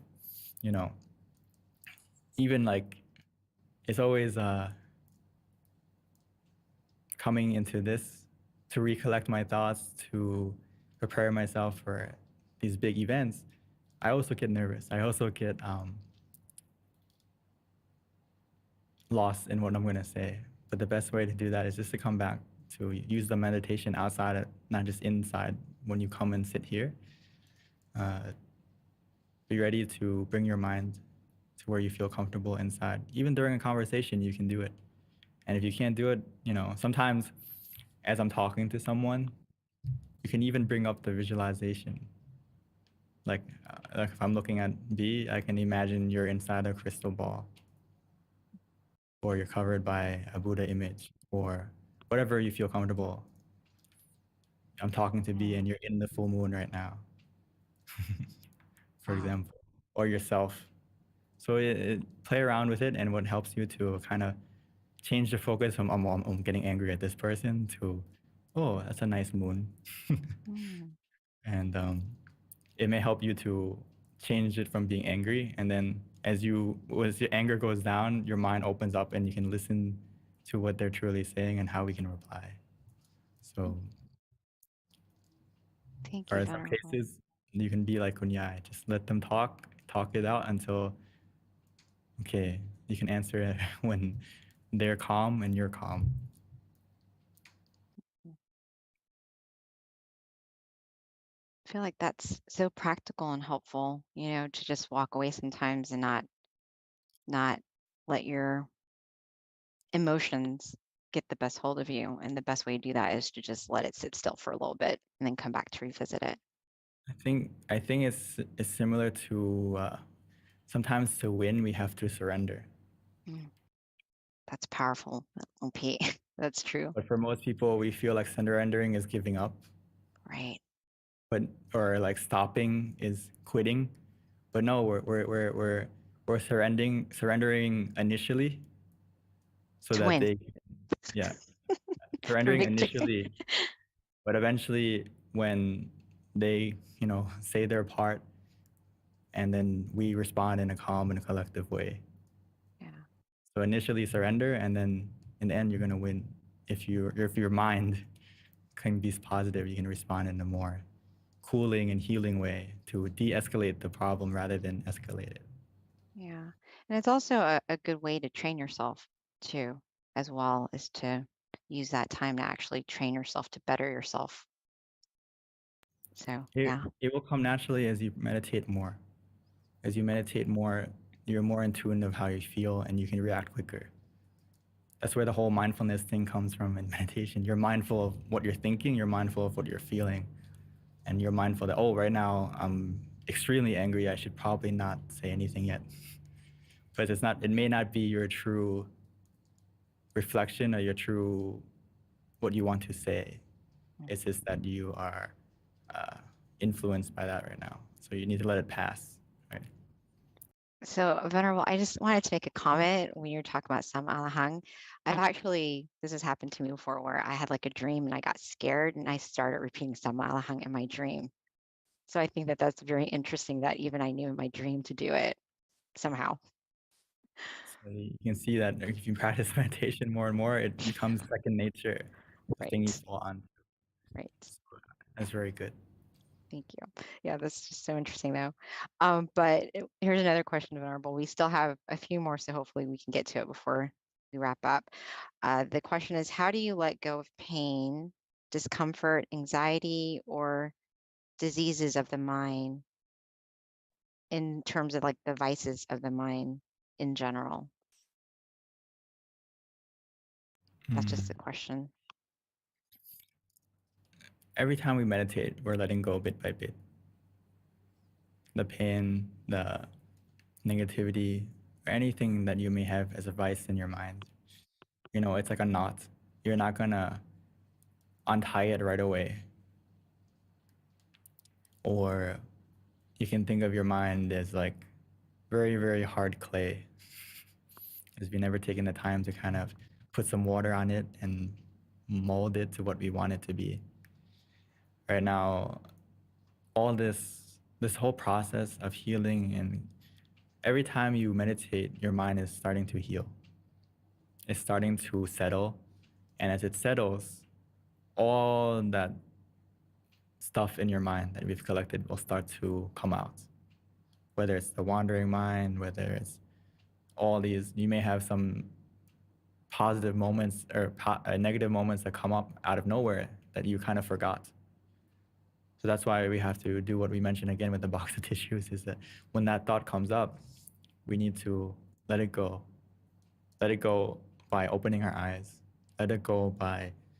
even like, it's always coming into this to recollect my thoughts, to prepare myself for these big events. I also get nervous. I also get lost in what I'm going to say. But the best way to do that is just to come back to use the meditation outside, not just inside. When you come and sit here, be ready to bring your mind to where you feel comfortable inside. Even during a conversation, you can do it. And if you can't do it, sometimes as I'm talking to someone, you can even bring up the visualization. Like if I'm looking at B, I can imagine you're inside a crystal ball, or you're covered by a Buddha image, or whatever you feel comfortable. I'm talking to B and you're in the full moon right now, for example, or yourself. So play around with it, and what helps you to kind of change the focus from I'm getting angry at this person to, oh, that's a nice moon. And it may help you to change it from being angry, and then as your anger goes down, your mind opens up and you can listen to what they're truly saying and how we can reply. So Thank or you, in some Venerable. cases, you can be like Kunyai, just let them talk it out until, okay, you can answer it when they're calm and you're calm. I feel like that's so practical and helpful, to just walk away sometimes and not let your emotions get the best hold of you. And the best way to do that is to just let it sit still for a little bit and then come back to revisit it. I think it's similar to sometimes to win we have to surrender. That's powerful, OP. That's true. But for most people, we feel like surrendering is giving up. Right. Or like stopping is quitting. But no, we're surrendering initially so To that win. they, yeah, surrendering victory. initially, but eventually when they, say their part, and then we respond in a calm and a collective way. Yeah. So initially surrender, and then in the end you're gonna win. If your mind can be positive, you can respond in a more cooling and healing way to de-escalate the problem rather than escalate it. Yeah. And it's also a good way to train yourself too, as well, is to use that time to actually train yourself to better yourself. So, yeah. It will come naturally as you meditate more. As you meditate more, you're more in tune of how you feel and you can react quicker. That's where the whole mindfulness thing comes from in meditation. You're mindful of what you're thinking, you're mindful of what you're feeling, and you're mindful that, oh, right now I'm extremely angry, I should probably not say anything yet. But it may not be your true reflection or your true what you want to say. It's just that you are influenced by that right now. So you need to let it pass, right? So, Venerable, I just wanted to make a comment when you're talking about Sam Alahang. This has happened to me before, where I had like a dream and I got scared and I started repeating Sam Alahang in my dream. So I think that that's very interesting that even I knew in my dream to do it somehow. So you can see that if you practice meditation more and more, it becomes second nature, the thing you fall on. Right. So that's very good. Thank you. Yeah, that's just so interesting though. But here's another question, Venerable. We still have a few more, so hopefully we can get to it before we wrap up. The question is, how do you let go of pain, discomfort, anxiety, or diseases of the mind in terms of like the vices of the mind in general? That's just the question. Every time we meditate, we're letting go bit by bit. The pain, the negativity, or anything that you may have as a vice in your mind. It's like a knot. You're not gonna untie it right away. Or you can think of your mind as like very, very hard clay. Because we never taken the time to kind of put some water on it and mold it to what we want it to be. Right now, all this whole process of healing, and every time you meditate, your mind is starting to heal. It's starting to settle. And as it settles, all that stuff in your mind that we've collected will start to come out. Whether it's the wandering mind, whether it's all these, you may have some positive moments or negative moments that come up out of nowhere that you kind of forgot. So that's why we have to do what we mentioned again with the box of tissues, is that when that thought comes up, we need to let it go. Let it go by opening our eyes. Let it go by